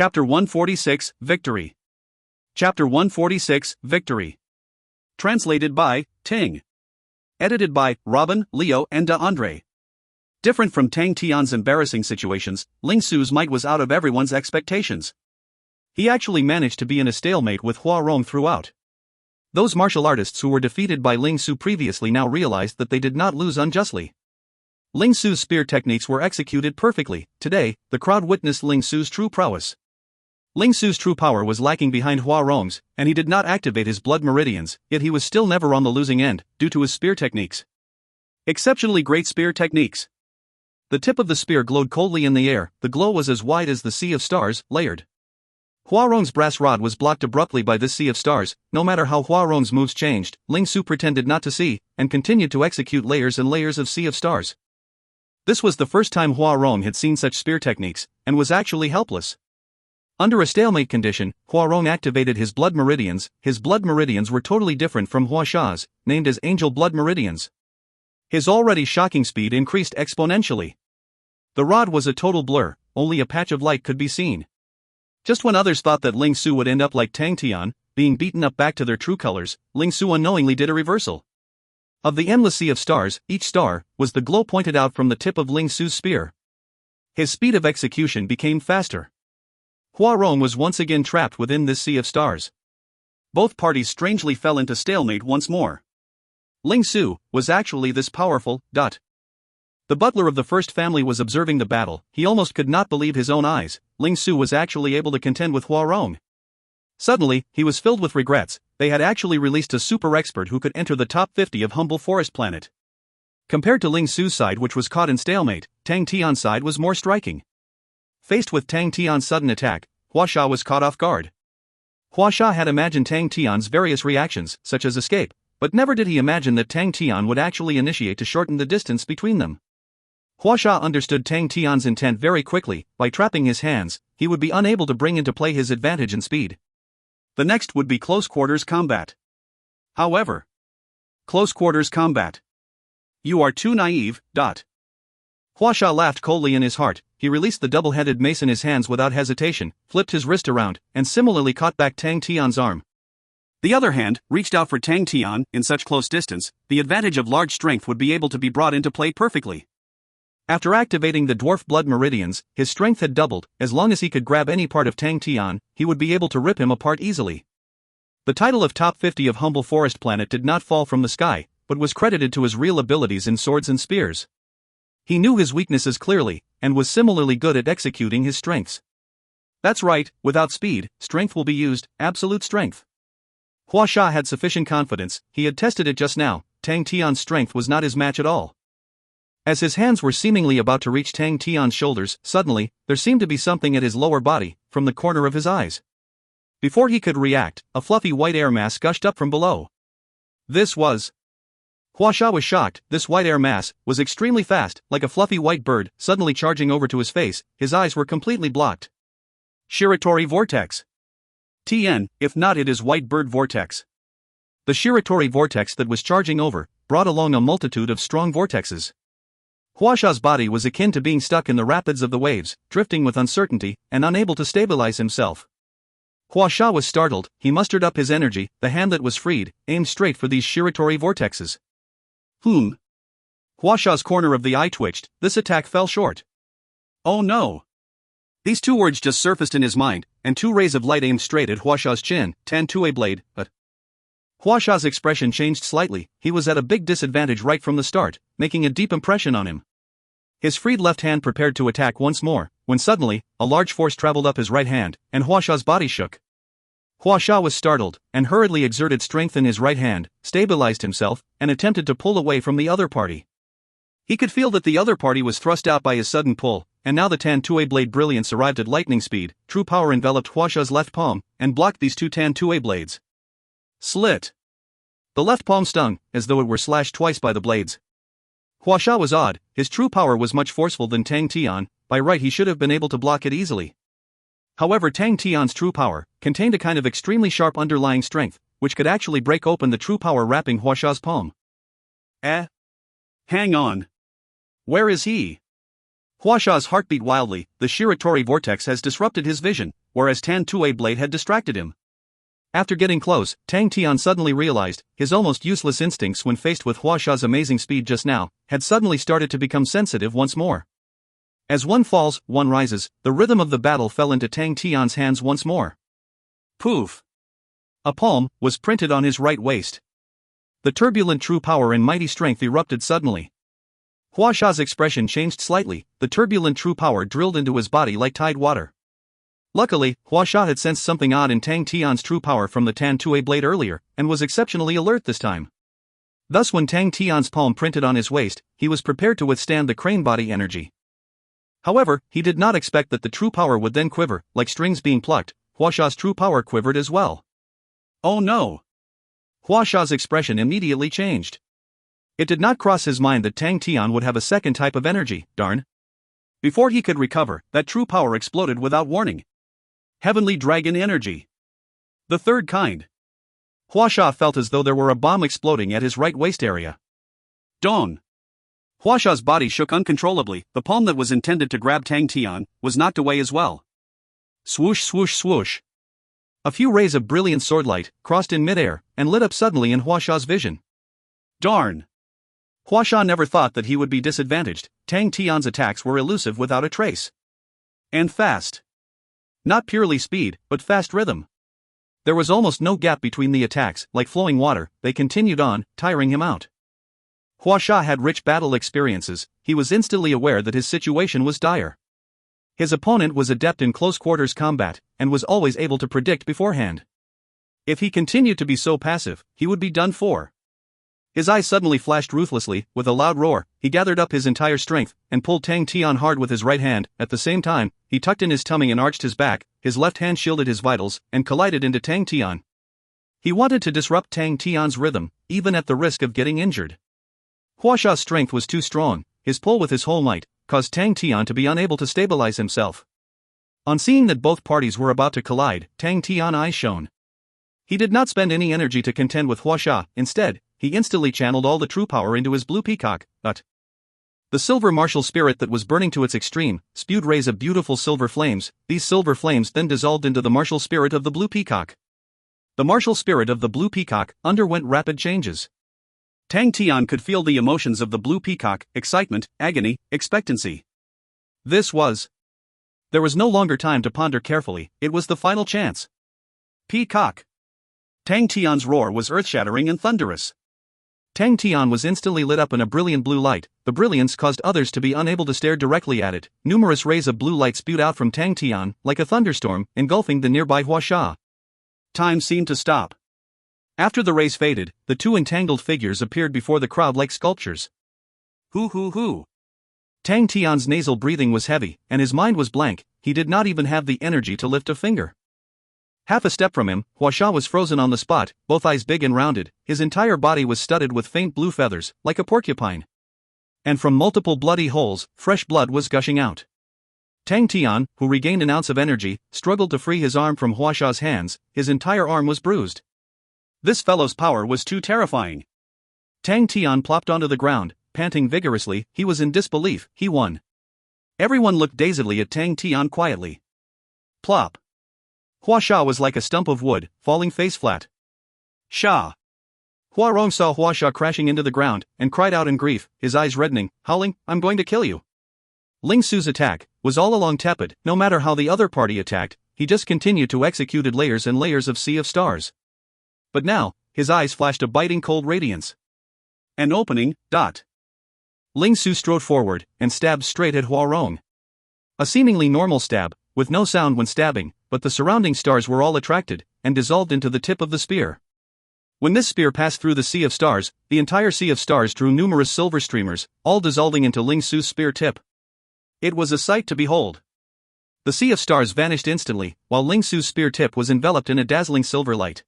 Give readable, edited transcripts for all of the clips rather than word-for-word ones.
Chapter 146, Victory. Chapter 146, Victory. Translated by Tang. Edited by Robin, Leo, and Andre. Different from Tang Tian's embarrassing situations, Ling Su's might was out of everyone's expectations. He actually managed to be in a stalemate with Hua Rong throughout. Those martial artists who were defeated by Ling Su previously now realized that they did not lose unjustly. Ling Su's spear techniques were executed perfectly. Today, the crowd witnessed Ling Su's true prowess. Ling Su's true power was lacking behind Hua Rong's, and he did not activate his blood meridians, yet he was still never on the losing end, due to his spear techniques. Exceptionally great spear techniques. The tip of the spear glowed coldly in the air, the glow was as wide as the sea of stars, layered. Hua Rong's brass rod was blocked abruptly by this sea of stars. No matter how Hua Rong's moves changed, Ling Su pretended not to see, and continued to execute layers and layers of sea of stars. This was the first time Hua Rong had seen such spear techniques, and was actually helpless. Under a stalemate condition, Hua Rong activated his blood meridians. His blood meridians were totally different from Hua Sha's, named as angel blood meridians. His already shocking speed increased exponentially. The rod was a total blur, only a patch of light could be seen. Just when others thought that Ling Su would end up like Tang Tian, being beaten up back to their true colors, Ling Su unknowingly did a reversal. Of the endless sea of stars, each star was the glow pointed out from the tip of Ling Su's spear. His speed of execution became faster. Hua Rong was once again trapped within this sea of stars. Both parties strangely fell into stalemate once more. Ling Su was actually this powerful. The butler of the first family was observing the battle. He almost could not believe his own eyes. Ling Su was actually able to contend with Hua Rong. Suddenly, he was filled with regrets. They had actually released a super expert who could enter the top 50 of Humble Forest Planet. Compared to Ling Su's side, which was caught in stalemate, Tang Tian's side was more striking. Faced with Tang Tian's sudden attack, Hua Sha was caught off guard. Hua Sha had imagined Tang Tian's various reactions, such as escape, but never did he imagine that Tang Tian would actually initiate to shorten the distance between them. Hua Sha understood Tang Tian's intent very quickly. By trapping his hands, he would be unable to bring into play his advantage in speed. The next would be close quarters combat. However, close quarters combat. You are too naive. Hua Sha laughed coldly in his heart. He released the double-headed mace in his hands without hesitation, flipped his wrist around, and similarly caught back Tang Tian's arm. The other hand reached out for Tang Tian. In such close distance, the advantage of large strength would be able to be brought into play perfectly. After activating the dwarf blood meridians, his strength had doubled. As long as he could grab any part of Tang Tian, he would be able to rip him apart easily. The title of Top 50 of Humble Forest Planet did not fall from the sky, but was credited to his real abilities in swords and spears. He knew his weaknesses clearly, and was similarly good at executing his strengths. That's right, without speed, strength will be used, absolute strength. Hua Sha had sufficient confidence. He had tested it just now. Tang Tian's strength was not his match at all. As his hands were seemingly about to reach Tang Tian's shoulders, suddenly, there seemed to be something at his lower body, from the corner of his eyes. Before he could react, a fluffy white air mass gushed up from below. This was... Hua Sha was shocked. This white air mass was extremely fast, like a fluffy white bird, suddenly charging over to his face. His eyes were completely blocked. Shiratori Vortex. Tian, if not it is White Bird Vortex. The Shiratori Vortex that was charging over, brought along a multitude of strong vortexes. Hua Sha's body was akin to being stuck in the rapids of the waves, drifting with uncertainty, and unable to stabilize himself. Hua Sha was startled. He mustered up his energy. The hand that was freed aimed straight for these Shiratori vortexes. Hua Sha's corner of the eye twitched. This attack fell short. Oh no! These two words just surfaced in his mind, and two rays of light aimed straight at Hua Sha's chin. Tan Tue blade, but... Hua Sha's expression changed slightly. He was at a big disadvantage right from the start, making a deep impression on him. His freed left hand prepared to attack once more, when suddenly, a large force traveled up his right hand, and Hua Sha's body shook. Hua Sha was startled, and hurriedly exerted strength in his right hand, stabilized himself, and attempted to pull away from the other party. He could feel that the other party was thrust out by his sudden pull, and now the Tan Tue blade brilliance arrived at lightning speed. True power enveloped Hua Sha's left palm, and blocked these two Tan Tue blades. Slit. The left palm stung, as though it were slashed twice by the blades. Hua Sha was awed. His true power was much forceful than Tang Tian. By right he should have been able to block it easily. However, Tang Tian's true power contained a kind of extremely sharp underlying strength, which could actually break open the true power wrapping Hua Sha's palm. Hang on. Where is he? Huasha's heart beat wildly. The Shiratori vortex has disrupted his vision, whereas Tan Tui's blade had distracted him. After getting close, Tang Tian suddenly realized his almost useless instincts when faced with Huasha's amazing speed just now had suddenly started to become sensitive once more. As one falls, one rises, the rhythm of the battle fell into Tang Tian's hands once more. Poof! A palm was printed on his right waist. The turbulent true power and mighty strength erupted suddenly. Huasha's expression changed slightly, the turbulent true power drilled into his body like tide water. Luckily, Huasha had sensed something odd in Tang Tian's true power from the Tan Tui blade earlier, and was exceptionally alert this time. Thus when Tang Tian's palm printed on his waist, he was prepared to withstand the crane body energy. However, he did not expect that the true power would then quiver, like strings being plucked. Huasha's true power quivered as well. Oh no! Huasha's expression immediately changed. It did not cross his mind that Tang Tian would have a second type of energy, darn. Before he could recover, that true power exploded without warning. Heavenly Dragon Energy. The third kind. Huasha felt as though there were a bomb exploding at his right waist area. Dong. Huasha's body shook uncontrollably, the palm that was intended to grab Tang Tian was knocked away as well. Swoosh swoosh swoosh. A few rays of brilliant swordlight crossed in midair and lit up suddenly in Huasha's vision. Darn! Huasha never thought that he would be disadvantaged. Tang Tian's attacks were elusive without a trace. And fast. Not purely speed, but fast rhythm. There was almost no gap between the attacks, like flowing water, they continued on, tiring him out. Huasha had rich battle experiences, he was instantly aware that his situation was dire. His opponent was adept in close-quarters combat, and was always able to predict beforehand. If he continued to be so passive, he would be done for. His eyes suddenly flashed ruthlessly, with a loud roar, he gathered up his entire strength, and pulled Tang Tian hard with his right hand. At the same time, he tucked in his tummy and arched his back, his left hand shielded his vitals, and collided into Tang Tian. He wanted to disrupt Tang Tian's rhythm, even at the risk of getting injured. Huasha's strength was too strong, his pull with his whole might caused Tang Tian to be unable to stabilize himself. On seeing that both parties were about to collide, Tang Tian's eyes shone. He did not spend any energy to contend with Huasha, instead, he instantly channeled all the true power into his blue peacock, the silver martial spirit that was burning to its extreme, spewed rays of beautiful silver flames. These silver flames then dissolved into the martial spirit of the blue peacock. The martial spirit of the blue peacock underwent rapid changes. Tang Tian could feel the emotions of the blue peacock, excitement, agony, expectancy. There was no longer time to ponder carefully, it was the final chance. Peacock. Tang Tian's roar was earth-shattering and thunderous. Tang Tian was instantly lit up in a brilliant blue light, the brilliance caused others to be unable to stare directly at it. Numerous rays of blue light spewed out from Tang Tian, like a thunderstorm, engulfing the nearby Huasha. Time seemed to stop. After the rays faded, the two entangled figures appeared before the crowd like sculptures. Hoo. Tang Tian's nasal breathing was heavy, and his mind was blank, he did not even have the energy to lift a finger. Half a step from him, Huasha was frozen on the spot, both eyes big and rounded, his entire body was studded with faint blue feathers, like a porcupine. And from multiple bloody holes, fresh blood was gushing out. Tang Tian, who regained an ounce of energy, struggled to free his arm from Huasha's hands, his entire arm was bruised. This fellow's power was too terrifying. Tang Tian plopped onto the ground, panting vigorously, he was in disbelief, he won. Everyone looked dazedly at Tang Tian quietly. Plop. Huasha was like a stump of wood, falling face flat. Sha! Huarong saw Huasha crashing into the ground, and cried out in grief, his eyes reddening, howling, I'm going to kill you. Ling Su's attack was all along tepid, no matter how the other party attacked, he just continued to execute layers and layers of Sea of Stars. But now, his eyes flashed a biting cold radiance. An opening. Ling Su strode forward, and stabbed straight at Huarong. A seemingly normal stab, with no sound when stabbing, but the surrounding stars were all attracted, and dissolved into the tip of the spear. When this spear passed through the Sea of Stars, the entire Sea of Stars drew numerous silver streamers, all dissolving into Ling Su's spear tip. It was a sight to behold. The Sea of Stars vanished instantly, while Ling Su's spear tip was enveloped in a dazzling silver light.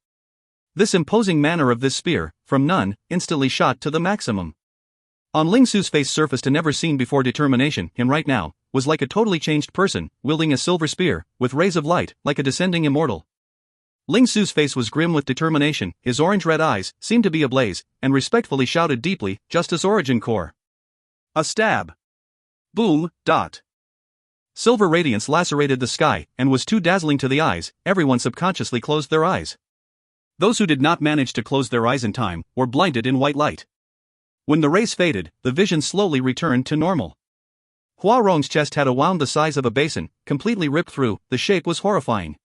This imposing manner of this spear, from none, instantly shot to the maximum. On Ling Su's face surfaced a never-seen-before determination, him right now, was like a totally changed person, wielding a silver spear, with rays of light, like a descending immortal. Ling Su's face was grim with determination, his orange-red eyes seemed to be ablaze, and respectfully shouted deeply, Justice Origin Core. A stab. Boom, dot. Silver radiance lacerated the sky and was too dazzling to the eyes. Everyone subconsciously closed their eyes. Those who did not manage to close their eyes in time were blinded in white light. When the rays faded, the vision slowly returned to normal. Huarong's chest had a wound the size of a basin, completely ripped through. The shape was horrifying.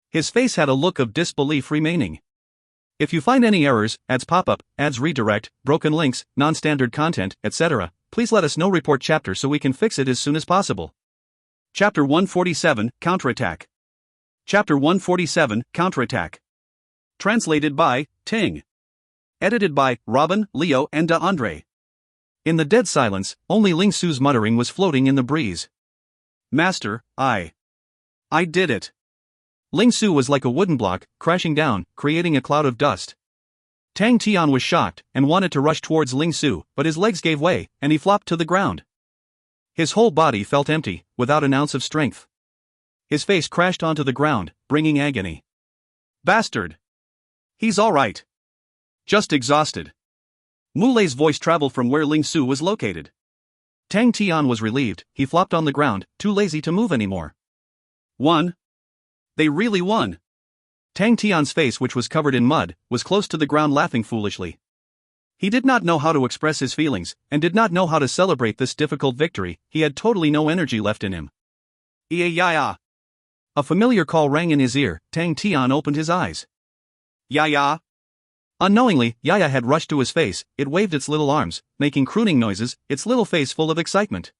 His face had a look of disbelief remaining. If you find any errors, ads pop up, ads redirect, broken links, non-standard content, etc., please let us know. Report chapter so we can fix it as soon as possible. Chapter 147, Counterattack. Chapter 147, Counterattack. Translated by Tang. Edited by Robin, Leo and Andre. In the dead silence, only Ling Su's muttering was floating in the breeze. Master, I did it. Ling Su was like a wooden block, crashing down, creating a cloud of dust. Tang Tian was shocked and wanted to rush towards Ling Su, but his legs gave way, and he flopped to the ground. His whole body felt empty, without an ounce of strength. His face crashed onto the ground, bringing agony. Bastard! He's all right. Just exhausted. Mulei's voice traveled from where Ling Su was located. Tang Tian was relieved. He flopped on the ground, too lazy to move anymore. Won? They really won. Tang Tian's face, which was covered in mud, was close to the ground, laughing foolishly. He did not know how to express his feelings, and did not know how to celebrate this difficult victory. He had totally no energy left in him. Yeah. A familiar call rang in his ear. Tang Tian opened his eyes. Yeah. Unknowingly, Yaya had rushed to his face. It waved its little arms, making crooning noises, its little face full of excitement.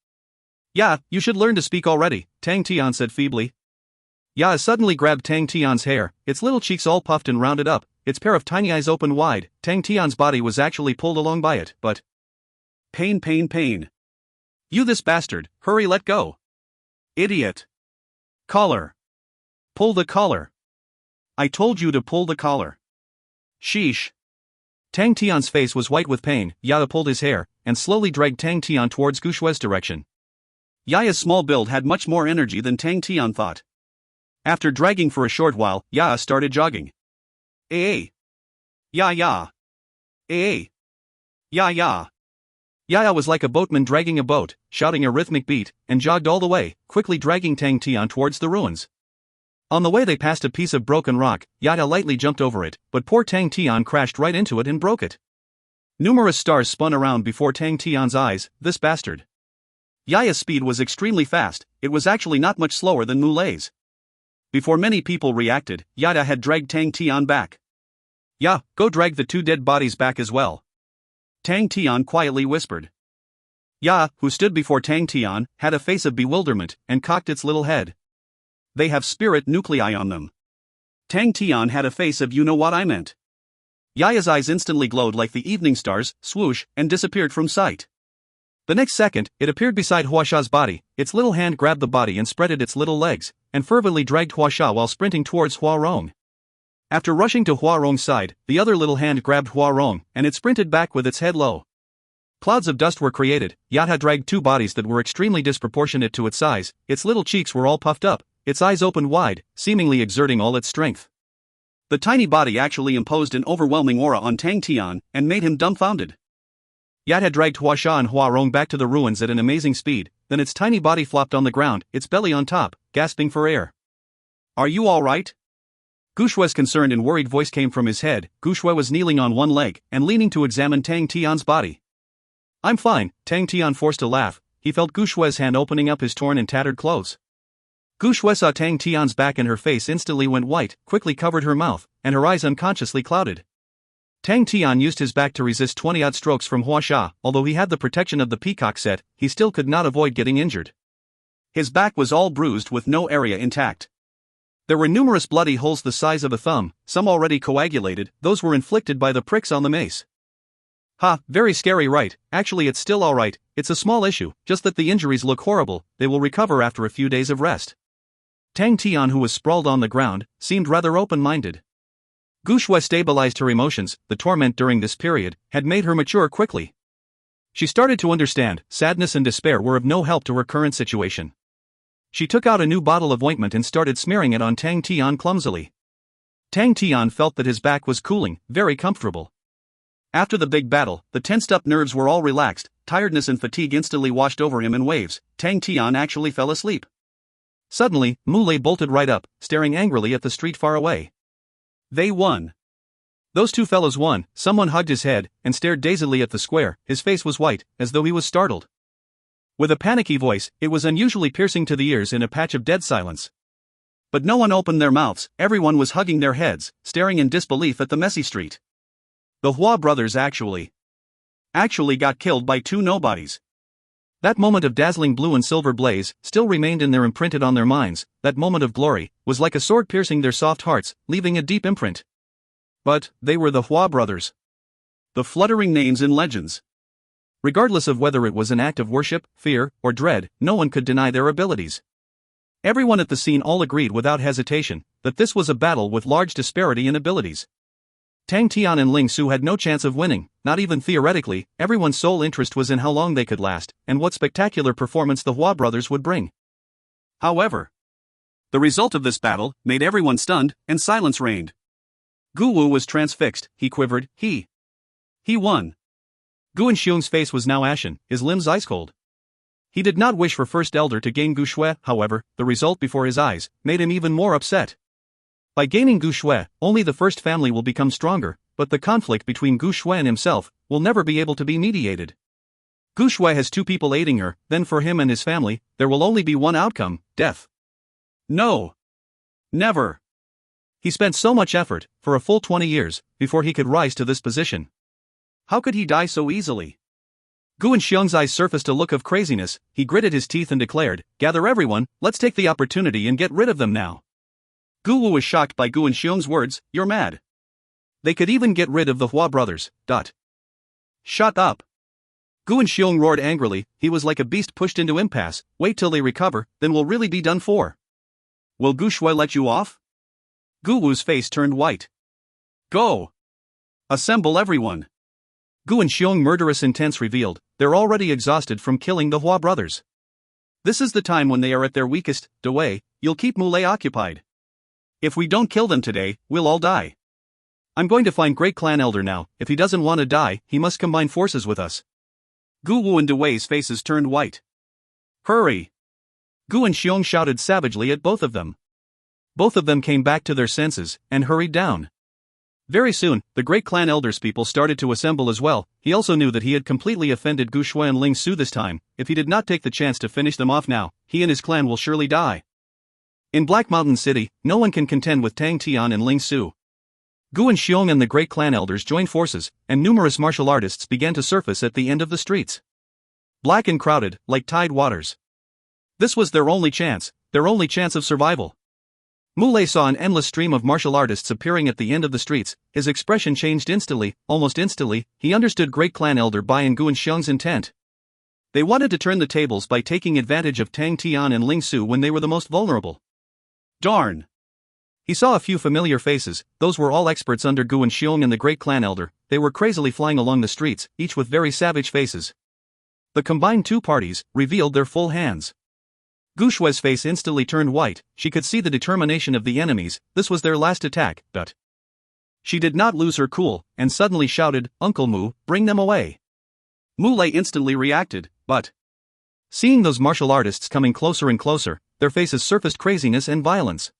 Yeah, you should learn to speak already, Tang Tian said feebly. Yaya suddenly grabbed Tang Tian's hair, its little cheeks all puffed and rounded up, its pair of tiny eyes opened wide. Tang Tian's body was actually pulled along by it, but... Pain. You this bastard, hurry, let go. Idiot. Collar. Pull the collar. I told you to pull the collar. Sheesh. Tang Tian's face was white with pain. Yaya pulled his hair, and slowly dragged Tang Tian towards Gushue's direction. Yaya's small build had much more energy than Tang Tian thought. After dragging for a short while, Yaya started jogging. Yeah. Yeah. Yaya was like a boatman dragging a boat, shouting a rhythmic beat, and jogged all the way, quickly dragging Tang Tian towards the ruins. On the way they passed a piece of broken rock. Yaya lightly jumped over it, but poor Tang Tian crashed right into it and broke it. Numerous stars spun around before Tang Tian's eyes. This bastard. Yaya's speed was extremely fast. It was actually not much slower than Mulei's. Before many people reacted, Yaya had dragged Tang Tian back. Yeah, go drag the two dead bodies back as well. Tang Tian quietly whispered. Ya, who stood before Tang Tian, had a face of bewilderment, and cocked its little head. They have spirit nuclei on them. Tang Tian had a face of you know what I meant. Yaya's eyes instantly glowed like the evening stars, swoosh, and disappeared from sight. The next second, it appeared beside Huasha's body. Its little hand grabbed the body and spreaded its little legs, and fervently dragged Huasha while sprinting towards Huarong. After rushing to Huarong's side, the other little hand grabbed Huarong, and it sprinted back with its head low. Clouds of dust were created. Yaya dragged two bodies that were extremely disproportionate to its size. Its little cheeks were all puffed up, its eyes opened wide, seemingly exerting all its strength. The tiny body actually imposed an overwhelming aura on Tang Tian, and made him dumbfounded. Yaya had dragged Huasha and Huarong back to the ruins at an amazing speed, then its tiny body flopped on the ground, its belly on top, gasping for air. Are you alright? Gushue's concerned and worried voice came from his head. Gushue was kneeling on one leg, and leaning to examine Tang Tian's body. I'm fine, Tang Tian forced a laugh. He felt Gushue's hand opening up his torn and tattered clothes. Gushue saw Tang Tian's back and her face instantly went white, quickly covered her mouth, and her eyes unconsciously clouded. Tang Tian used his back to resist 20-odd strokes from Huasha. Although he had the protection of the peacock set, he still could not avoid getting injured. His back was all bruised with no area intact. There were numerous bloody holes the size of a thumb, some already coagulated. Those were inflicted by the pricks on the mace. Ha, very scary, right? Actually it's still alright, it's a small issue, just that the injuries look horrible. They will recover after a few days of rest. Tang Tian, who was sprawled on the ground, seemed rather open-minded. Gushue stabilized her emotions. The torment during this period had made her mature quickly. She started to understand. Sadness and despair were of no help to her current situation. She took out a new bottle of ointment and started smearing it on Tang Tian clumsily. Tang Tian felt that his back was cooling, very comfortable. After the big battle, the tensed-up nerves were all relaxed, tiredness and fatigue instantly washed over him in waves. Tang Tian actually fell asleep. Suddenly, Muley bolted right up, staring angrily at the street far away. They won. Those two fellows won. Someone hugged his head and stared dazedly at the square. His face was white, as though he was startled. With a panicky voice, it was unusually piercing to the ears in a patch of dead silence. But no one opened their mouths. Everyone was hugging their heads, staring in disbelief at the messy street. The Hua brothers actually got killed by two nobodies. That moment of dazzling blue and silver blaze still remained in their imprinted on their minds. That moment of glory was like a sword piercing their soft hearts, leaving a deep imprint. But they were the Hua brothers. The fluttering names in legends. Regardless of whether it was an act of worship, fear, or dread, no one could deny their abilities. Everyone at the scene all agreed without hesitation that this was a battle with large disparity in abilities. Tang Tian and Ling Su had no chance of winning, not even theoretically. Everyone's sole interest was in how long they could last, and what spectacular performance the Hua brothers would bring. However, the result of this battle made everyone stunned, and silence reigned. Gu Wu was transfixed. He quivered. He won. Gu Enxiong's face was now ashen, his limbs ice cold. He did not wish for First Elder to gain Gu Shui. However, the result before his eyes made him even more upset. By gaining Gu Shui, only the first family will become stronger, but the conflict between Gu Shui and himself will never be able to be mediated. Gu Shui has two people aiding her, then for him and his family, there will only be one outcome: death. No. Never. He spent so much effort, for a full 20 years, before he could rise to this position. How could he die so easily? Gu Enxiong's eyes surfaced a look of craziness. He gritted his teeth and declared, "Gather everyone, let's take the opportunity and get rid of them now." Gu Wu was shocked by Gu Enxiong's words. "You're mad. They could even get rid of the Hua brothers." Shut up. Gu Enxiong roared angrily. He was like a beast pushed into impasse. "Wait till they recover, then we'll really be done for." "Will Gu Shui let you off?" Gu Wu's face turned white. "Go. Assemble everyone." Gu Enxiong murderous intense revealed, "They're already exhausted from killing the Hua brothers. This is the time when they are at their weakest. Dewey, you'll keep Muley occupied. If we don't kill them today, we'll all die. I'm going to find Great Clan Elder now. If he doesn't want to die, he must combine forces with us." Gu Wu and Dewey's faces turned white. "Hurry!" Gu Enxiong shouted savagely at both of them. Both of them came back to their senses and hurried down. Very soon, the Great Clan Elder's people started to assemble as well. He also knew that he had completely offended Gu Shui and Ling Su this time. If he did not take the chance to finish them off now, he and his clan will surely die. In Black Mountain City, no one can contend with Tang Tian and Ling Su. Gu Enxiong and the Great Clan Elders joined forces, and numerous martial artists began to surface at the end of the streets. Black and crowded, like tide waters. This was their only chance of survival. Muley saw an endless stream of martial artists appearing at the end of the streets. His expression changed instantly, almost instantly. He understood Great Clan Elder Bai and Gu Enxiong's intent. They wanted to turn the tables by taking advantage of Tang Tian and Ling Su when they were the most vulnerable. Darn! He saw a few familiar faces. Those were all experts under Gu Enxiong and the Great Clan Elder. They were crazily flying along the streets, each with very savage faces. The combined two parties revealed their full hands. Gu Shui's face instantly turned white. She could see the determination of the enemies. This was their last attack, but she did not lose her cool, and suddenly shouted, "Uncle Mu, bring them away." Muley instantly reacted, but seeing those martial artists coming closer and closer, their faces surfaced craziness and violence.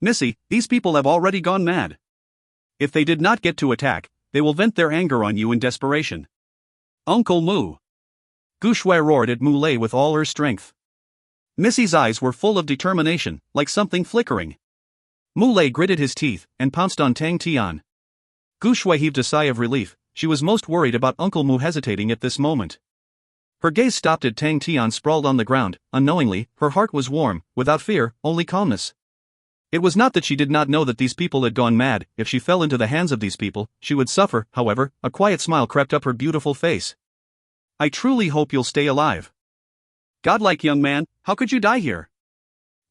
"Missy, these people have already gone mad. If they did not get to attack, they will vent their anger on you in desperation." "Uncle Mu!" Gu Shui roared at Muley with all her strength. Missy's eyes were full of determination, like something flickering. Muley gritted his teeth and pounced on Tang Tian. Gu Shui heaved a sigh of relief. She was most worried about Uncle Mu hesitating at this moment. Her gaze stopped at Tang Tian sprawled on the ground. Unknowingly, her heart was warm, without fear, only calmness. It was not that she did not know that these people had gone mad. If she fell into the hands of these people, she would suffer. However, a quiet smile crept up her beautiful face. "I truly hope you'll stay alive. Godlike young man, how could you die here?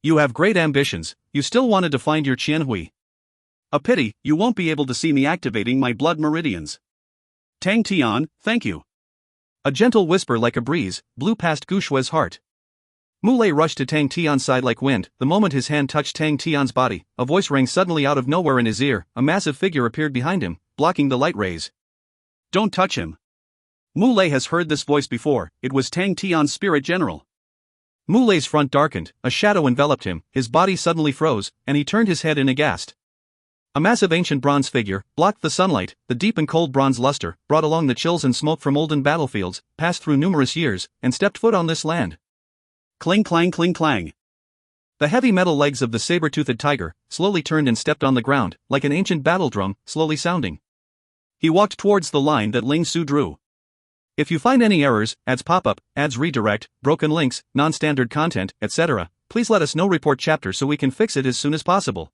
You have great ambitions. You still wanted to find your Qian Hui. A pity, you won't be able to see me activating my blood meridians." "Tang Tian, thank you." A gentle whisper like a breeze blew past Gu Shui's heart. Muley rushed to Tang Tian's side like wind. The moment his hand touched Tang Tian's body, a voice rang suddenly out of nowhere in his ear. A massive figure appeared behind him, blocking the light rays. Don't touch him. Muley has heard this voice before. It was Tang Tian's spirit general. Muley's front darkened, a shadow enveloped him, his body suddenly froze, and he turned his head in aghast. A massive ancient bronze figure blocked the sunlight. The deep and cold bronze luster brought along the chills and smoke from olden battlefields, passed through numerous years, and stepped foot on this land. Cling clang cling clang. The heavy metal legs of the saber-toothed tiger slowly turned and stepped on the ground, like an ancient battle drum, slowly sounding. He walked towards the line that Ling Su drew. If you find any errors, ads pop up, ads redirect, broken links, non-standard content, etc., please let us know. Report chapter so we can fix it as soon as possible.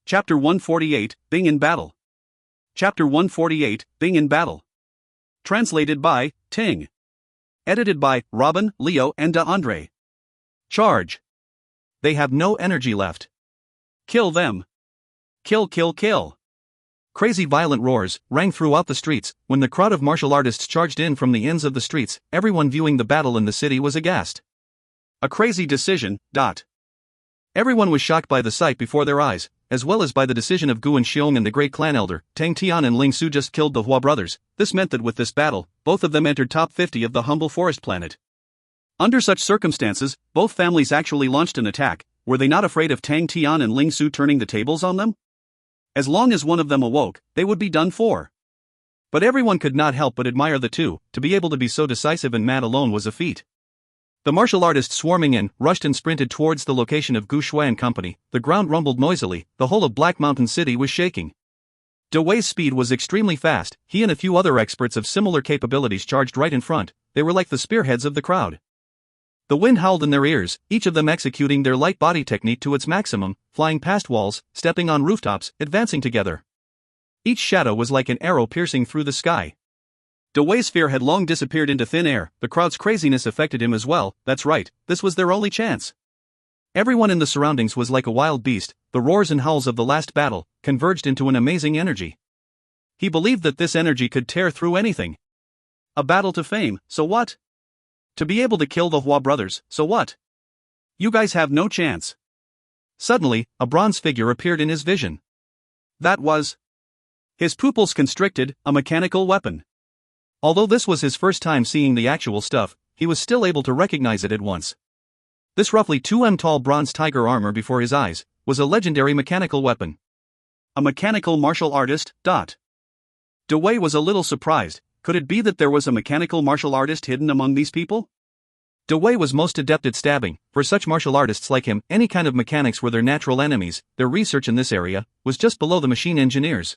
Chapter 148, Bing in Battle. Chapter 148, Bing in Battle. Translated by Ting. Edited by Robin, Leo and Andre. Charge. They have no energy left. Kill them. Kill kill kill. Crazy violent roars rang throughout the streets. When the crowd of martial artists charged in from the ends of the streets, everyone viewing the battle in the city was aghast. A crazy decision. Everyone was shocked by the sight before their eyes, as well as by the decision of Gu and Xiong and the great clan elder. Tang Tian and Ling Su just killed the Hua brothers. This meant that with this battle, both of them entered top 50 of the humble forest planet. Under such circumstances, both families actually launched an attack. Were they not afraid of Tang Tian and Ling Su turning the tables on them? As long as one of them awoke, they would be done for. But everyone could not help but admire the two. To be able to be so decisive and mad alone was a feat. The martial artists swarming in, rushed and sprinted towards the location of Gu Shui and company. The ground rumbled noisily, the whole of Black Mountain City was shaking. De Wei's speed was extremely fast. He and a few other experts of similar capabilities charged right in front. They were like the spearheads of the crowd. The wind howled in their ears, each of them executing their light body technique to its maximum, flying past walls, stepping on rooftops, advancing together. Each shadow was like an arrow piercing through the sky. De Wei's fear had long disappeared into thin air. The crowd's craziness affected him as well. That's right, this was their only chance. Everyone in the surroundings was like a wild beast. The roars and howls of the last battle converged into an amazing energy. He believed that this energy could tear through anything. A battle to fame, so what? To be able to kill the Hua brothers, so what? You guys have no chance. Suddenly, a bronze figure appeared in his vision. That was... His pupils constricted, a mechanical weapon. Although this was his first time seeing the actual stuff, he was still able to recognize it at once. This roughly 2 m tall bronze tiger armor before his eyes was a legendary mechanical weapon. A mechanical martial artist. De Wei was a little surprised. Could it be that there was a mechanical martial artist hidden among these people? De Wei was most adept at stabbing. For such martial artists like him, any kind of mechanics were their natural enemies. Their research in this area was just below the machine engineers.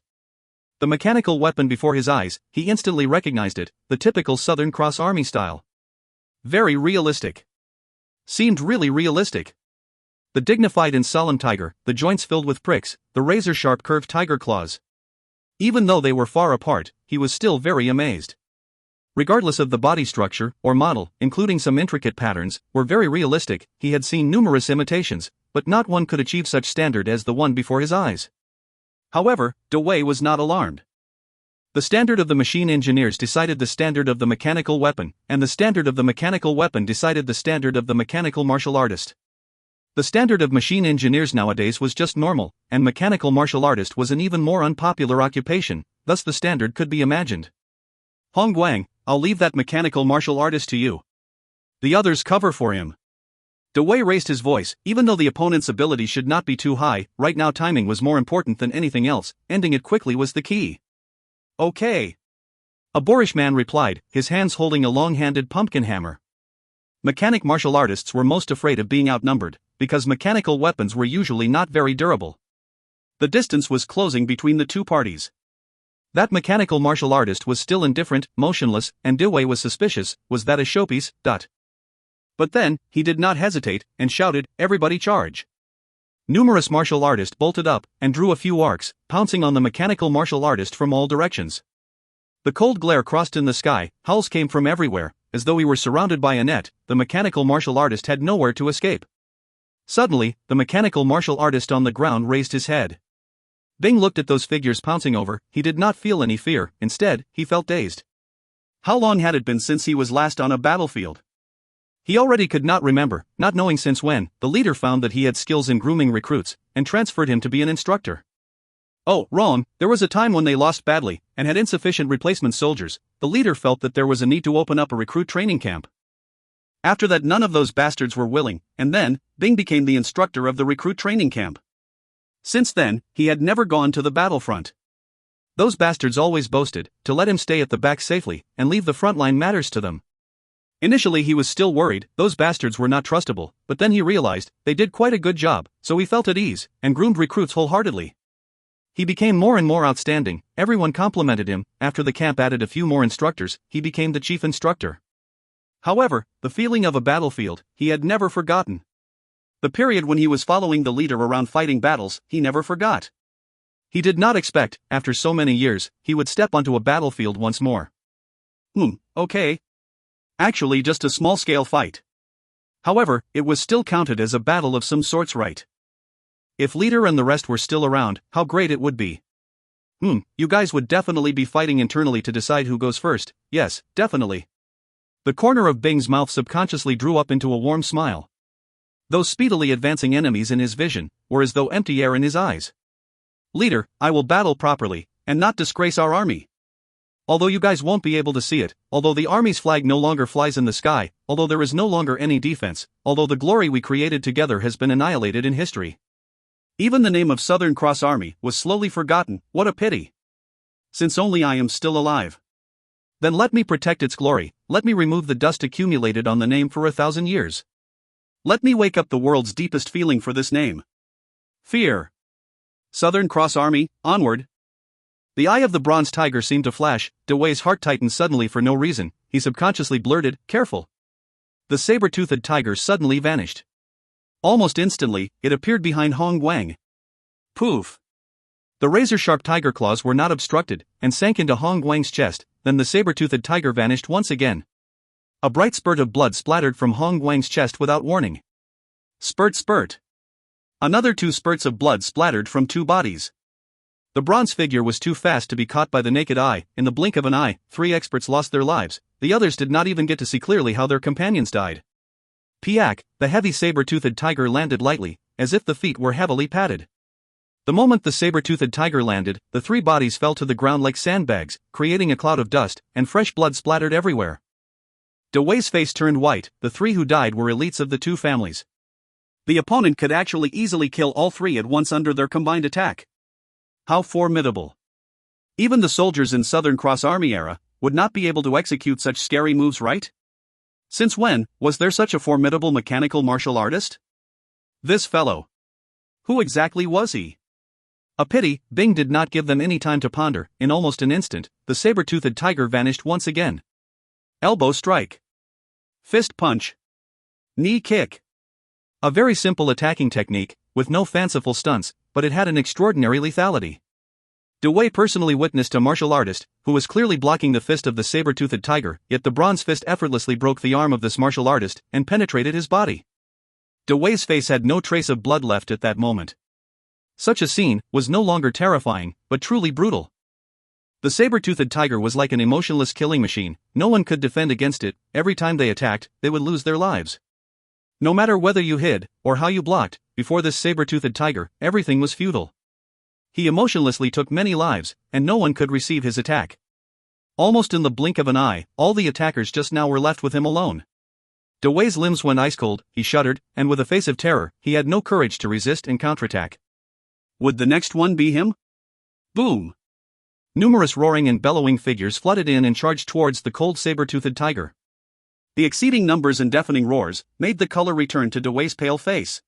The mechanical weapon before his eyes, he instantly recognized it, the typical Southern Cross Army style. Very realistic. Seemed really realistic. The dignified and solemn tiger, the joints filled with pricks, the razor-sharp curved tiger claws. Even though they were far apart, he was still very amazed. Regardless of the body structure or model, including some intricate patterns, were very realistic. He had seen numerous imitations, but not one could achieve such standard as the one before his eyes. However, De Wei was not alarmed. The standard of the machine engineers decided the standard of the mechanical weapon, and the standard of the mechanical weapon decided the standard of the mechanical martial artist. The standard of machine engineers nowadays was just normal, and mechanical martial artist was an even more unpopular occupation, thus the standard could be imagined. Hong Guang, I'll leave that mechanical martial artist to you. The others cover for him. De Wei raised his voice. Even though the opponent's ability should not be too high, right now timing was more important than anything else, ending it quickly was the key. Okay. A boorish man replied, his hands holding a long-handed pumpkin hammer. Mechanic martial artists were most afraid of being outnumbered, because mechanical weapons were usually not very durable. The distance was closing between the two parties. That mechanical martial artist was still indifferent, motionless, and De Wei was suspicious. Was that a showpiece? But then, he did not hesitate, and shouted, everybody charge. Numerous martial artists bolted up, and drew a few arcs, pouncing on the mechanical martial artist from all directions. The cold glare crossed in the sky, howls came from everywhere, as though he were surrounded by a net. The mechanical martial artist had nowhere to escape. Suddenly, the mechanical martial artist on the ground raised his head. Bing looked at those figures pouncing over. He did not feel any fear, instead, he felt dazed. How long had it been since he was last on a battlefield? He already could not remember, not knowing since when. The leader found that he had skills in grooming recruits, and transferred him to be an instructor. Oh, wrong, there was a time when they lost badly, and had insufficient replacement soldiers. The leader felt that there was a need to open up a recruit training camp. After that, none of those bastards were willing, and then, Bing became the instructor of the recruit training camp. Since then, he had never gone to the battlefront. Those bastards always boasted to let him stay at the back safely and leave the front line matters to them. Initially, he was still worried those bastards were not trustable, but then he realized they did quite a good job, so he felt at ease and groomed recruits wholeheartedly. He became more and more outstanding, everyone complimented him. After the camp added a few more instructors, he became the chief instructor. However, the feeling of a battlefield, he had never forgotten. The period when he was following the leader around fighting battles, he never forgot. He did not expect, after so many years, he would step onto a battlefield once more. Okay. Actually, just a small-scale fight. However, it was still counted as a battle of some sorts, right? If leader and the rest were still around, how great it would be. You guys would definitely be fighting internally to decide who goes first. Yes, definitely. The corner of Bing's mouth subconsciously drew up into a warm smile. Those speedily advancing enemies in his vision were as though empty air in his eyes. Leader, I will battle properly, and not disgrace our army. Although you guys won't be able to see it, although the army's flag no longer flies in the sky, although there is no longer any defense, although the glory we created together has been annihilated in history. Even the name of Southern Cross Army was slowly forgotten. What a pity. Since only I am still alive. Then let me protect its glory, let me remove the dust accumulated on the name for 1,000 years. Let me wake up the world's deepest feeling for this name. Fear. Southern Cross Army, onward. The eye of the bronze tiger seemed to flash. Dewey's heart tightened suddenly for no reason. He subconsciously blurted, "Careful." The saber-toothed tiger suddenly vanished. Almost instantly, it appeared behind Hong Guang. Poof! The razor-sharp tiger claws were not obstructed, and sank into Hong Guang's chest. Then the saber-toothed tiger vanished once again. A bright spurt of blood splattered from Hong Guang's chest without warning. Spurt, spurt. Another 2 spurts of blood splattered from 2 bodies. The bronze figure was too fast to be caught by the naked eye. In the blink of an eye, 3 experts lost their lives. The others did not even get to see clearly how their companions died. Piak, the heavy saber-toothed tiger landed lightly, as if the feet were heavily padded. The moment the saber-toothed tiger landed, the 3 bodies fell to the ground like sandbags, creating a cloud of dust, and fresh blood splattered everywhere. Dewey's face turned white. The 3 who died were elites of the 2 families. The opponent could actually easily kill all 3 at once under their combined attack. How formidable. Even the soldiers in Southern Cross Army era would not be able to execute such scary moves, right? Since when was there such a formidable mechanical martial artist? This fellow. Who exactly was he? A pity, Bing did not give them any time to ponder. In almost an instant, the saber-toothed tiger vanished once again. Elbow strike. Fist punch. Knee kick. A very simple attacking technique, with no fanciful stunts, but it had an extraordinary lethality. Dewey personally witnessed a martial artist, who was clearly blocking the fist of the saber-toothed tiger, yet the bronze fist effortlessly broke the arm of this martial artist, and penetrated his body. Dewey's face had no trace of blood left at that moment. Such a scene was no longer terrifying, but truly brutal. The saber-toothed tiger was like an emotionless killing machine. No one could defend against it. Every time they attacked, they would lose their lives. No matter whether you hid, or how you blocked, before this saber-toothed tiger, everything was futile. He emotionlessly took many lives, and no one could receive his attack. Almost in the blink of an eye, all the attackers just now were left with him alone. Dewey's limbs went ice-cold, he shuddered, and with a face of terror, he had no courage to resist and counterattack. Would the next one be him? Boom! Numerous roaring and bellowing figures flooded in and charged towards the cold saber-toothed tiger. The exceeding numbers and deafening roars made the color return to Dewey's pale face.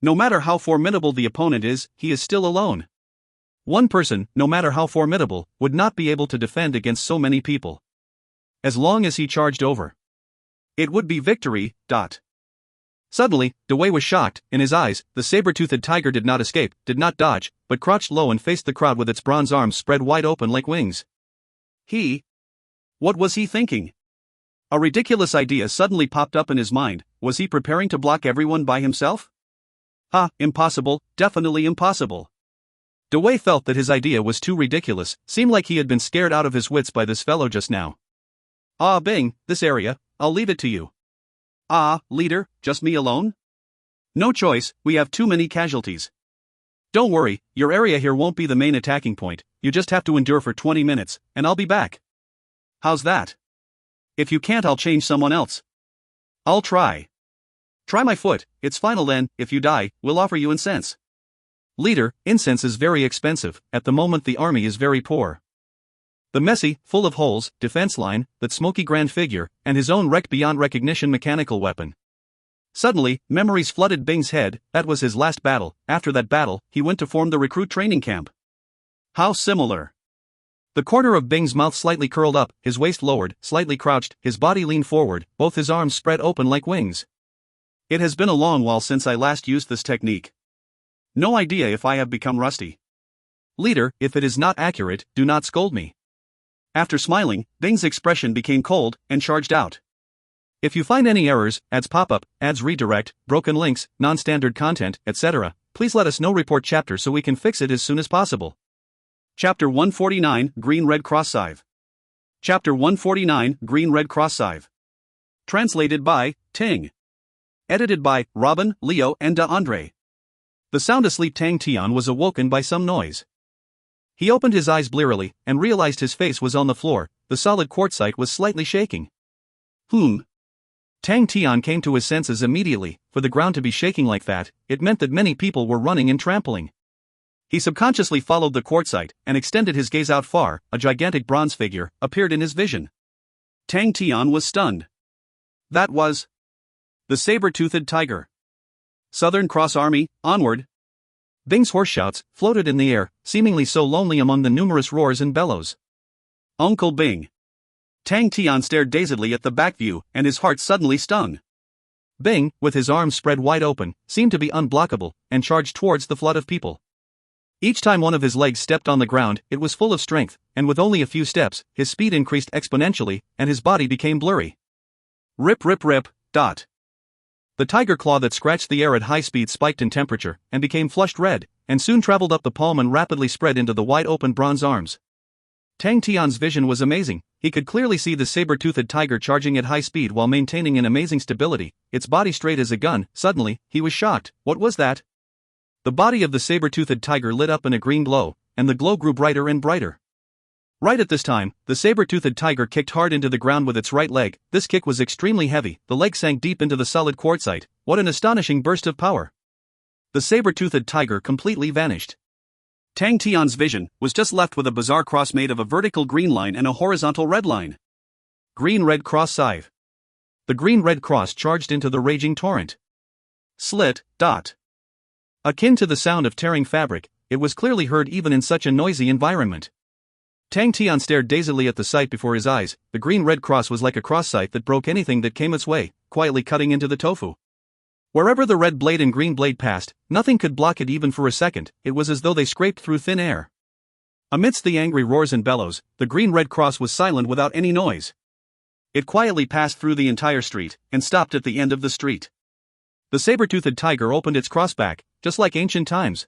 No matter how formidable the opponent is, he is still alone. One person, no matter how formidable, would not be able to defend against so many people. As long as he charged over, it would be victory. Suddenly, Dewey was shocked. In his eyes, the saber-toothed tiger did not escape, did not dodge, but crouched low and faced the crowd with its bronze arms spread wide open like wings. What was he thinking? A ridiculous idea suddenly popped up in his mind. Was he preparing to block everyone by himself? Impossible, definitely impossible. Dewey felt that his idea was too ridiculous, seemed like he had been scared out of his wits by this fellow just now. Bing, this area, I'll leave it to you. Leader, just me alone? No choice, we have too many casualties. Don't worry, your area here won't be the main attacking point, you just have to endure for 20 minutes, and I'll be back. How's that? If you can't, I'll change someone else. I'll try. Try my foot, it's final then, if you die, we'll offer you incense. Leader, incense is very expensive, at the moment the army is very poor. The messy, full of holes, defense line, that smoky grand figure, and his own wrecked beyond recognition mechanical weapon. Suddenly, memories flooded Bing's head. That was his last battle. After that battle, he went to form the recruit training camp. How similar. The corner of Bing's mouth slightly curled up, his waist lowered, slightly crouched, his body leaned forward, both his arms spread open like wings. It has been a long while since I last used this technique. No idea if I have become rusty. Leader, if it is not accurate, do not scold me. After smiling, Bing's expression became cold, and charged out. If you find any errors, ads pop up, ads redirect, broken links, non-standard content, etc., please let us know. Report chapter so we can fix it as soon as possible. Chapter 149, Green-Red Cross Sieve. Chapter 149, Green-Red Cross Sieve. Translated by Tang. Edited by Robin, Leo and Andre. The sound asleep Tang Tian was awoken by some noise. He opened his eyes blearily, and realized his face was on the floor. The solid quartzite was slightly shaking. Tang Tian came to his senses immediately. For the ground to be shaking like that, it meant that many people were running and trampling. He subconsciously followed the quartzite, and extended his gaze out far. A gigantic bronze figure appeared in his vision. Tang Tian was stunned. That was the saber-toothed tiger. Southern Cross Army, onward! Bing's horse shouts floated in the air, seemingly so lonely among the numerous roars and bellows. Uncle Bing. Tang Tian stared dazedly at the back view, and his heart suddenly stung. Bing, with his arms spread wide open, seemed to be unblockable, and charged towards the flood of people. Each time one of his legs stepped on the ground, it was full of strength, and with only a few steps, his speed increased exponentially, and his body became blurry. Rip rip rip, dot. The tiger claw that scratched the air at high speed spiked in temperature, and became flushed red, and soon traveled up the palm and rapidly spread into the wide-open bronze arms. Tang Tian's vision was amazing. He could clearly see the saber-toothed tiger charging at high speed while maintaining an amazing stability, its body straight as a gun. Suddenly, he was shocked. What was that? The body of the saber-toothed tiger lit up in a green glow, and the glow grew brighter and brighter. Right at this time, the saber-toothed tiger kicked hard into the ground with its right leg. This kick was extremely heavy, the leg sank deep into the solid quartzite. What an astonishing burst of power! The saber-toothed tiger completely vanished. Tang Tian's vision was just left with a bizarre cross made of a vertical green line and a horizontal red line. Green-red cross sieve. The green-red cross charged into the raging torrent. Slit, dot. Akin to the sound of tearing fabric, it was clearly heard even in such a noisy environment. Tang Tian stared dazedly at the sight before his eyes. The green-red cross was like a cross scythe that broke anything that came its way, quietly cutting into the tofu. Wherever the red blade and green blade passed, nothing could block it even for a second. It was as though they scraped through thin air. Amidst the angry roars and bellows, the green-red cross was silent without any noise. It quietly passed through the entire street, and stopped at the end of the street. The saber-toothed tiger opened its cross back, just like ancient times.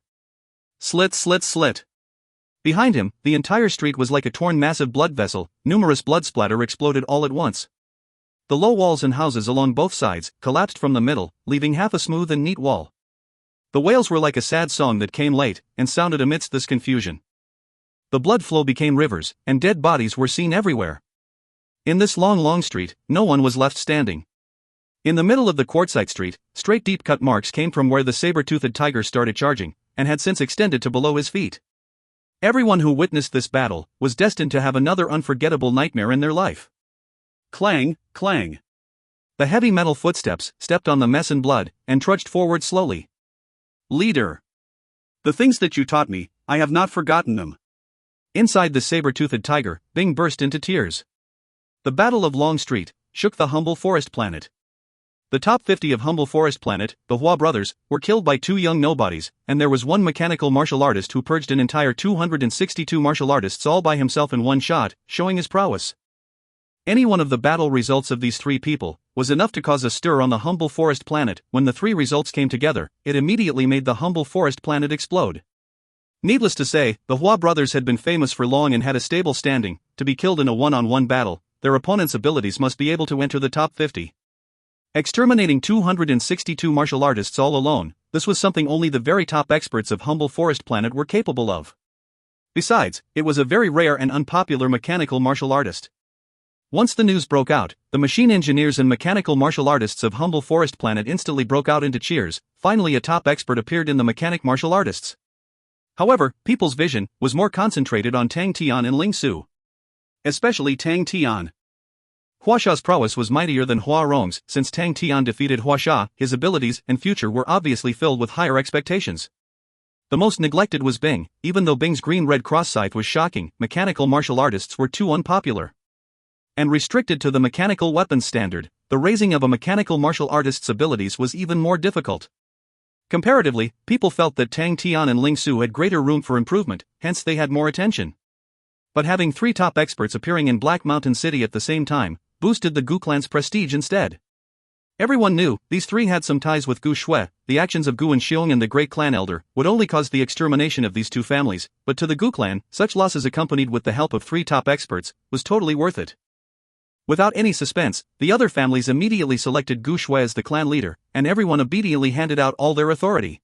Slit, slit, slit. Behind him, the entire street was like a torn massive blood vessel. Numerous blood splatter exploded all at once. The low walls and houses along both sides collapsed from the middle, leaving half a smooth and neat wall. The wails were like a sad song that came late, and sounded amidst this confusion. The blood flow became rivers, and dead bodies were seen everywhere. In this long street, no one was left standing. In the middle of the quartzite street, straight deep-cut marks came from where the saber-toothed tiger started charging, and had since extended to below his feet. Everyone who witnessed this battle was destined to have another unforgettable nightmare in their life. Clang, clang. The heavy metal footsteps stepped on the mess and blood, and trudged forward slowly. Leader. The things that you taught me, I have not forgotten them. Inside the saber-toothed tiger, Bing burst into tears. The Battle of Long Street shook the humble forest planet. The top 50 of Humble Forest Planet, the Hua brothers, were killed by 2 young nobodies, and there was one mechanical martial artist who purged an entire 262 martial artists all by himself in one shot, showing his prowess. Any one of the battle results of these 3 people was enough to cause a stir on the Humble Forest Planet. When the 3 results came together, it immediately made the Humble Forest Planet explode. Needless to say, the Hua brothers had been famous for long and had a stable standing. To be killed in a one-on-one battle, their opponent's abilities must be able to enter the top 50. Exterminating 262 martial artists all alone this was something only the very top experts of Humble Forest Planet were capable of. Besides, it was a very rare and unpopular mechanical martial artist. Once the news broke out, the machine engineers and mechanical martial artists of Humble Forest Planet instantly broke out into cheers. Finally, a top expert appeared in the mechanic martial artists. However, people's vision was more concentrated on Tang Tian and Ling Su. Especially Tang Tian. Huasha's prowess was mightier than Hua Rong's. Since Tang Tian defeated Huasha, his abilities and future were obviously filled with higher expectations. The most neglected was Bing. Even though Bing's green-red cross scythe was shocking, mechanical martial artists were too unpopular and restricted to the mechanical weapons standard. The raising of a mechanical martial artist's abilities was even more difficult. Comparatively, people felt that Tang Tian and Ling Su had greater room for improvement, hence they had more attention. But having three top experts appearing in Black Mountain City at the same time boosted the Gu clan's prestige instead. Everyone knew these three had some ties with Gu Shui. The actions of Gu and Xiong and the great clan elder would only cause the extermination of these two families, but to the Gu clan, such losses accompanied with the help of three top experts was totally worth it. Without any suspense, the other families immediately selected Gu Shui as the clan leader, and everyone obediently handed out all their authority.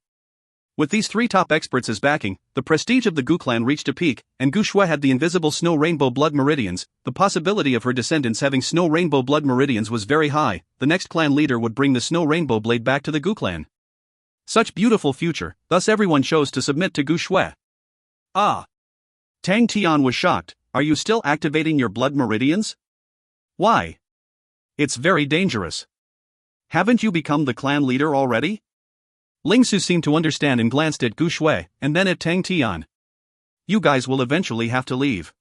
With these three top experts as backing, the prestige of the Gu clan reached a peak, and Gu Shui had the invisible snow rainbow blood meridians. The possibility of her descendants having snow rainbow blood meridians was very high. The next clan leader would bring the snow rainbow blade back to the Gu clan. Such beautiful future, thus everyone chose to submit to Gu Shui. Ah! Tang Tian was shocked. Are you still activating your blood meridians? Why? It's very dangerous. Haven't you become the clan leader already? Ling Su seemed to understand and glanced at Gu Shui, and then at Tang Tian. You guys will eventually have to leave.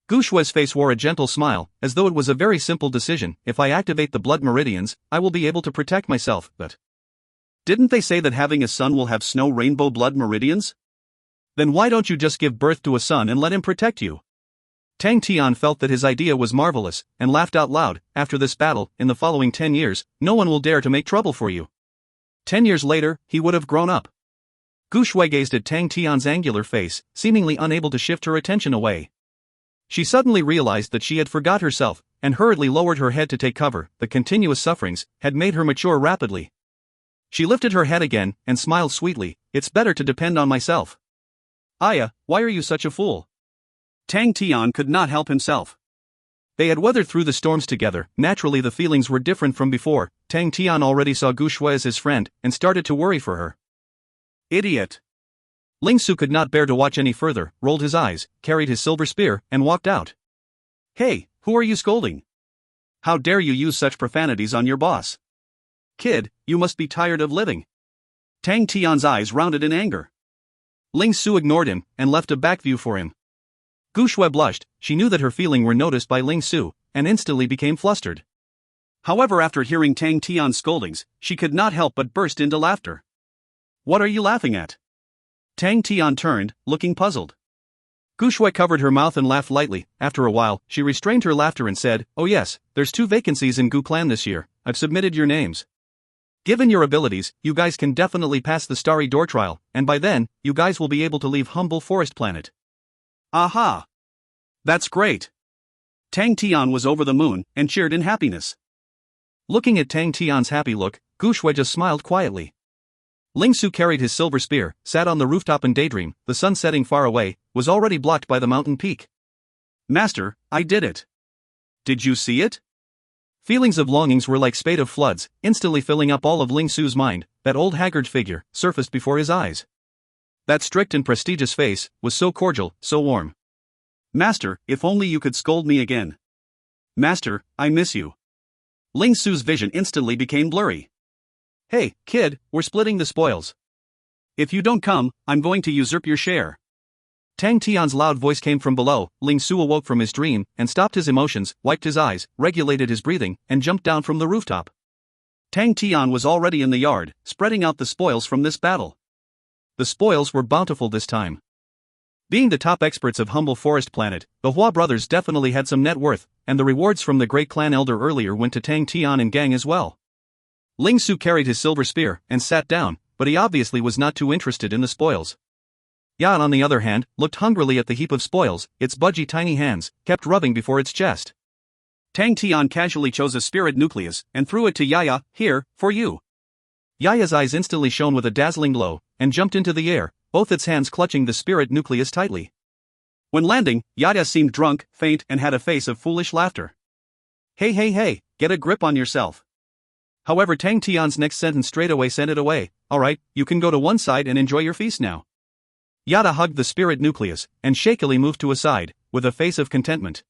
Gu Shui's face wore a gentle smile, as though it was a very simple decision. If I activate the blood meridians, I will be able to protect myself, but... Didn't they say that having a son will have snow rainbow blood meridians? Then why don't you just give birth to a son and let him protect you? Tang Tian felt that his idea was marvelous, and laughed out loud. After this battle, in the following 10 years, no one will dare to make trouble for you. 10 years later, he would have grown up. Gu Shui gazed at Tang Tian's angular face, seemingly unable to shift her attention away. She suddenly realized that she had forgot herself, and hurriedly lowered her head to take cover. The continuous sufferings had made her mature rapidly. She lifted her head again, and smiled sweetly. It's better to depend on myself. Aya, why are you such a fool? Tang Tian could not help himself. They had weathered through the storms together. Naturally the feelings were different from before. Tang Tian already saw Gu Shui as his friend, and started to worry for her. Idiot! Ling Su could not bear to watch any further, rolled his eyes, carried his silver spear, and walked out. Hey, who are you scolding? How dare you use such profanities on your boss? Kid, you must be tired of living. Tang Tian's eyes rounded in anger. Ling Su ignored him, and left a back view for him. Gu Shui blushed. She knew that her feelings were noticed by Ling Su, and instantly became flustered. However, after hearing Tang Tian's scoldings, she could not help but burst into laughter. What are you laughing at? Tang Tian turned, looking puzzled. Gu Shui covered her mouth and laughed lightly. After a while, she restrained her laughter and said, Oh yes, there's 2 vacancies in Gu clan this year. I've submitted your names. Given your abilities, you guys can definitely pass the Starry Door trial, and by then, you guys will be able to leave Humble Forest Planet. Aha! That's great! Tang Tian was over the moon, and cheered in happiness. Looking at Tang Tian's happy look, Gu Shui just smiled quietly. Ling Su carried his silver spear, sat on the rooftop and daydreamed. The sun setting far away was already blocked by the mountain peak. Master, I did it! Did you see it? Feelings of longings were like spate of floods, instantly filling up all of Ling Su's mind. That old haggard figure surfaced before his eyes. That strict and prestigious face was so cordial, so warm. Master, if only you could scold me again. Master, I miss you. Ling Su's vision instantly became blurry. Hey, kid, we're splitting the spoils. If you don't come, I'm going to usurp your share. Tang Tian's loud voice came from below. Ling Su awoke from his dream, and stopped his emotions, wiped his eyes, regulated his breathing, and jumped down from the rooftop. Tang Tian was already in the yard, spreading out the spoils from this battle. The spoils were bountiful this time. Being the top experts of Humble Forest Planet, the Hua brothers definitely had some net worth, and the rewards from the great clan elder earlier went to Tang Tian and gang as well. Ling Su carried his silver spear, and sat down, but he obviously was not too interested in the spoils. Yan, on the other hand, looked hungrily at the heap of spoils. Its budgy tiny hands kept rubbing before its chest. Tang Tian casually chose a spirit nucleus, and threw it to Yaya. Here, for you. Yaya's eyes instantly shone with a dazzling glow, and jumped into the air, both its hands clutching the spirit nucleus tightly. When landing, Yaya seemed drunk, faint, and had a face of foolish laughter. Hey hey hey, get a grip on yourself. However, Tang Tian's next sentence straightaway sent it away. Alright, you can go to one side and enjoy your feast now. Yada hugged the spirit nucleus, and shakily moved to a side, with a face of contentment.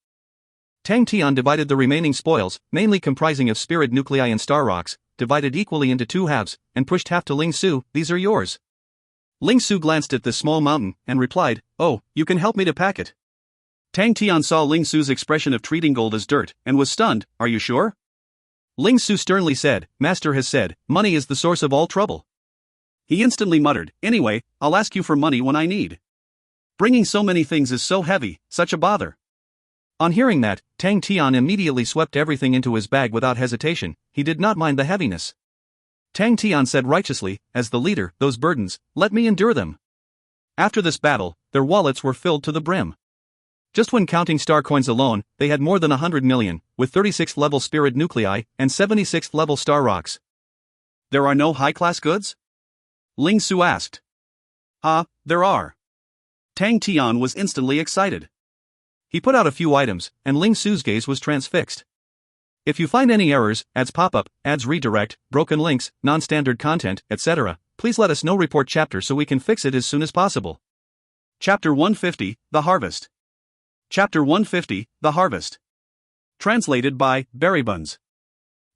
Tang Tian divided the remaining spoils, mainly comprising of spirit nuclei and star rocks, divided equally into two halves, and pushed half to Ling Su. These are yours. Ling Su glanced at this small mountain, and replied, oh, you can help me to pack it. Tang Tian saw Ling Su's expression of treating gold as dirt, and was stunned. Are you sure? Ling Su sternly said, Master has said, money is the source of all trouble. He instantly muttered, anyway, I'll ask you for money when I need. Bringing so many things is so heavy, such a bother. On hearing that, Tang Tian immediately swept everything into his bag without hesitation. He did not mind the heaviness. Tang Tian said righteously, as the leader, those burdens, let me endure them. After this battle, their wallets were filled to the brim. Just when counting star coins alone, they had more than 100 million, with 36th level spirit nuclei, and 76th level star rocks. There are no high-class goods? Ling Su asked. There are. Tang Tian was instantly excited. He put out a few items, and Ling Su's gaze was transfixed. If you find any errors, ads pop up, ads redirect, broken links, non-standard content, etc., please let us know. Report chapter so we can fix it as soon as possible. Chapter 150, The Harvest. Chapter 150, The Harvest. Translated by Berrybuns.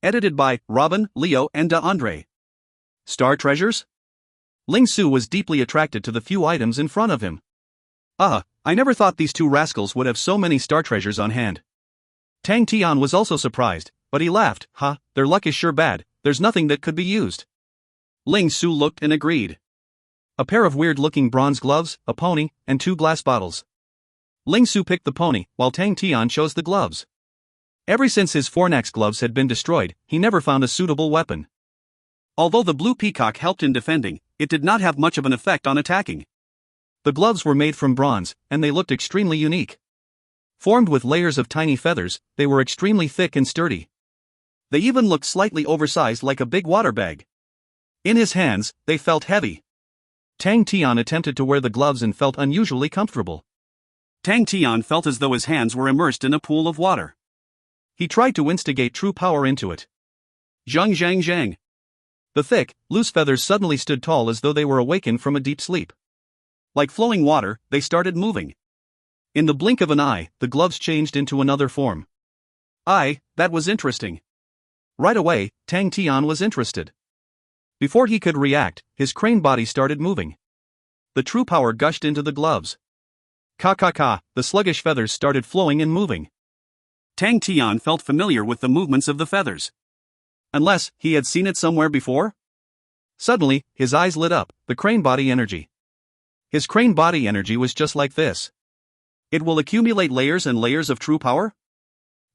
Edited by Robin, Leo, and Andre. Star treasures? Ling Su was deeply attracted to the few items in front of him. I never thought these two rascals would have so many star treasures on hand. Tang Tian was also surprised, but he laughed. Their luck is sure bad, there's nothing that could be used. Ling Su looked and agreed. A pair of weird-looking bronze gloves, a pony, and 2 glass bottles. Ling Su picked the pony, while Tang Tian chose the gloves. Ever since his Fornax gloves had been destroyed, he never found a suitable weapon. Although the blue peacock helped in defending, it did not have much of an effect on attacking. The gloves were made from bronze, and they looked extremely unique. Formed with layers of tiny feathers, they were extremely thick and sturdy. They even looked slightly oversized like a big water bag. In his hands, they felt heavy. Tang Tian attempted to wear the gloves and felt unusually comfortable. Tang Tian felt as though his hands were immersed in a pool of water. He tried to instigate true power into it. Zhang zhang zhang. The thick, loose feathers suddenly stood tall as though they were awakened from a deep sleep. Like flowing water, they started moving. In the blink of an eye, the gloves changed into another form. That was interesting. Right away, Tang Tian was interested. Before he could react, his crane body started moving. The true power gushed into the gloves. The sluggish feathers started flowing and moving. Tang Tian felt familiar with the movements of the feathers. Unless he had seen it somewhere before? Suddenly, his eyes lit up, the crane body energy. His crane body energy was just like this. It will accumulate layers and layers of true power?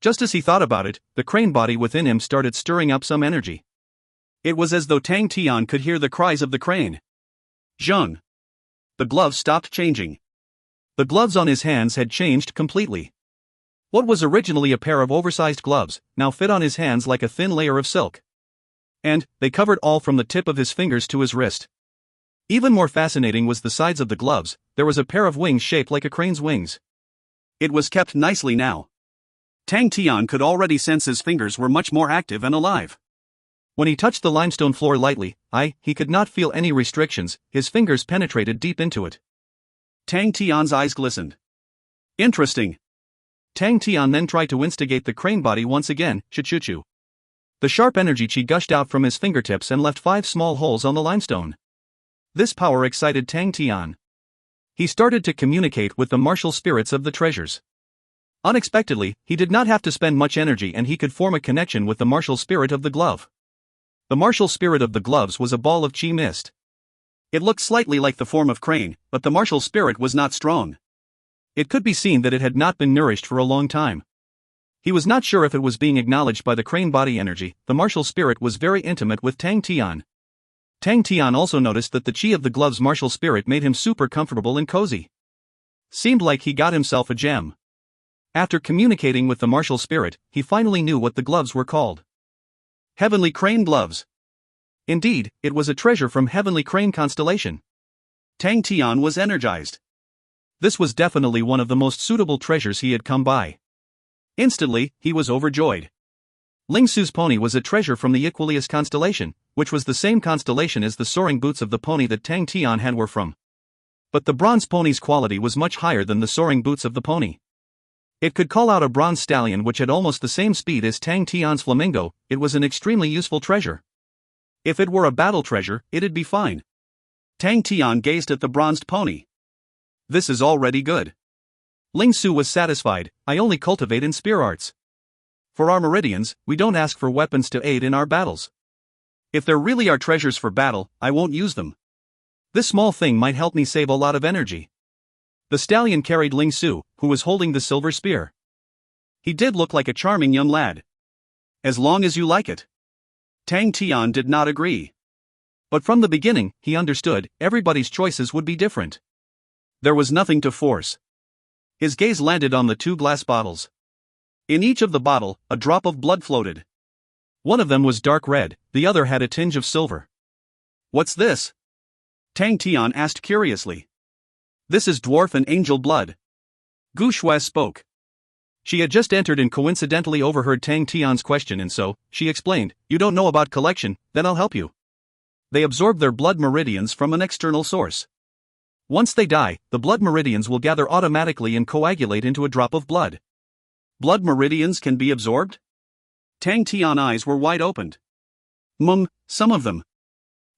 Just as he thought about it, the crane body within him started stirring up some energy. It was as though Tang Tian could hear the cries of the crane. Zheng. The gloves stopped changing. The gloves on his hands had changed completely. What was originally a pair of oversized gloves, now fit on his hands like a thin layer of silk. And they covered all from the tip of his fingers to his wrist. Even more fascinating was the sides of the gloves. There was a pair of wings shaped like a crane's wings. It was kept nicely now. Tang Tian could already sense his fingers were much more active and alive. When he touched the limestone floor lightly, he could not feel any restrictions. His fingers penetrated deep into it. Tang Tian's eyes glistened. Interesting. Tang Tian then tried to instigate the crane body once again. Chu-chu-chu. The sharp energy chi gushed out from his fingertips and left 5 small holes on the limestone. This power excited Tang Tian. He started to communicate with the martial spirits of the treasures. Unexpectedly, he did not have to spend much energy and he could form a connection with the martial spirit of the glove. The martial spirit of the gloves was a ball of chi mist. It looked slightly like the form of crane, but the martial spirit was not strong. It could be seen that it had not been nourished for a long time. He was not sure if it was being acknowledged by the crane body energy. The martial spirit was very intimate with Tang Tian. Tang Tian also noticed that the chi of the glove's martial spirit made him super comfortable and cozy. Seemed like he got himself a gem. After communicating with the martial spirit, he finally knew what the gloves were called. Heavenly crane gloves. Indeed, it was a treasure from heavenly crane constellation. Tang Tian was energized. This was definitely one of the most suitable treasures he had come by. Instantly, he was overjoyed. Ling Su's pony was a treasure from the Equuleus constellation, which was the same constellation as the soaring boots of the pony that Tang Tian had were from. But the bronze pony's quality was much higher than the soaring boots of the pony. It could call out a bronze stallion which had almost the same speed as Tang Tian's flamingo. It was an extremely useful treasure. If it were a battle treasure, it'd be fine. Tang Tian gazed at the bronzed pony. This is already good. Ling Su was satisfied. I only cultivate in spear arts. For our meridians, we don't ask for weapons to aid in our battles. If there really are treasures for battle, I won't use them. This small thing might help me save a lot of energy. The stallion carried Ling Su, who was holding the silver spear. He did look like a charming young lad. As long as you like it. Tang Tian did not agree. But from the beginning, he understood, everybody's choices would be different. There was nothing to force. His gaze landed on the 2 glass bottles. In each of the bottle, a drop of blood floated. One of them was dark red, the other had a tinge of silver. What's this? Tang Tian asked curiously. This is dwarf and angel blood. Gu Shui spoke. She had just entered and coincidentally overheard Tang Tian's question, and so, she explained, you don't know about collection, then I'll help you. They absorb their blood meridians from an external source. Once they die, the blood meridians will gather automatically and coagulate into a drop of blood. Blood meridians can be absorbed? Tang Tian's eyes were wide opened. Some of them.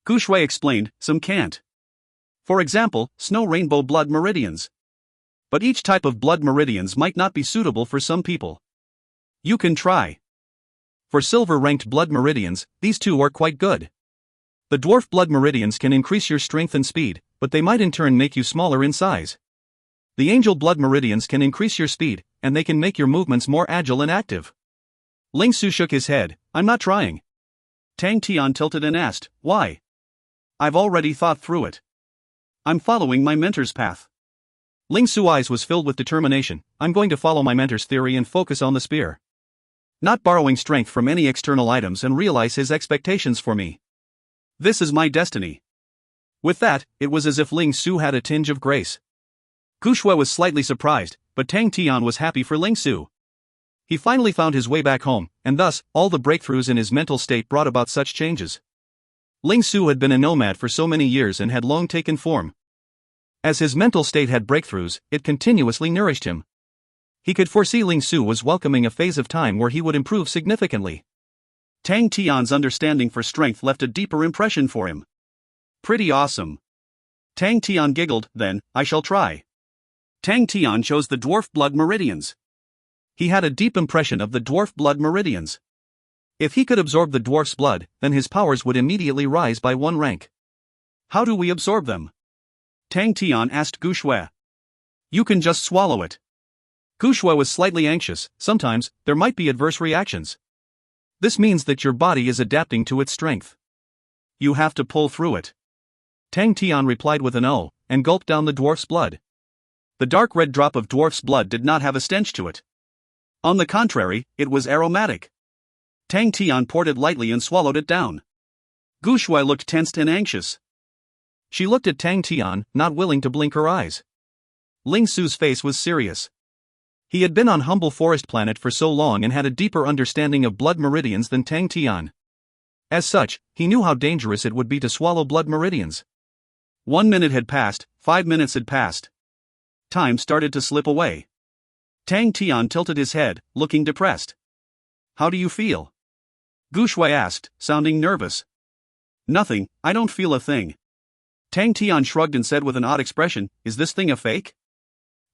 Gu Shui explained, some can't. For example, snow rainbow blood meridians. But each type of blood meridians might not be suitable for some people. You can try. For silver-ranked blood meridians, these 2 are quite good. The dwarf blood meridians can increase your strength and speed, but they might in turn make you smaller in size. The angel blood meridians can increase your speed, and they can make your movements more agile and active. Ling Su shook his head, I'm not trying. Tang Tian tilted and asked, why? I've already thought through it. I'm following my mentor's path. Ling Su's eyes was filled with determination. I'm going to follow my mentor's theory and focus on the spear. Not borrowing strength from any external items and realize his expectations for me. This is my destiny. With that, it was as if Ling Su had a tinge of grace. Gu Shui was slightly surprised, but Tang Tian was happy for Ling Su. He finally found his way back home, and thus, all the breakthroughs in his mental state brought about such changes. Ling Su had been a nomad for so many years and had long taken form. As his mental state had breakthroughs, it continuously nourished him. He could foresee Ling Su was welcoming a phase of time where he would improve significantly. Tang Tian's understanding for strength left a deeper impression for him. Pretty awesome. Tang Tian giggled, then, I shall try. Tang Tian chose the dwarf blood meridians. He had a deep impression of the dwarf blood meridians. If he could absorb the dwarf's blood, then his powers would immediately rise by 1 rank. How do we absorb them? Tang Tian asked Gu Shui. You can just swallow it. Gu Shui was slightly anxious. Sometimes, there might be adverse reactions. This means that your body is adapting to its strength. You have to pull through it. Tang Tian replied with an O, and gulped down the dwarf's blood. The dark red drop of dwarf's blood did not have a stench to it. On the contrary, it was aromatic. Tang Tian poured it lightly and swallowed it down. Gu Shui looked tensed and anxious. She looked at Tang Tian, not willing to blink her eyes. Ling Su's face was serious. He had been on humble forest planet for so long and had a deeper understanding of blood meridians than Tang Tian. As such, he knew how dangerous it would be to swallow blood meridians. 1 minute had passed, 5 minutes had passed. Time started to slip away. Tang Tian tilted his head, looking depressed. How do you feel? Gu Shui asked, sounding nervous. Nothing, I don't feel a thing. Tang Tian shrugged and said with an odd expression, is this thing a fake?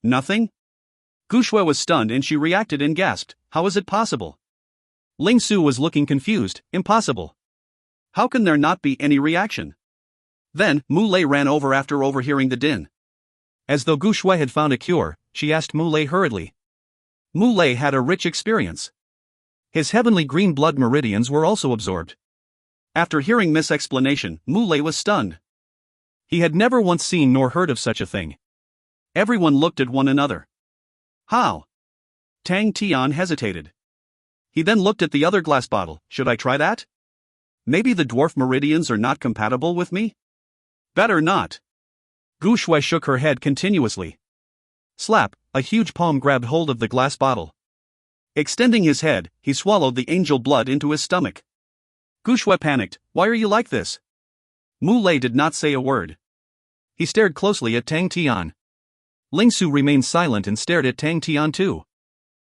Nothing? Gu Shui was stunned and she reacted and gasped, how is it possible? Ling Su was looking confused, impossible. How can there not be any reaction? Then, Mu Lei ran over after overhearing the din. As though Gu Shui had found a cure, she asked Mu Lei hurriedly. Mu Lei had a rich experience. His heavenly green blood meridians were also absorbed. After hearing Miss' explanation, Mu Lei was stunned. He had never once seen nor heard of such a thing. Everyone looked at one another. How? Tang Tian hesitated. He then looked at the other glass bottle, should I try that? Maybe the dwarf meridians are not compatible with me? Better not. Gu Shui shook her head continuously. Slap, a huge palm grabbed hold of the glass bottle. Extending his head, he swallowed the angel blood into his stomach. Gu Shui panicked. Why are you like this? Mu Lei did not say a word. He stared closely at Tang Tian. Ling Su remained silent and stared at Tang Tian too.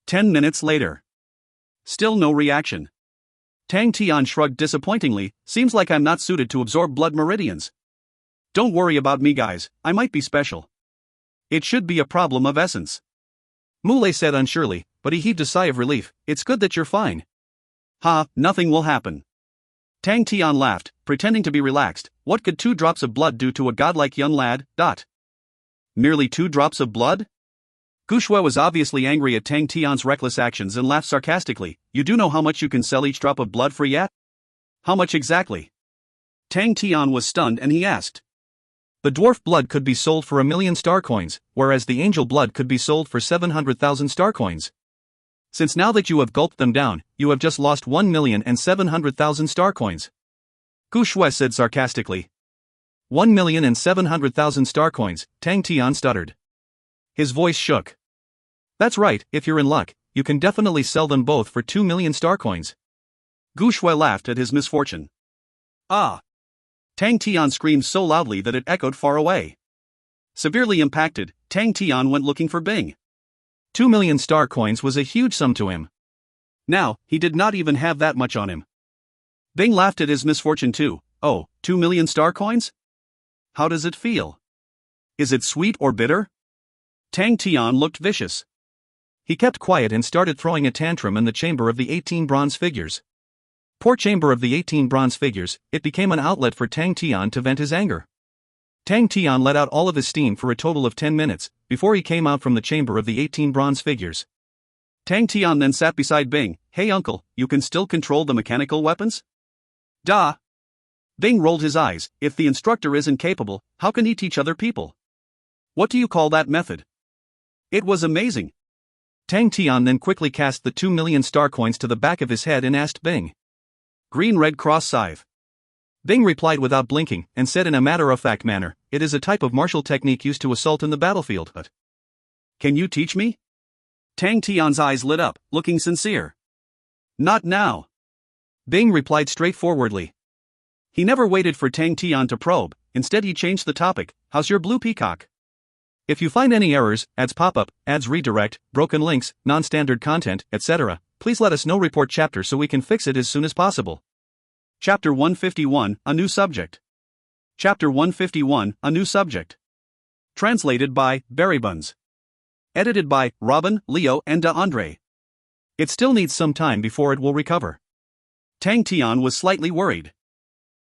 10 minutes later. Still no reaction. Tang Tian shrugged disappointingly. Seems like I'm not suited to absorb blood meridians. Don't worry about me, guys, I might be special. It should be a problem of essence. Mu Lei said unsurely, but he heaved a sigh of relief. It's good that you're fine. Ha, nothing will happen. Tang Tian laughed, pretending to be relaxed. What could 2 drops of blood do to a godlike young lad? Merely 2 drops of blood? Gu Shui was obviously angry at Tang Tian's reckless actions and laughed sarcastically. You do know how much you can sell each drop of blood for yet? How much exactly? Tang Tian was stunned and he asked. The dwarf blood could be sold for 1 million star coins, whereas the angel blood could be sold for 700,000 star coins. Since now that you have gulped them down, you have just lost 1,700,000 star coins. Gu Shui said sarcastically. 1,700,000 star coins, Tang Tian stuttered. His voice shook. That's right, if you're in luck, you can definitely sell them both for 2 million star coins. Gu Shui laughed at his misfortune. Ah! Tang Tian screamed so loudly that it echoed far away. Severely impacted, Tang Tian went looking for Bing. 2 million star coins was a huge sum to him. Now, he did not even have that much on him. Bing laughed at his misfortune too. Oh, 2 million star coins? How does it feel? Is it sweet or bitter? Tang Tian looked vicious. He kept quiet and started throwing a tantrum in the chamber of the 18 bronze figures. Poor chamber of the 18 bronze figures, it became an outlet for Tang Tian to vent his anger. Tang Tian let out all of his steam for a total of 10 minutes, before he came out from the chamber of the 18 bronze figures. Tang Tian then sat beside Bing. Hey uncle, you can still control the mechanical weapons? Duh. Bing rolled his eyes. If the instructor isn't capable, how can he teach other people? What do you call that method? It was amazing. Tang Tian then quickly cast the 2 million star coins to the back of his head and asked Bing. Green-red cross scythe. Bing replied without blinking, and said in a matter-of-fact manner, it is a type of martial technique used to assault in the battlefield. Can you teach me? Tang Tian's eyes lit up, looking sincere. Not now. Bing replied straightforwardly. He never waited for Tang Tian to probe, instead he changed the topic. How's your blue peacock? If you find any errors, ads pop up, ads redirect, broken links, non-standard content, etc., please let us know. Report chapter so we can fix it as soon as possible. Chapter 151, A New Subject. Chapter 151, A New Subject. Translated by Barry Buns. Edited by Robin, Leo and Andre. It still needs some time before it will recover. Tang Tian was slightly worried.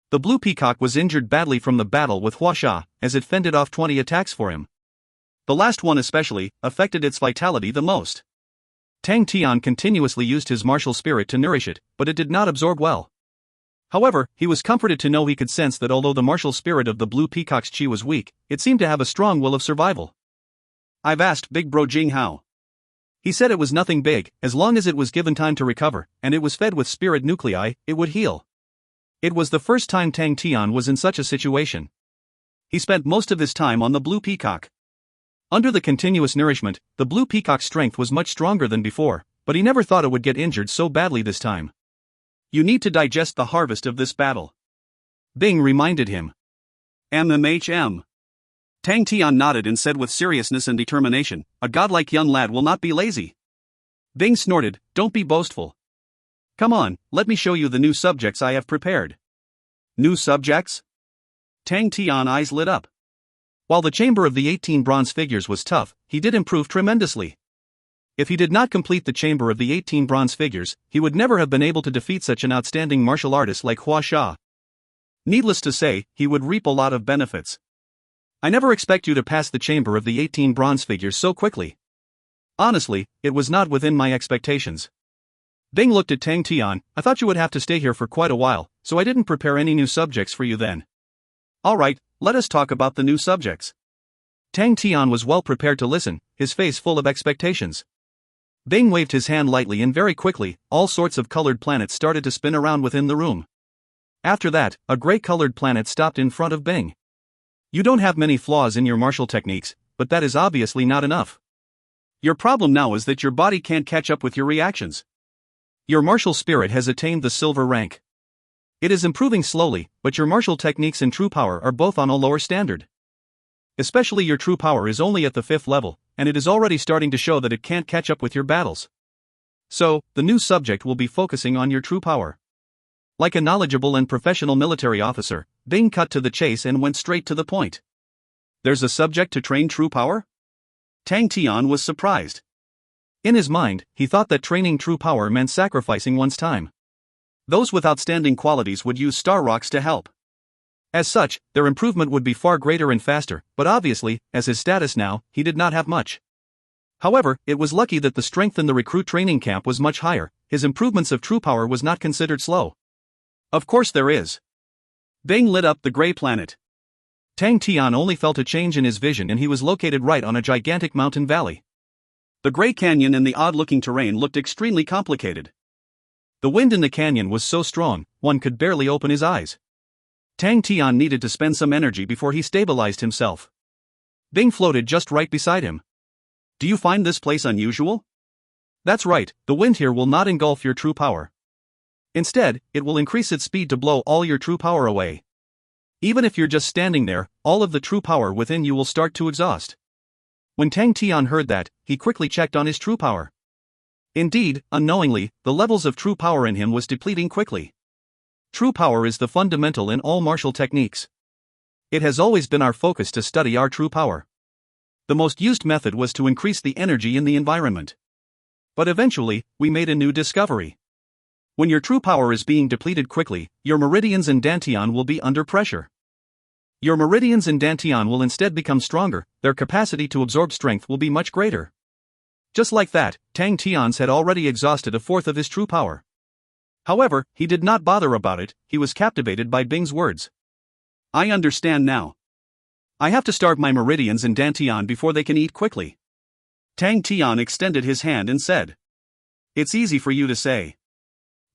The blue peacock was injured badly from the battle with Huasha, as it fended off 20 attacks for him. The last one especially affected its vitality the most. Tang Tian continuously used his martial spirit to nourish it, but it did not absorb well. However, he was comforted to know he could sense that although the martial spirit of the blue peacock's chi was weak, it seemed to have a strong will of survival. I've asked Big Bro Jing how. He said it was nothing big, as long as it was given time to recover, and it was fed with spirit nuclei, it would heal. It was the first time Tang Tian was in such a situation. He spent most of his time on the blue peacock. Under the continuous nourishment, the blue peacock's strength was much stronger than before, but he never thought it would get injured so badly this time. You need to digest the harvest of this battle. Bing reminded him. MMHM. Tang Tian nodded and said with seriousness and determination, a godlike young lad will not be lazy. Bing snorted, don't be boastful. Come on, let me show you the new subjects I have prepared. New subjects? Tang Tian eyes lit up. While the chamber of the 18 bronze figures was tough, he did improve tremendously. If he did not complete the chamber of the 18 bronze figures, he would never have been able to defeat such an outstanding martial artist like Hua Sha. Needless to say, he would reap a lot of benefits. I never expect you to pass the chamber of the 18 bronze figures so quickly. Honestly, it was not within my expectations. Bing looked at Tang Tian. I thought you would have to stay here for quite a while, so I didn't prepare any new subjects for you then. Alright, let us talk about the new subjects. Tang Tian was well prepared to listen, his face full of expectations. Bing waved his hand lightly and very quickly, all sorts of colored planets started to spin around within the room. After that, a gray-colored planet stopped in front of Bing. You don't have many flaws in your martial techniques, but that is obviously not enough. Your problem now is that your body can't catch up with your reactions. Your martial spirit has attained the silver rank. It is improving slowly, but your martial techniques and true power are both on a lower standard. Especially your true power is only at the 5th level, and it is already starting to show that it can't catch up with your battles. So, the new subject will be focusing on your true power. Like a knowledgeable and professional military officer, Bing cut to the chase and went straight to the point. There's a subject to train true power? Tang Tian was surprised. In his mind, he thought that training true power meant sacrificing one's time. Those with outstanding qualities would use star rocks to help. As such, their improvement would be far greater and faster, but obviously, as his status now, he did not have much. However, it was lucky that the strength in the recruit training camp was much higher. His improvements of true power was not considered slow. Of course there is. Bing lit up the gray planet. Tang Tian only felt a change in his vision, and he was located right on a gigantic mountain valley. The gray canyon and the odd-looking terrain looked extremely complicated. The wind in the canyon was so strong, one could barely open his eyes. Tang Tian needed to spend some energy before he stabilized himself. Bing floated just right beside him. Do you find this place unusual? That's right, the wind here will not engulf your true power. Instead, it will increase its speed to blow all your true power away. Even if you're just standing there, all of the true power within you will start to exhaust. When Tang Tian heard that, he quickly checked on his true power. Indeed, unknowingly, the levels of true power in him was depleting quickly. True power is the fundamental in all martial techniques. It has always been our focus to study our true power. The most used method was to increase the energy in the environment. But eventually, we made a new discovery. When your true power is being depleted quickly, your meridians and dantian will be under pressure. Your meridians and dantian will instead become stronger, their capacity to absorb strength will be much greater. Just like that, Tang Tian's had already exhausted a fourth of his true power. However, he did not bother about it, he was captivated by Bing's words. I understand now. I have to starve my meridians and dantian before they can eat quickly. Tang Tian extended his hand and said. It's easy for you to say.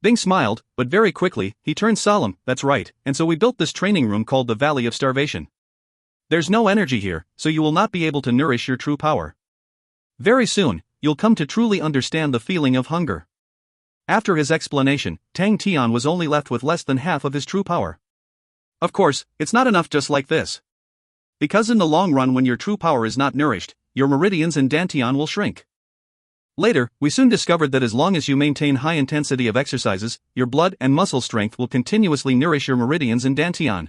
Bing smiled, but very quickly, he turned solemn. That's right, and so we built this training room called the Valley of Starvation. There's no energy here, so you will not be able to nourish your true power. Very soon, you'll come to truly understand the feeling of hunger. After his explanation, Tang Tian was only left with less than half of his true power. Of course, it's not enough just like this. Because in the long run, when your true power is not nourished, your meridians and dantian will shrink. Later, we soon discovered that as long as you maintain high intensity of exercises, your blood and muscle strength will continuously nourish your meridians and dantian.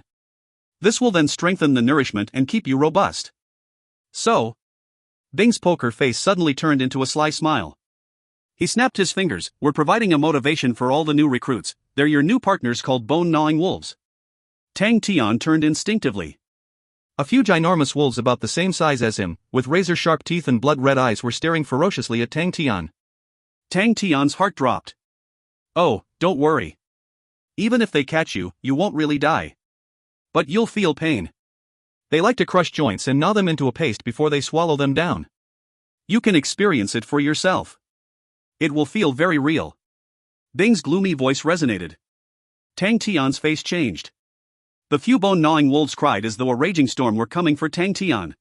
This will then strengthen the nourishment and keep you robust. So, Bing's poker face suddenly turned into a sly smile. He snapped his fingers. We're providing a motivation for all the new recruits. They're your new partners called bone-gnawing wolves. Tang Tian turned instinctively. A few ginormous wolves about the same size as him, with razor-sharp teeth and blood-red eyes were staring ferociously at Tang Tian. Tang Tian's heart dropped. Oh, don't worry. Even if they catch you, you won't really die. But you'll feel pain. They like to crush joints and gnaw them into a paste before they swallow them down. You can experience it for yourself. It will feel very real. Bing's gloomy voice resonated. Tang Tian's face changed. The few bone-gnawing wolves cried as though a raging storm were coming for Tang Tian.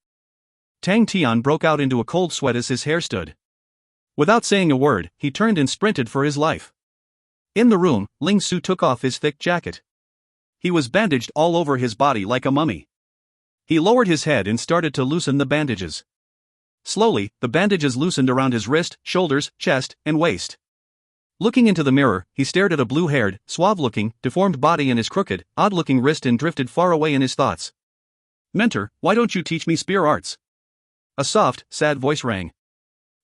Tang Tian broke out into a cold sweat as his hair stood. Without saying a word, he turned and sprinted for his life. In the room, Ling Su took off his thick jacket. He was bandaged all over his body like a mummy. He lowered his head and started to loosen the bandages. Slowly, the bandages loosened around his wrist, shoulders, chest, and waist. Looking into the mirror, he stared at a blue-haired, suave-looking, deformed body and his crooked, odd-looking wrist and drifted far away in his thoughts. Mentor, why don't you teach me spear arts? A soft, sad voice rang.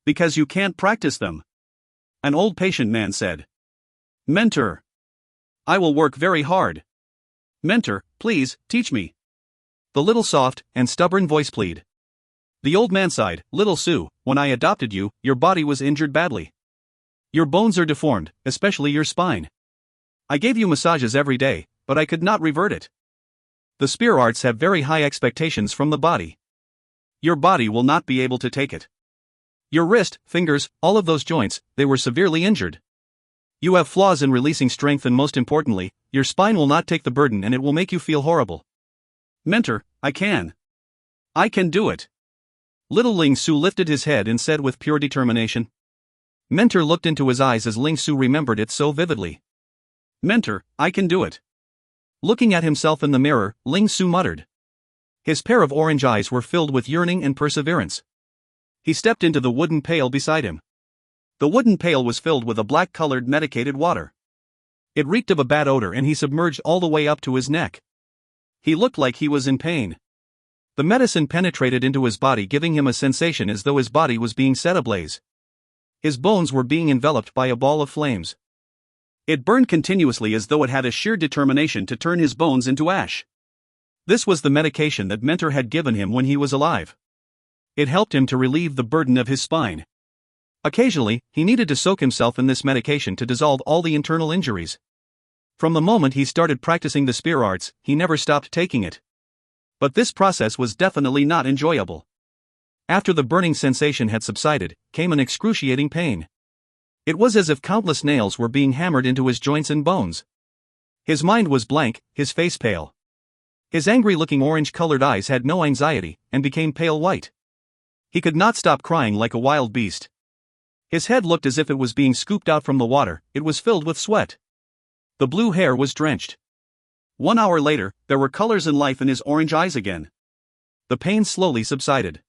Because you can't practice them. An old patient man said. Mentor. I will work very hard. Mentor, please, teach me. The little soft and stubborn voice pleaded. The old man sighed. Little Sue, when I adopted you, your body was injured badly. Your bones are deformed, especially your spine. I gave you massages every day, but I could not revert it. The spear arts have very high expectations from the body. Your body will not be able to take it. Your wrist, fingers, all of those joints, they were severely injured. You have flaws in releasing strength and most importantly, your spine will not take the burden and it will make you feel horrible. Mentor, I can. I can do it. Little Ling Su lifted his head and said with pure determination. Mentor looked into his eyes as Ling Su remembered it so vividly. Mentor, I can do it. Looking at himself in the mirror, Ling Su muttered. His pair of orange eyes were filled with yearning and perseverance. He stepped into the wooden pail beside him. The wooden pail was filled with a black-colored medicated water. It reeked of a bad odor and he submerged all the way up to his neck. He looked like he was in pain. The medicine penetrated into his body, giving him a sensation as though his body was being set ablaze. His bones were being enveloped by a ball of flames. It burned continuously as though it had a sheer determination to turn his bones into ash. This was the medication that Mentor had given him when he was alive. It helped him to relieve the burden of his spine. Occasionally, he needed to soak himself in this medication to dissolve all the internal injuries. From the moment he started practicing the spear arts, he never stopped taking it. But this process was definitely not enjoyable. After the burning sensation had subsided, came an excruciating pain. It was as if countless nails were being hammered into his joints and bones. His mind was blank, his face pale. His angry-looking orange-colored eyes had no anxiety, and became pale white. He could not stop crying like a wild beast. His head looked as if it was being scooped out from the water, it was filled with sweat. The blue hair was drenched. 1 hour later, there were colors and life in his orange eyes again. The pain slowly subsided.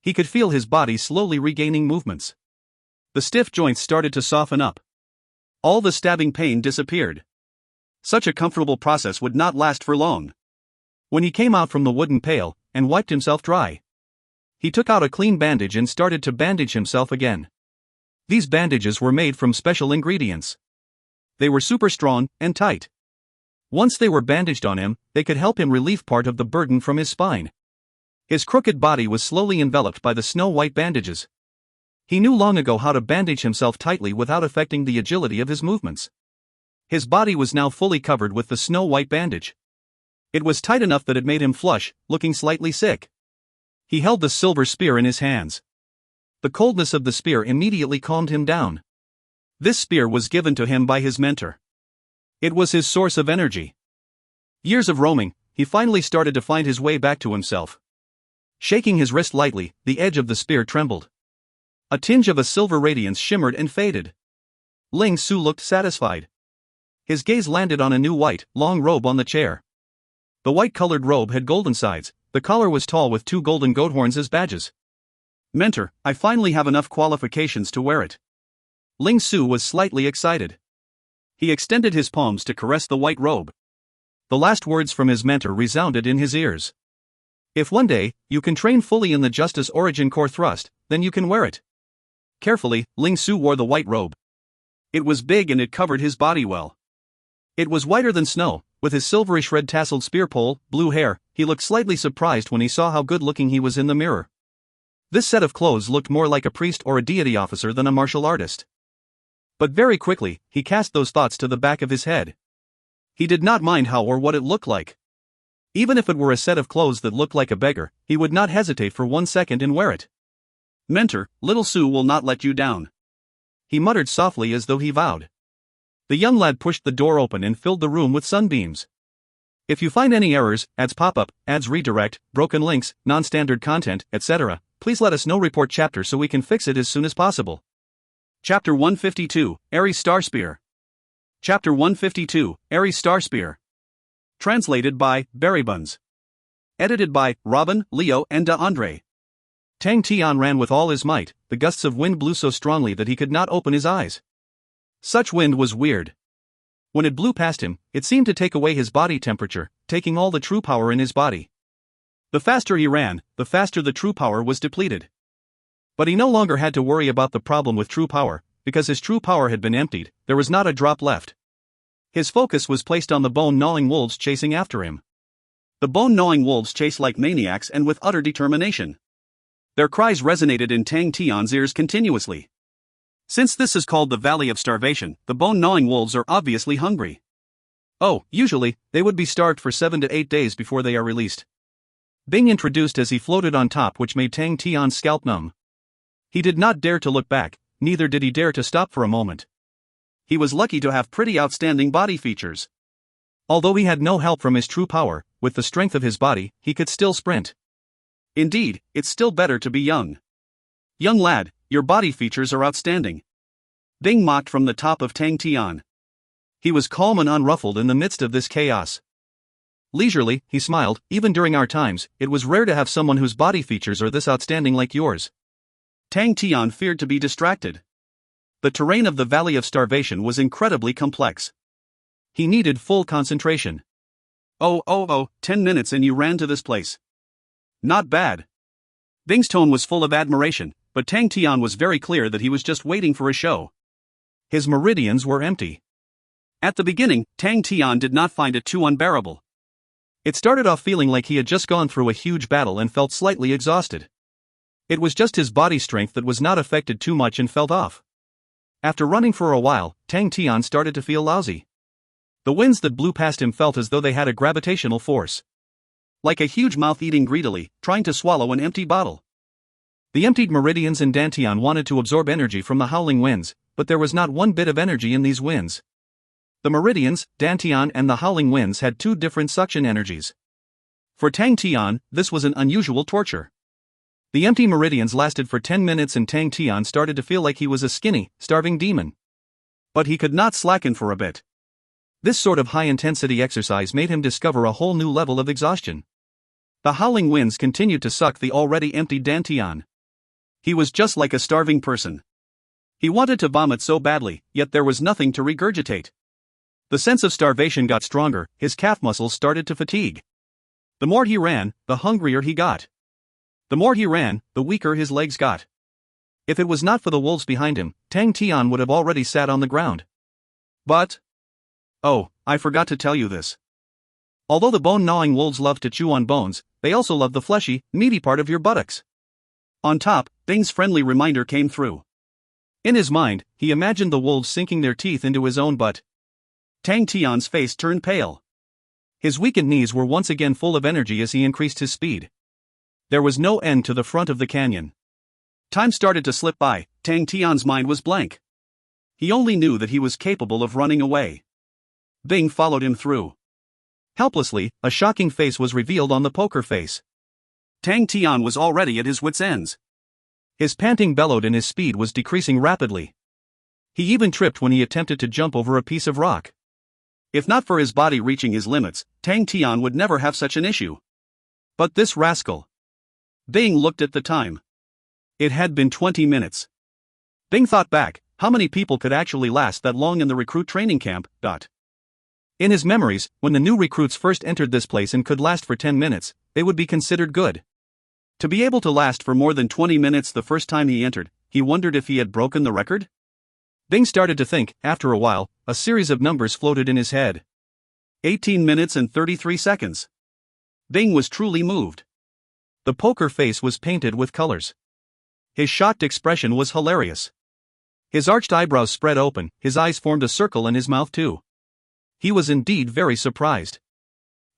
He could feel his body slowly regaining movements. The stiff joints started to soften up. All the stabbing pain disappeared. Such a comfortable process would not last for long. When he came out from the wooden pail, and wiped himself dry, he took out a clean bandage and started to bandage himself again. These bandages were made from special ingredients. They were super strong and tight. Once they were bandaged on him, they could help him relieve part of the burden from his spine. His crooked body was slowly enveloped by the snow-white bandages. He knew long ago how to bandage himself tightly without affecting the agility of his movements. His body was now fully covered with the snow-white bandage. It was tight enough that it made him flush, looking slightly sick. He held the silver spear in his hands. The coldness of the spear immediately calmed him down. This spear was given to him by his mentor. It was his source of energy. Years of roaming, he finally started to find his way back to himself. Shaking his wrist lightly, the edge of the spear trembled. A tinge of a silver radiance shimmered and faded. Ling Su looked satisfied. His gaze landed on a new white, long robe on the chair. The white-colored robe had golden sides, the collar was tall with 2 golden goat horns as badges. Mentor, I finally have enough qualifications to wear it. Ling Su was slightly excited. He extended his palms to caress the white robe. The last words from his mentor resounded in his ears. If one day, you can train fully in the Justice Origin Core Thrust, then you can wear it. Carefully, Ling Su wore the white robe. It was big and it covered his body well. It was whiter than snow, with his silverish red tasseled spear pole, blue hair. He looked slightly surprised when he saw how good-looking he was in the mirror. This set of clothes looked more like a priest or a deity officer than a martial artist. But very quickly, he cast those thoughts to the back of his head. He did not mind how or what it looked like. Even if it were a set of clothes that looked like a beggar, he would not hesitate for 1 second and wear it. Mentor, little Su will not let you down. He muttered softly as though he vowed. The young lad pushed the door open and filled the room with sunbeams. If you find any errors, ads pop up, ads redirect, broken links, non-standard content, etc., please let us know. Report chapter so we can fix it as soon as possible. Chapter 152, Aries Star Spear. Chapter 152, Aries Star Spear. Translated by Berrybuns. Edited by Robin, Leo, and Andre. Tang Tian ran with all his might. The gusts of wind blew so strongly that he could not open his eyes. Such wind was weird. When it blew past him, it seemed to take away his body temperature, taking all the true power in his body. The faster he ran, the faster the true power was depleted. But he no longer had to worry about the problem with true power, because his true power had been emptied. There was not a drop left. His focus was placed on the bone-gnawing wolves chasing after him. The bone-gnawing wolves chased like maniacs and with utter determination. Their cries resonated in Tang Tian's ears continuously. Since this is called the Valley of Starvation, the bone-gnawing wolves are obviously hungry. Oh, usually, they would be starved for 7 to 8 days before they are released. Being introduced as he floated on top, which made Tang Tian's scalp numb. He did not dare to look back, neither did he dare to stop for a moment. He was lucky to have pretty outstanding body features. Although he had no help from his true power, with the strength of his body, he could still sprint. Indeed, it's still better to be young. Young lad, your body features are outstanding. Ding mocked from the top of Tang Tian. He was calm and unruffled in the midst of this chaos. Leisurely, he smiled. Even during our times, it was rare to have someone whose body features are this outstanding like yours. Tang Tian feared to be distracted. The terrain of the Valley of Starvation was incredibly complex. He needed full concentration. 10 minutes and you ran to this place. Not bad. Ding's tone was full of admiration, but Tang Tian was very clear that he was just waiting for a show. His meridians were empty. At the beginning, Tang Tian did not find it too unbearable. It started off feeling like he had just gone through a huge battle and felt slightly exhausted. It was just his body strength that was not affected too much and felt off. After running for a while, Tang Tian started to feel lousy. The winds that blew past him felt as though they had a gravitational force. Like a huge mouth eating greedily, trying to swallow an empty bottle. The emptied meridians in Dantian wanted to absorb energy from the howling winds, but there was not one bit of energy in these winds. The meridians, Dantian and the howling winds had two different suction energies. For Tang Tian, this was an unusual torture. The empty meridians lasted for 10 minutes and Tang Tian started to feel like he was a skinny, starving demon. But he could not slacken for a bit. This sort of high-intensity exercise made him discover a whole new level of exhaustion. The howling winds continued to suck the already emptied Dantian. He was just like a starving person. He wanted to vomit so badly, yet there was nothing to regurgitate. The sense of starvation got stronger, his calf muscles started to fatigue. The more he ran, the hungrier he got. The more he ran, the weaker his legs got. If it was not for the wolves behind him, Tang Tian would have already sat on the ground. But... oh, I forgot to tell you this. Although the bone-gnawing wolves love to chew on bones, they also love the fleshy, meaty part of your buttocks. On top, Ding's friendly reminder came through. In his mind, he imagined the wolves sinking their teeth into his own butt. Tang Tian's face turned pale. His weakened knees were once again full of energy as he increased his speed. There was no end to the front of the canyon. Time started to slip by. Tang Tian's mind was blank. He only knew that he was capable of running away. Ding followed him through. Helplessly, a shocking face was revealed on the poker face. Tang Tian was already at his wits' ends. His panting bellowed and his speed was decreasing rapidly. He even tripped when he attempted to jump over a piece of rock. If not for his body reaching his limits, Tang Tian would never have such an issue. But this rascal. Ding looked at the time. It had been 20 minutes. Ding thought back, how many people could actually last that long in the recruit training camp? In his memories, when the new recruits first entered this place and could last for 10 minutes, they would be considered good. To be able to last for more than 20 minutes the first time he entered, he wondered if he had broken the record? Ding started to think. After a while, a series of numbers floated in his head. 18 minutes and 33 seconds. Ding was truly moved. The poker face was painted with colors. His shocked expression was hilarious. His arched eyebrows spread open, his eyes formed a circle and his mouth too. He was indeed very surprised.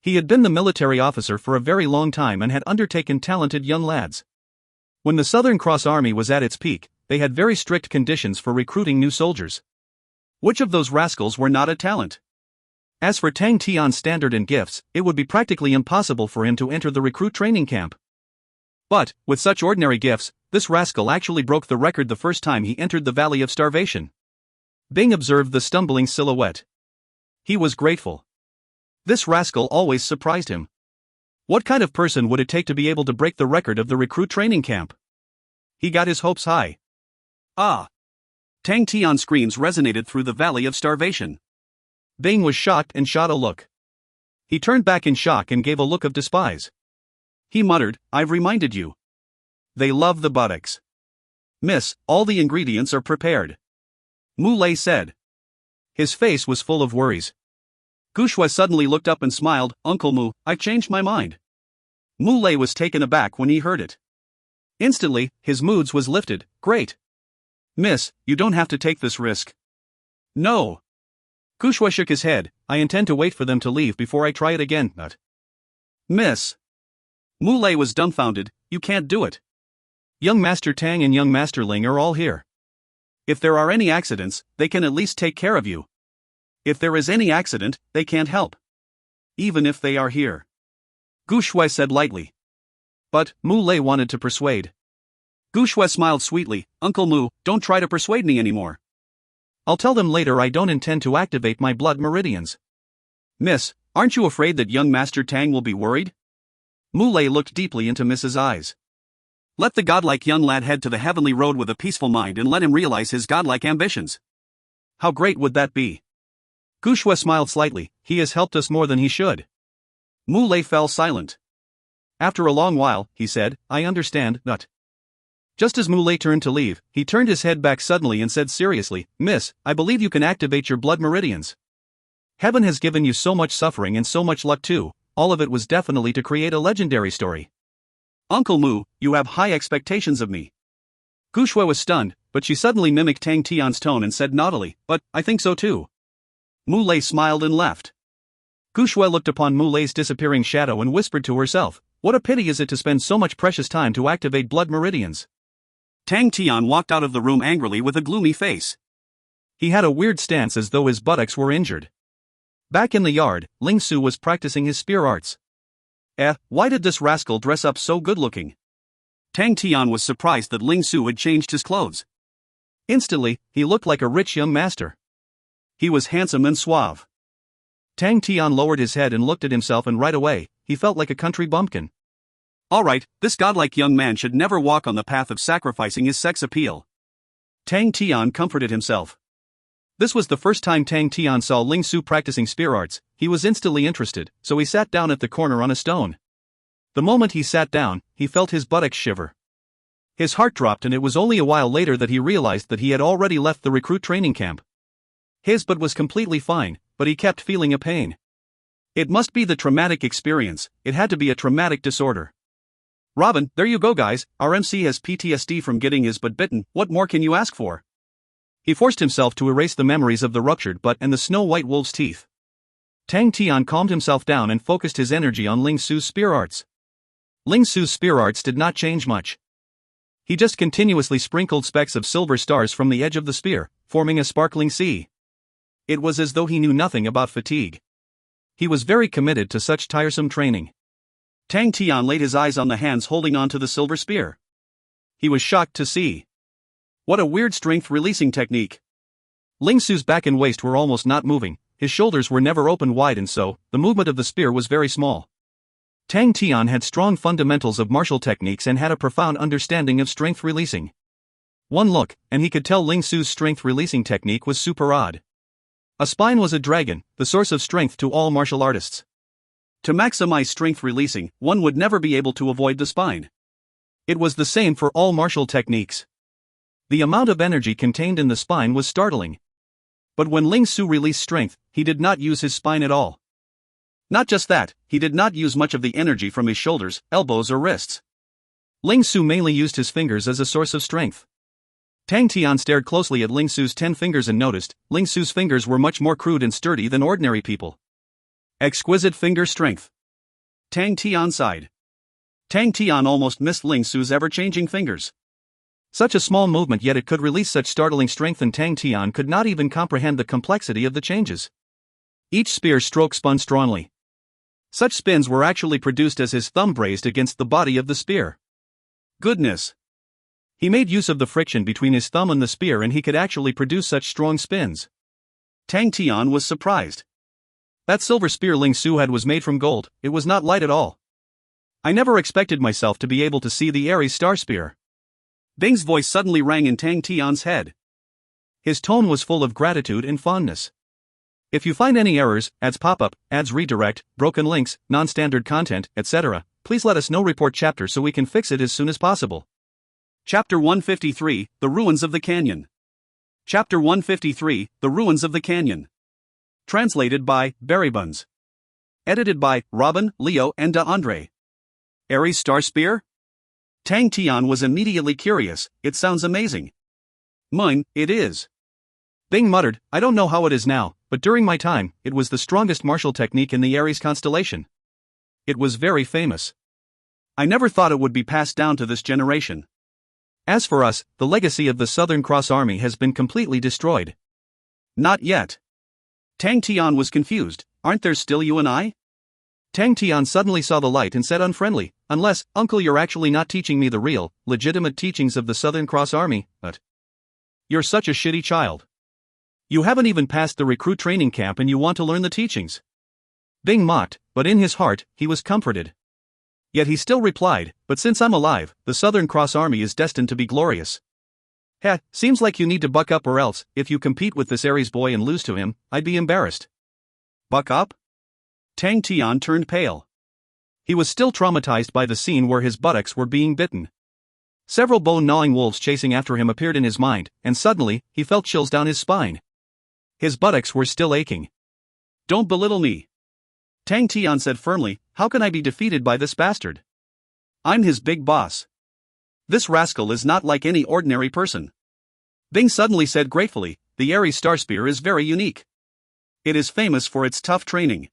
He had been the military officer for a very long time and had undertaken talented young lads. When the Southern Cross Army was at its peak, they had very strict conditions for recruiting new soldiers. Which of those rascals were not a talent? As for Tang Tian's standard and gifts, it would be practically impossible for him to enter the recruit training camp. But, with such ordinary gifts, this rascal actually broke the record the first time he entered the Valley of Starvation. Ding observed the stumbling silhouette. He was grateful. This rascal always surprised him. What kind of person would it take to be able to break the record of the recruit training camp? He got his hopes high. Ah! Tang Tian's screams resonated through the Valley of Starvation. Ding was shocked and shot a look. He turned back in shock and gave a look of despise. He muttered, I've reminded you. They love the buttocks. Miss, all the ingredients are prepared. Mu Lei said. His face was full of worries. Gushue suddenly looked up and smiled, Uncle Mu, I've changed my mind. Mu Lei was taken aback when he heard it. Instantly, his moods was lifted. Great. Miss, you don't have to take this risk. No. Gushue shook his head, I intend to wait for them to leave before I try it again. Miss. Mu Lei was dumbfounded, you can't do it. Young Master Tang and young Master Ling are all here. If there are any accidents, they can at least take care of you. If there is any accident, they can't help. even if they are here. Gu Shui said lightly. But Mu Lei wanted to persuade. Gu Shui smiled sweetly. Uncle Mu, don't try to persuade me anymore. I'll tell them later I don't intend to activate my blood meridians. Miss, aren't you afraid that young Master Tang will be worried? Mu Lei looked deeply into Miss's eyes. Let the godlike young lad head to the heavenly road with a peaceful mind and let him realize his godlike ambitions. How great would that be? Gu Shui smiled slightly. He has helped us more than he should. Mu Lei fell silent. After a long while, he said, I understand, but. Just as Mu Lei turned to leave, he turned his head back suddenly and said seriously, Miss, I believe you can activate your blood meridians. Heaven has given you so much suffering and so much luck too, all of it was definitely to create a legendary story. Uncle Mu, you have high expectations of me. Gu Shui was stunned, but she suddenly mimicked Tang Tian's tone and said naughtily, but, I think so too. Mu Lei smiled and left. Gu Shui looked upon Mu Lei's disappearing shadow and whispered to herself, what a pity is it to spend so much precious time to activate blood meridians. Tang Tian walked out of the room angrily with a gloomy face. He had a weird stance as though his buttocks were injured. Back in the yard, Ling Su was practicing his spear arts. Why did this rascal dress up so good-looking? Tang Tian was surprised that Ling Su had changed his clothes. Instantly, he looked like a rich young master. He was handsome and suave. Tang Tian lowered his head and looked at himself, and right away, he felt like a country bumpkin. Alright, this godlike young man should never walk on the path of sacrificing his sex appeal. Tang Tian comforted himself. This was the first time Tang Tian saw Ling Su practicing spear arts. He was instantly interested, so he sat down at the corner on a stone. The moment he sat down, he felt his buttocks shiver. His heart dropped, and it was only a while later that he realized that he had already left the recruit training camp. His butt was completely fine, but he kept feeling a pain. It must be the traumatic experience, it had to be a traumatic disorder. Robin, there you go guys, our MC has PTSD from getting his butt bitten, what more can you ask for? He forced himself to erase the memories of the ruptured butt and the snow-white wolf's teeth. Tang Tian calmed himself down and focused his energy on Ling Su's spear arts. Ling Su's spear arts did not change much. He just continuously sprinkled specks of silver stars from the edge of the spear, forming a sparkling sea. It was as though he knew nothing about fatigue. He was very committed to such tiresome training. Tang Tian laid his eyes on the hands holding on to the silver spear. He was shocked to see. What a weird strength-releasing technique. Ling Su's back and waist were almost not moving, his shoulders were never open wide, and so, the movement of the spear was very small. Tang Tian had strong fundamentals of martial techniques and had a profound understanding of strength releasing. One look, and he could tell Ling Su's strength-releasing technique was super odd. A spine was a dragon, the source of strength to all martial artists. To maximize strength releasing, one would never be able to avoid the spine. It was the same for all martial techniques. The amount of energy contained in the spine was startling. But when Ling Su released strength, he did not use his spine at all. Not just that, he did not use much of the energy from his shoulders, elbows or wrists. Ling Su mainly used his fingers as a source of strength. Tang Tian stared closely at Ling Su's 10 fingers and noticed, Ling Su's fingers were much more crude and sturdy than ordinary people. Exquisite finger strength. Tang Tian sighed. Tang Tian almost missed Ling Su's ever-changing fingers. Such a small movement, yet it could release such startling strength, and Tang Tian could not even comprehend the complexity of the changes. Each spear stroke spun strongly. Such spins were actually produced as his thumb brazed against the body of the spear. Goodness! He made use of the friction between his thumb and the spear, and he could actually produce such strong spins. Tang Tian was surprised. That silver spear Ling Su had was made from gold, it was not light at all. I never expected myself to be able to see the Aries star spear. Bing's voice suddenly rang in Tang Tian's head. His tone was full of gratitude and fondness. If you find any errors, ads pop up, ads redirect, broken links, non-standard content, etc., please let us know. Report chapter so we can fix it as soon as possible. Chapter 153, The Ruins of the Canyon. Chapter 153, The Ruins of the Canyon. Translated by Berrybuns. Edited by Robin, Leo and Andre. Aries Star Spear? Tang Tian was immediately curious. It sounds amazing. Mine, it is. Bing muttered, I don't know how it is now, but during my time, it was the strongest martial technique in the Aries constellation. It was very famous. I never thought it would be passed down to this generation. As for us, the legacy of the Southern Cross Army has been completely destroyed. Not yet. Tang Tian was confused. Aren't there still you and I? Tang Tian suddenly saw the light and said unfriendly, unless, uncle, you're actually not teaching me the real, legitimate teachings of the Southern Cross Army, but you're such a shitty child. You haven't even passed the recruit training camp and you want to learn the teachings. Bing mocked, but in his heart, he was comforted. Yet he still replied, but since I'm alive, the Southern Cross Army is destined to be glorious. Heh, seems like you need to buck up or else, if you compete with this Aries boy and lose to him, I'd be embarrassed. Buck up? Tang Tian turned pale. He was still traumatized by the scene where his buttocks were being bitten. Several bone-gnawing wolves chasing after him appeared in his mind, and suddenly, he felt chills down his spine. His buttocks were still aching. Don't belittle me. Tang Tian said firmly, how can I be defeated by this bastard? I'm his big boss. This rascal is not like any ordinary person. Bing suddenly said gratefully, the Aries Star Spear is very unique. It is famous for its tough training.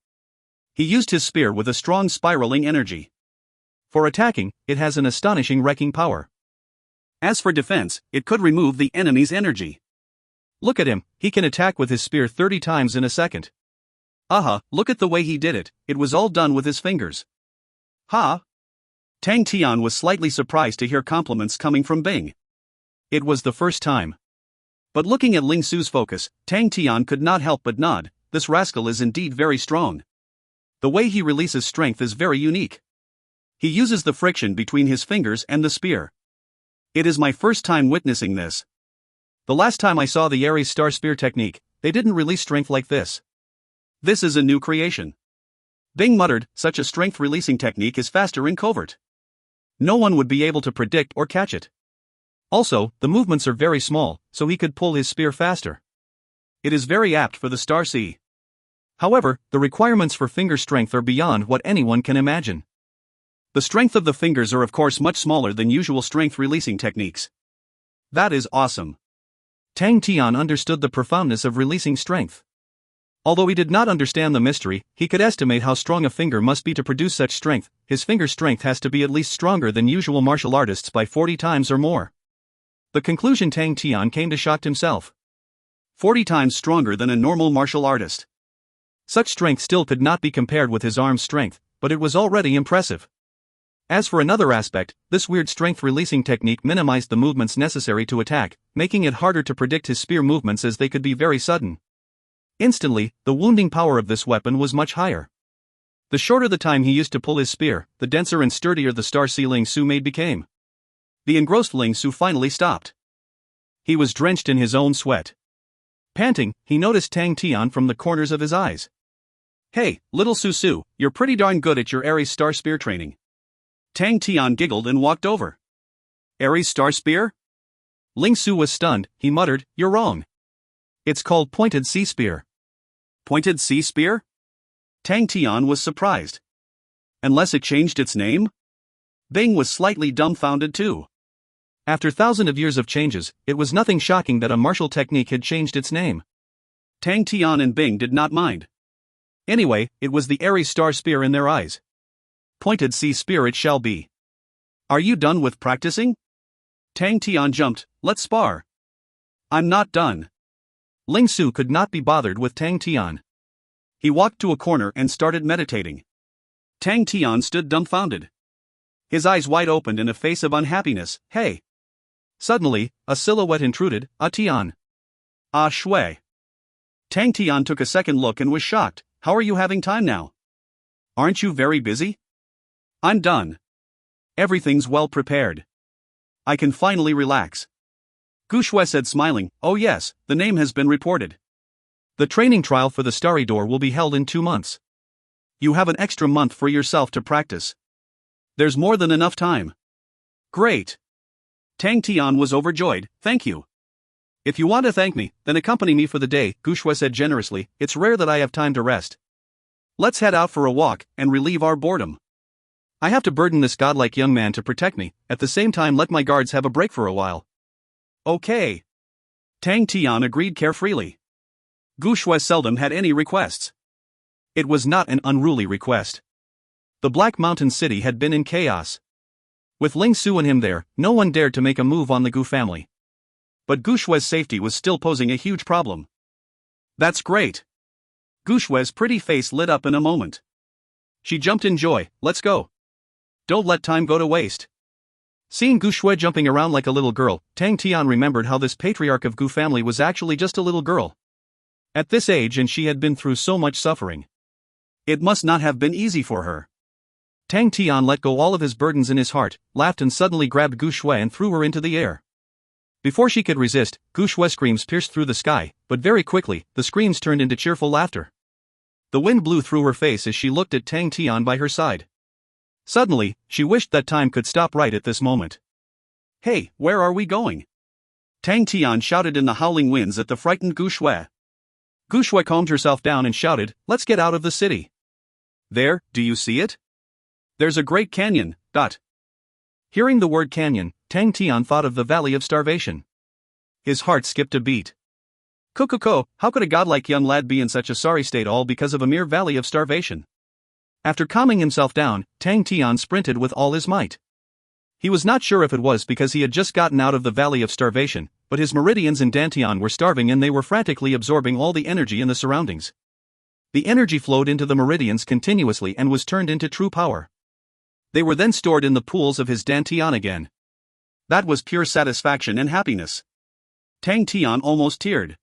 He used his spear with a strong spiraling energy. For attacking, it has an astonishing wrecking power. As for defense, it could remove the enemy's energy. Look at him, he can attack with his spear 30 times in a second. Look at the way he did it, it was all done with his fingers. Ha! Tang Tian was slightly surprised to hear compliments coming from Bing. It was the first time. But looking at Ling Su's focus, Tang Tian could not help but nod, this rascal is indeed very strong. The way he releases strength is very unique. He uses the friction between his fingers and the spear. It is my first time witnessing this. The last time I saw the Aries Star Spear technique, they didn't release strength like this. This is a new creation. Bing muttered, such a strength-releasing technique is faster in covert. No one would be able to predict or catch it. Also, the movements are very small, so he could pull his spear faster. It is very apt for the Star Sea. However, the requirements for finger strength are beyond what anyone can imagine. The strength of the fingers are of course much smaller than usual strength-releasing techniques. That is awesome. Tang Tian understood the profoundness of releasing strength. Although he did not understand the mystery, he could estimate how strong a finger must be to produce such strength. His finger strength has to be at least stronger than usual martial artists by 40 times or more. The conclusion Tang Tian came to shocked himself. 40 times stronger than a normal martial artist. Such strength still could not be compared with his arm's strength, but it was already impressive. As for another aspect, this weird strength-releasing technique minimized the movements necessary to attack, making it harder to predict his spear movements as they could be very sudden. Instantly, the wounding power of this weapon was much higher. The shorter the time he used to pull his spear, the denser and sturdier the Star Sea Ling Su made became. The engrossed Ling Su finally stopped. He was drenched in his own sweat. Panting, he noticed Tang Tian from the corners of his eyes. Hey, little Su, you're pretty darn good at your Aries Star Spear training. Tang Tian giggled and walked over. Aries Star Spear? Ling Su was stunned, he muttered, you're wrong. It's called Pointed Sea Spear. Pointed Sea Spear? Tang Tian was surprised. Unless it changed its name? Bing was slightly dumbfounded too. After thousands of years of changes, it was nothing shocking that a martial technique had changed its name. Tang Tian and Bing did not mind. Anyway, it was the Aries Star Spear in their eyes. Pointed Sea Spear it shall be. Are you done with practicing? Tang Tian jumped, let's spar. I'm not done. Ling Su could not be bothered with Tang Tian. He walked to a corner and started meditating. Tang Tian stood dumbfounded. His eyes wide opened in a face of unhappiness, hey. Suddenly, a silhouette intruded, Tian. Shui. Tang Tian took a second look and was shocked, how are you having time now? Aren't you very busy? I'm done. Everything's well prepared. I can finally relax. Gu Shui said smiling, oh yes, the name has been reported. The training trial for the Starry Door will be held in 2 months. You have an extra month for yourself to practice. There's more than enough time. Great. Tang Tian was overjoyed, thank you. If you want to thank me, then accompany me for the day, Gu Shui said generously, it's rare that I have time to rest. Let's head out for a walk and relieve our boredom. I have to burden this godlike young man to protect me, at the same time let my guards have a break for a while. Okay. Tang Tian agreed carefreely. Gu Shui seldom had any requests. It was not an unruly request. The Black Mountain City had been in chaos. With Ling Su and him there, no one dared to make a move on the Gu family. But Gu Shui's safety was still posing a huge problem. That's great. Gu Shui's pretty face lit up in a moment. She jumped in joy. Let's go. Don't let time go to waste. Seeing Gu Shui jumping around like a little girl, Tang Tian remembered how this patriarch of Gu family was actually just a little girl. At this age, and she had been through so much suffering. It must not have been easy for her. Tang Tian let go all of his burdens in his heart, laughed and suddenly grabbed Gu Shui and threw her into the air. Before she could resist, Gu Shui's screams pierced through the sky, but very quickly, the screams turned into cheerful laughter. The wind blew through her face as she looked at Tang Tian by her side. Suddenly, she wished that time could stop right at this moment. Hey, where are we going? Tang Tian shouted in the howling winds at the frightened Gu Shui. Gu Shui calmed herself down and shouted, let's get out of the city. There, do you see it? There's a great canyon. Hearing the word canyon, Tang Tian thought of the Valley of Starvation. His heart skipped a beat. Kokoko, how could a godlike young lad be in such a sorry state all because of a mere Valley of Starvation? After calming himself down, Tang Tian sprinted with all his might. He was not sure if it was because he had just gotten out of the Valley of Starvation, but his meridians in Dantian were starving and they were frantically absorbing all the energy in the surroundings. The energy flowed into the meridians continuously and was turned into true power. They were then stored in the pools of his Dantian again. That was pure satisfaction and happiness. Tang Tian almost teared.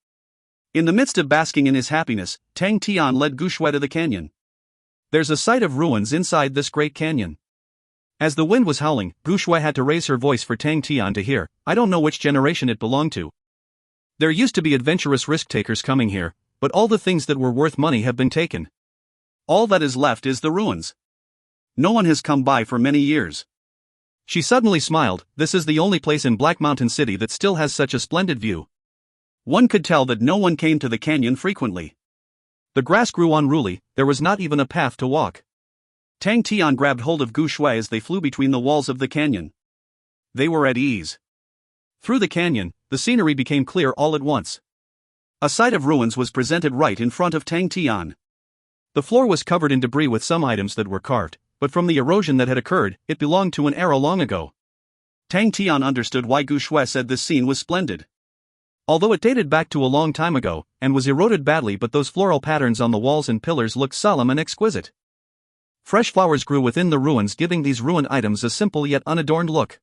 In the midst of basking in his happiness, Tang Tian led Gu Shui to the canyon. There's a site of ruins inside this great canyon. As the wind was howling, Gu Shui had to raise her voice for Tang Tian to hear. I don't know which generation it belonged to. There used to be adventurous risk-takers coming here, but all the things that were worth money have been taken. All that is left is the ruins. No one has come by for many years. She suddenly smiled. This is the only place in Black Mountain City that still has such a splendid view. One could tell that no one came to the canyon frequently. The grass grew unruly, there was not even a path to walk. Tang Tian grabbed hold of Gu Shui as they flew between the walls of the canyon. They were at ease. Through the canyon, the scenery became clear all at once. A sight of ruins was presented right in front of Tang Tian. The floor was covered in debris with some items that were carved, but from the erosion that had occurred, it belonged to an era long ago. Tang Tian understood why Gu Shui said this scene was splendid. Although it dated back to a long time ago, and was eroded badly, but those floral patterns on the walls and pillars looked solemn and exquisite. Fresh flowers grew within the ruins, giving these ruined items a simple yet unadorned look.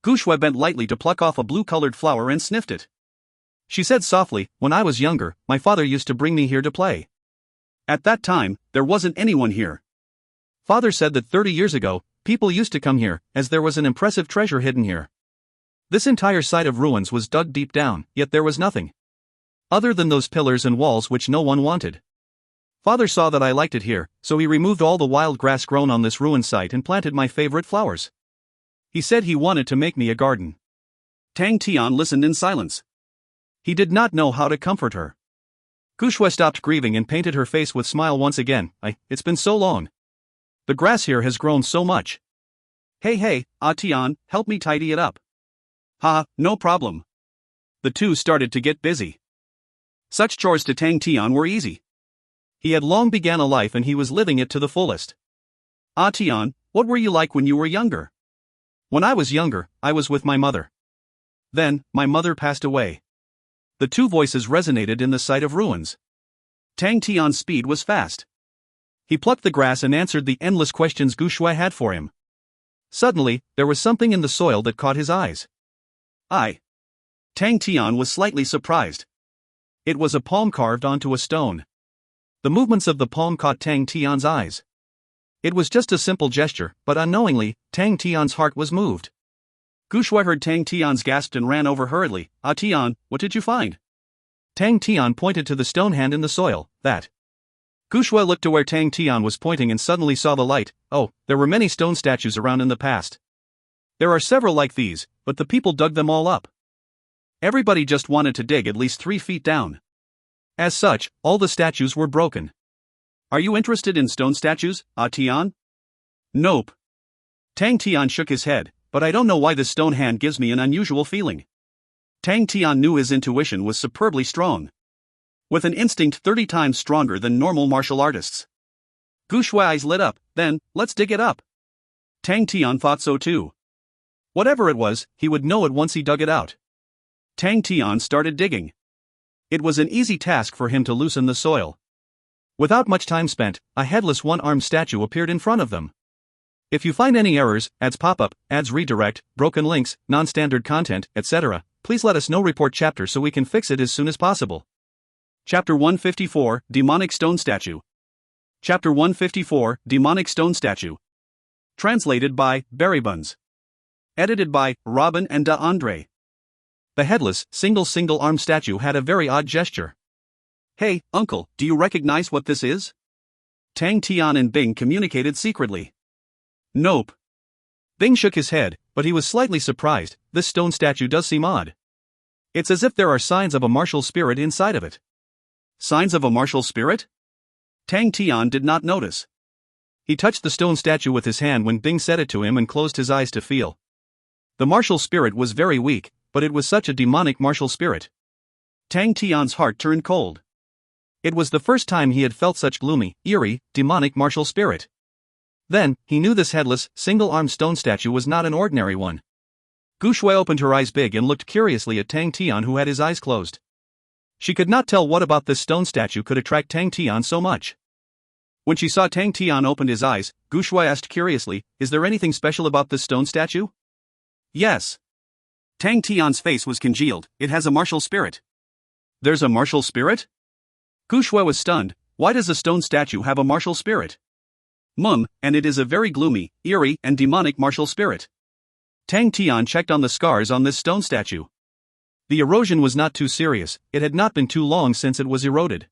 Gu Shui bent lightly to pluck off a blue-colored flower and sniffed it. She said softly, when I was younger, my father used to bring me here to play. At that time, there wasn't anyone here. Father said that 30 years ago, people used to come here, as there was an impressive treasure hidden here. This entire site of ruins was dug deep down, yet there was nothing other than those pillars and walls which no one wanted. Father saw that I liked it here, so he removed all the wild grass grown on this ruined site and planted my favorite flowers. He said he wanted to make me a garden. Tang Tian listened in silence. He did not know how to comfort her. Gu Shui stopped grieving and painted her face with smile once again. It's been so long. The grass here has grown so much. Hey, Tian, help me tidy it up. Ha, no problem. The two started to get busy. Such chores to Tang Tian were easy. He had long began a life and he was living it to the fullest. Tian, what were you like when you were younger? When I was younger, I was with my mother. Then, my mother passed away. The two voices resonated in the sight of ruins. Tang Tian's speed was fast. He plucked the grass and answered the endless questions Gu Shui had for him. Suddenly, there was something in the soil that caught his eyes. Tang Tian was slightly surprised. It was a palm carved onto a stone. The movements of the palm caught Tang Tian's eyes. It was just a simple gesture, but unknowingly, Tang Tian's heart was moved. Gu Shui heard Tang Tian's gasp and ran over hurriedly. Tian, what did you find? Tang Tian pointed to the stone hand in the soil. That. Gu Shui looked to where Tang Tian was pointing and suddenly saw the light. Oh, there were many stone statues around in the past. There are several like these, but the people dug them all up. Everybody just wanted to dig at least 3 feet down. As such, all the statues were broken. Are you interested in stone statues, Tian? Nope. Tang Tian shook his head, but I don't know why this stone hand gives me an unusual feeling. Tang Tian knew his intuition was superbly strong. With an instinct 30 times stronger than normal martial artists. Gu Shui's eyes lit up. Then, let's dig it up. Tang Tian thought so too. Whatever it was, he would know it once he dug it out. Tang Tian started digging. It was an easy task for him to loosen the soil. Without much time spent, a headless one-armed statue appeared in front of them. If you find any errors, ads pop-up, ads redirect, broken links, non-standard content, etc., please let us know. Report chapter so we can fix it as soon as possible. Chapter 154, Demonic Stone Statue. Chapter 154, Demonic Stone Statue. Translated by Barrybuns. Edited by Robin and Andre. The headless, single-armed statue had a very odd gesture. "Hey, uncle, do you recognize what this is?" Tang, Tian and Bing communicated secretly. "Nope." Bing shook his head, but he was slightly surprised. This stone statue does seem odd. It's as if there are signs of a martial spirit inside of it. Signs of a martial spirit? Tang Tian did not notice. He touched the stone statue with his hand when Bing said it to him and closed his eyes to feel. The martial spirit was very weak, but it was such a demonic martial spirit. Tang Tian's heart turned cold. It was the first time he had felt such gloomy, eerie, demonic martial spirit. Then, he knew this headless, single-armed stone statue was not an ordinary one. Gu Shui opened her eyes big and looked curiously at Tang Tian, who had his eyes closed. She could not tell what about this stone statue could attract Tang Tian so much. When she saw Tang Tian open his eyes, Gu Shui asked curiously, "Is there anything special about this stone statue?" "Yes." Tang Tian's face was congealed. "It has a martial spirit." "There's a martial spirit?" Gu Shui was stunned. "Why does a stone statue have a martial spirit?" And it is a very gloomy, eerie, and demonic martial spirit." Tang Tian checked on the scars on this stone statue. The erosion was not too serious. It had not been too long since it was eroded.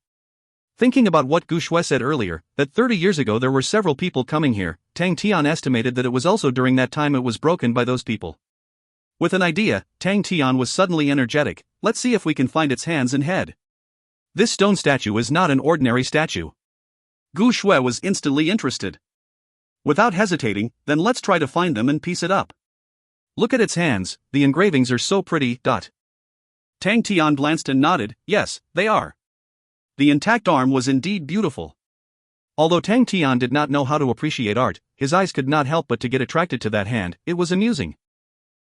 Thinking about what Gu Shui said earlier, that 30 years ago there were several people coming here, Tang Tian estimated that it was also during that time it was broken by those people. With an idea, Tang Tian was suddenly energetic. "Let's see if we can find its hands and head." This stone statue is not an ordinary statue. Gu Shui was instantly interested. Without hesitating, "Then let's try to find them and piece it up." "Look at its hands, the engravings are so pretty." Tang Tian glanced and nodded. "Yes, they are." The intact arm was indeed beautiful. Although Tang Tian did not know how to appreciate art, his eyes could not help but to get attracted to that hand. It was amusing.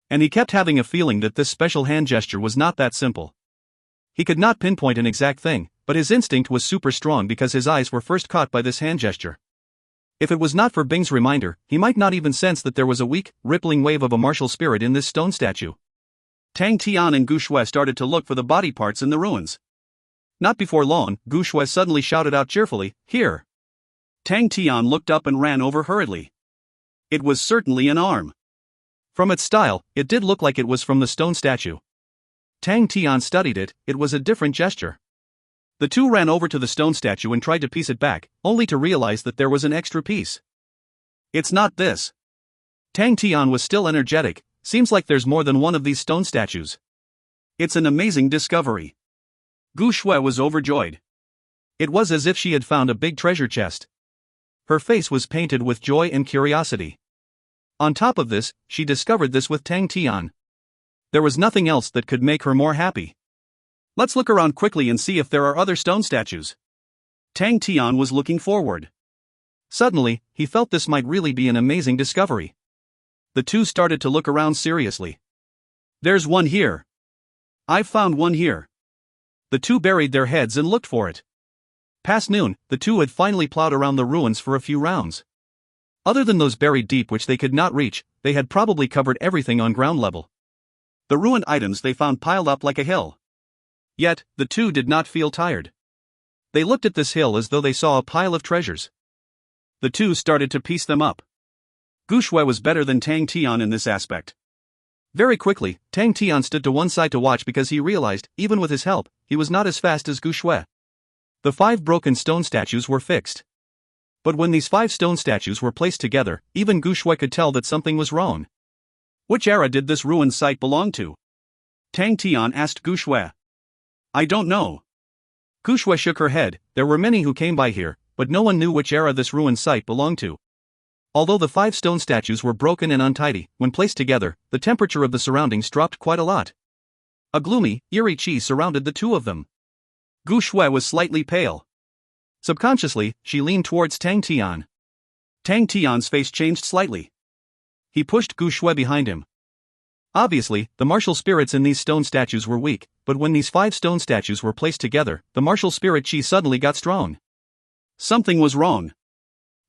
And he kept having a feeling that this special hand gesture was not that simple. He could not pinpoint an exact thing, but his instinct was super strong because his eyes were first caught by this hand gesture. If it was not for Bing's reminder, he might not even sense that there was a weak, rippling wave of a martial spirit in this stone statue. Tang Tian and Gu Shui started to look for the body parts in the ruins. Not before long, Gu Shui suddenly shouted out cheerfully, "Here!" Tang Tian looked up and ran over hurriedly. It was certainly an arm. From its style, it did look like it was from the stone statue. Tang Tian studied it. It was a different gesture. The two ran over to the stone statue and tried to piece it back, only to realize that there was an extra piece. "It's not this." Tang Tian was still energetic. "Seems like there's more than one of these stone statues. It's an amazing discovery." Gu Shui was overjoyed. It was as if she had found a big treasure chest. Her face was painted with joy and curiosity. On top of this, she discovered this with Tang Tian. There was nothing else that could make her more happy. "Let's look around quickly and see if there are other stone statues." Tang Tian was looking forward. Suddenly, he felt this might really be an amazing discovery. The two started to look around seriously. "There's one here." "I've found one here." The two buried their heads and looked for it. Past noon, the two had finally plowed around the ruins for a few rounds. Other than those buried deep which they could not reach, they had probably covered everything on ground level. The ruined items they found piled up like a hill. Yet, the two did not feel tired. They looked at this hill as though they saw a pile of treasures. The two started to piece them up. Gu Shui was better than Tang Tian in this aspect. Very quickly, Tang Tian stood to one side to watch because he realized, even with his help, he was not as fast as Gu Shui. The 5 broken stone statues were fixed. But when these 5 stone statues were placed together, even Gu Shui could tell that something was wrong. "Which era did this ruined site belong to?" Tang Tian asked Gu Shui. "I don't know." Gu Shui shook her head. There were many who came by here, but no one knew which era this ruined site belonged to. Although the 5 stone statues were broken and untidy, when placed together, the temperature of the surroundings dropped quite a lot. A gloomy, eerie chi surrounded the two of them. Gu Shui was slightly pale. Subconsciously, she leaned towards Tang Tian. Tang Tian's face changed slightly. He pushed Gu Shui behind him. Obviously, the martial spirits in these stone statues were weak, but when these 5 stone statues were placed together, the martial spirit chi suddenly got strong. Something was wrong.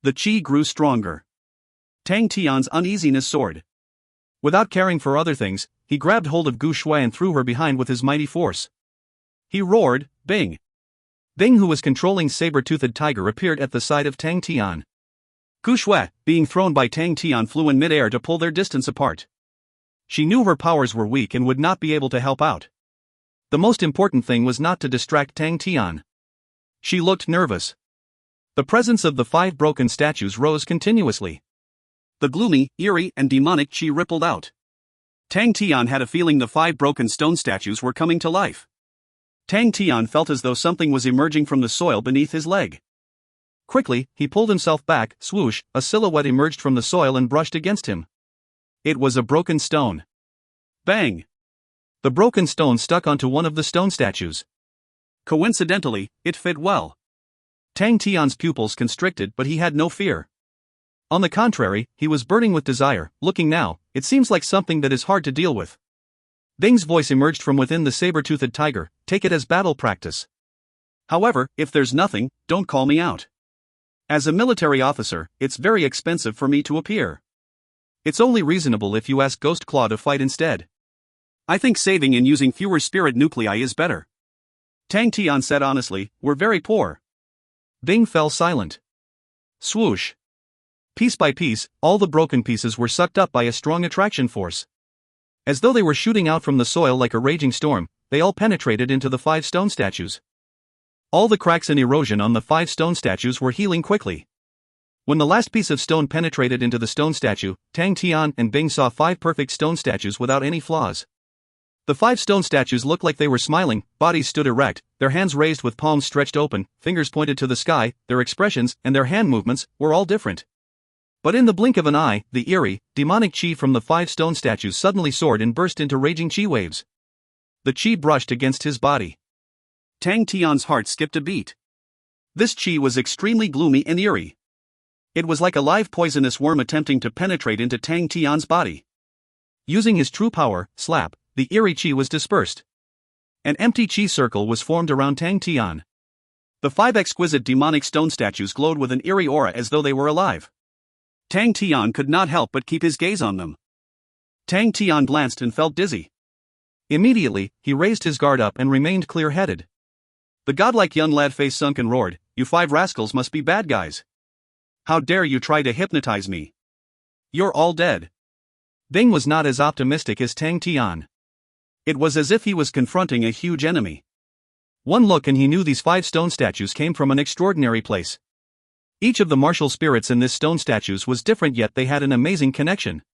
The qi grew stronger. Tang Tian's uneasiness soared. Without caring for other things, he grabbed hold of Gu Shui and threw her behind with his mighty force. He roared, "Bing!" Bing, who was controlling saber-toothed tiger, appeared at the side of Tang Tian. Gu Shui, being thrown by Tang Tian, flew in mid-air to pull their distance apart. She knew her powers were weak and would not be able to help out. The most important thing was not to distract Tang Tian. She looked nervous. The presence of the 5 broken statues rose continuously. The gloomy, eerie, and demonic qi rippled out. Tang Tian had a feeling the 5 broken stone statues were coming to life. Tang Tian felt as though something was emerging from the soil beneath his leg. Quickly, he pulled himself back. Swoosh, a silhouette emerged from the soil and brushed against him. It was a broken stone. Bang! The broken stone stuck onto one of the stone statues. Coincidentally, it fit well. Tang Tian's pupils constricted, but he had no fear. On the contrary, he was burning with desire. Looking now, it seems like something that is hard to deal with. Bing's voice emerged from within the saber-toothed tiger. Take it as battle practice. However, if there's nothing, don't call me out. As a military officer, it's very expensive for me to appear. It's only reasonable if you ask Ghost Claw to fight instead. I think saving and using fewer spirit nuclei is better. Tang Tian said honestly, we're very poor. Bing fell silent. Swoosh. Piece by piece, all the broken pieces were sucked up by a strong attraction force. As though they were shooting out from the soil like a raging storm, they all penetrated into the 5 stone statues. All the cracks and erosion on the 5 stone statues were healing quickly. When the last piece of stone penetrated into the stone statue, Tang Tian and Bing saw 5 perfect stone statues without any flaws. The 5 stone statues looked like they were smiling, bodies stood erect, their hands raised with palms stretched open, fingers pointed to the sky, their expressions and their hand movements were all different. But in the blink of an eye, the eerie, demonic qi from the 5 stone statues suddenly soared and burst into raging qi waves. The qi brushed against his body. Tang Tian's heart skipped a beat. This qi was extremely gloomy and eerie. It was like a live poisonous worm attempting to penetrate into Tang Tian's body. Using his true power, slap, the eerie qi was dispersed. An empty qi circle was formed around Tang Tian. The 5 exquisite demonic stone statues glowed with an eerie aura as though they were alive. Tang Tian could not help but keep his gaze on them. Tang Tian glanced and felt dizzy. Immediately, he raised his guard up and remained clear-headed. The godlike young lad face sunk and roared, "You 5 rascals must be bad guys. How dare you try to hypnotize me? You're all dead." Bing was not as optimistic as Tang Tian. It was as if he was confronting a huge enemy. One look and he knew these 5 stone statues came from an extraordinary place. Each of the martial spirits in this stone statues was different, yet they had an amazing connection.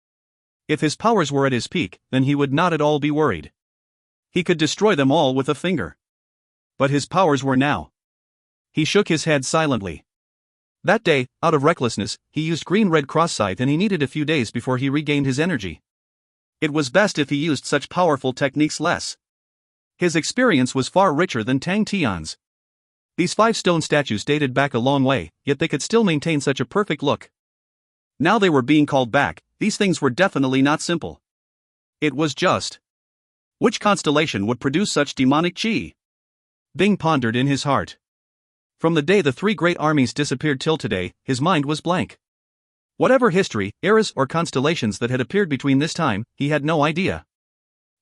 If his powers were at his peak, then he would not at all be worried. He could destroy them all with a finger. But his powers were now. He shook his head silently. That day, out of recklessness, he used green-red cross scythe and he needed a few days before he regained his energy. It was best if he used such powerful techniques less. His experience was far richer than Tang Tian's. These 5 stone statues dated back a long way, yet they could still maintain such a perfect look. Now they were being called back. These things were definitely not simple. It was just. Which constellation would produce such demonic qi? Bing pondered in his heart. From the day the 3 great armies disappeared till today, his mind was blank. Whatever history, eras or constellations that had appeared between this time, he had no idea.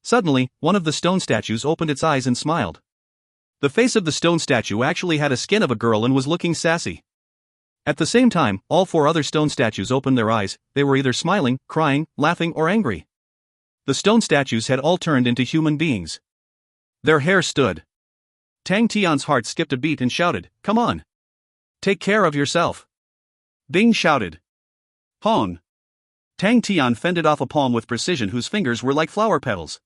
Suddenly, one of the stone statues opened its eyes and smiled. The face of the stone statue actually had a skin of a girl and was looking sassy. At the same time, all 4 other stone statues opened their eyes. They were either smiling, crying, laughing, or angry. The stone statues had all turned into human beings. Their hair stood. Tang Tian's heart skipped a beat and shouted, "Come on! Take care of yourself!" Bing shouted. "Pong!" Tang Tian fended off a palm with precision whose fingers were like flower petals.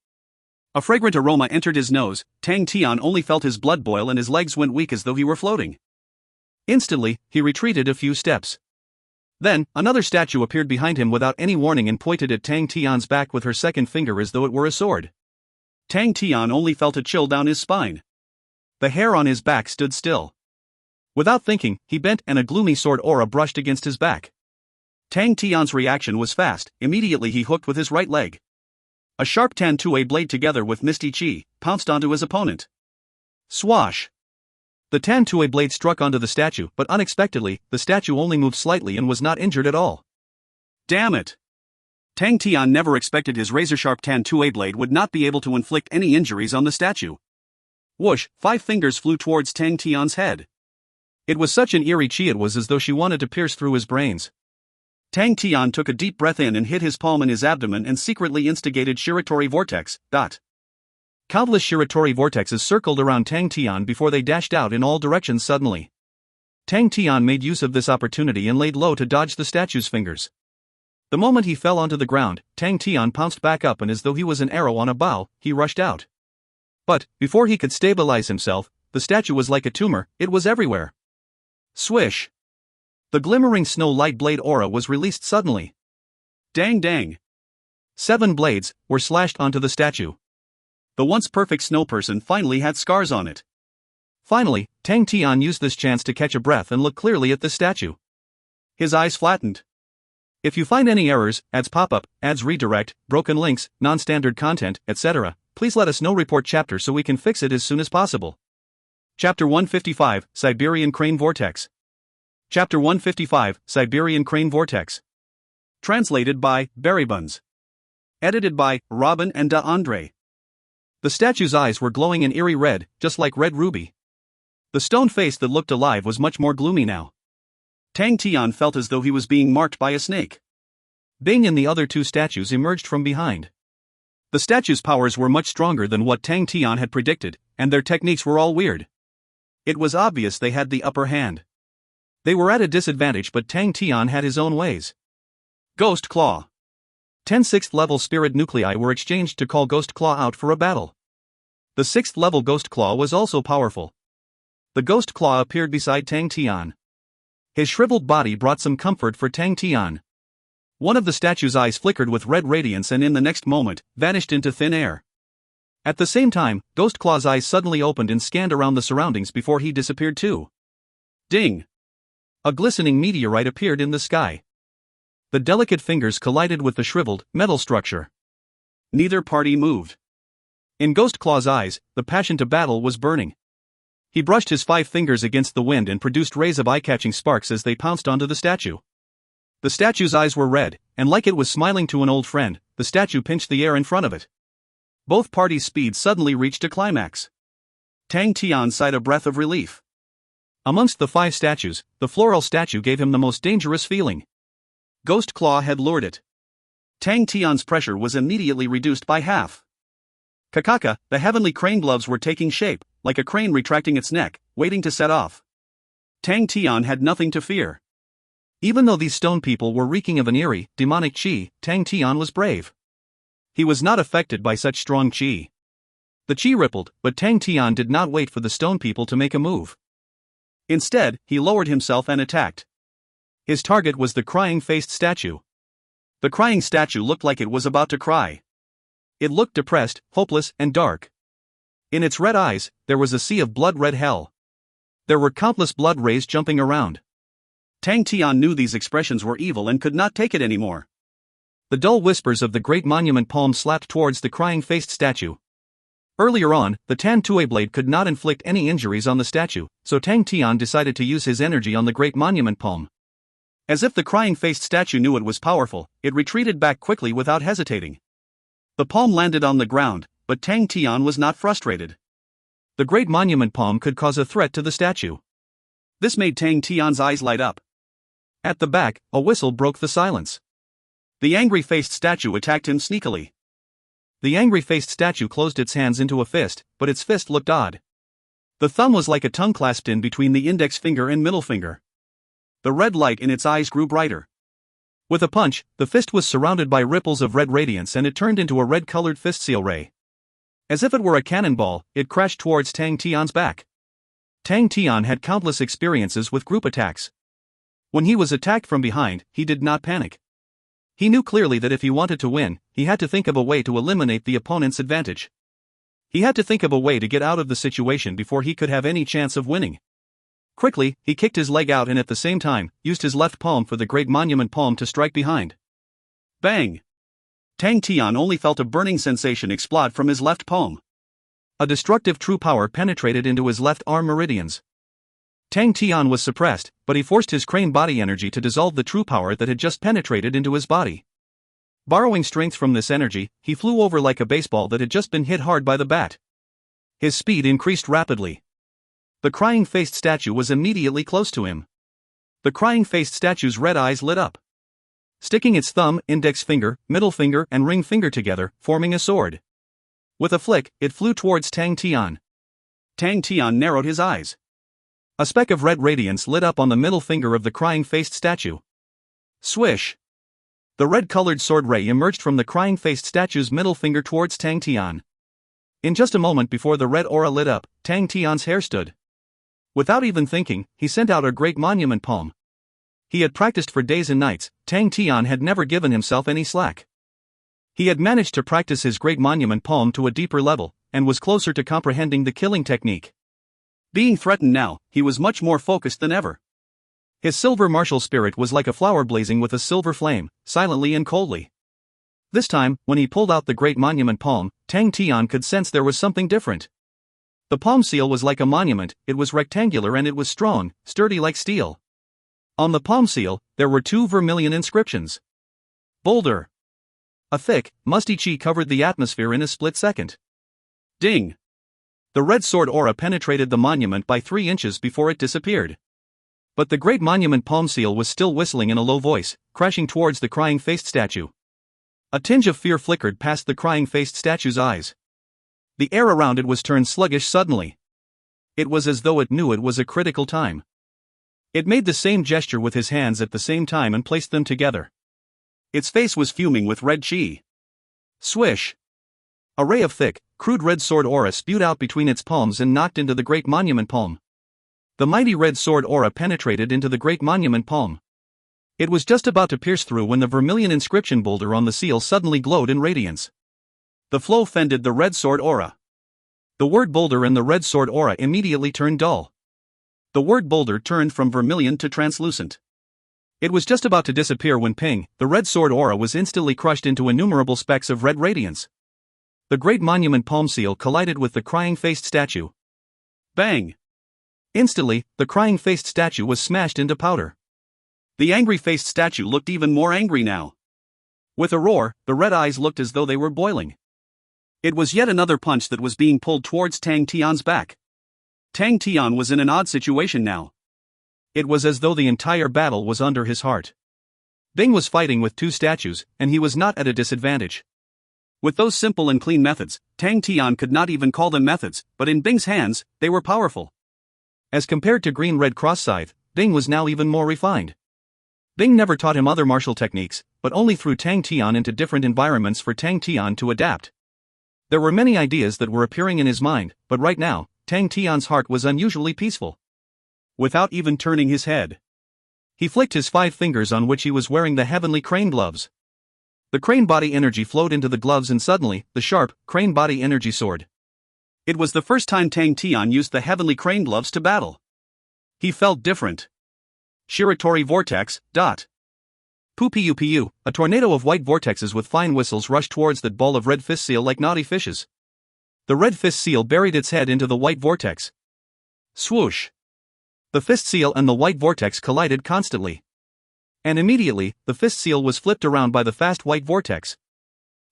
A fragrant aroma entered his nose. Tang Tian only felt his blood boil and his legs went weak as though he were floating. Instantly, he retreated a few steps. Then, another statue appeared behind him without any warning and pointed at Tang Tian's back with her second finger as though it were a sword. Tang Tian only felt a chill down his spine. The hair on his back stood still. Without thinking, he bent and a gloomy sword aura brushed against his back. Tang Tian's reaction was fast. Immediately he hooked with his right leg. A sharp Tan-Tue blade together with misty qi pounced onto his opponent. Swash! The Tan-Tue blade struck onto the statue, but unexpectedly, the statue only moved slightly and was not injured at all. Damn it! Tang Tian never expected his razor-sharp Tan-Tue blade would not be able to inflict any injuries on the statue. Whoosh, 5 fingers flew towards Tang Tian's head. It was such an eerie chi it was as though she wanted to pierce through his brains. Tang Tian took a deep breath in and hit his palm in his abdomen and secretly instigated Shiratori Vortex. Countless Shiratori vortexes circled around Tang Tian before they dashed out in all directions suddenly. Tang Tian made use of this opportunity and laid low to dodge the statue's fingers. The moment he fell onto the ground, Tang Tian pounced back up and as though he was an arrow on a bow, he rushed out. But, before he could stabilize himself, the statue was like a tumor, it was everywhere. Swish! The glimmering snow light blade aura was released suddenly. Dang dang! 7 blades were slashed onto the statue. The once perfect snow person finally had scars on it. Finally, Tang Tian used this chance to catch a breath and look clearly at the statue. His eyes flattened. If you find any errors, ads pop up, ads redirect, broken links, non-standard content, etc., please let us know. Report chapter so we can fix it as soon as possible. Chapter 155, Siberian Crane Vortex. Chapter 155, Siberian Crane Vortex. Translated by Berrybuns. Edited by Robin and Andre. The statue's eyes were glowing an eerie red, just like red ruby. The stone face that looked alive was much more gloomy now. Tang Tian felt as though he was being marked by a snake. Bing and the other 2 statues emerged from behind. The statue's powers were much stronger than what Tang Tian had predicted, and their techniques were all weird. It was obvious they had the upper hand. They were at a disadvantage, but Tang Tian had his own ways. Ghost Claw. 10 6th level spirit nuclei were exchanged to call Ghost Claw out for a battle. The 6th level Ghost Claw was also powerful. The Ghost Claw appeared beside Tang Tian. His shriveled body brought some comfort for Tang Tian. One of the statue's eyes flickered with red radiance and in the next moment, vanished into thin air. At the same time, Ghost Claw's eyes suddenly opened and scanned around the surroundings before he disappeared too. Ding! A glistening meteorite appeared in the sky. The delicate fingers collided with the shriveled, metal structure. Neither party moved. In Ghost Claw's eyes, the passion to battle was burning. He brushed his 5 fingers against the wind and produced rays of eye-catching sparks as they pounced onto the statue. The statue's eyes were red, and like it was smiling to an old friend, the statue pinched the air in front of it. Both parties' speed suddenly reached a climax. Tang Tian sighed a breath of relief. Amongst the 5 statues, the floral statue gave him the most dangerous feeling. Ghost Claw had lured it. Tang Tian's pressure was immediately reduced by half. Kakaka, the heavenly crane gloves were taking shape, like a crane retracting its neck, waiting to set off. Tang Tian had nothing to fear. Even though these stone people were reeking of an eerie, demonic chi, Tang Tian was brave. He was not affected by such strong chi. The chi rippled, but Tang Tian did not wait for the stone people to make a move. Instead, he lowered himself and attacked. His target was the crying-faced statue. The crying statue looked like it was about to cry. It looked depressed, hopeless, and dark. In its red eyes, there was a sea of blood-red hell. There were countless blood rays jumping around. Tang Tian knew these expressions were evil and could not take it anymore. The dull whispers of the great monument palm slapped towards the crying-faced statue. Earlier on, the Tan-Tue blade could not inflict any injuries on the statue, so Tang Tian decided to use his energy on the great monument palm. As if the crying-faced statue knew it was powerful, it retreated back quickly without hesitating. The palm landed on the ground, but Tang Tian was not frustrated. The great monument palm could cause a threat to the statue. This made Tang Tian's eyes light up. At the back, a whistle broke the silence. The angry-faced statue attacked him sneakily. The angry-faced statue closed its hands into a fist, but its fist looked odd. The thumb was like a tongue clasped in between the index finger and middle finger. The red light in its eyes grew brighter. With a punch, the fist was surrounded by ripples of red radiance and it turned into a red-colored fist seal ray. As if it were a cannonball, it crashed towards Tang Tian's back. Tang Tian had countless experiences with group attacks. When he was attacked from behind, he did not panic. He knew clearly that if he wanted to win, he had to think of a way to eliminate the opponent's advantage. He had to think of a way to get out of the situation before he could have any chance of winning. Quickly, he kicked his leg out and at the same time, used his left palm for the great monument palm to strike behind. Bang! Tang Tian only felt a burning sensation explode from his left palm. A destructive true power penetrated into his left arm meridians. Tang Tian was suppressed, but he forced his crane body energy to dissolve the true power that had just penetrated into his body. Borrowing strength from this energy, he flew over like a baseball that had just been hit hard by the bat. His speed increased rapidly. The crying-faced statue was immediately close to him. The crying-faced statue's red eyes lit up. Sticking its thumb, index finger, middle finger, and ring finger together, forming a sword. With a flick, it flew towards Tang Tian. Tang Tian narrowed his eyes. A speck of red radiance lit up on the middle finger of the crying-faced statue. Swish! The red-colored sword ray emerged from the crying-faced statue's middle finger towards Tang Tian. In just a moment before the red aura lit up, Tang Tian's hair stood. Without even thinking, he sent out a great monument palm. He had practiced for days and nights. Tang Tian had never given himself any slack. He had managed to practice his great monument palm to a deeper level, and was closer to comprehending the killing technique. Being threatened now, he was much more focused than ever. His silver martial spirit was like a flower blazing with a silver flame, silently and coldly. This time, when he pulled out the great monument palm, Tang Tian could sense there was something different. The palm seal was like a monument. It was rectangular and it was strong, sturdy like steel. On the palm seal, there were 2 vermilion inscriptions. Boulder. A thick, musty chi covered the atmosphere in a split second. Ding! The red sword aura penetrated the monument by 3 inches before it disappeared. But the great monument palm seal was still whistling in a low voice, crashing towards the crying-faced statue. A tinge of fear flickered past the crying-faced statue's eyes. The air around it was turned sluggish suddenly. It was as though it knew it was a critical time. It made the same gesture with his hands at the same time and placed them together. Its face was fuming with red chi. Swish! A ray of thick, crude red sword aura spewed out between its palms and knocked into the great monument palm. The mighty red sword aura penetrated into the great monument palm. It was just about to pierce through when the vermilion inscription boulder on the seal suddenly glowed in radiance. The flow fended the red sword aura. The word boulder and the red sword aura immediately turned dull. The word boulder turned from vermilion to translucent. It was just about to disappear when ping, the red sword aura was instantly crushed into innumerable specks of red radiance. The great monument palm seal collided with the crying-faced statue. Bang! Instantly, the crying-faced statue was smashed into powder. The angry-faced statue looked even more angry now. With a roar, the red eyes looked as though they were boiling. It was yet another punch that was being pulled towards Tang Tian's back. Tang Tian was in an odd situation now. It was as though the entire battle was under his heart. Bing was fighting with 2 statues, and he was not at a disadvantage. With those simple and clean methods, Tang Tian could not even call them methods, but in Bing's hands, they were powerful. As compared to green-red cross scythe, Bing was now even more refined. Bing never taught him other martial techniques, but only threw Tang Tian into different environments for Tang Tian to adapt. There were many ideas that were appearing in his mind, but right now, Tang Tian's heart was unusually peaceful. Without even turning his head, he flicked his 5 fingers on which he was wearing the heavenly crane gloves. The crane body energy flowed into the gloves and suddenly, the sharp, crane body energy soared. It was the first time Tang Tian used the heavenly crane gloves to battle. He felt different. Shiratori vortex. Pupu, a tornado of white vortexes with fine whistles rushed towards that ball of red fist seal like naughty fishes. The red fist seal buried its head into the white vortex. Swoosh! The fist seal and the white vortex collided constantly. And immediately, the fist seal was flipped around by the fast white vortex.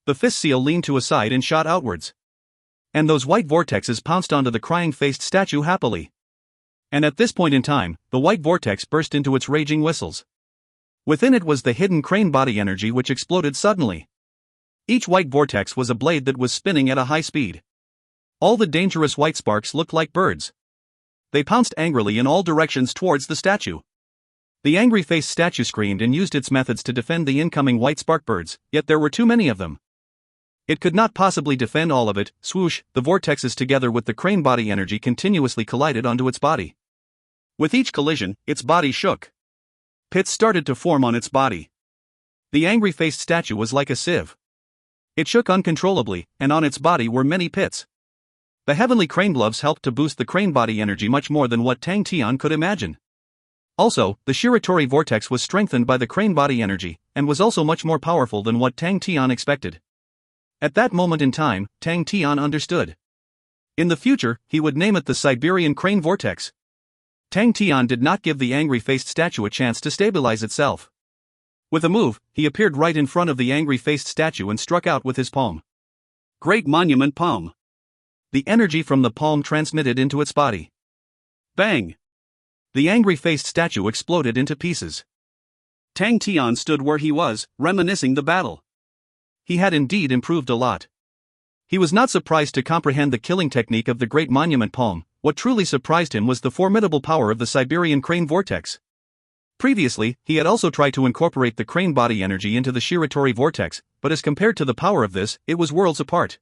The fist seal leaned to a side and shot outwards. And those white vortexes pounced onto the crying-faced statue happily. And at this point in time, the white vortex burst into its raging whistles. Within it was the hidden crane body energy which exploded suddenly. Each white vortex was a blade that was spinning at a high speed. All the dangerous white sparks looked like birds. They pounced angrily in all directions towards the statue. The angry-faced statue screamed and used its methods to defend the incoming white spark birds, yet there were too many of them. It could not possibly defend all of it. Swoosh! The vortexes together with the crane body energy continuously collided onto its body. With each collision, its body shook. Pits started to form on its body. The angry-faced statue was like a sieve. It shook uncontrollably, and on its body were many pits. The heavenly crane gloves helped to boost the crane body energy much more than what Tang Tian could imagine. Also, the Shiratori vortex was strengthened by the crane body energy, and was also much more powerful than what Tang Tian expected. At that moment in time, Tang Tian understood. In the future, he would name it the Siberian Crane Vortex. Tang Tian did not give the angry-faced statue a chance to stabilize itself. With a move, he appeared right in front of the angry-faced statue and struck out with his palm. Great Monument Palm. The energy from the palm transmitted into its body. Bang! The angry-faced statue exploded into pieces. Tang Tian stood where he was, reminiscing the battle. He had indeed improved a lot. He was not surprised to comprehend the killing technique of the Great Monument Palm. What truly surprised him was the formidable power of the Siberian crane vortex. Previously, he had also tried to incorporate the crane body energy into the Shiratori vortex, but as compared to the power of this, it was worlds apart.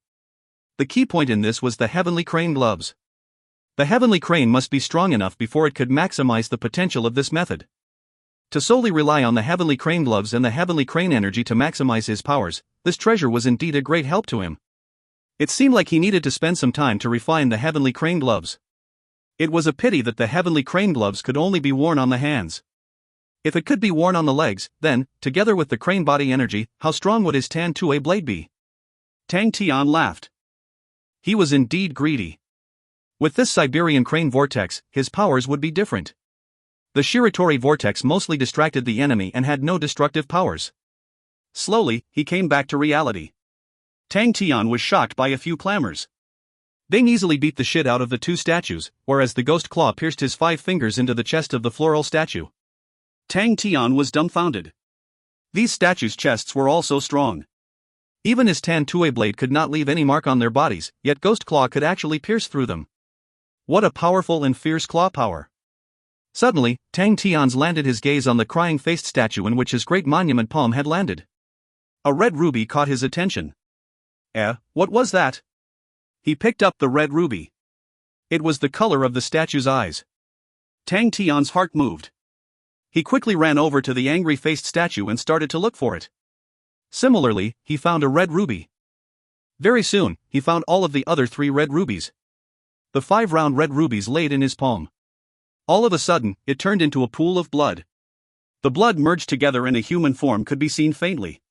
The key point in this was the heavenly crane gloves. The heavenly crane must be strong enough before it could maximize the potential of this method. To solely rely on the heavenly crane gloves and the heavenly crane energy to maximize his powers, this treasure was indeed a great help to him. It seemed like he needed to spend some time to refine the heavenly crane gloves. It was a pity that the heavenly crane gloves could only be worn on the hands. If it could be worn on the legs, then, together with the crane body energy, how strong would his Tan 2A blade be? Tang Tian laughed. He was indeed greedy. With this Siberian crane vortex, his powers would be different. The Shiratori vortex mostly distracted the enemy and had no destructive powers. Slowly, he came back to reality. Tang Tian was shocked by a few clamors. Bing easily beat the shit out of the two statues, whereas the ghost claw pierced his 5 fingers into the chest of the floral statue. Tang Tian was dumbfounded. These statues' chests were all so strong. Even his Tan 2A blade could not leave any mark on their bodies, yet ghost claw could actually pierce through them. What a powerful and fierce claw power. Suddenly, Tang Tian's landed his gaze on the crying-faced statue in which his great monument palm had landed. A red ruby caught his attention. What was that? He picked up the red ruby. It was the color of the statue's eyes. Tang Tian's heart moved. He quickly ran over to the angry-faced statue and started to look for it. Similarly, he found a red ruby. Very soon, he found all of the other 3 red rubies. The 5 round red rubies laid in his palm. All of a sudden, it turned into a pool of blood. The blood merged together in a human form could be seen faintly.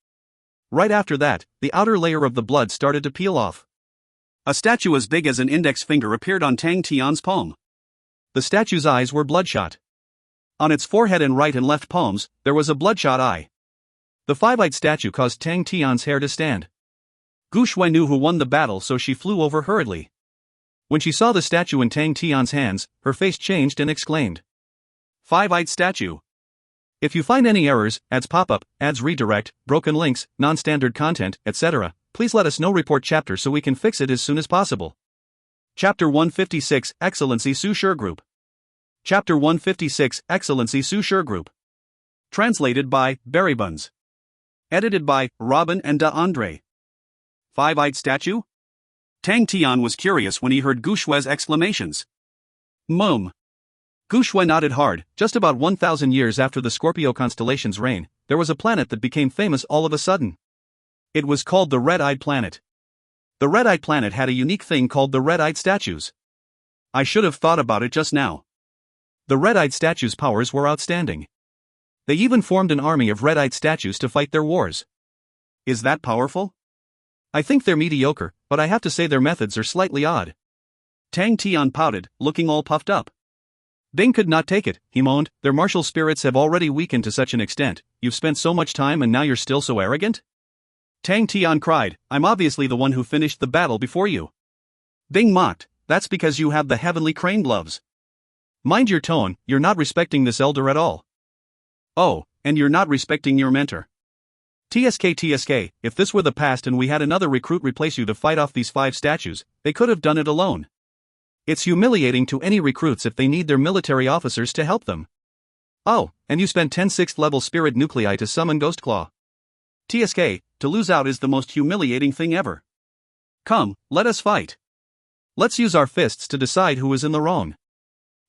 Right after that, the outer layer of the blood started to peel off. A statue as big as an index finger appeared on Tang Tian's palm. The statue's eyes were bloodshot. On its forehead and right and left palms, there was a bloodshot eye. The 5-eyed statue caused Tang Tian's hair to stand. Gu Shui knew who won the battle, so she flew over hurriedly. When she saw the statue in Tang Tian's hands, her face changed and exclaimed. 5-eyed statue. If you find any errors, ads pop-up, ads redirect, broken links, non-standard content, etc., please let us know. Report chapter so we can fix it as soon as possible. Chapter 156 Excellency Su Sure Group. Chapter 156 Excellency Su Sure Group. Translated by Berrybuns. Edited by Robin and Andre. 5-eyed statue? Tang Tian was curious when he heard Gu Shui's exclamations. Gu Shui nodded hard. Just about 1,000 years after the Scorpio constellation's reign, there was a planet that became famous all of a sudden. It was called the Red-Eyed Planet. The Red-Eyed Planet had a unique thing called the Red-Eyed Statues. I should have thought about it just now. The Red-Eyed Statues' powers were outstanding. They even formed an army of Red-Eyed Statues to fight their wars. Is that powerful? I think they're mediocre, but I have to say their methods are slightly odd. Tang Tian pouted, looking all puffed up. Bing could not take it, he moaned. Their martial spirits have already weakened to such an extent. You've spent so much time and now you're still so arrogant? Tang Tian cried, I'm obviously the one who finished the battle before you. Bing mocked, that's because you have the heavenly crane gloves. Mind your tone, you're not respecting this elder at all. Oh, and you're not respecting your mentor. TSK, if this were the past and we had another recruit replace you to fight off these 5 statues, they could have done it alone. It's humiliating to any recruits if they need their military officers to help them. Oh, and you spent 10 6th level spirit nuclei to summon Ghost Claw. TSK, to lose out is the most humiliating thing ever. Come, let us fight. Let's use our fists to decide who is in the wrong.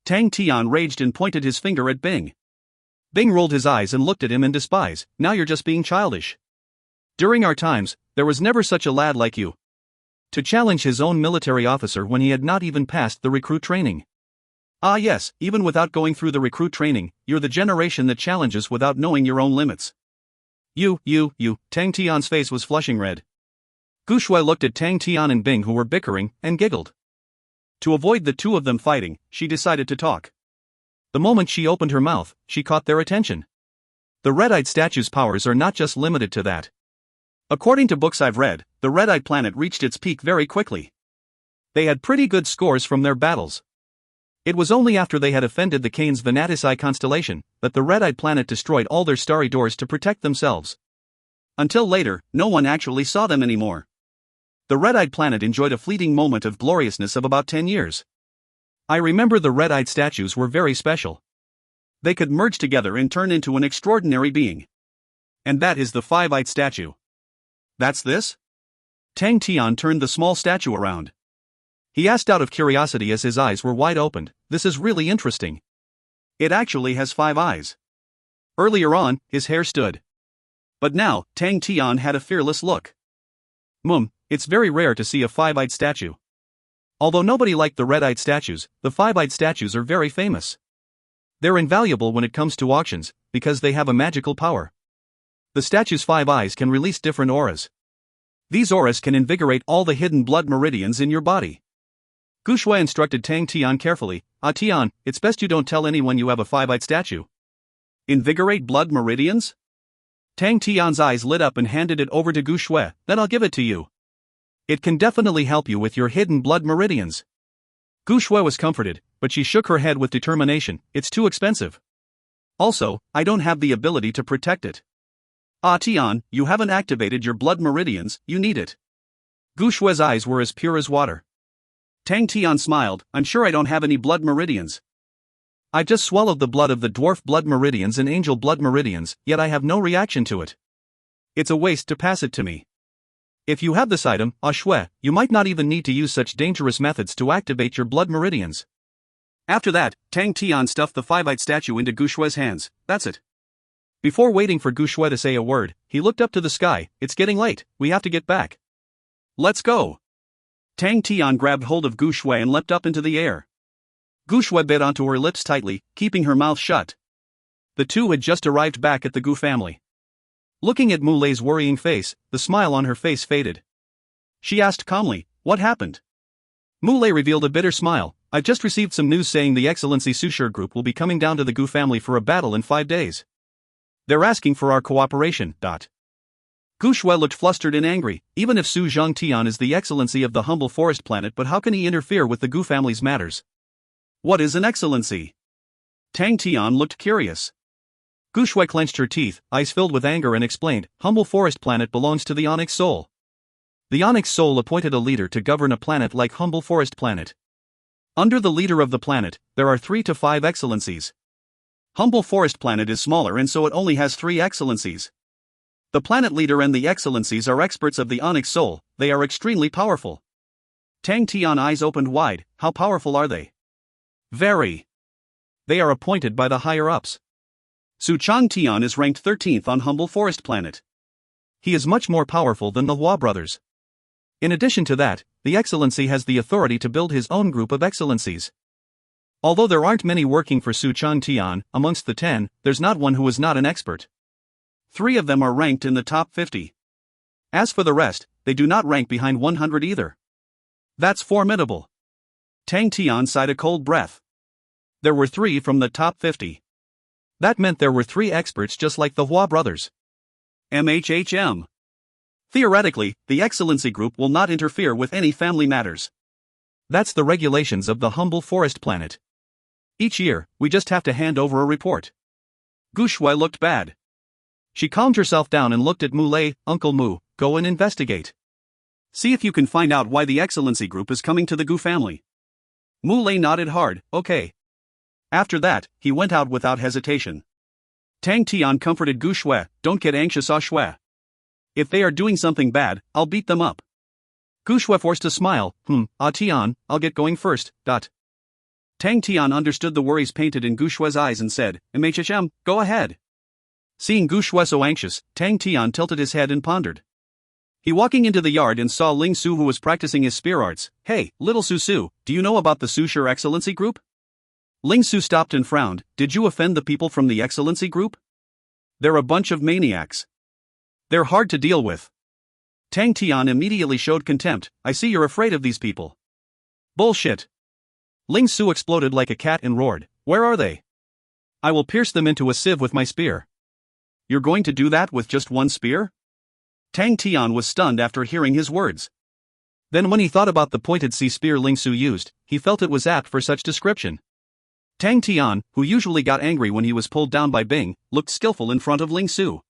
Tang Tian raged and pointed his finger at Bing. Bing rolled his eyes and looked at him in despise. Now you're just being childish. During our times, there was never such a lad like you. To challenge his own military officer when he had not even passed the recruit training. Ah yes, even without going through the recruit training, you're the generation that challenges without knowing your own limits. You, Tang Tian's face was flushing red. Gu Shui looked at Tang Tian and Bing who were bickering, and giggled. To avoid the two of them fighting, she decided to talk. The moment she opened her mouth, she caught their attention. The red-eyed statue's powers are not just limited to that. According to books I've read, the red-eyed planet reached its peak very quickly. They had pretty good scores from their battles. It was only after they had offended the Cain's Venatus constellation that the red-eyed planet destroyed all their starry doors to protect themselves. Until later, no one actually saw them anymore. The red-eyed planet enjoyed a fleeting moment of gloriousness of about 10 years. I remember the red-eyed statues were very special. They could merge together and turn into an extraordinary being. And that is the five-eyed statue. That's this? Tian turned the small statue around. He asked out of curiosity as his eyes were wide opened, "This is really interesting. It actually has 5 eyes. Earlier on, his hair stood. But now, Tian had a fearless look. It's very rare to see a 5-eyed statue. Although nobody liked the red-eyed statues, the 5-eyed statues are very famous. They're invaluable when it comes to auctions, because they have a magical power. The statue's 5 eyes can release different auras. These auras can invigorate all the hidden blood meridians in your body. Gu Shui instructed Tian carefully, Tian, it's best you don't tell anyone you have a 5-eyed statue. Invigorate blood meridians? Tian's eyes lit up and handed it over to Gu Shui, then I'll give it to you. It can definitely help you with your hidden blood meridians. Gu Shui was comforted, but she shook her head with determination, it's too expensive. Also, I don't have the ability to protect it. Tian, you haven't activated your blood meridians, you need it. Gu Shui's eyes were as pure as water. Tian smiled, I'm sure I don't have any blood meridians. I just swallowed the blood of the dwarf blood meridians and angel blood meridians, yet I have no reaction to it. It's a waste to pass it to me. If you have this item, Shui, you might not even need to use such dangerous methods to activate your blood meridians. After that, Tian stuffed the 5-eyed statue into Gu Shui's hands, that's it. Before waiting for Gu Shui to say a word, he looked up to the sky, it's getting late, we have to get back. Let's go. Tian grabbed hold of Gu Shui and leapt up into the air. Gu Shui bit onto her lips tightly, keeping her mouth shut. The two had just arrived back at the Gu family. Looking at Mulei's worrying face, the smile on her face faded. She asked calmly, what happened? Mulei revealed a bitter smile, I've just received some news saying the Excellency Sushur group will be coming down to the Gu family for a battle in 5 days. They're asking for our cooperation. Gu Shui looked flustered and angry, even if Su Zhangtian is the excellency of the humble forest planet, but how can he interfere with the Gu family's matters? What is an excellency? Tian looked curious. Gu Shui clenched her teeth, eyes filled with anger, and explained, humble forest planet belongs to the Onyx Soul. The Onyx Soul appointed a leader to govern a planet like humble forest planet. Under the leader of the planet, there are 3 to 5 excellencies. Humble forest planet is smaller and so it only has 3 excellencies. The planet leader and the excellencies are experts of the Onyx Soul, they are extremely powerful. Tian eyes opened wide, how powerful are they? Very. They are appointed by the higher-ups. Su Changtian is ranked 13th on humble forest planet. He is much more powerful than the Hua brothers. In addition to that, the excellency has the authority to build his own group of excellencies. Although there aren't many working for Su Changtian, amongst the 10, there's not one who is not an expert. 3 of them are ranked in the top 50. As for the rest, they do not rank behind 100 either. That's formidable. Tian sighed a cold breath. There were 3 from the top 50. That meant there were 3 experts just like the Hua brothers. MHHM. Theoretically, the Excellency Group will not interfere with any family matters. That's the regulations of the humble forest planet. Each year, we just have to hand over a report. Gu Shui looked bad. She calmed herself down and looked at Mulei, Uncle Mu, go and investigate. See if you can find out why the Excellency Group is coming to the Gu family. Mulei nodded hard, okay. After that, he went out without hesitation. Tian comforted Gu Shui, don't get anxious, Shui. If they are doing something bad, I'll beat them up. Gu Shui forced a smile, Tian, I'll get going first. Tian understood the worries painted in Gu Shui's eyes and said, MHHM, go ahead. Seeing Gu Shui so anxious, Tian tilted his head and pondered. He walking into the yard and saw Ling Su who was practicing his spear arts. Hey, little Su, do you know about the Sushur Excellency Group? Ling Su stopped and frowned, did you offend the people from the Excellency Group? They're a bunch of maniacs. They're hard to deal with. Tian immediately showed contempt, I see you're afraid of these people. Bullshit. Ling Su exploded like a cat and roared, where are they? I will pierce them into a sieve with my spear. You're going to do that with just one spear? Tang Tian was stunned after hearing his words. Then when he thought about the pointed sea spear Ling Su used, he felt it was apt for such description. Tang Tian, who usually got angry when he was pulled down by Bing, looked skillful in front of Ling Su.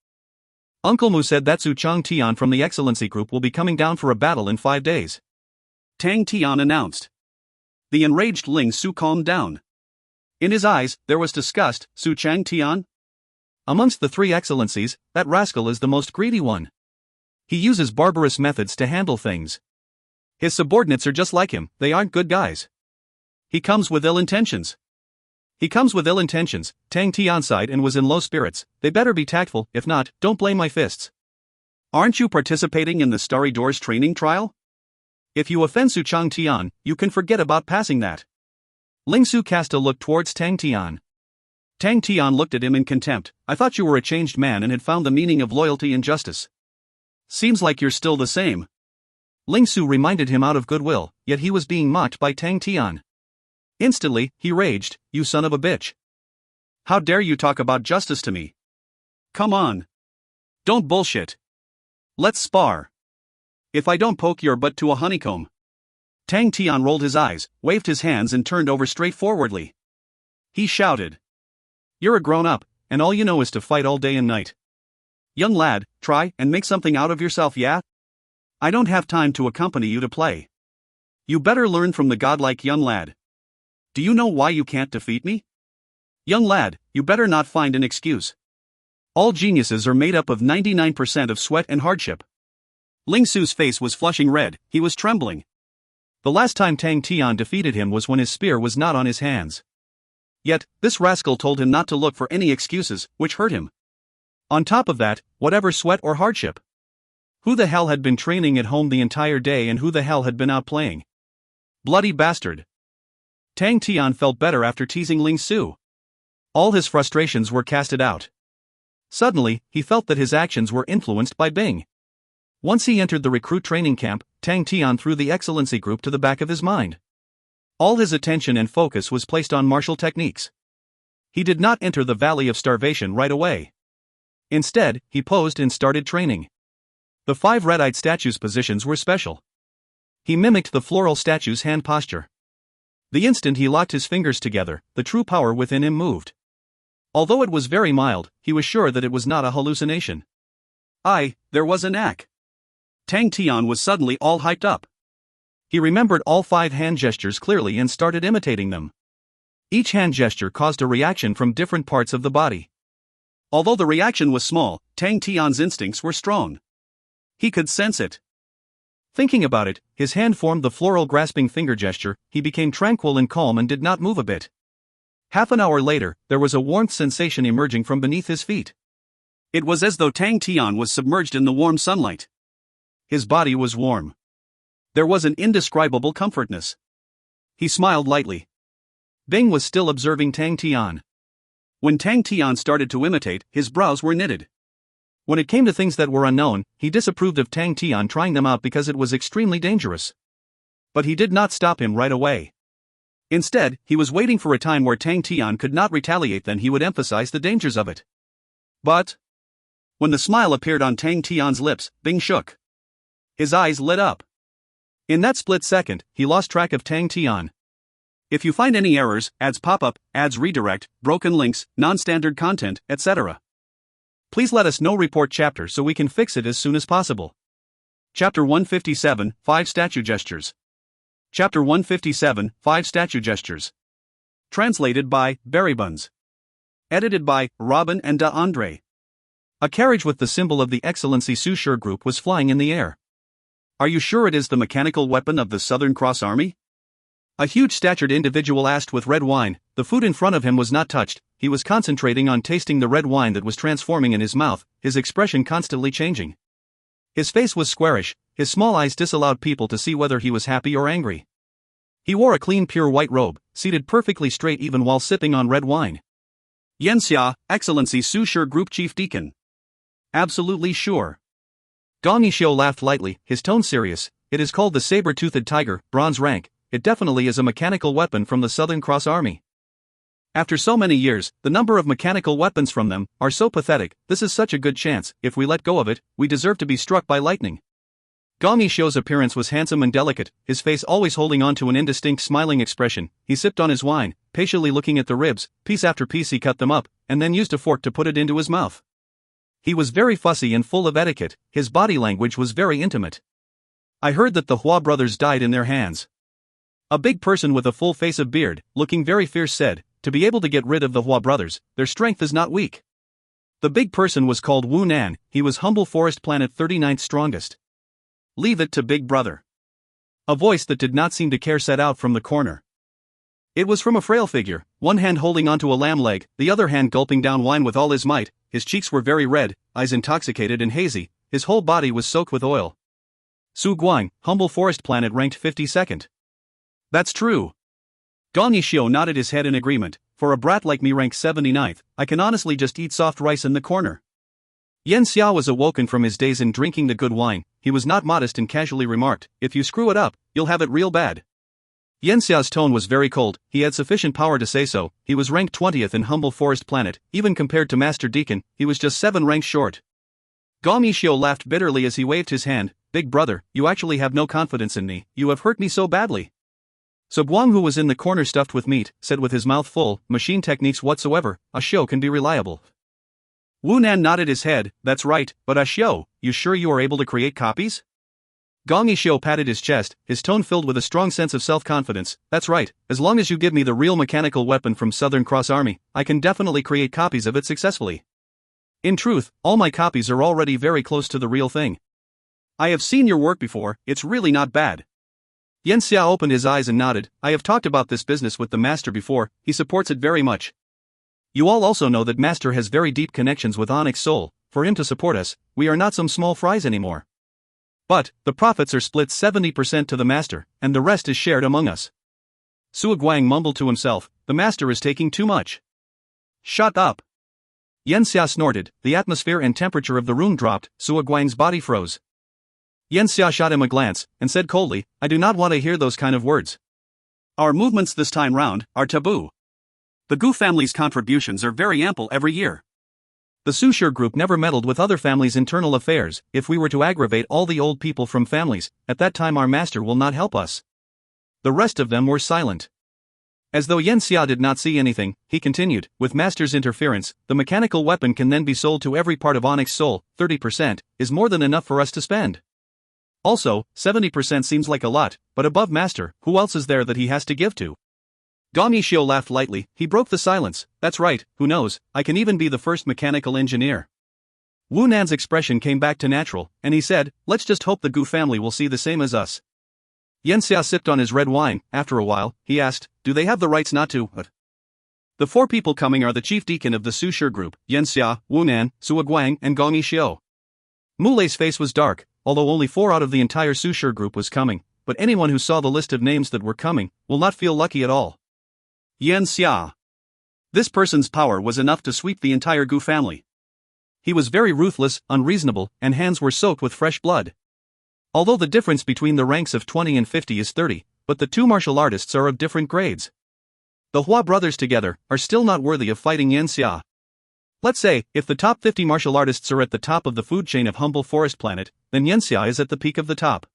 Uncle Mu said that Su Chang Tian from the Excellency Group will be coming down for a battle in 5 days. Tang Tian announced. The enraged Ling Su calmed down. In his eyes, there was disgust. Su Chang Tian? Amongst the 3 excellencies, that rascal is the most greedy one. He uses barbarous methods to handle things. His subordinates are just like him, they aren't good guys. He comes with ill intentions. Tang Tian sighed and was in low spirits. They better be tactful, if not, don't blame my fists. Aren't you participating in the Starry Doors training trial? If you offend Su Chang Tian, you can forget about passing that. Ling Su cast a look towards Tang Tian. Tang Tian looked at him in contempt. I thought you were a changed man and had found the meaning of loyalty and justice. Seems like you're still the same. Ling Su reminded him out of goodwill, yet he was being mocked by Tang Tian. Instantly, he raged, you son of a bitch. How dare you talk about justice to me? Come on. Don't bullshit. Let's spar. If I don't poke your butt to a honeycomb. Tang Tian rolled his eyes, waved his hands and turned over straightforwardly. He shouted. You're a grown-up, and all you know is to fight all day and night. Young lad, try and make something out of yourself, yeah? I don't have time to accompany you to play. You better learn from the godlike young lad. Do you know why you can't defeat me? Young lad, you better not find an excuse. All geniuses are made up of 99% of sweat and hardship. Ling Su's face was flushing red, he was trembling. The last time Tang Tian defeated him was when his spear was not on his hands. Yet, this rascal told him not to look for any excuses, which hurt him. On top of that, whatever sweat or hardship. Who the hell had been training at home the entire day and who the hell had been out playing? Bloody bastard. Tang Tian felt better after teasing Ling Su. All his frustrations were casted out. Suddenly, he felt that his actions were influenced by Bing. Once he entered the recruit training camp, Tang Tian threw the Excellency Group to the back of his mind. All his attention and focus was placed on martial techniques. He did not enter the Valley of Starvation right away. Instead, he posed and started training. The 5 red-eyed statues' positions were special. He mimicked the floral statue's hand posture. The instant he locked his fingers together, the true power within him moved. Although it was very mild, he was sure that it was not a hallucination. There was a knack. Tang Tian was suddenly all hyped up. He remembered all 5 hand gestures clearly and started imitating them. Each hand gesture caused a reaction from different parts of the body. Although the reaction was small, Tang Tian's instincts were strong. He could sense it. Thinking about it, his hand formed the floral grasping finger gesture, he became tranquil and calm and did not move a bit. Half an hour later, there was a warmth sensation emerging from beneath his feet. It was as though Tang Tian was submerged in the warm sunlight. His body was warm. There was an indescribable comfortness. He smiled lightly. Bing was still observing Tang Tian. When Tang Tian started to imitate, his brows were knitted. When it came to things that were unknown, he disapproved of Tang Tian trying them out because it was extremely dangerous. But he did not stop him right away. Instead, he was waiting for a time where Tang Tian could not retaliate, then he would emphasize the dangers of it. But when the smile appeared on Tang Tian's lips, Bing shook. His eyes lit up. In that split second, he lost track of Tang Tian. If you find any errors, ads pop up, ads redirect, broken links, non-standard content, etc. Please let us know. Report chapter so we can fix it as soon as possible. Chapter 157, 5 Statue Gestures. Chapter 157, 5 Statue Gestures. Translated by Berrybuns. Edited by Robin and Andre. A carriage with the symbol of the Excellency Sushur Group was flying in the air. Are you sure it is the mechanical weapon of the Southern Cross Army? A huge-statured individual asked with red wine. The food in front of him was not touched. He was concentrating on tasting the red wine that was transforming in his mouth, his expression constantly changing. His face was squarish, his small eyes disallowed people to see whether he was happy or angry. He wore a clean pure white robe, seated perfectly straight even while sipping on red wine. Yanxia, Excellency Sushur Group Chief Deacon. Absolutely sure. Gong Yishio laughed lightly, his tone serious. It is called the saber-toothed tiger, bronze rank. It definitely is a mechanical weapon from the Southern Cross Army. After so many years, the number of mechanical weapons from them are so pathetic. This is such a good chance. If we let go of it, we deserve to be struck by lightning. Gong Yishou's appearance was handsome and delicate, his face always holding on to an indistinct smiling expression. He sipped on his wine, patiently looking at the ribs. Piece after piece he cut them up, and then used a fork to put it into his mouth. He was very fussy and full of etiquette. His body language was very intimate. I heard that the Hua brothers died in their hands. A big person with a full face of beard, looking very fierce, said, to be able to get rid of the Hua brothers, their strength is not weak. The big person was called Wu Nan. He was Humble Forest Planet 39th strongest. Leave it to Big Brother. A voice that did not seem to care said out from the corner. It was from a frail figure, one hand holding onto a lamb leg, the other hand gulping down wine with all his might. His cheeks were very red, eyes intoxicated and hazy, his whole body was soaked with oil. Su Guang, Humble Forest Planet ranked 52nd. That's true. Gong Yishou nodded his head in agreement. For a brat like me ranked 79th, I can honestly just eat soft rice in the corner. Yan Xia was awoken from his days in drinking the good wine. He was not modest and casually remarked, if you screw it up, you'll have it real bad. Yan Xia's tone was very cold. He had sufficient power to say so. He was ranked 20th in Humble Forest Planet. Even compared to Master Deacon, he was just 7 ranks short. Gong Yishou laughed bitterly as he waved his hand. Big brother, you actually have no confidence in me. You have hurt me so badly. So Guang, who was in the corner stuffed with meat, said with his mouth full, machine techniques whatsoever, a show can be reliable. Wu Nan nodded his head. That's right, but a show, you sure you are able to create copies? Gong Yishou patted his chest, his tone filled with a strong sense of self-confidence. That's right, as long as you give me the real mechanical weapon from Southern Cross Army, I can definitely create copies of it successfully. In truth, all my copies are already very close to the real thing. I have seen your work before, it's really not bad. Yan Xia opened his eyes and nodded. I have talked about this business with the master before, he supports it very much. You all also know that master has very deep connections with Onyx Soul. For him to support us, we are not some small fries anymore. But, the profits are split 70% to the master, and the rest is shared among us. Su Guang mumbled to himself, the master is taking too much. Shut up. Yan Xia snorted, the atmosphere and temperature of the room dropped, Su Guang's body froze. Yan Xia shot him a glance, and said coldly, I do not want to hear those kind of words. Our movements this time round are taboo. The Gu family's contributions are very ample every year. The Sushur group never meddled with other families' internal affairs. If we were to aggravate all the old people from families, at that time our master will not help us. The rest of them were silent. As though Yan Xia did not see anything, he continued, with master's interference, the mechanical weapon can then be sold to every part of Onyx Soul. 30% is more than enough for us to spend. Also, 70% seems like a lot, but above master, who else is there that he has to give to? Gong Yishou laughed lightly. He broke the silence. That's right, who knows, I can even be the first mechanical engineer. Wu Nan's expression came back to natural, and he said, let's just hope the Gu family will see the same as us. Yan Xia sipped on his red wine. After a while, he asked, do they have the rights not to? The 4 people coming are the chief deacon of the Sushur group, Yan Xia, Wu Nan, Su Guang, and Gong Yishou. Mulei's face was dark, although only 4 out of the entire Sushur group was coming, but anyone who saw the list of names that were coming will not feel lucky at all. Yan Xia. This person's power was enough to sweep the entire Gu family. He was very ruthless, unreasonable, and hands were soaked with fresh blood. Although the difference between the ranks of 20 and 50 is 30, but the 2 martial artists are of different grades. The Hua brothers together are still not worthy of fighting Yan Xia. Let's say, if the top 50 martial artists are at the top of the food chain of Humble Forest Planet, then Yan Xia is at the peak of the top.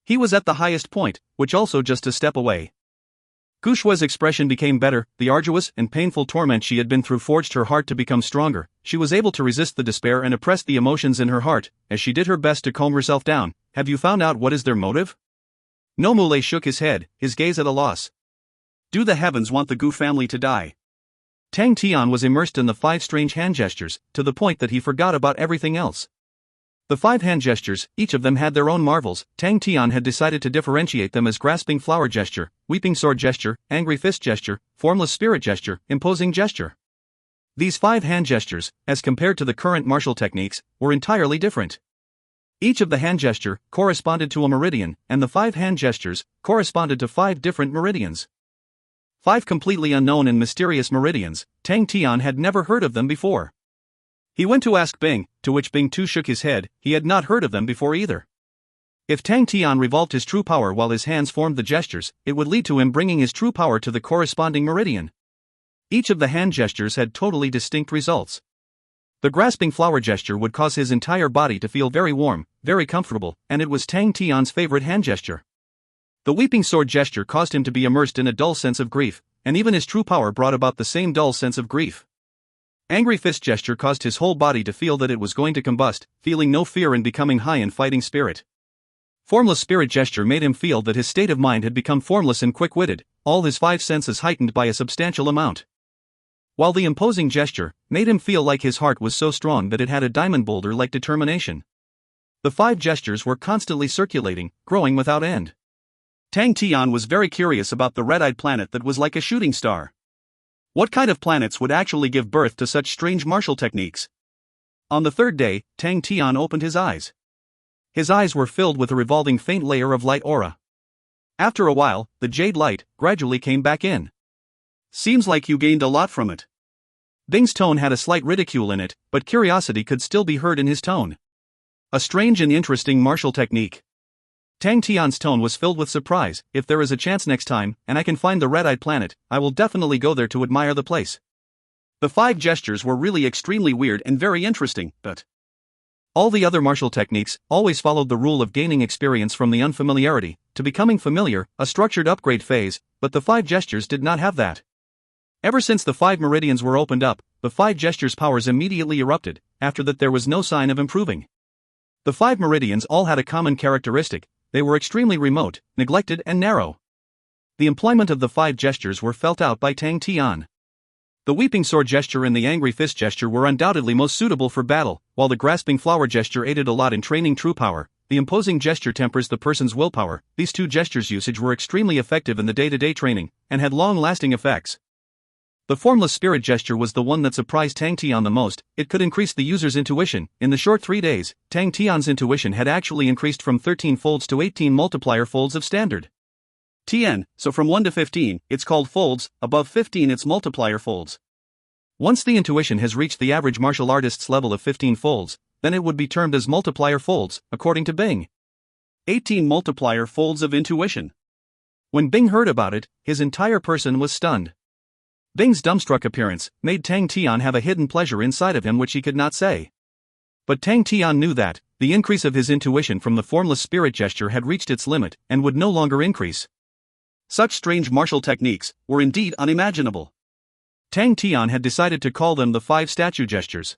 He was at the highest point, which also just a step away. Gu Shui's expression became better. The arduous and painful torment she had been through forged her heart to become stronger. She was able to resist the despair and oppress the emotions in her heart, as she did her best to calm herself down. Have you found out what is their motive? No Muley shook his head, his gaze at a loss. Do the heavens want the Gu family to die? Tang Tian was immersed in the 5 strange hand gestures, to the point that he forgot about everything else. The 5 hand gestures, each of them had their own marvels. Tang Tian had decided to differentiate them as grasping flower gesture, weeping sword gesture, angry fist gesture, formless spirit gesture, imposing gesture. These 5 hand gestures, as compared to the current martial techniques, were entirely different. Each of the hand gesture corresponded to a meridian, and the 5 hand gestures corresponded to 5 different meridians. 5 completely unknown and mysterious meridians. Tang Tian had never heard of them before. He went to ask Bing, to which Bing too shook his head. He had not heard of them before either. If Tang Tian revolved his true power while his hands formed the gestures, it would lead to him bringing his true power to the corresponding meridian. Each of the hand gestures had totally distinct results. The grasping flower gesture would cause his entire body to feel very warm, very comfortable, and it was Tang Tian's favorite hand gesture. The weeping sword gesture caused him to be immersed in a dull sense of grief, and even his true power brought about the same dull sense of grief. Angry fist gesture caused his whole body to feel that it was going to combust, feeling no fear and becoming high in fighting spirit. Formless spirit gesture made him feel that his state of mind had become formless and quick-witted, all his five senses heightened by a substantial amount. While the imposing gesture made him feel like his heart was so strong that it had a diamond boulder-like determination. The five gestures were constantly circulating, growing without end. Tang Tian was very curious about the red-eyed planet that was like a shooting star. What kind of planets would actually give birth to such strange martial techniques? On the third day, Tang Tian opened his eyes. His eyes were filled with a revolving faint layer of light aura. After a while, the jade light gradually came back in. Seems like you gained a lot from it. Bing's tone had a slight ridicule in it, but curiosity could still be heard in his tone. A strange and interesting martial technique. Tang Tian's tone was filled with surprise. If there is a chance next time, and I can find the red-eyed planet, I will definitely go there to admire the place. The five gestures were really extremely weird and very interesting, but all the other martial techniques always followed the rule of gaining experience from the unfamiliarity to becoming familiar, a structured upgrade phase, but the five gestures did not have that. Ever since the five meridians were opened up, the five gestures' powers immediately erupted. After that there was no sign of improving. The five meridians all had a common characteristic. They were extremely remote, neglected and narrow. The employment of the five gestures were felt out by Tang Tian. The weeping sword gesture and the angry fist gesture were undoubtedly most suitable for battle, while the grasping flower gesture aided a lot in training true power. The imposing gesture tempers the person's willpower. These two gestures' usage were extremely effective in the day-to-day training, and had long-lasting effects. The formless spirit gesture was the one that surprised Tang Tian the most. It could increase the user's intuition. In the short 3 days, Tang Tian's intuition had actually increased from 13 folds to 18 multiplier folds of standard. Tian, so from 1 to 15, it's called folds, above 15 it's multiplier folds. Once the intuition has reached the average martial artist's level of 15 folds, then it would be termed as multiplier folds, according to Bing. 18 multiplier folds of intuition. When Bing heard about it, his entire person was stunned. Bing's dumbstruck appearance made Tang Tian have a hidden pleasure inside of him which he could not say. But Tang Tian knew that the increase of his intuition from the formless spirit gesture had reached its limit and would no longer increase. Such strange martial techniques were indeed unimaginable. Tang Tian had decided to call them the five statue gestures.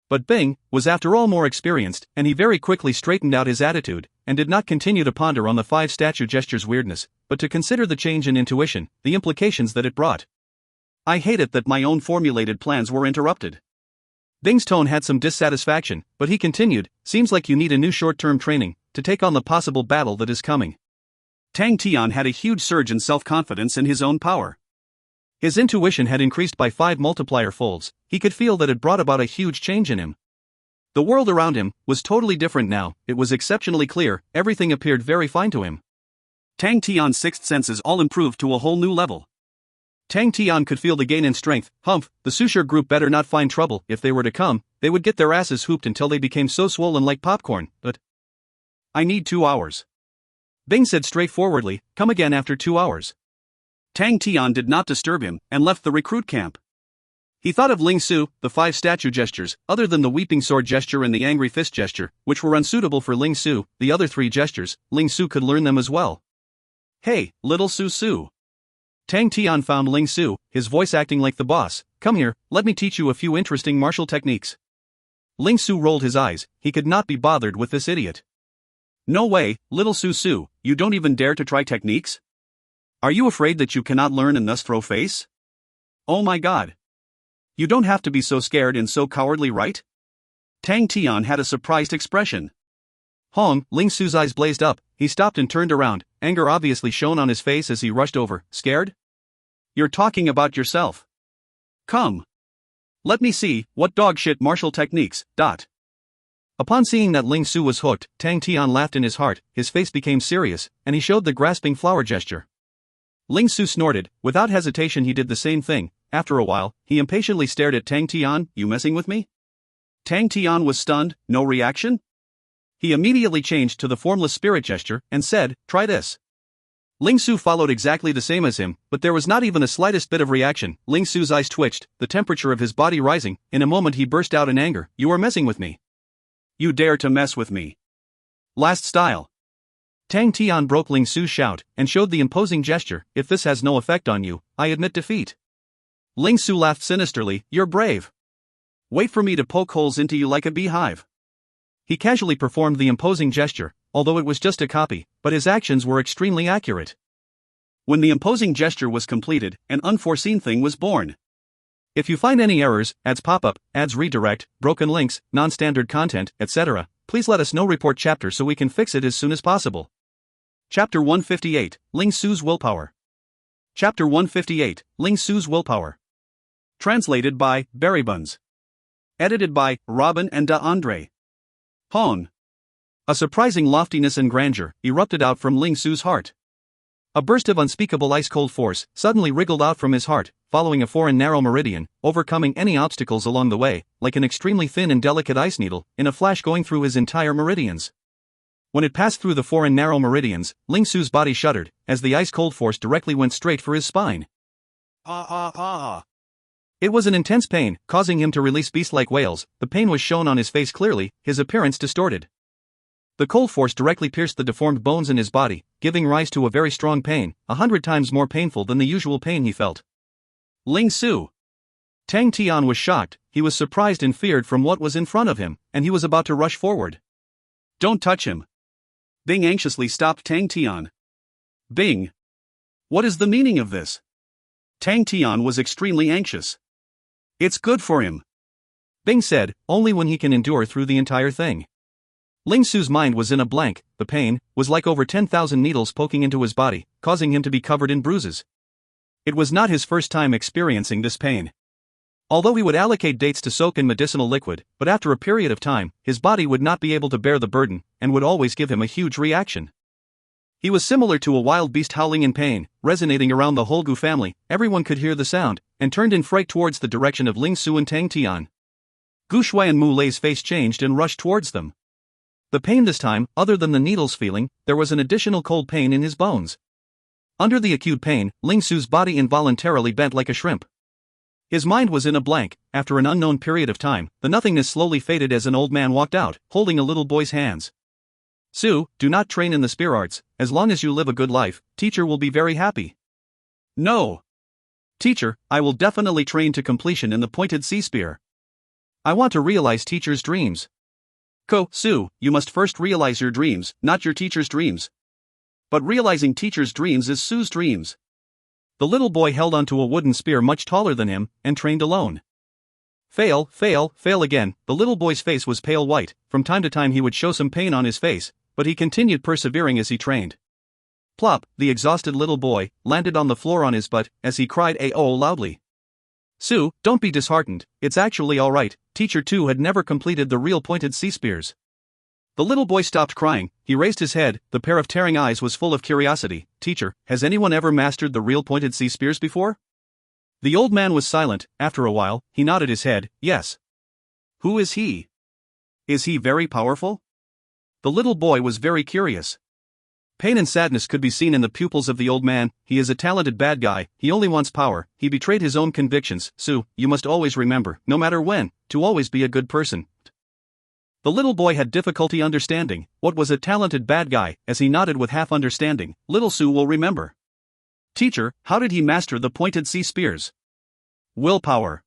But Bing was after all more experienced, and he very quickly straightened out his attitude, and did not continue to ponder on the five statue gestures' weirdness, but to consider the change in intuition, the implications that it brought. I hate it that my own formulated plans were interrupted. Bing's tone had some dissatisfaction, but he continued, seems like you need a new short-term training to take on the possible battle that is coming. Tang Tian had a huge surge in self-confidence in his own power. His intuition had increased by 5 multiplier folds. He could feel that it brought about a huge change in him. The world around him was totally different now. It was exceptionally clear, everything appeared very fine to him. Tang Tian's sixth senses all improved to a whole new level. Tang Tian could feel the gain in strength. Humph, the Sushur group better not find trouble. If they were to come, they would get their asses hooped until they became so swollen like popcorn. But I need 2 hours. Bing said straightforwardly, come again after 2 hours. Tang Tian did not disturb him, and left the recruit camp. He thought of Ling Su, the 5 statue gestures, other than the weeping sword gesture and the angry fist gesture, which were unsuitable for Ling Su. The other 3 gestures, Ling Su could learn them as well. Hey, little Su. Tang Tian found Ling Su, his voice acting like the boss. Come here, let me teach you a few interesting martial techniques. Ling Su rolled his eyes. He could not be bothered with this idiot. No way, little Su, you don't even dare to try techniques? Are you afraid that you cannot learn and thus throw face? Oh my god. You don't have to be so scared and so cowardly, right? Tang Tian had a surprised expression. Hong, Ling Su's eyes blazed up. He stopped and turned around, anger obviously shown on his face as he rushed over. Scared? You're talking about yourself. Come. Let me see, what dog shit martial techniques. Upon seeing that Ling Su was hooked, Tang Tian laughed in his heart, his face became serious, and he showed the grasping flower gesture. Ling Su snorted. Without hesitation he did the same thing. After a while, he impatiently stared at Tang Tian. You messing with me? Tang Tian was stunned, no reaction? He immediately changed to the formless spirit gesture, and said, try this. Ling Su followed exactly the same as him, but there was not even the slightest bit of reaction. Ling Su's eyes twitched, the temperature of his body rising. In a moment he burst out in anger. You are messing with me. You dare to mess with me. Last style. Tang Tian broke Ling Su's shout, and showed the imposing gesture. If this has no effect on you, I admit defeat. Ling Su laughed sinisterly. You're brave. Wait for me to poke holes into you like a beehive. He casually performed the imposing gesture, although it was just a copy, but his actions were extremely accurate. When the imposing gesture was completed, an unforeseen thing was born. If you find any errors, ads pop-up, ads redirect, broken links, non-standard content, etc., please let us know. Report chapter so we can fix it as soon as possible. Chapter 158, Ling Su's Willpower. Chapter 158, Ling Su's Willpower. Translated by Berrybuns. Edited by Robin and Andre. Hon. A surprising loftiness and grandeur erupted out from Ling Su's heart. A burst of unspeakable ice-cold force suddenly wriggled out from his heart, following a foreign narrow meridian, overcoming any obstacles along the way, like an extremely thin and delicate ice needle, in a flash going through his entire meridians. When it passed through the foreign narrow meridians, Ling Su's body shuddered, as the ice-cold force directly went straight for his spine. It was an intense pain, causing him to release beast-like wails. The pain was shown on his face clearly, his appearance distorted. The cold force directly pierced the deformed bones in his body, giving rise to a very strong pain, 100 times more painful than the usual pain he felt. Ling Su. Tang Tian was shocked. He was surprised and feared from what was in front of him, and he was about to rush forward. Don't touch him. Bing anxiously stopped Tang Tian. Bing. What is the meaning of this? Tang Tian was extremely anxious. It's good for him. Bing said, only when he can endure through the entire thing. Ling Su's mind was in a blank. The pain was like over 10,000 needles poking into his body, causing him to be covered in bruises. It was not his first time experiencing this pain. Although he would allocate dates to soak in medicinal liquid, but after a period of time, his body would not be able to bear the burden, and would always give him a huge reaction. He was similar to a wild beast howling in pain, resonating around the whole Gu family. Everyone could hear the sound, and turned in fright towards the direction of Ling Su and Tang Tian. Gu Shui and Mu Lei's face changed and rushed towards them. The pain this time, other than the needles feeling, there was an additional cold pain in his bones. Under the acute pain, Ling Su's body involuntarily bent like a shrimp. His mind was in a blank. After an unknown period of time, the nothingness slowly faded as an old man walked out, holding a little boy's hands. Su, do not train in the spear arts. As long as you live a good life, teacher will be very happy. No. Teacher, I will definitely train to completion in the pointed sea spear. I want to realize teacher's dreams. Su, you must first realize your dreams, not your teacher's dreams. But realizing teacher's dreams is Su's dreams. The little boy held onto a wooden spear much taller than him, and trained alone. Fail, fail, fail again. The little boy's face was pale white. From time to time he would show some pain on his face, but he continued persevering as he trained. Plop, the exhausted little boy landed on the floor on his butt, as he cried "A-oh" loudly. Su, don't be disheartened, it's actually alright. Teacher 2 had never completed the real pointed sea spears. The little boy stopped crying. He raised his head. The pair of tearing eyes was full of curiosity. Teacher, has anyone ever mastered the real pointed sea spears before? The old man was silent. After a while, he nodded his head. Yes. Who is he? Is he very powerful? The little boy was very curious. Pain and sadness could be seen in the pupils of the old man. He is a talented bad guy. He only wants power. He betrayed his own convictions. Su, you must always remember, no matter when, to always be a good person. The little boy had difficulty understanding what was a talented bad guy. As he nodded with half understanding, little Su will remember. Teacher, how did he master the pointed sea spears? Willpower.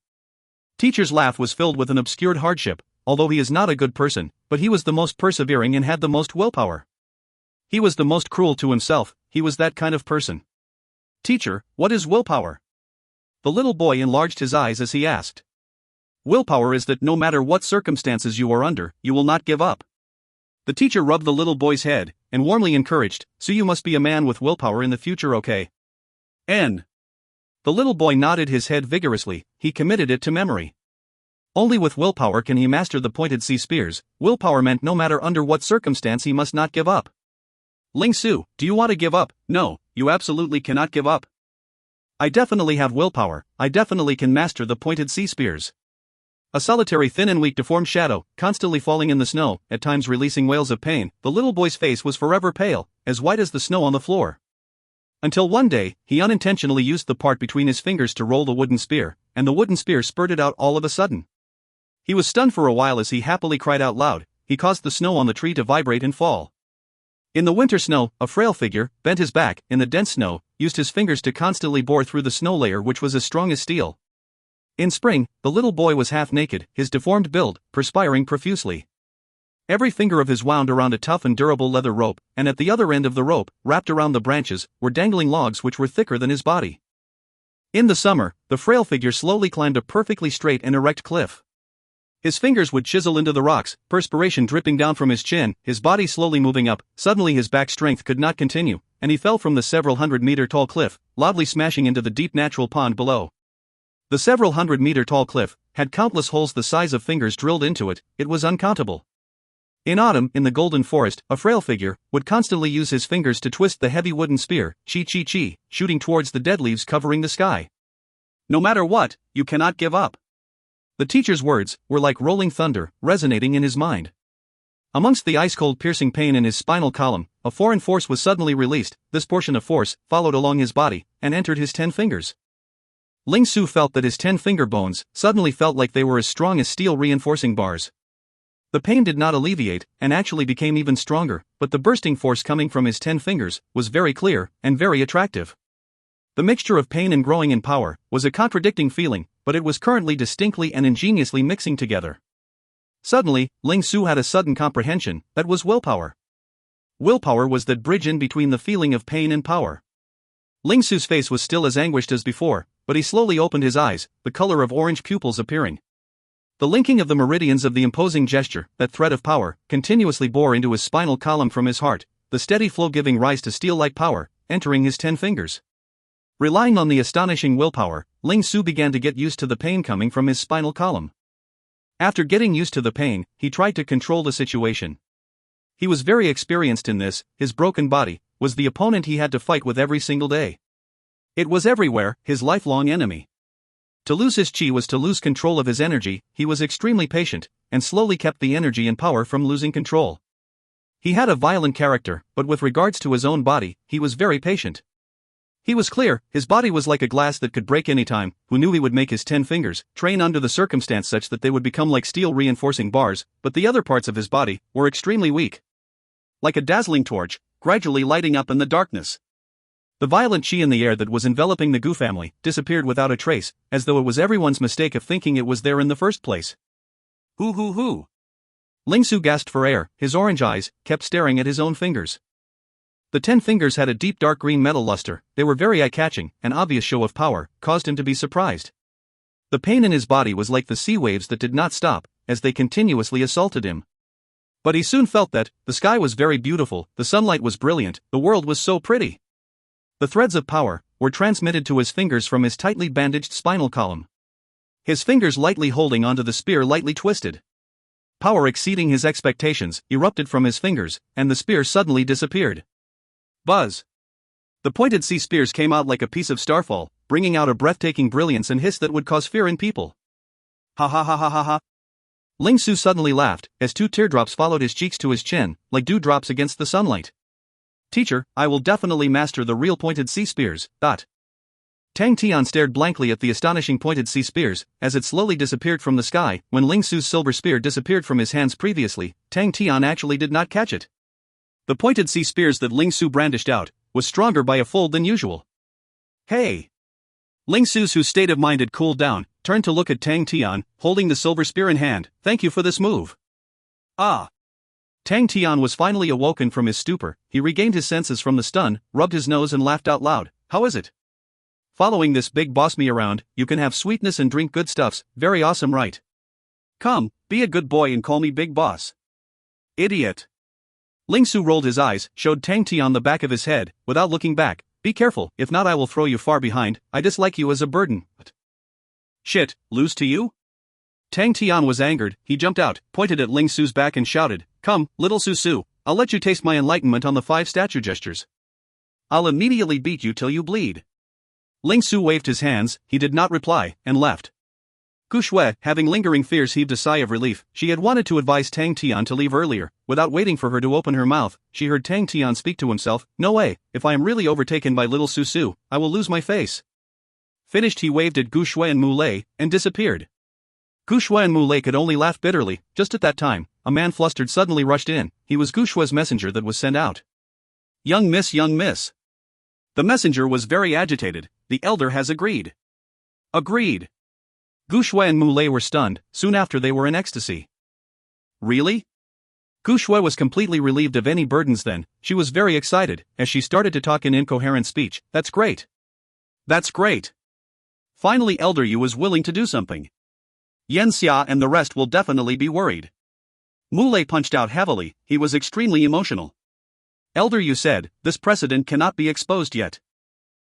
Teacher's laugh was filled with an obscured hardship. Although he is not a good person, but he was the most persevering and had the most willpower. He was the most cruel to himself. He was that kind of person. Teacher, what is willpower? The little boy enlarged his eyes as he asked. Willpower is that no matter what circumstances you are under, you will not give up. The teacher rubbed the little boy's head, and warmly encouraged, so you must be a man with willpower in the future, okay? N. The little boy nodded his head vigorously. He committed it to memory. Only with willpower can he master the pointed sea spears. Willpower meant no matter under what circumstance he must not give up. Ling Su, do you want to give up? No, you absolutely cannot give up. I definitely have willpower. I definitely can master the pointed sea spears. A solitary thin and weak deformed shadow, constantly falling in the snow, at times releasing wails of pain. The little boy's face was forever pale, as white as the snow on the floor. Until one day, he unintentionally used the part between his fingers to roll the wooden spear, and the wooden spear spurted out all of a sudden. He was stunned for a while as he happily cried out loud. He caused the snow on the tree to vibrate and fall. In the winter snow, a frail figure bent his back in the dense snow, used his fingers to constantly bore through the snow layer which was as strong as steel. In spring, the little boy was half naked, his deformed build perspiring profusely. Every finger of his wound around a tough and durable leather rope, and at the other end of the rope, wrapped around the branches, were dangling logs which were thicker than his body. In the summer, the frail figure slowly climbed a perfectly straight and erect cliff. His fingers would chisel into the rocks, perspiration dripping down from his chin, his body slowly moving up. Suddenly his back strength could not continue, and he fell from the several hundred-meter-tall cliff, loudly smashing into the deep natural pond below. The several hundred-meter-tall cliff had countless holes the size of fingers drilled into it. It was uncountable. In autumn, in the golden forest, a frail figure would constantly use his fingers to twist the heavy wooden spear, chi-chi-chi, shooting towards the dead leaves covering the sky. No matter what, you cannot give up. The teacher's words were like rolling thunder, resonating in his mind. Amongst the ice-cold piercing pain in his spinal column, a foreign force was suddenly released. This portion of force followed along his body and entered his 10 fingers. Ling Su felt that his 10 finger bones suddenly felt like they were as strong as steel reinforcing bars. The pain did not alleviate, and actually became even stronger, but the bursting force coming from his 10 fingers was very clear and very attractive. The mixture of pain and growing in power was a contradicting feeling, but it was currently distinctly and ingeniously mixing together. Suddenly, Ling Su had a sudden comprehension that was willpower. Willpower was that bridge in between the feeling of pain and power. Ling Su's face was still as anguished as before, but he slowly opened his eyes, the color of orange pupils appearing. The linking of the meridians of the imposing gesture, that thread of power, continuously bore into his spinal column from his heart, the steady flow giving rise to steel-like power, entering his 10 fingers. Relying on the astonishing willpower, Ling Su began to get used to the pain coming from his spinal column. After getting used to the pain, he tried to control the situation. He was very experienced in this. His broken body was the opponent he had to fight with every single day. It was everywhere, his lifelong enemy. To lose his chi was to lose control of his energy. He was extremely patient, and slowly kept the energy and power from losing control. He had a violent character, but with regards to his own body, he was very patient. He was clear, his body was like a glass that could break any time. Who knew he would make his 10 fingers train under the circumstance such that they would become like steel reinforcing bars, but the other parts of his body were extremely weak. Like a dazzling torch, gradually lighting up in the darkness. The violent chi in the air that was enveloping the Gu family disappeared without a trace, as though it was everyone's mistake of thinking it was there in the first place. Hoo. Ling Su gasped for air, his orange eyes kept staring at his own fingers. The 10 fingers had a deep dark green metal luster. They were very eye-catching. An obvious show of power caused him to be surprised. The pain in his body was like the sea waves that did not stop, as they continuously assaulted him. But he soon felt that the sky was very beautiful, the sunlight was brilliant, the world was so pretty. The threads of power were transmitted to his fingers from his tightly bandaged spinal column. His fingers lightly holding onto the spear lightly twisted. Power exceeding his expectations erupted from his fingers, and the spear suddenly disappeared. Buzz! The pointed sea spears came out like a piece of starfall, bringing out a breathtaking brilliance and hiss that would cause fear in people. Ha ha ha ha ha ha! Ling Su suddenly laughed, as 2 teardrops followed his cheeks to his chin, like dewdrops against the sunlight. Teacher, I will definitely master the real pointed sea spears. Tang Tian stared blankly at the astonishing pointed sea spears, as it slowly disappeared from the sky. When Ling Su's silver spear disappeared from his hands previously, Tang Tian actually did not catch it. The pointed sea spears that Ling Su brandished out was stronger by a fold than usual. Hey! Ling Su's whose state of mind had cooled down, turned to look at Tang Tian, holding the silver spear in hand. Thank you for this move. Ah! Tang Tian was finally awoken from his stupor. He regained his senses from the stun, rubbed his nose and laughed out loud. How is it? Following this big boss me around, you can have sweetness and drink good stuffs. Very awesome, right? Come, be a good boy and call me Big Boss. Idiot. Ling Su rolled his eyes, showed Tang Tian the back of his head, without looking back. Be careful, if not I will throw you far behind. I dislike you as a burden. Shit, lose to you? Tang Tian was angered. He jumped out, pointed at Ling Su's back and shouted, Come, little Su, I'll let you taste my enlightenment on the 5 statue gestures. I'll immediately beat you till you bleed. Ling Su waved his hands, he did not reply, and left. Gu Shui, having lingering fears, heaved a sigh of relief. She had wanted to advise Tang Tian to leave earlier. Without waiting for her to open her mouth, she heard Tang Tian speak to himself, "No way, if I am really overtaken by little Su, I will lose my face." Finished, he waved at Gu Shui and Mu Lei, and disappeared. Gu Shui and Mu Lei could only laugh bitterly. Just at that time, a man flustered suddenly rushed in. He was Gu Shui's messenger that was sent out. Young miss, young miss. The messenger was very agitated. The elder has agreed. Agreed. Gu Shui and Mu Lei were stunned. Soon after they were in ecstasy. Really? Gu Shui was completely relieved of any burdens then. She was very excited, as she started to talk in incoherent speech. That's great. That's great. Finally Elder Yu was willing to do something. Yan Xia and the rest will definitely be worried. Mu Lei punched out heavily. He was extremely emotional. Elder Yu said, this precedent cannot be exposed yet.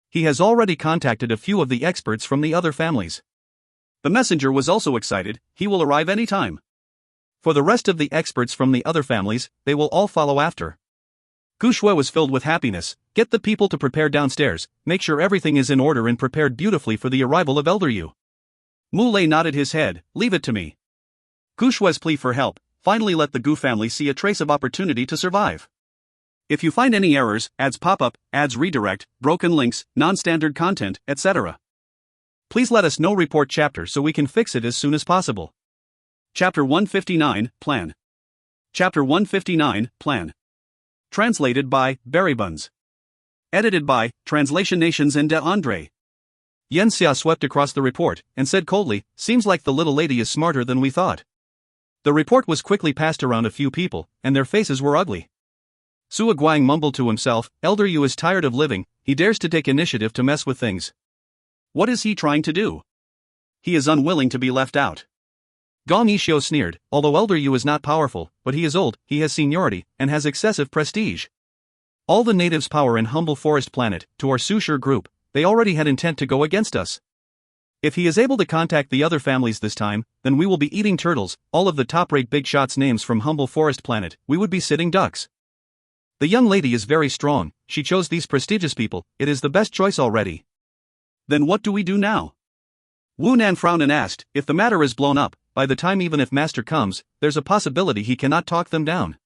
He has already contacted a few of the experts from the other families. The messenger was also excited. He will arrive any time. For the rest of the experts from the other families, they will all follow after. Gu Shui was filled with happiness. Get the people to prepare downstairs, make sure everything is in order and prepared beautifully for the arrival of Elder Yu. Mu Lei nodded his head. Leave it to me. Gu Shui's plea for help. Finally let the Gu family see a trace of opportunity to survive. If you find any errors, ads pop up, ads redirect, broken links, non-standard content, etc. Please let us know. Report chapter so we can fix it as soon as possible. Chapter 159, Plan. Chapter 159, Plan. Translated by Berrybuns. Edited by Translation Nations and De Andre. Yan Xia swept across the report and said coldly, seems like the little lady is smarter than we thought. The report was quickly passed around a few people, and their faces were ugly. Su Guang mumbled to himself, Elder Yu is tired of living, he dares to take initiative to mess with things. What is he trying to do? He is unwilling to be left out. Gong Yishio sneered, although Elder Yu is not powerful, but he is old, he has seniority, and has excessive prestige. All the natives' power in Humble Forest Planet, to our Sushur group, they already had intent to go against us. If he is able to contact the other families this time, then we will be eating turtles, all of the top-rate big shots names from Humble Forest Planet, we would be sitting ducks. The young lady is very strong, she chose these prestigious people, it is the best choice already. Then what do we do now? Wu Nan frowned and asked, if the matter is blown up, by the time even if Master comes, there's a possibility he cannot talk them down.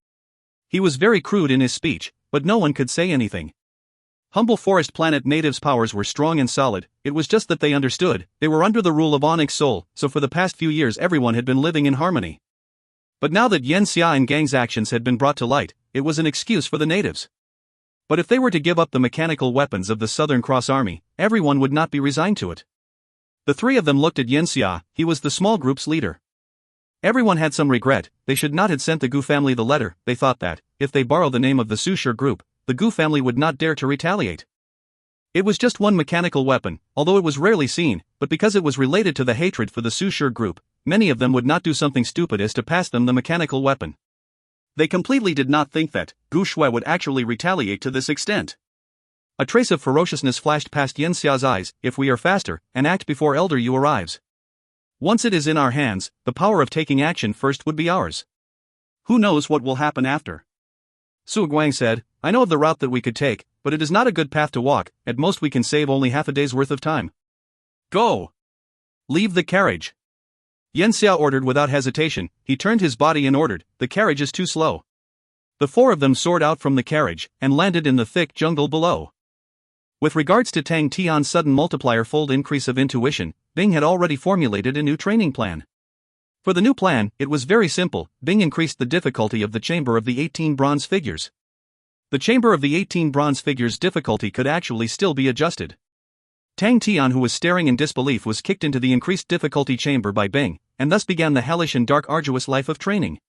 He was very crude in his speech, but no one could say anything. Humble Forest Planet natives' powers were strong and solid, it was just that they understood, they were under the rule of Onyx Soul, so for the past few years everyone had been living in harmony. But now that Yan Xia and Gang's actions had been brought to light, it was an excuse for the natives. But if they were to give up the mechanical weapons of the Southern Cross Army, everyone would not be resigned to it. The three of them looked at Yan Xia, he was the small group's leader. Everyone had some regret, they should not have sent the Gu family the letter, they thought that, if they borrow the name of the Sushur group, the Gu family would not dare to retaliate. It was just one mechanical weapon, although it was rarely seen, but because it was related to the hatred for the Sushur group, many of them would not do something stupid as to pass them the mechanical weapon. They completely did not think that Gu Shui would actually retaliate to this extent. A trace of ferociousness flashed past Yan Xia's eyes, if we are faster, and act before Elder Yu arrives. Once it is in our hands, the power of taking action first would be ours. Who knows what will happen after? Su Guang said, I know of the route that we could take, but it is not a good path to walk, at most we can save only half a day's worth of time. Go! Leave the carriage. Yan Xia ordered without hesitation, he turned his body and ordered, the carriage is too slow. The four of them soared out from the carriage, and landed in the thick jungle below. With regards to Tang Tian's sudden multiplier-fold increase of intuition, Bing had already formulated a new training plan. For the new plan, it was very simple, Bing increased the difficulty of the chamber of the 18 bronze figures. The chamber of the 18 bronze figures' difficulty could actually still be adjusted. Tang Tian, who was staring in disbelief, was kicked into the increased difficulty chamber by Bing, and thus began the hellish and dark arduous life of training.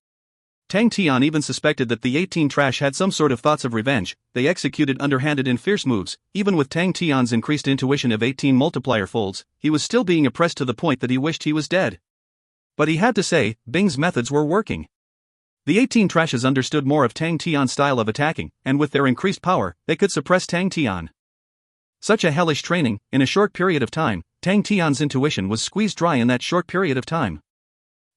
Tang Tian even suspected that the 18 trash had some sort of thoughts of revenge, they executed underhanded and fierce moves, even with Tang Tian's increased intuition of 18 multiplier folds, he was still being oppressed to the point that he wished he was dead. But he had to say, Bing's methods were working. The 18 trashes understood more of Tang Tian's style of attacking, and with their increased power, they could suppress Tang Tian. Such a hellish training, in a short period of time, Tang Tian's intuition was squeezed dry in that short period of time.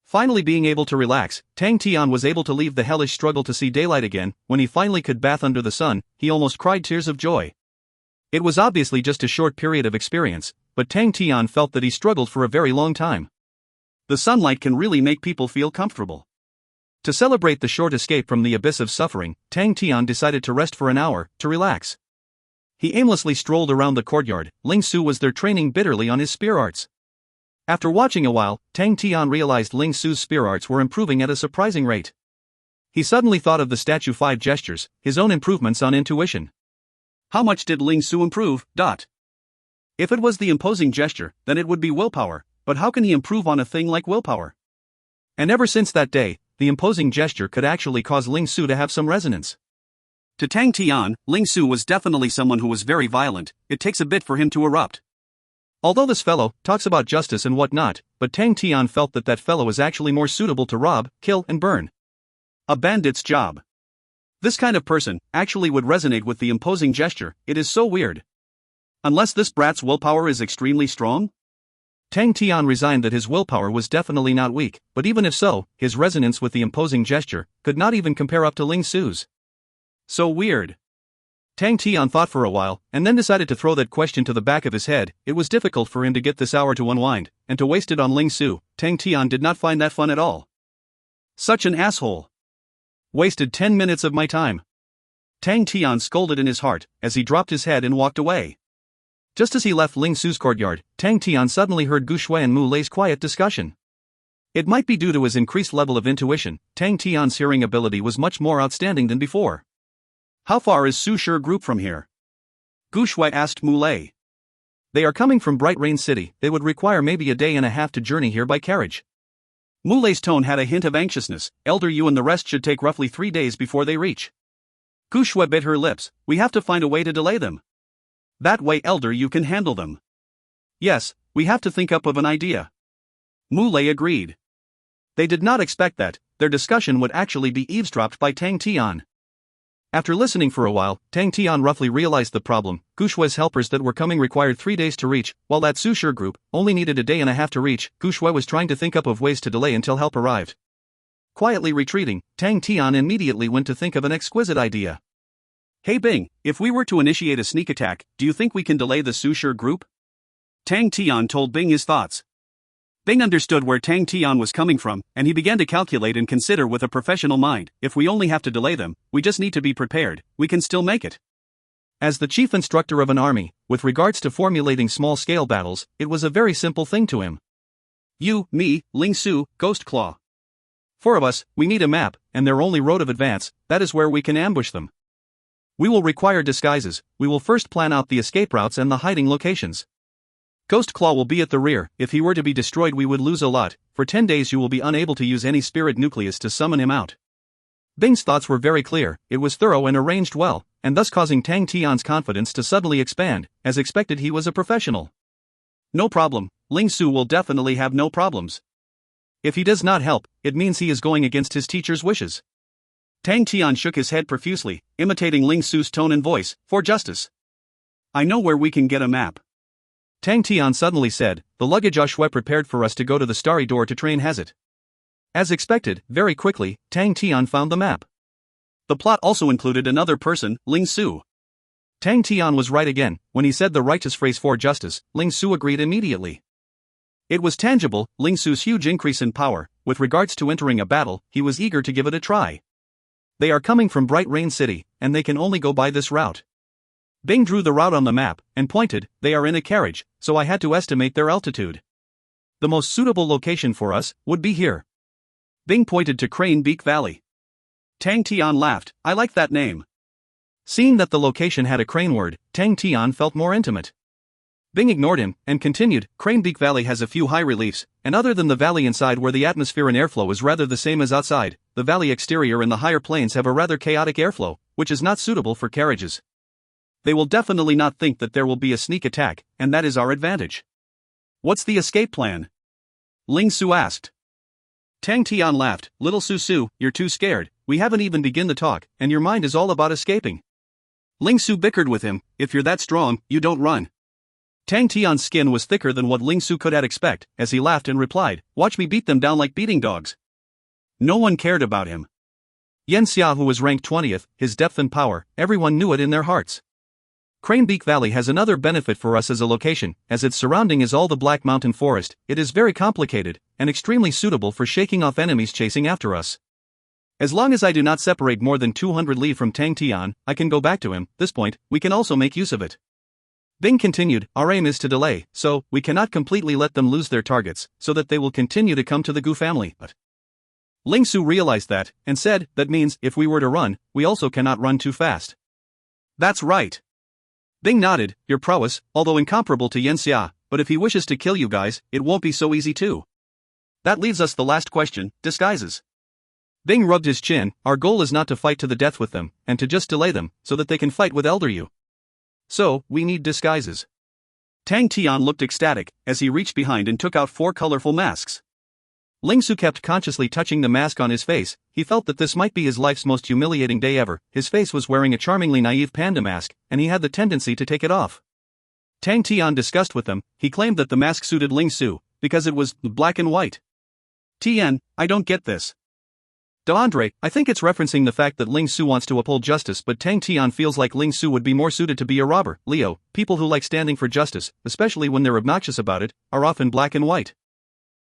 Finally being able to relax, Tang Tian was able to leave the hellish struggle to see daylight again. When he finally could bath under the sun, he almost cried tears of joy. It was obviously just a short period of experience, but Tang Tian felt that he struggled for a very long time. The sunlight can really make people feel comfortable. To celebrate the short escape from the abyss of suffering, Tang Tian decided to rest for an hour, to relax. He aimlessly strolled around the courtyard. Ling Su was there training bitterly on his spear arts. After watching a while, Tang Tian realized Ling Su's spear arts were improving at a surprising rate. He suddenly thought of the Statue 5 gestures, his own improvements on intuition. How much did Ling Su improve? If it was the imposing gesture, then it would be willpower, but how can he improve on a thing like willpower? And ever since that day, the imposing gesture could actually cause Ling Su to have some resonance. To Tang Tian, Ling Su was definitely someone who was very violent. It takes a bit for him to erupt. Although this fellow talks about justice and whatnot, but Tang Tian felt that that fellow is actually more suitable to rob, kill and burn. A bandit's job. This kind of person actually would resonate with the imposing gesture. It is so weird. Unless this brat's willpower is extremely strong? Tang Tian resigned that his willpower was definitely not weak, but even if so, his resonance with the imposing gesture could not even compare up to Ling Su's. So weird. Tang Tian thought for a while, and then decided to throw that question to the back of his head. It was difficult for him to get this hour to unwind, and to waste it on Ling Su. Tang Tian did not find that fun at all. Such an asshole. Wasted 10 minutes of my time. Tang Tian scolded in his heart, as he dropped his head and walked away. Just as he left Ling Su's courtyard, Tang Tian suddenly heard Gu Shui and Mu Lei's quiet discussion. It might be due to his increased level of intuition. Tang Tian's hearing ability was much more outstanding than before. How far is Su Shi group from here? Gu Shui asked Mu Lei. They are coming from Bright Rain City. They would require maybe a day and a half to journey here by carriage. Mu Lei's tone had a hint of anxiousness. Elder Yu and the rest should take roughly 3 days before they reach. Gu Shui bit her lips. We have to find a way to delay them. That way Elder Yu can handle them. Yes, we have to think up of an idea. Mu Lei agreed. They did not expect that their discussion would actually be eavesdropped by Tang Tian. After listening for a while, Tang Tian roughly realized the problem. Gu Shui's helpers that were coming required 3 days to reach, while that Su Shi group only needed a day and a half to reach. Gu Shui was trying to think up of ways to delay until help arrived. Quietly retreating, Tang Tian immediately went to think of an exquisite idea. Hey Bing, if we were to initiate a sneak attack, do you think we can delay the Su Shi group? Tang Tian told Bing his thoughts. Bing understood where Tang Tian was coming from, and he began to calculate and consider with a professional mind. If we only have to delay them, we just need to be prepared, we can still make it. As the chief instructor of an army, with regards to formulating small-scale battles, it was a very simple thing to him. You, me, Ling Su, Ghost Claw. 4 of us, we need a map, and their only road of advance, that is where we can ambush them. We will require disguises. We will first plan out the escape routes and the hiding locations. Ghost Claw will be at the rear. If he were to be destroyed, we would lose a lot. For 10 days you will be unable to use any spirit nucleus to summon him out. Bing's thoughts were very clear. It was thorough and arranged well, and thus causing Tang Tian's confidence to suddenly expand. As expected, he was a professional. No problem. Ling Su will definitely have no problems. If he does not help, it means he is going against his teacher's wishes. Tang Tian shook his head profusely, imitating Ling Su's tone and voice. For justice. I know where we can get a map. Tang Tian suddenly said, the luggage Shui prepared for us to go to the Starry Door to train has it. As expected, very quickly, Tang Tian found the map. The plot also included another person, Ling Su. Tang Tian was right again. When he said the righteous phrase for justice, Ling Su agreed immediately. It was tangible. Ling Su's huge increase in power. With regards to entering a battle, he was eager to give it a try. They are coming from Bright Rain City, and they can only go by this route. Bing drew the route on the map, and pointed. They are in a carriage, so I had to estimate their altitude. The most suitable location for us would be here. Bing pointed to Crane Beak Valley. Tang Tian laughed. I like that name. Seeing that the location had a crane word, Tang Tian felt more intimate. Bing ignored him, and continued, Crane Beak Valley has a few high reliefs, and other than the valley inside where the atmosphere and airflow is rather the same as outside, the valley exterior and the higher plains have a rather chaotic airflow, which is not suitable for carriages. They will definitely not think that there will be a sneak attack, and that is our advantage. What's the escape plan? Ling Su asked. Tang Tian laughed. Little Su, you're too scared. We haven't even begun the talk, and your mind is all about escaping. Ling Su bickered with him. If you're that strong, you don't run. Tang Tian's skin was thicker than what Ling Su could have expected, as he laughed and replied, watch me beat them down like beating dogs. No one cared about him. Yan Xia, who was ranked 20th, his depth and power, everyone knew it in their hearts. Crane Beak Valley has another benefit for us as a location, as its surrounding is all the Black Mountain Forest. It is very complicated, and extremely suitable for shaking off enemies chasing after us. As long as I do not separate more than 200 li from Tang Tian, I can go back to him. This point, we can also make use of it. Bing continued, our aim is to delay, so we cannot completely let them lose their targets, so that they will continue to come to the Gu family. But Ling Su realized that, and said, that means, if we were to run, we also cannot run too fast. That's right. Bing nodded, your prowess, although incomparable to Yen Xia, but if he wishes to kill you guys, it won't be so easy too. That leaves us the last question, disguises. Bing rubbed his chin, our goal is not to fight to the death with them, and to just delay them, so that they can fight with Elder Yu. So, we need disguises. Tang Tian looked ecstatic, as he reached behind and took out 4 colorful masks. Ling Su kept consciously touching the mask on his face, he felt that this might be his life's most humiliating day ever, his face was wearing a charmingly naive panda mask, and he had the tendency to take it off. Tang Tian discussed with them, he claimed that the mask suited Ling Su, because it was black and white. Tian, I don't get this. Andre, I think it's referencing the fact that Ling Su wants to uphold justice, but Tang Tian feels like Ling Su would be more suited to be a robber. Leo, people who like standing for justice, especially when they're obnoxious about it, are often black and white.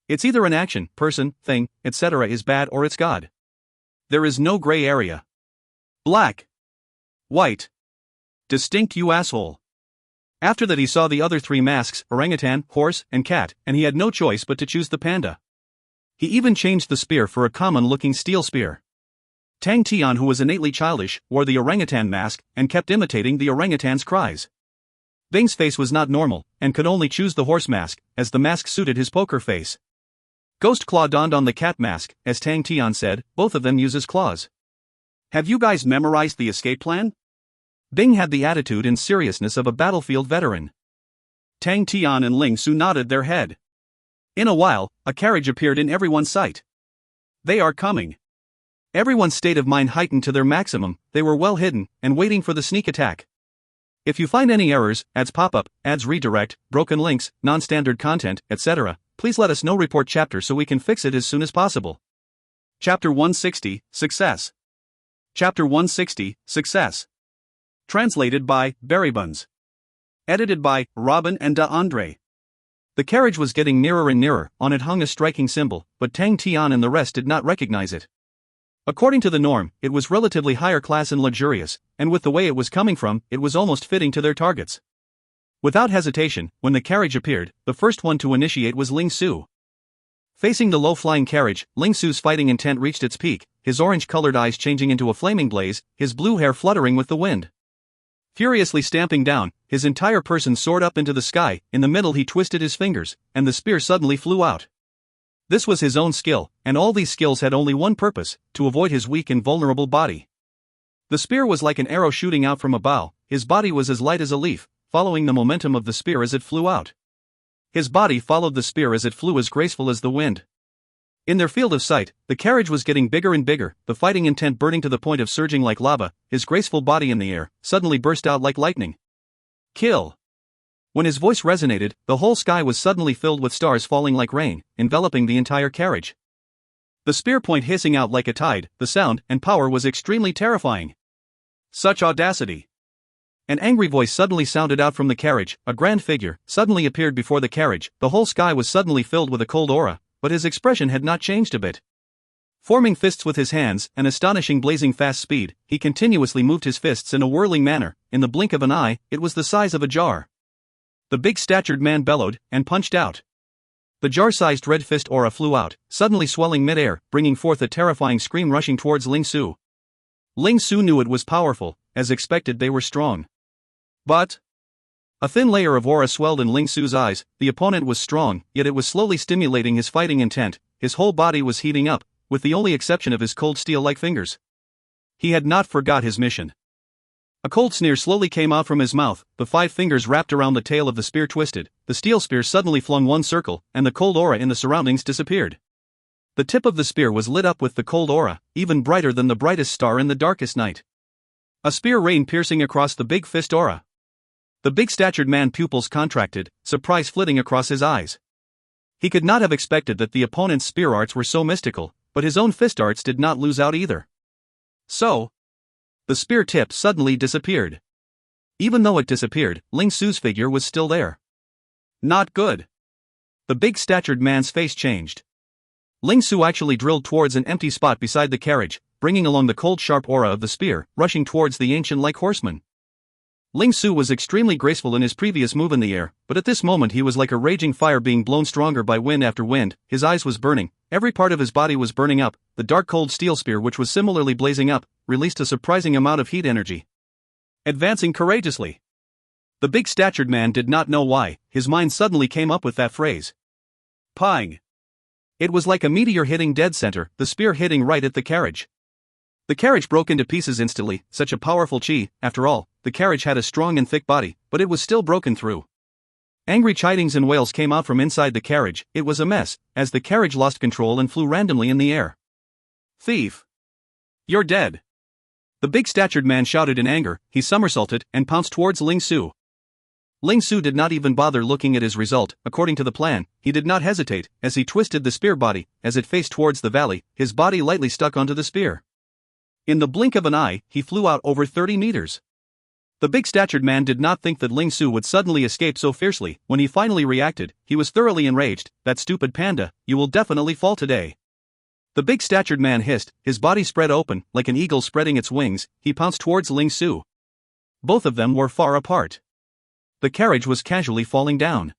It's either an action, person, thing, etc. is bad or it's God. There is no gray area. Black. White. Distinct, you asshole. After that he saw the other 3 masks, orangutan, horse, and cat, and he had no choice but to choose the panda. He even changed the spear for a common-looking steel spear. Tang Tian, who was innately childish, wore the orangutan mask, and kept imitating the orangutan's cries. Bing's face was not normal, and could only choose the horse mask, as the mask suited his poker face. Ghost Claw donned on the cat mask, as Tang Tian said, both of them uses claws. Have you guys memorized the escape plan? Bing had the attitude and seriousness of a battlefield veteran. Tang Tian and Ling Su nodded their head. In a while, a carriage appeared in everyone's sight. They are coming. Everyone's state of mind heightened to their maximum, they were well hidden, and waiting for the sneak attack. If you find any errors, ads pop up, ads redirect, broken links, non-standard content, etc., please let us know. Report chapter so we can fix it as soon as possible. Chapter 160, Success. Chapter 160, Success. Translated by Berrybuns. Edited by Robin and Andre. The carriage was getting nearer and nearer, on it hung a striking symbol, but Tang Tian and the rest did not recognize it. According to the norm, it was relatively higher class and luxurious, and with the way it was coming from, it was almost fitting to their targets. Without hesitation, when the carriage appeared, the first one to initiate was Ling Su. Facing the low-flying carriage, Ling Su's fighting intent reached its peak, his orange-colored eyes changing into a flaming blaze, his blue hair fluttering with the wind. Furiously stamping down, his entire person soared up into the sky, in the middle he twisted his fingers, and the spear suddenly flew out. This was his own skill, and all these skills had only one purpose, to avoid his weak and vulnerable body. The spear was like an arrow shooting out from a bow, his body was as light as a leaf, following the momentum of the spear as it flew out. His body followed the spear as it flew, as graceful as the wind. In their field of sight, the carriage was getting bigger and bigger, the fighting intent burning to the point of surging like lava, his graceful body in the air, suddenly burst out like lightning. Kill! When his voice resonated, the whole sky was suddenly filled with stars falling like rain, enveloping the entire carriage. The spear point hissing out like a tide, the sound and power was extremely terrifying. Such audacity! An angry voice suddenly sounded out from the carriage, a grand figure suddenly appeared before the carriage, the whole sky was suddenly filled with a cold aura. But his expression had not changed a bit. Forming fists with his hands, an astonishing blazing fast speed, he continuously moved his fists in a whirling manner, in the blink of an eye, it was the size of a jar. The big-statured man bellowed, and punched out. The jar-sized red fist aura flew out, suddenly swelling mid-air, bringing forth a terrifying scream rushing towards Ling Su. Ling Su knew it was powerful, as expected they were strong. But a thin layer of aura swelled in Ling Su's eyes, the opponent was strong, yet it was slowly stimulating his fighting intent, his whole body was heating up, with the only exception of his cold steel-like fingers. He had not forgot his mission. A cold sneer slowly came out from his mouth, the 5 fingers wrapped around the tail of the spear twisted, the steel spear suddenly flung one circle, and the cold aura in the surroundings disappeared. The tip of the spear was lit up with the cold aura, even brighter than the brightest star in the darkest night. A spear rain piercing across the big fist aura. The big-statured man pupils contracted, surprise flitting across his eyes. He could not have expected that the opponent's spear arts were so mystical, but his own fist arts did not lose out either. So, the spear tip suddenly disappeared. Even though it disappeared, Ling Su's figure was still there. Not good. The big-statured man's face changed. Ling Su actually drilled towards an empty spot beside the carriage, bringing along the cold sharp aura of the spear, rushing towards the ancient like horseman. Ling Su was extremely graceful in his previous move in the air, but at this moment he was like a raging fire being blown stronger by wind after wind. His eyes was burning, every part of his body was burning up. The dark cold steel spear, which was similarly blazing up, released a surprising amount of heat energy. Advancing courageously. The big-statured man did not know why, his mind suddenly came up with that phrase. Pang. It was like a meteor hitting dead center, the spear hitting right at the carriage. The carriage broke into pieces instantly. Such a powerful chi. After all, the carriage had a strong and thick body, but it was still broken through. Angry chidings and wails came out from inside the carriage. It was a mess, as the carriage lost control and flew randomly in the air. Thief! You're dead! The big-statured man shouted in anger. He somersaulted and pounced towards Ling Su. Ling Su did not even bother looking at his result. According to the plan, he did not hesitate, as he twisted the spear body. As it faced towards the valley, his body lightly stuck onto the spear. In the blink of an eye, he flew out over 30 meters. The big-statured man did not think that Ling Su would suddenly escape so fiercely. When he finally reacted, he was thoroughly enraged. That stupid panda, you will definitely fall today. The big-statured man hissed, his body spread open, like an eagle spreading its wings. He pounced towards Ling Su. Both of them were far apart. The carriage was casually falling down.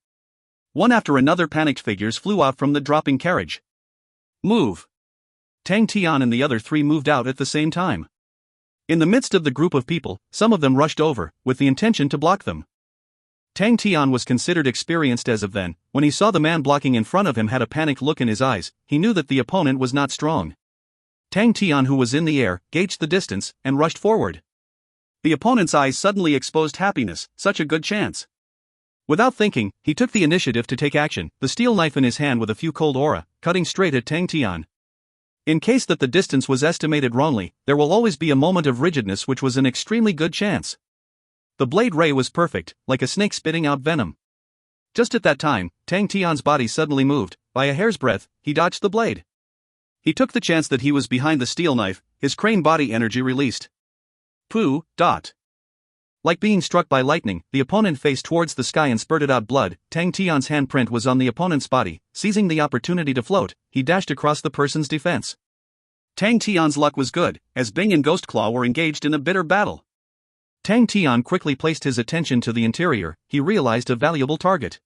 One after another panicked figures flew out from the dropping carriage. Move! Tang, Tian and the other three moved out at the same time. In the midst of the group of people, some of them rushed over, with the intention to block them. Tang Tian was considered experienced as of then. When he saw the man blocking in front of him had a panicked look in his eyes, he knew that the opponent was not strong. Tang Tian, who was in the air, gauged the distance, and rushed forward. The opponent's eyes suddenly exposed happiness. Such a good chance. Without thinking, he took the initiative to take action, the steel knife in his hand with a few cold aura, cutting straight at Tang Tian. In case that the distance was estimated wrongly, there will always be a moment of rigidness, which was an extremely good chance. The blade ray was perfect, like a snake spitting out venom. Just at that time, Tang Tian's body suddenly moved. By a hair's breadth, he dodged the blade. He took the chance that he was behind the steel knife, his crane body energy released. Pooh, dot. Like being struck by lightning, the opponent faced towards the sky and spurted out blood. Tang Tian's handprint was on the opponent's body. Seizing the opportunity to float, he dashed across the person's defense. Tang Tian's luck was good, as Bing and Ghostclaw were engaged in a bitter battle. Tang Tian quickly placed his attention to the interior. He realized a valuable target.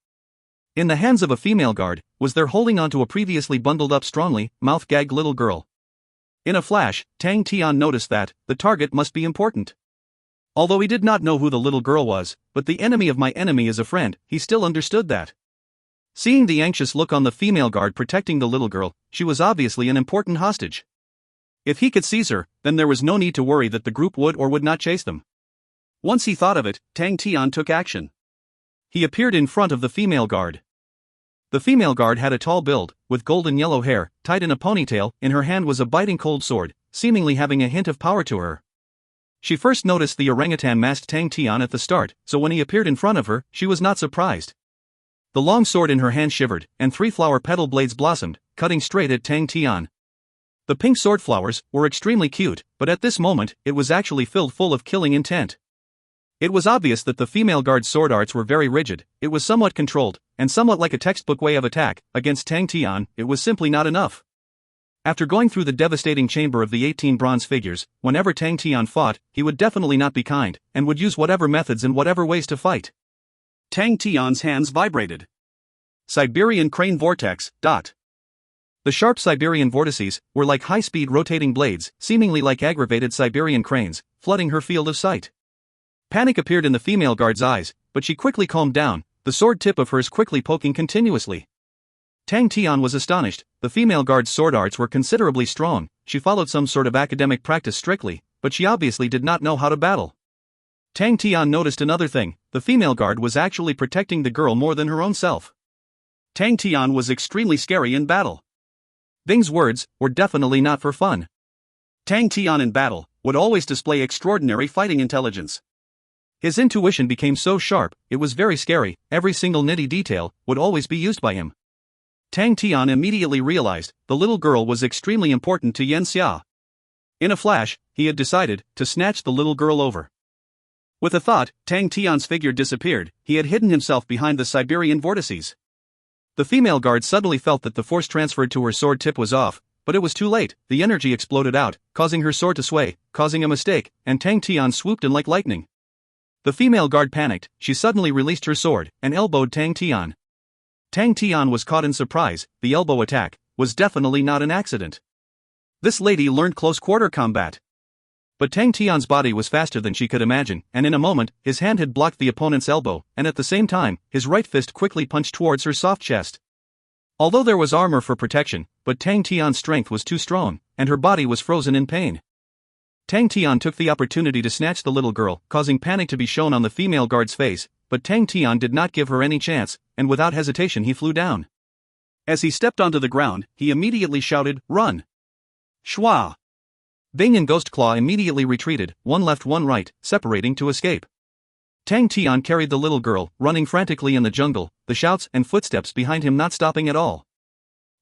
In the hands of a female guard, was there holding onto a previously bundled up strongly, mouth-gagged little girl. In a flash, Tang Tian noticed that the target must be important. Although he did not know who the little girl was, but the enemy of my enemy is a friend, he still understood that. Seeing the anxious look on the female guard protecting the little girl, she was obviously an important hostage. If he could seize her, then there was no need to worry that the group would or would not chase them. Once he thought of it, Tang Tian took action. He appeared in front of the female guard. The female guard had a tall build, with golden yellow hair, tied in a ponytail. In her hand was a biting cold sword, seemingly having a hint of power to her. She first noticed the orangutan masked Tang Tian at the start, so when he appeared in front of her, she was not surprised. The long sword in her hand shivered, and 3 flower petal blades blossomed, cutting straight at Tang Tian. The pink sword flowers were extremely cute, but at this moment, it was actually filled full of killing intent. It was obvious that the female guard's sword arts were very rigid. It was somewhat controlled, and somewhat like a textbook way of attack. Against Tang Tian, it was simply not enough. After going through the devastating chamber of the 18 bronze figures, whenever Tang Tian fought, he would definitely not be kind, and would use whatever methods and whatever ways to fight. Tang Tian's hands vibrated. Siberian crane vortex, dot. The sharp Siberian vortices were like high-speed rotating blades, seemingly like aggravated Siberian cranes, flooding her field of sight. Panic appeared in the female guard's eyes, but she quickly calmed down, the sword tip of hers quickly poking continuously. Tang Tian was astonished. The female guard's sword arts were considerably strong. She followed some sort of academic practice strictly, but she obviously did not know how to battle. Tang Tian noticed another thing: the female guard was actually protecting the girl more than her own self. Tang Tian was extremely scary in battle. Bing's words were definitely not for fun. Tang Tian in battle would always display extraordinary fighting intelligence. His intuition became so sharp, it was very scary. Every single nitty detail would always be used by him. Tang Tian immediately realized the little girl was extremely important to Yan Xia. In a flash, he had decided to snatch the little girl over. With a thought, Tang Tian's figure disappeared. He had hidden himself behind the Siberian vortices. The female guard suddenly felt that the force transferred to her sword tip was off, but it was too late. The energy exploded out, causing her sword to sway, causing a mistake, and Tang Tian swooped in like lightning. The female guard panicked. She suddenly released her sword and elbowed Tang Tian. Tang Tian was caught in surprise. The elbow attack was definitely not an accident. This lady learned close-quarter combat. But Tang Tian's body was faster than she could imagine, and in a moment, his hand had blocked the opponent's elbow, and at the same time, his right fist quickly punched towards her soft chest. Although there was armor for protection, but Tang Tian's strength was too strong, and her body was frozen in pain. Tang Tian took the opportunity to snatch the little girl, causing panic to be shown on the female guard's face, but Tang Tian did not give her any chance, and without hesitation he flew down. As he stepped onto the ground, he immediately shouted, "Run!" Shwa! Bing and Ghost Claw immediately retreated, one left one right, separating to escape. Tang Tian carried the little girl, running frantically in the jungle, the shouts and footsteps behind him not stopping at all.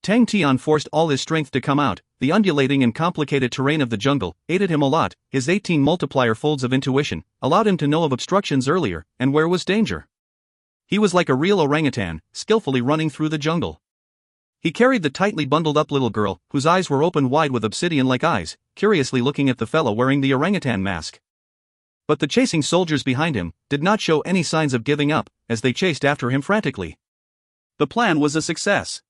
Tang Tian forced all his strength to come out. The undulating and complicated terrain of the jungle aided him a lot. His 18 multiplier folds of intuition allowed him to know of obstructions earlier and where was danger. He was like a real orangutan, skillfully running through the jungle. He carried the tightly bundled up little girl, whose eyes were open wide with obsidian-like eyes, curiously looking at the fellow wearing the orangutan mask. But the chasing soldiers behind him did not show any signs of giving up, as they chased after him frantically. The plan was a success.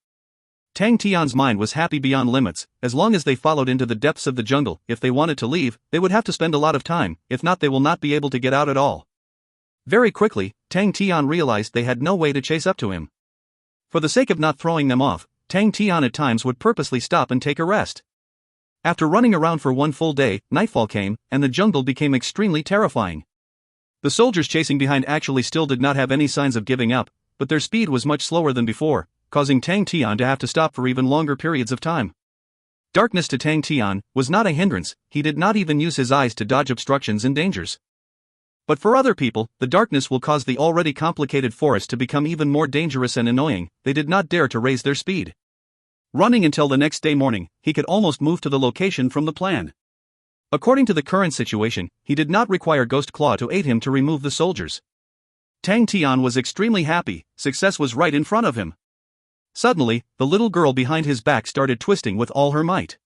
Tang Tian's mind was happy beyond limits. As long as they followed into the depths of the jungle, if they wanted to leave, they would have to spend a lot of time, if not they will not be able to get out at all. Very quickly, Tang Tian realized they had no way to chase up to him. For the sake of not throwing them off, Tang Tian at times would purposely stop and take a rest. After running around for one full day, nightfall came, and the jungle became extremely terrifying. The soldiers chasing behind actually still did not have any signs of giving up, but their speed was much slower than before, causing Tang Tian to have to stop for even longer periods of time. Darkness to Tang Tian was not a hindrance. He did not even use his eyes to dodge obstructions and dangers. But for other people, the darkness will cause the already complicated forest to become even more dangerous and annoying. They did not dare to raise their speed. Running until the next day morning, he could almost move to the location from the plan. According to the current situation, he did not require Ghost Claw to aid him to remove the soldiers. Tang Tian was extremely happy. Success was right in front of him. Suddenly, the little girl behind his back started twisting with all her might.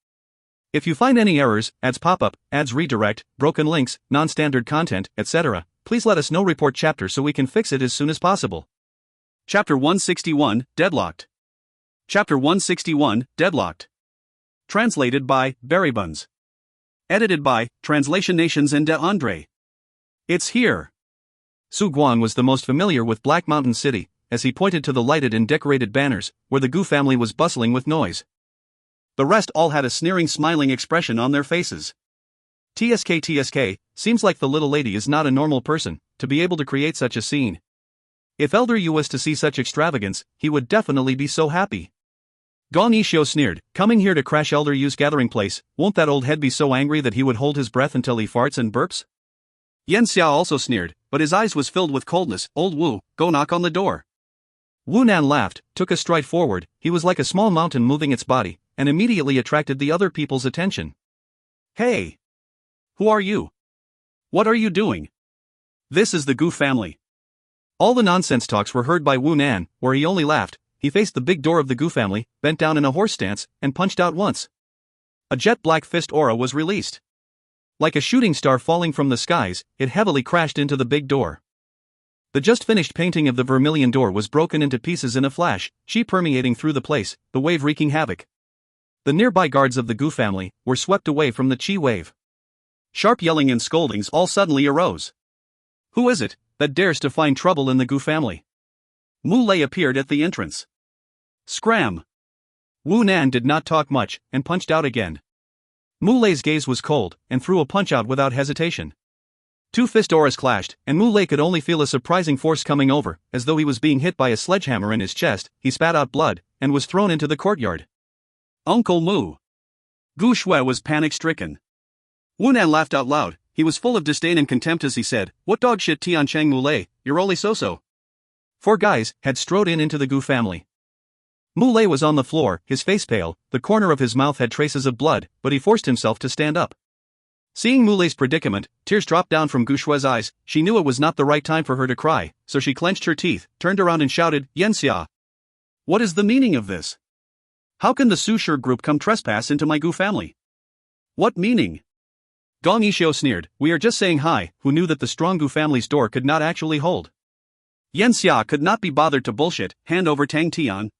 If you find any errors, ads pop up, ads redirect, broken links, non-standard content, etc., please let us know. Report chapter so we can fix it as soon as possible. Chapter 161, Deadlocked. Chapter 161, Deadlocked. Translated by Berrybuns. Edited by Translation Nations and Andre. It's here. Su Guang was the most familiar with Black Mountain City, as he pointed to the lighted and decorated banners, where the Gu family was bustling with noise. The rest all had a sneering, smiling expression on their faces. TSK, seems like the little lady is not a normal person, to be able to create such a scene. If Elder Yu was to see such extravagance, he would definitely be so happy. Gong Yishio sneered, coming here to crash Elder Yu's gathering place, won't that old head be so angry that he would hold his breath until he farts and burps? Yan Xiao also sneered, but his eyes was filled with coldness. Old Wu, go knock on the door. Wu Nan laughed, took a stride forward. He was like a small mountain moving its body, and immediately attracted the other people's attention. Hey! Who are you? What are you doing? This is the Gu family. All the nonsense talks were heard by Wu Nan, where he only laughed. He faced the big door of the Gu family, bent down in a horse stance, and punched out once. A jet black fist aura was released. Like a shooting star falling from the skies, it heavily crashed into the big door. The just finished painting of the vermilion door was broken into pieces in a flash, chi permeating through the place, the wave wreaking havoc. The nearby guards of the Gu family were swept away from the chi wave. Sharp yelling and scoldings all suddenly arose. Who is it that dares to find trouble in the Gu family? Mu Lei appeared at the entrance. Scram! Wu Nan did not talk much, and punched out again. Mu Lei's gaze was cold, and threw a punch out without hesitation. Two fist auras clashed, and Mu Lei could only feel a surprising force coming over, as though he was being hit by a sledgehammer in his chest. He spat out blood, and was thrown into the courtyard. Uncle Mu! Gu Shui was panic-stricken. Wu Nan laughed out loud. He was full of disdain and contempt as he said, "What dog shit Tian Cheng Mu Lei, you're only so-so." 4 guys had strode into the Gu family. Mu Lei was on the floor, his face pale, the corner of his mouth had traces of blood, but he forced himself to stand up. Seeing Mu Lei's predicament, tears dropped down from Gu Shui's eyes. She knew it was not the right time for her to cry, so she clenched her teeth, turned around and shouted, "Yan Xia! What is the meaning of this? How can the Sushur group come trespass into my Gu family? What meaning? Gong Yishio sneered. We are just saying hi, who knew that the strong Gu family's door could not actually hold. Yan Xia could not be bothered to bullshit, hand over Tang Tian.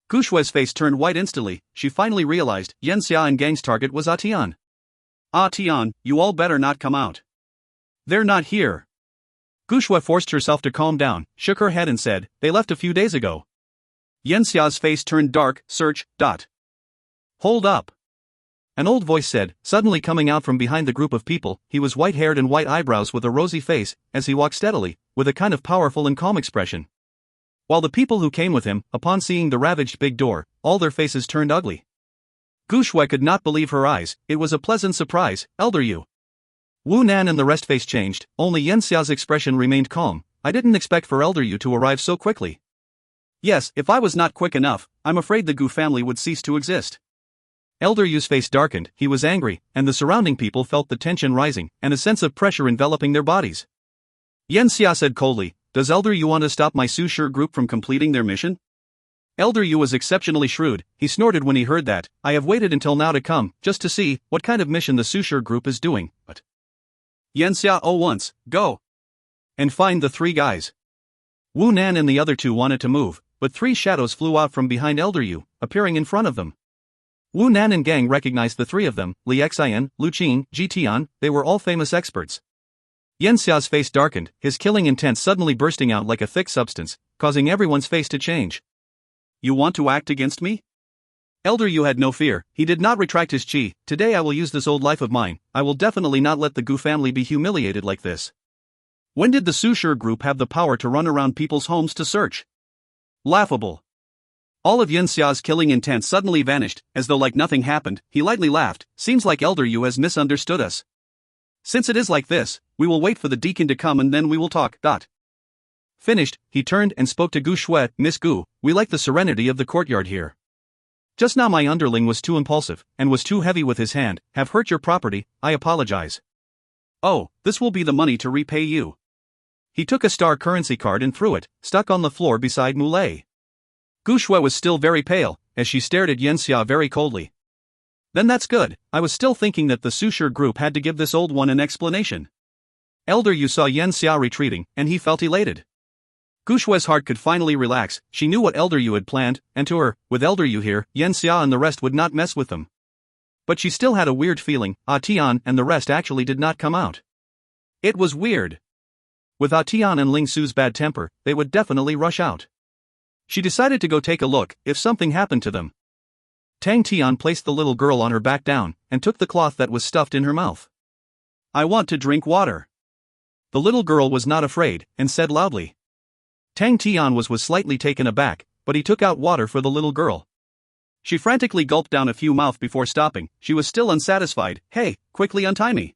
Gu Shue's face turned white instantly. She finally realized Yan Xia and Gang's target was Tian. Tian, you all better not come out. They're not here. Gu Shue forced herself to calm down, shook her head and said, they left a few days ago. Yan Xia's face turned dark. Search. Hold up. An old voice said, suddenly coming out from behind the group of people. He was white-haired and white eyebrows with a rosy face, as he walked steadily, with a kind of powerful and calm expression. While the people who came with him, upon seeing the ravaged big door, all their faces turned ugly. Gu Shue could not believe her eyes. It was a pleasant surprise. Elder Yu. Wu Nan and the rest face changed, only Yan Xia's expression remained calm. I didn't expect for Elder Yu to arrive so quickly. Yes, if I was not quick enough, I'm afraid the Gu family would cease to exist. Elder Yu's face darkened. He was angry, and the surrounding people felt the tension rising, and a sense of pressure enveloping their bodies. Yan Xia said coldly, does Elder Yu want to stop my Sushur group from completing their mission? Elder Yu was exceptionally shrewd. He snorted when he heard that. I have waited until now to come, just to see what kind of mission the Sushur group is doing, but... Yan Xia once, go. And find the three guys. Wu Nan and the other two wanted to move, but three shadows flew out from behind Elder Yu, appearing in front of them. Wu Nan and Gang recognized the three of them, Li Xian, Lu Qing, Ji Tian, they were all famous experts. Yan Xia's face darkened, his killing intent suddenly bursting out like a thick substance, causing everyone's face to change. You want to act against me? Elder Yu had no fear. He did not retract his chi. Today I will use this old life of mine. I will definitely not let the Gu family be humiliated like this. When did the Sushur group have the power to run around people's homes to search? Laughable. All of Yan Xia's killing intent suddenly vanished, as though like nothing happened. He lightly laughed. Seems like Elder Yu has misunderstood us. Since it is like this, we will wait for the deacon to come and then we will talk. Finished, he turned and spoke to Gu Shue. Miss Gu, we like the serenity of the courtyard here. Just now my underling was too impulsive, and was too heavy with his hand, have hurt your property, I apologize. Oh, this will be the money to repay you. He took a star currency card and threw it, stuck on the floor beside Muley. Gu Shue was still very pale, as she stared at Yan Xia very coldly. Then that's good, I was still thinking that the Sushur group had to give this old one an explanation. Elder Yu saw Yan Xia retreating, and he felt elated. Gu Shue's heart could finally relax. She knew what Elder Yu had planned, and to her, with Elder Yu here, Yan Xia and the rest would not mess with them. But she still had a weird feeling. Tian and the rest actually did not come out. It was weird. With Tian and Ling Su's bad temper, they would definitely rush out. She decided to go take a look, if something happened to them. Tang Tian placed the little girl on her back down, and took the cloth that was stuffed in her mouth. I want to drink water. The little girl was not afraid, and said loudly. Tang Tian was slightly taken aback, but he took out water for the little girl. She frantically gulped down a few mouths before stopping. She was still unsatisfied. Hey, quickly untie me.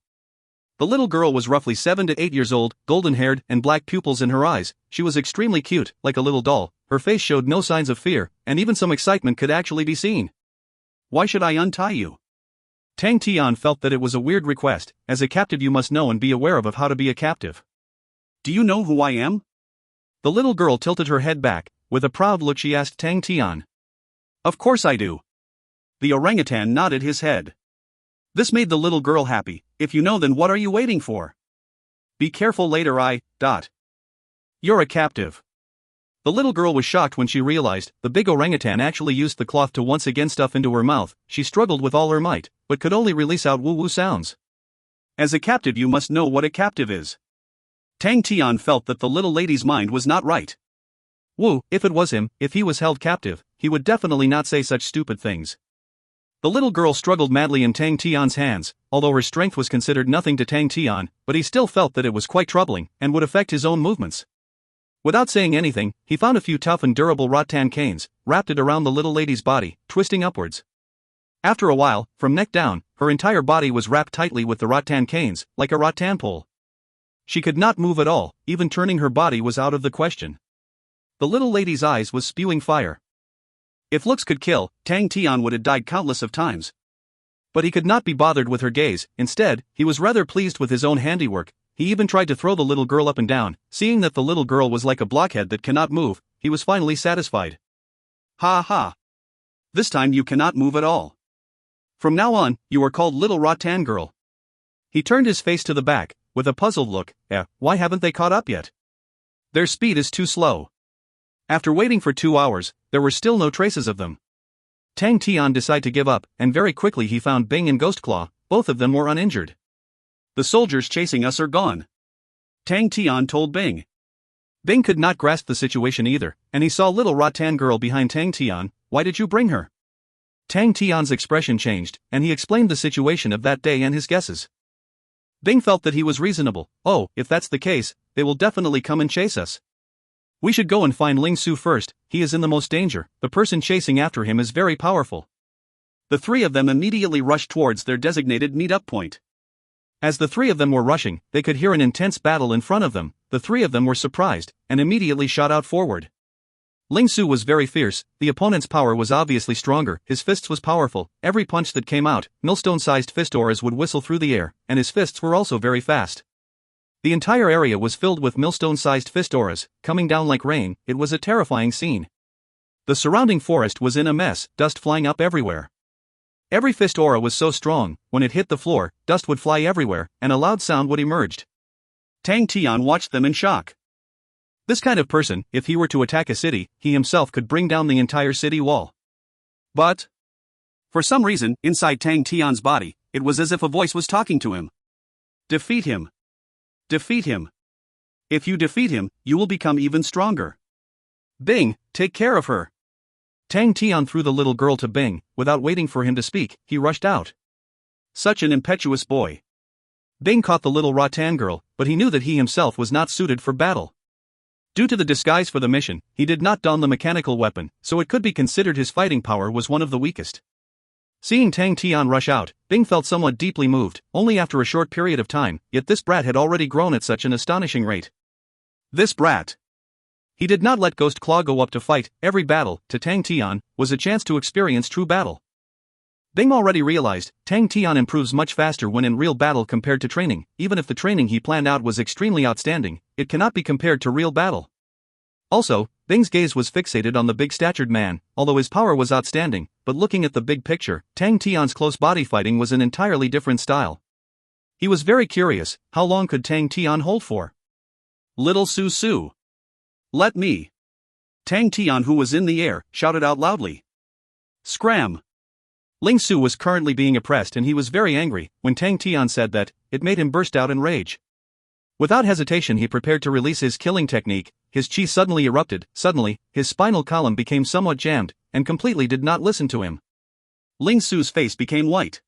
The little girl was roughly 7 to 8 years old, golden-haired, and black pupils in her eyes. She was extremely cute, like a little doll. Her face showed no signs of fear, and even some excitement could actually be seen. Why should I untie you? Tang Tian felt that it was a weird request. As a captive you must know and be aware of how to be a captive. Do you know who I am? The little girl tilted her head back. With a proud look she asked Tang Tian. Of course I do. The orangutan nodded his head. This made the little girl happy. If you know, then what are you waiting for? Be careful later. You're a captive. The little girl was shocked when she realized the big orangutan actually used the cloth to once again stuff into her mouth. She struggled with all her might, but could only release out woo-woo sounds. As a captive you must know what a captive is. Tang Tian felt that the little lady's mind was not right. Wu, if it was him, if he was held captive, he would definitely not say such stupid things. The little girl struggled madly in Tang Tian's hands, although her strength was considered nothing to Tang Tian, but he still felt that it was quite troubling, and would affect his own movements. Without saying anything, he found a few tough and durable rattan canes, wrapped it around the little lady's body, twisting upwards. After a while, from neck down, her entire body was wrapped tightly with the rattan canes, like a rattan pole. She could not move at all, even turning her body was out of the question. The little lady's eyes was spewing fire. If looks could kill, Tang Tian would have died countless of times. But he could not be bothered with her gaze. Instead, he was rather pleased with his own handiwork. He even tried to throw the little girl up and down. Seeing that the little girl was like a blockhead that cannot move, he was finally satisfied. Ha ha. This time you cannot move at all. From now on, you are called Little Rattan Girl. He turned his face to the back, with a puzzled look. Why haven't they caught up yet? Their speed is too slow. After waiting for 2 hours, there were still no traces of them. Tang Tian decided to give up, and very quickly he found Bing and Ghostclaw. Both of them were uninjured. The soldiers chasing us are gone, Tang Tian told Bing. Bing could not grasp the situation either, and he saw Little Rattan Girl behind Tang Tian. Why did you bring her? Tang Tian's expression changed, and he explained the situation of that day and his guesses. Bing felt that he was reasonable. Oh, if that's the case, they will definitely come and chase us. We should go and find Ling Su first. He is in the most danger. The person chasing after him is very powerful. The three of them immediately rushed towards their designated meet-up point. As the three of them were rushing, they could hear an intense battle in front of them. The three of them were surprised, and immediately shot out forward. Ling Su was very fierce. The opponent's power was obviously stronger, his fists was powerful. Every punch that came out, millstone-sized fist auras would whistle through the air, and his fists were also very fast. The entire area was filled with millstone-sized fist auras, coming down like rain. It was a terrifying scene. The surrounding forest was in a mess, dust flying up everywhere. Every fist aura was so strong, when it hit the floor, dust would fly everywhere, and a loud sound would emerge. Tang Tian watched them in shock. This kind of person, if he were to attack a city, he himself could bring down the entire city wall. But for some reason, inside Tang Tian's body, it was as if a voice was talking to him. Defeat him. Defeat him. If you defeat him, you will become even stronger. Bing, take care of her. Tang Tian threw the little girl to Bing. Without waiting for him to speak, he rushed out. Such an impetuous boy. Bing caught the Little Rattan Girl, but he knew that he himself was not suited for battle. Due to the disguise for the mission, he did not don the mechanical weapon, so it could be considered his fighting power was one of the weakest. Seeing Tang Tian rush out, Bing felt somewhat deeply moved, only after a short period of time, yet this brat had already grown at such an astonishing rate. This brat. He did not let Ghost Claw go up to fight. Every battle, to Tang Tian, was a chance to experience true battle. Bing already realized, Tang Tian improves much faster when in real battle compared to training. Even if the training he planned out was extremely outstanding, it cannot be compared to real battle. Also, Bing's gaze was fixated on the big-statured man. Although his power was outstanding, but looking at the big picture, Tang Tian's close body fighting was an entirely different style. He was very curious, how long could Tang Tian hold for? Little Su Su. Let me. Tang Tian, who was in the air, shouted out loudly. Scram. Ling Su was currently being oppressed and he was very angry. When Tang Tian said that, it made him burst out in rage. Without hesitation he prepared to release his killing technique. His chi suddenly erupted. Suddenly, his spinal column became somewhat jammed, and completely did not listen to him. Ling Su's face became white.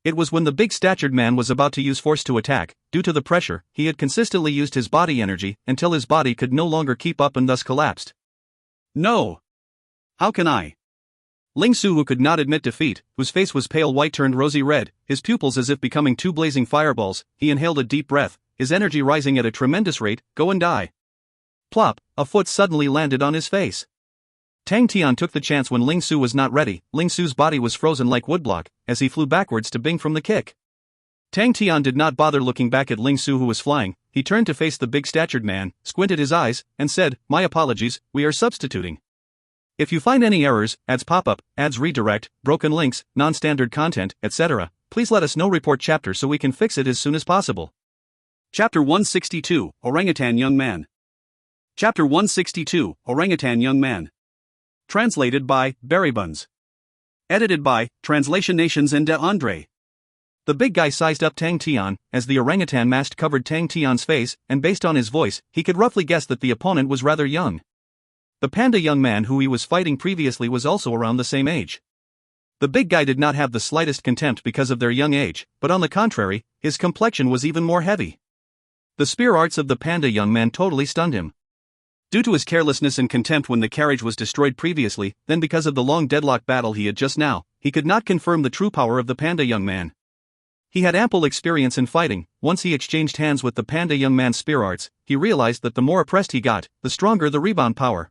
It was when the big-statured man was about to use force to attack. Due to the pressure, he had consistently used his body energy, until his body could no longer keep up and thus collapsed. No! How can I? Ling Su, who could not admit defeat, whose face was pale white turned rosy red, his pupils as if becoming two blazing fireballs, he inhaled a deep breath, his energy rising at a tremendous rate. Go and die. Plop, a foot suddenly landed on his face. Tang Tian took the chance when Ling Su was not ready. Ling Su's body was frozen like woodblock, as he flew backwards to Bing from the kick. Tang Tian did not bother looking back at Ling Su, who was flying. He turned to face the big-statured man, squinted his eyes, and said, My apologies, we are substituting. If you find any errors, ads pop up, ads redirect, broken links, non-standard content, etc., please let us know. Report chapter so we can fix it as soon as possible. Chapter 162, Orangutan Young Man. Chapter 162, Orangutan Young Man. Translated by Berrybuns. Edited by Translation Nations and De Andre. The big guy sized up Tang Tian, as the orangutan mask covered Tang Tian's face, and based on his voice, he could roughly guess that the opponent was rather young. The panda young man who he was fighting previously was also around the same age. The big guy did not have the slightest contempt because of their young age, but on the contrary, his complexion was even more heavy. The spear arts of the panda young man totally stunned him. Due to his carelessness and contempt when the carriage was destroyed previously, then because of the long deadlock battle he had just now, he could not confirm the true power of the panda young man. He had ample experience in fighting. Once he exchanged hands with the panda young man's spear arts, he realized that the more oppressed he got, the stronger the rebound power.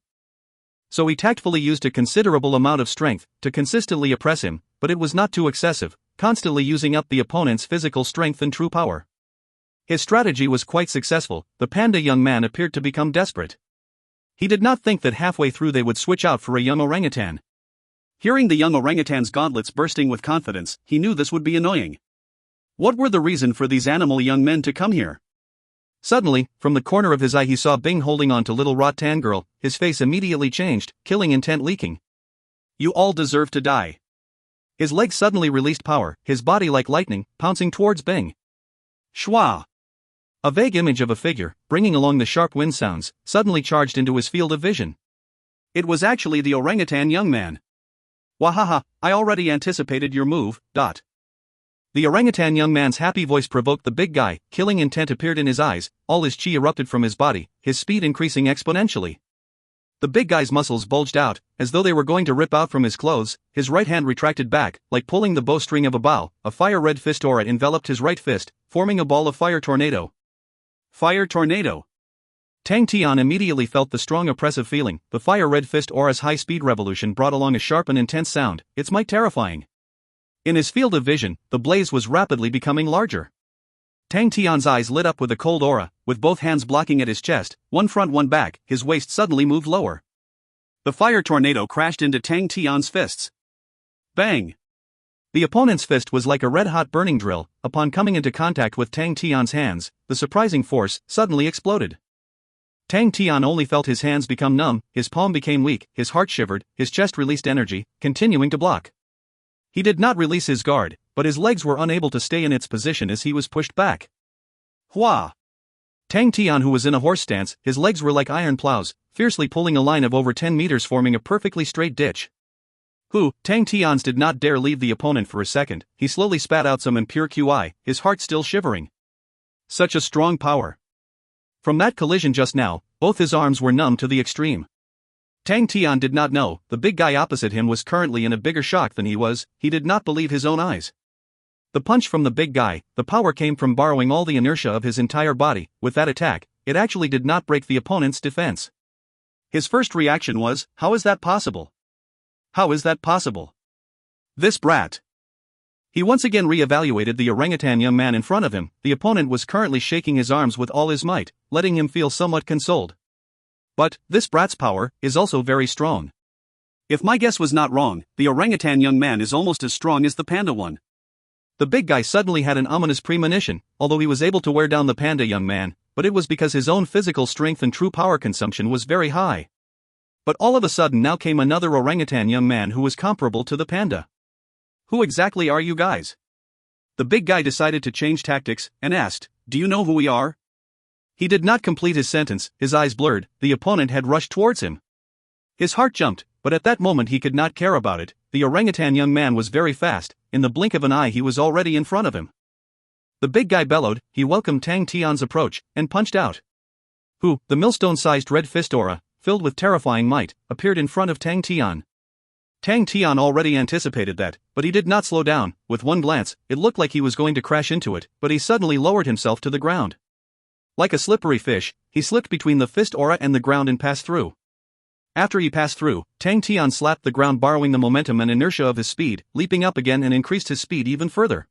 So he tactfully used a considerable amount of strength to consistently oppress him, but it was not too excessive, constantly using up the opponent's physical strength and true power. His strategy was quite successful. The panda young man appeared to become desperate. He did not think that halfway through they would switch out for a young orangutan. Hearing the young orangutan's gauntlets bursting with confidence, he knew this would be annoying. What were the reason for these animal young men to come here? Suddenly, from the corner of his eye he saw Bing holding on to little Tan girl. His face immediately changed, killing intent leaking. You all deserve to die. His legs suddenly released power, his body like lightning, pouncing towards Bing. Shwa! A vague image of a figure, bringing along the sharp wind sounds, suddenly charged into his field of vision. It was actually the orangutan young man. Wahaha, I already anticipated your move, ... The orangutan young man's happy voice provoked the big guy, killing intent appeared in his eyes, all his chi erupted from his body, his speed increasing exponentially. The big guy's muscles bulged out, as though they were going to rip out from his clothes, his right hand retracted back, like pulling the bowstring of a bow, a fire-red fist aura enveloped his right fist, forming a ball of fire tornado. Fire tornado! Tang Tian immediately felt the strong oppressive feeling. The fire-red fist aura's high-speed revolution brought along a sharp and intense sound, its might terrifying. In his field of vision, the blaze was rapidly becoming larger. Tang Tian's eyes lit up with a cold aura, with both hands blocking at his chest, one front one back, his waist suddenly moved lower. The fire tornado crashed into Tang Tian's fists. Bang! The opponent's fist was like a red-hot burning drill. Upon coming into contact with Tang Tian's hands, the surprising force suddenly exploded. Tang Tian only felt his hands become numb, his palm became weak, his heart shivered, his chest released energy, continuing to block. He did not release his guard, but his legs were unable to stay in its position as he was pushed back. Hua! Tang Tian, who was in a horse stance, his legs were like iron plows, fiercely pulling a line of over 10 meters forming a perfectly straight ditch. Tang Tian's did not dare leave the opponent for a second. He slowly spat out some impure QI, his heart still shivering. Such a strong power. From that collision just now, both his arms were numb to the extreme. Tang Tian did not know, the big guy opposite him was currently in a bigger shock than he was. He did not believe his own eyes. The punch from the big guy, the power came from borrowing all the inertia of his entire body. With that attack, it actually did not break the opponent's defense. His first reaction was, how is that possible? How is that possible? This brat. He once again re-evaluated the orangutan young man in front of him. The opponent was currently shaking his arms with all his might, letting him feel somewhat consoled. But, this brat's power is also very strong. If my guess was not wrong, the orangutan young man is almost as strong as the panda one. The big guy suddenly had an ominous premonition, although he was able to wear down the panda young man, but it was because his own physical strength and true power consumption was very high. But all of a sudden now came another orangutan young man who was comparable to the panda. Who exactly are you guys? The big guy decided to change tactics, and asked, do you know who we are? He did not complete his sentence, his eyes blurred, the opponent had rushed towards him. His heart jumped, but at that moment he could not care about it. The orangutan young man was very fast, in the blink of an eye he was already in front of him. The big guy bellowed, he welcomed Tang Tian's approach, and punched out. The millstone-sized red fist aura, filled with terrifying might, appeared in front of Tang Tian. Tang Tian already anticipated that, but he did not slow down. With one glance, it looked like he was going to crash into it, but he suddenly lowered himself to the ground. Like a slippery fish, he slipped between the fist aura and the ground and passed through. After he passed through, Tang Tian slapped the ground, borrowing the momentum and inertia of his speed, leaping up again and increased his speed even further.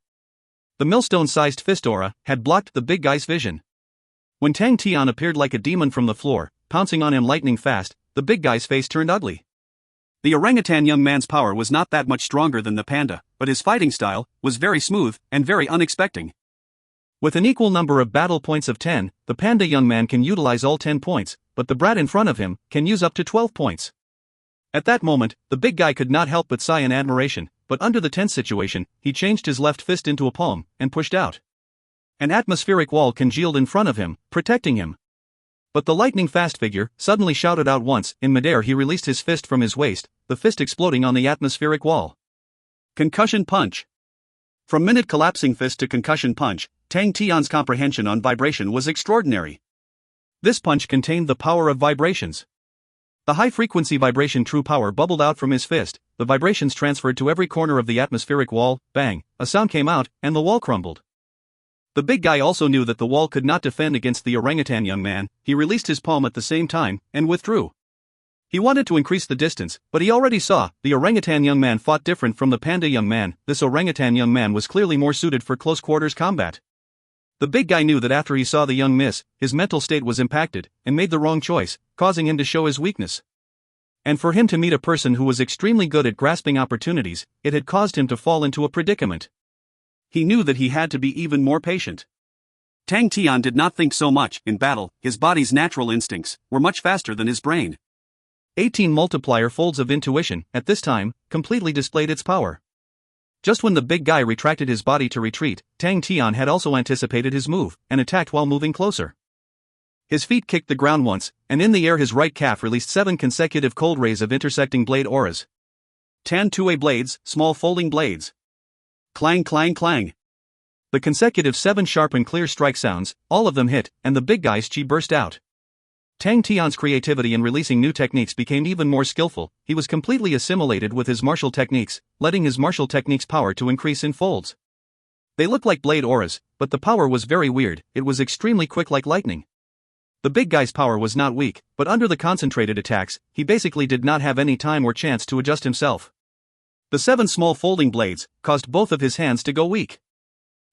The millstone-sized fist aura had blocked the big guy's vision. When Tang Tian appeared like a demon from the floor, pouncing on him lightning fast, the big guy's face turned ugly. The orangutan young man's power was not that much stronger than the panda, but his fighting style was very smooth and very unexpected. With an equal number of battle points of 10, the panda young man can utilize all 10 points, but the brat in front of him can use up to 12 points. At that moment, the big guy could not help but sigh in admiration, but under the tense situation, he changed his left fist into a palm, and pushed out. An atmospheric wall congealed in front of him, protecting him. But the lightning-fast figure suddenly shouted out once. In midair he released his fist from his waist, the fist exploding on the atmospheric wall. Concussion punch. From minute collapsing fist to concussion punch, Tang Tian's comprehension on vibration was extraordinary. This punch contained the power of vibrations. The high-frequency vibration true power bubbled out from his fist, the vibrations transferred to every corner of the atmospheric wall. Bang, a sound came out, and the wall crumbled. The big guy also knew that the wall could not defend against the orangutan young man. He released his palm at the same time, and withdrew. He wanted to increase the distance, but he already saw, the orangutan young man fought different from the panda young man. This orangutan young man was clearly more suited for close-quarters combat. The big guy knew that after he saw the young miss, his mental state was impacted, and made the wrong choice, causing him to show his weakness. And for him to meet a person who was extremely good at grasping opportunities, it had caused him to fall into a predicament. He knew that he had to be even more patient. Tang Tian did not think so much. In battle, his body's natural instincts were much faster than his brain. 18 multiplier folds of intuition, at this time, completely displayed its power. Just when the big guy retracted his body to retreat, Tang Tian had also anticipated his move, and attacked while moving closer. His feet kicked the ground once, and in the air his right calf released 7 consecutive cold rays of intersecting blade auras. Tan Tue blades, small folding blades. Clang clang clang. The consecutive 7 sharp and clear strike sounds, all of them hit, and the big guy's chi burst out. Tang Tian's creativity in releasing new techniques became even more skillful. He was completely assimilated with his martial techniques, letting his martial techniques' power to increase in folds. They looked like blade auras, but the power was very weird. It was extremely quick like lightning. The big guy's power was not weak, but under the concentrated attacks, he basically did not have any time or chance to adjust himself. The 7 small folding blades caused both of his hands to go weak.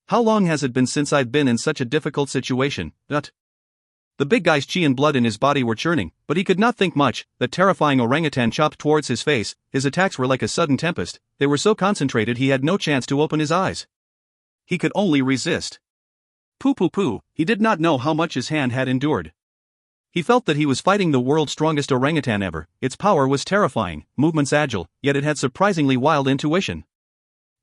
How long has it been since I've been in such a difficult situation? The big guy's chi and blood in his body were churning, but he could not think much. That terrifying orangutan chopped towards his face. His attacks were like a sudden tempest. They were so concentrated he had no chance to open his eyes. He could only resist. Poo, he did not know how much his hand had endured. He felt that he was fighting the world's strongest orangutan ever. Its power was terrifying, movements agile, yet it had surprisingly wild intuition.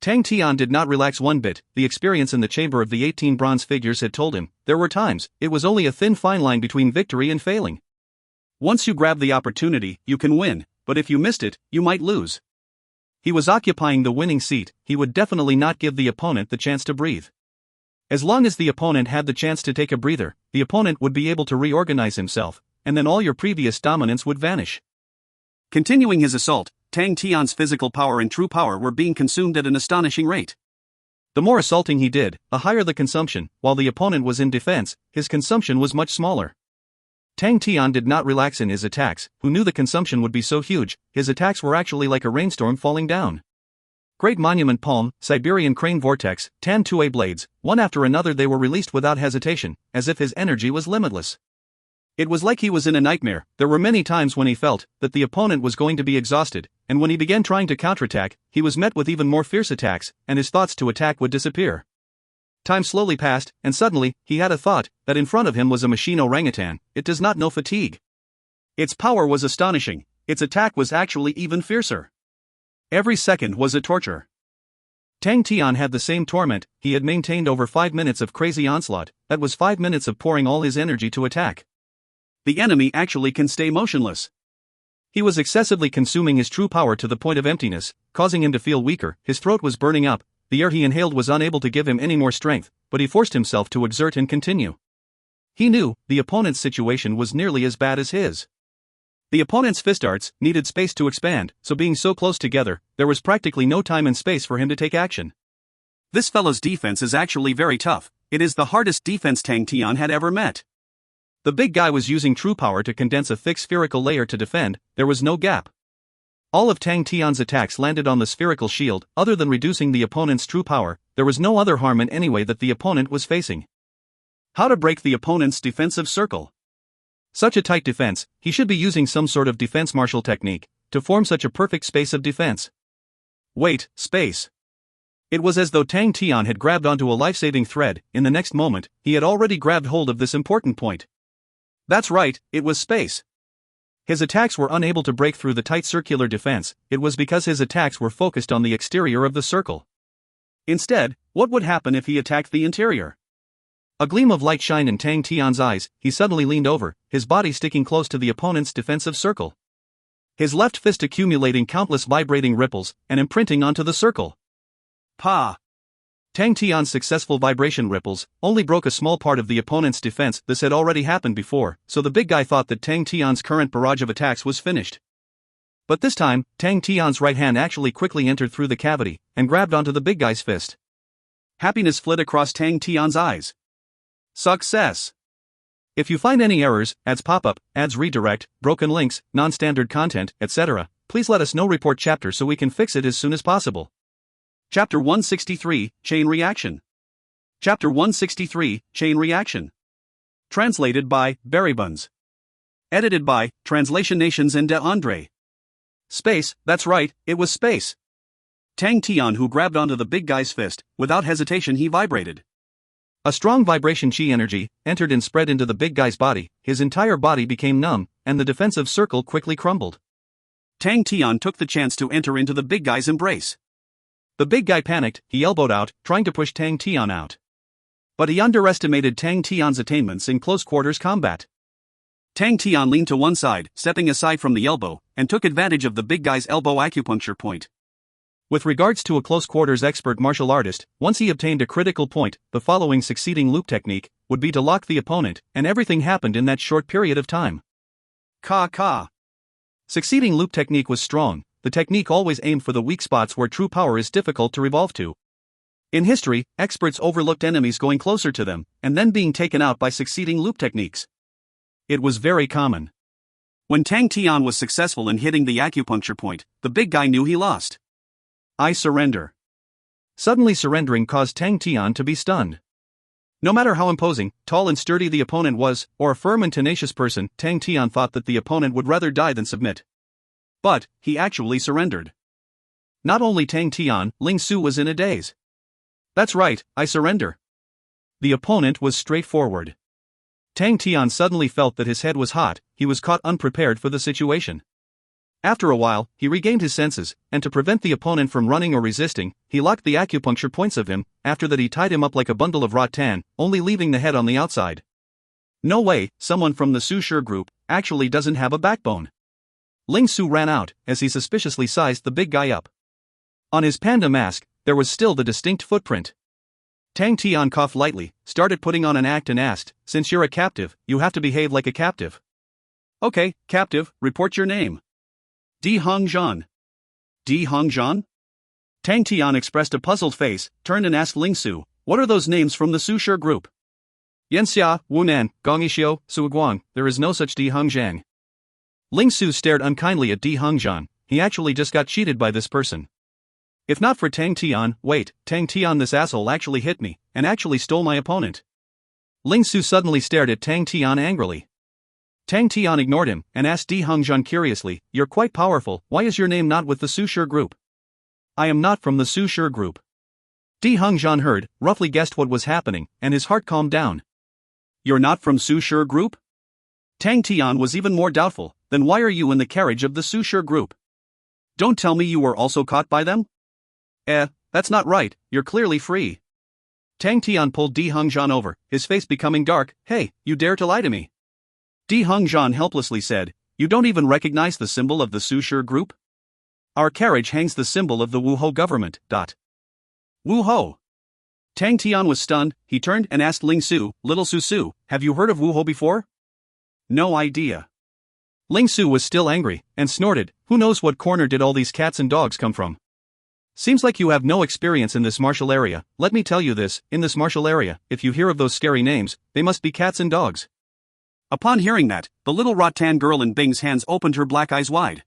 Tang Tian did not relax one bit. The experience in the chamber of the 18 bronze figures had told him, there were times, it was only a thin fine line between victory and failing. Once you grab the opportunity, you can win, but if you missed it, you might lose. He was occupying the winning seat. He would definitely not give the opponent the chance to breathe. As long as the opponent had the chance to take a breather, the opponent would be able to reorganize himself, and then all your previous dominance would vanish. Continuing his assault, Tang Tian's physical power and true power were being consumed at an astonishing rate. The more assaulting he did, the higher the consumption. While the opponent was in defense, his consumption was much smaller. Tang Tian did not relax in his attacks. Who knew the consumption would be so huge? His attacks were actually like a rainstorm falling down. Great Monument Palm, Siberian Crane Vortex, Tan Tue blades, one after another they were released without hesitation, as if his energy was limitless. It was like he was in a nightmare. There were many times when he felt that the opponent was going to be exhausted, and when he began trying to counterattack, he was met with even more fierce attacks, and his thoughts to attack would disappear. Time slowly passed, and suddenly, he had a thought, that in front of him was a machine orangutan. It does not know fatigue. Its power was astonishing. Its attack was actually even fiercer. Every second was a torture. Tang Tian had the same torment. He had maintained over 5 minutes of crazy onslaught. That was 5 minutes of pouring all his energy to attack. The enemy actually can stay motionless. He was excessively consuming his true power to the point of emptiness, causing him to feel weaker. His throat was burning up. The air he inhaled was unable to give him any more strength, but he forced himself to exert and continue. He knew the opponent's situation was nearly as bad as his. The opponent's fist arts needed space to expand, so being so close together, there was practically no time and space for him to take action. This fellow's defense is actually very tough. It is the hardest defense Tang Tian had ever met. The big guy was using true power to condense a thick spherical layer to defend. There was no gap. All of Tang Tian's attacks landed on the spherical shield. Other than reducing the opponent's true power, there was no other harm in any way that the opponent was facing. How to break the opponent's defensive circle? Such a tight defense, he should be using some sort of defense martial technique to form such a perfect space of defense. Wait, space. It was as though Tang Tian had grabbed onto a life-saving thread. In the next moment, he had already grabbed hold of this important point. That's right, it was space. His attacks were unable to break through the tight circular defense. It was because his attacks were focused on the exterior of the circle. Instead, what would happen if he attacked the interior? A gleam of light shined in Tang Tian's eyes. He suddenly leaned over, his body sticking close to the opponent's defensive circle. His left fist accumulating countless vibrating ripples and imprinting onto the circle. Pa! Tang Tian's successful vibration ripples only broke a small part of the opponent's defense. This had already happened before, so the big guy thought that Tang Tian's current barrage of attacks was finished. But this time, Tang Tian's right hand actually quickly entered through the cavity and grabbed onto the big guy's fist. Happiness flit across Tang Tian's eyes. Success! If you find any errors, ads pop-up, ads redirect, broken links, non-standard content, etc., please let us know. Report chapter so we can fix it as soon as possible. Chapter 163, Chain Reaction. Chapter 163, Chain Reaction. Translated by Berrybuns. Edited by Translation Nations and De Andre. Space, that's right, it was space. Tang Tian, who grabbed onto the big guy's fist, without hesitation he vibrated. A strong vibration chi energy entered and spread into the big guy's body, his entire body became numb, and the defensive circle quickly crumbled. Tang Tian took the chance to enter into the big guy's embrace. The big guy panicked, he elbowed out, trying to push Tang Tian out. But he underestimated Tang Tian's attainments in close quarters combat. Tang Tian leaned to one side, stepping aside from the elbow, and took advantage of the big guy's elbow acupuncture point. With regards to a close quarters expert martial artist, once he obtained a critical point, the following succeeding loop technique would be to lock the opponent, and everything happened in that short period of time. Ka. Succeeding loop technique was strong. The technique always aimed for the weak spots where true power is difficult to revolve to. In history, experts overlooked enemies going closer to them, and then being taken out by succeeding loop techniques. It was very common. When Tang Tian was successful in hitting the acupuncture point, the big guy knew he lost. I surrender. Suddenly surrendering caused Tang Tian to be stunned. No matter how imposing, tall and sturdy the opponent was, or a firm and tenacious person, Tang Tian thought that the opponent would rather die than submit. But he actually surrendered. Not only Tang Tian, Ling Su was in a daze. That's right, I surrender. The opponent was straightforward. Tang Tian suddenly felt that his head was hot, he was caught unprepared for the situation. After a while, he regained his senses, and to prevent the opponent from running or resisting, he locked the acupuncture points of him. After that he tied him up like a bundle of rattan, only leaving the head on the outside. No way, someone from the Su Shi group actually doesn't have a backbone. Ling Su ran out, as he suspiciously sized the big guy up. On his panda mask, there was still the distinct footprint. Tang Tian coughed lightly, started putting on an act and asked, since you're a captive, you have to behave like a captive. Okay, captive, report your name. Di Hongzhan. Di Hongzhan? Tang Tian expressed a puzzled face, turned and asked Ling Su, what are those names from the Su Shi group? Yanxia, Wunan, Gongishio, Suiguang, there is no such Di Hongzhan. Ling Su stared unkindly at Di Hongzhan, he actually just got cheated by this person. If not for Tang Tian, wait, Tang Tian, this asshole actually hit me, and actually stole my opponent. Ling Su suddenly stared at Tang Tian angrily. Tang Tian ignored him, and asked Di Hongzhan curiously, you're quite powerful, why is your name not with the Su Shi group? I am not from the Su Shi group. Di Hongzhan heard, roughly guessed what was happening, and his heart calmed down. You're not from Su Shi group? Tang Tian was even more doubtful, then why are you in the carriage of the Su Shi group? Don't tell me you were also caught by them? That's not right, you're clearly free. Tang Tian pulled Di Hongzhan over, his face becoming dark, hey, you dare to lie to me? Di Hongzhan helplessly said, you don't even recognize the symbol of the Su Shi group? Our carriage hangs the symbol of the Wuho government. Wuho. Tang Tian was stunned, he turned and asked Ling Su, little Su, have you heard of Wuho before? No idea. Ling Su was still angry, and snorted, who knows what corner did all these cats and dogs come from? Seems like you have no experience in this martial area. Let me tell you this, in this martial area, if you hear of those scary names, they must be cats and dogs. Upon hearing that, the little rattan girl in Bing's hands opened her black eyes wide.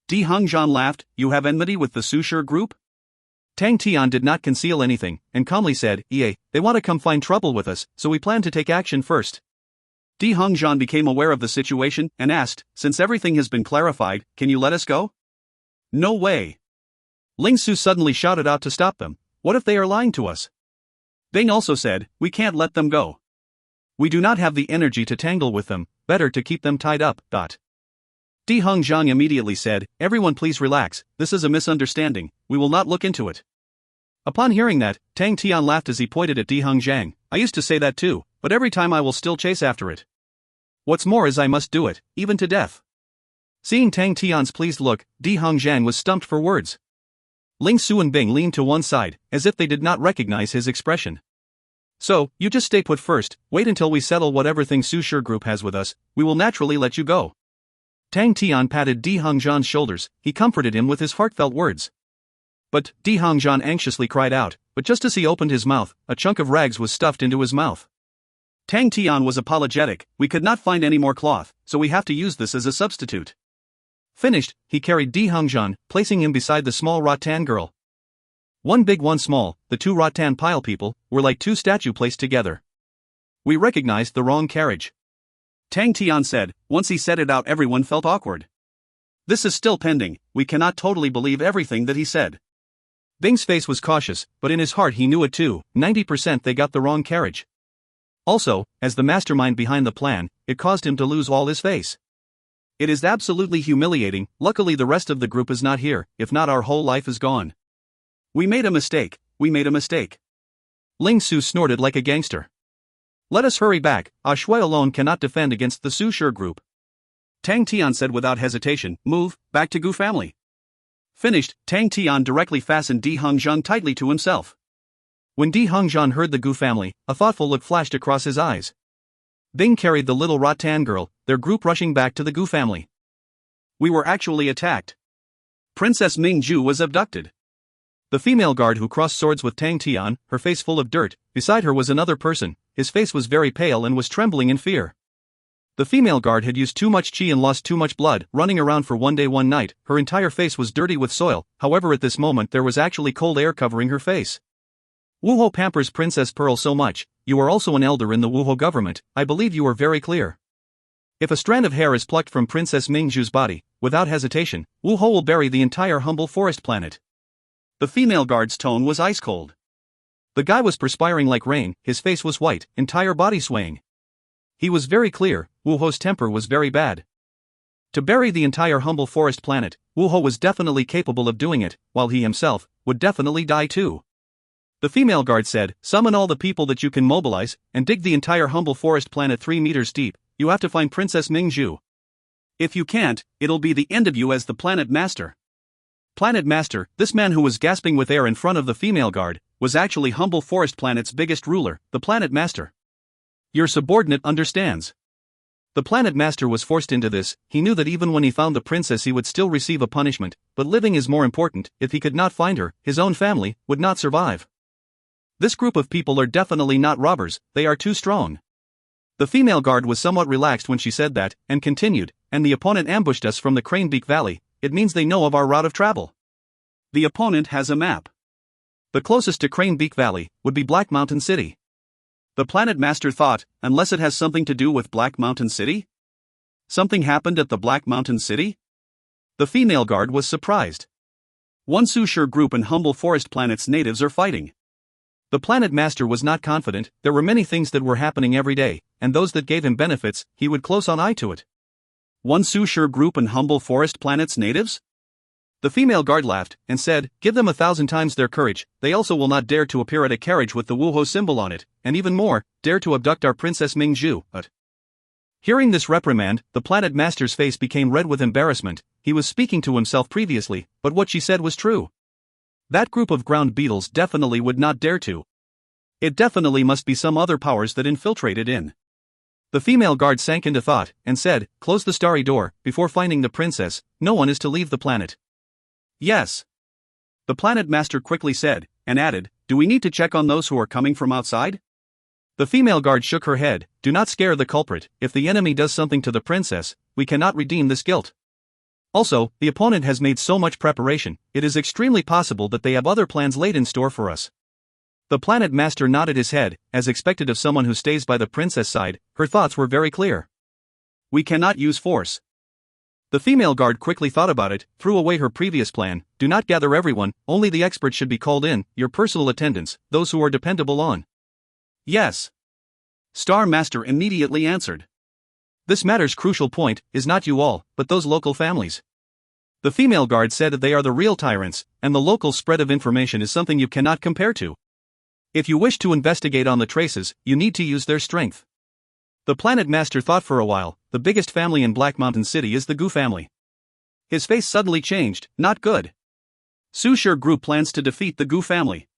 Di Hongzhan laughed, you have enmity with the Su Shi group? Tang Tian did not conceal anything, and calmly said, they want to come find trouble with us, so we plan to take action first. Di Hongzhan became aware of the situation, and asked, since everything has been clarified, can you let us go? No way. Ling Su suddenly shouted out to stop them, what if they are lying to us? Bing also said, we can't let them go. We do not have the energy to tangle with them, better to keep them tied up. Di Hongzhan immediately said, everyone please relax, this is a misunderstanding, we will not look into it. Upon hearing that, Tang Tian laughed as he pointed at Di Hongzhan, I used to say that too, but every time I will still chase after it. What's more is I must do it, even to death. Seeing Tang Tian's pleased look, Di Hongzhan was stumped for words. Ling Su and Bing leaned to one side, as if they did not recognize his expression. So, you just stay put first, wait until we settle whatever thing Su Shi group has with us, we will naturally let you go. Tang Tian patted Di Hongzhan's shoulders, he comforted him with his heartfelt words. But, Di Hongzhan anxiously cried out, but just as he opened his mouth, a chunk of rags was stuffed into his mouth. Tang Tian was apologetic, we could not find any more cloth, so we have to use this as a substitute. Finished, he carried Di Hongzhan, placing him beside the small rattan girl. One big one small, the two rattan pile people, were like two statues placed together. We recognized the wrong carriage. Tang Tian said. Once he said it out, everyone felt awkward. This is still pending, we cannot totally believe everything that he said. Bing's face was cautious, but in his heart he knew it too, 90% they got the wrong carriage. Also, as the mastermind behind the plan, it caused him to lose all his face. It is absolutely humiliating. Luckily the rest of the group is not here, if not our whole life is gone. We made a mistake, we made a mistake. Ling Su snorted like a gangster. Let us hurry back, Shui alone cannot defend against the Su Shi group. Tang Tian said without hesitation, move, back to Gu family. Finished, Tang Tian directly fastened Di Hongzhang tightly to himself. When Di Hongzhang heard the Gu family, a thoughtful look flashed across his eyes. Bing carried the little rattan girl, their group rushing back to the Gu family. We were actually attacked. Princess Mingju was abducted. The female guard who crossed swords with Tang Tian, her face full of dirt, beside her was another person, his face was very pale and was trembling in fear. The female guard had used too much qi and lost too much blood, running around for one day one night, her entire face was dirty with soil, however at this moment there was actually cold air covering her face. Wuho pampers Princess Pearl so much, you are also an elder in the Wuho government, I believe you are very clear. If a strand of hair is plucked from Princess Mingju's body, without hesitation, Wuho will bury the entire humble forest planet. The female guard's tone was ice cold. The guy was perspiring like rain, his face was white, entire body swaying. He was very clear, Wuho's temper was very bad. To bury the entire humble forest planet, Wuho was definitely capable of doing it, while he himself would definitely die too. The female guard said, summon all the people that you can mobilize, and dig the entire humble forest planet 3 meters deep, you have to find Princess Mingju. If you can't, it'll be the end of you as the planet master. Planet master, this man who was gasping with air in front of the female guard, was actually humble forest planet's biggest ruler, the planet master. Your subordinate understands. The planet master was forced into this, he knew that even when he found the princess he would still receive a punishment, but living is more important, if he could not find her, his own family would not survive. This group of people are definitely not robbers, they are too strong. The female guard was somewhat relaxed when she said that, and continued, and the opponent ambushed us from the Cranebeak Valley, it means they know of our route of travel. The opponent has a map. The closest to Cranebeak Valley would be Black Mountain City. The planet master thought, unless it has something to do with Black Mountain City? Something happened at the Black Mountain City? The female guard was surprised. One Su Shi group and humble forest planet's natives are fighting. The planet master was not confident, there were many things that were happening every day, and those that gave him benefits, he would close an eye to it. One Su Shi group and humble forest planet's natives? The female guard laughed, and said, give them 1,000 times their courage, they also will not dare to appear at a carriage with the Wuho symbol on it, and even more, dare to abduct our Princess Mingju. Hearing this reprimand, the planet master's face became red with embarrassment, he was speaking to himself previously, but what she said was true. That group of ground beetles definitely would not dare to. It definitely must be some other powers that infiltrated in. The female guard sank into thought, and said, close the starry door, before finding the princess, no one is to leave the planet. Yes. The planet master quickly said, and added, do we need to check on those who are coming from outside? The female guard shook her head, do not scare the culprit, if the enemy does something to the princess, we cannot redeem this guilt. Also, the opponent has made so much preparation, it is extremely possible that they have other plans laid in store for us. The planet master nodded his head, as expected of someone who stays by the princess side, her thoughts were very clear. We cannot use force. The female guard quickly thought about it, threw away her previous plan, do not gather everyone, only the experts should be called in, your personal attendants, those who are dependable on. Yes. Star Master immediately answered. This matter's crucial point is not you all, but those local families. The female guard said that they are the real tyrants, and the local spread of information is something you cannot compare to. If you wish to investigate on the traces, you need to use their strength. The planet master thought for a while, the biggest family in Black Mountain City is the Gu family. His face suddenly changed, not good. Su Shi group plans to defeat the Gu family.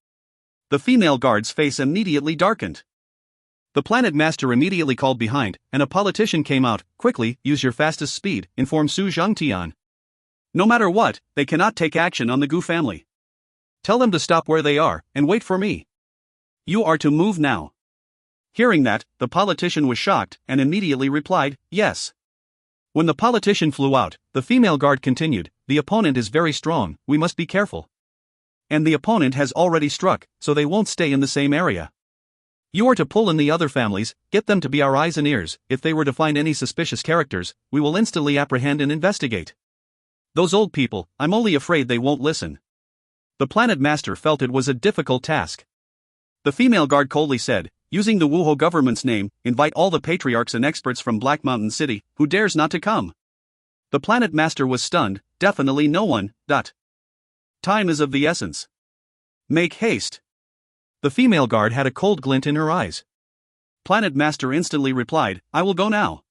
The female guard's face immediately darkened. The planet master immediately called behind, and a politician came out, quickly, use your fastest speed, informed Su Zhangtian. No matter what, they cannot take action on the Gu family. Tell them to stop where they are, and wait for me. You are to move now. Hearing that, the politician was shocked, and immediately replied, yes. When the politician flew out, the female guard continued, the opponent is very strong, we must be careful. And the opponent has already struck, so they won't stay in the same area. You are to pull in the other families, get them to be our eyes and ears. If they were to find any suspicious characters, we will instantly apprehend and investigate. Those old people, I'm only afraid they won't listen. The planet master felt it was a difficult task. The female guard coldly said, using the Wuho government's name, invite all the patriarchs and experts from Black Mountain City, who dares not to come. The planet master was stunned, definitely no one. Time is of the essence. Make haste. The female guard had a cold glint in her eyes. Planet master instantly replied, I will go now.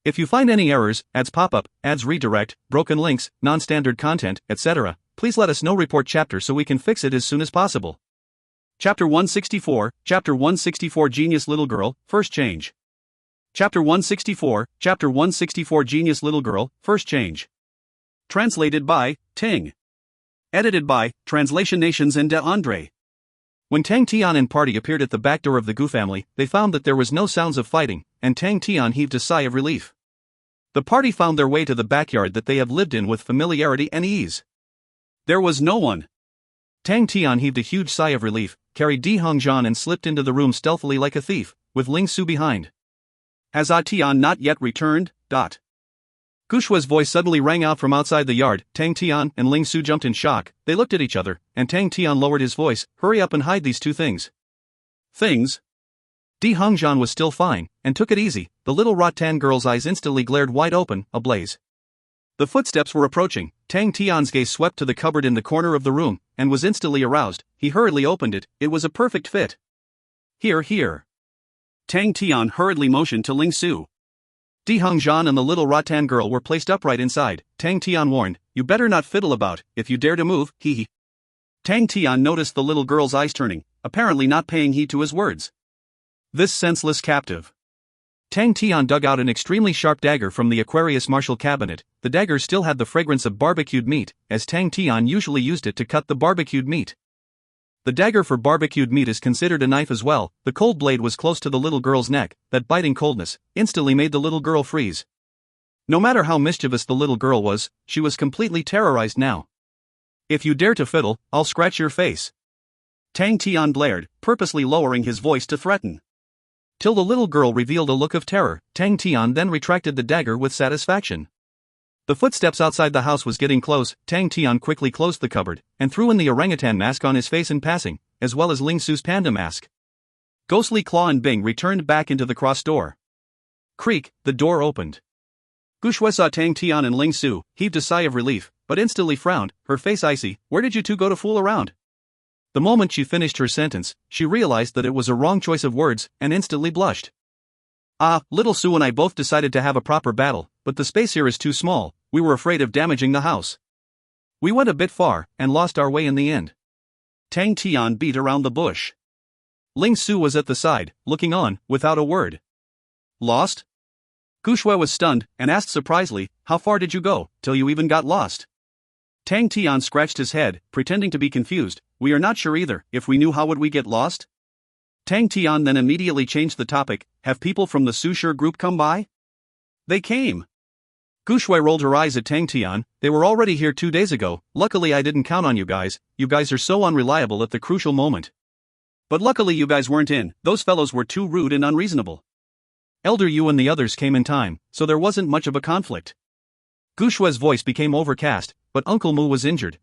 If you find any errors, ads pop up, ads redirect, broken links, non-standard content, etc., please let us know. Report chapter so we can fix it as soon as possible. Chapter 164, Chapter 164 Genius Little Girl, First Change. Chapter 164, Chapter 164 Genius Little Girl, First Change. Translated by Tang. Edited by Translation Nations and De Andre. When Tang Tian and party appeared at the back door of the Gu family, they found that there was no sounds of fighting, and Tang Tian heaved a sigh of relief. The party found their way to the backyard that they have lived in with familiarity and ease. There was no one. Tang Tian heaved a huge sigh of relief, carried Di Hongzhan and slipped into the room stealthily like a thief, with Ling Su behind. Has Tian not yet returned? Gushua's voice suddenly rang out from outside the yard. Tang Tian and Ling Su jumped in shock. They looked at each other, and Tang Tian lowered his voice, hurry up and hide these two things. Things? Di Hongzhan was still fine, and took it easy. The little Rattan girl's eyes instantly glared wide open, ablaze. The footsteps were approaching. Tang Tian's gaze swept to the cupboard in the corner of the room, and was instantly aroused. He hurriedly opened it. It was a perfect fit. Here. Tang Tian hurriedly motioned to Ling Su. Di Hongzhan and the little Rattan girl were placed upright inside. Tang Tian warned, you better not fiddle about, if you dare to move, hee. Tang Tian noticed the little girl's eyes turning, apparently not paying heed to his words. This senseless captive. Tang Tian dug out an extremely sharp dagger from the Aquarius Marshall cabinet. The dagger still had the fragrance of barbecued meat, as Tang Tian usually used it to cut the barbecued meat. The dagger for barbecued meat is considered a knife as well. The cold blade was close to the little girl's neck. That biting coldness instantly made the little girl freeze. No matter how mischievous the little girl was, she was completely terrorized now. If you dare to fiddle, I'll scratch your face. Tang Tian blared, purposely lowering his voice to threaten. Till the little girl revealed a look of terror. Tang Tian then retracted the dagger with satisfaction. The footsteps outside the house was getting close. Tang Tian quickly closed the cupboard, and threw in the orangutan mask on his face in passing, as well as Ling Su's panda mask. Ghostly Claw and Bing returned back into the cross door. Creak, the door opened. Gushue saw Tang Tian and Ling Su, heaved a sigh of relief, but instantly frowned, her face icy. Where did you two go to fool around? The moment she finished her sentence, she realized that it was a wrong choice of words, and instantly blushed. Little Su and I both decided to have a proper battle, but the space here is too small. We were afraid of damaging the house. We went a bit far, and lost our way in the end. Tang Tian beat around the bush. Ling Su was at the side, looking on, without a word. Lost? Gushue was stunned, and asked surprisingly, how far did you go, till you even got lost? Tang Tian scratched his head, pretending to be confused. We are not sure either. If we knew, how would we get lost? Tang Tian then immediately changed the topic. Have people from the Sushur group come by? They came. Gushue rolled her eyes at Tang Tian. They were already here 2 days ago. Luckily I didn't count on you guys. You guys are so unreliable at the crucial moment. But luckily you guys weren't in. Those fellows were too rude and unreasonable. Elder Yu and the others came in time, so there wasn't much of a conflict. Gushue's voice became overcast, but Uncle Mu was injured.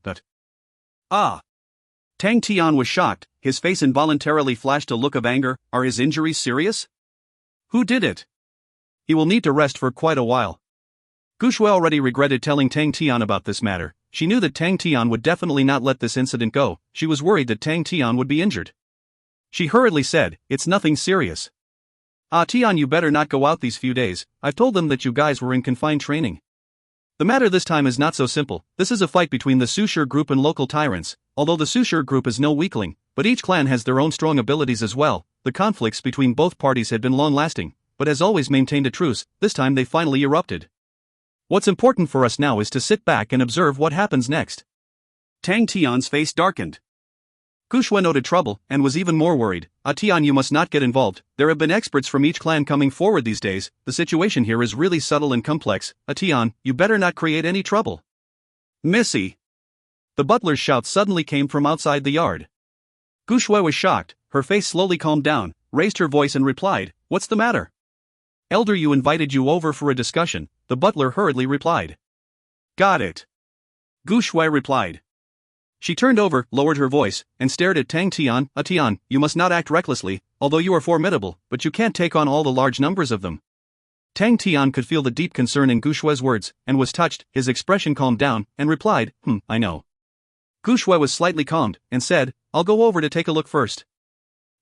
Tang Tian was shocked. His face involuntarily flashed a look of anger. Are his injuries serious? Who did it? He will need to rest for quite a while. Gushue already regretted telling Tang Tian about this matter. She knew that Tang Tian would definitely not let this incident go. She was worried that Tang Tian would be injured. She hurriedly said, it's nothing serious. Tian, you better not go out these few days. I've told them that you guys were in confined training. The matter this time is not so simple. This is a fight between the Sushur group and local tyrants. Although the Sushur group is no weakling, but each clan has their own strong abilities as well. The conflicts between both parties had been long-lasting, but has always maintained a truce. This time they finally erupted. What's important for us now is to sit back and observe what happens next. Tang Tian's face darkened. Gushue noted trouble, and was even more worried. Tian, you must not get involved. There have been experts from each clan coming forward these days. The situation here is really subtle and complex. Tian, you better not create any trouble. Missy. The butler's shout suddenly came from outside the yard. Gushue was shocked. Her face slowly calmed down. raised her voice and replied, "What's the matter?" "Elder Yu invited you over for a discussion," the butler hurriedly replied. "Got it," Gu Shui replied. She turned over, lowered her voice, and stared at Tang Tian. Tian, you must not act recklessly, although you are formidable, but you can't take on all the large numbers of them." Tang Tian could feel the deep concern in Gu Shui's words, and was touched. His expression calmed down, and replied, I know. Gu Shui was slightly calmed, and said, "I'll go over to take a look first."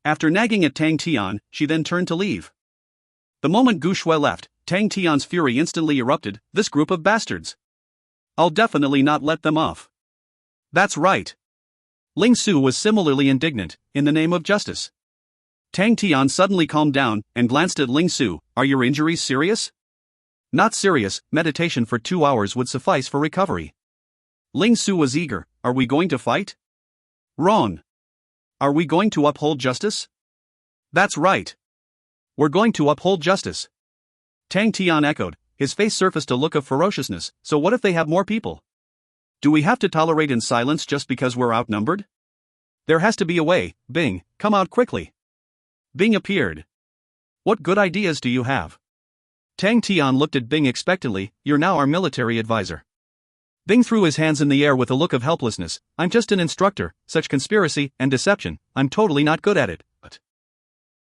After nagging at Tang Tian, she then turned to leave. The moment Gu Shui left, Tang Tian's fury instantly erupted. "This group of bastards! I'll definitely not let them off." "That's right." Ling Su was similarly indignant. "In the name of justice." Tang Tian suddenly calmed down and glanced at Ling Su. "Are your injuries serious?" "Not serious, meditation for 2 hours would suffice for recovery." Ling Su was eager. "Are we going to fight?" "Wrong. Are we going to uphold justice?" "That's right. We're going to uphold justice." Tang Tian echoed. His face surfaced a look of ferociousness. "So what if they have more people? Do we have to tolerate in silence just because we're outnumbered? There has to be a way. Bing, come out quickly." Bing appeared. "What good ideas do you have?" Tang Tian looked at Bing expectantly. "You're now our military advisor." Bing threw his hands in the air with a look of helplessness. "I'm just an instructor, such conspiracy and deception, I'm totally not good at it." But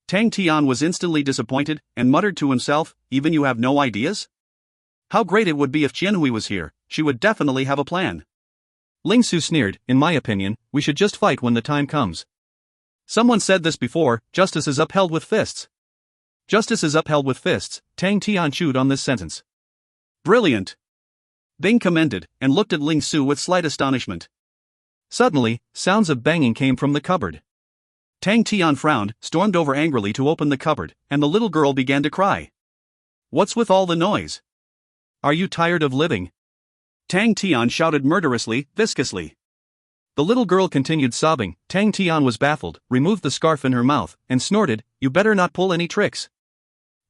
Tang Tian was instantly disappointed, and muttered to himself, "Even you have no ideas? How great it would be if Jianhui was here, she would definitely have a plan." Ling Su sneered, "In my opinion, we should just fight when the time comes. Someone said this before, justice is upheld with fists." "Justice is upheld with fists," Tang Tian chewed on this sentence. "Brilliant." Bing commended, and looked at Ling Su with slight astonishment. Suddenly, sounds of banging came from the cupboard. Tang Tian frowned, stormed over angrily to open the cupboard, and the little girl began to cry. "What's with all the noise? Are you tired of living?" Tang Tian shouted murderously, viscously. The little girl continued sobbing. Tang Tian was baffled, removed the scarf in her mouth, and snorted, "You better not pull any tricks."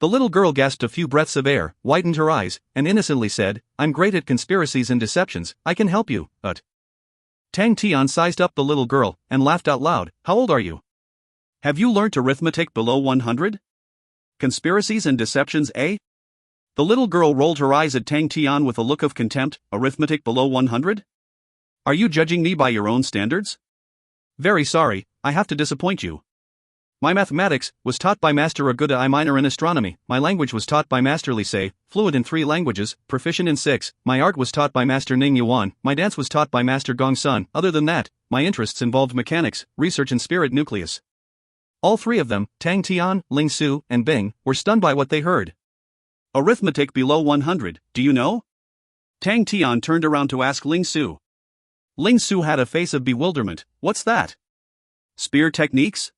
The little girl gasped a few breaths of air, widened her eyes, and innocently said, "I'm great at conspiracies and deceptions, I can help you, but..." Tang Tian sized up the little girl, and laughed out loud. "How old are you? Have you learnt arithmetic below 100? Conspiracies and deceptions, eh?" The little girl rolled her eyes at Tang Tian with a look of contempt. "Arithmetic below 100? Are you judging me by your own standards?" "Very sorry, I have to disappoint you. My mathematics was taught by Master Aguda. I minor in astronomy. My language was taught by Master Lisei, fluent in 3 languages, proficient in 6. My art was taught by Master Ning Yuan. My dance was taught by Master Gong Sun. Other than that, my interests involved mechanics, research and spirit nucleus." All 3 of them, Tang Tian, Ling Su, and Bing, were stunned by what they heard. "Arithmetic below 100, do you know?" Tang Tian turned around to ask Ling Su. Ling Su had a face of bewilderment. "What's that? Spear techniques?"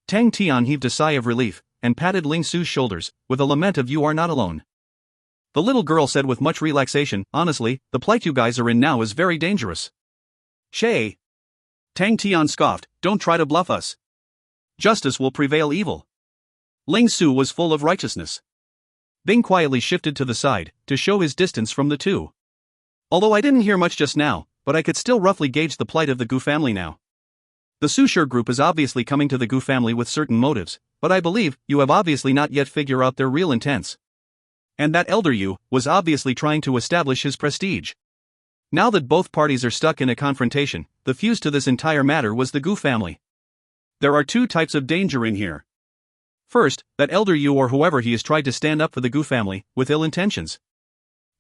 Tang Tian heaved a sigh of relief, and patted Ling Su's shoulders, with a lament of "You are not alone." The little girl said with much relaxation, "Honestly, the plight you guys are in now is very dangerous." "Shay!" Tang Tian scoffed, "Don't try to bluff us. Justice will prevail evil." Ling Su was full of righteousness. Bing quietly shifted to the side, to show his distance from the two. "Although I didn't hear much just now, but I could still roughly gauge the plight of the Gu family now. The Sushur group is obviously coming to the Gu family with certain motives, but I believe you have obviously not yet figured out their real intents. And that Elder Yu was obviously trying to establish his prestige. Now that both parties are stuck in a confrontation, the fuse to this entire matter was the Gu family. There are 2 types of danger in here. First, that Elder Yu or whoever he is tried to stand up for the Gu family, with ill intentions.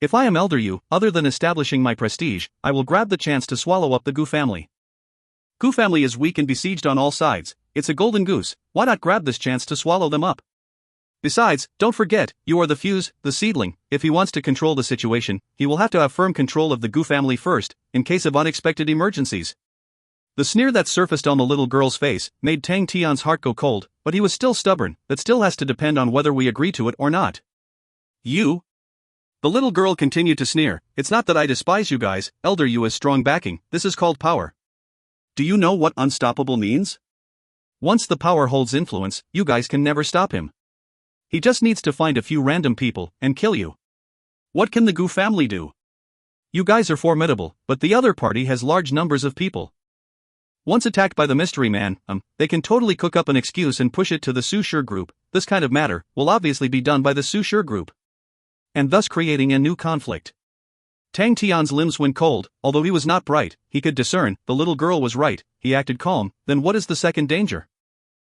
If I am Elder Yu, other than establishing my prestige, I will grab the chance to swallow up the Gu family. Gu family is weak and besieged on all sides. It's a golden goose, why not grab this chance to swallow them up? Besides, don't forget, you are the fuse, the seedling. If he wants to control the situation, he will have to have firm control of the Gu family first, in case of unexpected emergencies. The sneer that surfaced on the little girl's face made Tang Tian's heart go cold, but he was still stubborn. "That still has to depend on whether we agree to it or not." "You?" The little girl continued to sneer. "It's not that I despise you guys, Elder Yu has strong backing, this is called power. Do you know what unstoppable means? Once the power holds influence, you guys can never stop him. He just needs to find a few random people and kill you. What can the Gu family do? You guys are formidable, but the other party has large numbers of people. Once attacked by the mystery man, they can totally cook up an excuse and push it to the Su Sure group. This kind of matter will obviously be done by the Su Sure group, and thus creating a new conflict. Tang Tian's limbs went cold. Although he was not bright, he could discern the little girl was right. He acted calm. Then what is the second danger?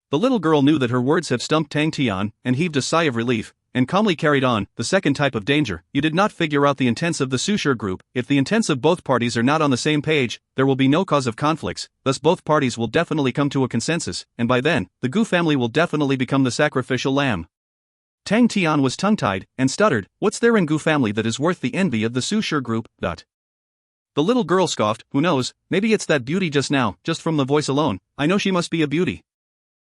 The little girl knew that her words have stumped Tang Tian, and heaved a sigh of relief, and calmly carried on. The second type of danger: you did not figure out the intents of the Su Sure group. If the intents of both parties are not on the same page, there will be no cause of conflicts, thus both parties will definitely come to a consensus, and by then, the Gu family will definitely become the sacrificial lamb. Tang Tian was tongue-tied, and stuttered, "What's there in Gu family that is worth the envy of the Su Sure group?" The little girl scoffed, "Who knows, maybe it's that beauty just now, just from the voice alone, I know she must be a beauty."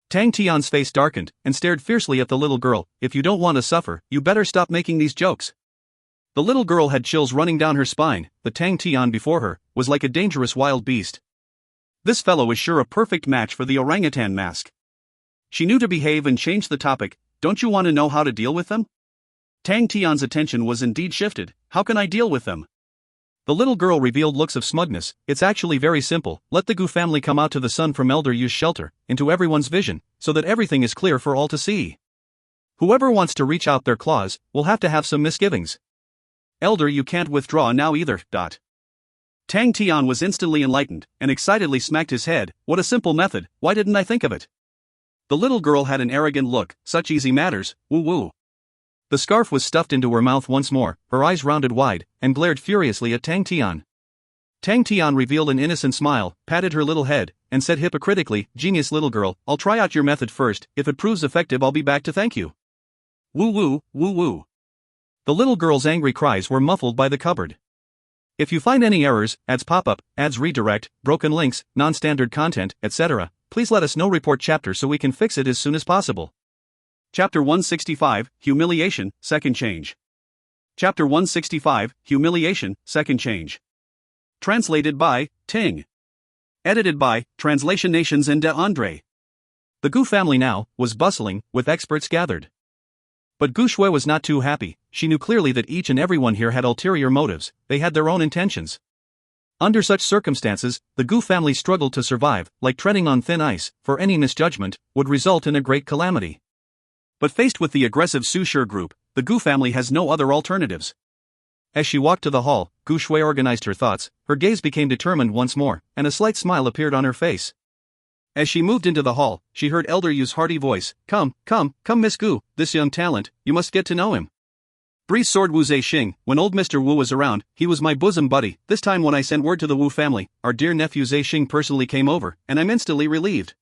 Tang Tian's face darkened, and stared fiercely at the little girl. "If you don't want to suffer, you better stop making these jokes." The little girl had chills running down her spine. The Tang Tian before her was like a dangerous wild beast. This fellow is sure a perfect match for the orangutan mask. She knew to behave and changed the topic. "Don't you want to know how to deal with them?" Tang Tian's attention was indeed shifted. "How can I deal with them?" The little girl revealed looks of smugness. "It's actually very simple. Let the Gu family come out to the sun from Elder Yu's shelter, into everyone's vision, so that everything is clear for all to see. Whoever wants to reach out their claws will have to have some misgivings. Elder Yu can't withdraw now either." Tang Tian was instantly enlightened, and excitedly smacked his head. "What a simple method, why didn't I think of it?" The little girl had an arrogant look. "Such easy matters, woo-woo." The scarf was stuffed into her mouth once more, her eyes rounded wide, and glared furiously at Tang Tian. Tang Tian revealed an innocent smile, patted her little head, and said hypocritically, "Genius little girl, I'll try out your method first. If it proves effective I'll be back to thank you." Woo-woo, woo-woo. The little girl's angry cries were muffled by the cupboard. If you find any errors, ads pop up, ads redirect, broken links, non-standard content, etc., please let us know. Report chapter so we can fix it as soon as possible. Chapter 165, Humiliation, Second Change. Chapter 165, Humiliation, Second Change. Translated by Ting. Edited by Translation Nations and De Andre. The Gu family now was bustling, with experts gathered. But Gu Shui was not too happy. She knew clearly that each and everyone here had ulterior motives. They had their own intentions. Under such circumstances, the Gu family struggled to survive, like treading on thin ice, for any misjudgment would result in a great calamity. But faced with the aggressive Su Sure group, the Gu family has no other alternatives. As she walked to the hall, Gu Shui organized her thoughts. Her gaze became determined once more, and a slight smile appeared on her face. As she moved into the hall, she heard Elder Yu's hearty voice. Come, Miss Gu, this young talent, you must get to know him. Breeze sword Wu Zexing. When old Mr. Wu was around, he was my bosom buddy. This time when I sent word to the Wu family, our dear nephew Zexing personally came over, and I'm instantly relieved."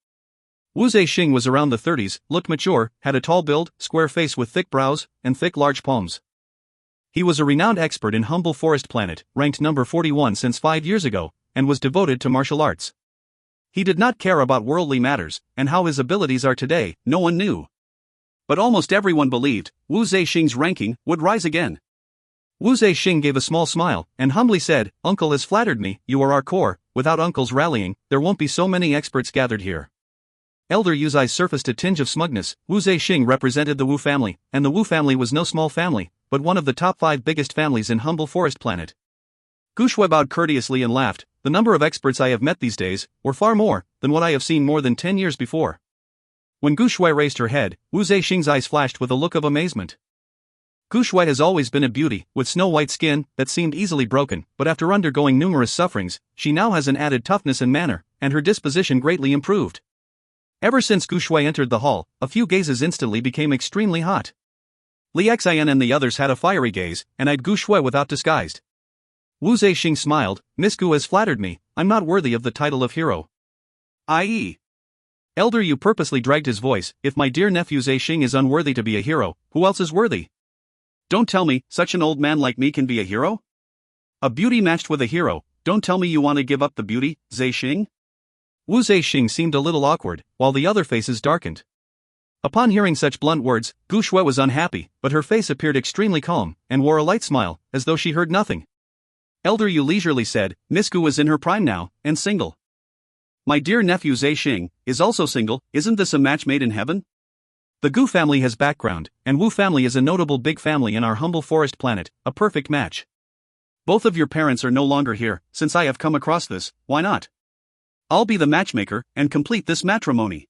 Wu Zexing was around the 30s, looked mature, had a tall build, square face with thick brows, and thick large palms. He was a renowned expert in Humble Forest Planet, ranked number 41 since 5 years ago, and was devoted to martial arts. He did not care about worldly matters, and how his abilities are today, no one knew. But almost everyone believed Wu Zexing's ranking would rise again. Wu Zexing gave a small smile, and humbly said, "Uncle has flattered me. You are our core. Without Uncle's rallying, there won't be so many experts gathered here." Elder Yu's eyes surfaced a tinge of smugness. Wu Zexing represented the Wu family, and the Wu family was no small family, but one of the top 5 biggest families in Humble Forest Planet. Gu Shui bowed courteously and laughed. "The number of experts I have met these days were far more than what I have seen more than 10 years before." When Gu Shui raised her head, Wu Zexing's eyes flashed with a look of amazement. Gu Shui has always been a beauty, with snow-white skin that seemed easily broken, but after undergoing numerous sufferings, she now has an added toughness and manner, and her disposition greatly improved. Ever since Gu Shui entered the hall, a few gazes instantly became extremely hot. Li Xian and the others had a fiery gaze, and eyed Gu Shui without disguise. Wu Zexing smiled. "Miss Gu has flattered me. I'm not worthy of the title of hero." I.e. Elder Yu purposely dragged his voice. "If my dear nephew Zexing is unworthy to be a hero, who else is worthy? Don't tell me such an old man like me can be a hero? A beauty matched with a hero. Don't tell me you want to give up the beauty, Zexing?" Wu Zexing seemed a little awkward, while the other faces darkened. Upon hearing such blunt words, Gu Shui was unhappy, but her face appeared extremely calm, and wore a light smile, as though she heard nothing. Elder Yu leisurely said, "Miss Gu is in her prime now, and single. My dear nephew Zexing is also single. Isn't this a match made in heaven?" The Gu family has background, and Wu family is a notable big family in our Humble Forest Planet, a perfect match. Both of your parents are no longer here. Since I have come across this, why not? I'll be the matchmaker and complete this matrimony.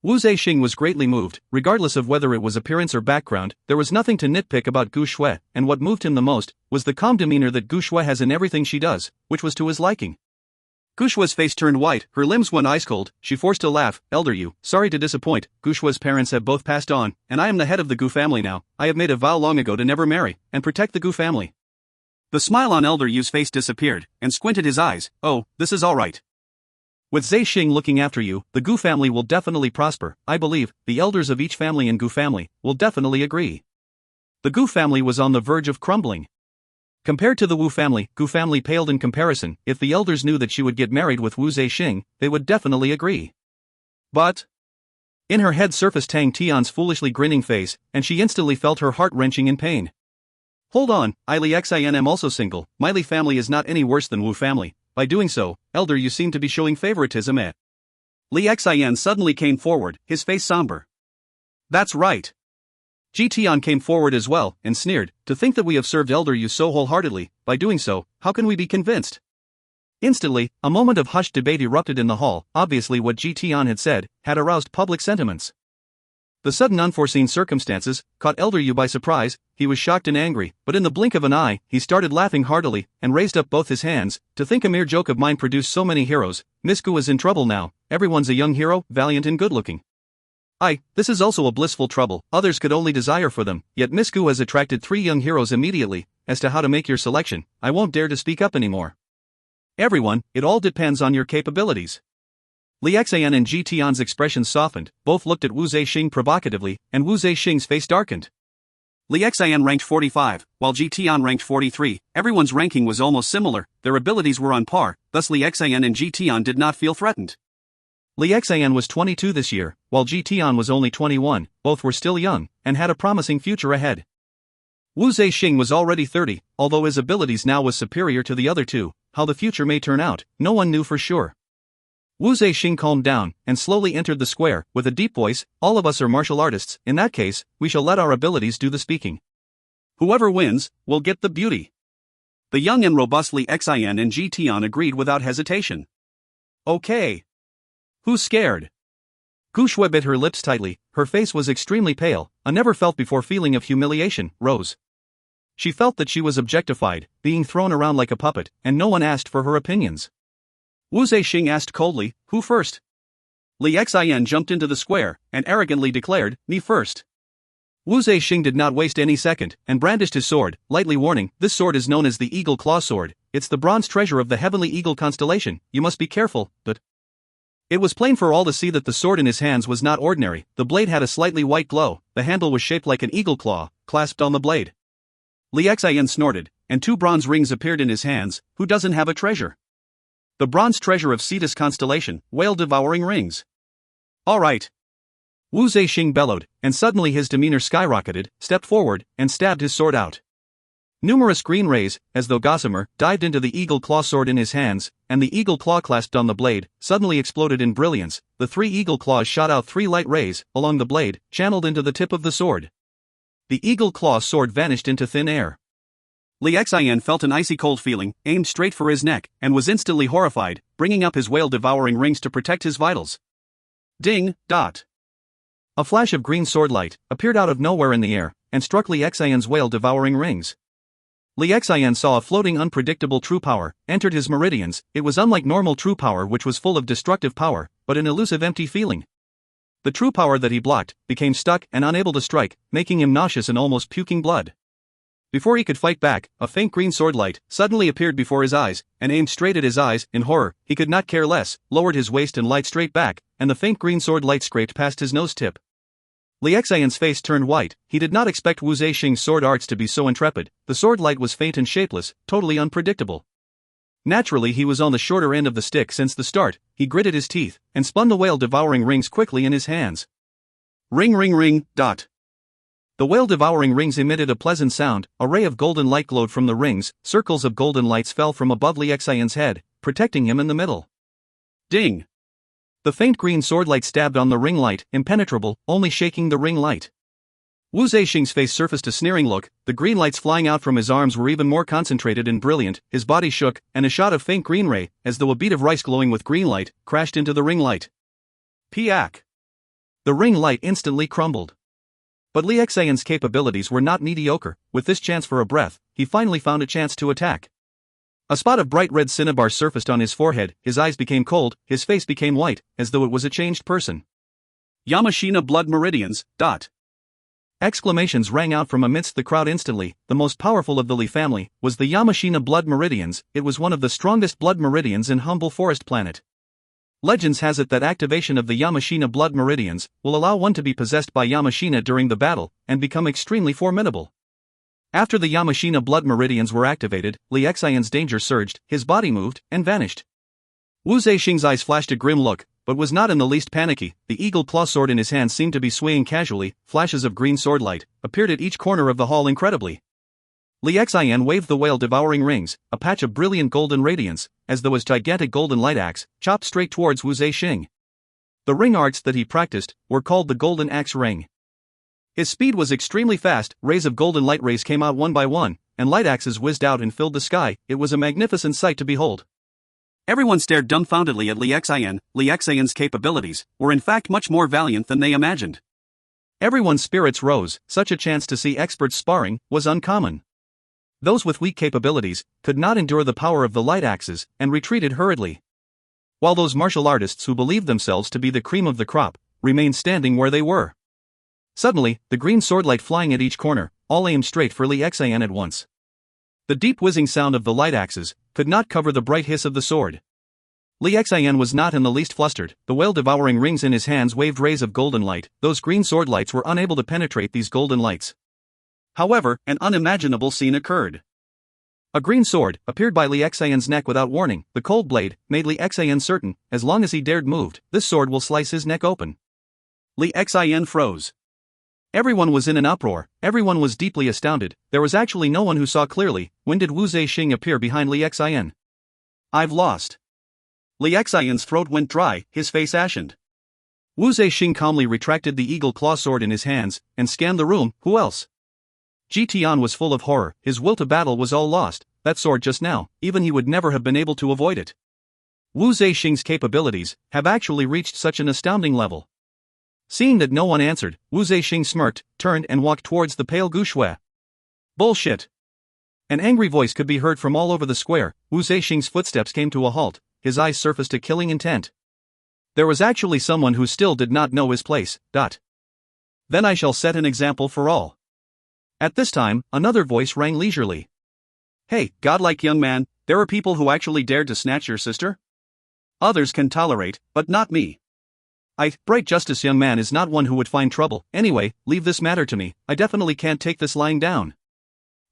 Wu Zexing was greatly moved. Regardless of whether it was appearance or background, there was nothing to nitpick about Gu Shui, and what moved him the most was the calm demeanor that Gu Shui has in everything she does, which was to his liking. Gu Shui's face turned white, her limbs went ice cold. She forced a laugh. Elder Yu, sorry to disappoint, Gu Shui's parents have both passed on, and I am the head of the Gu family now. I have made a vow long ago to never marry, and protect the Gu family. The smile on Elder Yu's face disappeared, and squinted his eyes. Oh, this is alright. With Zexing looking after you, the Gu family will definitely prosper. I believe the elders of each family in Gu family will definitely agree. The Gu family was on the verge of crumbling. Compared to the Wu family, Gu family paled in comparison. If the elders knew that she would get married with Wu Zexing, they would definitely agree. But in her head surfaced Tang Tian's foolishly grinning face, and she instantly felt her heart wrenching in pain. Hold on, I Li Xian am also single. My Li family is not any worse than Wu family. By doing so, Elder, you seem to be showing favoritism. Li Xian suddenly came forward, his face somber. That's right. Tian came forward as well, and sneered, to think that we have served Elder Yu so wholeheartedly. By doing so, how can we be convinced? Instantly, a moment of hushed debate erupted in the hall. Obviously what Tian had said had aroused public sentiments. The sudden unforeseen circumstances caught Elder Yu by surprise. He was shocked and angry, but in the blink of an eye, he started laughing heartily, and raised up both his hands. To think a mere joke of mine produced so many heroes. Miss Gu is in trouble now. Everyone's a young hero, valiant and good-looking. This is also a blissful trouble. Others could only desire for them, yet Miss Gu has attracted 3 young heroes immediately. As to how to make your selection, I won't dare to speak up anymore. Everyone, it all depends on your capabilities. Li Xian and Tian's expressions softened. Both looked at Wu Zexing provocatively, and Wu Zexing's face darkened. Li Xian ranked 45, while Tian ranked 43. Everyone's ranking was almost similar. Their abilities were on par, thus Li Xian and Tian did not feel threatened. Li Xian was 22 this year, while Tian was only 21. Both were still young, and had a promising future ahead. Wu Zexing was already 30, although his abilities now was superior to the other two. How the future may turn out, no one knew for sure. Wu Zexing calmed down, and slowly entered the square, with a deep voice. All of us are martial artists. In that case, we shall let our abilities do the speaking. Whoever wins, will get the beauty. The young and robust Li Xian and Tian agreed without hesitation. Okay. Who's scared? Gu Shui bit her lips tightly. Her face was extremely pale. A never-felt-before feeling of humiliation rose. She felt that she was objectified, being thrown around like a puppet, and no one asked for her opinions. Wu Zexing asked coldly, who first? Li Xian jumped into the square, and arrogantly declared, me first. Wu Zexing did not waste any second, and brandished his sword, lightly warning, this sword is known as the Eagle Claw Sword. It's the bronze treasure of the heavenly eagle constellation. You must be careful, but... It was plain for all to see that the sword in his hands was not ordinary. The blade had a slightly white glow. The handle was shaped like an eagle claw, clasped on the blade. Li Xian snorted, and 2 bronze rings appeared in his hands. Who doesn't have a treasure? The bronze treasure of Cetus constellation, whale-devouring rings. All right. Wu Zexing bellowed, and suddenly his demeanor skyrocketed, stepped forward, and stabbed his sword out. Numerous green rays, as though gossamer, dived into the eagle claw sword in his hands, and the eagle claw clasped on the blade suddenly exploded in brilliance. The 3 eagle claws shot out 3 light rays along the blade, channeled into the tip of the sword. The eagle claw sword vanished into thin air. Li Xian felt an icy cold feeling, aimed straight for his neck, and was instantly horrified, bringing up his whale-devouring rings to protect his vitals. Ding, dot. A flash of green sword light appeared out of nowhere in the air, and struck Li Xian's whale-devouring rings. Li Xian saw a floating unpredictable true power, entered his meridians. It was unlike normal true power, which was full of destructive power, but an elusive empty feeling. The true power that he blocked became stuck and unable to strike, making him nauseous and almost puking blood. Before he could fight back, a faint green sword light suddenly appeared before his eyes, and aimed straight at his eyes. In horror, he could not care less, lowered his waist and light straight back, and the faint green sword light scraped past his nose tip. Li Xian's face turned white. He did not expect Wu Zexing's sword arts to be so intrepid. The sword light was faint and shapeless, totally unpredictable. Naturally, he was on the shorter end of the stick since the start. He gritted his teeth, and spun the whale-devouring rings quickly in his hands. Ring ring ring, dot. The whale-devouring rings emitted a pleasant sound. A ray of golden light glowed from the rings. Circles of golden lights fell from above Li Xian's head, protecting him in the middle. Ding! The faint green sword light stabbed on the ring light, impenetrable, only shaking the ring light. Wu Zexing's face surfaced a sneering look, the green lights flying out from his arms were even more concentrated and brilliant, his body shook, and a shot of faint green ray, as though a bead of rice glowing with green light, crashed into the ring light. Piak! The ring light instantly crumbled. But Li Xian's capabilities were not mediocre. With this chance for a breath, he finally found a chance to attack. A spot of bright red cinnabar surfaced on his forehead, his eyes became cold, his face became white, as though it was a changed person. Yamashina blood meridians, ... Exclamations rang out from amidst the crowd instantly. The most powerful of the Li family was the Yamashina blood meridians. It was one of the strongest blood meridians in Humble Forest Planet. Legends has it that activation of the Yamashina blood meridians will allow one to be possessed by Yamashina during the battle and become extremely formidable. After the Yamashina blood meridians were activated, Li Xian's danger surged, his body moved and vanished. Wu Zexing's eyes flashed a grim look, but was not in the least panicky. The eagle claw sword in his hand seemed to be swaying casually. Flashes of green sword light appeared at each corner of the hall incredibly. Li Xian waved the whale-devouring rings, a patch of brilliant golden radiance, as though his gigantic golden light axe chopped straight towards Wu Zexing. The ring arts that he practiced were called the Golden Axe Ring. His speed was extremely fast. Rays of golden light rays came out one by one, and light axes whizzed out and filled the sky. It was a magnificent sight to behold. Everyone stared dumbfoundedly at Li Xian. Li Xian's capabilities were in fact much more valiant than they imagined. Everyone's spirits rose. Such a chance to see experts sparring was uncommon. Those with weak capabilities could not endure the power of the light axes and retreated hurriedly. While those martial artists who believed themselves to be the cream of the crop remained standing where they were. Suddenly, the green swordlight flying at each corner, all aimed straight for Li Xian at once. The deep whizzing sound of the light axes could not cover the bright hiss of the sword. Li Xian was not in the least flustered. The whale-devouring rings in his hands waved rays of golden light. Those green sword lights were unable to penetrate these golden lights. However, an unimaginable scene occurred. A green sword appeared by Li Xian's neck without warning. The cold blade made Li Xian certain, as long as he dared move, this sword will slice his neck open. Li Xian froze. Everyone was in an uproar, everyone was deeply astounded. There was actually no one who saw clearly. When did Wu Zexing appear behind Li Xian? I've lost. Li Xian's throat went dry, his face ashened. Wu Zexing calmly retracted the eagle claw sword in his hands and scanned the room. Who else? Tian was full of horror, his will to battle was all lost. That sword just now, even he would never have been able to avoid it. Wu Zexing's capabilities have actually reached such an astounding level. Seeing that no one answered, Wu Zexing smirked, turned and walked towards the pale Gushui. Bullshit! An angry voice could be heard from all over the square. Wu Zexing's footsteps came to a halt, his eyes surfaced a killing intent. There was actually someone who still did not know his place. Then I shall set an example for all. At this time, another voice rang leisurely. Hey, godlike young man, there are people who actually dared to snatch your sister? Others can tolerate, but not me. Bright Justice young man is not one who would find trouble. Anyway, leave this matter to me, I definitely can't take this lying down.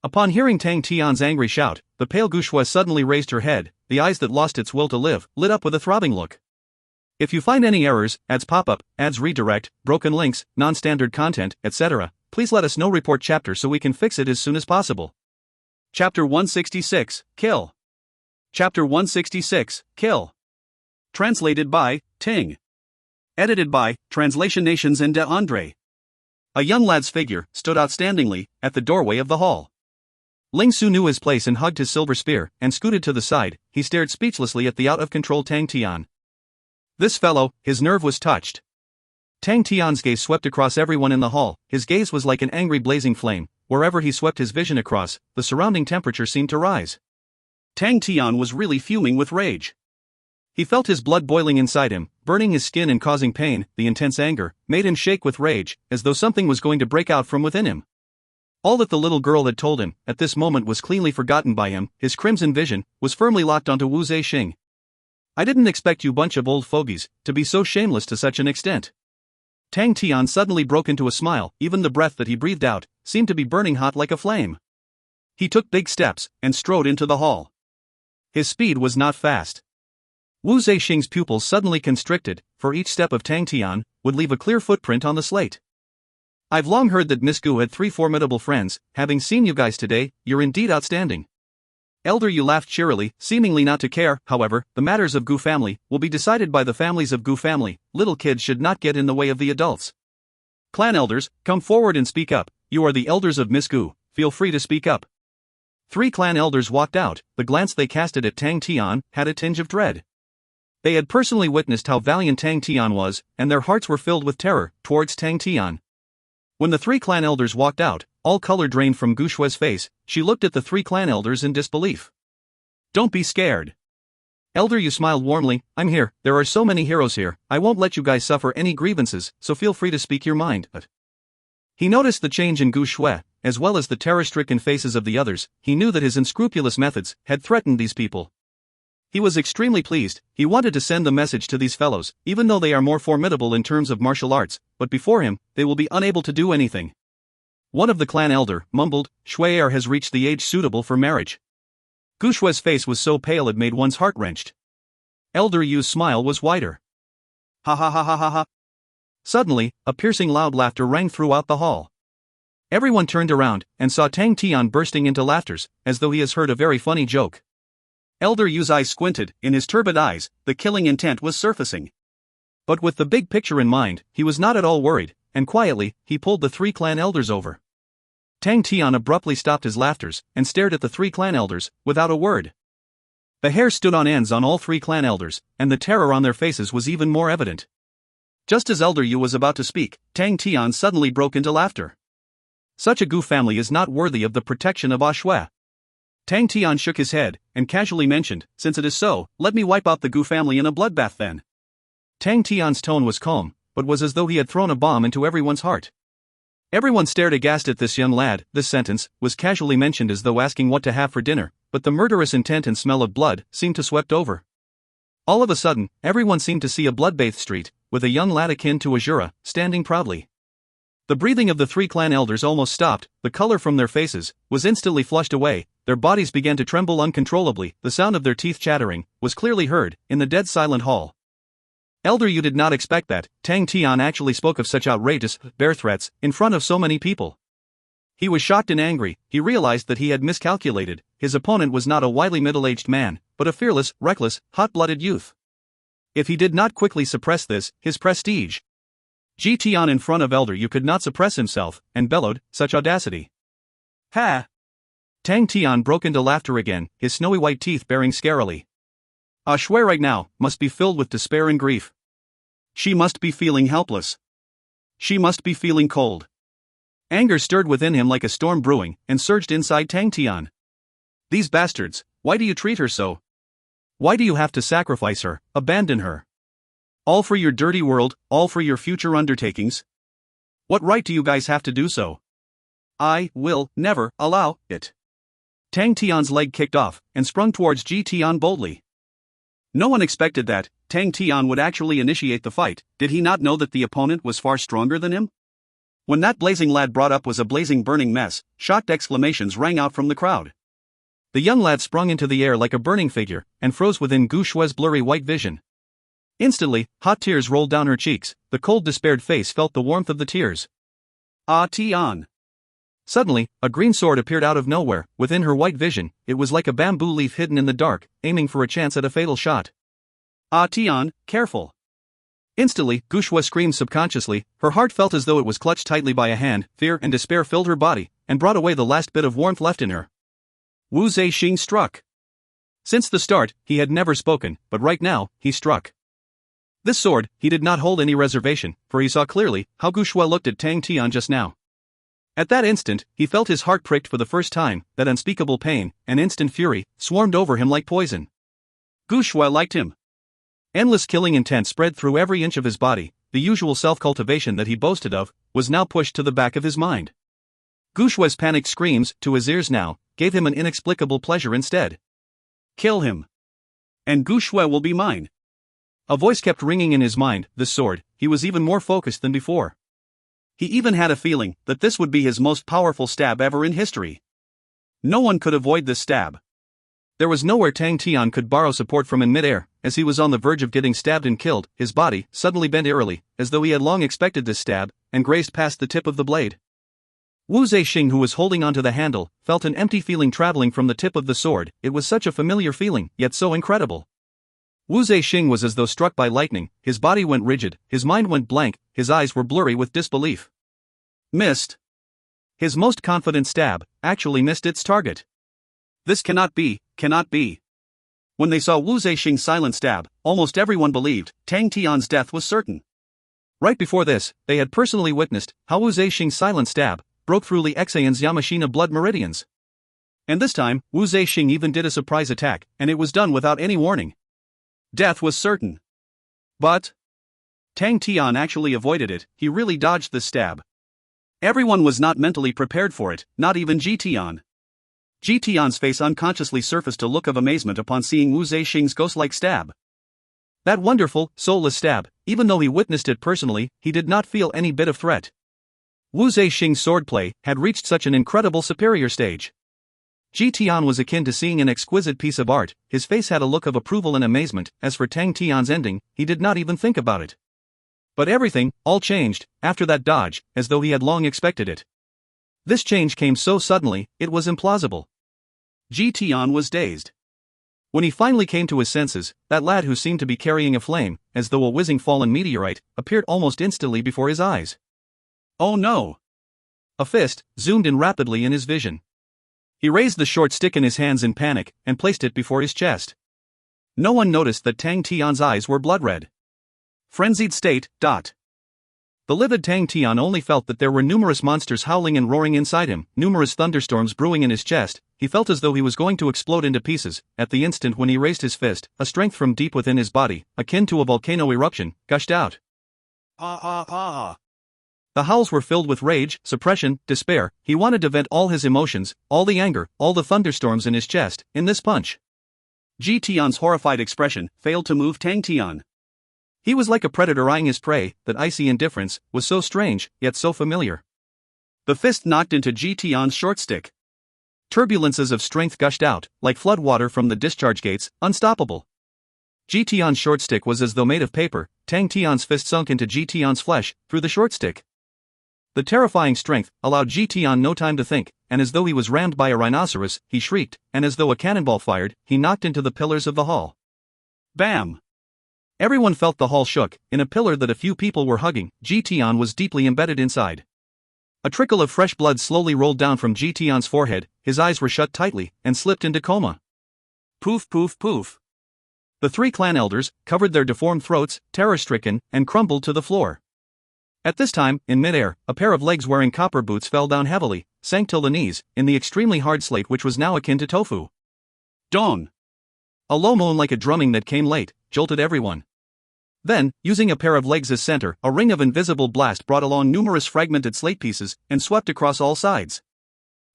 Upon hearing Tang Tian's angry shout, the pale Gushui suddenly raised her head, the eyes that lost its will to live, lit up with a throbbing look. If you find any errors, ads pop-up, ads redirect, broken links, non-standard content, etc., please let us know. Report chapter so we can fix it as soon as possible. Chapter 166, Kill. Chapter 166, Kill. Translated by Tang. Edited by Translation Nations and De Andre. A young lad's figure stood outstandingly at the doorway of the hall. Ling Su knew his place and hugged his silver spear and scooted to the side. He stared speechlessly at the out-of-control Tang Tian. This fellow, his nerve was touched. Tang Tian's gaze swept across everyone in the hall. His gaze was like an angry blazing flame. Wherever he swept his vision across, the surrounding temperature seemed to rise. Tang Tian was really fuming with rage. He felt his blood boiling inside him, burning his skin and causing pain. The intense anger made him shake with rage, as though something was going to break out from within him. All that the little girl had told him at this moment was cleanly forgotten by him. His crimson vision was firmly locked onto Wu Zexing. I didn't expect you bunch of old fogies to be so shameless to such an extent. Tang Tian suddenly broke into a smile. Even the breath that he breathed out seemed to be burning hot like a flame. He took big steps and strode into the hall. His speed was not fast. Wu Zexing's pupils suddenly constricted, for each step of Tang Tian would leave a clear footprint on the slate. I've long heard that Miss Gu had 3 formidable friends. Having seen you guys today, you're indeed outstanding. Elder Yu laughed cheerily, seemingly not to care. However, the matters of Gu family will be decided by the families of Gu family. Little kids should not get in the way of the adults. Clan elders, come forward and speak up. You are the elders of Miss Gu, feel free to speak up. 3 clan elders walked out. The glance they casted at Tang Tian had a tinge of dread. They had personally witnessed how valiant Tang Tian was, and their hearts were filled with terror towards Tang Tian. When the 3 clan elders walked out, all color drained from Gu Shue's face. She looked at the 3 clan elders in disbelief. Don't be scared. Elder Yu smiled warmly. I'm here, there are so many heroes here, I won't let you guys suffer any grievances, so feel free to speak your mind. But he noticed the change in Gu Shue, as well as the terror-stricken faces of the others. He knew that his unscrupulous methods had threatened these people. He was extremely pleased. He wanted to send the message to these fellows, even though they are more formidable in terms of martial arts, but before him, they will be unable to do anything. One of the clan elder mumbled, Shue'er has reached the age suitable for marriage. Gu Shue's face was so pale it made one's heart wrenched. Elder Yu's smile was wider. Ha ha ha ha ha ha. Suddenly, a piercing loud laughter rang throughout the hall. Everyone turned around and saw Tang Tian bursting into laughter, as though he has heard a very funny joke. Elder Yu's eyes squinted. In his turbid eyes, the killing intent was surfacing. But with the big picture in mind, he was not at all worried, and quietly, he pulled the 3 clan elders over. Tang Tian abruptly stopped his laughter and stared at the 3 clan elders, without a word. The hair stood on ends on all 3 clan elders, and the terror on their faces was even more evident. Just as Elder Yu was about to speak, Tang Tian suddenly broke into laughter. Such a Gu family is not worthy of the protection of Ah Shue. Tang Tian shook his head, and casually mentioned, since it is so, let me wipe out the Gu family in a bloodbath then. Tang Tian's tone was calm, but was as though he had thrown a bomb into everyone's heart. Everyone stared aghast at this young lad. This sentence was casually mentioned as though asking what to have for dinner, but the murderous intent and smell of blood seemed to swept over. All of a sudden, everyone seemed to see a blood-bathed street, with a young lad akin to Azura, standing proudly. The breathing of the 3 clan elders almost stopped. The color from their faces was instantly flushed away. Their bodies began to tremble uncontrollably. The sound of their teeth chattering was clearly heard in the dead silent hall. Elder Yu did not expect that Tang Tian actually spoke of such outrageous, bare threats in front of so many people. He was shocked and angry. He realized that he had miscalculated. His opponent was not a wily middle-aged man, but a fearless, reckless, hot-blooded youth. If he did not quickly suppress this, his prestige. Ji Tian in front of Elder Yu could not suppress himself, and bellowed, such audacity. Ha! Tang Tian broke into laughter again, his snowy white teeth baring scarily. Ah Shue right now must be filled with despair and grief. She must be feeling helpless. She must be feeling cold. Anger stirred within him like a storm brewing, and surged inside Tang Tian. These bastards, why do you treat her so? Why do you have to sacrifice her, abandon her? All for your dirty world, all for your future undertakings? What right do you guys have to do so? I will never allow it. Tang Tian's leg kicked off, and sprung towards Ji Tian boldly. No one expected that Tang Tian would actually initiate the fight. Did he not know that the opponent was far stronger than him? When that blazing lad brought up was a blazing burning mess, shocked exclamations rang out from the crowd. The young lad sprung into the air like a burning figure, and froze within Gu Shue's blurry white vision. Instantly, hot tears rolled down her cheeks. The cold despaired face felt the warmth of the tears. Ah Tian! Suddenly, a green sword appeared out of nowhere. Within her white vision, it was like a bamboo leaf hidden in the dark, aiming for a chance at a fatal shot. Ah Tian, careful! Instantly, Gu Shue screamed subconsciously. Her heart felt as though it was clutched tightly by a hand. Fear and despair filled her body, and brought away the last bit of warmth left in her. Wu Zexing struck. Since the start, he had never spoken, but right now, he struck. This sword, he did not hold any reservation, for he saw clearly how Gu Shue looked at Tang Tian just now. At that instant, he felt his heart pricked for the first time. That unspeakable pain, and instant fury, swarmed over him like poison. Gu Shue liked him. Endless killing intent spread through every inch of his body. The usual self-cultivation that he boasted of was now pushed to the back of his mind. Gu Shue's panicked screams, to his ears now, gave him an inexplicable pleasure instead. Kill him. And Gu Shue will be mine. A voice kept ringing in his mind. This sword, he was even more focused than before. He even had a feeling that this would be his most powerful stab ever in history. No one could avoid this stab. There was nowhere Tang Tian could borrow support from in midair. As he was on the verge of getting stabbed and killed, his body suddenly bent eerily, as though he had long expected this stab, and grazed past the tip of the blade. Wu Zexing, who was holding onto the handle, felt an empty feeling traveling from the tip of the sword. It was such a familiar feeling, yet so incredible. Wu Zexing was as though struck by lightning. His body went rigid, his mind went blank, his eyes were blurry with disbelief. Missed. His most confident stab actually missed its target. This cannot be, cannot be. When they saw Wu Zexing's silent stab, almost everyone believed Tang Tian's death was certain. Right before this, they had personally witnessed how Wu Zexing's silent stab broke through Li Xian's Yamashina blood meridians. And this time, Wu Zexing even did a surprise attack, and it was done without any warning. Death was certain. But Tang Tian actually avoided it. He really dodged this stab. Everyone was not mentally prepared for it, not even Ji Tian. Ji Tian's face unconsciously surfaced a look of amazement upon seeing Wu Zexing's ghost-like stab. That wonderful, soulless stab, even though he witnessed it personally, he did not feel any bit of threat. Wu Zexing's swordplay had reached such an incredible superior stage. Ji Tian was akin to seeing an exquisite piece of art. His face had a look of approval and amazement. As for Tang Tian's ending, he did not even think about it. But everything, all changed, after that dodge, as though he had long expected it. This change came so suddenly, it was implausible. Ji Tian was dazed. When he finally came to his senses, that lad who seemed to be carrying a flame, as though a whizzing fallen meteorite, appeared almost instantly before his eyes. Oh no! A fist zoomed in rapidly in his vision. He raised the short stick in his hands in panic, and placed it before his chest. No one noticed that Tang Tian's eyes were blood red. Frenzied state. The livid Tang Tian only felt that there were numerous monsters howling and roaring inside him, numerous thunderstorms brewing in his chest. He felt as though he was going to explode into pieces. At the instant when he raised his fist, a strength from deep within his body, akin to a volcano eruption, gushed out. The howls were filled with rage, suppression, despair. He wanted to vent all his emotions, all the anger, all the thunderstorms in his chest, in this punch. Ji Tian's horrified expression failed to move Tang Tian. He was like a predator eyeing his prey. That icy indifference was so strange, yet so familiar. The fist knocked into Ji Tian's short stick. Turbulences of strength gushed out, like floodwater from the discharge gates, unstoppable. Ji Tian's short stick was as though made of paper. Tang Tian's fist sunk into Ji Tian's flesh, through the short stick. The terrifying strength allowed Ji Tian no time to think, and as though he was rammed by a rhinoceros, he shrieked, and as though a cannonball fired, he knocked into the pillars of the hall. Bam! Everyone felt the hall shook. In a pillar that a few people were hugging, Ji Tian was deeply embedded inside. A trickle of fresh blood slowly rolled down from Ji Tian's forehead. His eyes were shut tightly, and slipped into coma. Poof poof poof. The three clan elders covered their deformed throats, terror-stricken, and crumbled to the floor. At this time, in midair, a pair of legs wearing copper boots fell down heavily, sank till the knees, in the extremely hard slate which was now akin to tofu. Dong! A low moan like a drumming that came late, jolted everyone. Then, using a pair of legs as center, a ring of invisible blast brought along numerous fragmented slate pieces, and swept across all sides.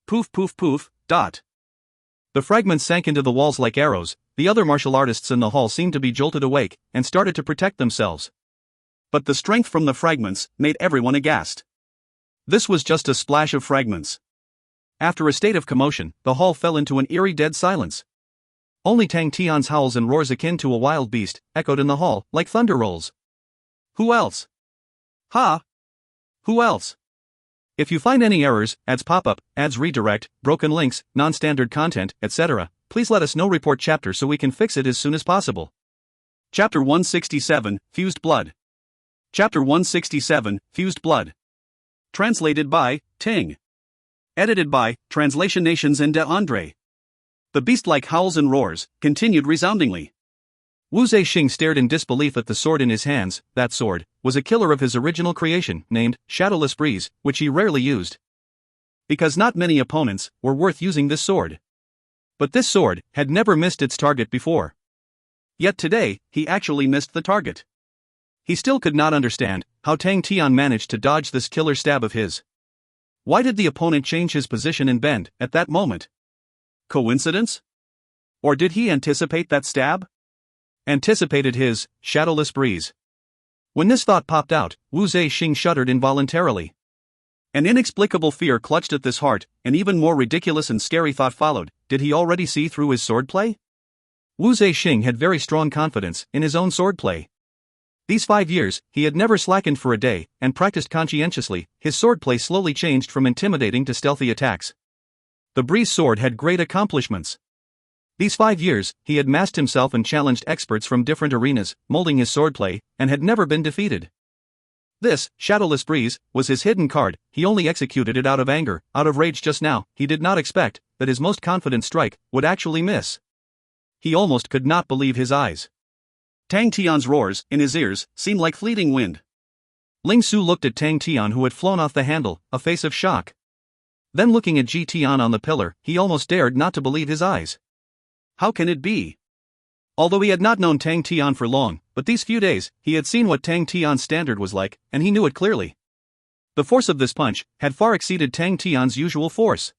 Poof poof poof. The fragments sank into the walls like arrows. The other martial artists in the hall seemed to be jolted awake, and started to protect themselves. But the strength from the fragments made everyone aghast. This was just a splash of fragments. After a state of commotion, the hall fell into an eerie dead silence. Only Tang Tian's howls and roars akin to a wild beast echoed in the hall, like thunder rolls. Who else? Ha! Who else? If you find any errors, ads pop-up, ads redirect, broken links, non-standard content, etc., please let us know. Report chapter so we can fix it as soon as possible. Chapter 167, Fused Blood. Chapter 167, Fused Blood. Translated by Tang. Edited by Translation Nations and De Andre. The beast-like howls and roars continued resoundingly. Wu Zexing stared in disbelief at the sword in his hands. That sword was a killer of his original creation, named Shadowless Breeze, which he rarely used. Because not many opponents were worth using this sword. But this sword had never missed its target before. Yet today, he actually missed the target. He still could not understand how Tang Tian managed to dodge this killer stab of his. Why did the opponent change his position and bend at that moment? Coincidence? Or did he anticipate that stab? Anticipated his shadowless breeze. When this thought popped out, Wu Zexing shuddered involuntarily. An inexplicable fear clutched at this heart. An even more ridiculous and scary thought followed. Did he already see through his swordplay? Wu Zexing had very strong confidence in his own swordplay. These 5 years, he had never slackened for a day, and practiced conscientiously. His swordplay slowly changed from intimidating to stealthy attacks. The breeze sword had great accomplishments. These 5 years, he had masked himself and challenged experts from different arenas, molding his swordplay, and had never been defeated. This, Shadowless Breeze, was his hidden card. He only executed it out of anger, out of rage just now. He did not expect that his most confident strike would actually miss. He almost could not believe his eyes. Tang Tian's roars, in his ears, seemed like fleeting wind. Ling Su looked at Tang Tian, who had flown off the handle, a face of shock. Then looking at Ji Tian on the pillar, he almost dared not to believe his eyes. How can it be? Although he had not known Tang Tian for long, but these few days, he had seen what Tang Tian's standard was like, and he knew it clearly. The force of this punch had far exceeded Tang Tian's usual force.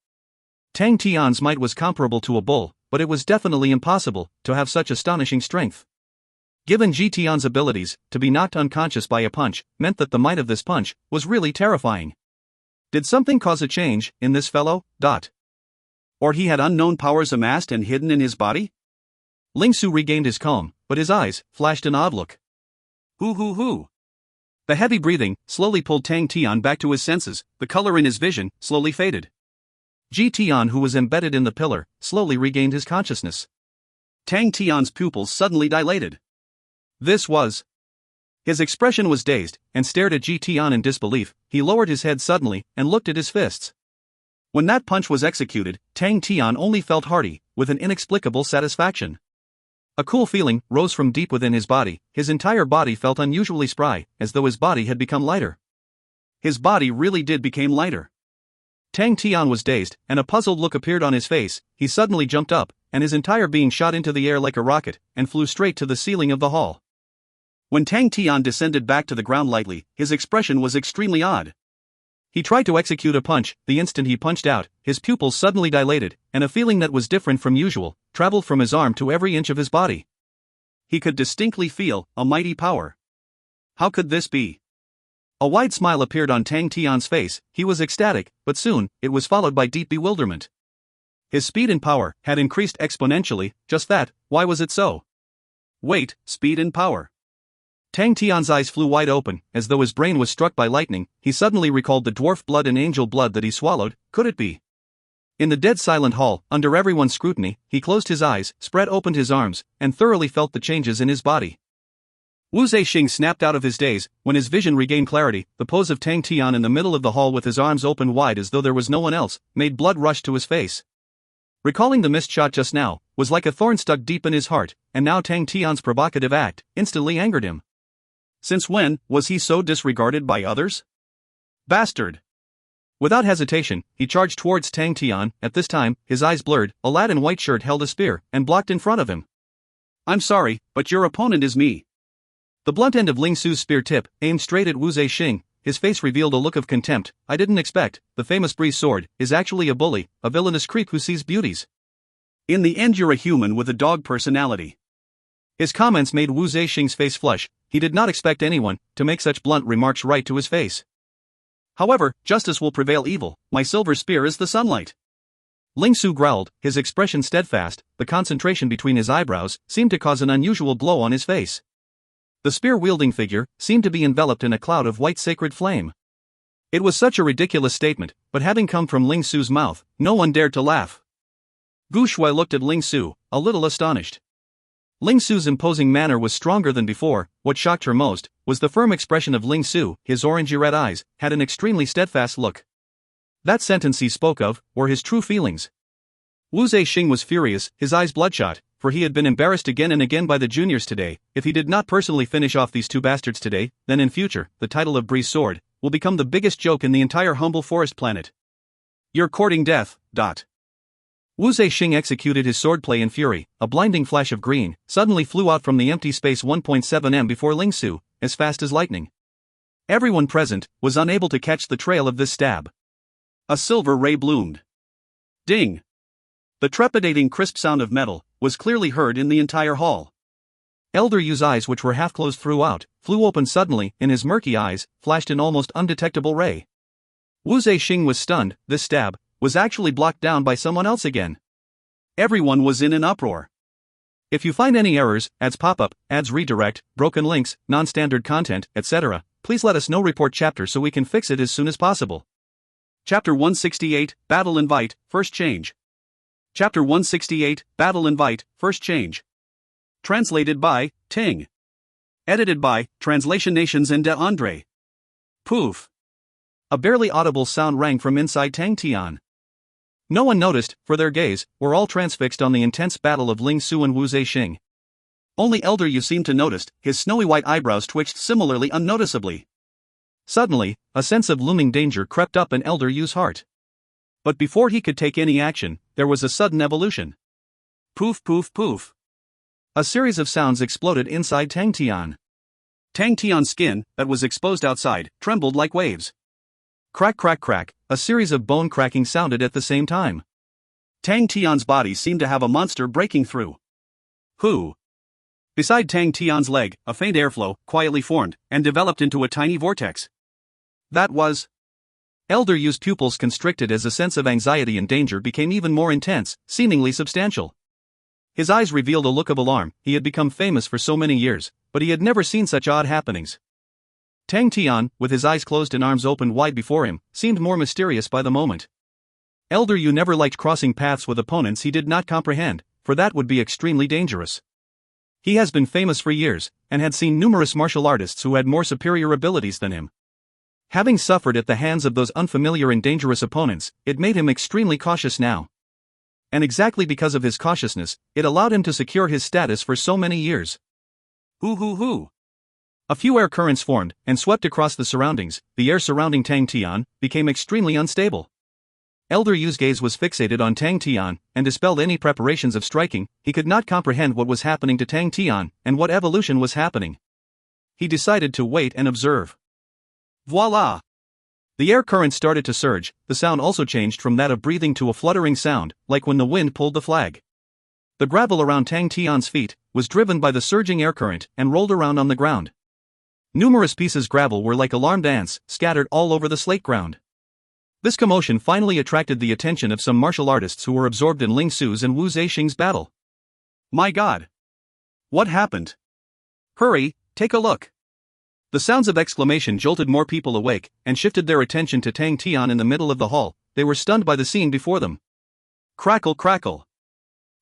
Tang Tian's might was comparable to a bull, but it was definitely impossible to have such astonishing strength. Given Ji Tian's abilities, to be knocked unconscious by a punch meant that the might of this punch was really terrifying. Did something cause a change in this fellow? Or he had unknown powers amassed and hidden in his body? Ling Su regained his calm, but his eyes flashed an odd look. Hoo. The heavy breathing slowly pulled Tang Tian back to his senses. The color in his vision slowly faded. Ji Tian, who was embedded in the pillar, slowly regained his consciousness. Tang Tian's pupils suddenly dilated. His expression was dazed, and stared at Ji Tian in disbelief. He lowered his head suddenly, and looked at his fists. When that punch was executed, Tang Tian only felt hearty, with an inexplicable satisfaction. A cool feeling rose from deep within his body. His entire body felt unusually spry, as though his body had become lighter. His body really did become lighter. Tang Tian was dazed, and a puzzled look appeared on his face. He suddenly jumped up, and his entire being shot into the air like a rocket, and flew straight to the ceiling of the hall. When Tang Tian descended back to the ground lightly, his expression was extremely odd. He tried to execute a punch. The instant he punched out, his pupils suddenly dilated, and a feeling that was different from usual traveled from his arm to every inch of his body. He could distinctly feel a mighty power. How could this be? A wide smile appeared on Tang Tian's face. He was ecstatic, but soon it was followed by deep bewilderment. His speed and power had increased exponentially. Just that. Why was it so? Wait, speed and power. Tang Tian's eyes flew wide open, as though his brain was struck by lightning. He suddenly recalled the dwarf blood and angel blood that he swallowed. Could it be? In the dead silent hall, under everyone's scrutiny, he closed his eyes, spread opened his arms, and thoroughly felt the changes in his body. Wu Zexing snapped out of his daze. When his vision regained clarity, the pose of Tang Tian in the middle of the hall with his arms open wide as though there was no one else, made blood rush to his face. Recalling the missed shot just now, was like a thorn stuck deep in his heart, and now Tang Tian's provocative act instantly angered him. Since when was he so disregarded by others? Bastard! Without hesitation, he charged towards Tang Tian. At this time, his eyes blurred. A lad in white shirt held a spear and blocked in front of him. I'm sorry, but your opponent is me. The blunt end of Ling Su's spear tip aimed straight at Wu Zexing. His face revealed a look of contempt. I didn't expect. The famous Breeze sword is actually a bully, a villainous creep who sees beauties. In the end, you're a human with a dog personality. His comments made Wu Zexing's face flush. He did not expect anyone to make such blunt remarks right to his face. However, justice will prevail evil. My silver spear is the sunlight. Ling Su growled, his expression steadfast. The concentration between his eyebrows seemed to cause an unusual glow on his face. The spear-wielding figure seemed to be enveloped in a cloud of white sacred flame. It was such a ridiculous statement, but having come from Ling Su's mouth, no one dared to laugh. Gu Shui looked at Ling Su, a little astonished. Ling Su's imposing manner was stronger than before. What shocked her most was the firm expression of Ling Su. His orangey-red eyes had an extremely steadfast look. That sentence he spoke of were his true feelings. Wu Zexing was furious, his eyes bloodshot, for he had been embarrassed again and again by the juniors today. If he did not personally finish off these two bastards today, then in future, the title of Breeze Sword will become the biggest joke in the entire humble forest planet. You're courting death. Wu Zexing executed his swordplay in fury. A blinding flash of green suddenly flew out from the empty space 1.7 m before Ling Su, as fast as lightning. Everyone present was unable to catch the trail of this stab. A silver ray bloomed. Ding! The trepidating crisp sound of metal was clearly heard in the entire hall. Elder Yu's eyes, which were half closed throughout, flew open suddenly. In his murky eyes flashed an almost undetectable ray. Wu Zexing was stunned. This stab was actually blocked down by someone else again. Everyone was in an uproar. If you find any errors, ads pop up, ads redirect, broken links, non-standard content, etc., please let us know. Report chapter so we can fix it as soon as possible. Chapter 168, Battle Invite, First Change. Chapter 168, Battle Invite, First Change. Translated by Tang. Edited by Translation Nations and De Andre. Poof! A barely audible sound rang from inside Tang Tian. No one noticed, for their gaze were all transfixed on the intense battle of Ling Su and Wu Zexing. Only Elder Yu seemed to notice, his snowy white eyebrows twitched similarly unnoticeably. Suddenly, a sense of looming danger crept up in Elder Yu's heart. But before he could take any action, there was a sudden evolution. Poof poof poof. A series of sounds exploded inside Tang Tian. Tang Tian's skin, that was exposed outside, trembled like waves. Crack crack crack, a series of bone cracking sounded at the same time. Tang Tian's body seemed to have a monster breaking through. Who? Beside Tang Tian's leg, a faint airflow quietly formed and developed into a tiny vortex. That was... Elder Yu's pupils constricted as a sense of anxiety and danger became even more intense, seemingly substantial. His eyes revealed a look of alarm. He had become famous for so many years, but he had never seen such odd happenings. Tang Tian, with his eyes closed and arms opened wide before him, seemed more mysterious by the moment. Elder Yu never liked crossing paths with opponents he did not comprehend, for that would be extremely dangerous. He has been famous for years, and had seen numerous martial artists who had more superior abilities than him. Having suffered at the hands of those unfamiliar and dangerous opponents, it made him extremely cautious now. And exactly because of his cautiousness, it allowed him to secure his status for so many years. Hoo. A few air currents formed, and swept across the surroundings. The air surrounding Tang Tian became extremely unstable. Elder Yu's gaze was fixated on Tang Tian, and dispelled any preparations of striking. He could not comprehend what was happening to Tang Tian, and what evolution was happening. He decided to wait and observe. Voila! The air current started to surge. The sound also changed from that of breathing to a fluttering sound, like when the wind pulled the flag. The gravel around Tang Tian's feet was driven by the surging air current and rolled around on the ground. Numerous pieces of gravel were like alarmed ants, scattered all over the slate ground. This commotion finally attracted the attention of some martial artists who were absorbed in Ling Su's and Wu Zexing's battle. My God! What happened? Hurry, take a look! The sounds of exclamation jolted more people awake, and shifted their attention to Tang Tian in the middle of the hall. They were stunned by the scene before them. Crackle crackle!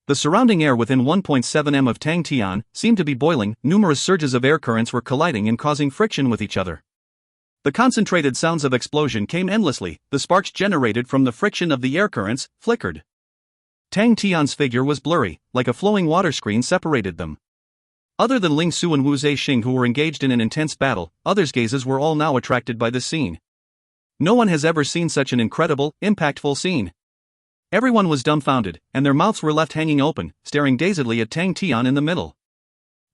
The surrounding air within 1.7 m of Tang Tian seemed to be boiling. Numerous surges of air currents were colliding and causing friction with each other. The concentrated sounds of explosion came endlessly. The sparks generated from the friction of the air currents flickered. Tang Tian's figure was blurry, like a flowing water screen separated them. Other than Ling Su and Wu Zexing, who were engaged in an intense battle, others' gazes were all now attracted by this scene. No one has ever seen such an incredible, impactful scene. Everyone was dumbfounded, and their mouths were left hanging open, staring dazedly at Tang Tian in the middle.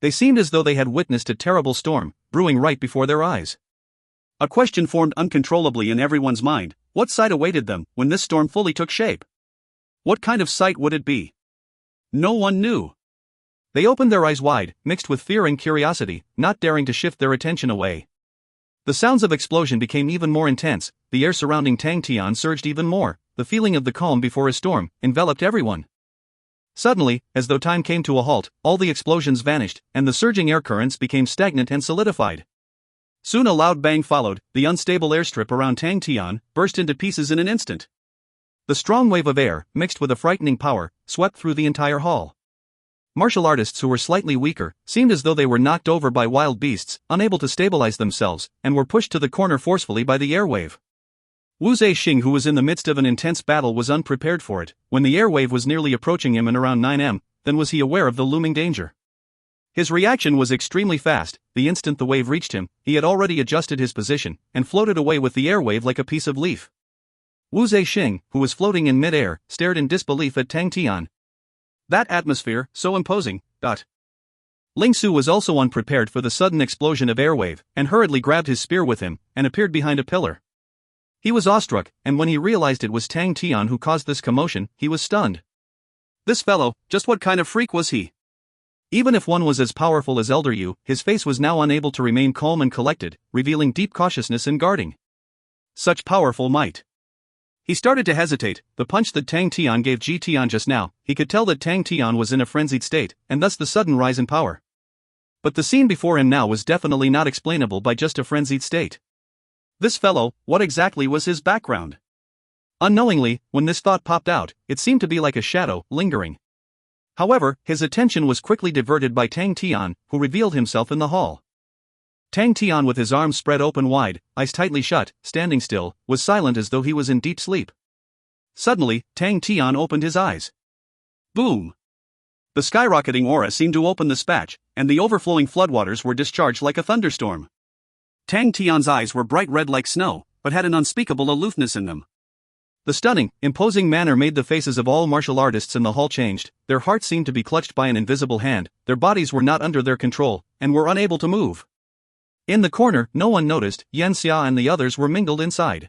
They seemed as though they had witnessed a terrible storm, brewing right before their eyes. A question formed uncontrollably in everyone's mind: what sight awaited them when this storm fully took shape? What kind of sight would it be? No one knew. They opened their eyes wide, mixed with fear and curiosity, not daring to shift their attention away. The sounds of explosion became even more intense. The air surrounding Tang Tian surged even more. The feeling of the calm before a storm enveloped everyone. Suddenly, as though time came to a halt, all the explosions vanished, and the surging air currents became stagnant and solidified. Soon a loud bang followed. The unstable airstrip around Tang Tian burst into pieces in an instant. The strong wave of air, mixed with a frightening power, swept through the entire hall. Martial artists who were slightly weaker seemed as though they were knocked over by wild beasts, unable to stabilize themselves, and were pushed to the corner forcefully by the air wave. Wu Zexing, who was in the midst of an intense battle, was unprepared for it. When the air wave was nearly approaching him in around 9 m, then was he aware of the looming danger. His reaction was extremely fast. The instant the wave reached him, he had already adjusted his position, and floated away with the air wave like a piece of leaf. Wu Zexing, who was floating in mid-air, stared in disbelief at Tang Tian. That atmosphere, so imposing. Ling Su was also unprepared for the sudden explosion of airwave, and hurriedly grabbed his spear with him, and appeared behind a pillar. He was awestruck, and when he realized it was Tang Tian who caused this commotion, he was stunned. This fellow, just what kind of freak was he? Even if one was as powerful as Elder Yu, his face was now unable to remain calm and collected, revealing deep cautiousness and guarding. Such powerful might. He started to hesitate. The punch that Tang Tian gave Tian just now, he could tell that Tang Tian was in a frenzied state, and thus the sudden rise in power. But the scene before him now was definitely not explainable by just a frenzied state. This fellow, what exactly was his background? Unknowingly, when this thought popped out, it seemed to be like a shadow, lingering. However, his attention was quickly diverted by Tang Tian, who revealed himself in the hall. Tang Tian, with his arms spread open wide, eyes tightly shut, standing still, was silent as though he was in deep sleep. Suddenly, Tang Tian opened his eyes. Boom! The skyrocketing aura seemed to open the spatch, and the overflowing floodwaters were discharged like a thunderstorm. Tang Tian's eyes were bright red like snow, but had an unspeakable aloofness in them. The stunning, imposing manner made the faces of all martial artists in the hall changed. Their hearts seemed to be clutched by an invisible hand, their bodies were not under their control, and were unable to move. In the corner, no one noticed, Yan Xia and the others were mingled inside.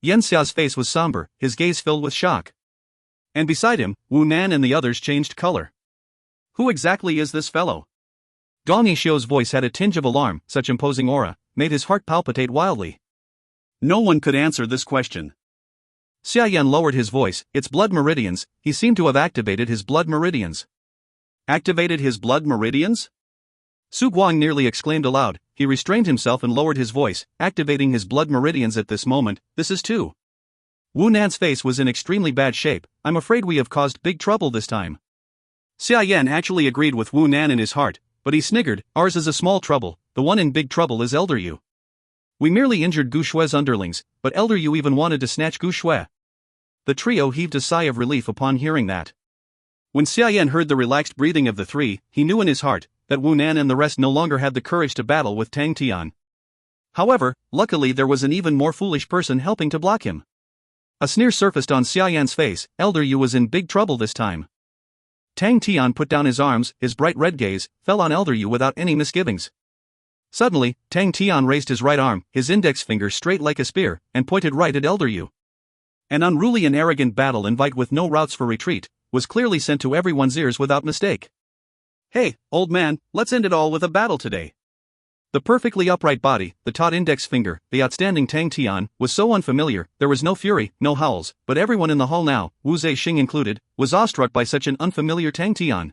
Yan Xia's face was somber, his gaze filled with shock. And beside him, Wu Nan and the others changed color. Who exactly is this fellow? Gong Yishou's voice had a tinge of alarm. Such imposing aura made his heart palpitate wildly. No one could answer this question. Xia Yan lowered his voice. It's blood meridians. He seemed to have activated his blood meridians. Activated his blood meridians? Su Guang nearly exclaimed aloud. He restrained himself and lowered his voice, activating his blood meridians at this moment. This is too. Wu Nan's face was in extremely bad shape. I'm afraid we have caused big trouble this time. Xia Yan actually agreed with Wu Nan in his heart, but he sniggered. Ours is a small trouble, the one in big trouble is Elder Yu. We merely injured Gu Shue's underlings, but Elder Yu even wanted to snatch Gu Shue. The trio heaved a sigh of relief upon hearing that. When Xia Yan heard the relaxed breathing of the three, he knew in his heart that Wu Nan and the rest no longer had the courage to battle with Tang Tian. However, luckily there was an even more foolish person helping to block him. A sneer surfaced on Xia Yan's face. Elder Yu was in big trouble this time. Tang Tian put down his arms, his bright red gaze fell on Elder Yu without any misgivings. Suddenly, Tang Tian raised his right arm, his index finger straight like a spear, and pointed right at Elder Yu. An unruly and arrogant battle invite with no routes for retreat was clearly sent to everyone's ears without mistake. Hey, old man, let's end it all with a battle today. The perfectly upright body, the taut index finger, the outstanding Tang Tian, was so unfamiliar. There was no fury, no howls, but everyone in the hall now, Wu Zexing included, was awestruck by such an unfamiliar Tang Tian.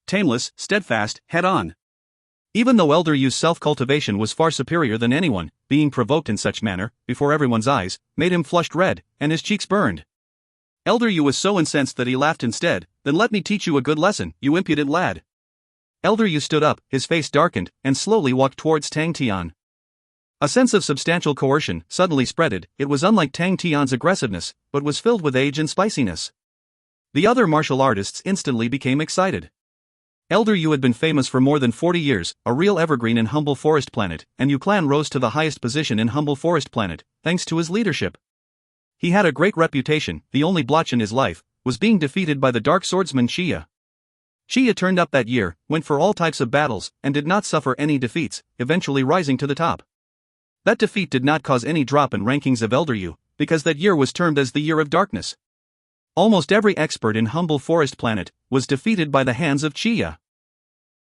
Tameless, steadfast, head-on. Even though Elder Yu's self-cultivation was far superior than anyone, being provoked in such manner, before everyone's eyes, made him flushed red, and his cheeks burned. Elder Yu was so incensed that he laughed instead. Then let me teach you a good lesson, you impudent lad. Elder Yu stood up, his face darkened, and slowly walked towards Tang Tian. A sense of substantial coercion suddenly spreaded. It was unlike Tang Tian's aggressiveness, but was filled with age and spiciness. The other martial artists instantly became excited. Elder Yu had been famous for more than 40 years, a real evergreen in Humble Forest Planet, and Yu Clan rose to the highest position in Humble Forest Planet, thanks to his leadership. He had a great reputation. The only blotch in his life was being defeated by the dark swordsman Xia. Xia turned up that year, went for all types of battles, and did not suffer any defeats, eventually rising to the top. That defeat did not cause any drop in rankings of Elder Yu, because that year was termed as the Year of Darkness. Almost every expert in Humble Forest Planet was defeated by the hands of Xia.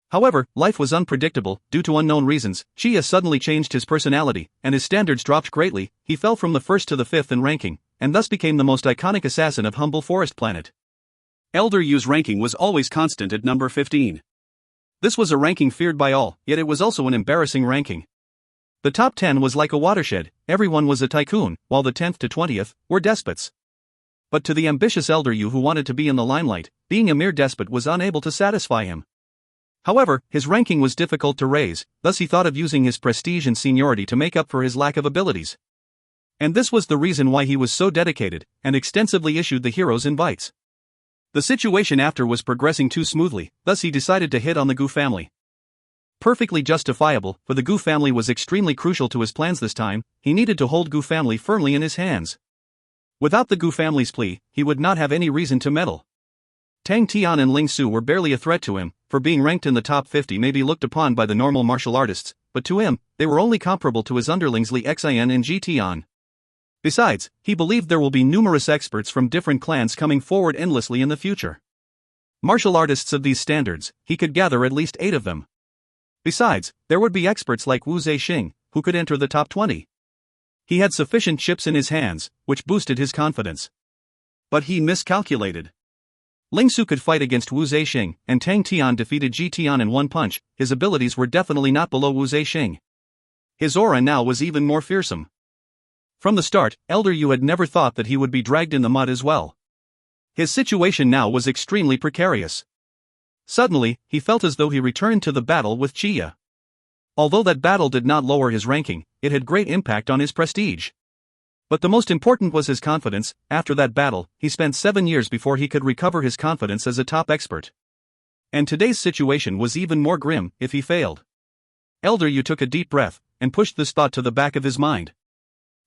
However, life was unpredictable. Due to unknown reasons, Xia suddenly changed his personality, and his standards dropped greatly. He fell from the 1st to the 5th in ranking, and thus became the most iconic assassin of Humble Forest Planet. Elder Yu's ranking was always constant at number 15. This was a ranking feared by all, yet it was also an embarrassing ranking. The top 10 was like a watershed, everyone was a tycoon, while the 10th to 20th were despots. But to the ambitious Elder Yu who wanted to be in the limelight, being a mere despot was unable to satisfy him. However, his ranking was difficult to raise, thus he thought of using his prestige and seniority to make up for his lack of abilities. And this was the reason why he was so dedicated, and extensively issued the heroes' invites. The situation after was progressing too smoothly, thus he decided to hit on the Gu family. Perfectly justifiable, for the Gu family was extremely crucial to his plans this time. He needed to hold Gu family firmly in his hands. Without the Gu family's plea, he would not have any reason to meddle. Tang Tian and Ling Su were barely a threat to him, for being ranked in the top 50 may be looked upon by the normal martial artists, but to him, they were only comparable to his underlings Li Xian and Ji Tian. Besides, he believed there will be numerous experts from different clans coming forward endlessly in the future. Martial artists of these standards, he could gather at least 8 of them. Besides, there would be experts like Wu Zexing, who could enter the top 20. He had sufficient chips in his hands, which boosted his confidence. But he miscalculated. Ling Su could fight against Wu Zexing, and Tang Tian defeated Ji Tian in one punch. His abilities were definitely not below Wu Zexing. His aura now was even more fearsome. From the start, Elder Yu had never thought that he would be dragged in the mud as well. His situation now was extremely precarious. Suddenly, he felt as though he returned to the battle with Xia. Although that battle did not lower his ranking, it had great impact on his prestige. But the most important was his confidence. After that battle, he spent 7 years before he could recover his confidence as a top expert. And today's situation was even more grim if he failed. Elder Yu took a deep breath and pushed this thought to the back of his mind.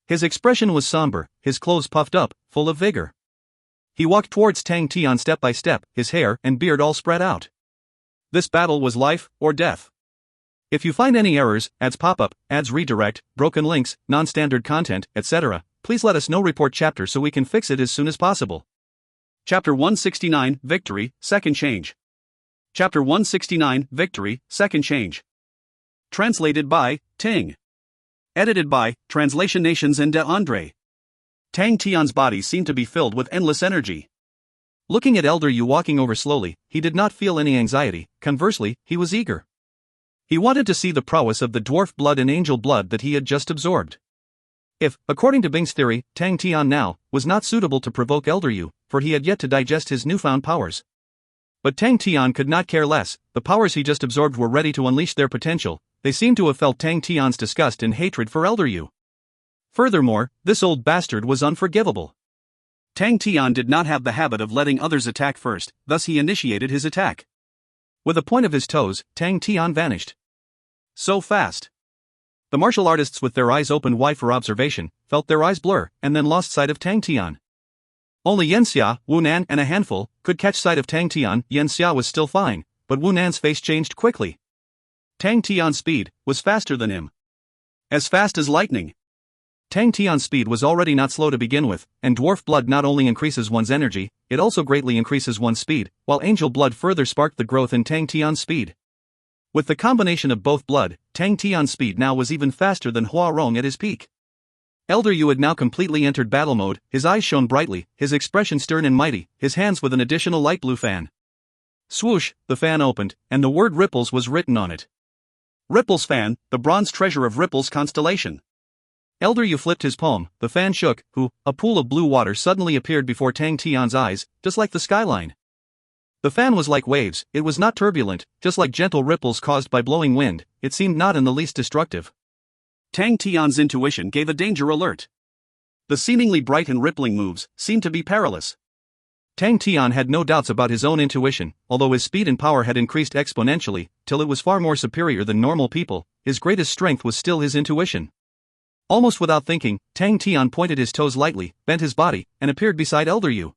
His expression was somber, his clothes puffed up, full of vigor. He walked towards Tang Tian step by step, his hair and beard all spread out. This battle was life or death. If you find any errors, ads pop up, ads redirect, broken links, non-standard content, etc., please let us know. Report chapter so we can fix it as soon as possible. Chapter 169, Victory, Second Change. Chapter 169, Victory, Second Change. Translated by Tang. Edited by Translation Nations and Andre. Tang Tian's body seemed to be filled with endless energy. Looking at Elder Yu walking over slowly, he did not feel any anxiety. Conversely, he was eager. He wanted to see the prowess of the dwarf blood and angel blood that he had just absorbed. If, according to Bing's theory, Tang Tian now was not suitable to provoke Elder Yu, for he had yet to digest his newfound powers. But Tang Tian could not care less. The powers he just absorbed were ready to unleash their potential. They seemed to have felt Tang Tian's disgust and hatred for Elder Yu. Furthermore, this old bastard was unforgivable. Tang Tian did not have the habit of letting others attack first, thus he initiated his attack. With a point of his toes, Tang Tian vanished. So fast. The martial artists, with their eyes opened wide for observation, felt their eyes blur and then lost sight of Tang Tian. Only Yan Xia, Wu Nan and a handful could catch sight of Tang Tian. Yan Xia was still fine, but Wu Nan's face changed quickly. Tang Tian's speed was faster than him. As fast as lightning. Tang Tian's speed was already not slow to begin with, and dwarf blood not only increases one's energy, it also greatly increases one's speed, while angel blood further sparked the growth in Tang Tian's speed. With the combination of both blood, Tang Tian's speed now was even faster than Hua Rong at his peak. Elder Yu had now completely entered battle mode. His eyes shone brightly, his expression stern and mighty, his hands with an additional light blue fan. Swoosh, the fan opened, and the word Ripples was written on it. Ripples fan, the bronze treasure of Ripples constellation. Elder Yu flipped his palm, the fan shook, a pool of blue water suddenly appeared before Tang Tian's eyes, just like the skyline. The fan was like waves, it was not turbulent, just like gentle ripples caused by blowing wind, it seemed not in the least destructive. Tang Tian's intuition gave a danger alert. The seemingly bright and rippling moves seemed to be perilous. Tang Tian had no doubts about his own intuition, although his speed and power had increased exponentially, till it was far more superior than normal people, his greatest strength was still his intuition. Almost without thinking, Tang Tian pointed his toes lightly, bent his body, and appeared beside Elder Yu.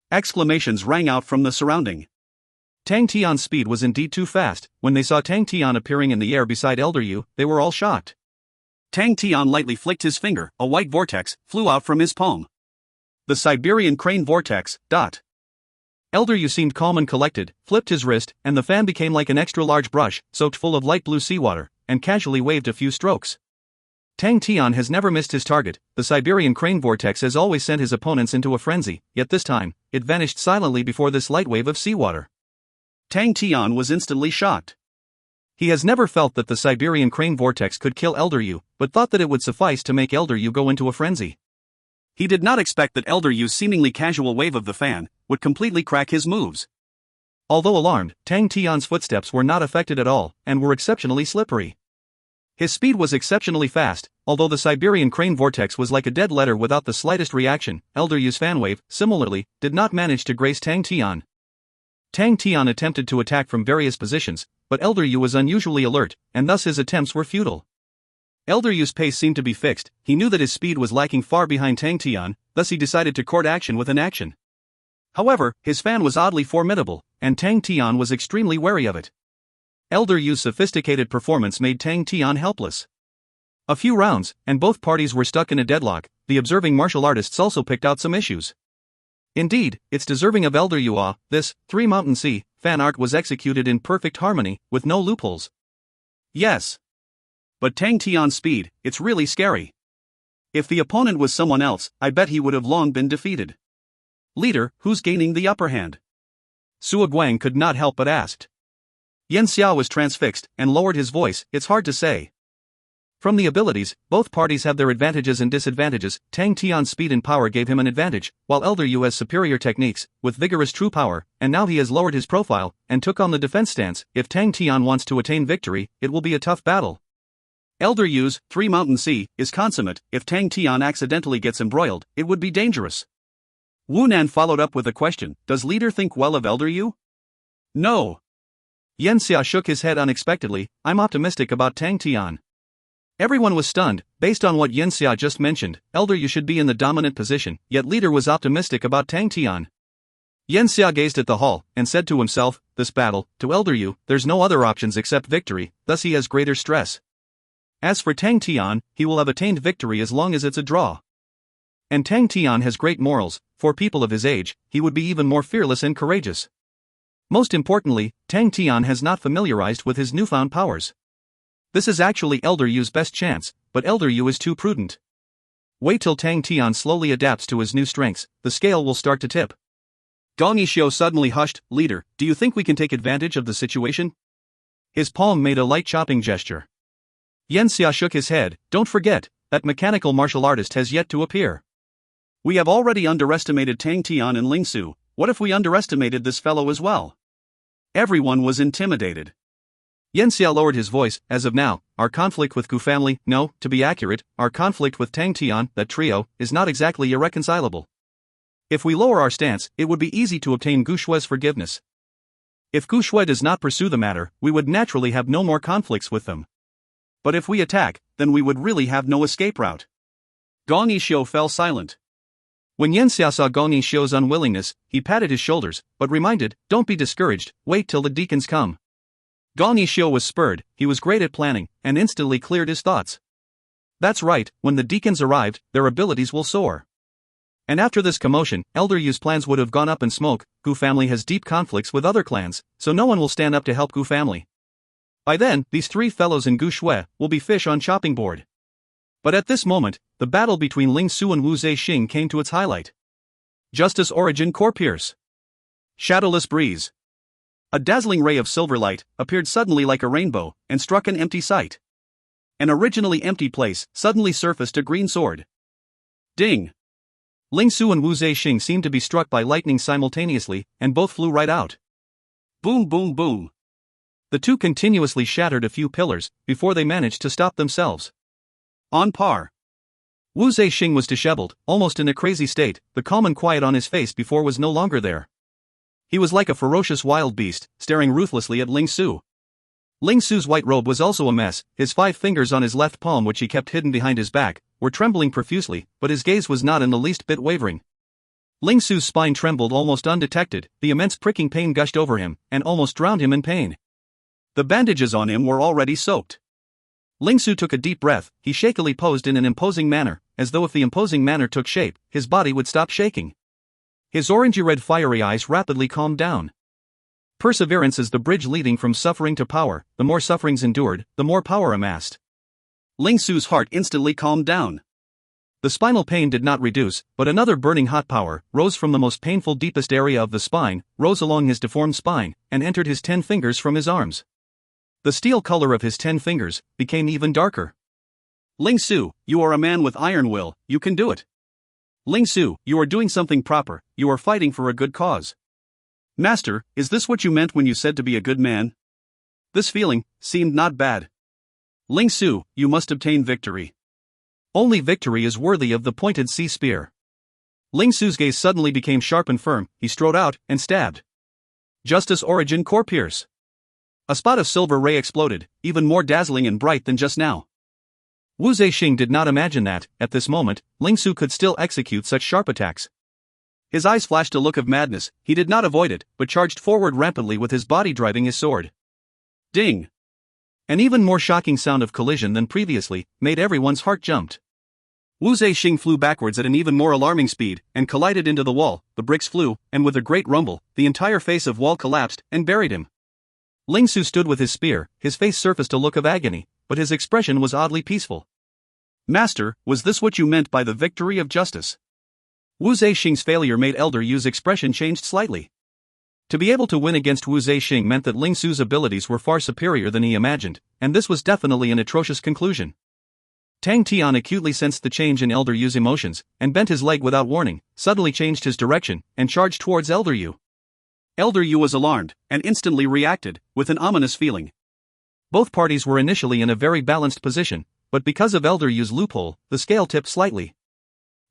Exclamations rang out from the surrounding. Tang Tian's speed was indeed too fast. When they saw Tang Tian appearing in the air beside Elder Yu, they were all shocked. Tang Tian lightly flicked his finger, a white vortex flew out from his palm. The Siberian crane vortex. Elder Yu seemed calm and collected, flipped his wrist, and the fan became like an extra-large brush, soaked full of light blue seawater, and casually waved a few strokes. Tang Tian has never missed his target. The Siberian crane vortex has always sent his opponents into a frenzy, yet this time, it vanished silently before this light wave of seawater. Tang Tian was instantly shocked. He has never felt that the Siberian crane vortex could kill Elder Yu, but thought that it would suffice to make Elder Yu go into a frenzy. He did not expect that Elder Yu's seemingly casual wave of the fan would completely crack his moves. Although alarmed, Tang Tian's footsteps were not affected at all, and were exceptionally slippery. His speed was exceptionally fast, although the Siberian crane vortex was like a dead letter without the slightest reaction. Elder Yu's fan wave, similarly, did not manage to graze Tang Tian. Tang Tian attempted to attack from various positions, but Elder Yu was unusually alert, and thus his attempts were futile. Elder Yu's pace seemed to be fixed. He knew that his speed was lacking far behind Tang Tian, thus he decided to court action with an action. However, his fan was oddly formidable, and Tang Tian was extremely wary of it. Elder Yu's sophisticated performance made Tang Tian helpless. A few rounds, and both parties were stuck in a deadlock. The observing martial artists also picked out some issues. Indeed, it's deserving of Elder Yu. This Three Mountain Sea fan art was executed in perfect harmony, with no loopholes. Yes. But Tang Tian's speed, it's really scary. If the opponent was someone else, I bet he would have long been defeated. Leader, who's gaining the upper hand? Sua Guang could not help but asked. Yan Xia was transfixed, and lowered his voice, it's hard to say. From the abilities, both parties have their advantages and disadvantages. Tang Tian's speed and power gave him an advantage, while Elder Yu has superior techniques, with vigorous true power, and now he has lowered his profile, and took on the defense stance. If Tang Tian wants to attain victory, it will be a tough battle. Elder Yu's 3 Mountain Sea is consummate. If Tang Tian accidentally gets embroiled, it would be dangerous. Wu Nan followed up with a question, does leader think well of Elder Yu? No. Yan Xia shook his head unexpectedly, I'm optimistic about Tang Tian. Everyone was stunned. Based on what Yan Xia just mentioned, Elder Yu should be in the dominant position, yet leader was optimistic about Tang Tian. Yan Xia gazed at the hall, and said to himself, this battle, to Elder Yu, there's no other options except victory, thus he has greater stress. As for Tang Tian, he will have attained victory as long as it's a draw. And Tang Tian has great morals. For people of his age, he would be even more fearless and courageous. Most importantly, Tang Tian has not familiarized with his newfound powers. This is actually Elder Yu's best chance, but Elder Yu is too prudent. Wait till Tang Tian slowly adapts to his new strengths, the scale will start to tip. Gong Yishio suddenly hushed, leader, do you think we can take advantage of the situation? His palm made a light chopping gesture. Yan Xia shook his head, don't forget, that mechanical martial artist has yet to appear. We have already underestimated Tang Tian and Ling Su, what if we underestimated this fellow as well? Everyone was intimidated. Yan Xia lowered his voice, as of now, our conflict with Gu family, no, to be accurate, our conflict with Tang Tian, that trio, is not exactly irreconcilable. If we lower our stance, it would be easy to obtain Gu Shui's forgiveness. If Gu Shui does not pursue the matter, we would naturally have no more conflicts with them. But if we attack, then we would really have no escape route. Gong Yishio fell silent. When Yan Xia saw Gong Yishio's unwillingness, he patted his shoulders, but reminded, don't be discouraged, wait till the deacons come. Gong Yishio was spurred, he was great at planning, and instantly cleared his thoughts. That's right, when the deacons arrived, their abilities will soar. And after this commotion, Elder Yu's plans would have gone up in smoke. Gu family has deep conflicts with other clans, so no one will stand up to help Gu family. By then, these 3 fellows in Gu Shui will be fish on chopping board. But at this moment, the battle between Ling Su and Wu Zexing came to its highlight. Justice Origin Core Pierce. Shadowless Breeze. A dazzling ray of silver light appeared suddenly like a rainbow and struck an empty site. An originally empty place suddenly surfaced a green sword. Ding! Ling Su and Wu Zexing seemed to be struck by lightning simultaneously, and both flew right out. Boom boom boom. The two continuously shattered a few pillars before they managed to stop themselves. On par. Wu Zexing was disheveled, almost in a crazy state, the calm and quiet on his face before was no longer there. He was like a ferocious wild beast, staring ruthlessly at Ling Su. Ling Su's white robe was also a mess, his 5 fingers on his left palm which he kept hidden behind his back, were trembling profusely, but his gaze was not in the least bit wavering. Ling Su's spine trembled almost undetected, the immense pricking pain gushed over him, and almost drowned him in pain. The bandages on him were already soaked. Ling Su took a deep breath, he shakily posed in an imposing manner, as though if the imposing manner took shape, his body would stop shaking. His orangey-red fiery eyes rapidly calmed down. Perseverance is the bridge leading from suffering to power, the more sufferings endured, the more power amassed. Ling Su's heart instantly calmed down. The spinal pain did not reduce, but another burning hot power rose from the most painful deepest area of the spine, rose along his deformed spine, and entered his 10 fingers from his arms. The steel color of his 10 fingers became even darker. Ling Su, you are a man with iron will, you can do it. Ling Su, you are doing something proper, you are fighting for a good cause. Master, is this what you meant when you said to be a good man? This feeling seemed not bad. Ling Su, you must obtain victory. Only victory is worthy of the pointed sea spear. Ling Su's gaze suddenly became sharp and firm, he strode out and stabbed. Justice Origin Core Pierce. A spot of silver ray exploded, even more dazzling and bright than just now. Wu Zexing did not imagine that, at this moment, Ling Su could still execute such sharp attacks. His eyes flashed a look of madness, he did not avoid it, but charged forward rampantly with his body driving his sword. Ding! An even more shocking sound of collision than previously made everyone's heart jumped. Wu Zexing flew backwards at an even more alarming speed, and collided into the wall, the bricks flew, and with a great rumble, the entire face of wall collapsed, and buried him. Ling Su stood with his spear, his face surfaced a look of agony, but his expression was oddly peaceful. Master, was this what you meant by the victory of justice? Wu Zexing's failure made Elder Yu's expression changed slightly. To be able to win against Wu Zexing meant that Ling Su's abilities were far superior than he imagined, and this was definitely an atrocious conclusion. Tang Tian acutely sensed the change in Elder Yu's emotions, and bent his leg without warning, suddenly changed his direction, and charged towards Elder Yu. Elder Yu was alarmed, and instantly reacted, with an ominous feeling. Both parties were initially in a very balanced position, but because of Elder Yu's loophole, the scale tipped slightly.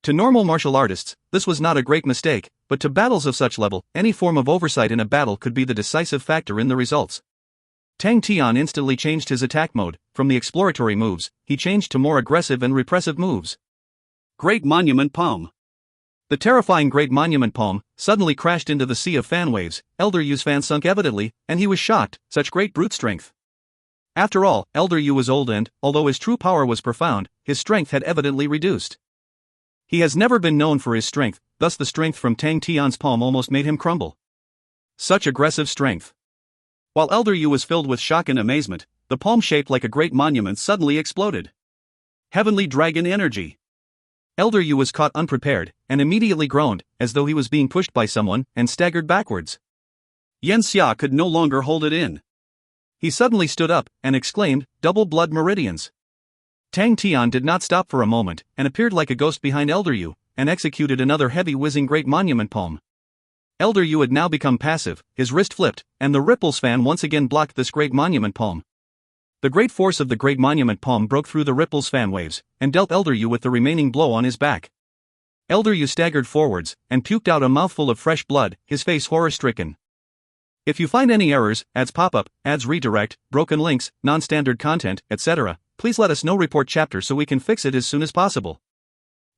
To normal martial artists, this was not a great mistake, but to battles of such level, any form of oversight in a battle could be the decisive factor in the results. Tang Tian instantly changed his attack mode. From the exploratory moves, he changed to more aggressive and repressive moves. Great Monument Palm. The terrifying Great Monument Palm suddenly crashed into the sea of fan waves. Elder Yu's fan sunk evidently, and he was shocked. Such great brute strength. After all, Elder Yu was old and, although his true power was profound, his strength had evidently reduced. He has never been known for his strength, thus the strength from Tang Tian's palm almost made him crumble. Such aggressive strength. While Elder Yu was filled with shock and amazement, the palm shaped like a great monument suddenly exploded. Heavenly Dragon Energy. Elder Yu was caught unprepared, and immediately groaned, as though he was being pushed by someone, and staggered backwards. Yen Xia could no longer hold it in. He suddenly stood up, and exclaimed, "Double blood meridians." Tang Tian did not stop for a moment, and appeared like a ghost behind Elder Yu, and executed another heavy whizzing great monument palm. Elder Yu had now become passive, his wrist flipped, and the Ripples fan once again blocked this great monument palm. The great force of the great monument palm broke through the Ripples fan waves, and dealt Elder Yu with the remaining blow on his back. Elder Yu staggered forwards, and puked out a mouthful of fresh blood, his face horror-stricken. If you find any errors, ads pop-up, ads redirect, broken links, non-standard content, etc., please let us know. Report chapter so we can fix it as soon as possible.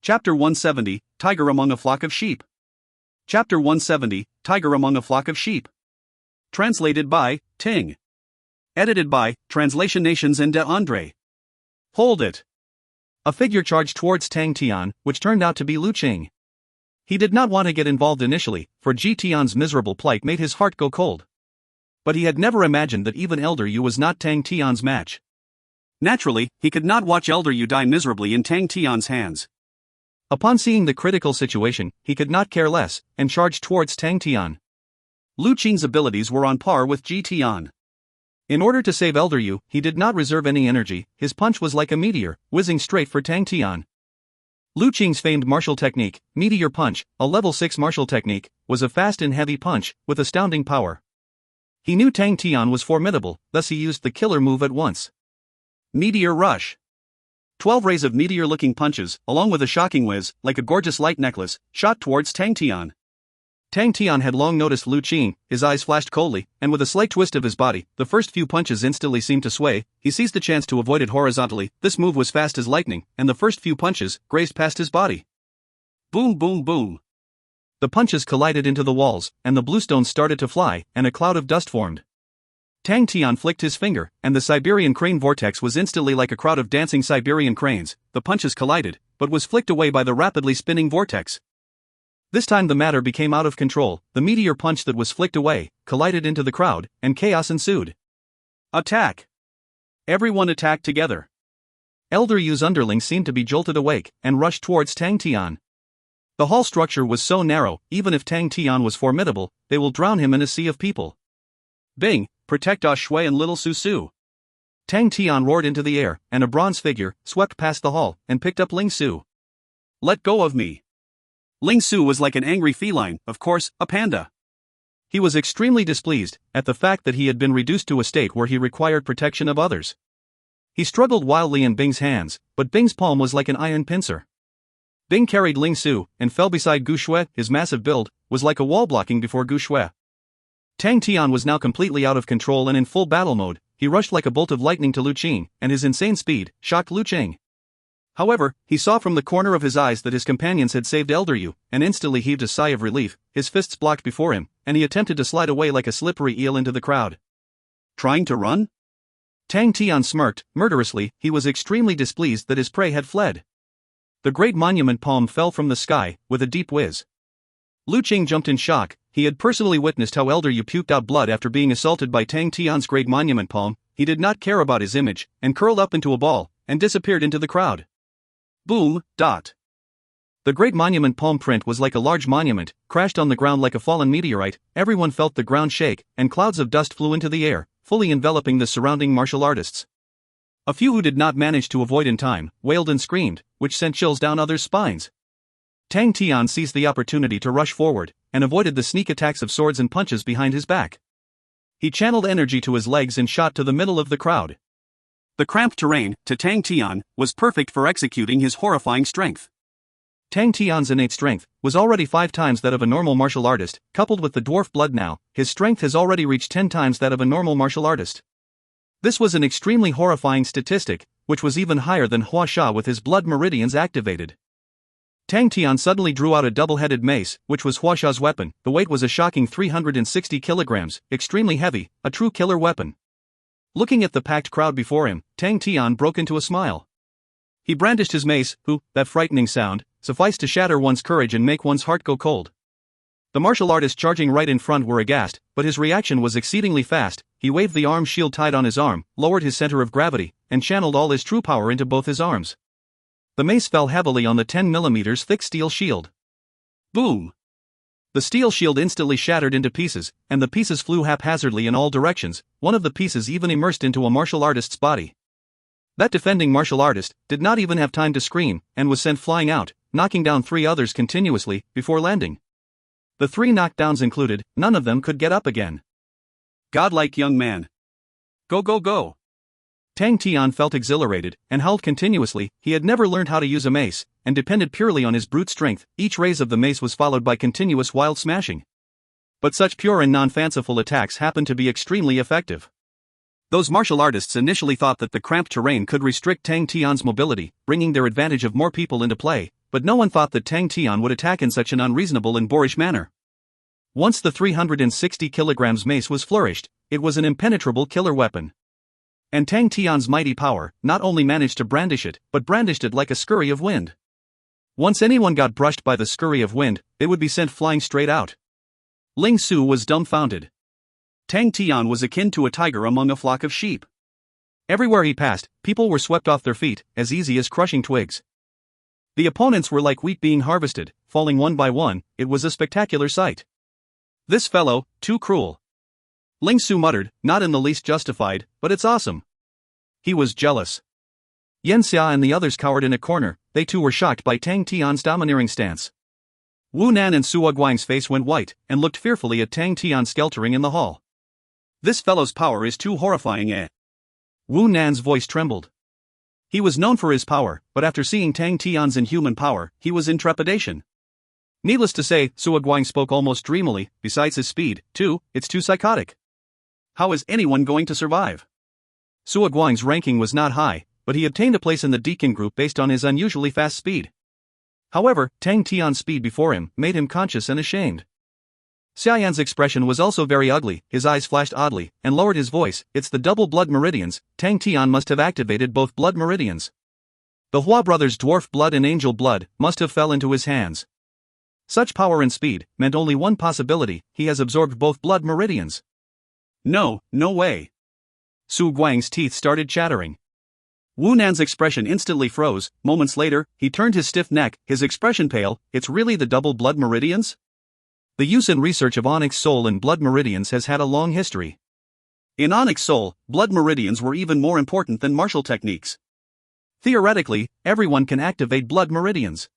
Chapter 170, Tiger Among a Flock of Sheep. Chapter 170, Tiger Among a Flock of Sheep. Translated by Tang. Edited by Translation Nations and Andre. Hold it. A figure charged towards Tang Tian, which turned out to be Lu Qing. He did not want to get involved initially, for Ji Tian's miserable plight made his heart go cold. But he had never imagined that even Elder Yu was not Tang Tian's match. Naturally, he could not watch Elder Yu die miserably in Tang Tian's hands. Upon seeing the critical situation, he could not care less, and charged towards Tang Tian. Lu Qing's abilities were on par with Ji Tian. In order to save Elder Yu, he did not reserve any energy. His punch was like a meteor, whizzing straight for Tang Tian. Lu Qing's famed martial technique, Meteor Punch, a level 6 martial technique, was a fast and heavy punch, with astounding power. He knew Tang Tian was formidable, thus he used the killer move at once. Meteor Rush. 12 rays of meteor-looking punches, along with a shocking whiz, like a gorgeous light necklace, shot towards Tang Tian. Tang Tian had long noticed Lu Qing. His eyes flashed coldly, and with a slight twist of his body, the first few punches instantly seemed to sway. He seized the chance to avoid it horizontally. This move was fast as lightning, and the first few punches grazed past his body. Boom boom boom. The punches collided into the walls, and the bluestones started to fly, and a cloud of dust formed. Tang Tian flicked his finger, and the Siberian crane vortex was instantly like a crowd of dancing Siberian cranes. The punches collided, but was flicked away by the rapidly spinning vortex. This time the matter became out of control. The meteor punch that was flicked away collided into the crowd, and chaos ensued. Attack! Everyone attacked together. Elder Yu's underlings seemed to be jolted awake, and rushed towards Tang Tian. The hall structure was so narrow, even if Tang Tian was formidable, they will drown him in a sea of people. Bing! Protect Ah Shui and little Su Su. Tang Tian roared into the air, and a bronze figure swept past the hall, and picked up Ling Su. Let go of me. Ling Su was like an angry feline, of course, a panda. He was extremely displeased at the fact that he had been reduced to a state where he required protection of others. He struggled wildly in Bing's hands, but Bing's palm was like an iron pincer. Bing carried Ling Su, and fell beside Gu Shui. His massive build was like a wall blocking before Gu Shui. Tang Tian was now completely out of control and in full battle mode. He rushed like a bolt of lightning to Lu Qing, and his insane speed shocked Lu Qing. However, he saw from the corner of his eyes that his companions had saved Elder Yu, and instantly heaved a sigh of relief. His fists blocked before him, and he attempted to slide away like a slippery eel into the crowd. Trying to run? Tang Tian smirked murderously. He was extremely displeased that his prey had fled. The great monument palm fell from the sky, with a deep whiz. Lu Qing jumped in shock. He had personally witnessed how Elder Yu puked out blood after being assaulted by Tang Tian's great monument palm. He did not care about his image, and curled up into a ball, and disappeared into the crowd. Boom, dot. The great monument palm print was like a large monument, crashed on the ground like a fallen meteorite. Everyone felt the ground shake, and clouds of dust flew into the air, fully enveloping the surrounding martial artists. A few who did not manage to avoid in time wailed and screamed, which sent chills down others' spines. Tang Tian seized the opportunity to rush forward, and avoided the sneak attacks of swords and punches behind his back. He channeled energy to his legs and shot to the middle of the crowd. The cramped terrain, to Tang Tian, was perfect for executing his horrifying strength. Tang Tian's innate strength was already 5 times that of a normal martial artist, coupled with the dwarf blood now, his strength has already reached 10 times that of a normal martial artist. This was an extremely horrifying statistic, which was even higher than Hua Sha with his blood meridians activated. Tang Tian suddenly drew out a double-headed mace, which was Hua Sha's weapon. The weight was a shocking 360 kilograms, extremely heavy, a true killer weapon. Looking at the packed crowd before him, Tang Tian broke into a smile. He brandished his mace, that frightening sound, sufficed to shatter one's courage and make one's heart go cold. The martial artists charging right in front were aghast, but his reaction was exceedingly fast. He waved the arm shield tied on his arm, lowered his center of gravity, and channeled all his true power into both his arms. The mace fell heavily on the 10mm thick steel shield. Boom! The steel shield instantly shattered into pieces, and the pieces flew haphazardly in all directions. One of the pieces even immersed into a martial artist's body. That defending martial artist did not even have time to scream, and was sent flying out, knocking down 3 others continuously, before landing. The 3 knockdowns included, none of them could get up again. Godlike young man. Go go go. Tang Tian felt exhilarated, and howled continuously. He had never learned how to use a mace, and depended purely on his brute strength. Each raise of the mace was followed by continuous wild smashing. But such pure and non-fanciful attacks happened to be extremely effective. Those martial artists initially thought that the cramped terrain could restrict Tang Tian's mobility, bringing their advantage of more people into play, but no one thought that Tang Tian would attack in such an unreasonable and boorish manner. Once the 360 kilograms mace was flourished, it was an impenetrable killer weapon. And Tang Tian's mighty power not only managed to brandish it, but brandished it like a scurry of wind. Once anyone got brushed by the scurry of wind, they would be sent flying straight out. Ling Su was dumbfounded. Tang Tian was akin to a tiger among a flock of sheep. Everywhere he passed, people were swept off their feet, as easy as crushing twigs. The opponents were like wheat being harvested, falling one by one. It was a spectacular sight. This fellow, too cruel. Ling Su muttered, not in the least justified, but it's awesome. He was jealous. Yan Xia and the others cowered in a corner. They too were shocked by Tang Tian's domineering stance. Wu Nan and Suo Guang's face went white, and looked fearfully at Tang Tian skeltering in the hall. This fellow's power is too horrifying, eh? Wu Nan's voice trembled. He was known for his power, but after seeing Tang Tian's inhuman power, he was in trepidation. Needless to say, Suo Guang spoke almost dreamily. Besides his speed, too, it's too psychotic. How is anyone going to survive? Suo Guang's ranking was not high, but he obtained a place in the Deacon group based on his unusually fast speed. However, Tang Tian's speed before him made him conscious and ashamed. Xia Yan's expression was also very ugly. His eyes flashed oddly, and lowered his voice. It's the double blood meridians. Tang Tian must have activated both blood meridians. The Hua brothers' dwarf blood and angel blood must have fell into his hands. Such power and speed meant only one possibility: he has absorbed both blood meridians. No way. Su Guang's teeth started chattering. Wu Nan's expression instantly froze. Moments later, he turned his stiff neck, his expression pale. It's really the double blood meridians? The use and research of Onyx Soul and blood meridians has had a long history. In Onyx Soul, blood meridians were even more important than martial techniques. Theoretically, everyone can activate blood meridians.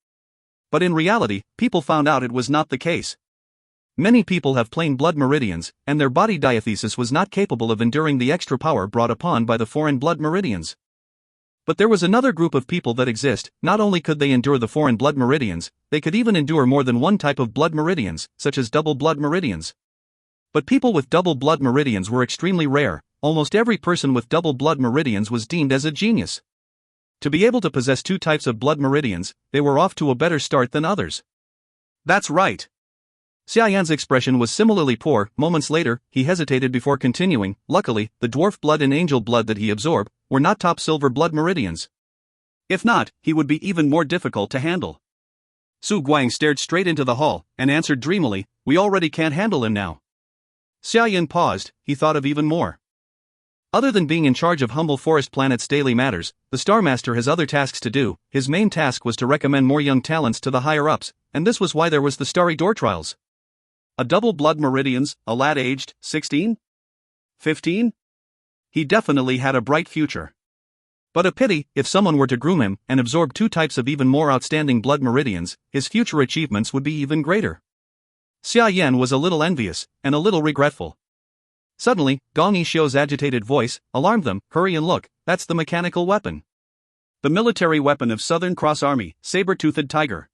But in reality, people found out it was not the case. Many people have plain blood meridians, and their body diathesis was not capable of enduring the extra power brought upon by the foreign blood meridians. But there was another group of people that exist. Not only could they endure the foreign blood meridians, they could even endure more than one type of blood meridians, such as double blood meridians. But people with double blood meridians were extremely rare. Almost every person with double blood meridians was deemed as a genius. To be able to possess 2 types of blood meridians, they were off to a better start than others. That's right. Xia Yan's expression was similarly poor. Moments later, he hesitated before continuing. Luckily, the dwarf blood and angel blood that he absorbed were not top silver blood meridians. If not, he would be even more difficult to handle. Su Guang stared straight into the hall, and answered dreamily, we already can't handle him now. Xia Yan paused. He thought of even more. Other than being in charge of Humble Forest Planet's daily matters, the Star Master has other tasks to do. His main task was to recommend more young talents to the higher-ups, and this was why there was the Starry Door trials. A double blood meridians, a lad aged 16? 15? He definitely had a bright future. But a pity, if someone were to groom him and absorb 2 types of even more outstanding blood meridians, his future achievements would be even greater. Xia Yan was a little envious, and a little regretful. Suddenly, Gong Yishou's agitated voice alarmed them. Hurry and look, that's the mechanical weapon. The military weapon of Southern Cross Army, saber-toothed tiger.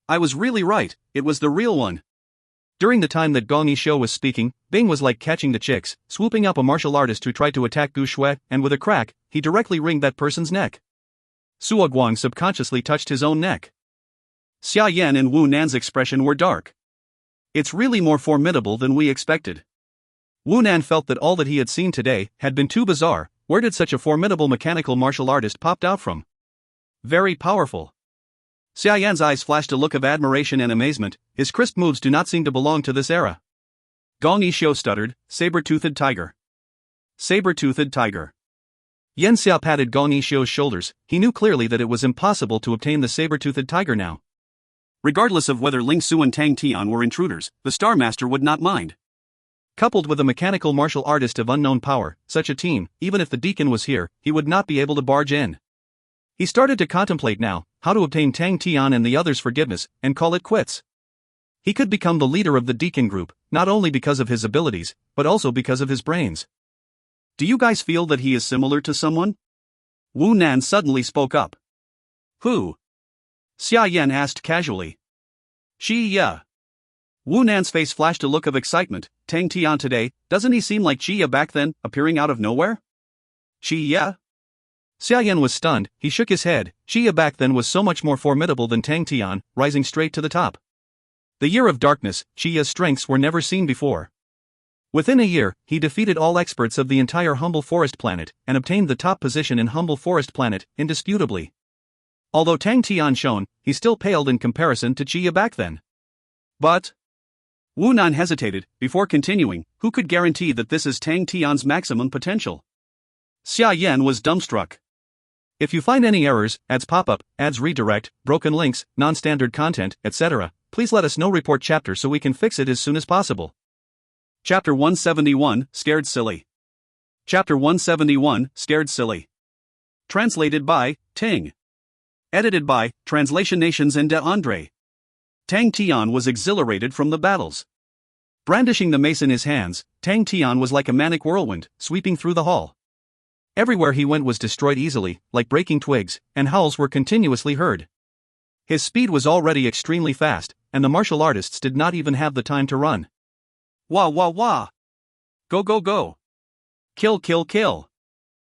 I was really right, it was the real one. During the time that Gong Yishou was speaking, Bing was like catching the chicks, swooping up a martial artist who tried to attack Gu Shui, and with a crack, he directly wringed that person's neck. Suo Guang subconsciously touched his own neck. Xia Yan and Wu Nan's expression were dark. It's really more formidable than we expected. Wu Nan felt that all that he had seen today had been too bizarre. Where did such a formidable mechanical martial artist popped out from? Very powerful. Xia Yan's eyes flashed a look of admiration and amazement. His crisp moves do not seem to belong to this era. Gong Yishou stuttered, saber-toothed tiger. Saber-toothed tiger. Yan Xia patted Gong Yishou's shoulders. He knew clearly that it was impossible to obtain the saber-toothed tiger now. Regardless of whether Ling Su and Tang Tian were intruders, the Star Master would not mind. Coupled with a mechanical martial artist of unknown power, such a team, even if the deacon was here, he would not be able to barge in. He started to contemplate now how to obtain Tang Tian and the others' forgiveness, and call it quits. He could become the leader of the deacon group, not only because of his abilities, but also because of his brains. Do you guys feel that he is similar to someone? Wu Nan suddenly spoke up. Who? Xia Yan asked casually. Shi Ya. Wu Nan's face flashed a look of excitement. Tang Tian today, doesn't he seem like Shi Ya back then, appearing out of nowhere? Shi Ya? Xia Yan was stunned. He shook his head. Shi Ya back then was so much more formidable than Tang Tian, rising straight to the top. The year of darkness, Shi Ya's strengths were never seen before. Within a year, he defeated all experts of the entire Humble Forest Planet, and obtained the top position in Humble Forest Planet, indisputably. Although Tang Tian shone, he still paled in comparison to Shi Ya back then. But Wu Nan hesitated, before continuing. Who could guarantee that this is Tang Tian's maximum potential? Xia Yan was dumbstruck. If you find any errors, ads pop-up, ads redirect, broken links, non-standard content, etc., please let us know. Report chapter so we can fix it as soon as possible. Chapter 171, Scared Silly. Chapter 171, Scared Silly. Translated by Tang. Edited by Translation Nations and De Andre. Tang Tian was exhilarated from the battles. Brandishing the mace in his hands, Tang Tian was like a manic whirlwind, sweeping through the hall. Everywhere he went was destroyed easily, like breaking twigs, and howls were continuously heard. His speed was already extremely fast, and the martial artists did not even have the time to run. Wah wah wah! Go go go! Kill kill kill!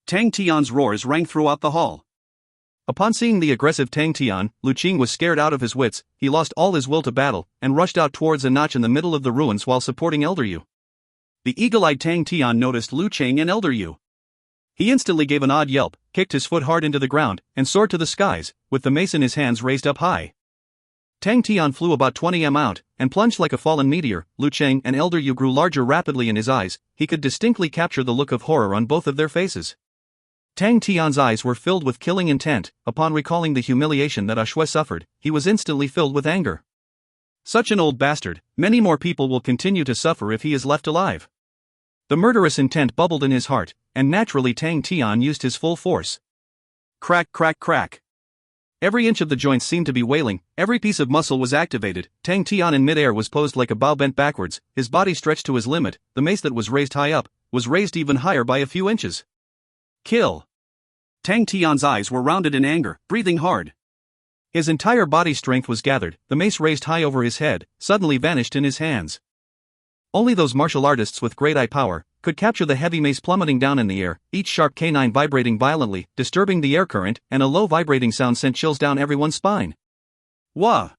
Tang Tian's roars rang throughout the hall. Upon seeing the aggressive Tang Tian, Lu Qing was scared out of his wits. He lost all his will to battle, and rushed out towards a notch in the middle of the ruins while supporting Elder Yu. The eagle-eyed Tang Tian noticed Lu Qing and Elder Yu. He instantly gave an odd yelp, kicked his foot hard into the ground, and soared to the skies, with the mace in his hands raised up high. Tang Tian flew about 20 m out, and plunged like a fallen meteor. Lu Qing and Elder Yu grew larger rapidly in his eyes. He could distinctly capture the look of horror on both of their faces. Tang Tian's eyes were filled with killing intent. Upon recalling the humiliation that Shui suffered, he was instantly filled with anger. Such an old bastard, many more people will continue to suffer if he is left alive. The murderous intent bubbled in his heart, and naturally Tang Tian used his full force. Crack crack crack. Every inch of the joints seemed to be wailing, every piece of muscle was activated. Tang Tian in midair was posed like a bow bent backwards, his body stretched to his limit. The mace that was raised high up, was raised even higher by a few inches. Kill! Tang Tian's eyes were rounded in anger, breathing hard. His entire body strength was gathered. The mace raised high over his head, suddenly vanished in his hands. Only those martial artists with great eye power could capture the heavy mace plummeting down in the air, each sharp canine vibrating violently, disturbing the air current, and a low vibrating sound sent chills down everyone's spine. Wah!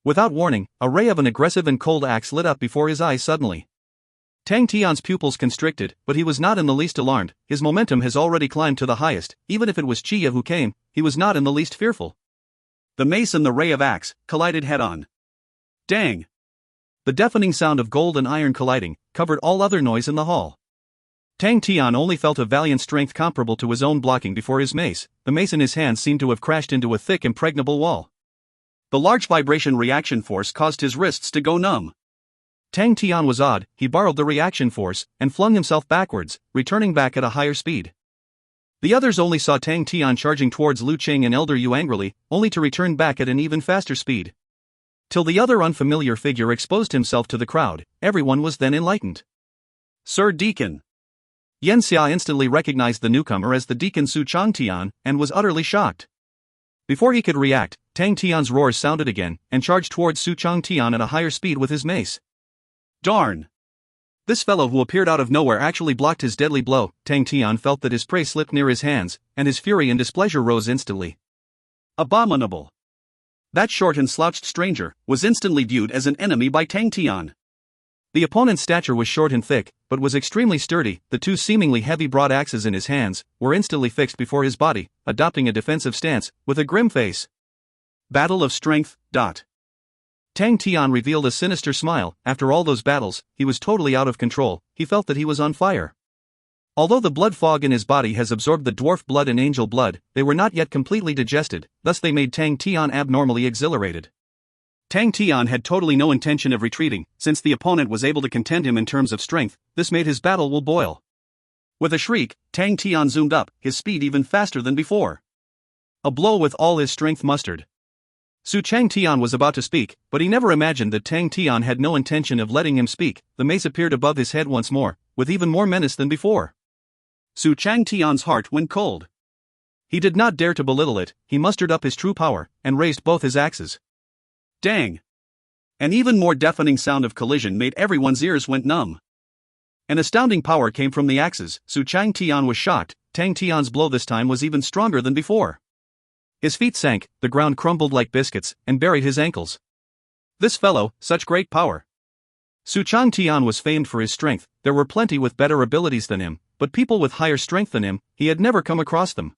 Without warning, a ray of an aggressive and cold axe lit up before his eyes suddenly. Tang Tian's pupils constricted, but he was not in the least alarmed. His momentum has already climbed to the highest. Even if it was Chi Ya who came, he was not in the least fearful. The mace and the ray of axe collided head-on. Dang! The deafening sound of gold and iron colliding covered all other noise in the hall. Tang Tian only felt a valiant strength comparable to his own blocking before his mace. The mace in his hand seemed to have crashed into a thick impregnable wall. The large vibration reaction force caused his wrists to go numb. Tang Tian was awed. He borrowed the reaction force, and flung himself backwards, returning back at a higher speed. The others only saw Tang Tian charging towards Lu Qing and Elder Yu angrily, only to return back at an even faster speed. Till the other unfamiliar figure exposed himself to the crowd, everyone was then enlightened. Sir Deacon. Yan Xia instantly recognized the newcomer as the Deacon Su Chang Tian, and was utterly shocked. Before he could react, Tang Tian's roars sounded again, and charged towards Su Chang Tian at a higher speed with his mace. Darn! This fellow who appeared out of nowhere actually blocked his deadly blow. Tang Tian felt that his prey slipped near his hands, and his fury and displeasure rose instantly. Abominable! That short and slouched stranger was instantly viewed as an enemy by Tang Tian. The opponent's stature was short and thick, but was extremely sturdy. The two seemingly heavy broad axes in his hands were instantly fixed before his body, adopting a defensive stance, with a grim face. Battle of strength. Tang Tian revealed a sinister smile. After all those battles, he was totally out of control. He felt that he was on fire. Although the blood fog in his body has absorbed the dwarf blood and angel blood, they were not yet completely digested, thus they made Tang Tian abnormally exhilarated. Tang Tian had totally no intention of retreating, since the opponent was able to contend him in terms of strength. This made his battle will boil. With a shriek, Tang Tian zoomed up, his speed even faster than before. A blow with all his strength mustered. Su Chang Tian was about to speak, but he never imagined that Tang Tian had no intention of letting him speak. The mace appeared above his head once more, with even more menace than before. Su Chang Tian's heart went cold. He did not dare to belittle it. He mustered up his true power, and raised both his axes. Dang! An even more deafening sound of collision made everyone's ears went numb. An astounding power came from the axes. Su Chang Tian was shocked. Tang Tian's blow this time was even stronger than before. His feet sank, the ground crumbled like biscuits, and buried his ankles. This fellow, such great power. Su Chang Tian was famed for his strength. There were plenty with better abilities than him, but people with higher strength than him, he had never come across them.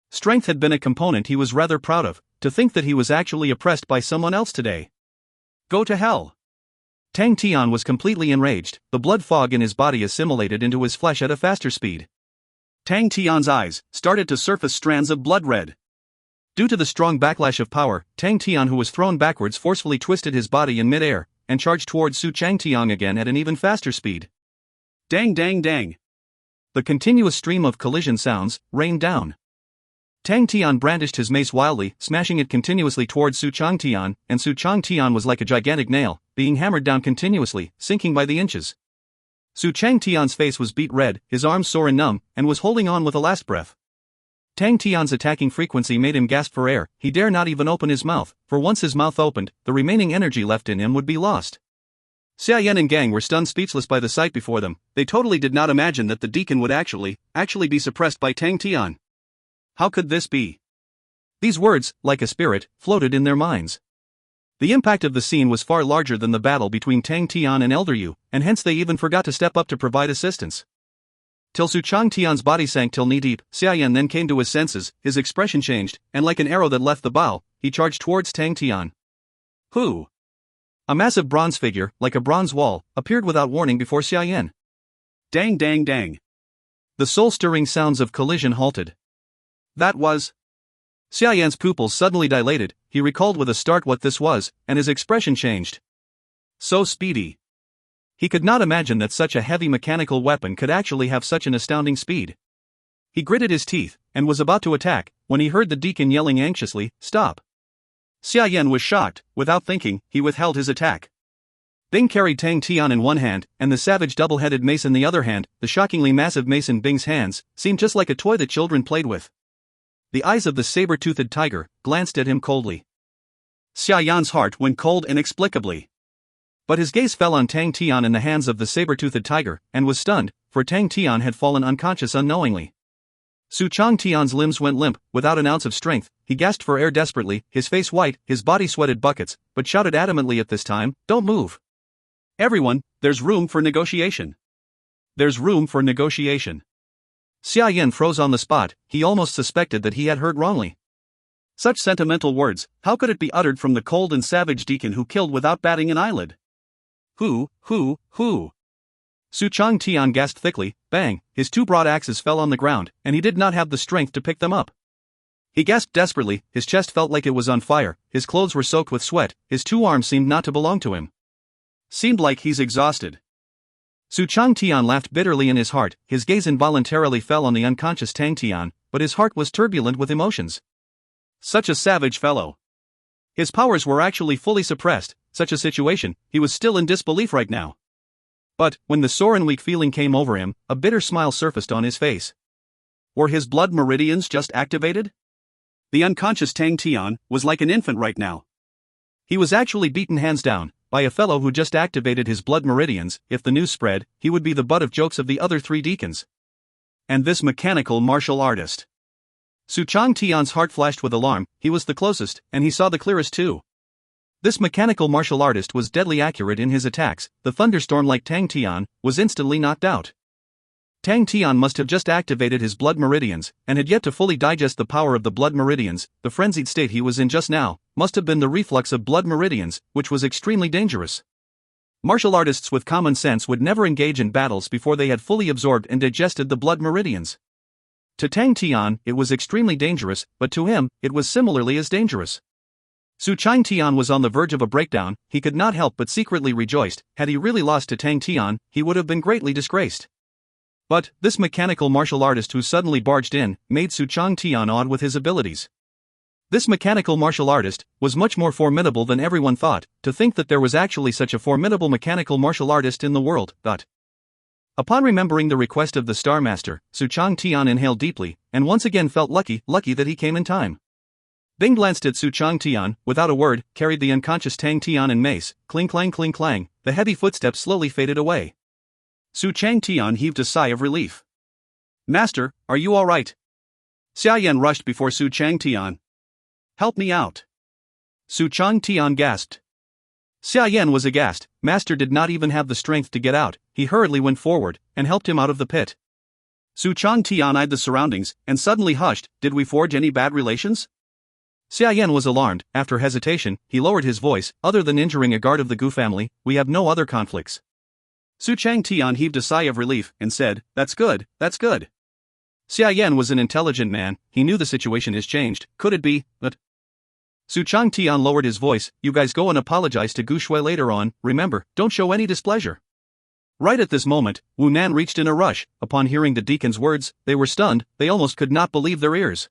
Strength had been a component he was rather proud of. To think that he was actually oppressed by someone else today. Go to hell! Tang Tian was completely enraged. The blood fog in his body assimilated into his flesh at a faster speed. Tang Tian's eyes started to surface strands of blood red. Due to the strong backlash of power, Tang Tian, who was thrown backwards, forcefully twisted his body in mid-air, and charged towards Su Chang Tian again at an even faster speed. Dang dang dang! The continuous stream of collision sounds rained down. Tang Tian brandished his mace wildly, smashing it continuously towards Su Chang Tian, and Su Chang Tian was like a gigantic nail, being hammered down continuously, sinking by the inches. Su Chang Tian's face was beet red, his arms sore and numb, and was holding on with a last breath. Tang Tian's attacking frequency made him gasp for air. He dare not even open his mouth, for once his mouth opened, the remaining energy left in him would be lost. Xia Yan and gang were stunned speechless by the sight before them. They totally did not imagine that the deacon would actually be suppressed by Tang Tian. How could this be? These words, like a spirit, floated in their minds. The impact of the scene was far larger than the battle between Tang Tian and Elder Yu, and hence they even forgot to step up to provide assistance. Till Su Chang Tian's body sank till knee-deep, Xia Yan then came to his senses, his expression changed, and like an arrow that left the bow, he charged towards Tang Tian. Who? A massive bronze figure, like a bronze wall, appeared without warning before Xia Yan. Dang dang dang! The soul-stirring sounds of collision halted. That was... Xia Yan's pupils suddenly dilated. He recalled with a start what this was, and his expression changed. So speedy. He could not imagine that such a heavy mechanical weapon could actually have such an astounding speed. He gritted his teeth, and was about to attack, when he heard the deacon yelling anxiously, "Stop!" Xia Yan was shocked. Without thinking, he withheld his attack. Bing carried Tang Tian in one hand, and the savage double-headed mace in the other hand. The shockingly massive mace in Bing's hands seemed just like a toy that children played with. The eyes of the saber-toothed tiger glanced at him coldly. Xia Yan's heart went cold inexplicably. But his gaze fell on Tang Tian in the hands of the saber-toothed tiger, and was stunned, for Tang Tian had fallen unconscious unknowingly. Su Chang Tian's limbs went limp, without an ounce of strength. He gasped for air desperately, his face white, his body sweated buckets, but shouted adamantly at this time, "Don't move! Everyone, there's room for negotiation! There's room for negotiation!" Xia Yan froze on the spot. He almost suspected that he had heard wrongly. Such sentimental words, how could it be uttered from the cold and savage deacon who killed without batting an eyelid? Who? Su Chang Tian gasped thickly. Bang! His two broad axes fell on the ground, and he did not have the strength to pick them up. He gasped desperately, his chest felt like it was on fire, his clothes were soaked with sweat, his two arms seemed not to belong to him. Seemed like he's exhausted. Su Chang Tian laughed bitterly in his heart. His gaze involuntarily fell on the unconscious Tang Tian, but his heart was turbulent with emotions. Such a savage fellow. His powers were actually fully suppressed. Such a situation, he was still in disbelief right now. But, when the sore and weak feeling came over him, a bitter smile surfaced on his face. Were his blood meridians just activated? The unconscious Tang Tian was like an infant right now. He was actually beaten hands down by a fellow who just activated his blood meridians. If the news spread, he would be the butt of jokes of the other three deacons. And this mechanical martial artist. Su Chang Tian's heart flashed with alarm. He was the closest, and he saw the clearest too. This mechanical martial artist was deadly accurate in his attacks. The thunderstorm-like Tang Tian was instantly knocked out. Tang Tian must have just activated his blood meridians, and had yet to fully digest the power of the blood meridians. The frenzied state he was in just now must have been the reflux of blood meridians, which was extremely dangerous. Martial artists with common sense would never engage in battles before they had fully absorbed and digested the blood meridians. To Tang Tian, it was extremely dangerous, but to him, it was similarly as dangerous. Su Chang Tian was on the verge of a breakdown. He could not help but secretly rejoiced. Had he really lost to Tang Tian, he would have been greatly disgraced. But, this mechanical martial artist who suddenly barged in, made Su Chang Tian awed with his abilities. This mechanical martial artist was much more formidable than everyone thought. To think that there was actually such a formidable mechanical martial artist in the world. Upon remembering the request of the Star Master, Su Chang Tian inhaled deeply, and once again felt lucky that he came in time. Bing glanced at Su Chang Tian, without a word, carried the unconscious Tang Tian and mace. Cling clang cling clang, the heavy footsteps slowly faded away. Su Chang Tian heaved a sigh of relief. Master, are you all right? Xia Yan rushed before Su Chang Tian. Help me out. Su Chang Tian gasped. Xia Yan was aghast. Master did not even have the strength to get out. He hurriedly went forward, and helped him out of the pit. Su Chang Tian eyed the surroundings, and suddenly hushed. Did we forge any bad relations? Xia Yan was alarmed. After hesitation, he lowered his voice. Other than injuring a guard of the Gu family, we have no other conflicts. Su Chang Tian heaved a sigh of relief, and said, That's good, that's good. Xia Yan was an intelligent man. He knew the situation has changed. Could it be that... Su Chang Tian lowered his voice. You guys go and apologize to Gu Shui later on. Remember, don't show any displeasure. Right at this moment, Wu Nan reached in a rush. Upon hearing the deacon's words, they were stunned. They almost could not believe their ears.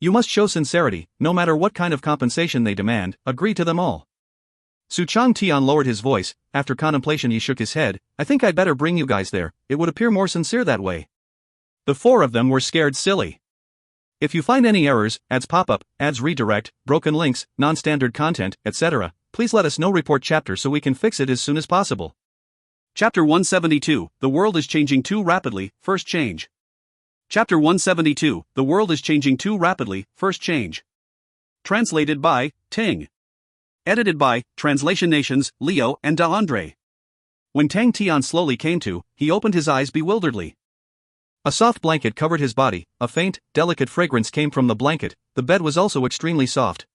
You must show sincerity. No matter what kind of compensation they demand, agree to them all. Su Chang Tian lowered his voice. After contemplation he shook his head. I think I'd better bring you guys there. It would appear more sincere that way. The four of them were scared silly. If you find any errors, ads pop up, ads redirect, broken links, non-standard content, etc., please let us know. Report chapter so we can fix it as soon as possible. Chapter 172, The World is Changing Too Rapidly, First Change. Chapter 172, The World is Changing Too Rapidly, First Change. Translated by Tang. Edited by Translation Nations, Leo and Andre. When Tang Tian slowly came to, he opened his eyes bewilderedly. A soft blanket covered his body. A faint, delicate fragrance came from the blanket. The bed was also extremely soft.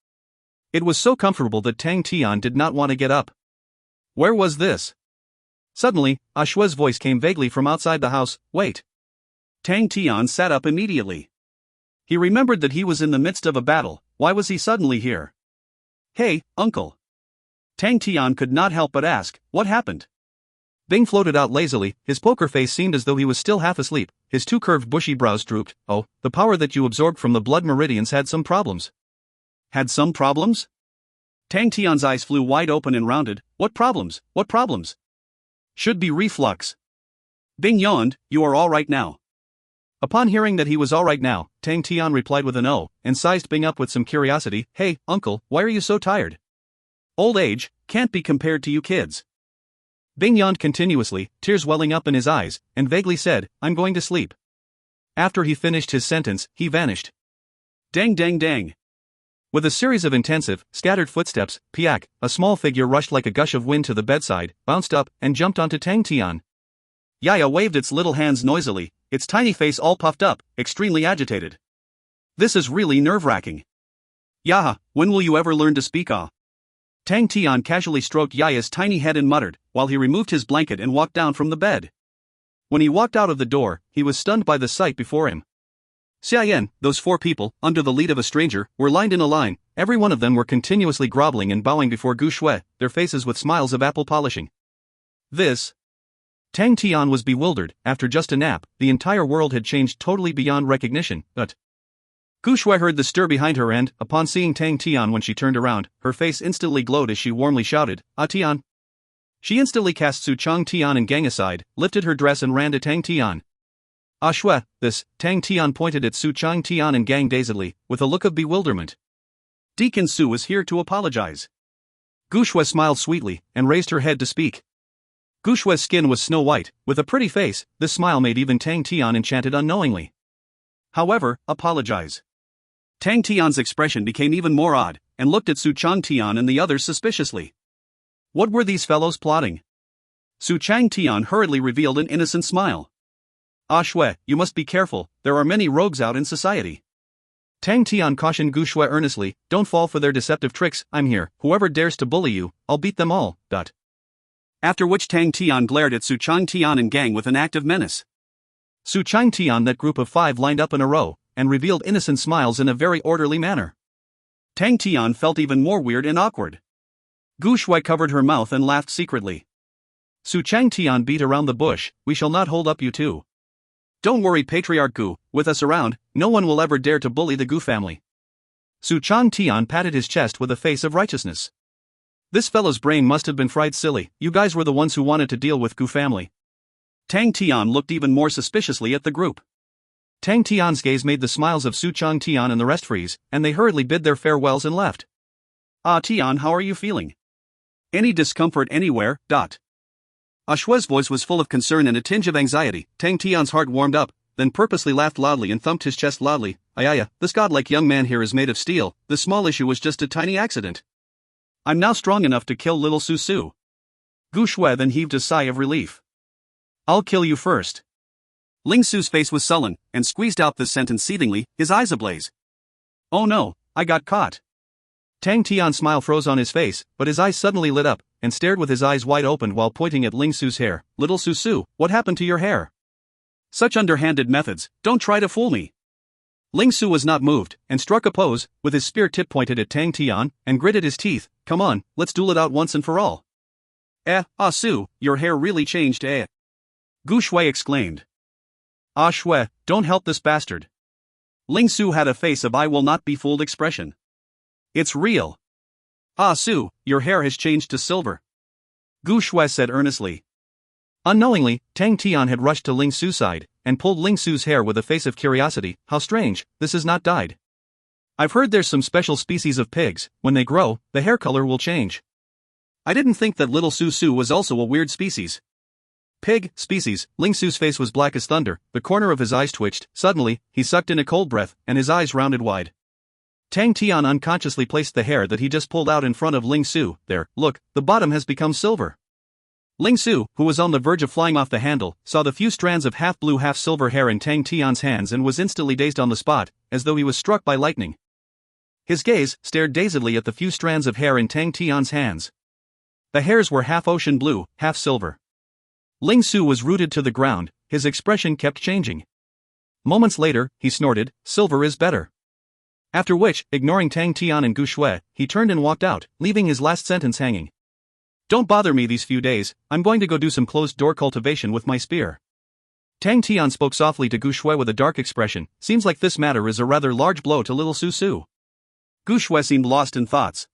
It was so comfortable that Tang Tian did not want to get up. Where was this? Suddenly, Ah Shue's voice came vaguely from outside the house. Wait. Tang Tian sat up immediately. He remembered that he was in the midst of a battle. Why was he suddenly here? Hey, uncle. Tang Tian could not help but ask, what happened? Bing floated out lazily. His poker face seemed as though he was still half asleep. His two curved bushy brows drooped. Oh, the power that you absorbed from the blood meridians had some problems. Had some problems? Tang Tian's eyes flew wide open and rounded. What problems? What problems? Should be reflux. Bing yawned. You are all right now. Upon hearing that he was all right now, Tang Tian replied with an "oh," and sized Bing up with some curiosity. Hey, uncle, why are you so tired? Old age can't be compared to you kids. Bing yawned continuously, tears welling up in his eyes, and vaguely said, I'm going to sleep. After he finished his sentence, he vanished. Dang dang dang. With a series of intensive, scattered footsteps, piak, a small figure rushed like a gush of wind to the bedside, bounced up, and jumped onto Tang Tian. Yaya waved its little hands noisily, its tiny face all puffed up, extremely agitated. This is really nerve-wracking. Yaha, when will you ever learn to speak ah? Tang Tian casually stroked Yaya's tiny head and muttered, while he removed his blanket and walked down from the bed. When he walked out of the door, he was stunned by the sight before him. Xia Yan, those four people, under the lead of a stranger, were lined in a line. Every one of them were continuously groveling and bowing before Gu Shui, their faces with smiles of apple polishing. This Tang Tian was bewildered. After just a nap, the entire world had changed totally beyond recognition, but Gu Shui heard the stir behind her and, upon seeing Tang Tian when she turned around, her face instantly glowed as she warmly shouted, "Ah Tian!" She instantly cast Su Chang Tian and Gang aside, lifted her dress and ran to Tang Tian. "Ah Shui, this," Tang Tian pointed at Su Chang Tian and Gang dazedly, with a look of bewilderment. "Deacon Su is here to apologize." Gu Shui smiled sweetly, and raised her head to speak. Gu Shui's skin was snow white, with a pretty face. This smile made even Tang Tian enchanted unknowingly. "However, apologize." Tang Tian's expression became even more odd, and looked at Su Chang Tian and the others suspiciously. What were these fellows plotting? Su Chang Tian hurriedly revealed an innocent smile. "Ah Shui, you must be careful, there are many rogues out in society." Tang Tian cautioned Gu Shui earnestly, "Don't fall for their deceptive tricks, I'm here, whoever dares to bully you, I'll beat them all." After which Tang Tian glared at Su Chang Tian and Gang with an act of menace. Su Chang Tian, that group of 5 lined up in a row, and revealed innocent smiles in a very orderly manner. Tang Tian felt even more weird and awkward. Gu Shui covered her mouth and laughed secretly. Su Chang Tian beat around the bush, "We shall not hold up you two. Don't worry, Patriarch Gu, with us around, no one will ever dare to bully the Gu family." Su Chang Tian patted his chest with a face of righteousness. This fellow's brain must have been fried silly. You guys were the ones who wanted to deal with Gu family. Tang Tian looked even more suspiciously at the group. Tang Tian's gaze made the smiles of Su Chang Tian and the rest freeze, and they hurriedly bid their farewells and left. "Ah Tian, how are you feeling? Any discomfort anywhere?" Ah Shui's voice was full of concern and a tinge of anxiety. Tang Tian's heart warmed up, then purposely laughed loudly and thumped his chest loudly. "Ayaya, this godlike young man here is made of steel. This small issue was just a tiny accident. I'm now strong enough to kill little Su Su." Gu Shui then heaved a sigh of relief. "I'll kill you first." Ling Su's face was sullen, and squeezed out this sentence seethingly, his eyes ablaze. "Oh no, I got caught." Tang Tian's smile froze on his face, but his eyes suddenly lit up, and stared with his eyes wide open while pointing at Ling Su's hair. "Little Su Su, what happened to your hair? Such underhanded methods, don't try to fool me." Ling Su was not moved, and struck a pose, with his spear tip pointed at Tang Tian, and gritted his teeth. "Come on, let's duel it out once and for all." Ah Su, your hair really changed, Gu Shui exclaimed. "Ah Shui, don't help this bastard." Ling Su had a face of "I will not be fooled" expression. "It's real. Ah Su, your hair has changed to silver," Gu Shui said earnestly. Unknowingly, Tang Tian had rushed to Ling Su's side, and pulled Ling Su's hair with a face of curiosity. "How strange, this is not dyed. I've heard there's some special species of pigs, when they grow, the hair color will change. I didn't think that little Su Su was also a weird species." "Pig species." Ling Su's face was black as thunder, the corner of his eyes twitched. Suddenly, he sucked in a cold breath, and his eyes rounded wide. Tang Tian unconsciously placed the hair that he just pulled out in front of Ling Su. "There, look, the bottom has become silver." Ling Su, who was on the verge of flying off the handle, saw the few strands of half-blue half-silver hair in Tang Tian's hands and was instantly dazed on the spot, as though he was struck by lightning. His gaze stared dazedly at the few strands of hair in Tang Tian's hands. The hairs were half ocean blue, half silver. Ling Su was rooted to the ground, his expression kept changing. Moments later, he snorted, "Silver is better." After which, ignoring Tang Tian and Gu Shui, he turned and walked out, leaving his last sentence hanging. "Don't bother me these few days, I'm going to go do some closed-door cultivation with my spear." Tang Tian spoke softly to Gu Shui with a dark expression. "Seems like this matter is a rather large blow to little Su Su." Gu Shui seemed lost in thoughts.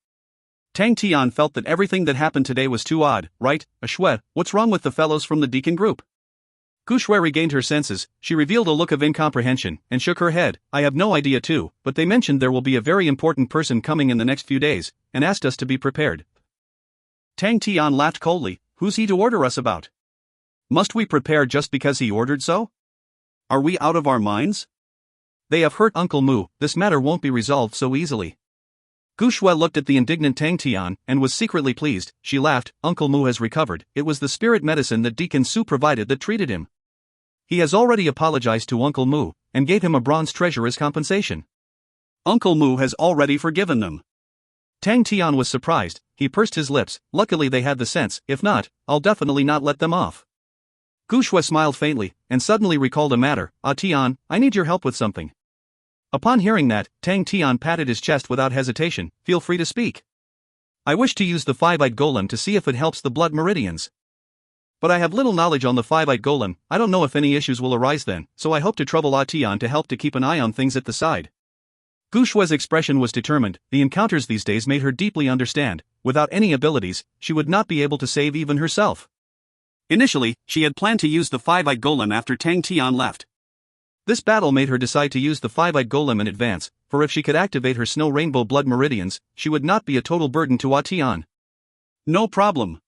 Tang Tian felt that everything that happened today was too odd, right? "Ah Shui, what's wrong with the fellows from the Deacon group?" Gu Shui regained her senses. She revealed a look of incomprehension, and shook her head. "I have no idea too, but they mentioned there will be a very important person coming in the next few days, and asked us to be prepared." Tang Tian laughed coldly. "Who's he to order us about? Must we prepare just because he ordered so? Are we out of our minds? They have hurt Uncle Mu, this matter won't be resolved so easily." Gu Shui looked at the indignant Tang Tian, and was secretly pleased. She laughed. "Uncle Mu has recovered. It was the spirit medicine that Deacon Su provided that treated him. He has already apologized to Uncle Mu, and gave him a bronze treasure as compensation. Uncle Mu has already forgiven them." Tang Tian was surprised. He pursed his lips. "Luckily they had the sense, if not, I'll definitely not let them off." Gu Shui smiled faintly, and suddenly recalled a matter. "Ah Tian, I need your help with something." Upon hearing that, Tang Tian patted his chest without hesitation. "Feel free to speak." "I wish to use the five-eyed golem to see if it helps the blood meridians." But I have little knowledge on the five-eyed golem. I don't know if any issues will arise then, so I hope to trouble Tian to help to keep an eye on things at the side. Gu Shue's expression was determined. The encounters these days made her deeply understand. Without any abilities, she would not be able to save even herself. Initially, she had planned to use the five-eyed golem after Tang Tian left. This battle made her decide to use the five-eyed golem in advance, for if she could activate her snow rainbow blood meridians, she would not be a total burden to Tian. No problem.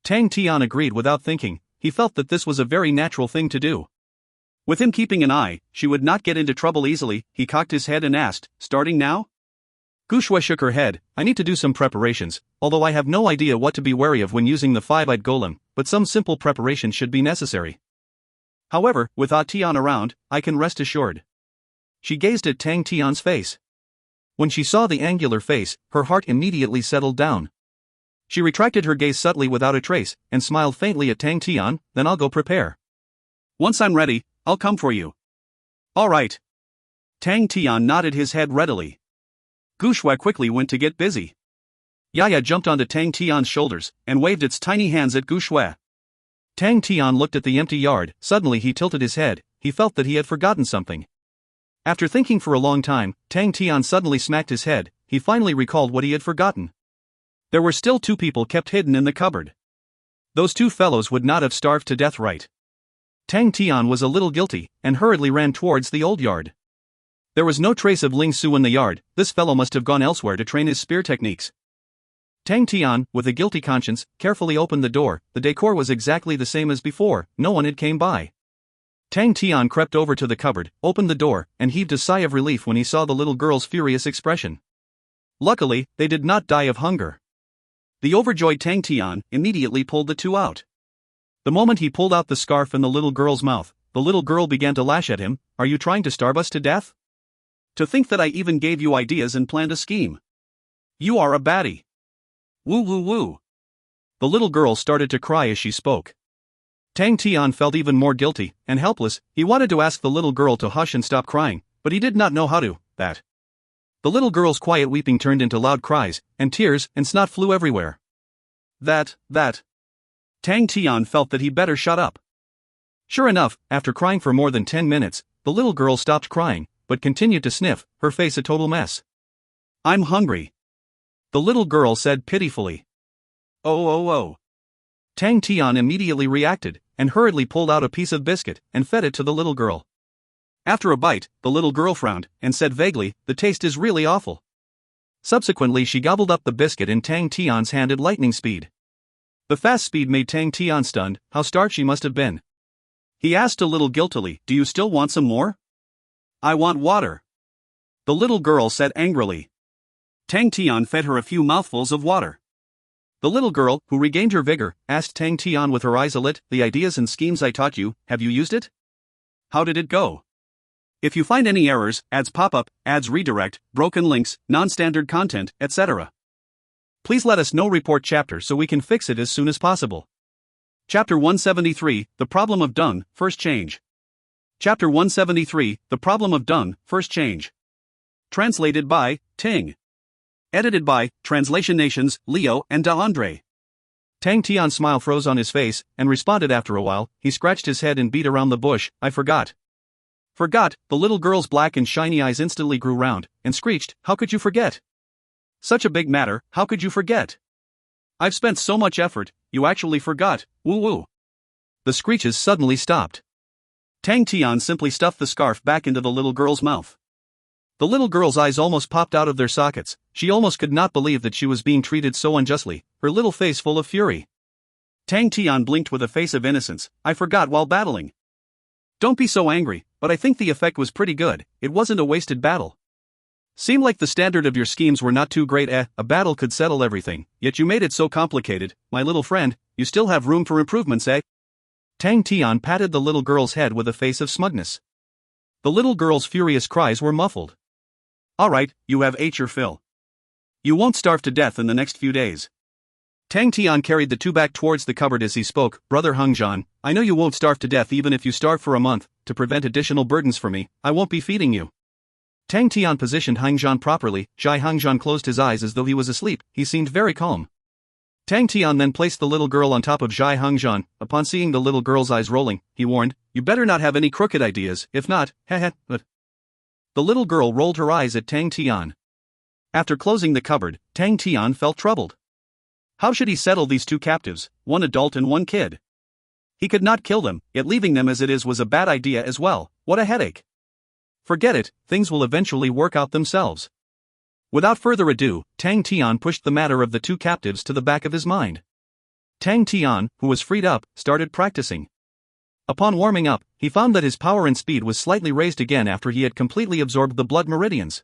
Tang Tian agreed without thinking. He felt that this was a very natural thing to do. With him keeping an eye, she would not get into trouble easily. He cocked his head and asked, "Starting now?" Gu Shue shook her head. "I need to do some preparations, although I have no idea what to be wary of when using the five-eyed golem, but some simple preparations should be necessary. However, with Tian around, I can rest assured." She gazed at Tang Tian's face. When she saw the angular face, her heart immediately settled down. She retracted her gaze subtly without a trace, and smiled faintly at Tang Tian. "Then I'll go prepare. Once I'm ready, I'll come for you." "All right." Tang Tian nodded his head readily. Gu Shue quickly went to get busy. Yaya jumped onto Tang Tian's shoulders, and waved its tiny hands at Gu Shue. Tang Tian looked at the empty yard. Suddenly he tilted his head. He felt that he had forgotten something. After thinking for a long time, Tang Tian suddenly smacked his head. He finally recalled what he had forgotten. There were still 2 people kept hidden in the cupboard. Those 2 fellows would not have starved to death, right? Tang Tian was a little guilty, and hurriedly ran towards the old yard. There was no trace of Ling Su in the yard. This fellow must have gone elsewhere to train his spear techniques. Tang Tian, with a guilty conscience, carefully opened the door. The decor was exactly the same as before. No one had came by. Tang Tian crept over to the cupboard, opened the door, and heaved a sigh of relief when he saw the little girl's furious expression. Luckily, they did not die of hunger. The overjoyed Tang Tian immediately pulled the 2 out. The moment he pulled out the scarf in the little girl's mouth, the little girl began to lash at him. "Are you trying to starve us to death? To think that I even gave you ideas and planned a scheme. You are a baddie. Woo woo woo." The little girl started to cry as she spoke. Tang Tian felt even more guilty and helpless. He wanted to ask the little girl to hush and stop crying, but he did not know how to. The little girl's quiet weeping turned into loud cries, and tears and snot flew everywhere. That. Tang Tian felt that he better shut up. Sure enough, after crying for more than 10 minutes, the little girl stopped crying, but continued to sniff, her face a total mess. "I'm hungry," the little girl said pitifully. Oh. Tang Tian immediately reacted, and hurriedly pulled out a piece of biscuit, and fed it to the little girl. After a bite, the little girl frowned, and said vaguely, "The taste is really awful." Subsequently she gobbled up the biscuit in Tang Tian's hand at lightning speed. The fast speed made Tang Tian stunned. How starved she must have been. He asked a little guiltily, "Do you still want some more?" "I want water," the little girl said angrily. Tang Tian fed her a few mouthfuls of water. The little girl, who regained her vigor, asked Tang Tian with her eyes alit, "The ideas and schemes I taught you, have you used it? How did it go? If you find any errors, ads pop up, ads redirect, broken links, non-standard content, etc. please let us know. Report chapter so we can fix it as soon as possible." Chapter 173, The Problem of Dung, First Change. Chapter 173, The Problem of Dung, First Change. Translated by Tang. Edited by Translation Nations, Leo and Andre. Tang Tian's smile froze on his face, and responded after a while. He scratched his head and beat around the bush. "I forgot." Forgot? The little girl's black and shiny eyes instantly grew round, and screeched, "How could you forget? Such a big matter, how could you forget? I've spent so much effort, you actually forgot, woo woo." The screeches suddenly stopped. Tang Tian simply stuffed the scarf back into the little girl's mouth. The little girl's eyes almost popped out of their sockets. She almost could not believe that she was being treated so unjustly, her little face full of fury. Tang Tian blinked with a face of innocence. "I forgot while battling." "Don't be so angry, but I think the effect was pretty good. It wasn't a wasted battle. Seemed like the standard of your schemes were not too great. A battle could settle everything, yet you made it so complicated. My little friend, you still have room for improvements, eh?" Tang Tian patted the little girl's head with a face of smugness. The little girl's furious cries were muffled. "All right, you have ate your fill. You won't starve to death in the next few days." Tang Tian carried the 2 back towards the cupboard as he spoke. "Brother Hengzhan, I know you won't starve to death even if you starve for a month. To prevent additional burdens for me, I won't be feeding you." Tang Tian positioned Hengzhan properly. Hengzhan closed his eyes as though he was asleep. He seemed very calm. Tang Tian then placed the little girl on top of Zhai Hengzhan. Upon seeing the little girl's eyes rolling, he warned, "You better not have any crooked ideas, if not, heh." But the little girl rolled her eyes at Tang Tian. After closing the cupboard, Tang Tian felt troubled. How should he settle these two captives, one adult and one kid? He could not kill them, yet leaving them as it is was a bad idea as well. What a headache. Forget it, things will eventually work out themselves. Without further ado, Tang Tian pushed the matter of the two captives to the back of his mind. Tang Tian, who was freed up, started practicing. Upon warming up, he found that his power and speed was slightly raised again after he had completely absorbed the blood meridians.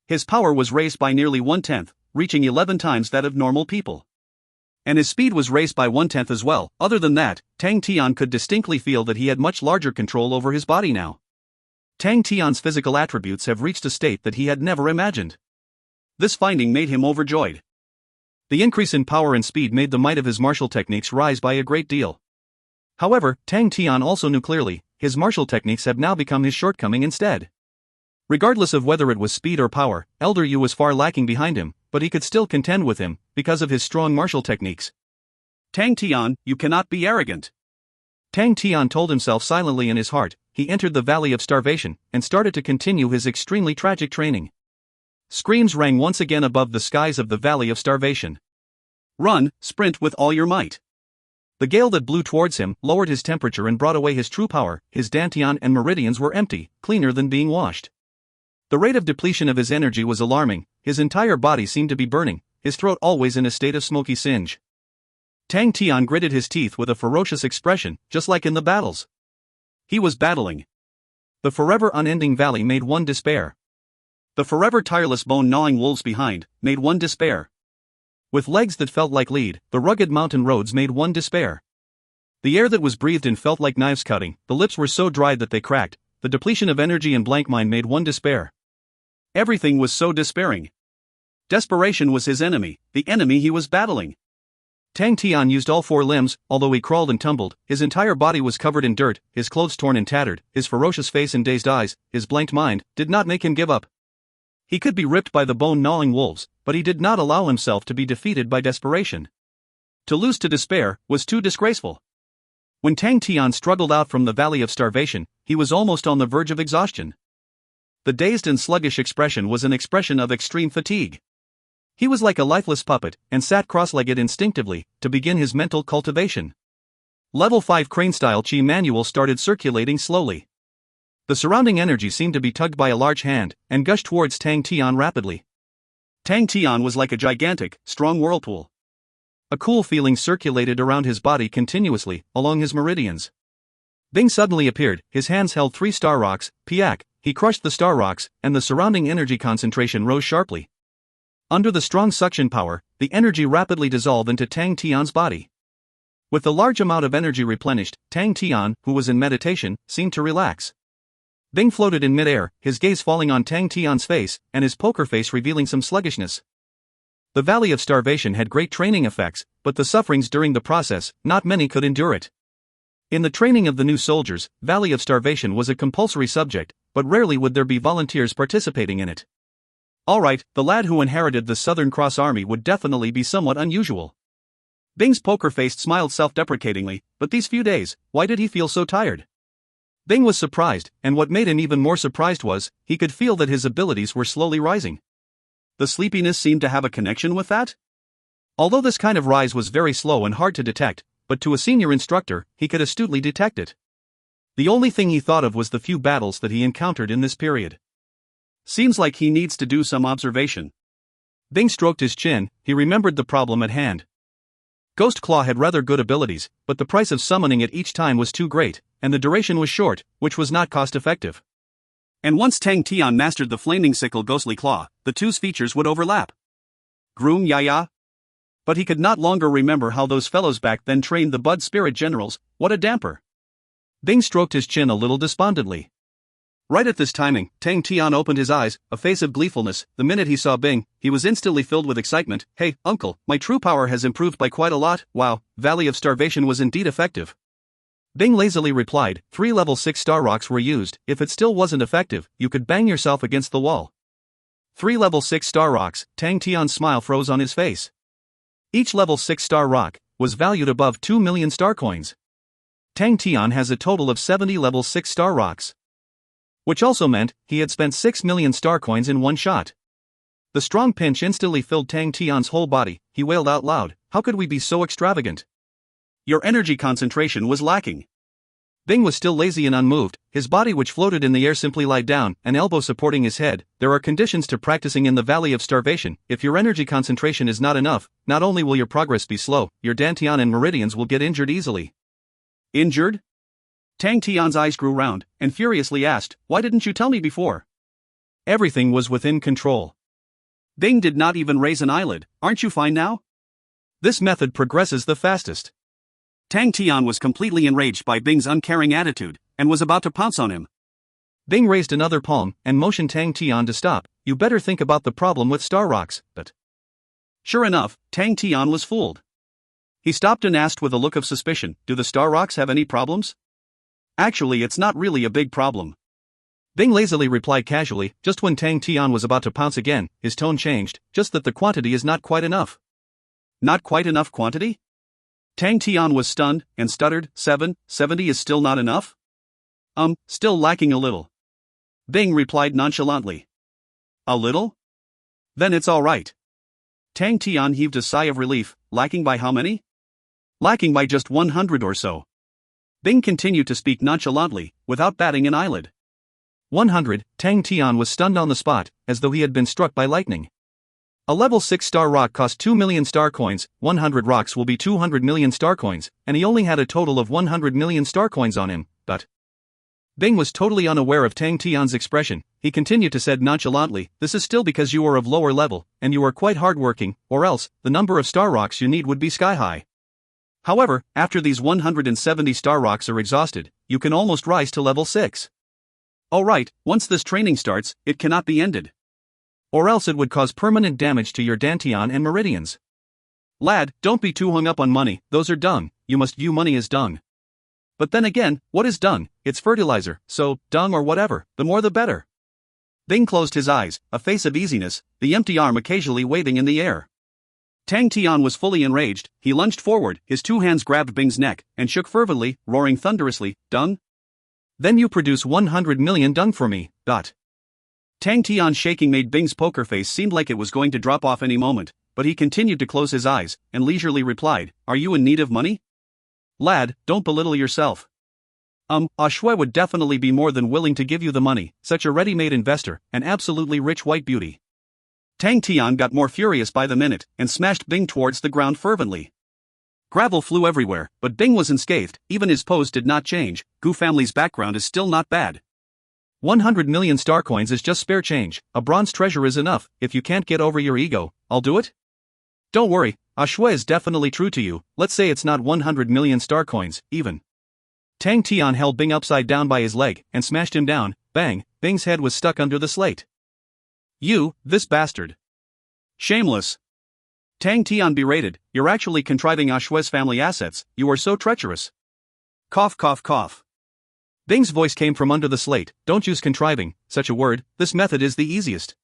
His power was raised by nearly 1/10, reaching 11 times that of normal people. And his speed was raised by 1/10 as well. Other than that, Tang Tian could distinctly feel that he had much larger control over his body now. Tang Tian's physical attributes have reached a state that he had never imagined. This finding made him overjoyed. The increase in power and speed made the might of his martial techniques rise by a great deal. However, Tang Tian also knew clearly, his martial techniques have now become his shortcoming instead. Regardless of whether it was speed or power, Elder Yu was far lacking behind him, but he could still contend with him, because of his strong martial techniques. Tang Tian, you cannot be arrogant. Tang Tian told himself silently in his heart. He entered the Valley of Starvation, and started to continue his extremely tragic training. Screams rang once again above the skies of the Valley of Starvation. Run, sprint with all your might. The gale that blew towards him lowered his temperature and brought away his true power. His dantian and meridians were empty, cleaner than being washed. The rate of depletion of his energy was alarming. His entire body seemed to be burning, his throat always in a state of smoky singe. Tang Tian gritted his teeth with a ferocious expression, just like in the battles. He was battling. The forever unending valley made one despair. The forever tireless bone-gnawing wolves behind made one despair. With legs that felt like lead, the rugged mountain roads made one despair. The air that was breathed in felt like knives cutting, the lips were so dried that they cracked, the depletion of energy and blank mind made one despair. Everything was so despairing. Desperation was his enemy, the enemy he was battling. Tang Tian used all four limbs, although he crawled and tumbled, his entire body was covered in dirt, his clothes torn and tattered, his ferocious face and dazed eyes, his blanked mind, did not make him give up. He could be ripped by the bone-gnawing wolves, but he did not allow himself to be defeated by desperation. To lose to despair was too disgraceful. When Tang Tian struggled out from the Valley of Starvation, he was almost on the verge of exhaustion. The dazed and sluggish expression was an expression of extreme fatigue. He was like a lifeless puppet, and sat cross-legged instinctively, to begin his mental cultivation. Level 5 crane-style Qi manual started circulating slowly. The surrounding energy seemed to be tugged by a large hand, and gushed towards Tang Tian rapidly. Tang Tian was like a gigantic, strong whirlpool. A cool feeling circulated around his body continuously, along his meridians. Bing suddenly appeared, his hands held 3 star rocks, piak, he crushed the star rocks, and the surrounding energy concentration rose sharply. Under the strong suction power, the energy rapidly dissolved into Tang Tian's body. With the large amount of energy replenished, Tang Tian, who was in meditation, seemed to relax. Bing floated in midair, his gaze falling on Tang Tian's face, and his poker face revealing some sluggishness. The Valley of Starvation had great training effects, but the sufferings during the process, not many could endure it. In the training of the new soldiers, Valley of Starvation was a compulsory subject, but rarely would there be volunteers participating in it. Alright, the lad who inherited the Southern Cross Army would definitely be somewhat unusual. Bing's poker face smiled self-deprecatingly, but these few days, why did he feel so tired? Bing was surprised, and what made him even more surprised was, he could feel that his abilities were slowly rising. The sleepiness seemed to have a connection with that? Although this kind of rise was very slow and hard to detect, but to a senior instructor, he could astutely detect it. The only thing he thought of was the few battles that he encountered in this period. Seems like he needs to do some observation. Bing stroked his chin, he remembered the problem at hand. Ghost Claw had rather good abilities, but the price of summoning it each time was too great, and the duration was short, which was not cost-effective. And once Tang Tian mastered the Flaming Sickle Ghostly Claw, the two's features would overlap. Groom Yaya? But he could not longer remember how those fellows back then trained the Bud Spirit Generals. What a damper. Bing stroked his chin a little despondently. Right at this timing, Tang Tian opened his eyes, a face of gleefulness. The minute he saw Bing, he was instantly filled with excitement. Hey, uncle, my true power has improved by quite a lot. Wow, Valley of Starvation was indeed effective. Bing lazily replied, 3 level 6 star rocks were used. If it still wasn't effective, you could bang yourself against the wall. 3 level 6 star rocks, Tang Tian's smile froze on his face. Each level 6 star rock was valued above 2 million star coins. Tang Tian has a total of 70 level 6 star rocks, which also meant he had spent 6 million star coins in one shot. The strong pinch instantly filled Tang Tian's whole body. He wailed out loud, "How could we be so extravagant? Your energy concentration was lacking." Bing was still lazy and unmoved, his body which floated in the air simply lied down, an elbow supporting his head. There are conditions to practicing in the Valley of Starvation. If your energy concentration is not enough, not only will your progress be slow, your dantian and meridians will get injured easily. Injured? Tang Tian's eyes grew round, and furiously asked, "Why didn't you tell me before?" Everything was within control. Bing did not even raise an eyelid. "Aren't you fine now?" This method progresses the fastest. Tang Tian was completely enraged by Bing's uncaring attitude, and was about to pounce on him. Bing raised another palm, and motioned Tang Tian to stop. "You better think about the problem with star rocks." But sure enough, Tang Tian was fooled. He stopped and asked with a look of suspicion, "Do the star rocks have any problems?" "Actually, it's not really a big problem." Bing lazily replied casually. Just when Tang Tian was about to pounce again, his tone changed, "Just that the quantity is not quite enough." "Not quite enough quantity?" Tang Tian was stunned, and stuttered, 70 is still not enough? Still lacking a little." Bing replied nonchalantly. "A little? Then it's all right." Tang Tian heaved a sigh of relief. "Lacking by how many?" "Lacking by just 100 or so." Bing continued to speak nonchalantly, without batting an eyelid. 100, Tang Tian was stunned on the spot, as though he had been struck by lightning. A level 6 star rock cost 2 million star coins, 100 rocks will be 200 million star coins, and he only had a total of 100 million star coins on him, but... Bing was totally unaware of Tang Tian's expression. He continued to said nonchalantly, "This is still because you are of lower level, and you are quite hardworking, or else, the number of star rocks you need would be sky high. However, after these 170 star rocks are exhausted, you can almost rise to level 6. Alright, once this training starts, it cannot be ended. Or else it would cause permanent damage to your dantian and meridians. Lad, don't be too hung up on money, those are dung, you must view money as dung. But then again, what is dung? It's fertilizer, so, dung or whatever, the more the better." Bing closed his eyes, a face of easiness, the empty arm occasionally waving in the air. Tang Tian was fully enraged. He lunged forward, his two hands grabbed Bing's neck, and shook fervently, roaring thunderously, "Dung? Then you produce 100 million dung for me, dot." Tang Tian's shaking made Bing's poker face seem like it was going to drop off any moment, but he continued to close his eyes, and leisurely replied, "Are you in need of money? Lad, don't belittle yourself. Shui would definitely be more than willing to give you the money, such a ready-made investor, an absolutely rich white beauty." Tang Tian got more furious by the minute, and smashed Bing towards the ground fervently. Gravel flew everywhere, but Bing was unscathed, even his pose did not change. Gu family's background is still not bad. 100 million star coins is just spare change, a bronze treasure is enough. If you can't get over your ego, I'll do it? Don't worry, Shui is definitely true to you. Let's say it's not 100 million star coins, even. Tang Tian held Bing upside down by his leg, and smashed him down. Bang, Bing's head was stuck under the slate. "You, this bastard. Shameless." Tang Tian berated, "You're actually contriving Shui's family assets, you are so treacherous." Cough cough cough. Bing's voice came from under the slate, "Don't use contriving, such a word, this method is the easiest.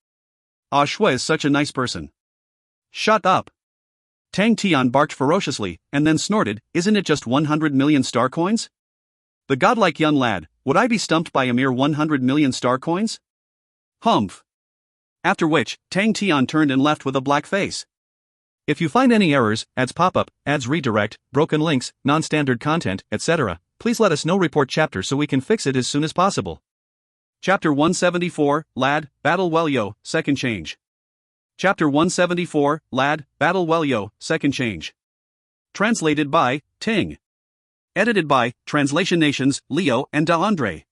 Shui is such a nice person." "Shut up." Tang Tian barked ferociously, and then snorted, "Isn't it just 100 million star coins? The godlike young lad, would I be stumped by a mere 100 million star coins? Humph." After which, Tang Tian turned and left with a black face. If you find any errors, ads pop up, ads redirect, broken links, non-standard content, etc., please let us know. Report chapter so we can fix it as soon as possible. Chapter 174, Lad, Battle Well Yo, Second Change. Chapter 174, Lad, Battle Well Yo, Second Change. Translated by Ting. Edited by Translation Nations, Leo and Andre.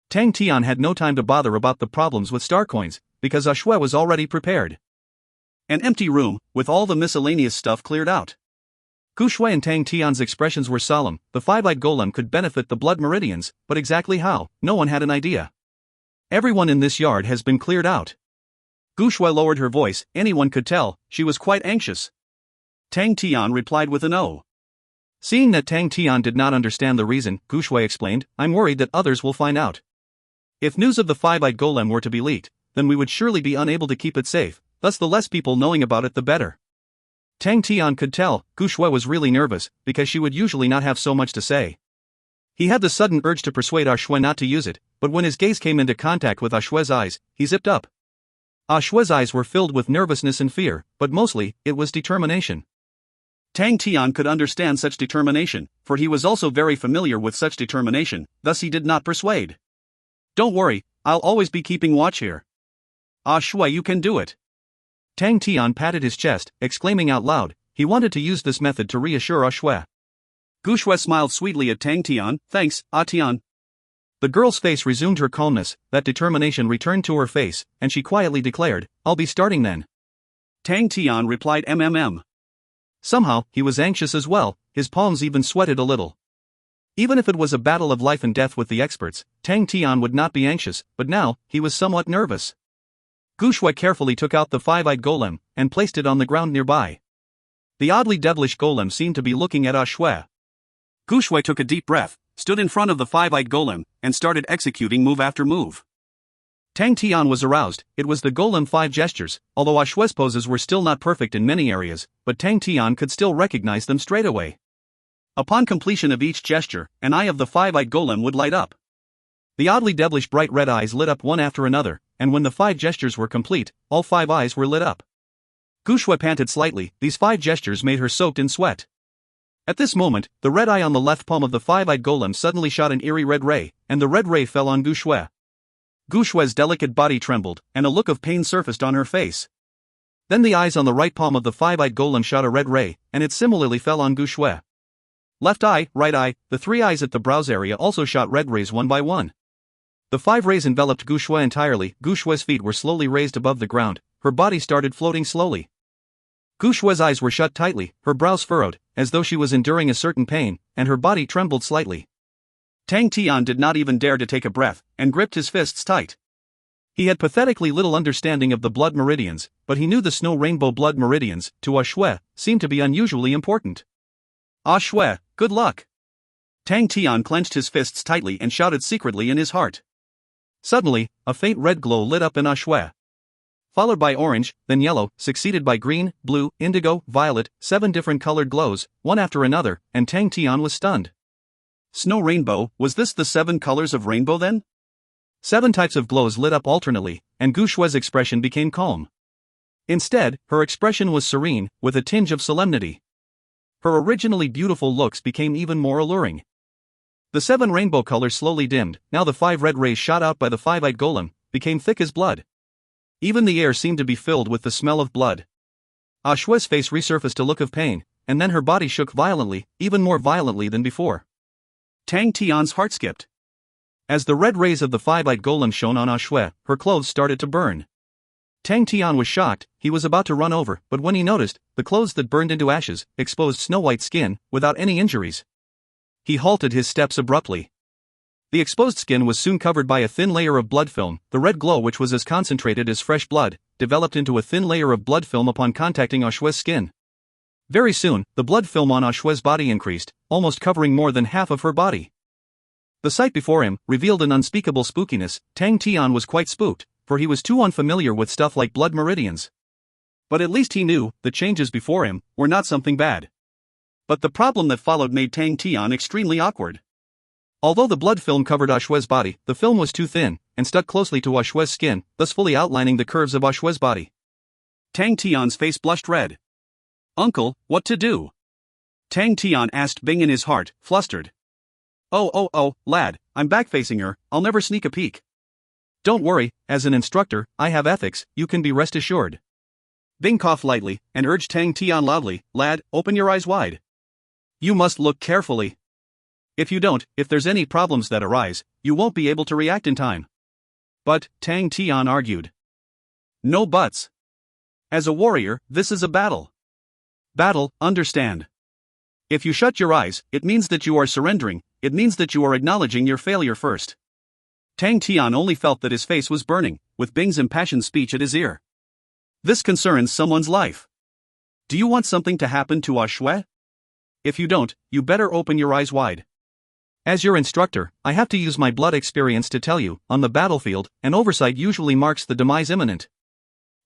Tang Tian had no time to bother about the problems with star coins, because Shui was already prepared. An empty room, with all the miscellaneous stuff cleared out. Gu Shui and Tang Tian's expressions were solemn. The five-eyed golem could benefit the blood meridians, but exactly how, no one had an idea. Everyone in this yard has been cleared out. Gu Shui lowered her voice, anyone could tell, she was quite anxious. Tang Tian replied with an O. Seeing that Tang Tian did not understand the reason, Gu Shui explained, "I'm worried that others will find out. If news of the five-eyed golem were to be leaked, then we would surely be unable to keep it safe, thus the less people knowing about it the better." Tang Tian could tell Gu Shui was really nervous because she would usually not have so much to say. He had the sudden urge to persuade Shui not to use it, but when his gaze came into contact with Shui's eyes, he zipped up. Shui's eyes were filled with nervousness and fear, but mostly, it was determination. Tang Tian could understand such determination, for he was also very familiar with such determination, thus he did not persuade. Don't worry, I'll always be keeping watch here. Shui, you can do it. Tang Tian patted his chest, exclaiming out loud, he wanted to use this method to reassure Shui. Gu Shui smiled sweetly at Tang Tian, thanks, Tian. The girl's face resumed her calmness, that determination returned to her face, and she quietly declared, I'll be starting then. Tang Tian replied MMM. Somehow, he was anxious as well, his palms even sweated a little. Even if it was a battle of life and death with the experts, Tang Tian would not be anxious, but now, he was somewhat nervous. Gu Shui carefully took out the five-eyed golem, and placed it on the ground nearby. The oddly devilish golem seemed to be looking at Shui. Gu Shui took a deep breath, stood in front of the five-eyed golem, and started executing move after move. Tang Tian was aroused, it was the golem 5 gestures, although Shui's poses were still not perfect in many areas, but Tang Tian could still recognize them straight away. Upon completion of each gesture, an eye of the five-eyed golem would light up. The oddly devilish bright red eyes lit up one after another, and when the 5 gestures were complete, all 5 eyes were lit up. Gu Shui panted slightly, these 5 gestures made her soaked in sweat. At this moment, the red eye on the left palm of the five-eyed golem suddenly shot an eerie red ray, and the red ray fell on Gu Shui. Gu Shui's delicate body trembled, and a look of pain surfaced on her face. Then the eyes on the right palm of the five-eyed golem shot a red ray, and it similarly fell on Gu Shui. Left eye, right eye, the 3 eyes at the brows area also shot red rays one by one. The 5 rays enveloped Gu Shui entirely. Gu Shui's feet were slowly raised above the ground, her body started floating slowly. Gu Shui's eyes were shut tightly, her brows furrowed, as though she was enduring a certain pain, and her body trembled slightly. Tang Tian did not even dare to take a breath, and gripped his fists tight. He had pathetically little understanding of the blood meridians, but he knew the snow rainbow blood meridians, to Shui, seemed to be unusually important. Shui, good luck! Tang Tian clenched his fists tightly and shouted secretly in his heart. Suddenly, a faint red glow lit up in Shui. Followed by orange, then yellow, succeeded by green, blue, indigo, violet, 7 different colored glows, one after another, and Tang Tian was stunned. Snow rainbow, was this the 7 colors of rainbow then? 7 types of glows lit up alternately, and Gu Shui's expression became calm. Instead, her expression was serene, with a tinge of solemnity. Her originally beautiful looks became even more alluring. The 7 rainbow colors slowly dimmed, now the 5 red rays shot out by the five-eyed golem, became thick as blood. Even the air seemed to be filled with the smell of blood. Shui's face resurfaced a look of pain, and then her body shook violently, even more violently than before. Tang Tian's heart skipped. As the red rays of the five-eyed golem shone on Shui, her clothes started to burn. Tang Tian was shocked, he was about to run over, but when he noticed, the clothes that burned into ashes, exposed snow-white skin, without any injuries. He halted his steps abruptly. The exposed skin was soon covered by a thin layer of blood film. The red glow, which was as concentrated as fresh blood, developed into a thin layer of blood film upon contacting Shui's skin. Very soon, the blood film on Shui's body increased, almost covering more than half of her body. The sight before him revealed an unspeakable spookiness. Tang Tian was quite spooked, for he was too unfamiliar with stuff like blood meridians. But at least he knew, the changes before him were not something bad. But the problem that followed made Tang Tian extremely awkward. Although the blood film covered Shui's body, the film was too thin, and stuck closely to Shui's skin, thus fully outlining the curves of Shui's body. Tang Tian's face blushed red. Uncle, what to do? Tang Tian asked Bing in his heart, flustered. Oh, lad, I'm back-facing her, I'll never sneak a peek. Don't worry, as an instructor, I have ethics, you can be rest assured. Bing coughed lightly, and urged Tang Tian loudly, lad, open your eyes wide. You must look carefully. If you don't, if there's any problems that arise, you won't be able to react in time. But, Tang Tian argued. No buts. As a warrior, this is a battle. Battle, understand. If you shut your eyes, it means that you are surrendering, it means that you are acknowledging your failure first. Tang Tian only felt that his face was burning, with Bing's impassioned speech at his ear. This concerns someone's life. Do you want something to happen to Shui? If you don't, you better open your eyes wide. As your instructor, I have to use my blood experience to tell you, on the battlefield, an oversight usually marks the demise imminent.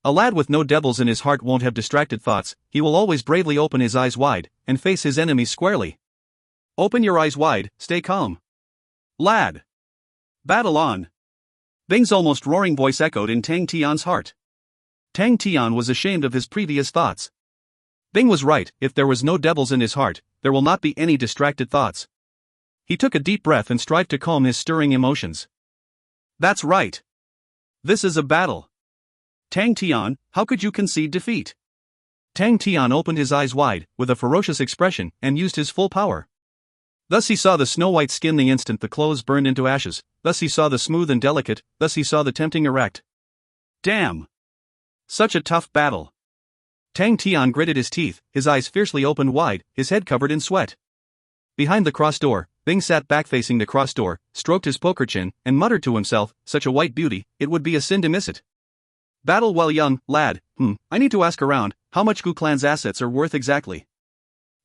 A lad with no devils in his heart won't have distracted thoughts, he will always bravely open his eyes wide, and face his enemies squarely. Open your eyes wide, stay calm. Lad! Battle on! Bing's almost roaring voice echoed in Tang Tian's heart. Tang Tian was ashamed of his previous thoughts. Bing was right, if there was no devils in his heart, there will not be any distracted thoughts. He took a deep breath and strived to calm his stirring emotions. That's right. This is a battle. Tang Tian, how could you concede defeat? Tang Tian opened his eyes wide, with a ferocious expression, and used his full power. Thus he saw the snow-white skin the instant the clothes burned into ashes, thus he saw the smooth and delicate, thus he saw the tempting erect. Damn! Such a tough battle. Tang Tian gritted his teeth, his eyes fiercely opened wide, his head covered in sweat. Behind the cross door, Bing sat back facing the cross door, stroked his poker chin, and muttered to himself, such a white beauty, it would be a sin to miss it. Battle while young, lad. I need to ask around, how much Gu Clan's assets are worth exactly?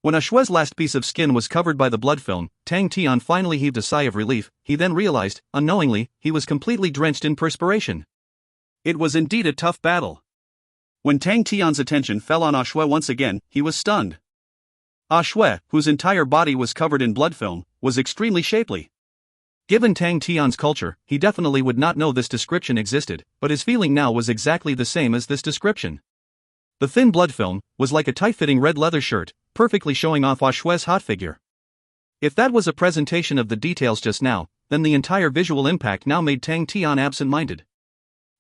When Ashue's last piece of skin was covered by the blood film, Tang Tian finally heaved a sigh of relief. He then realized, unknowingly, he was completely drenched in perspiration. It was indeed a tough battle. When Tang Tian's attention fell on Ashue once again, he was stunned. Ashue, whose entire body was covered in blood film, was extremely shapely. Given Tang Tian's culture, he definitely would not know this description existed, but his feeling now was exactly the same as this description. The thin blood film was like a tight-fitting red leather shirt, perfectly showing off Ashue's hot figure. If that was a presentation of the details just now, then the entire visual impact now made Tang Tian absent-minded.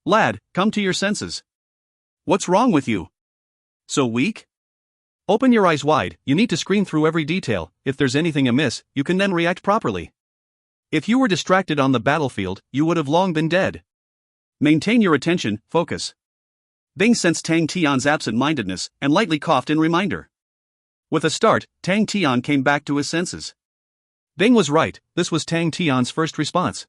Lad, come to your senses. What's wrong with you? So weak? Open your eyes wide, you need to screen through every detail, if there's anything amiss, you can then react properly. If you were distracted on the battlefield, you would have long been dead. Maintain your attention, focus. Bing sensed Tang Tian's absent-mindedness, and lightly coughed in reminder. With a start, Tang Tian came back to his senses. Bing was right, this was Tang Tian's first response.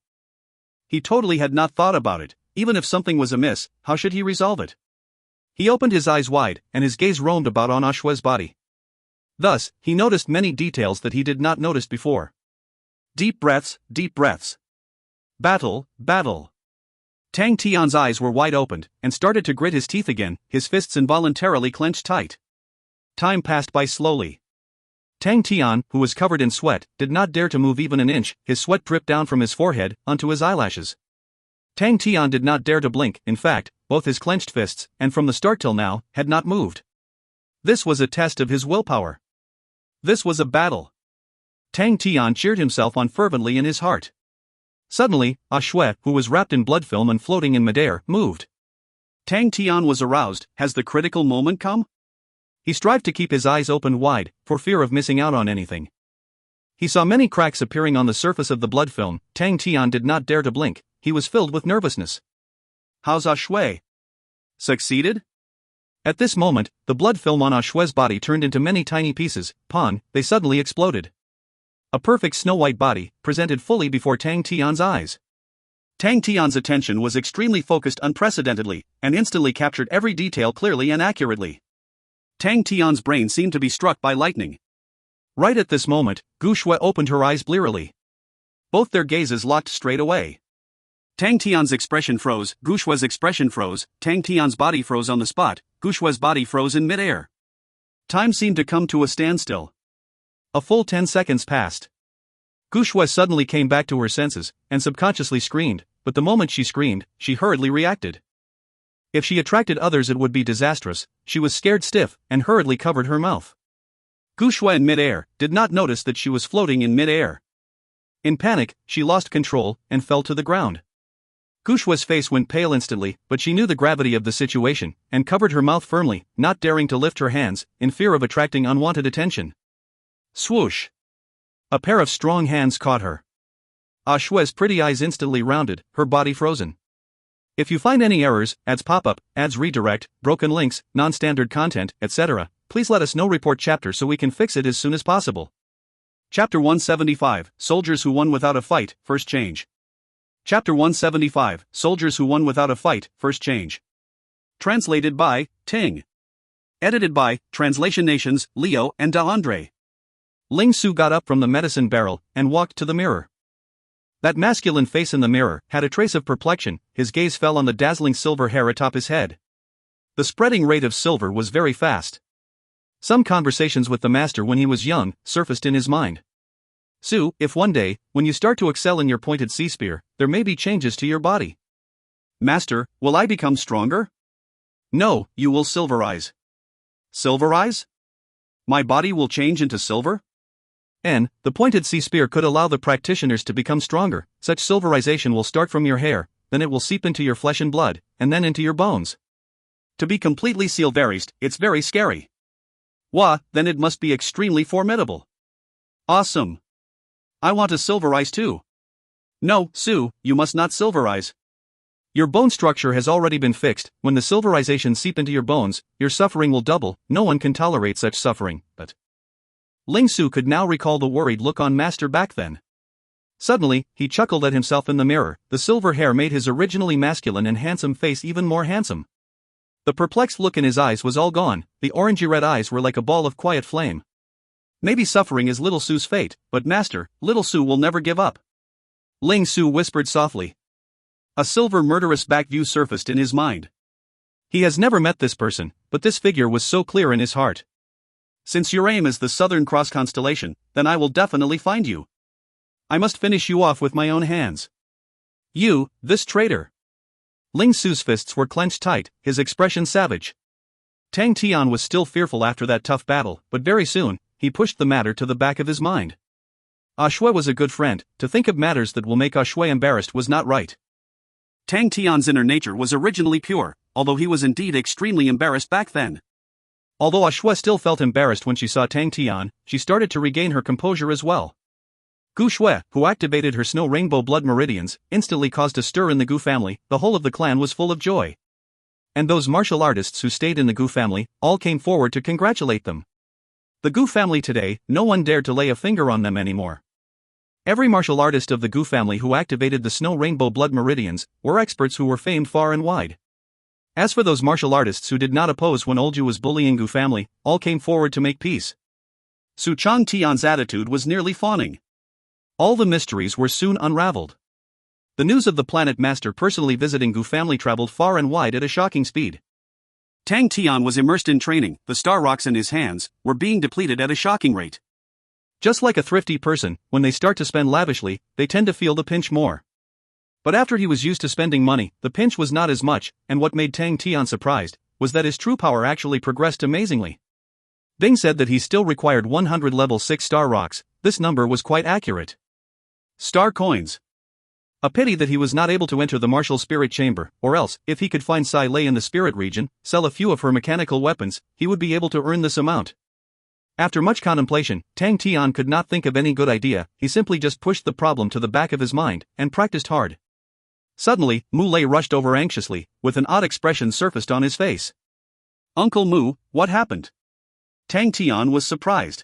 He totally had not thought about it, even if something was amiss, how should he resolve it? He opened his eyes wide, and his gaze roamed about on Ashue's body. Thus, he noticed many details that he did not notice before. Deep breaths, deep breaths. Battle, battle. Tang Tian's eyes were wide opened, and started to grit his teeth again, his fists involuntarily clenched tight. Time passed by slowly. Tang Tian, who was covered in sweat, did not dare to move even an inch, his sweat dripped down from his forehead, onto his eyelashes. Tang Tian did not dare to blink, in fact, both his clenched fists, and from the start till now, had not moved. This was a test of his willpower. This was a battle. Tang Tian cheered himself on fervently in his heart. Suddenly, Ashue, who was wrapped in blood film and floating in midair, moved. Tang Tian was aroused. Has the critical moment come? He strived to keep his eyes open wide, for fear of missing out on anything. He saw many cracks appearing on the surface of the blood film. Tang Tian did not dare to blink, he was filled with nervousness. How's Ashue? Succeeded? At this moment, the blood film on Ashue's body turned into many tiny pieces. They suddenly exploded. A perfect snow-white body, presented fully before Tang Tian's eyes. Tang Tian's attention was extremely focused unprecedentedly, and instantly captured every detail clearly and accurately. Tang Tian's brain seemed to be struck by lightning. Right at this moment, Gu Shui opened her eyes blearily. Both their gazes locked straight away. Tang Tian's expression froze, Gu Shui's expression froze, Tang Tian's body froze on the spot, Gu Shui's body froze in midair. Time seemed to come to a standstill. A full 10 seconds passed. Gu Shui suddenly came back to her senses, and subconsciously screamed, but the moment she screamed, she hurriedly reacted. If she attracted others it would be disastrous, she was scared stiff, and hurriedly covered her mouth. Gu Shui in midair, did not notice that she was floating in midair. In panic, she lost control, and fell to the ground. Gu Shui's face went pale instantly, but she knew the gravity of the situation, and covered her mouth firmly, not daring to lift her hands, in fear of attracting unwanted attention. Swoosh! A pair of strong hands caught her. Ashue's pretty eyes instantly rounded, her body frozen. If you find any errors, ads pop-up, ads redirect, broken links, non-standard content, etc., please let us know. Report chapter so we can fix it as soon as possible. Chapter 175, Soldiers Who Won Without a Fight, First Change. Chapter 175, Soldiers Who Won Without a Fight, First Change. Translated by Tang. Edited by Translation Nations, Leo and Andre. Ling Su got up from the medicine barrel, and walked to the mirror. That masculine face in the mirror had a trace of perplexion, his gaze fell on the dazzling silver hair atop his head. The spreading rate of silver was very fast. Some conversations with the master when he was young surfaced in his mind. Su, if one day, when you start to excel in your pointed sea spear, there may be changes to your body. Master, will I become stronger? No, you will silverize. Silverize? My body will change into silver? N. The pointed sea spear could allow the practitioners to become stronger. Such silverization will start from your hair, then it will seep into your flesh and blood, and then into your bones. To be completely silverized, it's very scary. Wah, then it must be extremely formidable. Awesome. I want to silverize too. No, Su, you must not silverize. Your bone structure has already been fixed. When the silverization seep into your bones, your suffering will double. No one can tolerate such suffering, but... Ling Su could now recall the worried look on Master back then. Suddenly, he chuckled at himself in the mirror. The silver hair made his originally masculine and handsome face even more handsome. The perplexed look in his eyes was all gone. The orangey-red eyes were like a ball of quiet flame. Maybe suffering is Little Su's fate, but Master, Little Su will never give up. Ling Su whispered softly. A silver murderous back view surfaced in his mind. He has never met this person, but this figure was so clear in his heart. Since your aim is the Southern Cross constellation, then I will definitely find you. I must finish you off with my own hands. You, this traitor. Ling Su's fists were clenched tight, his expression savage. Tang Tian was still fearful after that tough battle, but very soon, he pushed the matter to the back of his mind. Shui was a good friend. To think of matters that will make Shui embarrassed was not right. Tang Tian's inner nature was originally pure, although he was indeed extremely embarrassed back then. Although Shui still felt embarrassed when she saw Tang Tian, she started to regain her composure as well. Gu Shui, who activated her snow rainbow blood meridians, instantly caused a stir in the Gu family. The whole of the clan was full of joy. And those martial artists who stayed in the Gu family, all came forward to congratulate them. The Gu family today, no one dared to lay a finger on them anymore. Every martial artist of the Gu family who activated the snow rainbow blood meridians were experts who were famed far and wide. As for those martial artists who did not oppose when Olju was bullying Gu family, all came forward to make peace. Su Chang Tian's attitude was nearly fawning. All the mysteries were soon unraveled. The news of the planet master personally visiting Gu family traveled far and wide at a shocking speed. Tang Tian was immersed in training. The star rocks in his hands were being depleted at a shocking rate. Just like a thrifty person, when they start to spend lavishly, they tend to feel the pinch more. But after he was used to spending money, the pinch was not as much, and what made Tang Tian surprised was that his true power actually progressed amazingly. Bing said that he still required 100 level 6 star rocks. This number was quite accurate. Star coins. A pity that he was not able to enter the martial spirit chamber, or else, if he could find Sai Lei in the spirit region, sell a few of her mechanical weapons, he would be able to earn this amount. After much contemplation, Tang Tian could not think of any good idea. He simply just pushed the problem to the back of his mind, and practiced hard. Suddenly, Mu Lei rushed over anxiously, with an odd expression surfaced on his face. Uncle Mu, what happened? Tang Tian was surprised.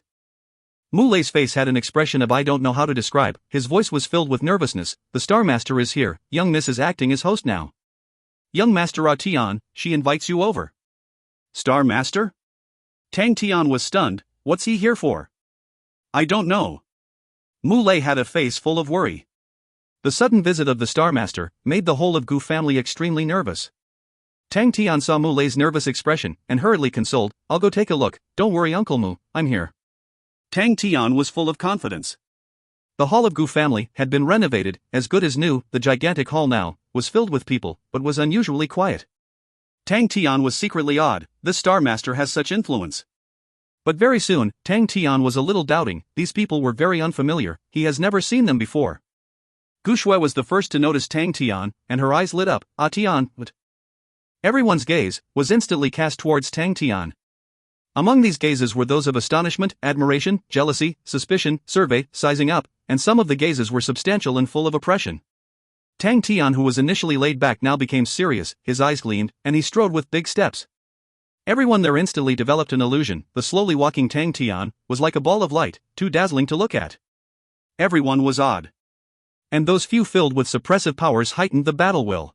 Mu Lei's face had an expression of I don't know how to describe. His voice was filled with nervousness. The Star Master is here. Young Miss is acting as host now. Young Master Tian, she invites you over. Star Master? Tang Tian was stunned. What's he here for? I don't know. Mu Lei had a face full of worry. The sudden visit of the Star Master made the whole of Gu family extremely nervous. Tang Tian saw Mu Lei's nervous expression and hurriedly consoled, I'll go take a look. Don't worry Uncle Mu, I'm here. Tang Tian was full of confidence. The hall of Gu family had been renovated, as good as new. The gigantic hall now was filled with people, but was unusually quiet. Tang Tian was secretly awed. This Star Master has such influence. But very soon, Tang Tian was a little doubting. These people were very unfamiliar. He has never seen them before. Gu Shui was the first to notice Tang Tian, and her eyes lit up. Tian, what? Everyone's gaze was instantly cast towards Tang Tian. Among these gazes were those of astonishment, admiration, jealousy, suspicion, survey, sizing up, and some of the gazes were substantial and full of oppression. Tang Tian, who was initially laid back, now became serious. His eyes gleamed, and he strode with big steps. Everyone there instantly developed an illusion. The slowly walking Tang Tian was like a ball of light, too dazzling to look at. Everyone was awed. And those few filled with suppressive powers heightened the battle will.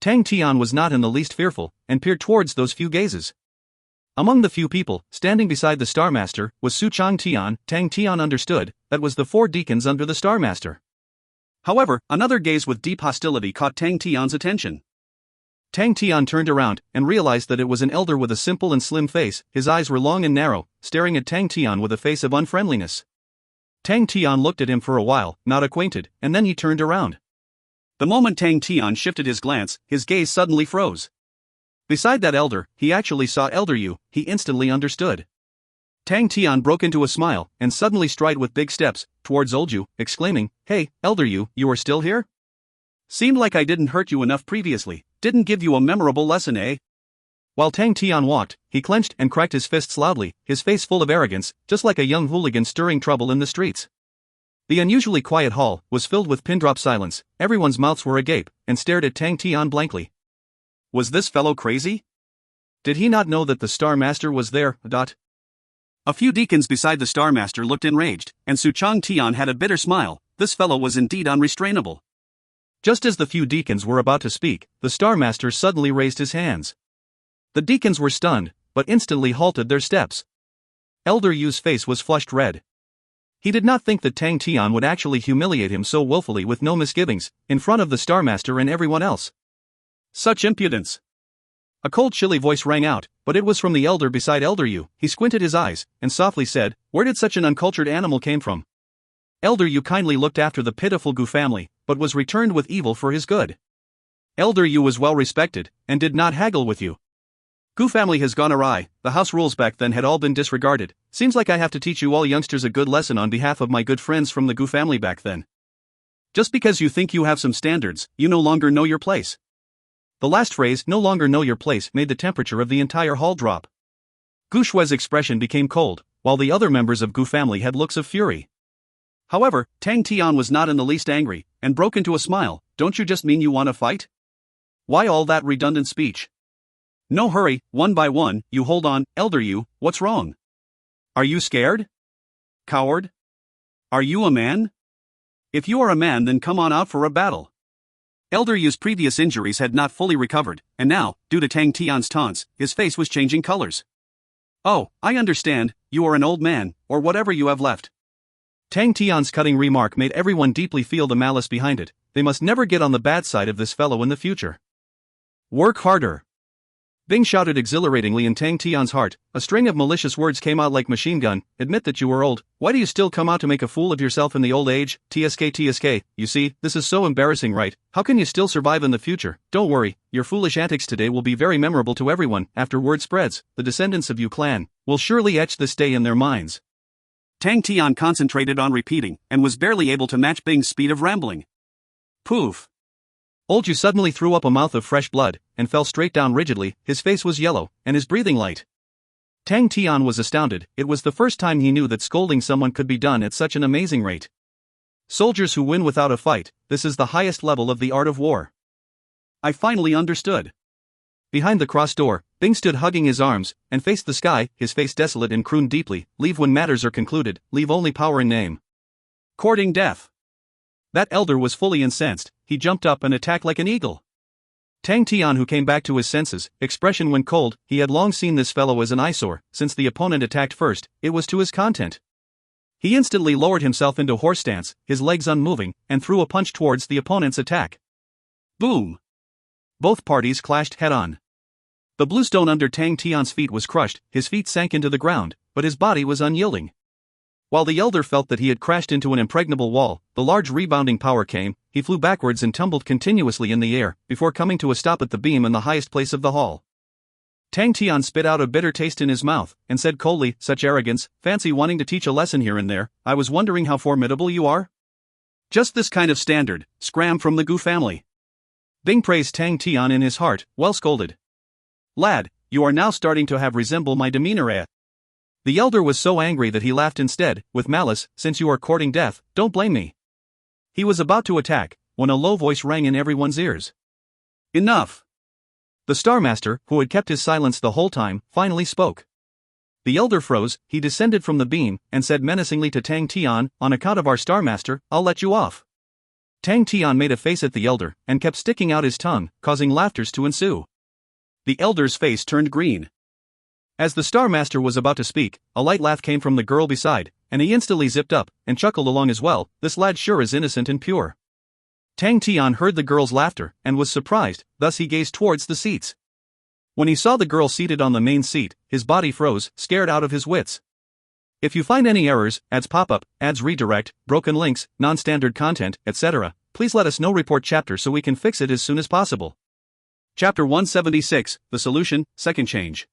Tang Tian was not in the least fearful, and peered towards those few gazes. Among the few people standing beside the Star Master was Su Chang Tian. Tang Tian understood that was the 4 deacons under the Star Master. However, another gaze with deep hostility caught Tang Tian's attention. Tang Tian turned around and realized that it was an elder with a simple and slim face. His eyes were long and narrow, staring at Tang Tian with a face of unfriendliness. Tang Tian looked at him for a while, not acquainted, and then he turned around. The moment Tang Tian shifted his glance, his gaze suddenly froze. Beside that elder, he actually saw Elder Yu. He instantly understood. Tang Tian broke into a smile and suddenly stride with big steps towards Old Yu, exclaiming, "Hey, Elder Yu, you are still here? Seemed like I didn't hurt you enough previously, didn't give you a memorable lesson, eh?" While Tang Tian walked, he clenched and cracked his fists loudly, his face full of arrogance, just like a young hooligan stirring trouble in the streets. The unusually quiet hall was filled with pin-drop silence. Everyone's mouths were agape and stared at Tang Tian blankly. Was this fellow crazy? Did he not know that the Star Master was there? A few deacons beside the Star Master looked enraged, and Su Chang Tian had a bitter smile. This fellow was indeed unrestrainable. Just as the few deacons were about to speak, the Star Master suddenly raised his hands. The deacons were stunned, but instantly halted their steps. Elder Yu's face was flushed red. He did not think that Tang Tian would actually humiliate him so willfully with no misgivings, in front of the Star Master and everyone else. Such impudence! A cold chilly voice rang out, but it was from the elder beside Elder Yu. He squinted his eyes, and softly said, "Where did such an uncultured animal came from?" Elder Yu kindly looked after the pitiful Gu family, but was returned with evil for his good. Elder Yu was well respected, and did not haggle with you. Gu family has gone awry. The house rules back then had all been disregarded. Seems like I have to teach you all youngsters a good lesson on behalf of my good friends from the Gu family back then. Just because you think you have some standards, you no longer know your place. The last phrase, "no longer know your place," made the temperature of the entire hall drop. Gu Shui's expression became cold, while the other members of Gu family had looks of fury. However, Tang Tian was not in the least angry, and broke into a smile. "Don't you just mean you want to fight? Why all that redundant speech? No hurry, one by one, you hold on. Elder Yu, what's wrong? Are you scared? Coward? Are you a man? If you are a man, then come on out for a battle." Elder Yu's previous injuries had not fully recovered, and now, due to Tang Tian's taunts, his face was changing colors. "Oh, I understand, you are an old man, or whatever you have left." Tang Tian's cutting remark made everyone deeply feel the malice behind it. They must never get on the bad side of this fellow in the future. "Work harder!" Bing shouted exhilaratingly in Tang Tian's heart. A string of malicious words came out like machine gun. "Admit that you are old. Why do you still come out to make a fool of yourself in the old age? TSK, you see, this is so embarrassing, right? How can you still survive in the future? Don't worry, your foolish antics today will be very memorable to everyone. After word spreads, the descendants of Yu clan will surely etch this day in their minds." Tang Tian concentrated on repeating, and was barely able to match Bing's speed of rambling. Poof! Old Yu suddenly threw up a mouth of fresh blood, and fell straight down rigidly. His face was yellow, and his breathing light. Tang Tian was astounded. It was the first time he knew that scolding someone could be done at such an amazing rate. Soldiers who win without a fight, this is the highest level of the art of war. I finally understood. Behind the cross door, Bing stood hugging his arms, and faced the sky, his face desolate, and crooned deeply, "Leave when matters are concluded, leave only power in name." Courting death. That elder was fully incensed. He jumped up and attacked like an eagle. Tang Tian, who came back to his senses, expression went cold. He had long seen this fellow as an eyesore. Since the opponent attacked first, it was to his content. He instantly lowered himself into horse stance, his legs unmoving, and threw a punch towards the opponent's attack. Boom! Both parties clashed head-on. The bluestone under Tang Tian's feet was crushed. His feet sank into the ground, but his body was unyielding. While the elder felt that he had crashed into an impregnable wall, the large rebounding power came. He flew backwards and tumbled continuously in the air, before coming to a stop at the beam in the highest place of the hall. Tang Tian spit out a bitter taste in his mouth, and said coldly, "Such arrogance, fancy wanting to teach a lesson here and there. I was wondering how formidable you are? Just this kind of standard, scram from the Gu family." Bing praised Tang Tian in his heart, well scolded. "Lad, you are now starting to have resemble my demeanor, eh?" The elder was so angry that he laughed instead, with malice. "Since you are courting death, don't blame me." He was about to attack, when a low voice rang in everyone's ears. "Enough!" The Star Master, who had kept his silence the whole time, finally spoke. The elder froze. He descended from the beam, and said menacingly to Tang Tian, "On account of our Star Master, I'll let you off." Tang Tian made a face at the elder, and kept sticking out his tongue, causing laughters to ensue. The elder's face turned green. As the Star Master was about to speak, a light laugh came from the girl beside, and he instantly zipped up, and chuckled along as well. "This lad sure is innocent and pure." Tang Tian heard the girl's laughter and was surprised, thus he gazed towards the seats. When he saw the girl seated on the main seat, his body froze, scared out of his wits. If you find any errors, ads pop up, ads redirect, broken links, non-standard content, etc., please let us know. Report chapter so we can fix it as soon as possible. Chapter 176, The Solution, Second Change.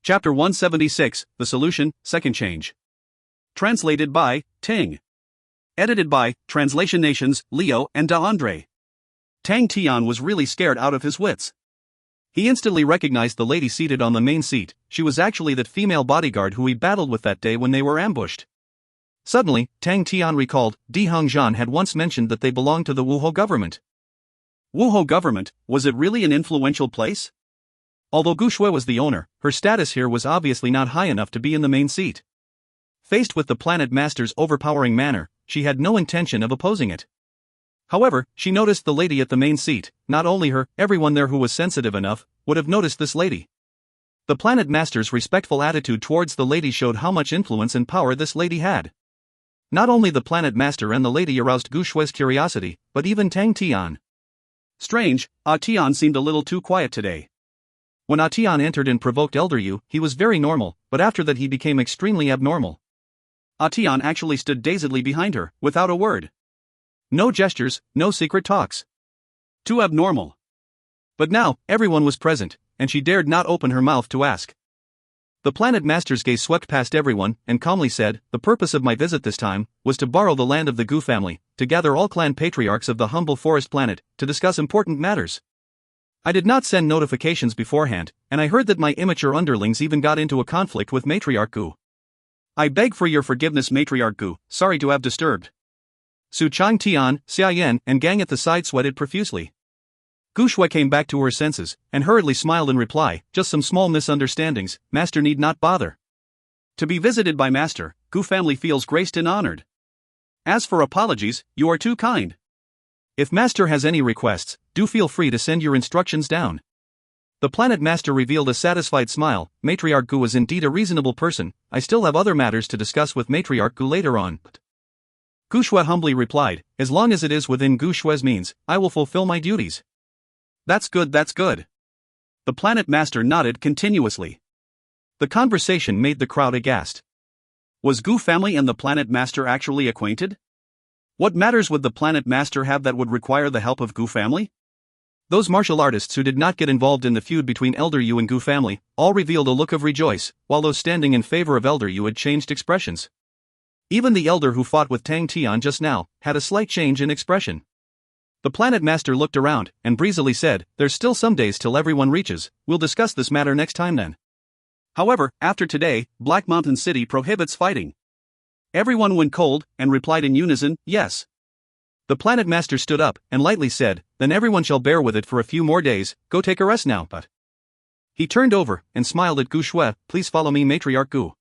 Chapter 176, The Solution, Second Change. Translated by Tang. Edited by Translation Nations, Leo and Andre. Tang Tian was really scared out of his wits. He instantly recognized the lady seated on the main seat. She was actually that female bodyguard who he battled with that day when they were ambushed. Suddenly, Tang Tian recalled, Di Hongzhan had once mentioned that they belonged to the Wuhou government. Wuhou government, was it really an influential place? Although Gu Shui was the owner, her status here was obviously not high enough to be in the main seat. Faced with the Planet Master's overpowering manner, she had no intention of opposing it. However, she noticed the lady at the main seat. Not only her, everyone there who was sensitive enough would have noticed this lady. The Planet Master's respectful attitude towards the lady showed how much influence and power this lady had. Not only the Planet Master and the lady aroused Gu Shui's curiosity, but even Tang Tian. Strange, Tian seemed a little too quiet today. When Tian entered and provoked Elder Yu, he was very normal, but after that he became extremely abnormal. Tian actually stood dazedly behind her, without a word. No gestures, no secret talks. Too abnormal. But now, everyone was present, and she dared not open her mouth to ask. The Planet Master's gaze swept past everyone, and calmly said, the purpose of my visit this time was to borrow the land of the Gu family, to gather all clan patriarchs of the humble forest planet, to discuss important matters. I did not send notifications beforehand, and I heard that my immature underlings even got into a conflict with Matriarch Gu. I beg for your forgiveness, Matriarch Gu, sorry to have disturbed. Su Chang Tian, Xia Yan, and Gang at the side sweated profusely. Gu Shui came back to her senses, and hurriedly smiled in reply, just some small misunderstandings, Master need not bother. To be visited by Master, Gu family feels graced and honored. As for apologies, you are too kind. If Master has any requests, do feel free to send your instructions down. The Planet Master revealed a satisfied smile. Matriarch Gu is indeed a reasonable person. I still have other matters to discuss with Matriarch Gu later on. Gu Shui humbly replied, as long as it is within Gu Shui's means, I will fulfill my duties. That's good, that's good. The Planet Master nodded continuously. The conversation made the crowd aghast. Was Gu family and the Planet Master actually acquainted? What matters would the Planet Master have that would require the help of Gu family? Those martial artists who did not get involved in the feud between Elder Yu and Gu family, all revealed a look of rejoice, while those standing in favor of Elder Yu had changed expressions. Even the elder who fought with Tang Tian just now, had a slight change in expression. The Planet Master looked around, and breezily said, there's still some days till everyone reaches, we'll discuss this matter next time then. However, after today, Black Mountain City prohibits fighting. Everyone went cold, and replied in unison, yes. The Planet Master stood up, and lightly said, then everyone shall bear with it for a few more days, go take a rest now, but. He turned over, and smiled at Gu Shui, please follow me, Matriarch Gu.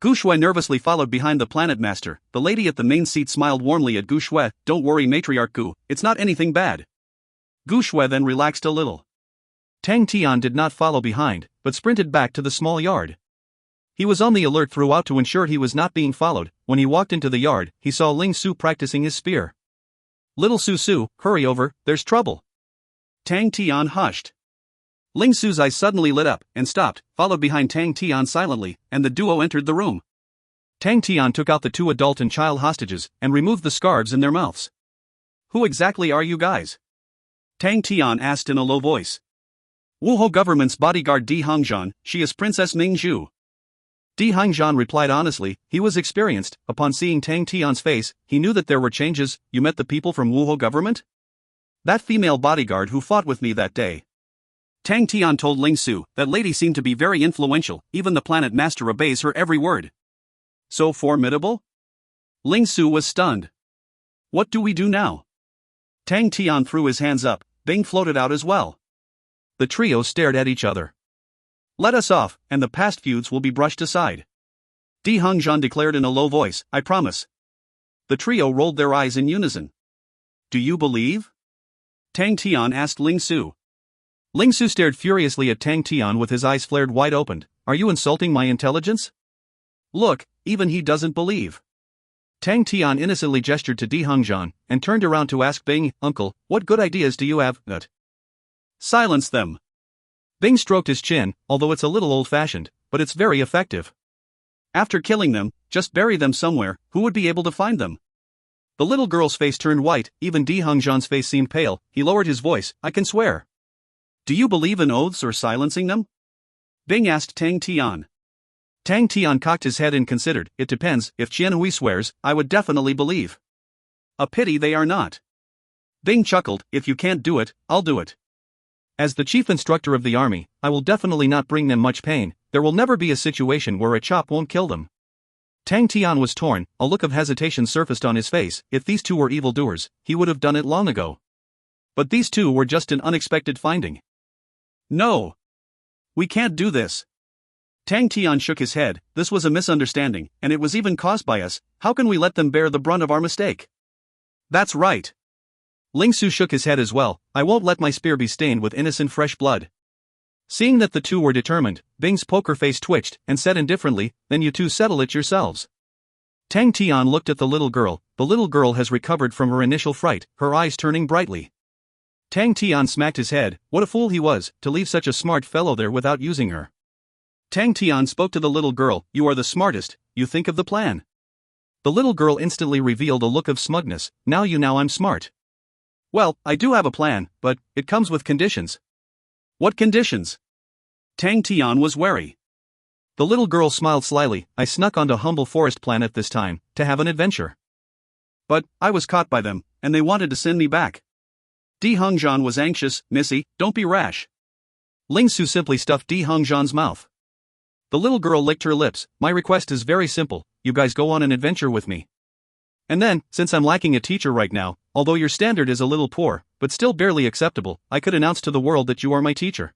Gu Shui nervously followed behind the Planet Master. The lady at the main seat smiled warmly at Gu Shui, don't worry, Matriarch Gu, it's not anything bad. Gu Shui then relaxed a little. Tang Tian did not follow behind, but sprinted back to the small yard. He was on the alert throughout to ensure he was not being followed. When he walked into the yard, he saw Ling Su practicing his spear. Little Su, hurry over, there's trouble. Tang Tian hushed. Ling Su's eyes suddenly lit up, and stopped, followed behind Tang Tian silently, and the duo entered the room. Tang Tian took out the two adult and child hostages, and removed the scarves in their mouths. Who exactly are you guys? Tang Tian asked in a low voice. Wuhou government's bodyguard Di Hongzhan, she is Princess Mingzhu. Di Hongzhan replied honestly, he was experienced. Upon seeing Tang Tian's face, he knew that there were changes. You met the people from Wuhou government? That female bodyguard who fought with me that day. Tang Tian told Ling Su, that lady seemed to be very influential, even the Planet Master obeys her every word. So formidable? Ling Su was stunned. What do we do now? Tang Tian threw his hands up, Bing floated out as well. The trio stared at each other. Let us off, and the past feuds will be brushed aside. Di Hongzhan declared in a low voice, I promise. The trio rolled their eyes in unison. Do you believe? Tang Tian asked Ling Su. Ling Su stared furiously at Tang Tian with his eyes flared wide open. Are you insulting my intelligence? Look, even he doesn't believe. Tang Tian innocently gestured to Di Hongzhan, and turned around to ask Bing, "Uncle, what good ideas do you have?" Silence them. Bing stroked his chin, although it's a little old-fashioned, but it's very effective. After killing them, just bury them somewhere. Who would be able to find them? The little girl's face turned white, even Di Hongzhan's face seemed pale. He lowered his voice, "I can swear." "Do you believe in oaths or silencing them?" Bing asked Tang Tian. Tang Tian cocked his head and considered. "It depends. If Qian Hui swears, I would definitely believe." "A pity they are not." Bing chuckled. "If you can't do it, I'll do it. As the chief instructor of the army, I will definitely not bring them much pain. There will never be a situation where a chop won't kill them." Tang Tian was torn, a look of hesitation surfaced on his face. If these two were evildoers, he would have done it long ago. But these two were just an unexpected finding. "No. We can't do this." Tang Tian shook his head. "This was a misunderstanding, and it was even caused by us. How can we let them bear the brunt of our mistake?" "That's right." Ling Su shook his head as well. "I won't let my spear be stained with innocent fresh blood." Seeing that the two were determined, Bing's poker face twitched, and said indifferently, "Then you two settle it yourselves." Tang Tian looked at the little girl. The little girl has recovered from her initial fright, her eyes turning brightly. Tang Tian smacked his head. What a fool he was, to leave such a smart fellow there without using her. Tang Tian spoke to the little girl. "You are the smartest, you think of the plan." The little girl instantly revealed a look of smugness. Now I'm smart." "Well, I do have a plan, but it comes with conditions." "What conditions?" Tang Tian was wary. The little girl smiled slyly. "I snuck onto Humble Forest Planet this time, to have an adventure. But I was caught by them, and they wanted to send me back." Di Hongzhan was anxious. "Missy, don't be rash." Ling Su simply stuffed Di Hongzhan's mouth. The little girl licked her lips. "My request is very simple. You guys go on an adventure with me. And then, since I'm lacking a teacher right now, although your standard is a little poor, but still barely acceptable, I could announce to the world that you are my teacher.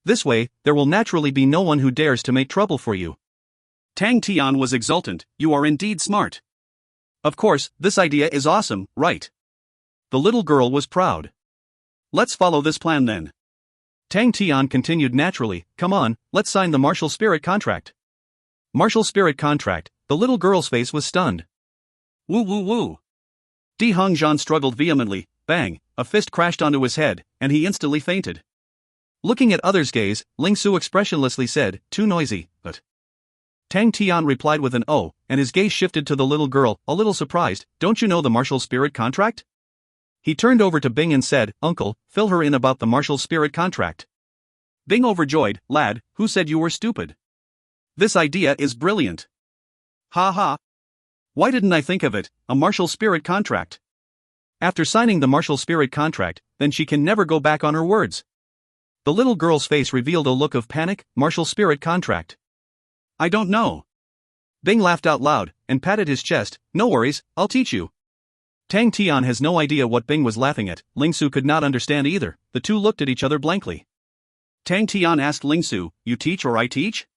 This way, there will naturally be no one who dares to make trouble for you." Tang Tian was exultant. "You are indeed smart. Of course, this idea is awesome, right?" The little girl was proud. "Let's follow this plan then." Tang Tian continued naturally. "Come on, let's sign the martial spirit contract." Martial spirit contract. The little girl's face was stunned. "Woo woo woo." Di Hongzhan struggled vehemently. Bang, a fist crashed onto his head, and he instantly fainted. Looking at others' gaze, Ling Su expressionlessly said, "Too noisy, but." Tang Tian replied with an "oh," and his gaze shifted to the little girl, a little surprised. "Don't you know the martial spirit contract?" He turned over to Bing and said, "Uncle, fill her in about the martial spirit contract." Bing overjoyed. "Lad, who said you were stupid? This idea is brilliant. Ha ha. Why didn't I think of it? A martial spirit contract. After signing the martial spirit contract, then she can never go back on her words." The little girl's face revealed a look of panic. "Martial spirit contract? I don't know." Bing laughed out loud, and patted his chest. "No worries, I'll teach you." Tang Tian has no idea what Bing was laughing at. Ling Su could not understand either. The two looked at each other blankly. Tang Tian asked Ling Su, "You teach or I teach?"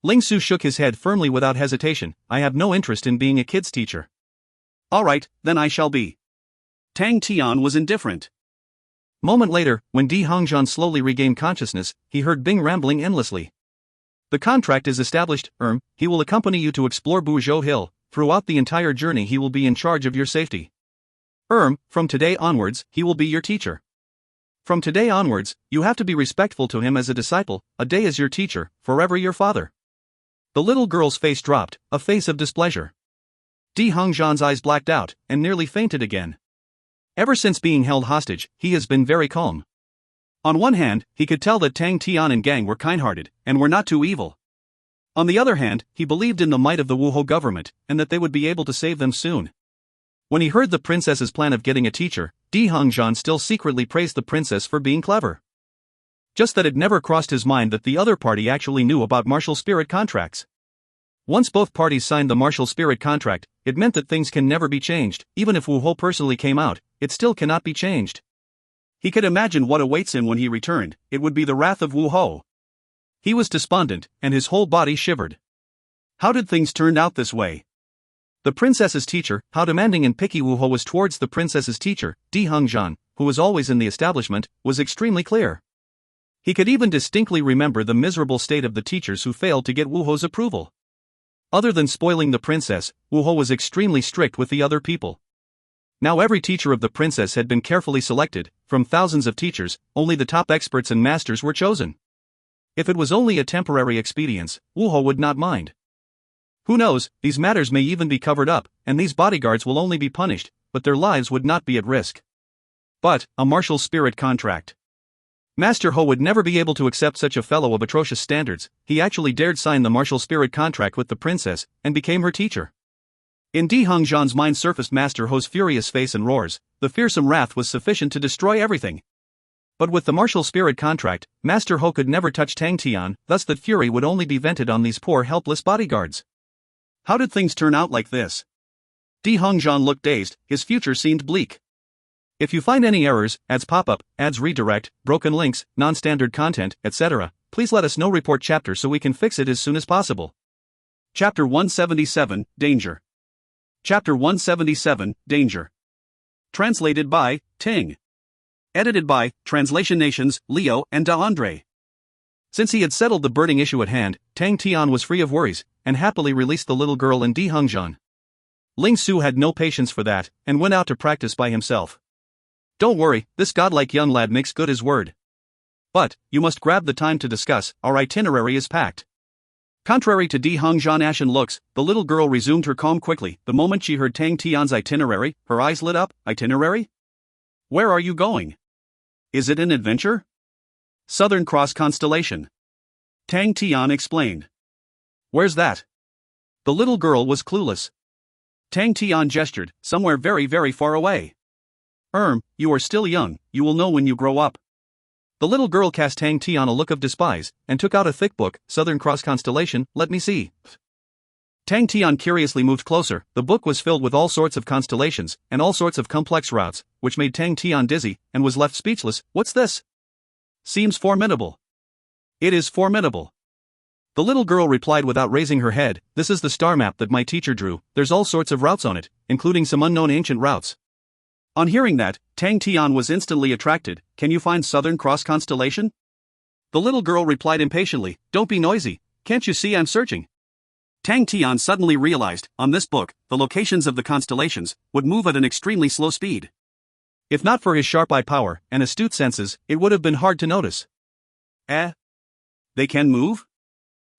Ling Su shook his head firmly without hesitation. "I have no interest in being a kid's teacher." "Alright, then I shall be." Tang Tian was indifferent. Moment later, when Di Hongzhan slowly regained consciousness, he heard Bing rambling endlessly. "The contract is established, he will accompany you to explore Buzhou Hill. Throughout the entire journey he will be in charge of your safety. From today onwards, he will be your teacher. From today onwards, you have to be respectful to him as a disciple, a day as your teacher, forever your father." The little girl's face dropped, a face of displeasure. Di Hongzhan's eyes blacked out, and nearly fainted again. Ever since being held hostage, he has been very calm. On one hand, he could tell that Tang Tian and gang were kind-hearted, and were not too evil. On the other hand, he believed in the might of the Wuhou government, and that they would be able to save them soon. When he heard the princess's plan of getting a teacher, Di Hongzhan still secretly praised the princess for being clever. Just that it never crossed his mind that the other party actually knew about martial spirit contracts. Once both parties signed the martial spirit contract, it meant that things can never be changed. Even if Wu Hou personally came out, it still cannot be changed. He could imagine what awaits him when he returned. It would be the wrath of Wu Hou. He was despondent, and his whole body shivered. How did things turn out this way? The princess's teacher, how demanding and picky Wu Hou was towards the princess's teacher, Di Hongzhan, who was always in the establishment, was extremely clear. He could even distinctly remember the miserable state of the teachers who failed to get Wu Hou's approval. Other than spoiling the princess, Wu Hou was extremely strict with the other people. Now every teacher of the princess had been carefully selected. From thousands of teachers, only the top experts and masters were chosen. If it was only a temporary expedience, Wu Hou would not mind. Who knows, these matters may even be covered up, and these bodyguards will only be punished, but their lives would not be at risk. But, a martial spirit contract. Master Ho would never be able to accept such a fellow of atrocious standards. He actually dared sign the martial spirit contract with the princess, and became her teacher. In Di Hongzhan's mind surfaced Master Ho's furious face and roars. The fearsome wrath was sufficient to destroy everything. But with the martial spirit contract, Master Ho could never touch Tang Tian, thus that fury would only be vented on these poor helpless bodyguards. How did things turn out like this? Di Hongzhan looked dazed, his future seemed bleak. If you find any errors, ads pop up, ads redirect, broken links, non-standard content, etc., please let us know. Report chapter so we can fix it as soon as possible. Chapter 177, Danger. Chapter 177, Danger. Translated by Tang. Edited by Translation Nations, Leo and Andre. Since he had settled the burning issue at hand, Tang Tian was free of worries, and happily released the little girl and Di Hongzhan. Ling Su had no patience for that, and went out to practice by himself. Don't worry, this godlike young lad makes good his word. But, you must grab the time to discuss, our itinerary is packed. Contrary to Di Hongzhan's ashen looks, the little girl resumed her calm quickly. The moment she heard Tang Tian's itinerary, her eyes lit up. Itinerary? Where are you going? Is it an adventure? Southern Cross Constellation. Tang Tian explained. Where's that? The little girl was clueless. Tang Tian gestured, somewhere very, very far away. You are still young, you will know when you grow up. The little girl cast Tang Tian a look of despise, and took out a thick book. Southern Cross Constellation, let me see. Tang Tian curiously moved closer. The book was filled with all sorts of constellations, and all sorts of complex routes, which made Tang Tian dizzy, and was left speechless. What's this? Seems formidable. It is formidable. The little girl replied without raising her head, this is the star map that my teacher drew. There's all sorts of routes on it, including some unknown ancient routes. On hearing that, Tang Tian was instantly attracted. Can you find Southern Cross Constellation? The little girl replied impatiently, don't be noisy, can't you see I'm searching? Tang Tian suddenly realized, on this book, the locations of the constellations would move at an extremely slow speed. If not for his sharp eye power and astute senses, it would have been hard to notice. They can move?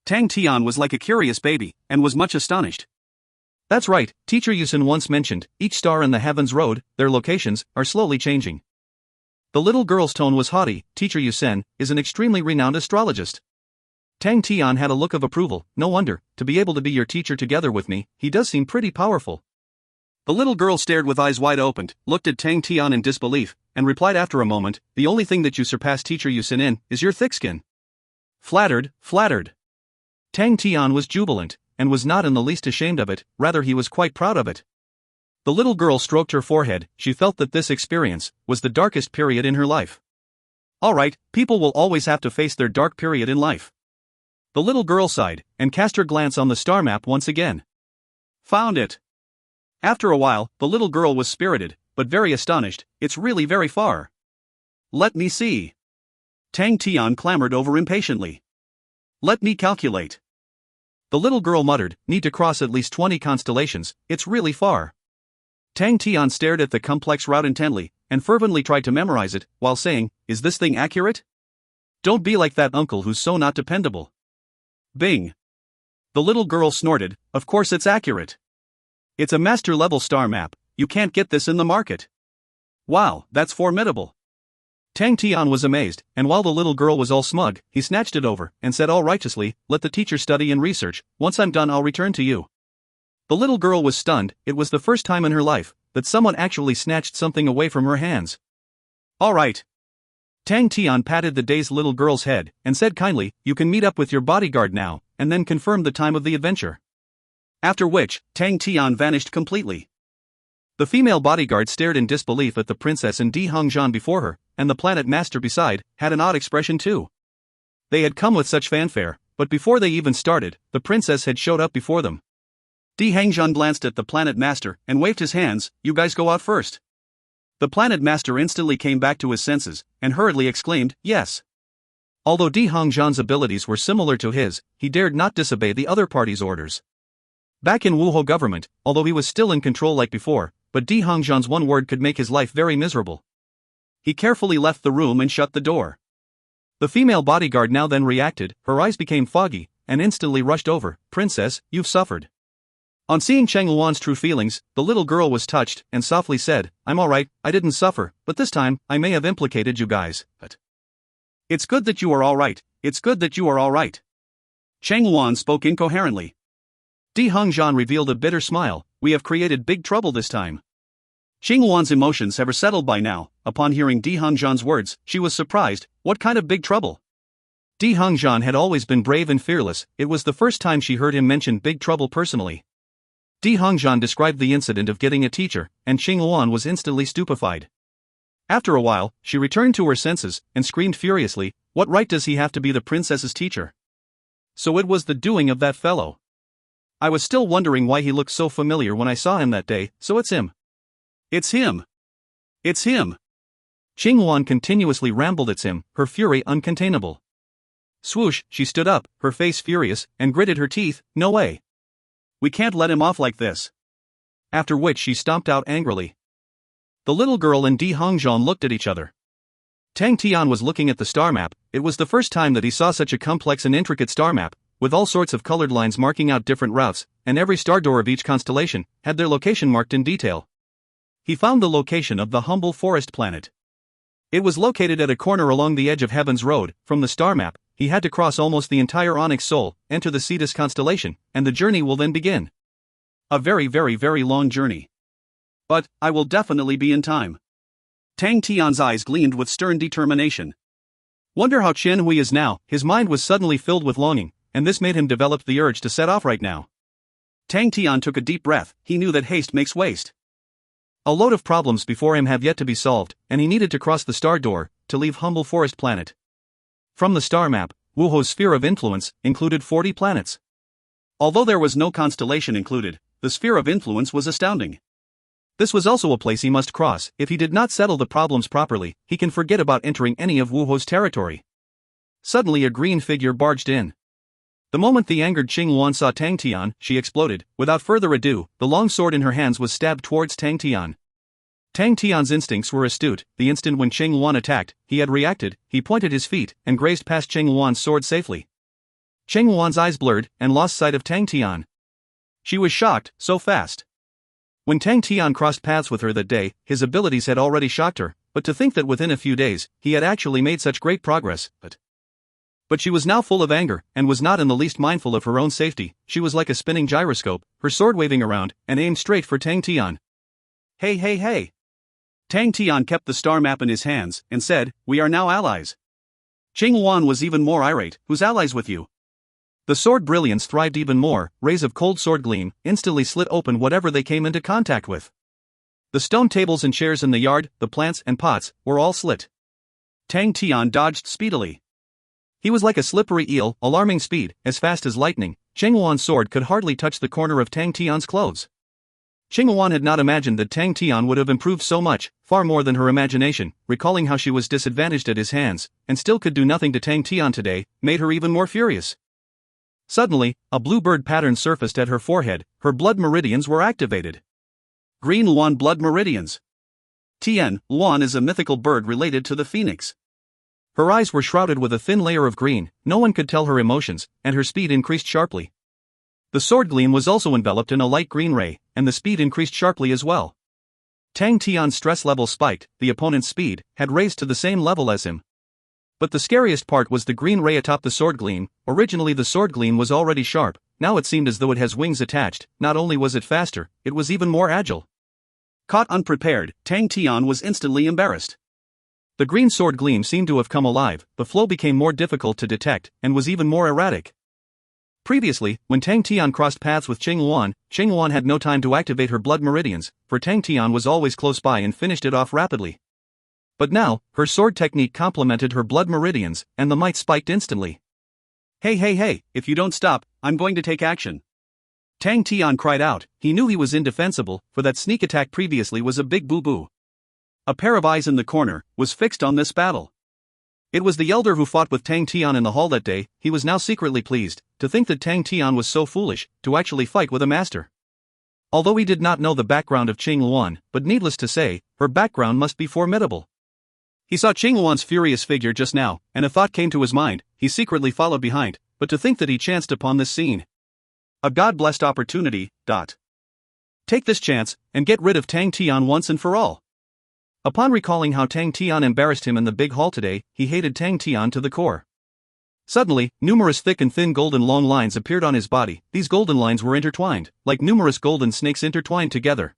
Tang Tian was like a curious baby, and was much astonished. That's right, Teacher Yusen once mentioned, each star in the heavens road, their locations, are slowly changing. The little girl's tone was haughty. Teacher Yusen is an extremely renowned astrologist. Tang Tian had a look of approval. No wonder, to be able to be your teacher together with me, he does seem pretty powerful. The little girl stared with eyes wide opened, looked at Tang Tian in disbelief, and replied after a moment, the only thing that you surpass Teacher Yusen in, is your thick skin. Flattered. Tang Tian was jubilant, and was not in the least ashamed of it, rather he was quite proud of it. The little girl stroked her forehead. She felt that this experience was the darkest period in her life. Alright, people will always have to face their dark period in life. The little girl sighed, and cast her glance on the star map once again. Found it. After a while, the little girl was spirited, but very astonished. It's really very far. Let me see. Tang Tian clamored over impatiently. Let me calculate. The little girl muttered, need to cross at least 20 constellations, it's really far. Tang Tian stared at the complex route intently, and fervently tried to memorize it, while saying, is this thing accurate? Don't be like that uncle who's so not dependable. Bing. The little girl snorted, of course it's accurate. It's a master-level star map, you can't get this in the market. Wow, that's formidable. Tang Tian was amazed, and while the little girl was all smug, he snatched it over, and said all righteously, let the teacher study and research, once I'm done I'll return to you. The little girl was stunned. It was the first time in her life that someone actually snatched something away from her hands. All right. Tang Tian patted the dazed little girl's head, and said kindly, you can meet up with your bodyguard now, and then confirm the time of the adventure. After which, Tang Tian vanished completely. The female bodyguard stared in disbelief at the princess and Di Hongzhan before her, and the planet master beside, had an odd expression too. They had come with such fanfare, but before they even started, the princess had showed up before them. Di Hongzhan glanced at the planet master, and waved his hands, you guys go out first. The planet master instantly came back to his senses, and hurriedly exclaimed, yes. Although Di Hongzhan's abilities were similar to his, he dared not disobey the other party's orders. Back in Wuhou government, although he was still in control like before, but Di Hongzhan's one word could make his life very miserable. He carefully left the room and shut the door. The female bodyguard now then reacted, her eyes became foggy, and instantly rushed over. "Princess, you've suffered." On seeing Cheng Luan's true feelings, the little girl was touched, and softly said, "I'm alright, I didn't suffer, but this time, I may have implicated you guys, but it's good that you are alright, it's good that you are alright." Cheng Luan spoke incoherently. Di Hongzhan revealed a bitter smile. "We have created big trouble this time." Cheng Luan's emotions have settled by now. Upon hearing Di Hongzhan's words, she was surprised. What kind of big trouble? Di Hongzhan had always been brave and fearless, it was the first time she heard him mention big trouble personally. Di Hongzhan described the incident of getting a teacher, and Cheng Luan was instantly stupefied. After a while, she returned to her senses, and screamed furiously, "What right does he have to be the princess's teacher? So it was the doing of that fellow. I was still wondering why he looked so familiar when I saw him that day, so it's him. It's him. It's him." Cheng Luan continuously rambled, "It's him," her fury uncontainable. Swoosh, she stood up, her face furious, and gritted her teeth, "No way. We can't let him off like this." After which she stomped out angrily. The little girl and Di Hongzhan looked at each other. Tang Tian was looking at the star map. It was the first time that he saw such a complex and intricate star map, with all sorts of colored lines marking out different routes, and every star door of each constellation had their location marked in detail. He found the location of the humble forest planet. It was located at a corner along the edge of Heaven's Road. From the star map, he had to cross almost the entire Onyx Sol, enter the Cetus constellation, and the journey will then begin. A very long journey. But I will definitely be in time. Tang Tian's eyes gleamed with stern determination. Wonder how Chen Hui is now. His mind was suddenly filled with longing, and this made him develop the urge to set off right now. Tang Tian took a deep breath. He knew that haste makes waste. A load of problems before him have yet to be solved, and he needed to cross the star door, to leave humble forest planet. From the star map, Wuhou's sphere of influence included 40 planets. Although there was no constellation included, the sphere of influence was astounding. This was also a place he must cross. If he did not settle the problems properly, he can forget about entering any of Wuhou's territory. Suddenly a green figure barged in. The moment the angered Cheng Luan saw Tang Tian, she exploded. Without further ado, the long sword in her hands was stabbed towards Tang Tian. Tang Tian's instincts were astute. The instant when Cheng Luan attacked, he had reacted. He pointed his feet and grazed past Cheng Luan's sword safely. Cheng Luan's eyes blurred and lost sight of Tang Tian. She was shocked, so fast. When Tang Tian crossed paths with her that day, his abilities had already shocked her, but to think that within a few days, he had actually made such great progress, But she was now full of anger, and was not in the least mindful of her own safety. She was like a spinning gyroscope, her sword waving around, and aimed straight for Tang Tian. Hey! Tang Tian kept the star map in his hands, and said, "We are now allies." Cheng Luan was even more irate. "Who's allies with you?" The sword brilliance thrived even more. Rays of cold sword gleam instantly slit open whatever they came into contact with. The stone tables and chairs in the yard, the plants and pots, were all slit. Tang Tian dodged speedily. He was like a slippery eel, alarming speed, as fast as lightning. Cheng Luan's sword could hardly touch the corner of Tang Tian's clothes. Cheng Luan had not imagined that Tang Tian would have improved so much, far more than her imagination. Recalling how she was disadvantaged at his hands, and still could do nothing to Tang Tian today, made her even more furious. Suddenly, a blue bird pattern surfaced at her forehead. Her blood meridians were activated. Green Luan blood meridians. Tian, Luan is a mythical bird related to the phoenix. Her eyes were shrouded with a thin layer of green, no one could tell her emotions, and her speed increased sharply. The sword gleam was also enveloped in a light green ray, and the speed increased sharply as well. Tang Tian's stress level spiked. The opponent's speed had raised to the same level as him. But the scariest part was the green ray atop the sword gleam. Originally the sword gleam was already sharp, now it seemed as though it has wings attached. Not only was it faster, it was even more agile. Caught unprepared, Tang Tian was instantly embarrassed. The green sword gleam seemed to have come alive. The flow became more difficult to detect, and was even more erratic. Previously, when Tang Tian crossed paths with Cheng Luan had no time to activate her blood meridians, for Tang Tian was always close by and finished it off rapidly. But now, her sword technique complemented her blood meridians, and the might spiked instantly. Hey, if you don't stop, I'm going to take action. Tang Tian cried out. He knew he was indefensible, for that sneak attack previously was a big boo-boo. A pair of eyes in the corner was fixed on this battle. It was the elder who fought with Tang Tian in the hall that day. He was now secretly pleased to think that Tang Tian was so foolish to actually fight with a master. Although he did not know the background of Qing Luan, but needless to say, her background must be formidable. He saw Qing Luan's furious figure just now, and a thought came to his mind. He secretly followed behind, but to think that he chanced upon this scene. A God-blessed opportunity. Take this chance, and get rid of Tang Tian once and for all. Upon recalling how Tang Tian embarrassed him in the big hall today, he hated Tang Tian to the core. Suddenly, numerous thick and thin golden long lines appeared on his body. These golden lines were intertwined, like numerous golden snakes intertwined together.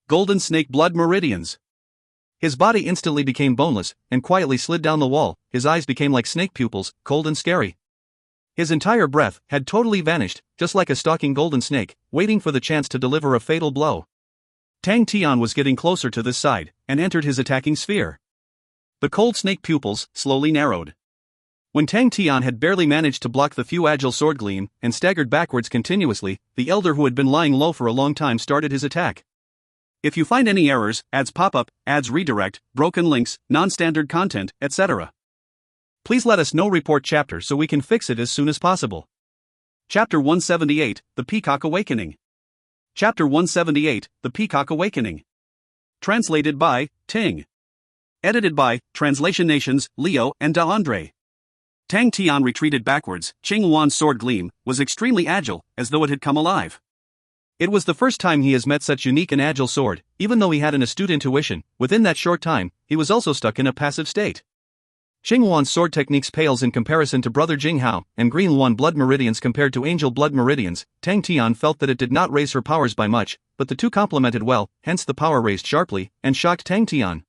Golden snake blood meridians. His body instantly became boneless, and quietly slid down the wall. His eyes became like snake pupils, cold and scary. His entire breath had totally vanished, just like a stalking golden snake, waiting for the chance to deliver a fatal blow. Tang Tian was getting closer to this side, and entered his attacking sphere. The cold snake pupils slowly narrowed. When Tang Tian had barely managed to block the few agile sword gleam, and staggered backwards continuously, the elder who had been lying low for a long time started his attack. If you find any errors, ads pop up, ads redirect, broken links, non-standard content, etc., please let us know. Report chapter so we can fix it as soon as possible. Chapter 178, The Peacock Awakening. Chapter 178, The Peacock Awakening. Translated by Ting. Edited by Translation Nations, Leo and Andre. Tang Tian retreated backwards. Qing Luan's sword gleam was extremely agile, as though it had come alive. It was the first time he has met such unique and agile sword. Even though he had an astute intuition, within that short time, he was also stuck in a passive state. Qing Luan's sword techniques pales in comparison to Brother Jing Hao, and Green Luan blood meridians compared to angel blood meridians. Tang Tian felt that it did not raise her powers by much, but the two complemented well, hence the power raised sharply, and shocked Tang Tian.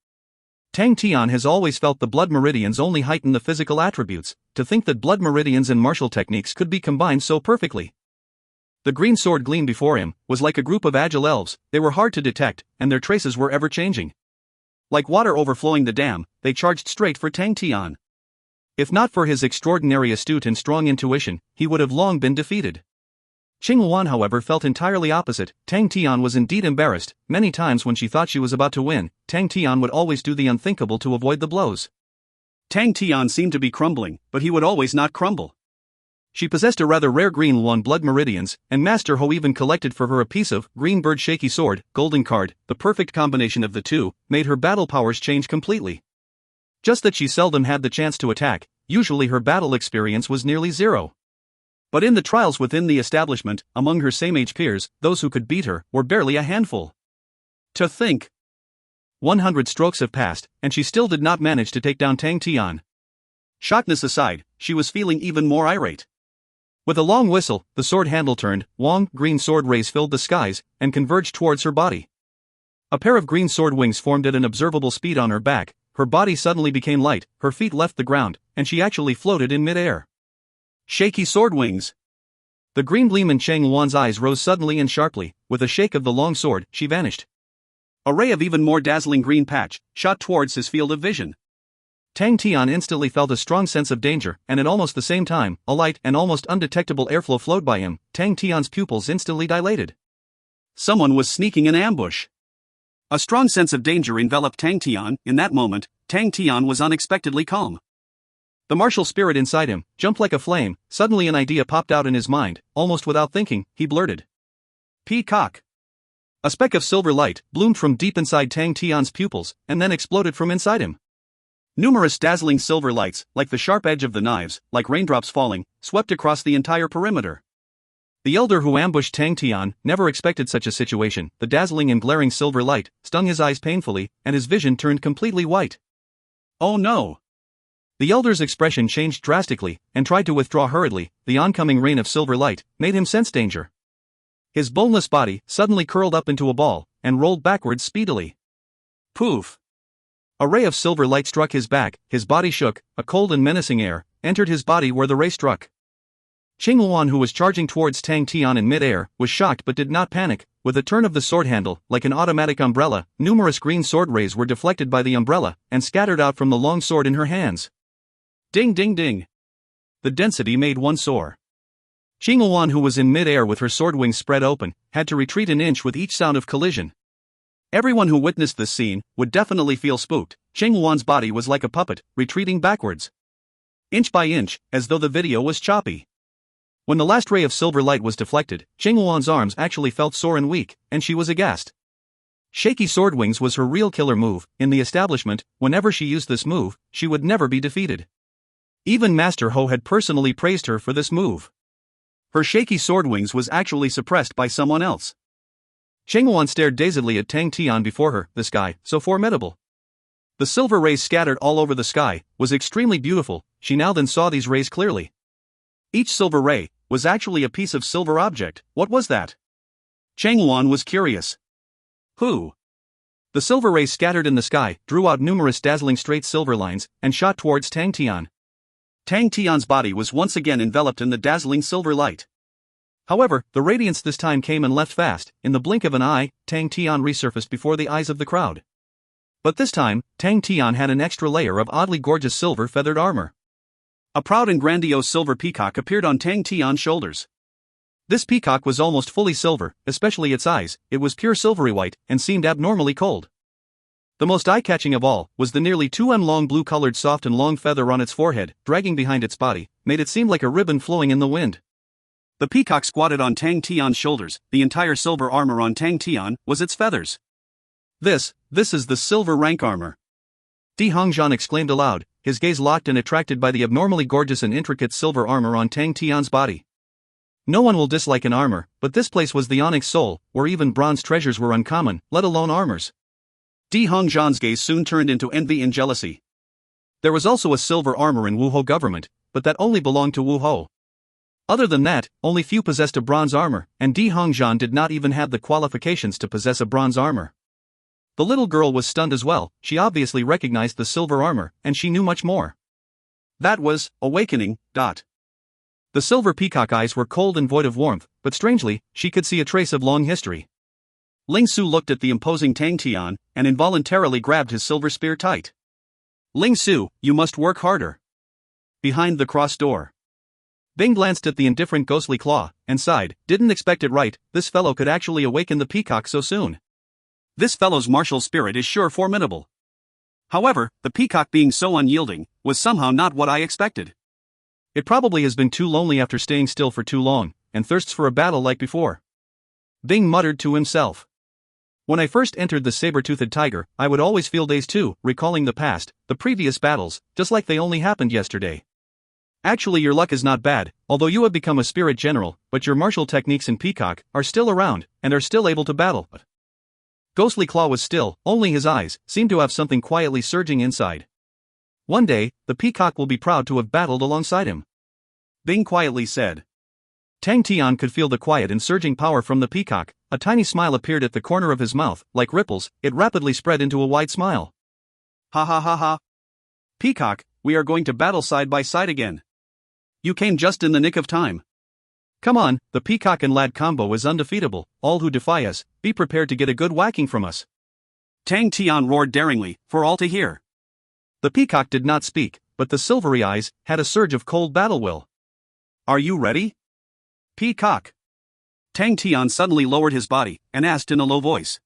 Tang Tian has always felt the blood meridians only heighten the physical attributes. To think that blood meridians and martial techniques could be combined so perfectly. The green sword gleam before him was like a group of agile elves. They were hard to detect, and their traces were ever-changing. Like water overflowing the dam, they charged straight for Tang Tian. If not for his extraordinary astute and strong intuition, he would have long been defeated. Qing Luan, however, felt entirely opposite. Tang Tian was indeed embarrassed. Many times when she thought she was about to win, Tang Tian would always do the unthinkable to avoid the blows. Tang Tian seemed to be crumbling, but he would always not crumble. She possessed a rather rare green Luan blood meridians, and Master Ho even collected for her a piece of green bird shaky sword, golden card. The perfect combination of the two made her battle powers change completely. Just that she seldom had the chance to attack. Usually her battle experience was nearly zero. But in the trials within the establishment, among her same-age peers, those who could beat her were barely a handful. To think. 100 strokes have passed, and she still did not manage to take down Tang Tian. Shockedness aside, she was feeling even more irate. With a long whistle, the sword handle turned, long, green sword rays filled the skies, and converged towards her body. A pair of green sword wings formed at an observable speed on her back. Her body suddenly became light, her feet left the ground, and she actually floated in mid-air. Shaky sword wings. The green gleam in Qing Luan's eyes rose suddenly and sharply. With a shake of the long sword, she vanished. A ray of even more dazzling green patch shot towards his field of vision. Tang Tian instantly felt a strong sense of danger, and at almost the same time, a light and almost undetectable airflow flowed by him. Tang Tian's pupils instantly dilated. Someone was sneaking in ambush. A strong sense of danger enveloped Tang Tian. In that moment, Tang Tian was unexpectedly calm. The martial spirit inside him jumped like a flame. Suddenly an idea popped out in his mind. Almost without thinking, he blurted, "Peacock." A speck of silver light bloomed from deep inside Tang Tian's pupils, and then exploded from inside him. Numerous dazzling silver lights, like the sharp edge of the knives, like raindrops falling, swept across the entire perimeter. The elder who ambushed Tang Tian never expected such a situation. The dazzling and glaring silver light stung his eyes painfully, and his vision turned completely white. Oh no! The elder's expression changed drastically, and tried to withdraw hurriedly. The oncoming rain of silver light made him sense danger. His boneless body suddenly curled up into a ball, and rolled backwards speedily. Poof! A ray of silver light struck his back, his body shook, a cold and menacing air entered his body where the ray struck. Qing Luan, who was charging towards Tang Tian in mid-air, was shocked but did not panic. With a turn of the sword handle, like an automatic umbrella, numerous green sword rays were deflected by the umbrella, and scattered out from the long sword in her hands. Ding ding ding! The density made one soar. Qing Luan, who was in mid-air with her sword wings spread open, had to retreat an inch with each sound of collision. Everyone who witnessed this scene would definitely feel spooked. Cheng Wuan's body was like a puppet, retreating backwards, inch by inch, as though the video was choppy. When the last ray of silver light was deflected, Cheng Wuan's arms actually felt sore and weak, and she was aghast. Shaky sword wings was her real killer move. In the establishment, whenever she used this move, she would never be defeated. Even Master Ho had personally praised her for this move. Her shaky sword wings was actually suppressed by someone else. Cheng Wuan stared dazedly at Tang Tian before her. This guy, so formidable. The silver rays scattered all over the sky, was extremely beautiful. She now then saw these rays clearly. Each silver ray was actually a piece of silver object. What was that? Cheng Wuan was curious. Who? The silver rays scattered in the sky, drew out numerous dazzling straight silver lines, and shot towards Tang Tian. Tang Tian's body was once again enveloped in the dazzling silver light. However, the radiance this time came and left fast. In the blink of an eye, Tang Tian resurfaced before the eyes of the crowd. But this time, Tang Tian had an extra layer of oddly gorgeous silver feathered armor. A proud and grandiose silver peacock appeared on Tang Tian's shoulders. This peacock was almost fully silver, especially its eyes. It was pure silvery white, and seemed abnormally cold. The most eye-catching of all was the nearly 2 m long blue-colored soft and long feather on its forehead, dragging behind its body, made it seem like a ribbon flowing in the wind. The peacock squatted on Tang Tian's shoulders. The entire silver armor on Tang Tian was its feathers. This is the silver rank armor. Di Hongzhan exclaimed aloud, his gaze locked and attracted by the abnormally gorgeous and intricate silver armor on Tang Tian's body. No one will dislike an armor, but this place was the Onyx Soul, where even bronze treasures were uncommon, let alone armors. Di Hongzhan's gaze soon turned into envy and jealousy. There was also a silver armor in Wuhou government, but that only belonged to Wuhou. Other than that, only few possessed a bronze armor, and Di Hongzhan did not even have the qualifications to possess a bronze armor. The little girl was stunned as well. She obviously recognized the silver armor, and she knew much more. That was awakening. The silver peacock eyes were cold and void of warmth, but strangely, she could see a trace of long history. Ling Su looked at the imposing Tang Tian, and involuntarily grabbed his silver spear tight. Ling Su, you must work harder. Behind the cross door. Bing glanced at the indifferent ghostly claw, and sighed, didn't expect it right, this fellow could actually awaken the peacock so soon. This fellow's martial spirit is sure formidable. However, the peacock being so unyielding, was somehow not what I expected. It probably has been too lonely after staying still for too long, and thirsts for a battle like before. Bing muttered to himself. When I first entered the saber-toothed tiger, I would always feel dazed too, recalling the past, the previous battles, just like they only happened yesterday. Actually, your luck is not bad, although you have become a spirit general, but your martial techniques in Peacock are still around, and are still able to battle. Ghostly Claw was still, only his eyes seemed to have something quietly surging inside. One day, the Peacock will be proud to have battled alongside him. Bing quietly said. Tang Tian could feel the quiet and surging power from the peacock. A tiny smile appeared at the corner of his mouth, like ripples. It rapidly spread into a wide smile. Ha ha ha ha. Peacock, we are going to battle side by side again. You came just in the nick of time. Come on, the peacock and lad combo is undefeatable. All who defy us, be prepared to get a good whacking from us. Tang Tian roared daringly, for all to hear. The peacock did not speak, but the silvery eyes had a surge of cold battle will. Are you ready? Peacock. Tang Tian suddenly lowered his body, and asked in a low voice.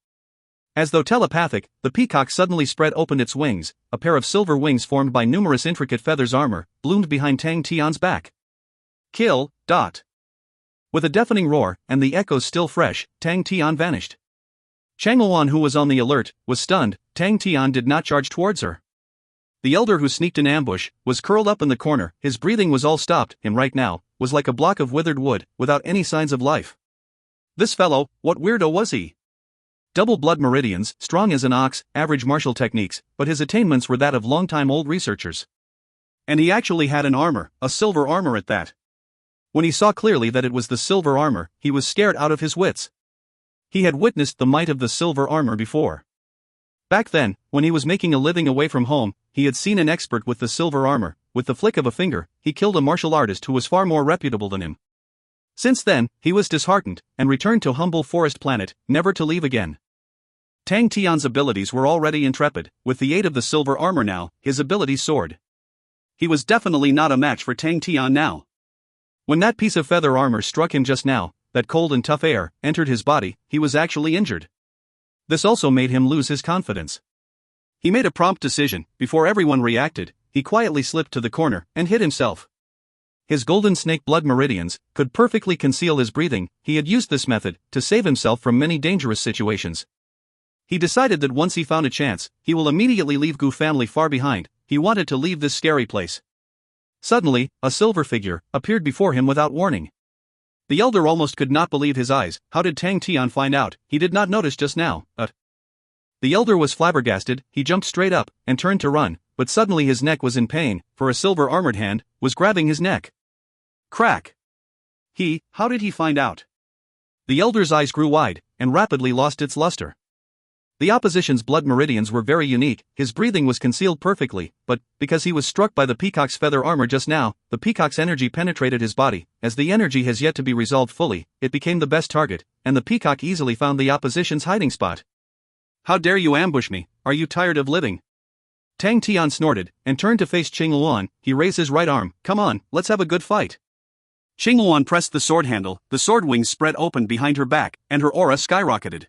As though telepathic, the peacock suddenly spread open its wings. A pair of silver wings formed by numerous intricate feathers armor, bloomed behind Tang Tian's back. Kill. With a deafening roar, and the echoes still fresh, Tang Tian vanished. Chang Luan, who was on the alert, was stunned. Tang Tian did not charge towards her. The elder, who sneaked in ambush, was curled up in the corner. His breathing was all stopped. Him right now was like a block of withered wood, without any signs of life. This fellow, what weirdo was he? Double blood meridians, strong as an ox, average martial techniques, but his attainments were that of long-time-old researchers. And he actually had an armor, a silver armor at that. When he saw clearly that it was the silver armor, he was scared out of his wits. He had witnessed the might of the silver armor before. Back then, when he was making a living away from home, he had seen an expert with the silver armor. With the flick of a finger, he killed a martial artist who was far more reputable than him. Since then, he was disheartened, and returned to humble forest planet, never to leave again. Tang Tian's abilities were already intrepid. With the aid of the silver armor now, his abilities soared. He was definitely not a match for Tang Tian now. When that piece of feather armor struck him just now, that cold and tough air entered his body, he was actually injured. This also made him lose his confidence. He made a prompt decision. Before everyone reacted, he quietly slipped to the corner and hid himself. His golden snake blood meridians could perfectly conceal his breathing. He had used this method to save himself from many dangerous situations. He decided that once he found a chance, he will immediately leave Gu family far behind. He wanted to leave this scary place. Suddenly, a silver figure appeared before him without warning. The elder almost could not believe his eyes. How did Tang Tian find out? He did not notice just now. The elder was flabbergasted. He jumped straight up and turned to run, but suddenly his neck was in pain, for a silver armored hand was grabbing his neck. Crack! How did he find out? The elder's eyes grew wide and rapidly lost its luster. The opposition's blood meridians were very unique. His breathing was concealed perfectly, but, because he was struck by the peacock's feather armor just now, the peacock's energy penetrated his body. As the energy has yet to be resolved fully, it became the best target, and the peacock easily found the opposition's hiding spot. How dare you ambush me? Are you tired of living? Tang Tian snorted, and turned to face Qing Luan. He raised his right arm. Come on, let's have a good fight. Qing Luan pressed the sword handle, the sword wings spread open behind her back, and her aura skyrocketed.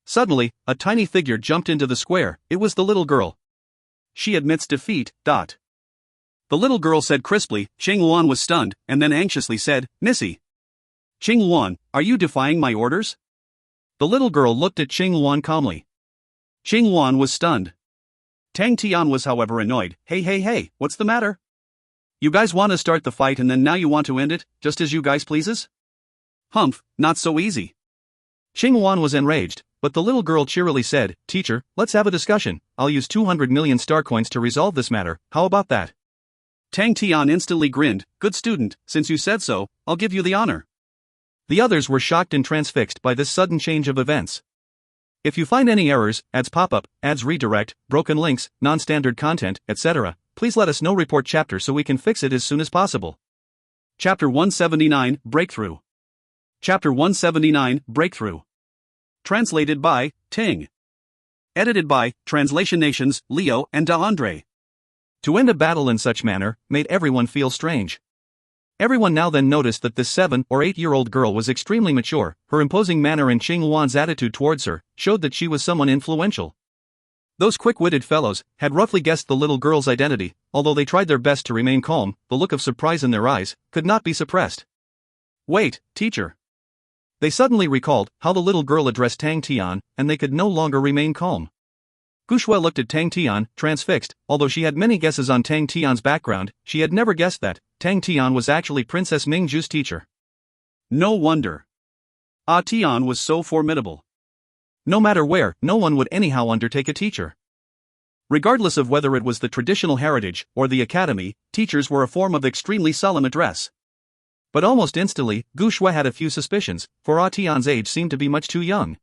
Suddenly, a tiny figure jumped into the square. It was the little girl. She admits defeat. The little girl said crisply. Qing Luan was stunned, and then anxiously said, Missy. Qing Luan, are you defying my orders? The little girl looked at Qing Luan calmly. Qing Luan was stunned. Tang Tian was however annoyed. Hey, what's the matter? You guys want to start the fight and then now you want to end it, just as you guys pleases? Humph, not so easy. Qing Luan was enraged, but the little girl cheerily said, Teacher, let's have a discussion. I'll use 200 million star coins to resolve this matter. How about that? Tang Tian instantly grinned. Good student, since you said so, I'll give you the honor. The others were shocked and transfixed by this sudden change of events. If you find any errors, ads pop up, ads redirect, broken links, non-standard content, etc., please let us know. Report chapter so we can fix it as soon as possible. Chapter 179, Breakthrough. Chapter 179, Breakthrough. Translated by Ting. Edited by Translation Nations, Leo and Andre. To end a battle in such manner made everyone feel strange. Everyone now then noticed that this 7 or 8-year-old girl was extremely mature. Her imposing manner and Qing Luan's attitude towards her showed that she was someone influential. Those quick-witted fellows had roughly guessed the little girl's identity. Although they tried their best to remain calm, the look of surprise in their eyes could not be suppressed. Wait, teacher. They suddenly recalled how the little girl addressed Tang Tian, and they could no longer remain calm. Gu Shui looked at Tang Tian, transfixed. Although she had many guesses on Tang Tian's background, she had never guessed that Tang Tian was actually Princess Mingju's teacher. No wonder. Tian was so formidable. No matter where, no one would anyhow undertake a teacher. Regardless of whether it was the traditional heritage or the academy, teachers were a form of extremely solemn address. But almost instantly, Gu Shui had a few suspicions, for Tian's age seemed to be much too young.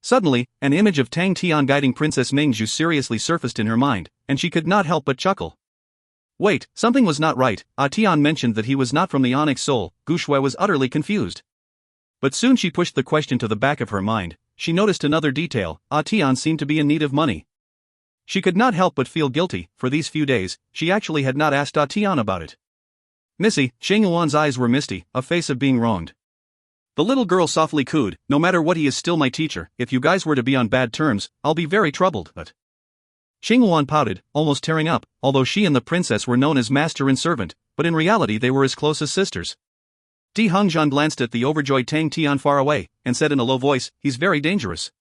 Suddenly, an image of Tang Tian guiding Princess Mingju seriously surfaced in her mind, and she could not help but chuckle. Wait, something was not right. Tian mentioned that he was not from the Onyx Soul. Gu Shui was utterly confused. But soon she pushed the question to the back of her mind. She noticed another detail. Tian seemed to be in need of money. She could not help but feel guilty. For these few days, she actually had not asked Tian about it. Missy, Qing Luan's eyes were misty, a face of being wronged. The little girl softly cooed, no matter what, he is still my teacher. If you guys were to be on bad terms, I'll be very troubled. But Qing Luan pouted, almost tearing up. Although she and the princess were known as master and servant, but in reality they were as close as sisters. Di Hongzhan glanced at the overjoyed Tang Tian far away, and said in a low voice, he's very dangerous.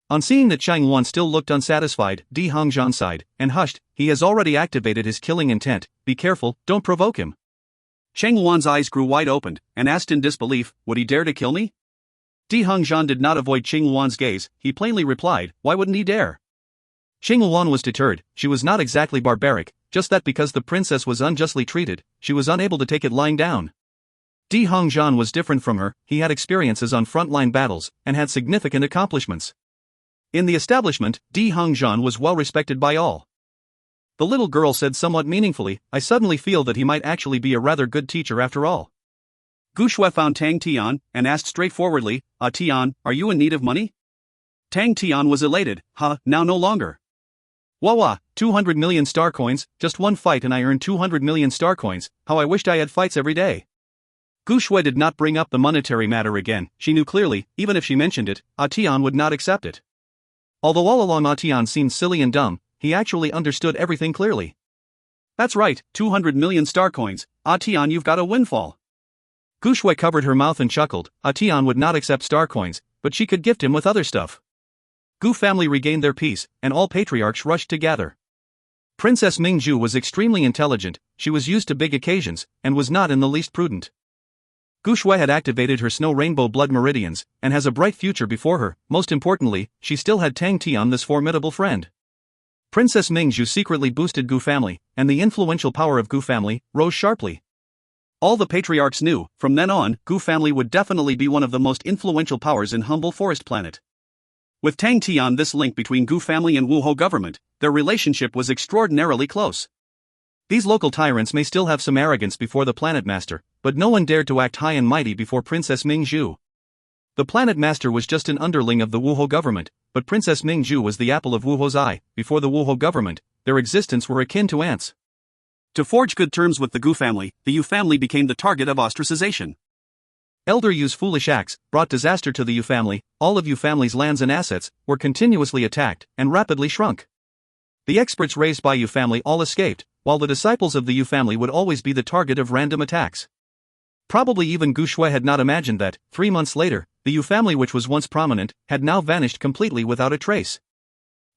On seeing that Qing Luan still looked unsatisfied, Di Hongzhan sighed, and hushed. He has already activated his killing intent. Be careful, don't provoke him. Qing Luan's eyes grew wide open, and asked in disbelief, would he dare to kill me? Di Hongzhan did not avoid Qing Luan's gaze. He plainly replied, why wouldn't he dare? Qing Luan was deterred. She was not exactly barbaric, just that because the princess was unjustly treated, she was unable to take it lying down. Di Hongzhan was different from her. He had experiences on frontline battles, and had significant accomplishments. In the establishment, Di Hongzhan was well respected by all. The little girl said somewhat meaningfully, I suddenly feel that he might actually be a rather good teacher after all. Gu Shui found Tang Tian, and asked straightforwardly, Tian, are you in need of money? Tang Tian was elated. Now no longer. Wah, 200 million star coins, just one fight and I earned 200 million star coins, how I wished I had fights every day. Gu Shui did not bring up the monetary matter again. She knew clearly, even if she mentioned it, Tian would not accept it. Although all along Tian seemed silly and dumb, he actually understood everything clearly. That's right, 200 million star coins, Tian, you've got a windfall. Gu Shui covered her mouth and chuckled. Tian would not accept star coins, but she could gift him with other stuff. Gu family regained their peace, and all patriarchs rushed to gather. Princess Mingzhu was extremely intelligent, she was used to big occasions, and was not in the least prudent. Gu Shui had activated her snow rainbow blood meridians, and has a bright future before her. Most importantly, she still had Tang Tian, this formidable friend. Princess Mingzhu secretly boosted Gu family, and the influential power of Gu family rose sharply. All the patriarchs knew, from then on, Gu family would definitely be one of the most influential powers in Humble Forest Planet. With Tang Tian, this link between Gu family and Wuhou government, their relationship was extraordinarily close. These local tyrants may still have some arrogance before the Planet Master, but no one dared to act high and mighty before Princess Mingzhu. The Planet Master was just an underling of the Wuhou government, but Princess Mingzhu was the apple of Wuhou's eye. Before the Wuhou government, their existence were akin to ants. To forge good terms with the Gu family, the Yu family became the target of ostracization. Elder Yu's foolish acts brought disaster to the Yu family. All of Yu family's lands and assets were continuously attacked and rapidly shrunk. The experts raised by Yu family all escaped, while the disciples of the Yu family would always be the target of random attacks. Probably even Gu Shui had not imagined that, 3 months later, the Yu family, which was once prominent, had now vanished completely without a trace.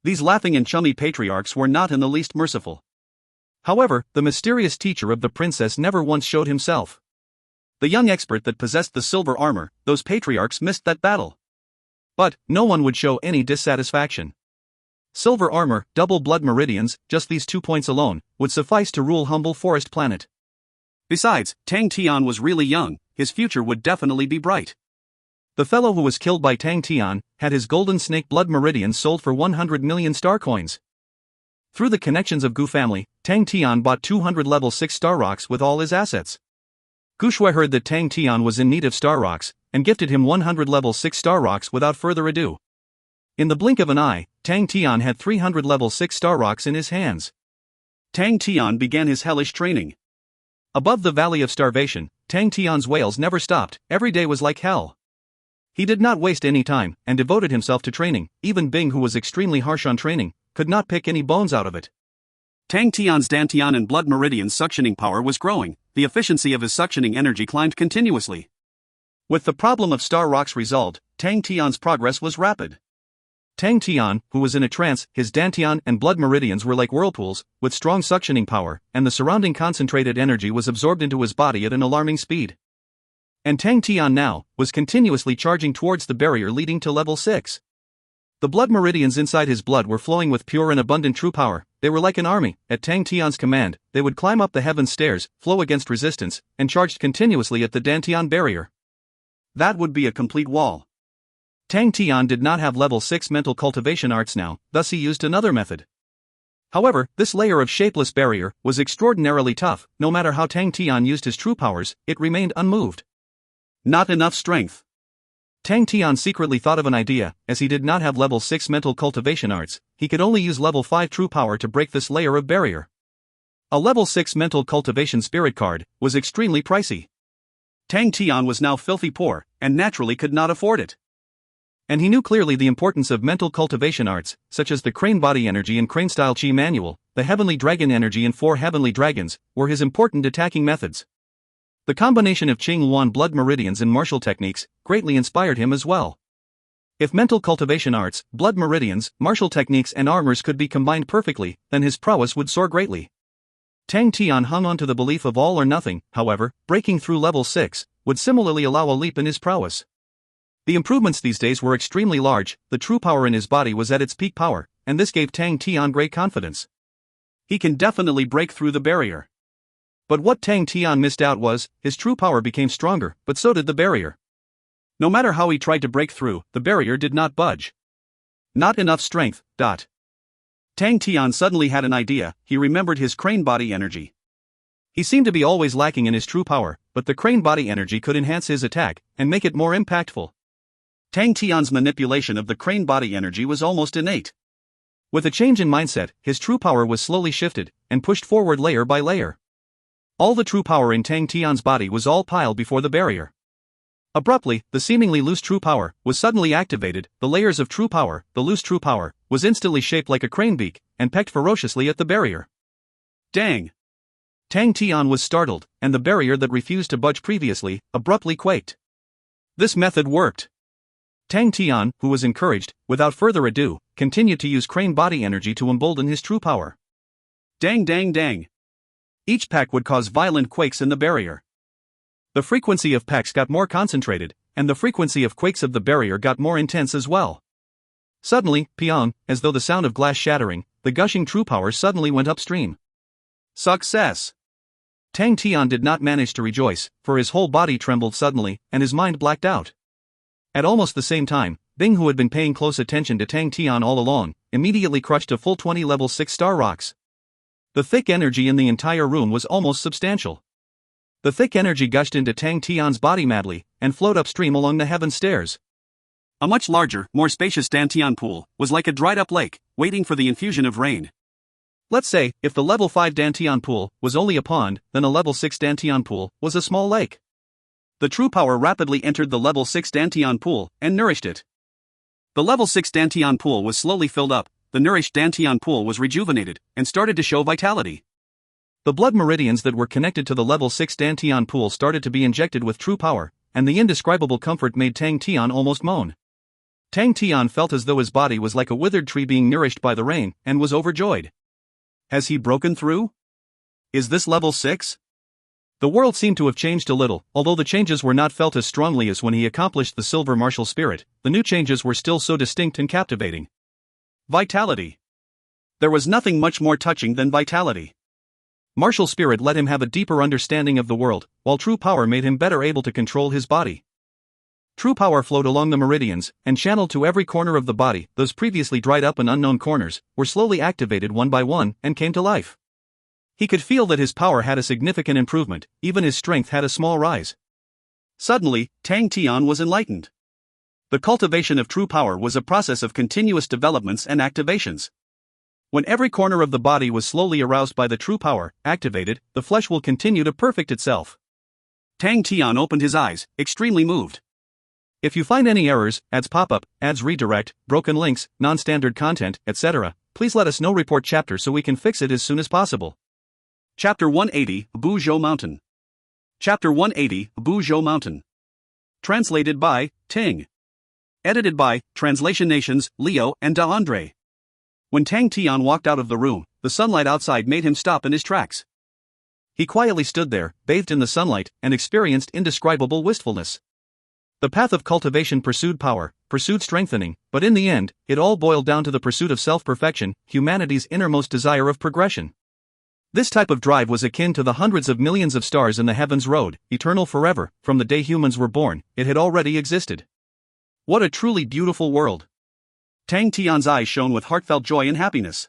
These laughing and chummy patriarchs were not in the least merciful. However, the mysterious teacher of the princess never once showed himself. The young expert that possessed the silver armor, those patriarchs missed that battle. But no one would show any dissatisfaction. Silver armor, double blood meridians, just these 2 points alone, would suffice to rule Humble Forest Planet. Besides, Tang Tian was really young, his future would definitely be bright. The fellow who was killed by Tang Tian had his golden snake blood meridians sold for 100 million star coins. Through the connections of Gu family, Tang Tian bought 200 level 6 star rocks with all his assets. Gu Shui heard that Tang Tian was in need of star rocks, and gifted him 100 level 6 star rocks without further ado. In the blink of an eye, Tang Tian had 300 level 6 star rocks in his hands. Tang Tian began his hellish training. Above the Valley of Starvation, Tang Tian's wails never stopped. Every day was like hell. He did not waste any time, and devoted himself to training. Even Bing, who was extremely harsh on training, could not pick any bones out of it. Tang Tian's Dantian and blood meridian suctioning power was growing. The efficiency of his suctioning energy climbed continuously. With the problem of star rocks resolved, Tang Tian's progress was rapid. Tang Tian, who was in a trance, his Dantian and blood meridians were like whirlpools, with strong suctioning power, and the surrounding concentrated energy was absorbed into his body at an alarming speed. And Tang Tian now was continuously charging towards the barrier leading to level 6. The blood meridians inside his blood were flowing with pure and abundant true power. They were like an army. At Tang Tian's command, they would climb up the heaven stairs, flow against resistance, and charged continuously at the Dantian barrier. That would be a complete wall. Tang Tian did not have level 6 mental cultivation arts now, thus he used another method. However, this layer of shapeless barrier was extraordinarily tough. No matter how Tang Tian used his true powers, it remained unmoved. Not enough strength. Tang Tian secretly thought of an idea. As he did not have level 6 mental cultivation arts, he could only use level 5 true power to break this layer of barrier. A level 6 mental cultivation spirit card was extremely pricey. Tang Tian was now filthy poor, and naturally could not afford it. And he knew clearly the importance of mental cultivation arts, such as the Crane Body Energy and Crane Style Chi Manual. The Heavenly Dragon Energy and 4 Heavenly Dragons were his important attacking methods. The combination of Qing Luan blood meridians and martial techniques greatly inspired him as well. If mental cultivation arts, blood meridians, martial techniques and armors could be combined perfectly, then his prowess would soar greatly. Tang Tian hung on to the belief of all or nothing. However, breaking through level 6 would similarly allow a leap in his prowess. The improvements these days were extremely large. The true power in his body was at its peak power, and this gave Tang Tian great confidence. He can definitely break through the barrier. But what Tang Tian missed out was, his true power became stronger, but so did the barrier. No matter how he tried to break through, the barrier did not budge. Not enough strength. Tang Tian suddenly had an idea. He remembered his crane body energy. He seemed to be always lacking in his true power, but the crane body energy could enhance his attack and make it more impactful. Tang Tian's manipulation of the crane body energy was almost innate. With a change in mindset, his true power was slowly shifted and pushed forward layer by layer. All the true power in Tang Tian's body was all piled before the barrier. Abruptly, the seemingly loose true power was suddenly activated. The layers of true power, the loose true power, was instantly shaped like a crane beak and pecked ferociously at the barrier. Dang! Tang Tian was startled, and the barrier that refused to budge previously abruptly quaked. This method worked. Tang Tian, who was encouraged, without further ado, continued to use crane body energy to embolden his true power. Dang dang dang! Each peck would cause violent quakes in the barrier. The frequency of pecks got more concentrated, and the frequency of quakes of the barrier got more intense as well. Suddenly, Piang, as though the sound of glass shattering, the gushing true power suddenly went upstream. Success! Tang Tian did not manage to rejoice, for his whole body trembled suddenly, and his mind blacked out. At almost the same time, Bing, who had been paying close attention to Tang Tian all along, immediately crushed a full 20 level 6 star rocks. The thick energy in the entire room was almost substantial. The thick energy gushed into Tang Tian's body madly, and flowed upstream along the heaven stairs. A much larger, more spacious Dantian pool was like a dried-up lake, waiting for the infusion of rain. Let's say, if the level 5 Dantian pool was only a pond, then a level 6 Dantian pool was a small lake. The true power rapidly entered the level 6 Dantian pool and nourished it. The level 6 Dantian pool was slowly filled up, the nourished Dantian pool was rejuvenated, and started to show vitality. The blood meridians that were connected to the level 6 Dantian pool started to be injected with true power, and the indescribable comfort made Tang Tian almost moan. Tang Tian felt as though his body was like a withered tree being nourished by the rain, and was overjoyed. Has he broken through? Is this level 6? The world seemed to have changed a little, although the changes were not felt as strongly as when he accomplished the silver martial spirit. The new changes were still so distinct and captivating. Vitality. There was nothing much more touching than vitality. Martial spirit let him have a deeper understanding of the world, while true power made him better able to control his body. True power flowed along the meridians, and channeled to every corner of the body. Those previously dried up and unknown corners were slowly activated one by one, and came to life. He could feel that his power had a significant improvement, even his strength had a small rise. Suddenly, Tang Tian was enlightened. The cultivation of true power was a process of continuous developments and activations. When every corner of the body was slowly aroused by the true power, activated, the flesh will continue to perfect itself. Tang Tian opened his eyes, extremely moved. If you find any errors, ads pop up, ads redirect, broken links, non-standard content, etc., please let us know. Report chapter so we can fix it as soon as possible. Chapter 180, Buzhou Mountain. Chapter 180, Buzhou Mountain. Translated by Ting. Edited by Translation Nations, Leo and Andre. When Tang Tian walked out of the room, the sunlight outside made him stop in his tracks. He quietly stood there, bathed in the sunlight, and experienced indescribable wistfulness. The path of cultivation pursued power, pursued strengthening, but in the end, it all boiled down to the pursuit of self-perfection, humanity's innermost desire of progression. This type of drive was akin to the hundreds of millions of stars in the heavens road, eternal forever. From the day humans were born, it had already existed. What a truly beautiful world! Tang Tian's eyes shone with heartfelt joy and happiness.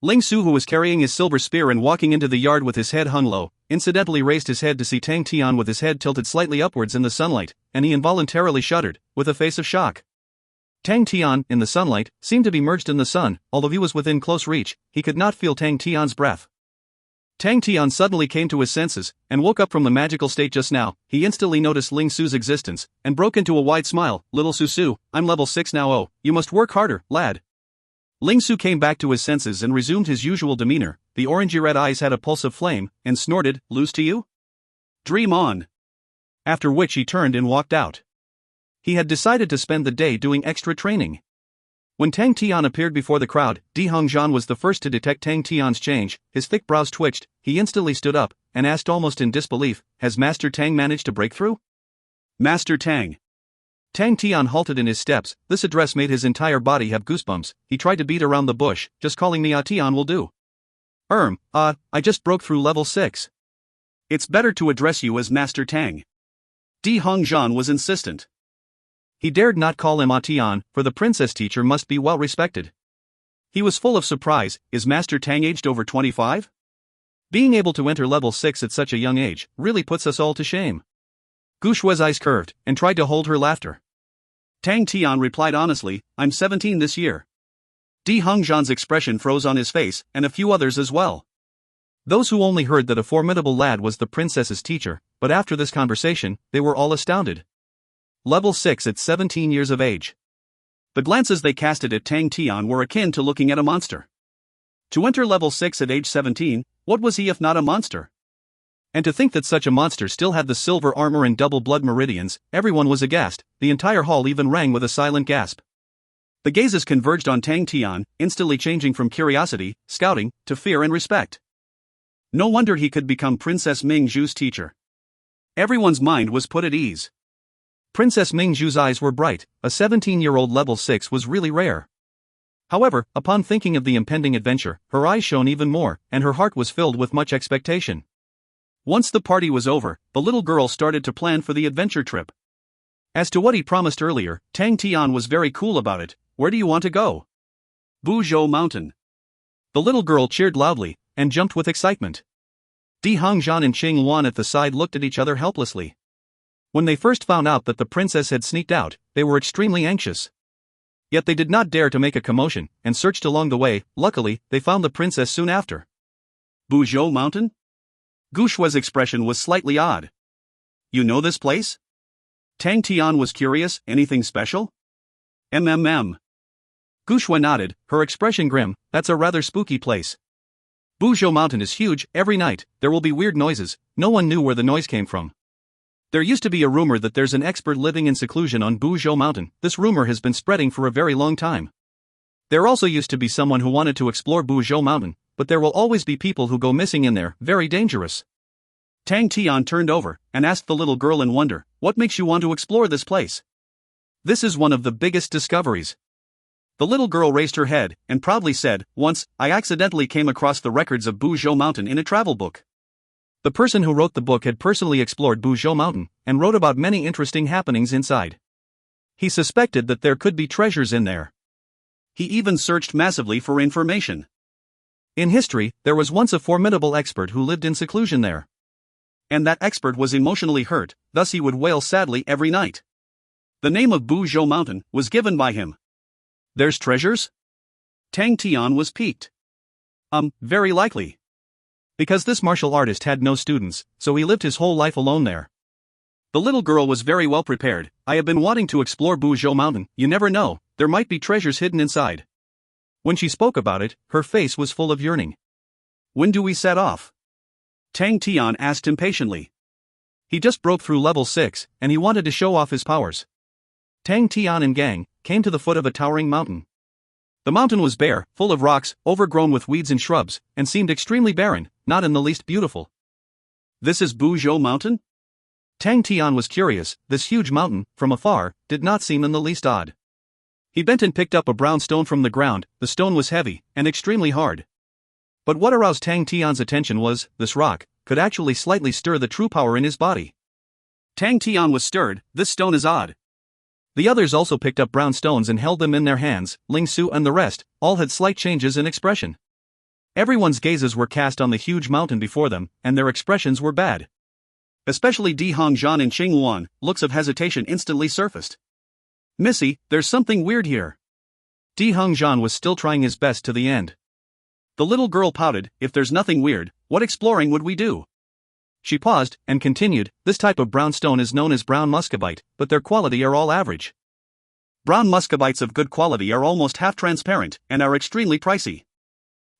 Ling Su, who was carrying his silver spear and walking into the yard with his head hung low, incidentally raised his head to see Tang Tian with his head tilted slightly upwards in the sunlight, and he involuntarily shuddered, with a face of shock. Tang Tian, in the sunlight, seemed to be merged in the sun. Although he was within close reach, he could not feel Tang Tian's breath. Tang Tian suddenly came to his senses, and woke up from the magical state just now. He instantly noticed Ling Su's existence, and broke into a wide smile. Little Su, I'm level 6 now. Oh, you must work harder, lad. Ling Su came back to his senses and resumed his usual demeanor. The orangey-red eyes had a pulse of flame, and snorted, lose to you? Dream on. After which he turned and walked out. He had decided to spend the day doing extra training. When Tang Tian appeared before the crowd, Di Hongzhan was the first to detect Tang Tian's change. His thick brows twitched. He instantly stood up, and asked almost in disbelief, has Master Tang managed to break through? Master Tang. Tang Tian halted in his steps. This address made his entire body have goosebumps. He tried to beat around the bush. Just calling me Tian will do. I just broke through level 6. It's better to address you as Master Tang. Di Hongzhan was insistent. He dared not call him Tian, for the princess teacher must be well respected. He was full of surprise. Is Master Tang aged over 25? Being able to enter level 6 at such a young age really puts us all to shame. Gu Shui's eyes curved, and tried to hold her laughter. Tang Tian replied honestly, I'm 17 this year. Di Hongzhan's expression froze on his face, and a few others as well. Those who only heard that a formidable lad was the princess's teacher, but after this conversation, they were all astounded. level 6 at 17 years of age. The glances they casted at Tang Tian were akin to looking at a monster. To enter level 6 at age 17, what was he if not a monster? And to think that such a monster still had the silver armor and double blood meridians, everyone was aghast, the entire hall even rang with a silent gasp. The gazes converged on Tang Tian, instantly changing from curiosity, scouting, to fear and respect. No wonder he could become Princess Mingzhu's teacher. Everyone's mind was put at ease. Princess Mingzhu's eyes were bright, a 17-year-old level 6 was really rare. However, upon thinking of the impending adventure, her eyes shone even more, and her heart was filled with much expectation. Once the party was over, the little girl started to plan for the adventure trip. As to what he promised earlier, Tang Tian was very cool about it. Where do you want to go? Buzhou Mountain. The little girl cheered loudly, and jumped with excitement. Di Hongzhan and Qing Wan at the side looked at each other helplessly. When they first found out that the princess had sneaked out, they were extremely anxious. Yet they did not dare to make a commotion, and searched along the way. Luckily, they found the princess soon after. Buzhou Mountain? Gu Shue's expression was slightly odd. You know this place? Tang Tian was curious. Anything special? Gu Shue nodded, her expression grim. That's a rather spooky place. Buzhou Mountain is huge. Every night, there will be weird noises. No one knew where the noise came from. There used to be a rumor that there's an expert living in seclusion on Buzhou Mountain. This rumor has been spreading for a very long time. There also used to be someone who wanted to explore Buzhou Mountain, but there will always be people who go missing in there. Very dangerous. Tang Tian turned over and asked the little girl in wonder, what makes you want to explore this place? This is one of the biggest discoveries. The little girl raised her head and proudly said, once, I accidentally came across the records of Buzhou Mountain in a travel book. The person who wrote the book had personally explored Buzhou Mountain and wrote about many interesting happenings inside. He suspected that there could be treasures in there. He even searched massively for information. In history, there was once a formidable expert who lived in seclusion there. And that expert was emotionally hurt, thus he would wail sadly every night. The name of Buzhou Mountain was given by him. There's treasures? Tang Tian was piqued. Very likely. Because this martial artist had no students, so he lived his whole life alone there. The little girl was very well prepared. I have been wanting to explore Buzhou Mountain. You never know, there might be treasures hidden inside. When she spoke about it, her face was full of yearning. When do we set off? Tang Tian asked impatiently. He just broke through level 6, and he wanted to show off his powers. Tang Tian and gang came to the foot of a towering mountain. The mountain was bare, full of rocks, overgrown with weeds and shrubs, and seemed extremely barren, not in the least beautiful. This is Buzhou Mountain? Tang Tian was curious. This huge mountain, from afar, did not seem in the least odd. He bent and picked up a brown stone from the ground. The stone was heavy and extremely hard. But what aroused Tang Tian's attention was, this rock could actually slightly stir the true power in his body. Tang Tian was stirred. This stone is odd. The others also picked up brown stones and held them in their hands. Ling Su and the rest all had slight changes in expression. Everyone's gazes were cast on the huge mountain before them, and their expressions were bad. Especially Di Hongzhan and Qing Wan, looks of hesitation instantly surfaced. Missy, there's something weird here. Di Hongzhan was still trying his best to the end. The little girl pouted, if there's nothing weird, what exploring would we do? She paused, and continued, this type of brown stone is known as brown muscovite, but their quality are all average. Brown muscovites of good quality are almost half transparent, and are extremely pricey.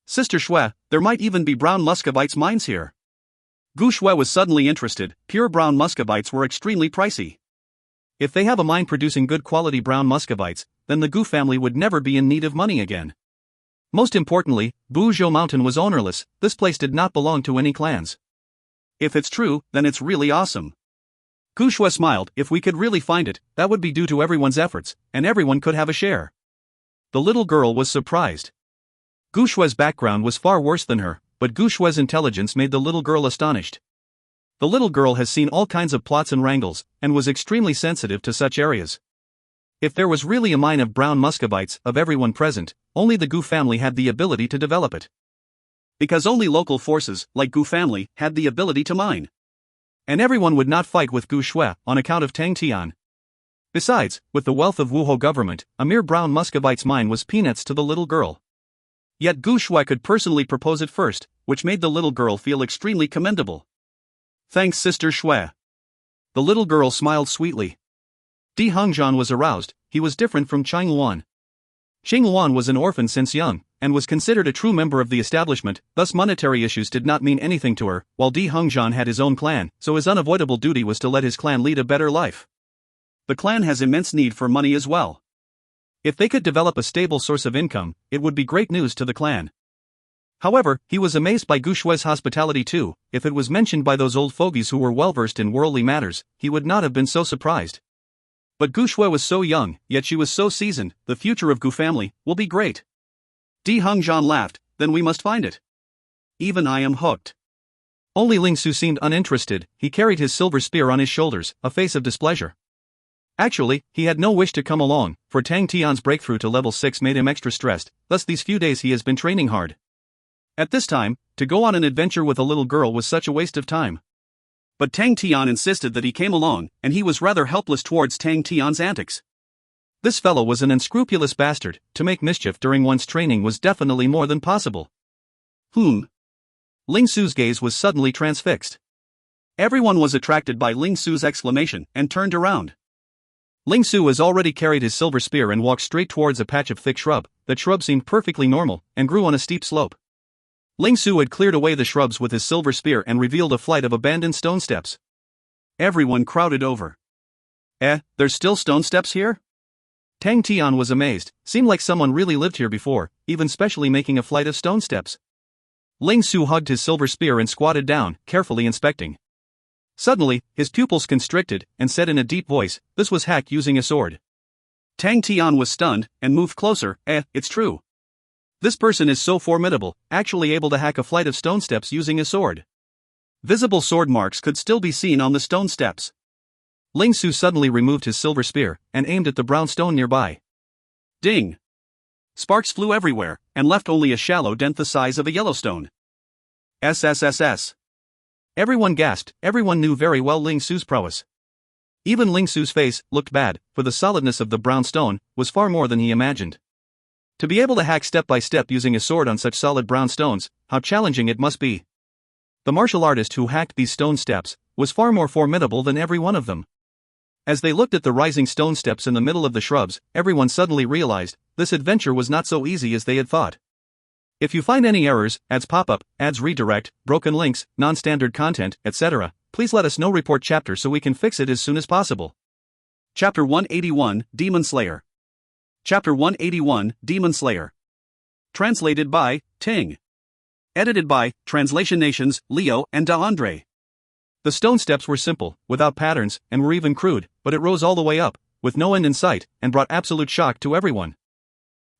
Sister Shui, there might even be brown muscovites mines here. Gu Shui was suddenly interested. Pure brown muscovites were extremely pricey. If they have a mine producing good quality brown muscovites, then the Gu family would never be in need of money again. Most importantly, Buzhou Mountain was ownerless. This place did not belong to any clans. If it's true, then it's really awesome. Gu Shui smiled. If we could really find it, that would be due to everyone's efforts, and everyone could have a share. The little girl was surprised. Gu Shui's background was far worse than her, but Gu Shui's intelligence made the little girl astonished. The little girl has seen all kinds of plots and wrangles, and was extremely sensitive to such areas. If there was really a mine of brown muscovites of everyone present, only the Gu family had the ability to develop it. Because only local forces, like Gu family, had the ability to mine. And everyone would not fight with Gu Shui on account of Tang Tian. Besides, with the wealth of Wuhou government, a mere brown muscovite's mine was peanuts to the little girl. Yet Gu Shui could personally propose it first, which made the little girl feel extremely commendable. Thanks, Sister Shui. The little girl smiled sweetly. Di Hongzhan was aroused. He was different from Chang Luan. Chang Luan was an orphan since young, and was considered a true member of the establishment, thus monetary issues did not mean anything to her, while Di Hongzhan had his own clan, so his unavoidable duty was to let his clan lead a better life. The clan has immense need for money as well. If they could develop a stable source of income, it would be great news to the clan. However, he was amazed by Gu Shui's hospitality too. If it was mentioned by those old fogies who were well versed in worldly matters, he would not have been so surprised. But Gu Shui was so young, yet she was so seasoned. The future of Gu family will be great. Di Hongzhan laughed. Then we must find it. Even I am hooked. Only Ling Su seemed uninterested. He carried his silver spear on his shoulders, a face of displeasure. Actually, he had no wish to come along, for Tang Tian's breakthrough to level 6 made him extra stressed, thus these few days he has been training hard. At this time, to go on an adventure with a little girl was such a waste of time. But Tang Tian insisted that he came along, and he was rather helpless towards Tang Tian's antics. This fellow was an unscrupulous bastard. To make mischief during one's training was definitely more than possible. Ling Su's gaze was suddenly transfixed. Everyone was attracted by Ling Su's exclamation, and turned around. Ling Su has already carried his silver spear and walked straight towards a patch of thick shrub. That shrub seemed perfectly normal, and grew on a steep slope. Ling Su had cleared away the shrubs with his silver spear and revealed a flight of abandoned stone steps. Everyone crowded over. There's still stone steps here? Tang Tian was amazed. Seemed like someone really lived here before, even specially making a flight of stone steps. Ling Su hugged his silver spear and squatted down, carefully inspecting. Suddenly, his pupils constricted, and said in a deep voice, "This was hacked using a sword." Tang Tian was stunned, and moved closer. It's true. This person is so formidable, actually able to hack a flight of stone steps using a sword. Visible sword marks could still be seen on the stone steps. Ling Su suddenly removed his silver spear, and aimed at the brown stone nearby. Ding! Sparks flew everywhere, and left only a shallow dent the size of a Yellowstone. SSSS. Everyone gasped. Everyone knew very well Ling Su's prowess. Even Ling Su's face looked bad, for the solidness of the brown stone was far more than he imagined. To be able to hack step by step using a sword on such solid brown stones, how challenging it must be. The martial artist who hacked these stone steps was far more formidable than every one of them. As they looked at the rising stone steps in the middle of the shrubs, everyone suddenly realized this adventure was not so easy as they had thought. If you find any errors, ads pop up, ads redirect, broken links, non-standard content, etc., please let us know. Report chapter so we can fix it as soon as possible. Chapter 181, Demon Slayer. Chapter 181, Demon Slayer. Translated by Tang. Edited by Translation Nations, Leo and Andre. The stone steps were simple, without patterns, and were even crude, but it rose all the way up, with no end in sight, and brought absolute shock to everyone.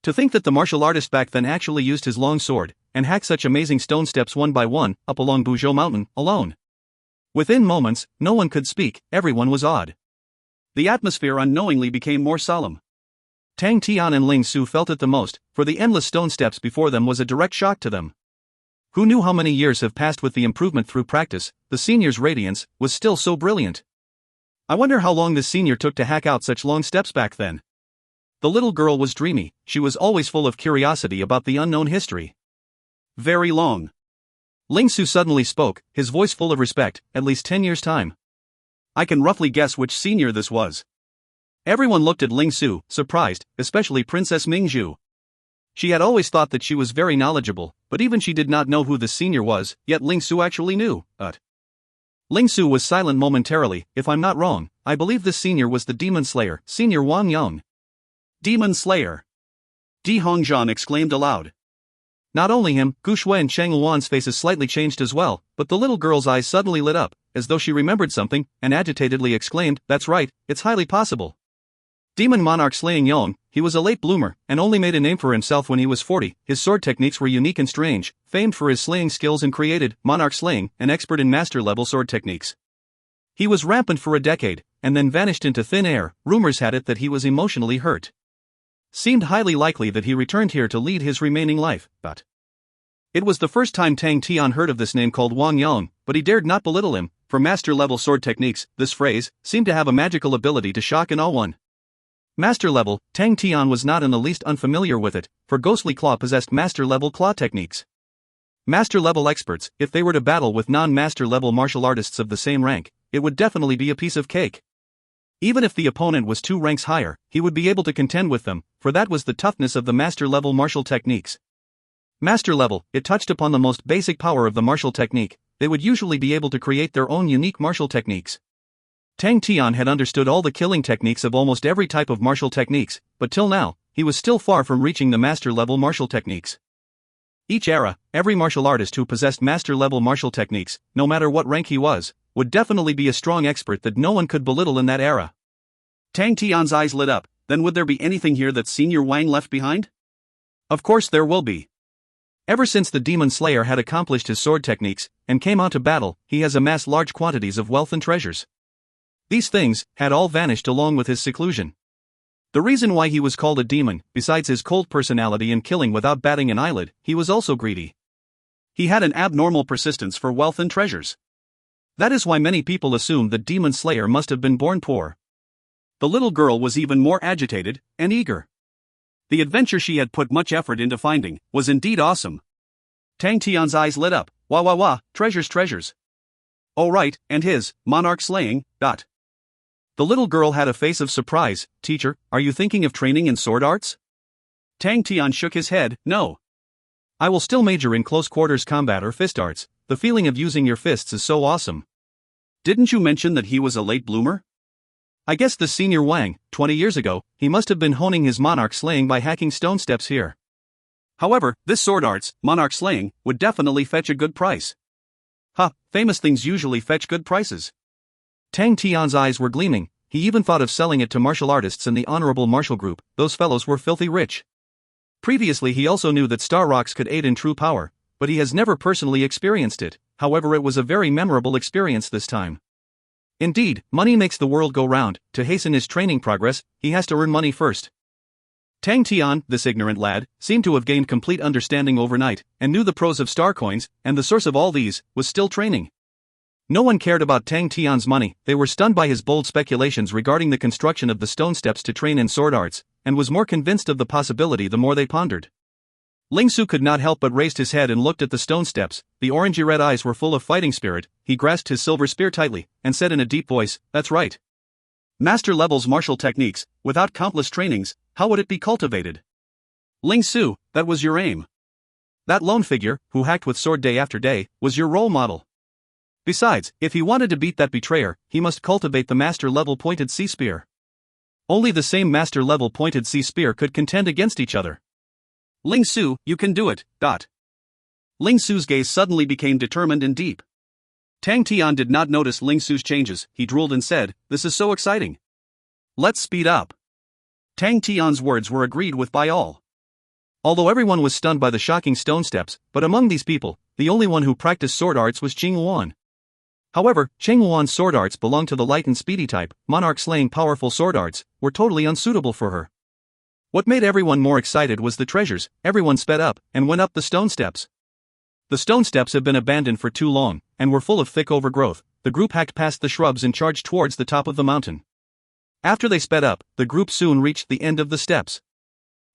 To think that the martial artist back then actually used his long sword, and hacked such amazing stone steps one by one, up along Buzhou Mountain, alone. Within moments, no one could speak, everyone was awed. The atmosphere unknowingly became more solemn. Tang Tian and Ling Su felt it the most, for the endless stone steps before them was a direct shock to them. Who knew how many years have passed with the improvement through practice? The senior's radiance was still so brilliant. I wonder how long this senior took to hack out such long steps back then. The little girl was dreamy. She was always full of curiosity about the unknown history. Very long. Ling Su suddenly spoke, his voice full of respect. At least 10 years' time. I can roughly guess which senior this was. Everyone looked at Ling Su, surprised, especially Princess Mingzhu. She had always thought that she was very knowledgeable, but even she did not know who the senior was, yet Ling Su actually knew. Ling Su was silent momentarily. If I'm not wrong, I believe this senior was the Demon Slayer, Senior Wang Yang. Demon Slayer! Di Hongzhan exclaimed aloud. Not only him, Gu Shui and Chang Luan's faces slightly changed as well, but the little girl's eyes suddenly lit up, as though she remembered something, and agitatedly exclaimed, "That's right, it's highly possible." Demon Monarch slaying Yong, he was a late bloomer, and only made a name for himself when he was 40. His sword techniques were unique and strange, famed for his slaying skills, and created Monarch slaying, an expert in master-level sword techniques. He was rampant for a decade, and then vanished into thin air. Rumors had it that he was emotionally hurt. Seemed highly likely that he returned here to lead his remaining life, but it was the first time Tang Tian heard of this name called Wang Yang, but he dared not belittle him. For master-level sword techniques, this phrase seemed to have a magical ability to shock and awe one. Master-level, Tang Tian was not in the least unfamiliar with it, for Ghostly Claw possessed master-level claw techniques. Master-level experts, if they were to battle with non-master-level martial artists of the same rank, it would definitely be a piece of cake. Even if the opponent was 2 ranks higher, he would be able to contend with them, for that was the toughness of the master-level martial techniques. Master level, it touched upon the most basic power of the martial technique. They would usually be able to create their own unique martial techniques. Tang Tian had understood all the killing techniques of almost every type of martial techniques, but till now, he was still far from reaching the master-level martial techniques. Each era, every martial artist who possessed master-level martial techniques, no matter what rank he was, would definitely be a strong expert that no one could belittle in that era. Tang Tian's eyes lit up. Then would there be anything here that Senior Wang left behind? Of course there will be. Ever since the Demon Slayer had accomplished his sword techniques, and came out to battle, he has amassed large quantities of wealth and treasures. These things had all vanished along with his seclusion. The reason why he was called a demon, besides his cold personality and killing without batting an eyelid, he was also greedy. He had an abnormal persistence for wealth and treasures. That is why many people assume that Demon Slayer must have been born poor. The little girl was even more agitated and eager. The adventure she had put much effort into finding was indeed awesome. Tang Tian's eyes lit up. Wah wah wah, treasures, treasures. Oh right, and his monarch slaying. The little girl had a face of surprise. Teacher, are you thinking of training in sword arts? Tang Tian shook his head. No. I will still major in close quarters combat or fist arts. The feeling of using your fists is so awesome. Didn't you mention that he was a late bloomer? I guess the Senior Wang, 20 years ago, he must have been honing his monarch slaying by hacking stone steps here. However, this sword arts, monarch slaying, would definitely fetch a good price. Famous things usually fetch good prices. Tang Tian's eyes were gleaming. He even thought of selling it to martial artists in the Honorable Martial Group. Those fellows were filthy rich. Previously he also knew that star rocks could aid in true power, but he has never personally experienced it. However, it was a very memorable experience this time. Indeed, money makes the world go round. To hasten his training progress, he has to earn money first. Tang Tian, this ignorant lad, seemed to have gained complete understanding overnight, and knew the pros of star coins, and the source of all these was still training. No one cared about Tang Tian's money. They were stunned by his bold speculations regarding the construction of the stone steps to train in sword arts, and was more convinced of the possibility the more they pondered. Ling Su could not help but raised his head and looked at the stone steps. The orangey-red eyes were full of fighting spirit. He grasped his silver spear tightly, and said in a deep voice, "That's right. Master levels martial techniques, without countless trainings, how would it be cultivated? Ling Su, that was your aim. That lone figure, who hacked with sword day after day, was your role model. Besides, if he wanted to beat that betrayer, he must cultivate the master-level pointed sea spear. Only the same master-level pointed sea spear could contend against each other. Ling Su, you can do it. Ling Su's gaze suddenly became determined and deep. Tang Tian did not notice Ling Su's changes. He drooled and said, "This is so exciting. Let's speed up." Tang Tian's words were agreed with by all. Although everyone was stunned by the shocking stone steps, but among these people, the only one who practiced sword arts was Qing Yuan. However, Qing Yuan's sword arts belonged to the light and speedy type. Monarch slaying powerful sword arts were totally unsuitable for her. What made everyone more excited was the treasures. Everyone sped up and went up the stone steps. The stone steps had been abandoned for too long, and were full of thick overgrowth. The group hacked past the shrubs and charged towards the top of the mountain. After they sped up, the group soon reached the end of the steps.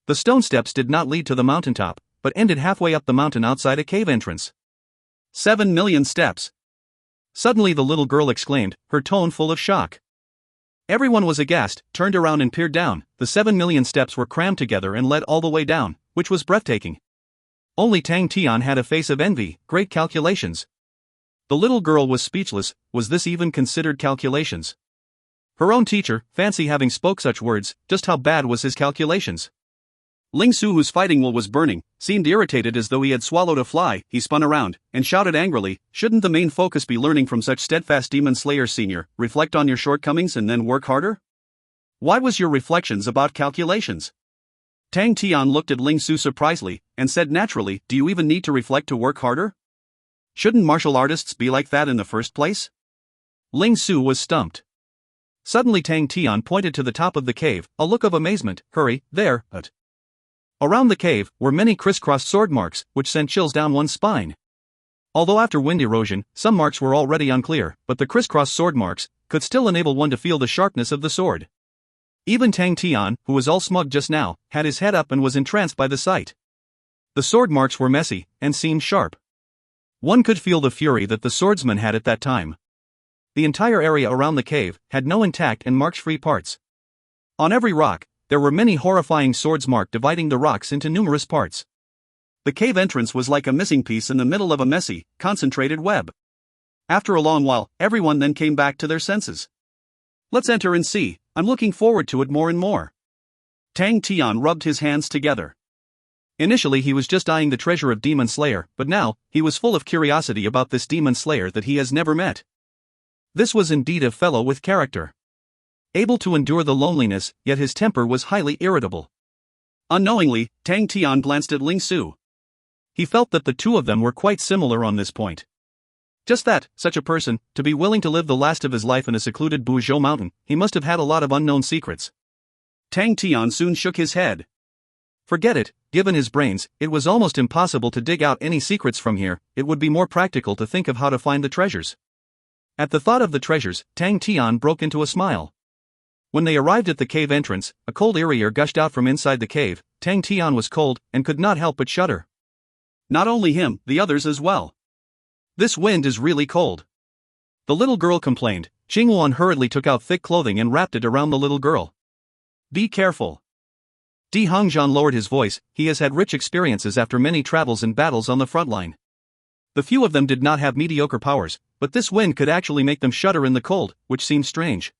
The stone steps did not lead to the mountaintop, but ended halfway up the mountain outside a cave entrance. 7 million steps. Suddenly the little girl exclaimed, her tone full of shock. Everyone was aghast, turned around and peered down. The 7 million steps were crammed together and led all the way down, which was breathtaking. Only Tang Tian had a face of envy. Great calculations. The little girl was speechless. Was this even considered calculations? Her own teacher, fancy having spoke such words. Just how bad was his calculations? Ling Su, whose fighting will was burning, seemed irritated as though he had swallowed a fly. He spun around and shouted angrily, "Shouldn't the main focus be learning from such steadfast Demon Slayer Senior? Reflect on your shortcomings and then work harder? Why was your reflections about calculations?" Tang Tian looked at Ling Su surprisingly and said naturally, "Do you even need to reflect to work harder? Shouldn't martial artists be like that in the first place?" Ling Su was stumped. Suddenly Tang Tian pointed to the top of the cave, a look of amazement. "Hurry, there, Around the cave were many crisscrossed sword marks, which sent chills down one's spine. Although after wind erosion, some marks were already unclear, but the crisscrossed sword marks could still enable one to feel the sharpness of the sword. Even Tang Tian, who was all smug just now, had his head up and was entranced by the sight. The sword marks were messy and seemed sharp. One could feel the fury that the swordsman had at that time. the entire area around the cave had no intact and marks-free parts. On every rock, there were many horrifying swords marked dividing the rocks into numerous parts. The cave entrance was like a missing piece in the middle of a messy, concentrated web. After a long while, everyone then came back to their senses. Let's enter and see, I'm looking forward to it more and more. Tian rubbed his hands together. Initially he was just eyeing the treasure of Demon Slayer, but now, he was full of curiosity about this Demon Slayer that he has never met. This was indeed a fellow with character. Able to endure the loneliness, yet his temper was highly irritable. Unknowingly, Tian glanced at Ling Su. He felt that the two of them were quite similar on this point. Just that, such a person, to be willing to live the last of his life in a secluded Buzhou mountain, he must have had a lot of unknown secrets. Tian soon shook his head. Forget it, given his brains, it was almost impossible to dig out any secrets from here, it would be more practical to think of how to find the treasures. At the thought of the treasures, Tian broke into a smile. When they arrived at the cave entrance, a cold eerie air gushed out from inside the cave. Tian was cold, and could not help but shudder. Not only him, the others as well. This wind is really cold. The little girl complained. Jingwuan hurriedly took out thick clothing and wrapped it around the little girl. Be careful. Di Hongzhan lowered his voice, he has had rich experiences after many travels and battles on the front line. The few of them did not have mediocre powers, but this wind could actually make them shudder in the cold, which seemed strange.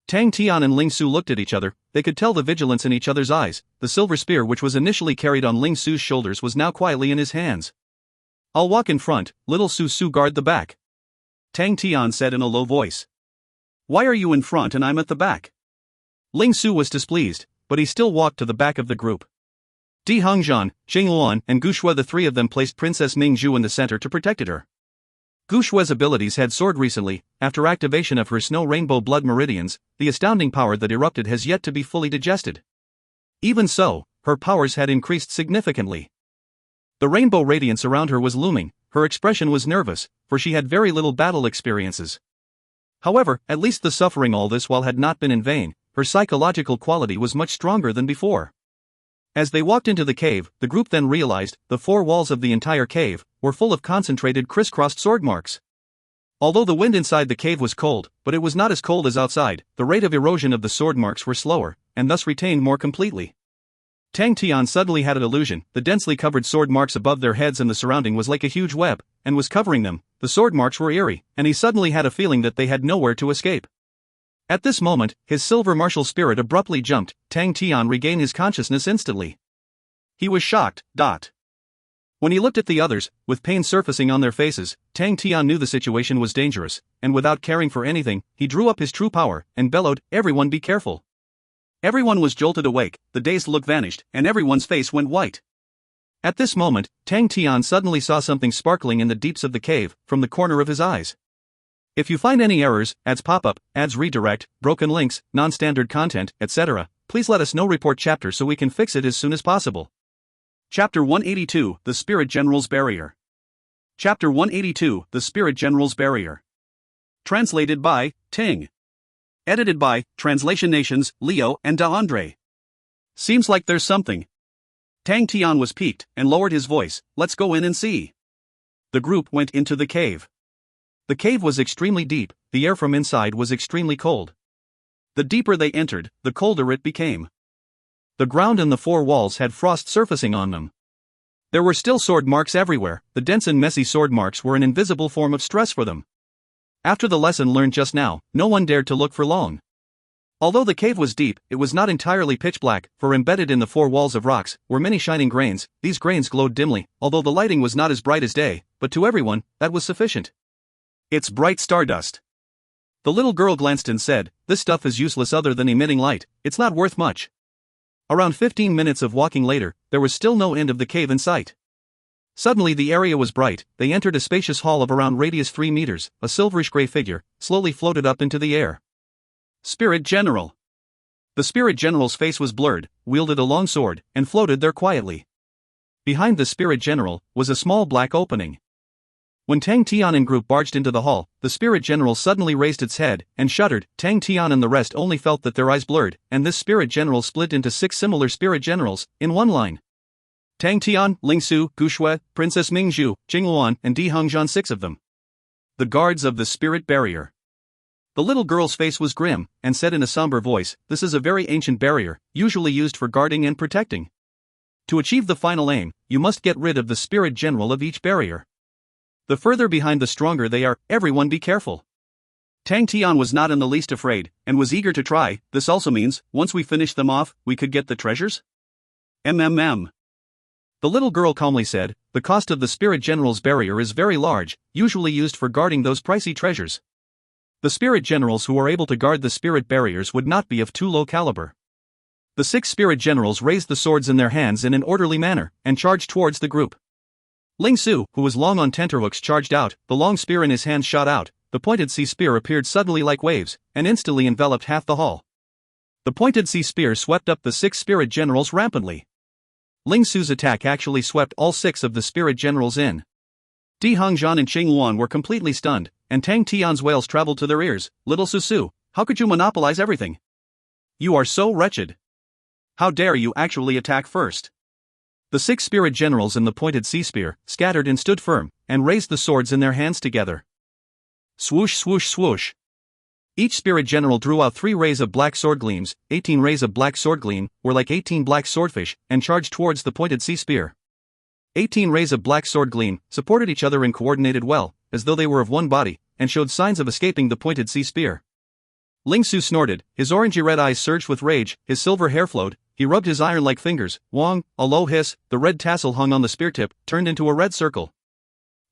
Tian and Ling Su looked at each other, they could tell the vigilance in each other's eyes. The silver spear which was initially carried on Ling Su's shoulders was now quietly in his hands. I'll walk in front, little Su guard the back. Tian said in a low voice. Why are you in front and I'm at the back? Ling Su was displeased, but he still walked to the back of the group. Di Hongzhan, Jingluan, and Gushui, the three of them, placed Princess Mingzhu in the center to protect her. Gushui's abilities had soared recently. After activation of her snow rainbow blood meridians, the astounding power that erupted has yet to be fully digested. Even so, her powers had increased significantly. The rainbow radiance around her was looming, her expression was nervous, for she had very little battle experiences. However, at least the suffering all this while had not been in vain. Her psychological quality was much stronger than before. As they walked into the cave, the group then realized the four walls of the entire cave were full of concentrated crisscrossed sword marks. Although the wind inside the cave was cold, but it was not as cold as outside, the rate of erosion of the sword marks were slower, and thus retained more completely. Tian suddenly had an illusion, the densely covered sword marks above their heads and the surrounding was like a huge web, and was covering them. The sword marks were eerie, and he suddenly had a feeling that they had nowhere to escape. At this moment, his silver martial spirit abruptly jumped. Tian regained his consciousness instantly. He was shocked. When he looked at the others, with pain surfacing on their faces, Tian knew the situation was dangerous, and without caring for anything, he drew up his true power, and bellowed, "Everyone be careful." Everyone was jolted awake, the dazed look vanished, and everyone's face went white. At this moment, Tian suddenly saw something sparkling in the deeps of the cave, from the corner of his eyes. If you find any errors, ads pop up, ads redirect, broken links, non-standard content, etc., please let us know. Report chapter so we can fix it as soon as possible. Chapter 182, The Spirit General's Barrier. Chapter 182, The Spirit General's Barrier. Translated by Tang. Edited by Translation Nations, Leo and Andre. Seems like there's something. Tian was piqued and lowered his voice. Let's go in and see. The group went into the cave. The cave was extremely deep, the air from inside was extremely cold. The deeper they entered, the colder it became. The ground and the four walls had frost surfacing on them. There were still sword marks everywhere. The dense and messy sword marks were an invisible form of stress for them. After the lesson learned just now, no one dared to look for long. Although the cave was deep, it was not entirely pitch black, for embedded in the four walls of rocks were many shining grains. These grains glowed dimly, although the lighting was not as bright as day, but to everyone, that was sufficient. It's bright stardust. The little girl glanced and said, "This stuff is useless other than emitting light, it's not worth much." Around 15 minutes of walking later, there was still no end of the cave in sight. Suddenly the area was bright. They entered a spacious hall of around radius 3 meters, a silverish gray figure slowly floated up into the air. Spirit General. The Spirit General's face was blurred, wielded a long sword, and floated there quietly. Behind the Spirit General was a small black opening. When Tian and group barged into the hall, the Spirit General suddenly raised its head and shuddered. Tian and the rest only felt that their eyes blurred, and this Spirit General split into 6 similar Spirit Generals, in one line. Tian, Ling Su, Gushui, Princess Mingzhu, Jingluan, and Di Hongzhan, 6 of them. The guards of the Spirit Barrier. The little girl's face was grim, and said in a somber voice, "This is a very ancient barrier, usually used for guarding and protecting. To achieve the final aim, you must get rid of the spirit general of each barrier. The further behind the stronger they are, everyone be careful." Tang Tian was not in the least afraid, and was eager to try. "This also means, once we finish them off, we could get the treasures?" "MMM." The little girl calmly said, "The cost of the spirit general's barrier is very large, usually used for guarding those pricey treasures. The spirit generals who are able to guard the spirit barriers would not be of too low caliber." The 6 spirit generals raised the swords in their hands in an orderly manner, and charged towards the group. Ling Su, who was long on tenterhooks, charged out, the long spear in his hands shot out, the pointed sea spear appeared suddenly like waves, and instantly enveloped half the hall. The pointed sea spear swept up the 6 spirit generals rampantly. Ling Su's attack actually swept all 6 of the spirit generals in. Di Hongzhan and Qing Luan were completely stunned, and Tang Tian's wails traveled to their ears. "Little Su, how could you monopolize everything? You are so wretched. How dare you actually attack first?" The 6 spirit generals in the pointed sea spear scattered and stood firm, and raised the swords in their hands together. Swoosh, swoosh, swoosh. Each spirit general drew out 3 rays of black sword gleams. 18 rays of black sword gleam were like 18 black swordfish, and charged towards the pointed sea spear. 18 rays of black sword gleam supported each other and coordinated well, as though they were of one body, and showed signs of escaping the pointed sea spear. Ling Su snorted, his orangey red eyes surged with rage, his silver hair flowed, he rubbed his iron-like fingers. Wong, a low hiss, the red tassel hung on the spear tip, turned into a red circle.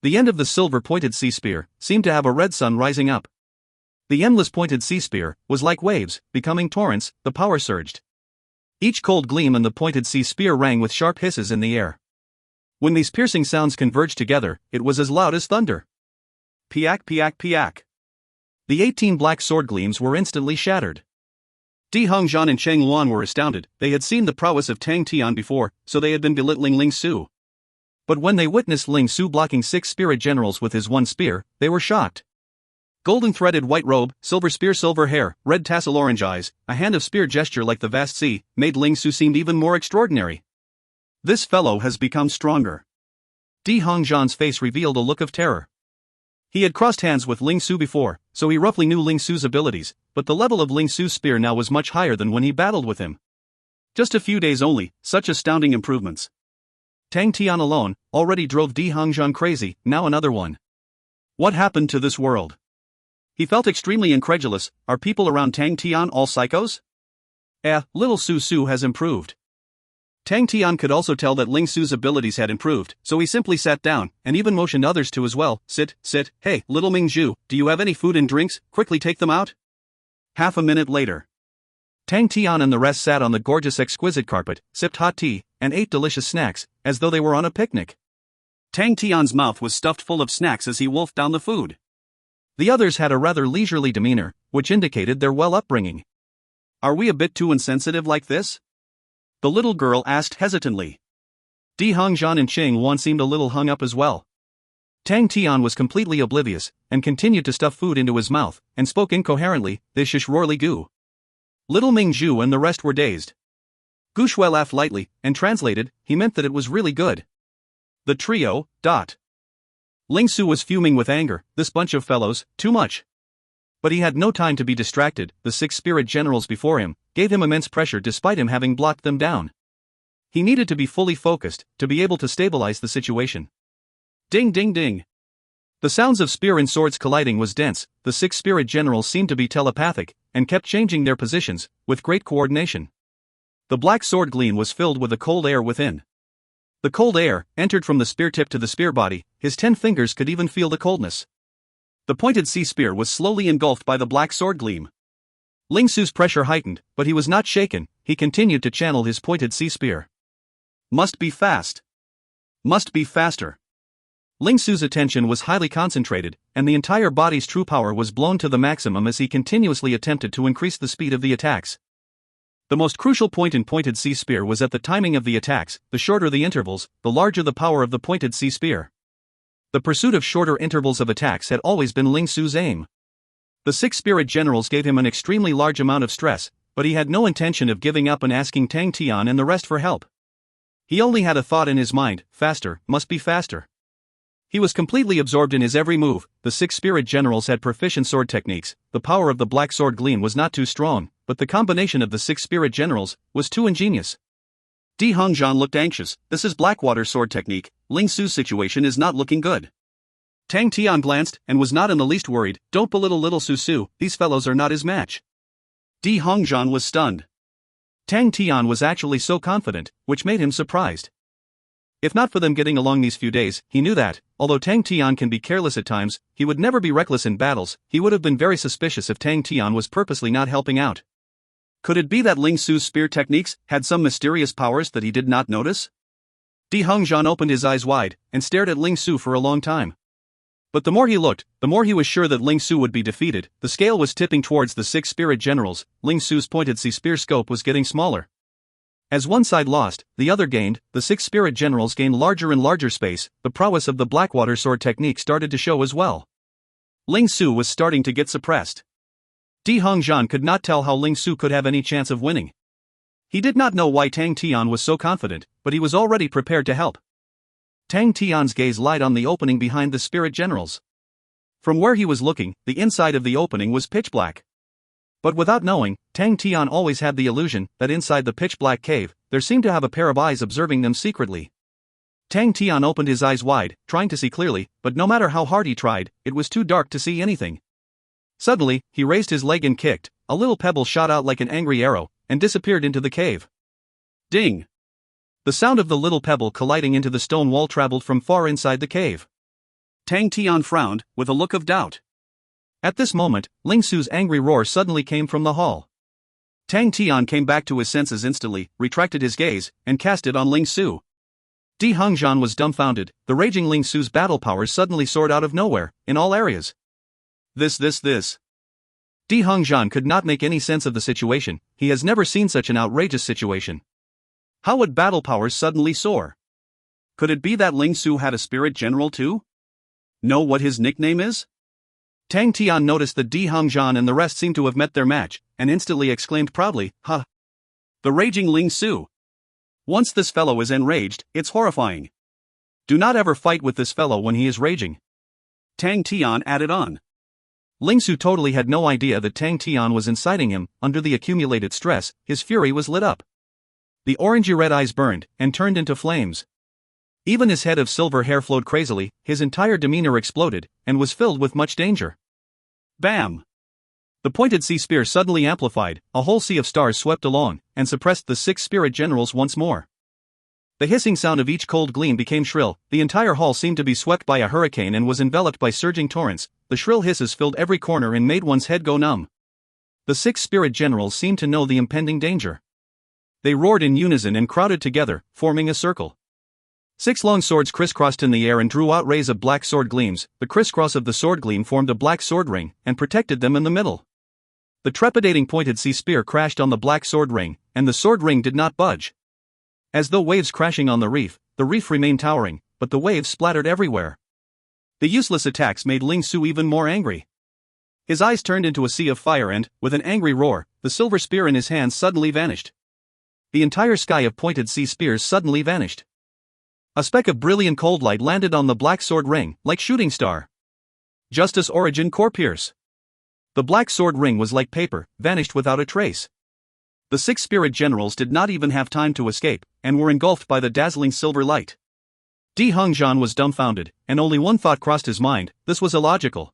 The end of the silver-pointed sea spear seemed to have a red sun rising up. The endless pointed sea spear was like waves, becoming torrents. The power surged. Each cold gleam in the pointed sea spear rang with sharp hisses in the air. When these piercing sounds converged together, it was as loud as thunder. Piak, piak, piak. The 18 black sword gleams were instantly shattered. Di Hongzhan and Qing Luan were astounded. They had seen the prowess of Tang Tian before, so they had been belittling Ling Su. But when they witnessed Ling Su blocking 6 spirit generals with his one spear, they were shocked. Golden threaded white robe, silver spear, silver hair, red tassel, orange eyes, a hand of spear gesture like the vast sea, made Ling Su seem even more extraordinary. "This fellow has become stronger." Di Hongzhan's face revealed a look of terror. He had crossed hands with Ling Su before, so he roughly knew Ling Su's abilities, but the level of Ling Su's spear now was much higher than when he battled with him. Just a few days only, such astounding improvements. Tang Tian alone already drove Di Hongzhan crazy, now another one. What happened to this world? He felt extremely incredulous. Are people around Tang Tian all psychos? Little Su has improved. Tang Tian could also tell that Ling Su's abilities had improved, so he simply sat down, and even motioned others to as well. Sit. Hey, little Mingzhu, do you have any food and drinks? Quickly take them out. Half a minute later. Tang Tian and the rest sat on the gorgeous exquisite carpet, sipped hot tea, and ate delicious snacks, as though they were on a picnic. Tang Tian's mouth was stuffed full of snacks as he wolfed down the food. The others had a rather leisurely demeanor, which indicated their well upbringing. Are we a bit too insensitive like this? The little girl asked hesitantly. Di Hongzhan and Qing Luan seemed a little hung up as well. Tang Tian was completely oblivious, and continued to stuff food into his mouth, and spoke incoherently, "This shish roarly goo." Little Mingzhu and the rest were dazed. Gu Shui laughed lightly, and translated, he meant that it was really good. The trio. Ling Su was fuming with anger, this bunch of fellows, too much. But he had no time to be distracted. The 6 spirit generals before him gave him immense pressure despite him having blocked them down. He needed to be fully focused to be able to stabilize the situation. Ding ding ding. The sounds of spear and swords colliding was dense. The 6 spirit generals seemed to be telepathic, and kept changing their positions, with great coordination. The black sword gleam was filled with the cold air within. The cold air entered from the spear tip to the spear body. His 10 fingers could even feel the coldness. The pointed sea spear was slowly engulfed by the black sword gleam. Ling Su's pressure heightened, but he was not shaken. He continued to channel his pointed sea spear. Must be fast. Must be faster. Ling Su's attention was highly concentrated, and the entire body's true power was blown to the maximum as he continuously attempted to increase the speed of the attacks. The most crucial point in pointed sea spear was at the timing of the attacks. The shorter the intervals, the larger the power of the pointed sea spear. The pursuit of shorter intervals of attacks had always been Ling Su's aim. The 6 spirit generals gave him an extremely large amount of stress, but he had no intention of giving up and asking Tang Tian and the rest for help. He only had a thought in his mind: faster, must be faster. He was completely absorbed in his every move. The 6 spirit generals had proficient sword techniques. The power of the black sword gleam was not too strong, but the combination of the 6 spirit generals was too ingenious. Di Hongzhan looked anxious. This is Blackwater sword technique. Ling Su's situation is not looking good. Tang Tian glanced and was not in the least worried. Don't belittle little Su, these fellows are not his match. Di Hongzhan was stunned. Tang Tian was actually so confident, which made him surprised. If not for them getting along these few days, he knew that, although Tang Tian can be careless at times, he would never be reckless in battles. He would have been very suspicious if Tang Tian was purposely not helping out. Could it be that Ling Su's spear techniques had some mysterious powers that he did not notice? Di Hongzhan opened his eyes wide and stared at Ling Su for a long time. But the more he looked, the more he was sure that Ling Su would be defeated. The scale was tipping towards the 6 spirit generals. Ling Su's pointed spear scope was getting smaller. As one side lost, the other gained. The 6 spirit generals gained larger and larger space. The prowess of the Blackwater sword technique started to show as well. Ling Su was starting to get suppressed. Di Hongzhan could not tell how Ling Su could have any chance of winning. He did not know why Tang Tian was so confident, but he was already prepared to help. Tang Tian's gaze light on the opening behind the spirit generals. From where he was looking, the inside of the opening was pitch black. But without knowing, Tang Tian always had the illusion that inside the pitch-black cave, there seemed to have a pair of eyes observing them secretly. Tang Tian opened his eyes wide, trying to see clearly, but no matter how hard he tried, it was too dark to see anything. Suddenly, he raised his leg and kicked. A little pebble shot out like an angry arrow, and disappeared into the cave. Ding! The sound of the little pebble colliding into the stone wall traveled from far inside the cave. Tang Tian frowned, with a look of doubt. At this moment, Ling Su's angry roar suddenly came from the hall. Tang Tian came back to his senses instantly, retracted his gaze, and cast it on Ling Su. Di Hongzhan was dumbfounded. The raging Ling Su's battle powers suddenly soared out of nowhere, in all areas. This. Di Hongzhan could not make any sense of the situation. He has never seen such an outrageous situation. How would battle powers suddenly soar? Could it be that Ling Su had a spirit general too? Know what his nickname is? Tang Tian noticed that Di Hongzhan and the rest seemed to have met their match, and instantly exclaimed proudly, "Ha! The raging Ling Su! Once this fellow is enraged, it's horrifying. Do not ever fight with this fellow when he is raging." Tang Tian added on. Ling Su totally had no idea that Tang Tian was inciting him. Under the accumulated stress, his fury was lit up. The orangey-red eyes burned, and turned into flames. Even his head of silver hair flowed crazily. His entire demeanor exploded, and was filled with much danger. Bam! The pointed spear suddenly amplified. A whole sea of stars swept along, and suppressed the 6 spirit generals once more. The hissing sound of each cold gleam became shrill. The entire hall seemed to be swept by a hurricane and was enveloped by surging torrents. The shrill hisses filled every corner and made one's head go numb. The 6 spirit generals seemed to know the impending danger. They roared in unison and crowded together, forming a circle. 6 long swords crisscrossed in the air and drew out rays of black sword gleams. The crisscross of the sword gleam formed a black sword ring, and protected them in the middle. The trepidating pointed spear crashed on the black sword ring, and the sword ring did not budge. As though waves crashing on the reef remained towering, but the waves splattered everywhere. The useless attacks made Ling Su even more angry. His eyes turned into a sea of fire and, with an angry roar, the silver spear in his hands suddenly vanished. The entire sky of pointed spears suddenly vanished. A speck of brilliant cold light landed on the black sword ring, like shooting star. Justice Origin Core Pierce. The black sword ring was like paper, vanished without a trace. The 6 spirit generals did not even have time to escape, and were engulfed by the dazzling silver light. Di Hongzhan was dumbfounded, and only one thought crossed his mind: this was illogical.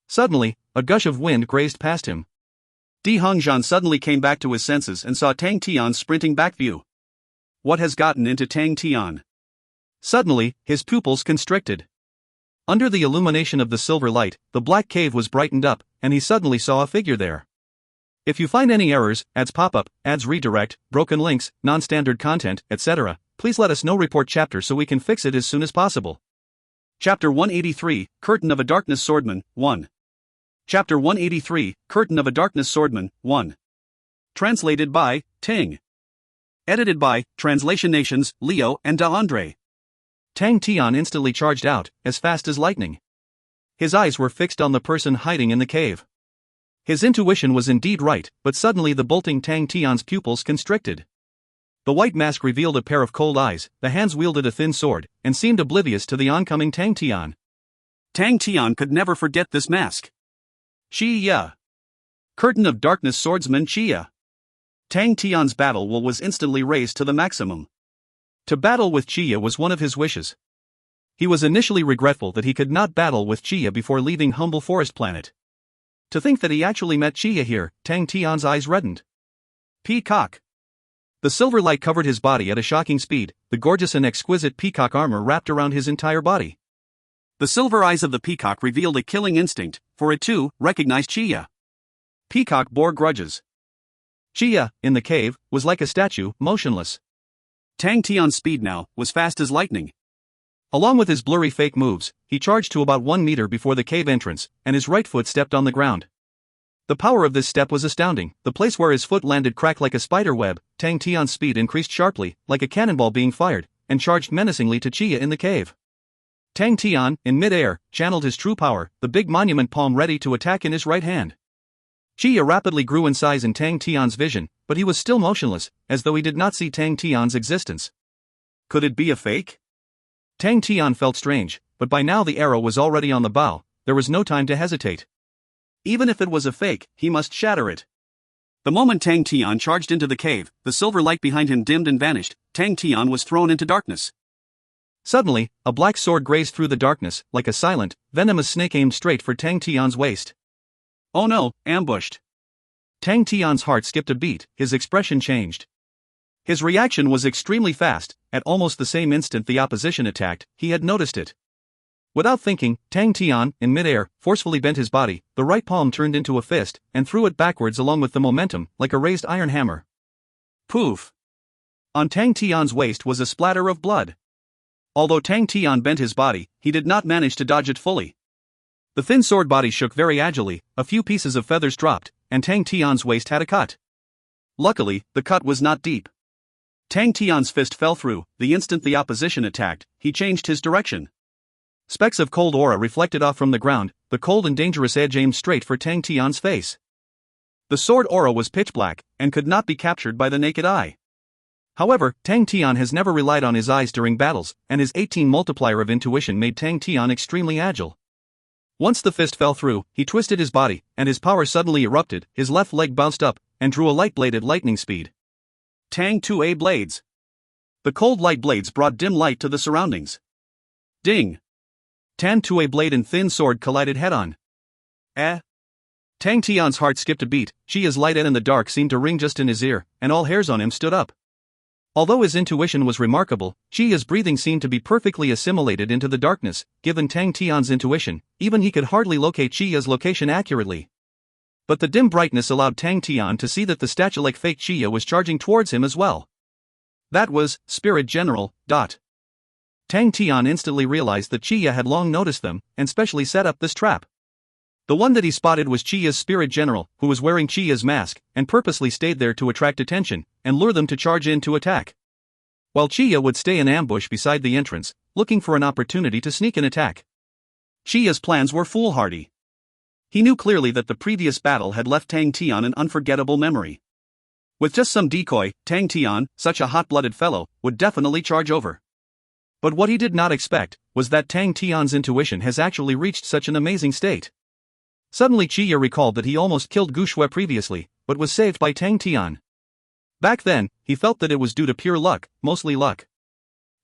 Suddenly, a gush of wind grazed past him. Di Hongzhan suddenly came back to his senses and saw Tang Tian sprinting back. View. What has gotten into Tang Tian? Suddenly, his pupils constricted. Under the illumination of the silver light, the black cave was brightened up, and he suddenly saw a figure there. If you find any errors, ads pop up, ads redirect, broken links, non-standard content, etc., please let us know. Report chapter so we can fix it as soon as possible. Chapter 183, Curtain of a Darkness Swordman, 1. Chapter 183, Curtain of a Darkness Swordman, 1. Translated by Tang. Edited by Translation Nations, Leo and Andre. Tang Tian instantly charged out, as fast as lightning. His eyes were fixed on the person hiding in the cave. His intuition was indeed right, but suddenly the bolting Tang Tian's pupils constricted. The white mask revealed a pair of cold eyes, the hands wielded a thin sword, and seemed oblivious to the oncoming Tang Tian. Tang Tian could never forget this mask. Chia. Curtain of Darkness swordsman Chia. Tang Tian's battle will was instantly raised to the maximum. To battle with Chia was one of his wishes. He was initially regretful that he could not battle with Chia before leaving humble forest planet. To think that he actually met Chia here, Tang Tian's eyes reddened. Peacock. The silver light covered his body at a shocking speed, the gorgeous and exquisite peacock armor wrapped around his entire body. The silver eyes of the peacock revealed a killing instinct, for it too recognized Chia. Peacock bore grudges. Chia, in the cave, was like a statue, motionless. Tang Tian's speed now was fast as lightning. Along with his blurry fake moves, he charged to about 1 meter before the cave entrance, and his right foot stepped on the ground. The power of this step was astounding. The place where his foot landed cracked like a spider web. Tang Tian's speed increased sharply, like a cannonball being fired, and charged menacingly to Chia in the cave. Tang Tian, in mid-air, channeled his true power, the big monument palm ready to attack in his right hand. Chia rapidly grew in size in Tang Tian's vision, but he was still motionless, as though he did not see Tang Tian's existence. Could it be a fake? Tang Tian felt strange, but by now the arrow was already on the bow. There was no time to hesitate. Even if it was a fake, he must shatter it. The moment Tang Tian charged into the cave, the silver light behind him dimmed and vanished. Tang Tian was thrown into darkness. Suddenly, a black sword grazed through the darkness, like a silent, venomous snake aimed straight for Tang Tian's waist. Oh no, ambushed. Tang Tian's heart skipped a beat, his expression changed. His reaction was extremely fast. At almost the same instant the opposition attacked, he had noticed it. Without thinking, Tang Tian, in midair, forcefully bent his body, the right palm turned into a fist, and threw it backwards along with the momentum, like a raised iron hammer. Poof! On Tang Tian's waist was a splatter of blood. Although Tang Tian bent his body, he did not manage to dodge it fully. The thin sword body shook very agilely, a few pieces of feathers dropped, and Tang Tian's waist had a cut. Luckily, the cut was not deep. Tang Tian's fist fell through. The instant the opposition attacked, he changed his direction. Specks of cold aura reflected off from the ground, the cold and dangerous edge aimed straight for Tang Tian's face. The sword aura was pitch black, and could not be captured by the naked eye. However, Tang Tian has never relied on his eyes during battles, and his 18 multiplier of intuition made Tang Tian extremely agile. Once the fist fell through, he twisted his body, and his power suddenly erupted, his left leg bounced up, and drew a light-bladed lightning speed. Tang 2A blades. The cold light blades brought dim light to the surroundings. Ding! Tang 2A blade and thin sword collided head-on. Tang Tian's heart skipped a beat. Chia's light in the dark seemed to ring just in his ear, and all hairs on him stood up. Although his intuition was remarkable, Chia's breathing seemed to be perfectly assimilated into the darkness. Given Tang Tian's intuition, even he could hardly locate Chia's location accurately. But the dim brightness allowed Tang Tian to see that the statue-like fake Chia was charging towards him as well. That was Spirit General. Tang Tian instantly realized that Chia had long noticed them, and specially set up this trap. The one that he spotted was Chia's Spirit General, who was wearing Chia's mask, and purposely stayed there to attract attention, and lure them to charge in to attack. While Chia would stay in ambush beside the entrance, looking for an opportunity to sneak an attack. Chia's plans were foolhardy. He knew clearly that the previous battle had left Tang Tian an unforgettable memory. With just some decoy, Tang Tian, such a hot-blooded fellow, would definitely charge over. But what he did not expect was that Tang Tian's intuition has actually reached such an amazing state. Suddenly Chia recalled that he almost killed Gu Shui previously, but was saved by Tang Tian. Back then, he felt that it was due to pure luck, mostly luck.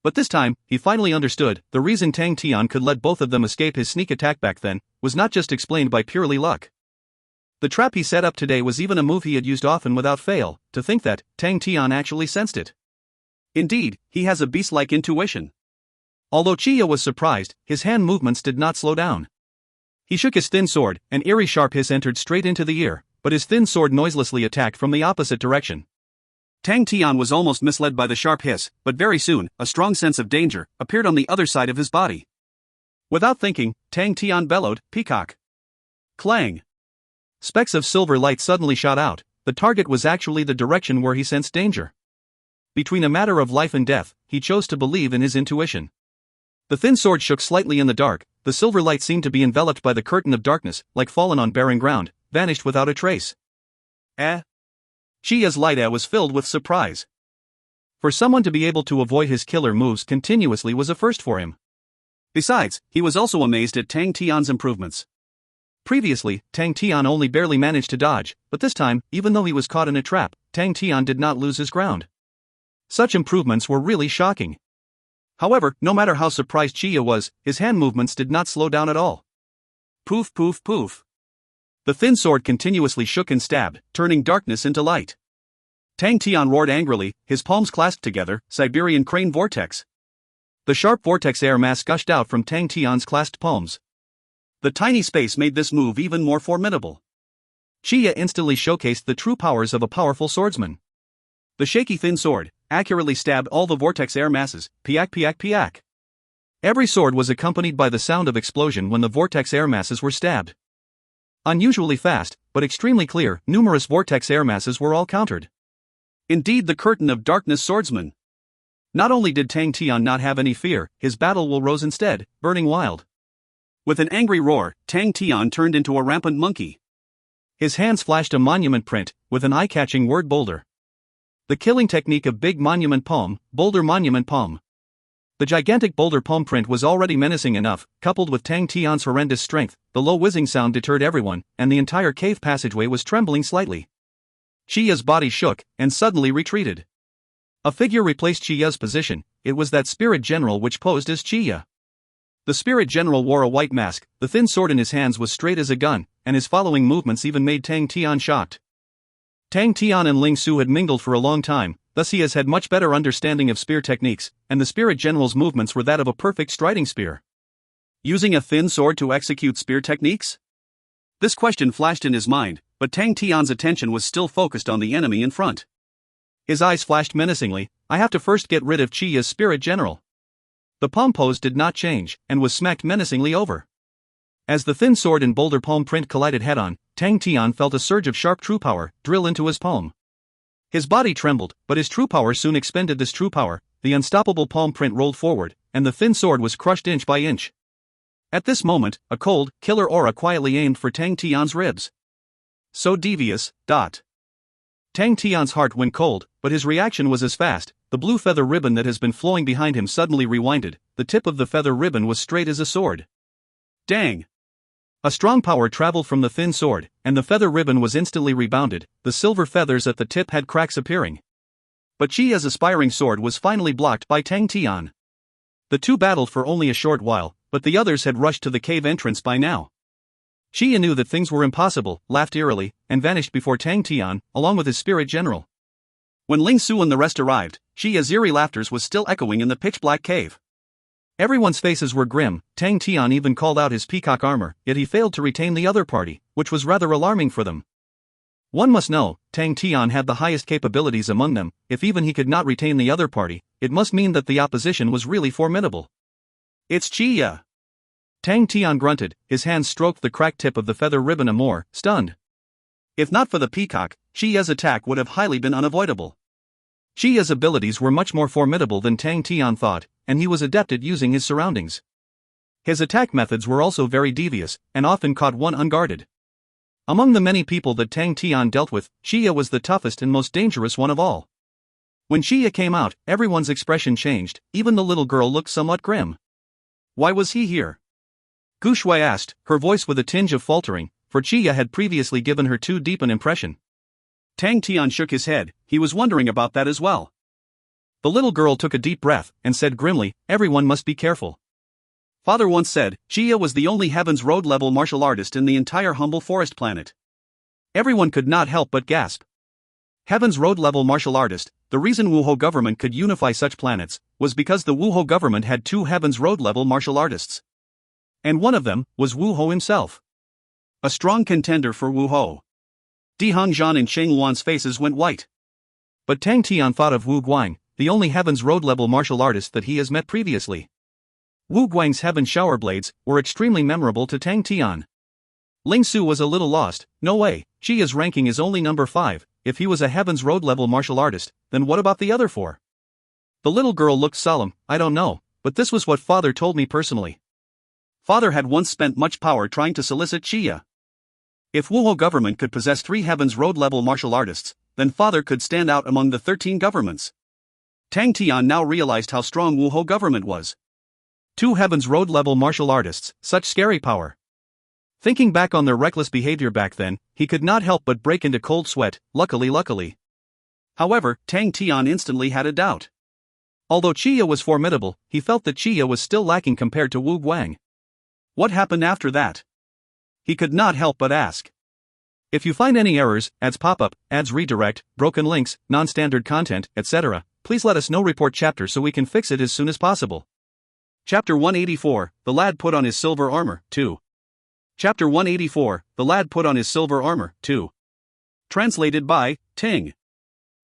But this time, he finally understood, the reason Tang Tian could let both of them escape his sneak attack back then, was not just explained by purely luck. The trap he set up today was even a move he had used often without fail. To think that, Tang Tian actually sensed it. Indeed, he has a beast-like intuition. Although Chia was surprised, his hand movements did not slow down. He shook his thin sword, an eerie sharp hiss entered straight into the ear, but his thin sword noiselessly attacked from the opposite direction. Tang Tian was almost misled by the sharp hiss, but very soon, a strong sense of danger appeared on the other side of his body. Without thinking, Tang Tian bellowed, "Peacock!" Clang! Specks of silver light suddenly shot out. The target was actually the direction where he sensed danger. Between a matter of life and death, he chose to believe in his intuition. The thin sword shook slightly in the dark. The silver light seemed to be enveloped by the curtain of darkness, like fallen on barren ground, vanished without a trace. Chia's light eye was filled with surprise. For someone to be able to avoid his killer moves continuously was a first for him. Besides, he was also amazed at Tang Tian's improvements. Previously, Tang Tian only barely managed to dodge, but this time, even though he was caught in a trap, Tang Tian did not lose his ground. Such improvements were really shocking. However, no matter how surprised Chia was, his hand movements did not slow down at all. Poof poof poof. The thin sword continuously shook and stabbed, turning darkness into light. Tang Tian roared angrily, his palms clasped together, Siberian crane vortex. The sharp vortex air mass gushed out from Tang Tian's clasped palms. The tiny space made this move even more formidable. Chia instantly showcased the true powers of a powerful swordsman. The shaky thin sword accurately stabbed all the vortex air masses, piak piak piak. Every sword was accompanied by the sound of explosion when the vortex air masses were stabbed. Unusually fast, but extremely clear, numerous vortex air masses were all countered. Indeed, the curtain of darkness swordsman. Not only did Tang Tian not have any fear, his battle will rose instead, burning wild. With an angry roar, Tang Tian turned into a rampant monkey. His hands flashed a monument print, with an eye-catching word boulder. The killing technique of big monument palm, boulder monument palm. The gigantic boulder palm print was already menacing enough, coupled with Tang Tian's horrendous strength, the low whizzing sound deterred everyone, and the entire cave passageway was trembling slightly. Chia's body shook, and suddenly retreated. A figure replaced Chia's position. It was that spirit general which posed as Chia. The spirit general wore a white mask, the thin sword in his hands was straight as a gun, and his following movements even made Tang Tian shocked. Tang Tian and Ling Su had mingled for a long time, thus he has had much better understanding of spear techniques, and the spirit general's movements were that of a perfect striding spear. Using a thin sword to execute spear techniques? This question flashed in his mind, but Tang Tian's attention was still focused on the enemy in front. His eyes flashed menacingly. I have to first get rid of Chia's spirit general. The palm pose did not change, and was smacked menacingly over. As the thin sword and boulder palm print collided head-on, Tang Tian felt a surge of sharp true power drill into his palm. His body trembled, but his true power soon expended this true power. The unstoppable palm print rolled forward, and the thin sword was crushed inch by inch. At this moment, a cold, killer aura quietly aimed for Tang Tian's ribs. So devious. Tang Tian's heart went cold, but his reaction was as fast. The blue feather ribbon that has been flowing behind him suddenly rewinded. The tip of the feather ribbon was straight as a sword. Dang! A strong power traveled from the thin sword, and the feather ribbon was instantly rebounded. The silver feathers at the tip had cracks appearing. But Chia's aspiring sword was finally blocked by Tang Tian. The two battled for only a short while, but the others had rushed to the cave entrance by now. Chia knew that things were impossible, laughed eerily, and vanished before Tang Tian, along with his spirit general. When Ling Su and the rest arrived, Chia's eerie laughter was still echoing in the pitch-black cave. Everyone's faces were grim. Tang Tian even called out his peacock armor, yet he failed to retain the other party, which was rather alarming for them. One must know, Tang Tian had the highest capabilities among them. If even he could not retain the other party, it must mean that the opposition was really formidable. It's Chia! Tang Tian grunted, his hands stroked the cracked tip of the feather ribbon more, stunned. If not for the peacock, Chia's attack would have highly been unavoidable. Chia's abilities were much more formidable than Tang Tian thought, and he was adept at using his surroundings. His attack methods were also very devious, and often caught one unguarded. Among the many people that Tang Tian dealt with, Chia was the toughest and most dangerous one of all. When Chia came out, everyone's expression changed, even the little girl looked somewhat grim. Why was he here? Gu Shui asked, her voice with a tinge of faltering, for Chia had previously given her too deep an impression. Tang Tian shook his head, he was wondering about that as well. The little girl took a deep breath, and said grimly, everyone must be careful. Father once said, Chia was the only Heaven's Road-level martial artist in the entire humble forest planet. Everyone could not help but gasp. Heaven's Road-level martial artist, the reason Wuhou government could unify such planets, was because the Wuhou government had two Heaven's Road-level martial artists. And one of them was Wuhou himself. A strong contender for Wuhou. Di Hongzhan and Cheng Luan's faces went white. But Tang Tian thought of Wu Guang, the only Heaven's Road-level martial artist that he has met previously. Wu Guang's Heaven Shower Blades were extremely memorable to Tang Tian. Ling Su was a little lost. No way, Chia's ranking is only number 5, if he was a Heaven's Road-level martial artist, then what about the other 4? The little girl looked solemn. I don't know, but this was what Father told me personally. Father had once spent much power trying to solicit Chia. If Wuhou government could possess 3 Heaven's Road-level martial artists, then Father could stand out among the 13 governments. Tang Tian now realized how strong Wuhou government was. Two heavens road-level martial artists, such scary power. Thinking back on their reckless behavior back then, he could not help but break into cold sweat, luckily. However, Tang Tian instantly had a doubt. Although Chia was formidable, he felt that Chia was still lacking compared to Wu Guang. What happened after that? He could not help but ask. If you find any errors, ads pop-up, ads redirect, broken links, non-standard content, etc., please let us know. Report chapter so we can fix it as soon as possible. Chapter 184, The Lad Put on His Silver Armor, 2. Chapter 184, The Lad Put on His Silver Armor, 2. Translated by Tang.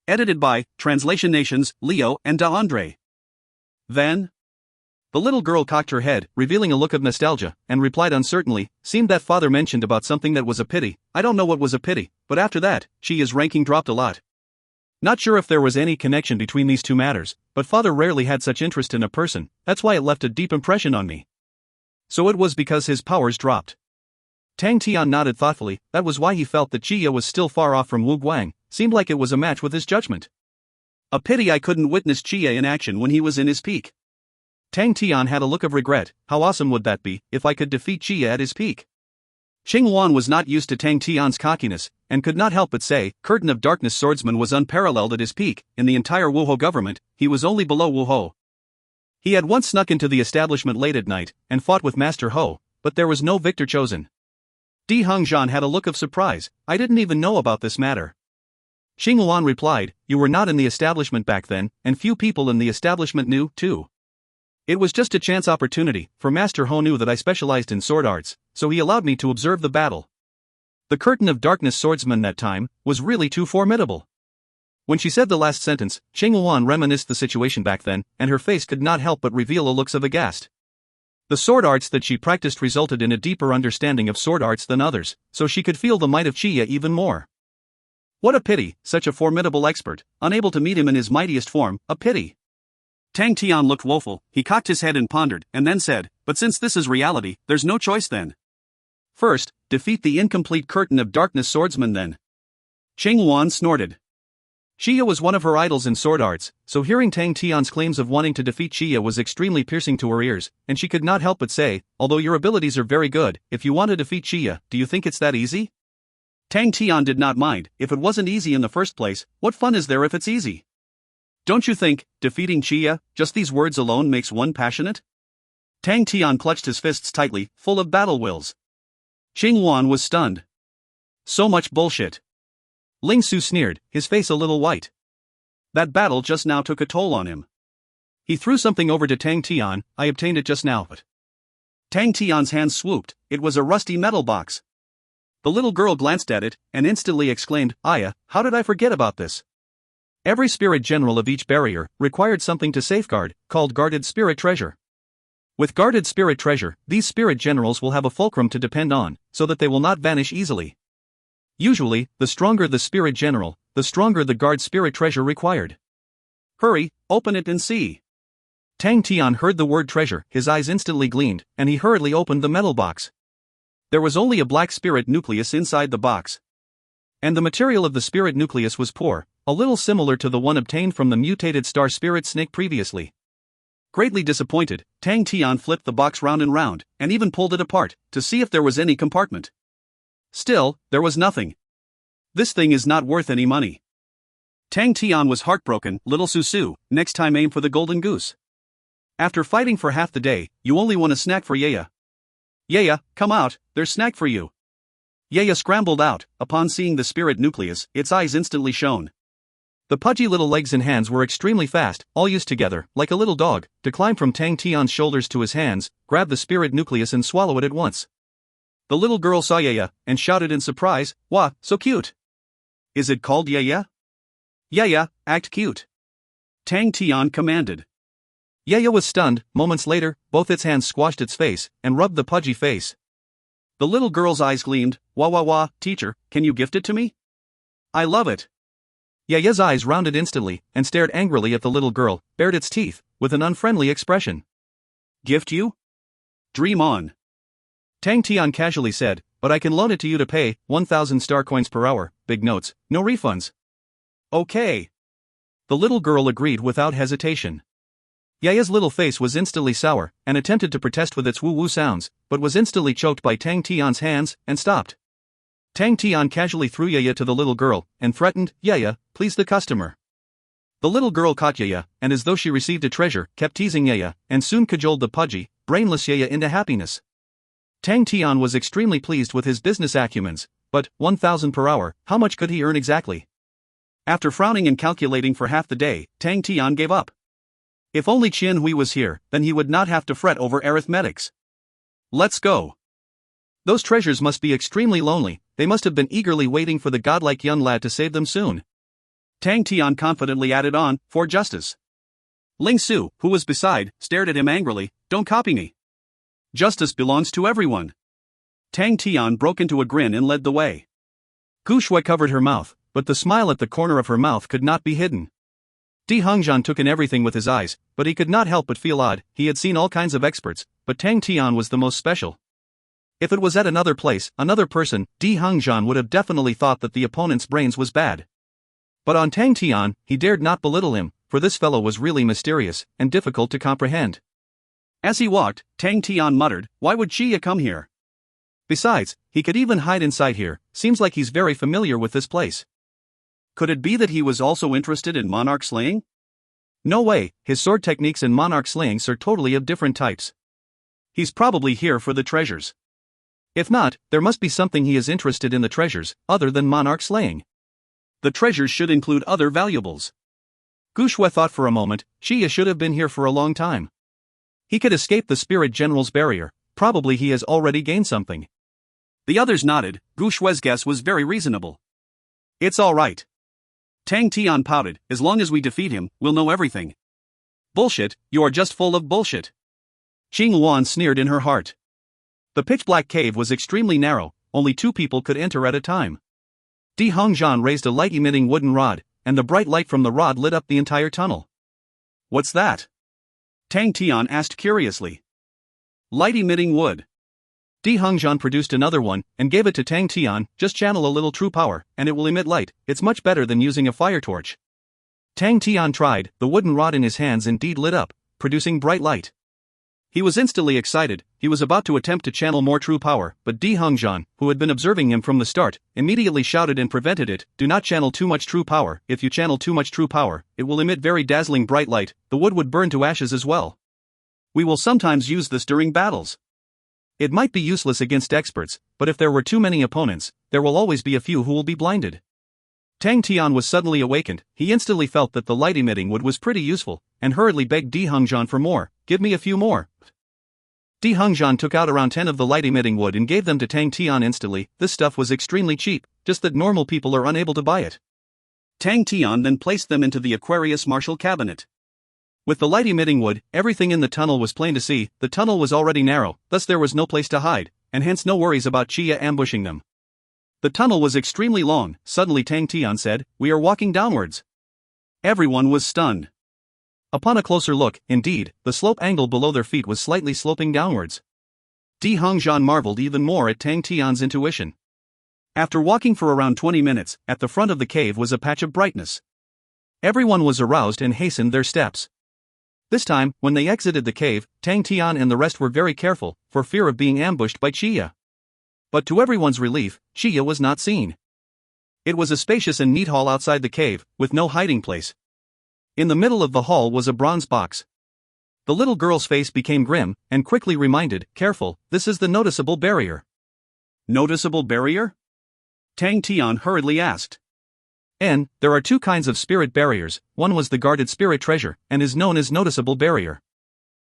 Edited by Translation Nations, Leo and Andre. Then? The little girl cocked her head, revealing a look of nostalgia, and replied uncertainly, seemed that father mentioned about something that was a pity. I don't know what was a pity, but after that, Chia's ranking dropped a lot. Not sure if there was any connection between these two matters, but father rarely had such interest in a person, that's why it left a deep impression on me. So it was because his powers dropped. Tang Tian nodded thoughtfully, that was why he felt that Chia was still far off from Wu Guang, seemed like it was a match with his judgment. A pity I couldn't witness Chia in action when he was in his peak. Tang Tian had a look of regret, how awesome would that be, if I could defeat Chia at his peak. Xing Wan was not used to Tang Tian's cockiness, and could not help but say, Curtain of Darkness swordsman was unparalleled at his peak, in the entire Wuhou government, he was only below Wu Ho. He had once snuck into the establishment late at night, and fought with Master Ho, but there was no victor chosen. Di Hongzhan had a look of surprise, I didn't even know about this matter. Xing Wan replied, you were not in the establishment back then, and few people in the establishment knew, too. It was just a chance opportunity, for Master Ho knew that I specialized in sword arts, so he allowed me to observe the battle. The Curtain of Darkness swordsman that time was really too formidable. When she said the last sentence, Xing Wan reminisced the situation back then, and her face could not help but reveal a looks of aghast. The sword arts that she practiced resulted in a deeper understanding of sword arts than others, so she could feel the might of Chia even more. What a pity, such a formidable expert, unable to meet him in his mightiest form, a pity. Tang Tian looked woeful, he cocked his head and pondered, and then said, but since this is reality, there's no choice then. First, defeat the incomplete Curtain of Darkness swordsman then. Xing Wan snorted. Chia was one of her idols in sword arts, so hearing Tang Tian's claims of wanting to defeat Chia was extremely piercing to her ears, and she could not help but say, although your abilities are very good, if you want to defeat Chia, do you think it's that easy? Tang Tian did not mind, if it wasn't easy in the first place, what fun is there if it's easy? Don't you think, defeating Chia, just these words alone makes one passionate? Tang Tian clutched his fists tightly, full of battle wills. Xing Wan was stunned. So much bullshit. Ling Su sneered, his face a little white. That battle just now took a toll on him. He threw something over to Tang Tian, I obtained it just now but. Tang Tian's hand swooped, it was a rusty metal box. The little girl glanced at it, and instantly exclaimed, Aya, how did I forget about this? Every spirit general of each barrier required something to safeguard, called guarded spirit treasure. With guarded spirit treasure, these spirit generals will have a fulcrum to depend on, so that they will not vanish easily. Usually, the stronger the spirit general, the stronger the guard spirit treasure required. Hurry, open it and see. Tang Tian heard the word treasure, his eyes instantly gleamed, and he hurriedly opened the metal box. There was only a black spirit nucleus inside the box. And the material of the spirit nucleus was poor, a little similar to the one obtained from the mutated star spirit snake previously. Greatly disappointed, Tang Tian flipped the box round and round, and even pulled it apart, to see if there was any compartment. Still, there was nothing. This thing is not worth any money. Tang Tian was heartbroken, little Susu, next time aim for the golden goose. After fighting for half the day, you only want a snack for Yaya. Yaya, come out, there's snack for you. Yaya scrambled out, upon seeing the spirit nucleus, its eyes instantly shone. The pudgy little legs and hands were extremely fast, all used together, like a little dog, to climb from Tang Tian's shoulders to his hands, grab the spirit nucleus and swallow it at once. The little girl saw Yaya, and shouted in surprise, Wah, so cute! Is it called Yaya? Yaya, act cute! Tang Tian commanded. Yaya was stunned, moments later, both its hands squashed its face, and rubbed the pudgy face. The little girl's eyes gleamed, Wah wah wah, teacher, can you gift it to me? I love it. Yaya's eyes rounded instantly, and stared angrily at the little girl, bared its teeth, with an unfriendly expression. Gift you? Dream on. Tang Tian casually said, but I can loan it to you to pay, 1,000 star coins per hour, big notes, no refunds. Okay. The little girl agreed without hesitation. Yaya's little face was instantly sour, and attempted to protest with its woo-woo sounds, but was instantly choked by Tang Tian's hands, and stopped. Tang Tian casually threw Yaya to the little girl, and threatened, "Yaya, please the customer." The little girl caught Yaya, and as though she received a treasure, kept teasing Yaya, and soon cajoled the pudgy, brainless Yaya into happiness. Tang Tian was extremely pleased with his business acumens, but 1,000 per hour, how much could he earn exactly? After frowning and calculating for half the day, Tang Tian gave up. If only Qian Hui was here, then he would not have to fret over arithmetics. Let's go. Those treasures must be extremely lonely, they must have been eagerly waiting for the godlike young lad to save them soon. Tang Tian confidently added on, for justice. Ling Su, who was beside, stared at him angrily, "Don't copy me. Justice belongs to everyone." Tang Tian broke into a grin and led the way. Gu Shui covered her mouth, but the smile at the corner of her mouth could not be hidden. Di Hongzhan took in everything with his eyes, but he could not help but feel odd. He had seen all kinds of experts, but Tang Tian was the most special. If it was at another place, another person, Di Hongzhan would have definitely thought that the opponent's brains was bad. But on Tang Tian, he dared not belittle him, for this fellow was really mysterious, and difficult to comprehend. As he walked, Tang Tian muttered, "Why would Chia come here? Besides, he could even hide inside here, seems like he's very familiar with this place. Could it be that he was also interested in monarch slaying? No way, his sword techniques and monarch slayings are totally of different types. He's probably here for the treasures. If not, there must be something he is interested in the treasures, other than monarch slaying. The treasures should include other valuables." Gu Shui thought for a moment. Chia should have been here for a long time. He could escape the spirit general's barrier, probably he has already gained something. The others nodded. Gu Shui's guess was very reasonable. "It's all right." Tang Tian pouted, "As long as we defeat him, we'll know everything." "Bullshit, you are just full of bullshit." Qing Luan sneered in her heart. The pitch-black cave was extremely narrow, only 2 people could enter at a time. Di Hongzhan raised a light-emitting wooden rod, and the bright light from the rod lit up the entire tunnel. "What's that?" Tang Tian asked curiously. "Light-emitting wood." Di Hongzhan produced another one, and gave it to Tang Tian. "Just channel a little true power, and it will emit light. It's much better than using a fire torch." Tang Tian tried. The wooden rod in his hands indeed lit up, producing bright light. He was instantly excited. He was about to attempt to channel more true power, but Di Hongzhan, who had been observing him from the start, immediately shouted and prevented it. "Do not channel too much true power. If you channel too much true power, it will emit very dazzling bright light. The wood would burn to ashes as well. We will sometimes use this during battles. It might be useless against experts, but if there were too many opponents, there will always be a few who will be blinded." Tang Tian was suddenly awakened. He instantly felt that the light-emitting wood was pretty useful, and hurriedly begged Di Hongzhan for more. "Give me a few more." Di Hongzhan took out around 10 of the light-emitting wood and gave them to Tang Tian instantly. This stuff was extremely cheap, just that normal people are unable to buy it. Tang Tian then placed them into the Aquarius Marshal cabinet. With the light-emitting wood, everything in the tunnel was plain to see. The tunnel was already narrow, thus there was no place to hide, and hence no worries about Chia ambushing them. The tunnel was extremely long. Suddenly Tang Tian said, "We are walking downwards." Everyone was stunned. Upon a closer look, indeed, the slope angle below their feet was slightly sloping downwards. Di Hongzhan marveled even more at Tang Tian's intuition. After walking for around 20 minutes, at the front of the cave was a patch of brightness. Everyone was aroused and hastened their steps. This time, when they exited the cave, Tang Tian and the rest were very careful, for fear of being ambushed by Chia. But to everyone's relief, Chia was not seen. It was a spacious and neat hall outside the cave, with no hiding place. In the middle of the hall was a bronze box. The little girl's face became grim, and quickly reminded, "Careful, this is the noticeable barrier." "Noticeable barrier?" Tang Tian hurriedly asked. There are 2 kinds of spirit barriers. One was the guarded spirit treasure, and is known as noticeable barrier.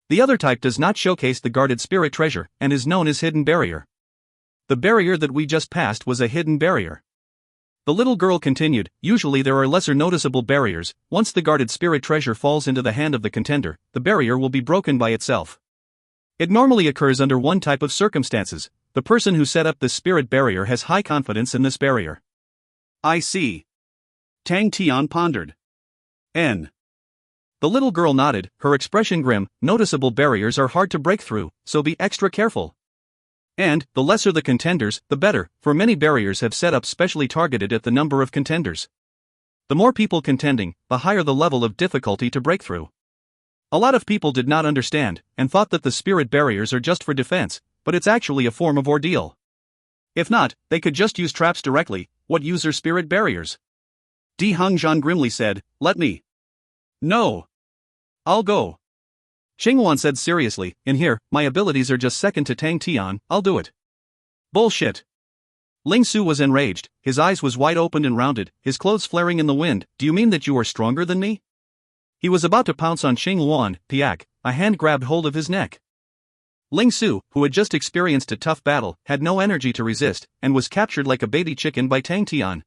The other type does not showcase the guarded spirit treasure, and is known as hidden barrier. The barrier that we just passed was a hidden barrier. The little girl continued, "Usually there are lesser noticeable barriers. Once the guarded spirit treasure falls into the hand of the contender, the barrier will be broken by itself. It normally occurs under one type of circumstances. The person who set up this spirit barrier has high confidence in this barrier." "I see." Tang Tian pondered. The little girl nodded, her expression grim. "Noticeable barriers are hard to break through, so be extra careful. And, the lesser the contenders, the better, for many barriers have set up specially targeted at the number of contenders." The more people contending, the higher the level of difficulty to break through. A lot of people did not understand, and thought that the spirit barriers are just for defense, but it's actually a form of ordeal. If not, they could just use traps directly. What use are spirit barriers? Di Hongzhan grimly said, "Let me." "No. I'll go." Xinghuan said seriously, "In here, my abilities are just second to Tang Tian, I'll do it." "Bullshit." Ling Su was enraged, his eyes was wide open and rounded, his clothes flaring in the wind. "Do you mean that you are stronger than me?" He was about to pounce on Xinghuan. Piak, a hand grabbed hold of his neck. Ling Su, who had just experienced a tough battle, had no energy to resist, and was captured like a baby chicken by Tang Tian.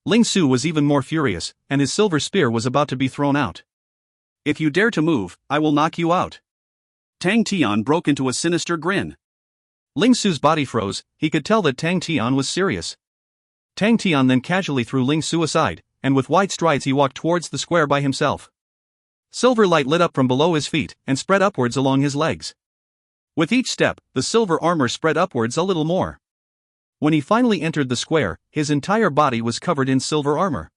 Ling Su was even more furious, and his silver spear was about to be thrown out. "If you dare to move, I will knock you out." Tang Tian broke into a sinister grin. Ling Su's body froze, he could tell that Tang Tian was serious. Tang Tian then casually threw Ling Su aside, and with wide strides he walked towards the square by himself. Silver light lit up from below his feet, and spread upwards along his legs. With each step, the silver armor spread upwards a little more. When he finally entered the square, his entire body was covered in silver armor.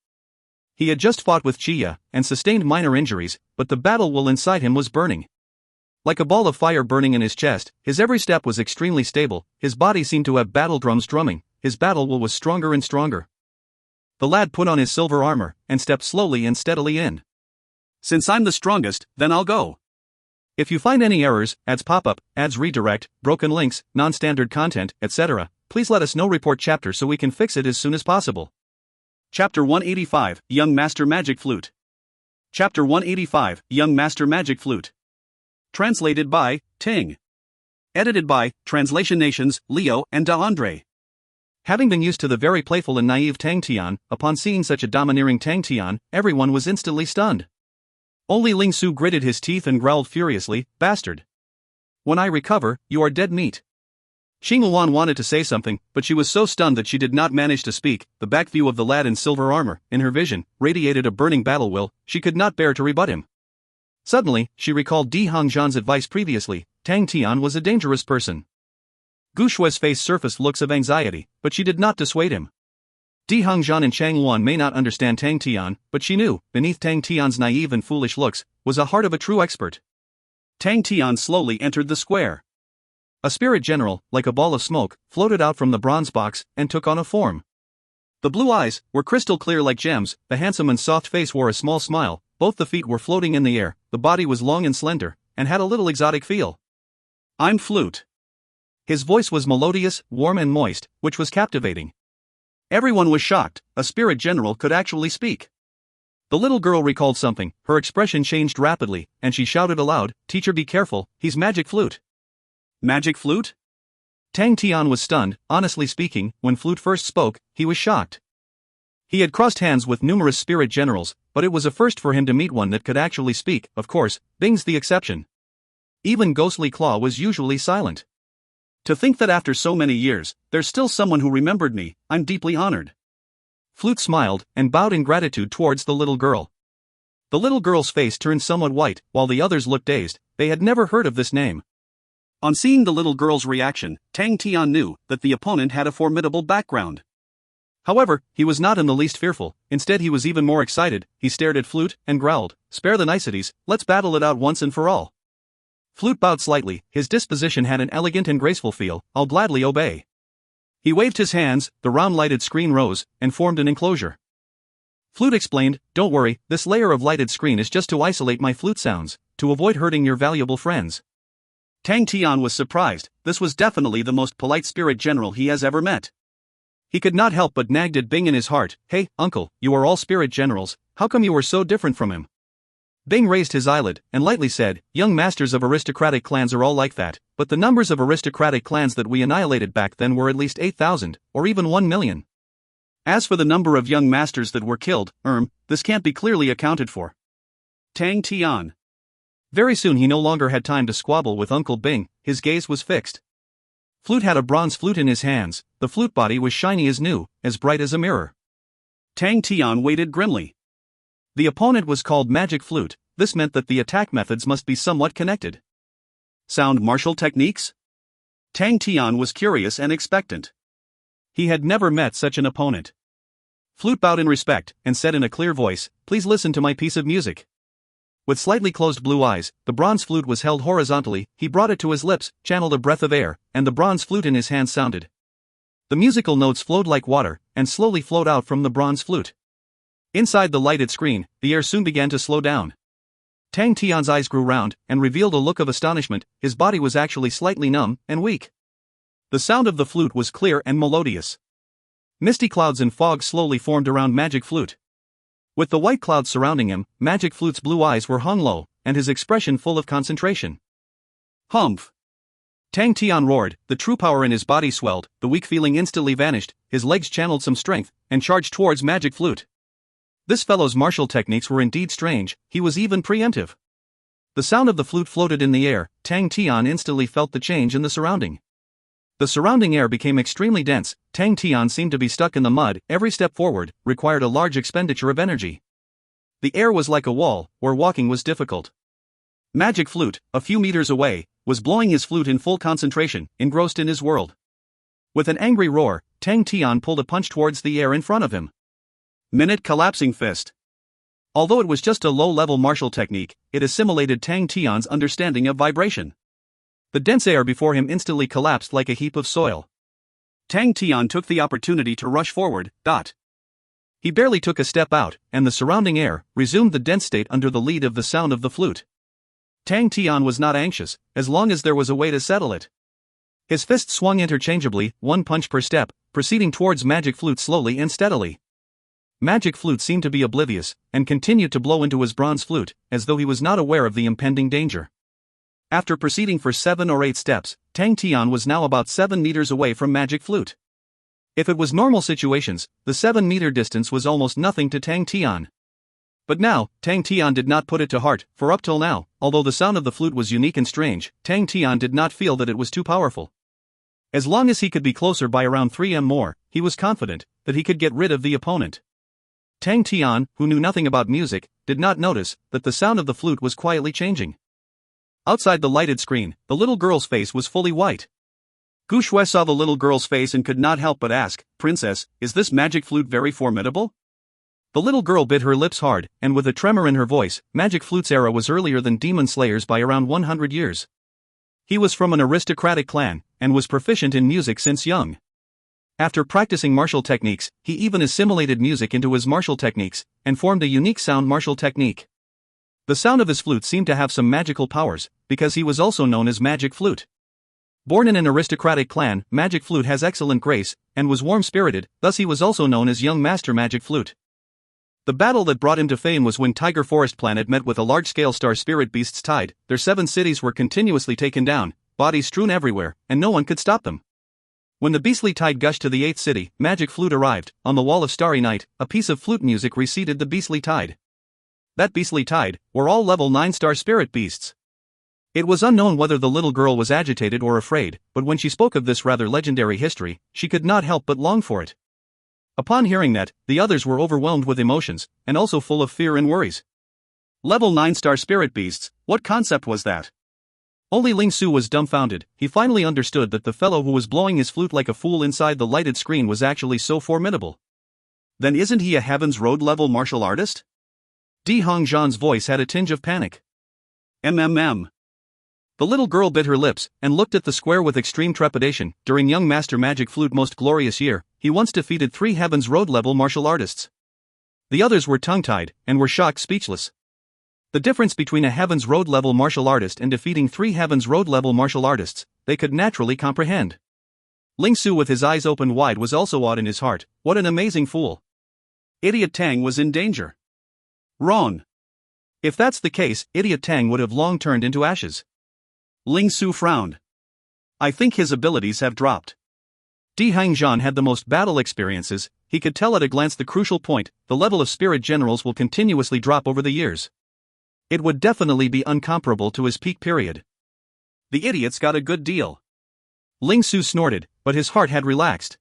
He had just fought with Jia, and sustained minor injuries, but the battle will inside him was burning. Like a ball of fire burning in his chest, his every step was extremely stable, his body seemed to have battle drums drumming, his battle will was stronger and stronger. The lad put on his silver armor, and stepped slowly and steadily in. "Since I'm the strongest, then I'll go. If you find any errors, ads pop-up, ads redirect, broken links, non-standard content, etc., please let us know. Report chapter so we can fix it as soon as possible." Chapter 185, Young Master Magic Flute. Chapter 185, Young Master Magic Flute. Translated by Tang. Edited by Translation Nations, Leo and Andre. Having been used to the very playful and naive Tang Tian, upon seeing such a domineering Tang Tian, everyone was instantly stunned. Only Ling Su gritted his teeth and growled furiously, "Bastard! When I recover, you are dead meat." Xinghuan wanted to say something, but she was so stunned that she did not manage to speak. The back view of the lad in silver armor, in her vision, radiated a burning battle will. She could not bear to rebut him. Suddenly, she recalled Di Hongzhan's advice previously. Tang Tian was a dangerous person. Gu Shui's face surfaced looks of anxiety, but she did not dissuade him. Di Hongzhan and Changhuan may not understand Tang Tian, but she knew, beneath Tang Tian's naive and foolish looks, was a heart of a true expert. Tang Tian slowly entered the square. A spirit general, like a ball of smoke, floated out from the bronze box, and took on a form. The blue eyes were crystal clear like gems, the handsome and soft face wore a small smile, both the feet were floating in the air, the body was long and slender, and had a little exotic feel. "I'm Flute." His voice was melodious, warm and moist, which was captivating. Everyone was shocked, a spirit general could actually speak. The little girl recalled something, her expression changed rapidly, and she shouted aloud, "Teacher, be careful, he's Magic Flute." Magic Flute? Tang Tian was stunned. Honestly speaking, when Flute first spoke, he was shocked. He had crossed hands with numerous spirit generals, but it was a first for him to meet one that could actually speak. Of course, Bing's the exception. Even Ghostly Claw was usually silent. "To think that after so many years, there's still someone who remembered me, I'm deeply honored." Flute smiled, and bowed in gratitude towards the little girl. The little girl's face turned somewhat white, while the others looked dazed. They had never heard of this name. On seeing the little girl's reaction, Tang Tian knew that the opponent had a formidable background. However, he was not in the least fearful, instead he was even more excited. He stared at Flute, and growled, "Spare the niceties, let's battle it out once and for all." Flute bowed slightly, his disposition had an elegant and graceful feel. "I'll gladly obey." He waved his hands, the round lighted screen rose, and formed an enclosure. Flute explained, "Don't worry, this layer of lighted screen is just to isolate my flute sounds, to avoid hurting your valuable friends." Tang Tian was surprised. This was definitely the most polite spirit general he has ever met. He could not help but nagged at Bing in his heart. "Hey, uncle, you are all spirit generals, how come you were so different from him?" Bing raised his eyelid, and lightly said, "Young masters of aristocratic clans are all like that, but the numbers of aristocratic clans that we annihilated back then were at least 8,000, or even 1,000,000. As for the number of young masters that were killed, this can't be clearly accounted for." Tang Tian. Very soon he no longer had time to squabble with Uncle Bing, his gaze was fixed. Flute had a bronze flute in his hands, the flute body was shiny as new, as bright as a mirror. Tang Tian waited grimly. The opponent was called Magic Flute, this meant that the attack methods must be somewhat connected. Sound martial techniques? Tang Tian was curious and expectant. He had never met such an opponent. Flute bowed in respect and said in a clear voice, "Please listen to my piece of music." With slightly closed blue eyes, the bronze flute was held horizontally. He brought it to his lips, channeled a breath of air, and the bronze flute in his hand sounded. The musical notes flowed like water, and slowly flowed out from the bronze flute. Inside the lighted screen, the air soon began to slow down. Tang Tian's eyes grew round, and revealed a look of astonishment. His body was actually slightly numb and weak. The sound of the flute was clear and melodious. Misty clouds and fog slowly formed around Magic Flute. With the white clouds surrounding him, Magic Flute's blue eyes were hung low, and his expression full of concentration. "Humph!" Tang Tian roared. The true power in his body swelled, the weak feeling instantly vanished, his legs channeled some strength, and charged towards Magic Flute. This fellow's martial techniques were indeed strange, he was even preemptive. The sound of the flute floated in the air. Tang Tian instantly felt the change in the surrounding. The surrounding air became extremely dense. Tang Tian seemed to be stuck in the mud. Every step forward required a large expenditure of energy. The air was like a wall, where walking was difficult. Magic Flute, a few meters away, was blowing his flute in full concentration, engrossed in his world. With an angry roar, Tang Tian pulled a punch towards the air in front of him. Minute collapsing fist. Although it was just a low-level martial technique, it assimilated Tang Tian's understanding of vibration. The dense air before him instantly collapsed like a heap of soil. Tang Tian took the opportunity to rush forward. He barely took a step out, and the surrounding air resumed the dense state under the lead of the sound of the flute. Tang Tian was not anxious, as long as there was a way to settle it. His fists swung interchangeably, one punch per step, proceeding towards Magic Flute slowly and steadily. Magic Flute seemed to be oblivious, and continued to blow into his bronze flute, as though he was not aware of the impending danger. After proceeding for 7 or 8 steps, Tang Tian was now about 7 meters away from Magic Flute. If it was normal situations, the 7-meter distance was almost nothing to Tang Tian. But now, Tang Tian did not put it to heart, for up till now, although the sound of the flute was unique and strange, Tang Tian did not feel that it was too powerful. As long as he could be closer by around 3 more, he was confident that he could get rid of the opponent. Tang Tian, who knew nothing about music, did not notice that the sound of the flute was quietly changing. Outside the lighted screen, the little girl's face was fully white. Gu Shui saw the little girl's face and could not help but ask, "Princess, is this Magic Flute very formidable?" The little girl bit her lips hard, and with a tremor in her voice, Magic Flute's era was earlier than Demon Slayer's by around 100 years. He was from an aristocratic clan, and was proficient in music since young. After practicing martial techniques, he even assimilated music into his martial techniques, and formed a unique sound martial technique. The sound of his flute seemed to have some magical powers, because he was also known as Magic Flute. Born in an aristocratic clan, Magic Flute has excellent grace, and was warm-spirited, thus he was also known as Young Master Magic Flute. The battle that brought him to fame was when Tiger Forest Planet met with a large-scale star spirit beast's tide. Their 7 cities were continuously taken down, bodies strewn everywhere, and no one could stop them. When the beastly tide gushed to the 8th city, Magic Flute arrived. On the wall of Starry Night, a piece of flute music receded the beastly tide. That beastly tide were all level 9-star spirit beasts. It was unknown whether the little girl was agitated or afraid, but when she spoke of this rather legendary history, she could not help but long for it. Upon hearing that, the others were overwhelmed with emotions, and also full of fear and worries. Level 9-star spirit beasts, what concept was that? Only Ling Su was dumbfounded. He finally understood that the fellow who was blowing his flute like a fool inside the lighted screen was actually so formidable. Then isn't he a Heaven's Road level martial artist? Di Hongzhan's voice had a tinge of panic. The little girl bit her lips, and looked at the square with extreme trepidation. During Young Master Magic Flute most glorious year, he once defeated 3 Heaven's Road level martial artists. The others were tongue-tied, and were shocked speechless. The difference between a Heaven's Road level martial artist and defeating 3 Heaven's Road level martial artists, they could naturally comprehend. Ling Su with his eyes open wide was also awed in his heart. What an amazing fool. Idiot Tang was in danger. Wrong. If that's the case, Idiot Tang would have long turned into ashes. Ling Su frowned. I think his abilities have dropped. Di Hongzhan had the most battle experiences. He could tell at a glance the crucial point: the level of spirit generals will continuously drop over the years. It would definitely be uncomparable to his peak period. The idiot's got a good deal. Ling Su snorted, but his heart had relaxed.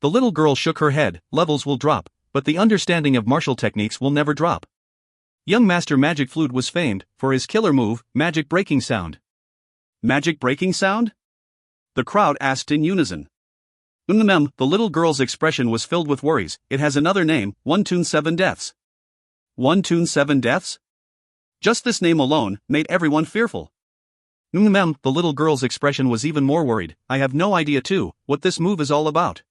The little girl shook her head. Levels will drop, but the understanding of martial techniques will never drop. Young Master Magic Flute was famed for his killer move, Magic Breaking Sound. Magic Breaking Sound? The crowd asked in unison. The little girl's expression was filled with worries. It has another name, 127 deaths. 127 deaths? Just this name alone made everyone fearful. The little girl's expression was even more worried. I have no idea too, what this move is all about.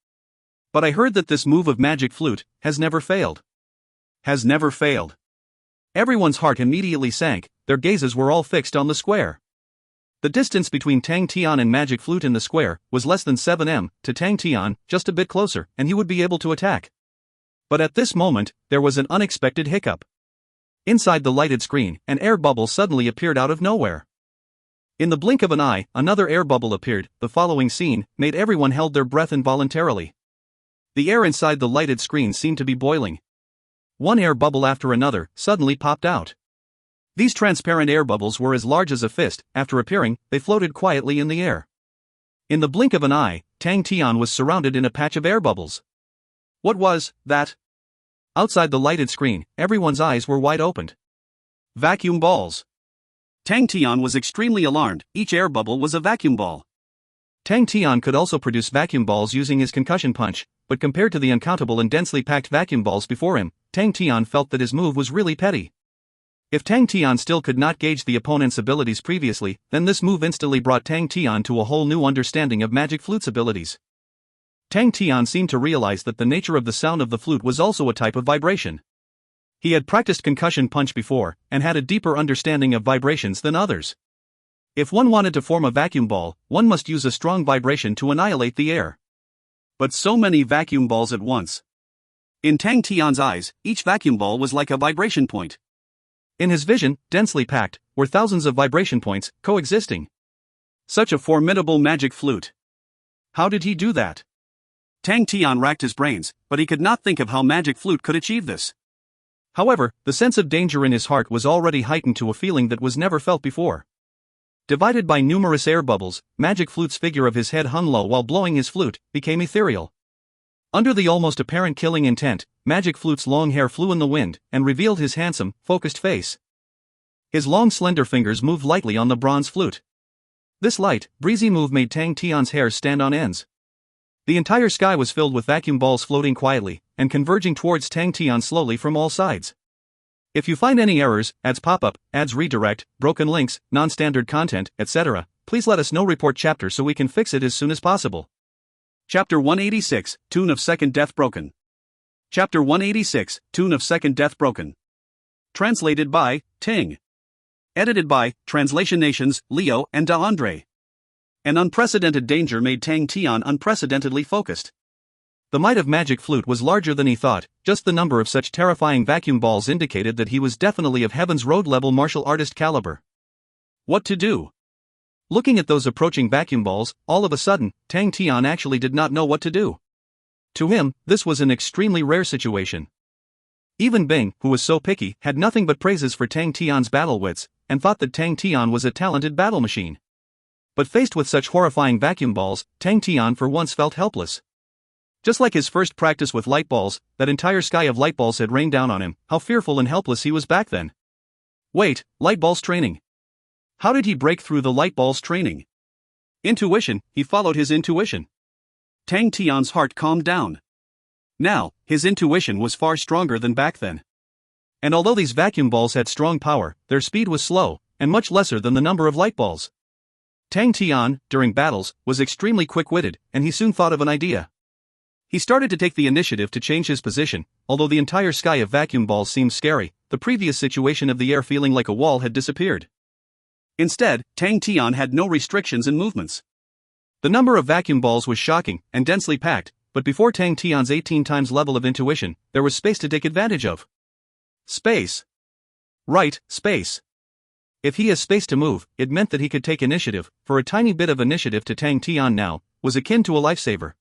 But I heard that this move of magic flute has never failed. Has never failed. Everyone's heart immediately sank, their gazes were all fixed on the square. The distance between Tang Tian and magic flute in the square was less than 7 to Tang Tian, just a bit closer, and he would be able to attack. But at this moment, there was an unexpected hiccup. Inside the lighted screen, an air bubble suddenly appeared out of nowhere. In the blink of an eye, another air bubble appeared. The following scene made everyone held their breath involuntarily. The air inside the lighted screen seemed to be boiling. One air bubble after another suddenly popped out. These transparent air bubbles were as large as a fist. After appearing, they floated quietly in the air. In the blink of an eye, Tang Tian was surrounded in a patch of air bubbles. What was that? Outside the lighted screen, everyone's eyes were wide opened. Vacuum balls. Tang Tian was extremely alarmed. Each air bubble was a vacuum ball. Tang Tian could also produce vacuum balls using his concussion punch, but compared to the uncountable and densely packed vacuum balls before him, Tang Tian felt that his move was really petty. If Tang Tian still could not gauge the opponent's abilities previously, then this move instantly brought Tang Tian to a whole new understanding of magic flute's abilities. Tang Tian seemed to realize that the nature of the sound of the flute was also a type of vibration. He had practiced concussion punch before, and had a deeper understanding of vibrations than others. If one wanted to form a vacuum ball, one must use a strong vibration to annihilate the air. But so many vacuum balls at once. In Tang Tian's eyes, each vacuum ball was like a vibration point. In his vision, densely packed, were thousands of vibration points, coexisting. Such a formidable magic flute. How did he do that? Tang Tian racked his brains, but he could not think of how magic flute could achieve this. However, the sense of danger in his heart was already heightened to a feeling that was never felt before. Divided by numerous air bubbles, magic flute's figure of his head hung low while blowing his flute, became ethereal. Under the almost apparent killing intent, magic flute's long hair flew in the wind, and revealed his handsome, focused face. His long slender fingers moved lightly on the bronze flute. This light, breezy move made Tang Tian's hair stand on ends. The entire sky was filled with vacuum balls floating quietly, and converging towards Tang Tian slowly from all sides. If you find any errors, ads pop up, ads redirect, broken links, non-standard content, etc., please let us know. Report chapter so we can fix it as soon as possible. Chapter 186, Tune of Second Death Broken. Chapter 186, Tune of Second Death Broken. Translated by Tang. Edited by Translation Nations, Leo and Andre. An unprecedented danger made Tang Tian unprecedentedly focused. The might of magic flute was larger than he thought. Just the number of such terrifying vacuum balls indicated that he was definitely of Heaven's Road level martial artist caliber. What to do? Looking at those approaching vacuum balls, all of a sudden, Tang Tian actually did not know what to do. To him, this was an extremely rare situation. Even Bing, who was so picky, had nothing but praises for Tang Tian's battle wits, and thought that Tang Tian was a talented battle machine. But faced with such horrifying vacuum balls, Tang Tian for once felt helpless. Just like his first practice with light balls, that entire sky of light balls had rained down on him. How fearful and helpless he was back then. Wait, light balls training. How did he break through the light balls training? Intuition, he followed his intuition. Tang Tian's heart calmed down. Now, his intuition was far stronger than back then. And although these vacuum balls had strong power, their speed was slow, and much lesser than the number of light balls. Tang Tian, during battles, was extremely quick-witted, and he soon thought of an idea. He started to take the initiative to change his position. Although the entire sky of vacuum balls seemed scary, the previous situation of the air feeling like a wall had disappeared. Instead, Tang Tian had no restrictions in movements. The number of vacuum balls was shocking and densely packed, but before Tang Tian's 18 times level of intuition, there was space to take advantage of. Space. Right, space. If he has space to move, it meant that he could take initiative. For a tiny bit of initiative to Tang Tian now was akin to a lifesaver.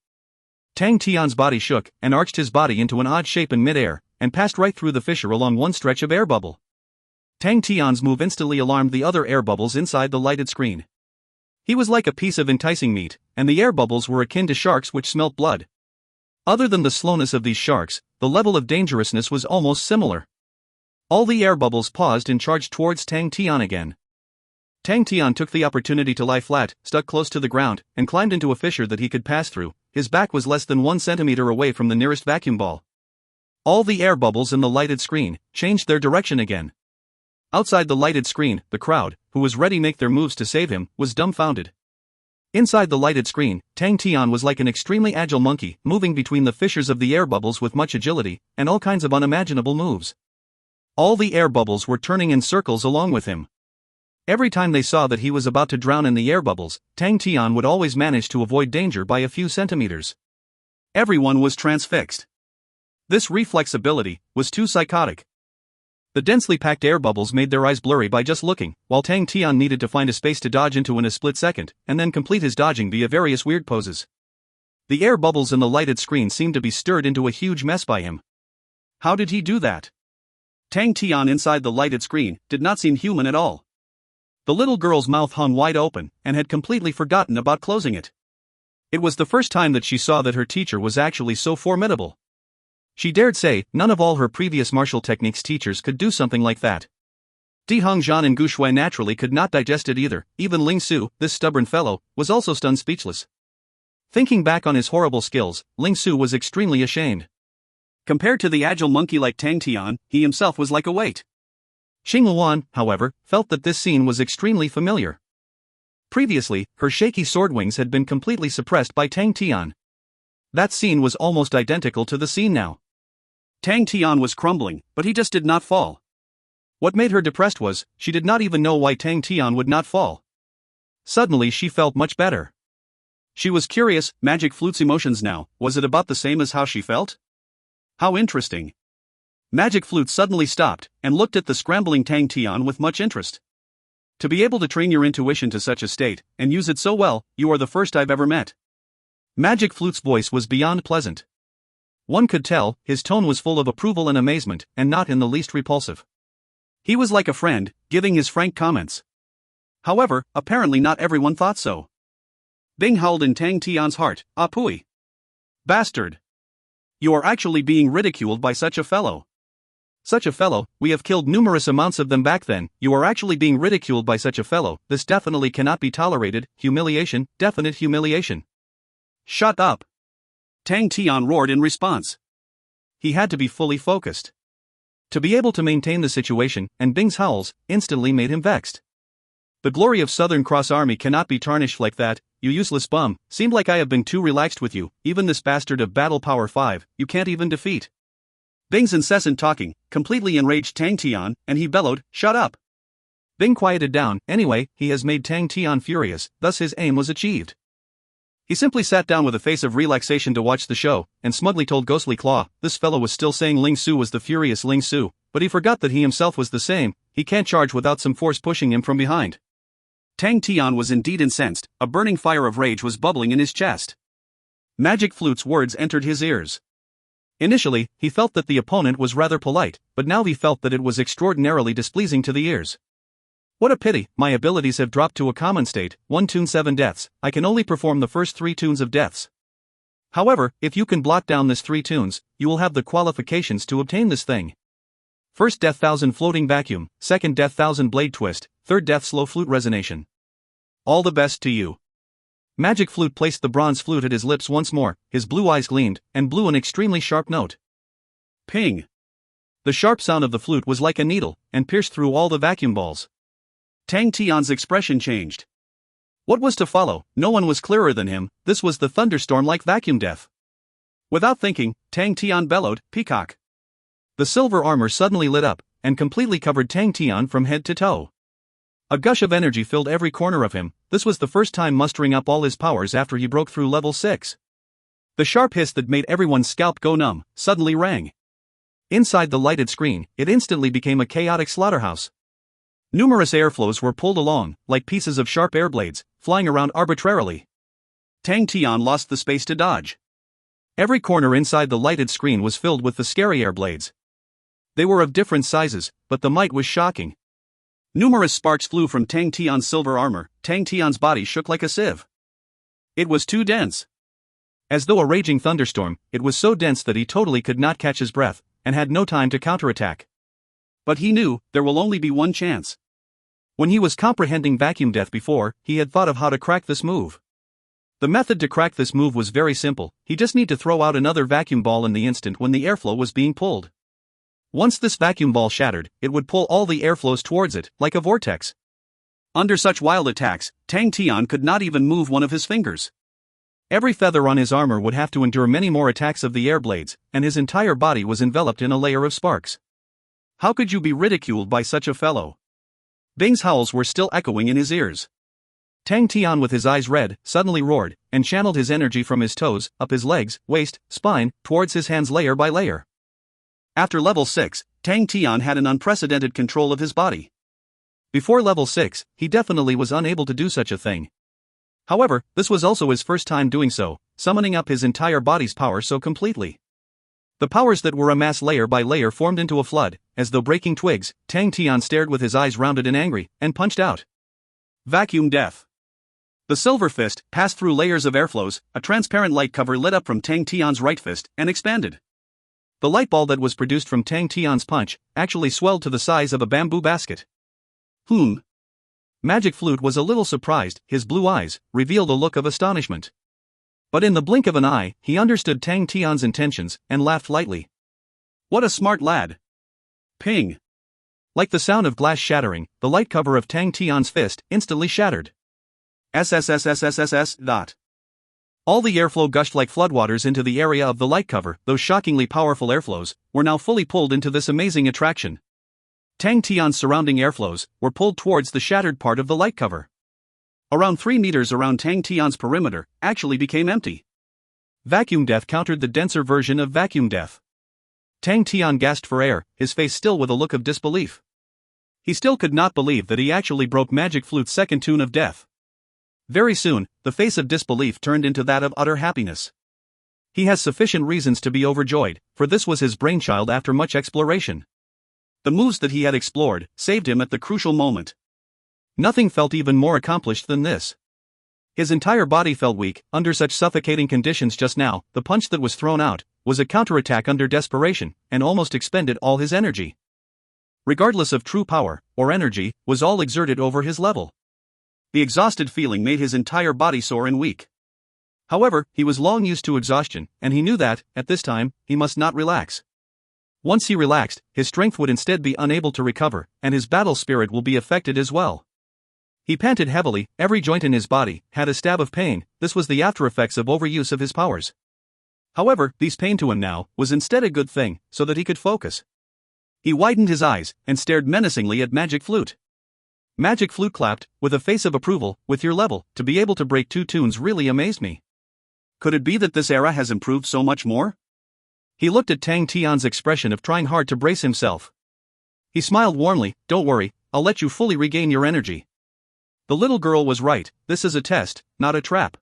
Tang Tian's body shook and arched his body into an odd shape in midair, and passed right through the fissure along one stretch of air bubble. Tang Tian's move instantly alarmed the other air bubbles inside the lighted screen. He was like a piece of enticing meat, and the air bubbles were akin to sharks which smelt blood. Other than the slowness of these sharks, the level of dangerousness was almost similar. All the air bubbles paused and charged towards Tang Tian again. Tang Tian took the opportunity to lie flat, stuck close to the ground, and climbed into a fissure that he could pass through. his back was less than 1 centimeter away from the nearest vacuum ball. All the air bubbles in the lighted screen changed their direction again. Outside the lighted screen, the crowd, who was ready to make their moves to save him, was dumbfounded. Inside the lighted screen, Tian was like an extremely agile monkey, moving between the fissures of the air bubbles with much agility, and all kinds of unimaginable moves. All the air bubbles were turning in circles along with him. Every time they saw that he was about to drown in the air bubbles, Tian would always manage to avoid danger by a few centimeters. Everyone was transfixed. This reflex ability was too psychotic. The densely packed air bubbles made their eyes blurry by just looking, while Tian needed to find a space to dodge into in a split second, and then complete his dodging via various weird poses. The air bubbles in the lighted screen seemed to be stirred into a huge mess by him. How did he do that? Tian inside the lighted screen did not seem human at all. The little girl's mouth hung wide open, and had completely forgotten about closing it. It was the first time that she saw that her teacher was actually so formidable. She dared say none of all her previous martial techniques teachers could do something like that. Di Hongzhan and Gu Shui naturally could not digest it either. Even Ling Su, this stubborn fellow, was also stunned speechless. Thinking back on his horrible skills, Ling Su was extremely ashamed. Compared to the agile monkey like Tian, he himself was like a weight. Xing Luan, however, felt that this scene was extremely familiar. Previously, her shaky sword wings had been completely suppressed by Tian. That scene was almost identical to the scene now. Tian was crumbling, but he just did not fall. What made her depressed was, she did not even know why Tian would not fall. Suddenly she felt much better. She was curious, Magic Flute's emotions now, was it about the same as how she felt? How interesting. Magic Flute suddenly stopped, and looked at the scrambling Tian with much interest. To be able to train your intuition to such a state, and use it so well, you are the first I've ever met. Magic Flute's voice was beyond pleasant. One could tell, his tone was full of approval and amazement, and not in the least repulsive. He was like a friend, giving his frank comments. However, apparently not everyone thought so. Bing howled in Tian's heart, "Ah pooey! Bastard! You are actually being ridiculed by such a fellow. Such a fellow, we have killed numerous amounts of them back then, you are actually being ridiculed by such a fellow, this definitely cannot be tolerated, humiliation, definite humiliation." "Shut up!" Tian roared in response. He had to be fully focused. To be able to maintain the situation, and Bing's howls, instantly made him vexed. "The glory of Southern Cross Army cannot be tarnished like that, you useless bum, seemed like I have been too relaxed with you, even this bastard of Battle Power 5, you can't even defeat." Bing's incessant talking completely enraged Tian, and he bellowed, "Shut up!" Bing quieted down. Anyway, he has made Tian furious, thus his aim was achieved. He simply sat down with a face of relaxation to watch the show, and smugly told Ghostly Claw, this fellow was still saying Ling Su was the furious Ling Su, but he forgot that he himself was the same, he can't charge without some force pushing him from behind. Tian was indeed incensed, a burning fire of rage was bubbling in his chest. Magic Flute's words entered his ears. Initially, he felt that the opponent was rather polite, but now he felt that it was extraordinarily displeasing to the ears. What a pity, my abilities have dropped to a common state, 1 tune 7 deaths, I can only perform the first 3 tunes of deaths. However, if you can block down this 3 tunes, you will have the qualifications to obtain this thing. First death 1000 floating vacuum, second death 1000 blade twist, third death slow flute resonation. All the best to you. Magic Flute placed the bronze flute at his lips once more, his blue eyes gleamed, and blew an extremely sharp note. Ping! The sharp sound of the flute was like a needle, and pierced through all the vacuum balls. Tian's expression changed. What was to follow, no one was clearer than him, this was the thunderstorm-like vacuum death. Without thinking, Tian bellowed, "Peacock!" The silver armor suddenly lit up, and completely covered Tian from head to toe. A gush of energy filled every corner of him, this was the first time mustering up all his powers after he broke through level 6. The sharp hiss that made everyone's scalp go numb, suddenly rang. Inside the lighted screen, it instantly became a chaotic slaughterhouse. Numerous airflows were pulled along, like pieces of sharp air blades, flying around arbitrarily. Tian lost the space to dodge. Every corner inside the lighted screen was filled with the scary air blades. They were of different sizes, but the might was shocking. Numerous sparks flew from Tian's silver armor, Tian's body shook like a sieve. It was too dense. As though a raging thunderstorm, it was so dense that he totally could not catch his breath, and had no time to counterattack. But he knew, there will only be one chance. When he was comprehending vacuum death before, he had thought of how to crack this move. The method to crack this move was very simple, he just need to throw out another vacuum ball in the instant when the airflow was being pulled. Once this vacuum ball shattered, it would pull all the airflows towards it, like a vortex. Under such wild attacks, Tang Tian could not even move one of his fingers. Every feather on his armor would have to endure many more attacks of the air blades, and his entire body was enveloped in a layer of sparks. How could you be ridiculed by such a fellow? Bing's howls were still echoing in his ears. Tang Tian, with his eyes red, suddenly roared, and channeled his energy from his toes, up his legs, waist, spine, towards his hands layer by layer. After level 6, Tang Tian had an unprecedented control of his body. Before level 6, he definitely was unable to do such a thing. However, this was also his first time doing so, summoning up his entire body's power so completely. The powers that were amassed layer by layer formed into a flood, as though breaking twigs. Tang Tian stared with his eyes rounded and angry, and punched out. Vacuum death. The silver fist passed through layers of airflows, a transparent light cover lit up from Tang Tian's right fist, and expanded. The light ball that was produced from Tang Tian's punch actually swelled to the size of a bamboo basket. Magic Flute was a little surprised, his blue eyes revealed a look of astonishment. But in the blink of an eye, he understood Tang Tian's intentions, and laughed lightly. What a smart lad! Ping! Like the sound of glass shattering, the light cover of Tang Tian's fist instantly shattered. SSSSSSS. All the airflow gushed like floodwaters into the area of the light cover. Those shockingly powerful airflows were now fully pulled into this amazing attraction. Tang Tian's surrounding airflows were pulled towards the shattered part of the light cover. Around 3 meters around Tang Tian's perimeter actually became empty. Vacuum death countered the denser version of vacuum death. Tang Tian gasped for air, his face still with a look of disbelief. He still could not believe that he actually broke Magic Flute's second tune of death. Very soon, the face of disbelief turned into that of utter happiness. He has sufficient reasons to be overjoyed, for this was his brainchild after much exploration. The moves that he had explored saved him at the crucial moment. Nothing felt even more accomplished than this. His entire body felt weak under such suffocating conditions just now. The punch that was thrown out was a counterattack under desperation, and almost expended all his energy. Regardless of true power or energy, was all exerted over his level. The exhausted feeling made his entire body sore and weak. However, he was long used to exhaustion, and he knew that, at this time, he must not relax. Once he relaxed, his strength would instead be unable to recover, and his battle spirit will be affected as well. He panted heavily, every joint in his body had a stab of pain. This was the after-effects of overuse of his powers. However, this pain to him now was instead a good thing, so that he could focus. He widened his eyes, and stared menacingly at Magic Flute. Magic Flute clapped, with a face of approval. With your level, to be able to break 2 tunes really amazed me. Could it be that this era has improved so much more? He looked at Tang Tian's expression of trying hard to brace himself. He smiled warmly. Don't worry, I'll let you fully regain your energy. The little girl was right, this is a test, not a trap.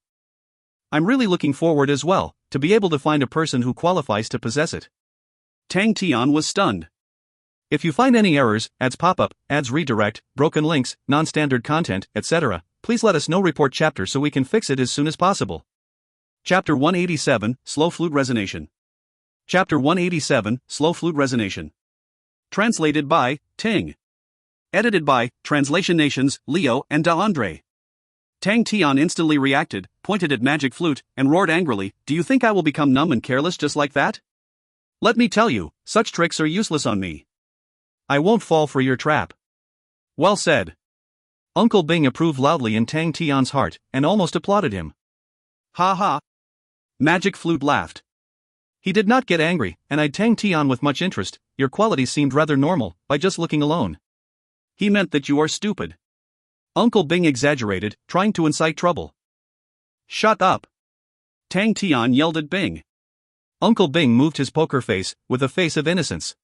I'm really looking forward as well, to be able to find a person who qualifies to possess it. Tang Tian was stunned. If you find any errors, ads pop up, ads redirect, broken links, non-standard content, etc., please let us know. Report chapter so we can fix it as soon as possible. Chapter 187, Slow Flute Resonation. Chapter 187, Slow Flute Resonation. Translated by Tang. Edited by Translation Nations, Leo and Andre. Tang Tian instantly reacted, pointed at Magic Flute, and roared angrily, "Do you think I will become numb and careless just like that? Let me tell you, such tricks are useless on me. I won't fall for your trap." Well said. Uncle Bing approved loudly in Tang Tian's heart, and almost applauded him. Ha ha. Magic Flute laughed. He did not get angry, and eyed Tang Tian with much interest. Your qualities seemed rather normal, by just looking alone. He meant that you are stupid. Uncle Bing exaggerated, trying to incite trouble. Shut up. Tang Tian yelled at Bing. Uncle Bing moved his poker face, with a face of innocence.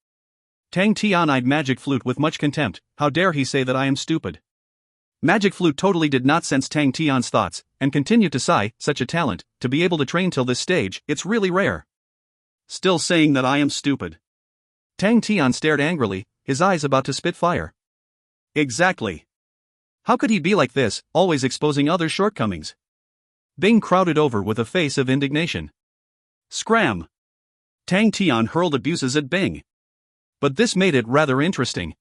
Tang Tian eyed Magic Flute with much contempt. How dare he say that I am stupid? Magic Flute totally did not sense Tang Tian's thoughts, and continued to sigh. Such a talent, to be able to train till this stage, it's really rare. Still saying that I am stupid. Tang Tian stared angrily, his eyes about to spit fire. Exactly. How could he be like this, always exposing others' shortcomings? Bing crowded over with a face of indignation. Scram! Tang Tian hurled abuses at Bing. But this made it rather interesting.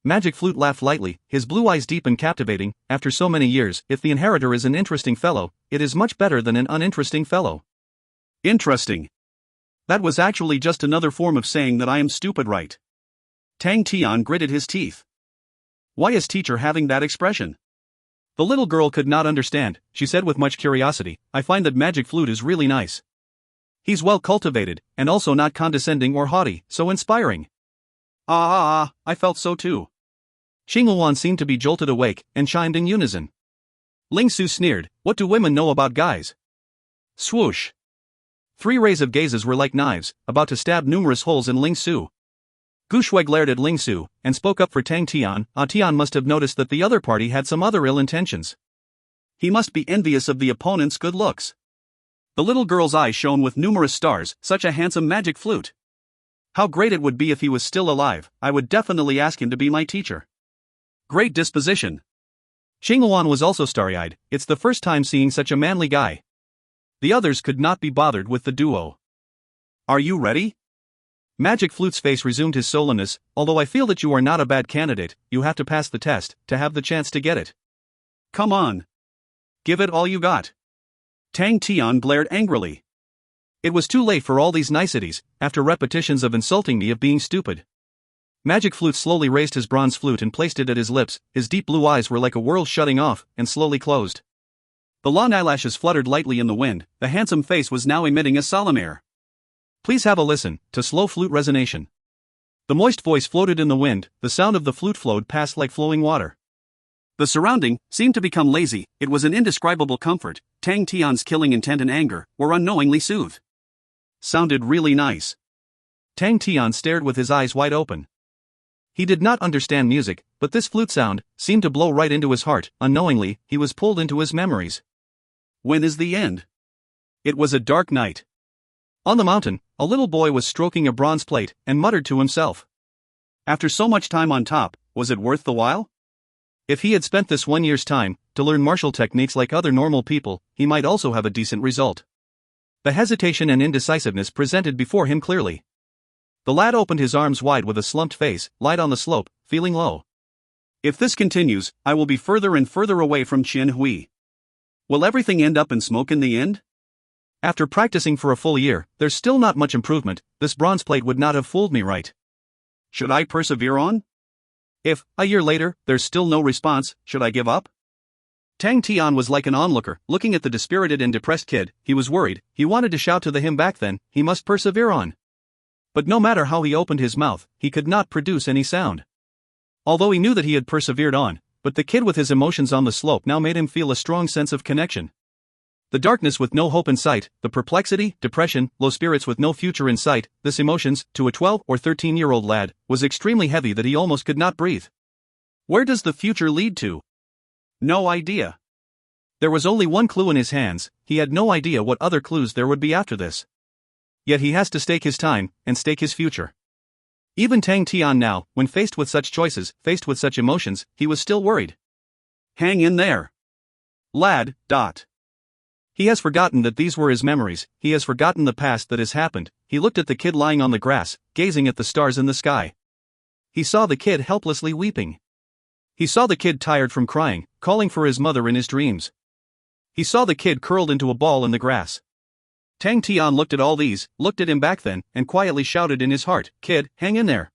Magic Flute laughed lightly, his blue eyes deep and captivating. After so many years, if the inheritor is an interesting fellow, it is much better than an uninteresting fellow. Interesting. That was actually just another form of saying that I am stupid, right? Tang Tian gritted his teeth. Why is teacher having that expression? The little girl could not understand. She said with much curiosity, I find that Magic Flute is really nice. He's well cultivated, and also not condescending or haughty, so inspiring. I felt so too. Xingluan seemed to be jolted awake, and chimed in unison. Ling Su sneered, what do women know about guys? Swoosh. 3 rays of gazes were like knives, about to stab numerous holes in Ling Su. Gu Shui glared at Ling Su, and spoke up for Tang Tian. Tian must have noticed that the other party had some other ill intentions. He must be envious of the opponent's good looks. The little girl's eyes shone with numerous stars, such a handsome Magic Flute. How great it would be if he was still alive. I would definitely ask him to be my teacher. Great disposition. Xingluan was also starry-eyed. It's the first time seeing such a manly guy. The others could not be bothered with the duo. Are you ready? Magic Flute's face resumed his sullenness. Although I feel that you are not a bad candidate, you have to pass the test, to have the chance to get it. Come on. Give it all you got. Tang Tian glared angrily. It was too late for all these niceties, after repetitions of insulting me of being stupid. Magic Flute slowly raised his bronze flute and placed it at his lips. His deep blue eyes were like a world shutting off, and slowly closed. The long eyelashes fluttered lightly in the wind. The handsome face was now emitting a solemn air. Please have a listen to slow flute resonation. The moist voice floated in the wind. The sound of the flute flowed past like flowing water. The surrounding seemed to become lazy. It was an indescribable comfort. Tang Tian's killing intent and anger were unknowingly soothed. Sounded really nice. Tang Tian stared with his eyes wide open. He did not understand music, but this flute sound seemed to blow right into his heart. Unknowingly, he was pulled into his memories. When is the end? It was a dark night. On the mountain, a little boy was stroking a bronze plate and muttered to himself. After so much time on top, was it worth the while? If he had spent this 1 year's time to learn martial techniques like other normal people, he might also have a decent result. The hesitation and indecisiveness presented before him clearly. The lad opened his arms wide with a slumped face, light on the slope, feeling low. If this continues, I will be further and further away from Qian Hui. Will everything end up in smoke in the end? After practicing for a full year, there's still not much improvement. This bronze plate would not have fooled me, right? Should I persevere on? If, a year later, there's still no response, should I give up? Tang Tian was like an onlooker, looking at the dispirited and depressed kid. He was worried. He wanted to shout to him back then, he must persevere on. But no matter how he opened his mouth, he could not produce any sound. Although he knew that he had persevered on, but the kid with his emotions on the slope now made him feel a strong sense of connection. The darkness with no hope in sight, the perplexity, depression, low spirits with no future in sight, this emotions, to a 12 or 13-year-old lad, was extremely heavy that he almost could not breathe. Where does the future lead to? No idea. There was only one clue in his hands. He had no idea what other clues there would be after this. Yet he has to stake his time, and stake his future. Even Tang Tian now, when faced with such choices, faced with such emotions, he was still worried. Hang in there. Lad. He has forgotten that these were his memories, he has forgotten the past that has happened. He looked at the kid lying on the grass, gazing at the stars in the sky. He saw the kid helplessly weeping. He saw the kid tired from crying, calling for his mother in his dreams. He saw the kid curled into a ball in the grass. Tang Tian looked at all these, looked at him back then, and quietly shouted in his heart, Kid, hang in there.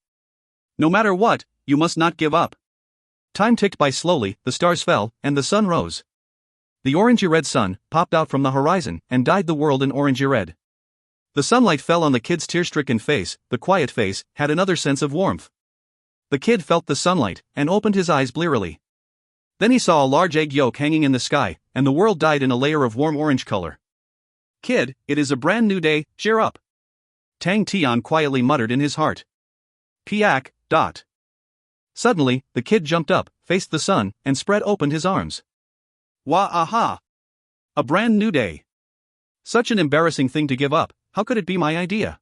No matter what, you must not give up. Time ticked by slowly, the stars fell, and the sun rose. The orangey-red sun popped out from the horizon and dyed the world in orangey-red. The sunlight fell on the kid's tear-stricken face. The quiet face had another sense of warmth. The kid felt the sunlight and opened his eyes blearily. Then he saw a large egg yolk hanging in the sky, and the world dyed in a layer of warm orange color. Kid, it is a brand new day, cheer up. Tang Tian quietly muttered in his heart. Piak. Suddenly, the kid jumped up, faced the sun, and spread open his arms. Wah-aha! A brand new day. Such an embarrassing thing to give up, how could it be my idea?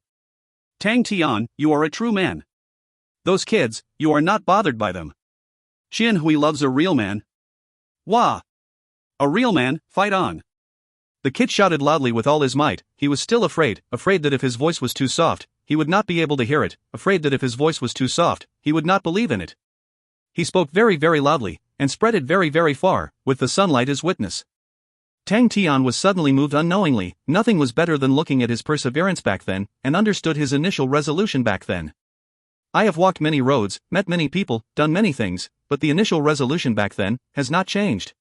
Tang Tian, you are a true man. Those kids, you are not bothered by them. Qian Hui loves a real man. Wah! A real man, fight on. The kid shouted loudly with all his might. He was still afraid that if his voice was too soft, he would not be able to hear it, afraid that if his voice was too soft, he would not believe in it. He spoke very loudly, and spread it very far, with the sunlight as witness. Tian was suddenly moved unknowingly. Nothing was better than looking at his perseverance back then, and understood his initial resolution back then. I have walked many roads, met many people, done many things, but the initial resolution back then has not changed.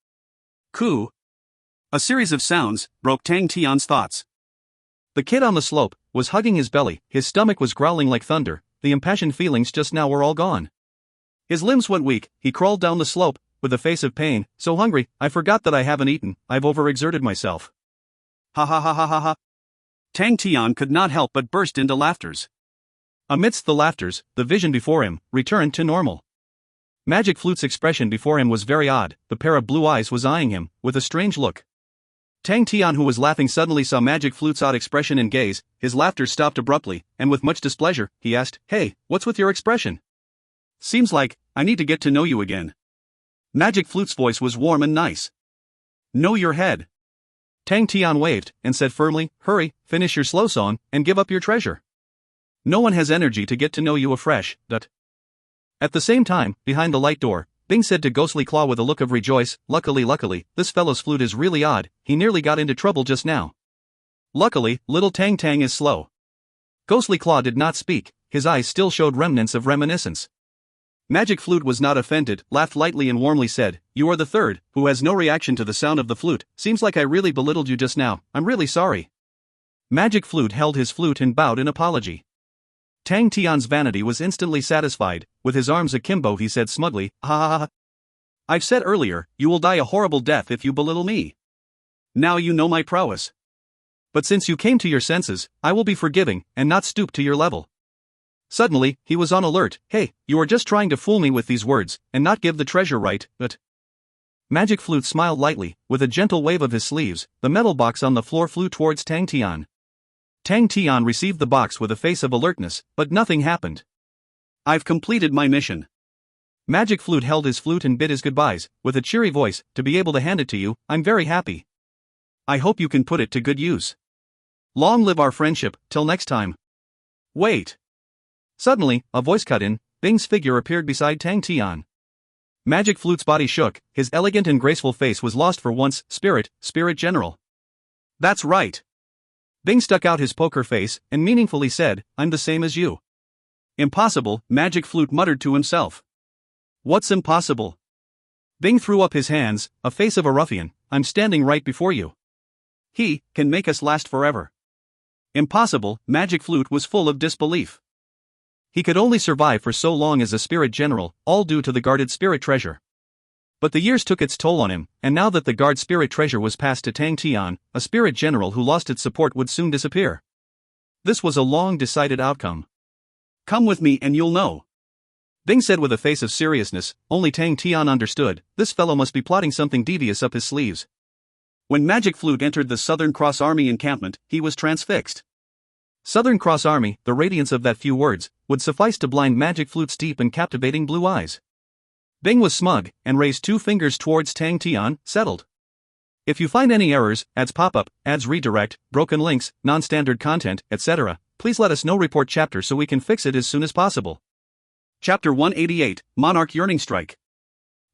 Coo. A series of sounds broke Tian's thoughts. The kid on the slope was hugging his belly, his stomach was growling like thunder, the impassioned feelings just now were all gone. His limbs went weak, he crawled down the slope, with a face of pain, so hungry, I forgot that I haven't eaten, I've overexerted myself. Ha ha ha ha ha ha. Tian could not help but burst into laughters. Amidst the laughters, the vision before him returned to normal. Magic Flute's expression before him was very odd, the pair of blue eyes was eyeing him, with a strange look. Tian, who was laughing, suddenly saw Magic Flute's odd expression and gaze, his laughter stopped abruptly, and with much displeasure, he asked, Hey, what's with your expression? Seems like I need to get to know you again. Magic Flute's voice was warm and nice. Know your head. Tian waved, and said firmly, Hurry, finish your slow song, and give up your treasure. No one has energy to get to know you afresh, but. At the same time, behind the light door, Bing said to Ghostly Claw with a look of rejoice, Luckily, this fellow's flute is really odd, he nearly got into trouble just now. Luckily, little Tang is slow. Ghostly Claw did not speak, his eyes still showed remnants of reminiscence. Magic Flute was not offended, laughed lightly and warmly said, You are the third, who has no reaction to the sound of the flute, seems like I really belittled you just now, I'm really sorry. Magic Flute held his flute and bowed in apology. Tian's vanity was instantly satisfied, with his arms akimbo he said smugly, Ha. I've said earlier, you will die a horrible death if you belittle me. Now you know my prowess. But since you came to your senses, I will be forgiving, and not stoop to your level. Suddenly, he was on alert, Hey, you are just trying to fool me with these words, and not give the treasure right, but. Magic Flute smiled lightly, with a gentle wave of his sleeves, the metal box on the floor flew towards Tian. Tian received the box with a face of alertness, but nothing happened. I've completed my mission. Magic Flute held his flute and bid his goodbyes, with a cheery voice, To be able to hand it to you, I'm very happy. I hope you can put it to good use. Long live our friendship, till next time. Wait. Suddenly, a voice cut in, Bing's figure appeared beside Tian. Magic Flute's body shook, his elegant and graceful face was lost for once, Spirit General. That's right. Bing stuck out his poker face, and meaningfully said, I'm the same as you. Impossible, Magic Flute muttered to himself. What's impossible? Bing threw up his hands, a face of a ruffian, I'm standing right before you. He can make us last forever. Impossible, Magic Flute was full of disbelief. He could only survive for so long as a spirit general, all due to the guarded spirit treasure. But the years took its toll on him, and now that the guard spirit treasure was passed to Tian, a spirit general who lost its support would soon disappear. This was a long-decided outcome. Come with me and you'll know. Bing said with a face of seriousness, only Tian understood, this fellow must be plotting something devious up his sleeves. When Magic Flute entered the Southern Cross Army encampment, he was transfixed. Southern Cross Army, the radiance of that few words, would suffice to blind Magic Flute's deep and captivating blue eyes. Bing was smug, and raised 2 fingers towards Tian, settled. If you find any errors, ads pop-up, ads redirect, broken links, non-standard content, etc., please let us know. Report chapter so we can fix it as soon as possible. Chapter 188, Monarch Yearning Strike.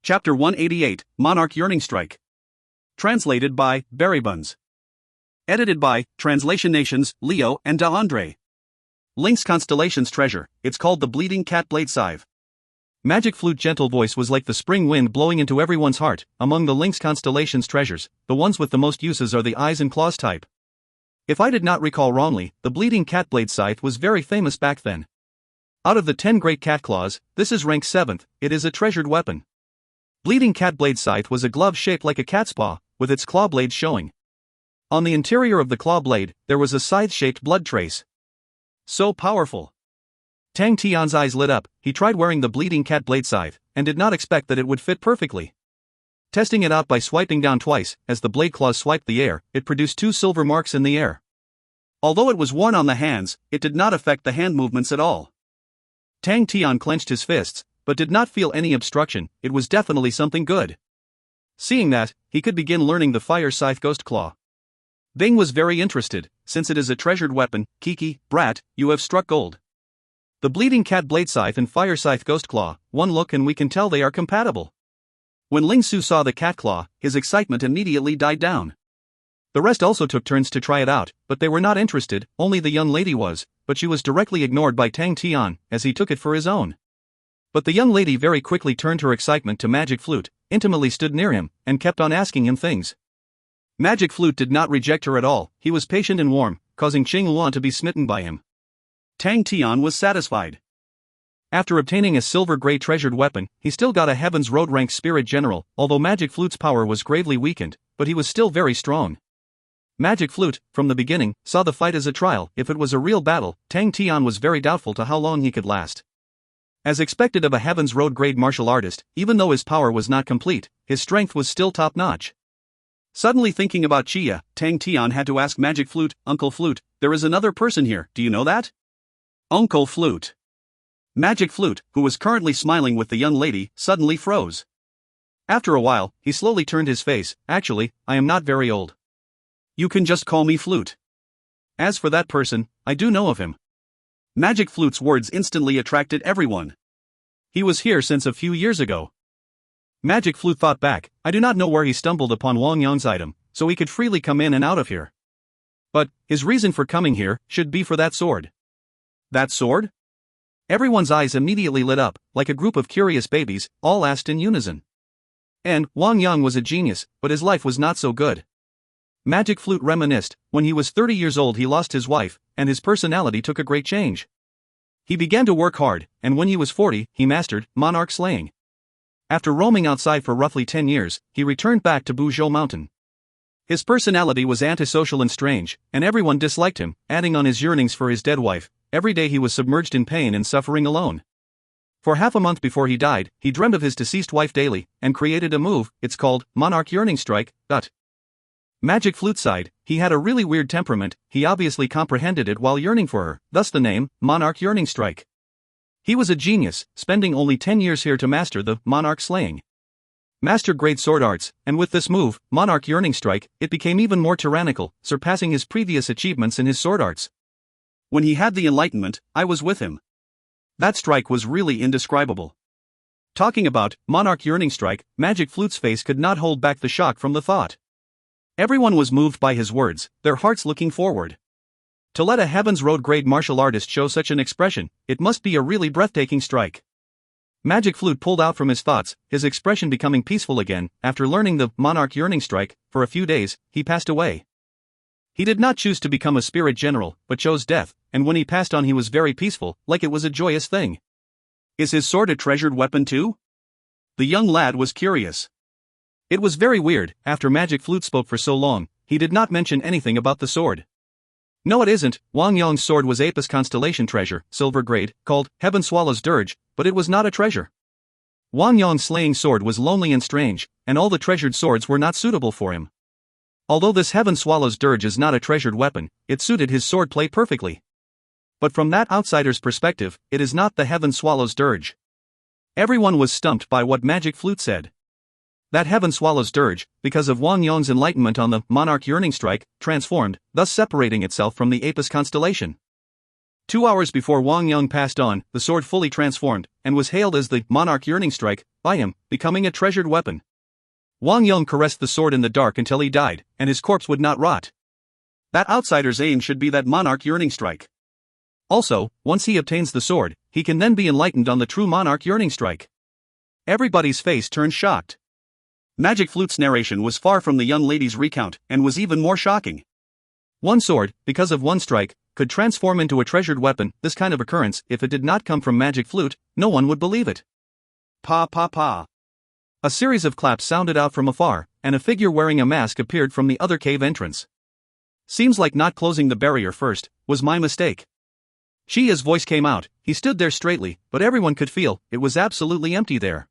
Chapter 188, Monarch Yearning Strike. Translated by Berrybuns. Edited by Translation Nations, Leo and Andre. Link's Constellation's treasure, it's called the Bleeding Cat Blade Scythe. Magic Flute's gentle voice was like the spring wind blowing into everyone's heart. Among the Link's Constellation's treasures, the ones with the most uses are the eyes and claws type. If I did not recall wrongly, the Bleeding Cat Blade Scythe was very famous back then. Out of the 10 great cat claws, this is ranked 7th, it is a treasured weapon. Bleeding Cat Blade Scythe was a glove shaped like a cat's paw, with its claw blades showing. On the interior of the claw blade, there was a scythe-shaped blood trace. So powerful. Tian's eyes lit up, he tried wearing the Bleeding Cat Blade Scythe, and did not expect that it would fit perfectly. Testing it out by swiping down twice, as the blade claws swiped the air, it produced 2 silver marks in the air. Although it was worn on the hands, it did not affect the hand movements at all. Tian clenched his fists, but did not feel any obstruction, it was definitely something good. Seeing that, he could begin learning the Fire Scythe Ghost Claw. Bing was very interested, since it is a treasured weapon. Kiki, brat, you have struck gold. The bleeding cat blade scythe and fire scythe ghost claw, one look and we can tell they are compatible. When Ling Su saw the cat claw, his excitement immediately died down. The rest also took turns to try it out, but they were not interested, only the young lady was, but she was directly ignored by Tang Tian, as he took it for his own. But the young lady very quickly turned her excitement to Magic Flute, intimately stood near him, and kept on asking him things. Magic Flute did not reject her at all, he was patient and warm, causing Qing Luan to be smitten by him. Tang Tian was satisfied. After obtaining a silver-gray treasured weapon, he still got a Heaven's Road rank Spirit General, although Magic Flute's power was gravely weakened, but he was still very strong. Magic Flute, from the beginning, saw the fight as a trial. If it was a real battle, Tang Tian was very doubtful to how long he could last. As expected of a Heaven's Road grade martial artist, even though his power was not complete, his strength was still top-notch. Suddenly thinking about Chia, Tang Tian had to ask Magic Flute, Uncle Flute, there is another person here, do you know that? Uncle Flute. Magic Flute, who was currently smiling with the young lady, suddenly froze. After a while, he slowly turned his face. Actually, I am not very old. You can just call me Flute. As for that person, I do know of him. Magic Flute's words instantly attracted everyone. He was here since a few years ago. Magic Flute thought back, I do not know where he stumbled upon Wang Yang's item, so he could freely come in and out of here. But, his reason for coming here, should be for that sword. That sword? Everyone's eyes immediately lit up, like a group of curious babies, all asked in unison. And, Wang Yang was a genius, but his life was not so good. Magic Flute reminisced, when he was 30 years old he lost his wife, and his personality took a great change. He began to work hard, and when he was 40, he mastered monarch slaying. After roaming outside for roughly 10 years, he returned back to Buzhou Mountain. His personality was antisocial and strange, and everyone disliked him, adding on his yearnings for his dead wife. Every day he was submerged in pain and suffering alone. For half a month before he died, he dreamed of his deceased wife daily, and created a move, it's called Monarch Yearning Strike. Magic Flute sighed, he had a really weird temperament, he obviously comprehended it while yearning for her, thus the name, Monarch Yearning Strike. He was a genius, spending only 10 years here to master the Monarch Slaying. Master grade sword arts, and with this move, Monarch Yearning Strike, it became even more tyrannical, surpassing his previous achievements in his sword arts. When he had the enlightenment, I was with him. That strike was really indescribable. Talking about Monarch Yearning Strike, Magic Flute's face could not hold back the shock from the thought. Everyone was moved by his words, their hearts looking forward. To let a Heaven's Road grade martial artist show such an expression, it must be a really breathtaking strike. Magic Flute pulled out from his thoughts, his expression becoming peaceful again. After learning the Monarch Yearning Strike, for a few days, he passed away. He did not choose to become a spirit general, but chose death, and when he passed on he was very peaceful, like it was a joyous thing. Is his sword a treasured weapon too? The young lad was curious. It was very weird, after Magic Flute spoke for so long, he did not mention anything about the sword. No it isn't, Wang Yang's sword was Apis constellation treasure, silver grade, called Heaven Swallow's Dirge, but it was not a treasure. Wang Yang's slaying sword was lonely and strange, and all the treasured swords were not suitable for him. Although this Heaven Swallow's Dirge is not a treasured weapon, it suited his swordplay perfectly. But from that outsider's perspective, it is not the Heaven Swallow's Dirge. Everyone was stumped by what Magic Flute said. That Heaven Swallow's Dirge, because of Wang Yang's enlightenment on the Monarch Yearning Strike, transformed, thus separating itself from the Apis constellation. 2 hours before Wang Yang passed on, the sword fully transformed, and was hailed as the Monarch Yearning Strike by him, becoming a treasured weapon. Wang Yang caressed the sword in the dark until he died, and his corpse would not rot. That outsider's aim should be that Monarch Yearning Strike. Also, once he obtains the sword, he can then be enlightened on the true Monarch Yearning Strike. Everybody's face turned shocked. Magic Flute's narration was far from the young lady's recount, and was even more shocking. One sword, because of one strike, could transform into a treasured weapon. This kind of occurrence, if it did not come from Magic Flute, no one would believe it. Pa pa pa. A series of claps sounded out from afar, and a figure wearing a mask appeared from the other cave entrance. Seems like not closing the barrier first was my mistake. Chia's voice came out, he stood there straightly, but everyone could feel, it was absolutely empty there.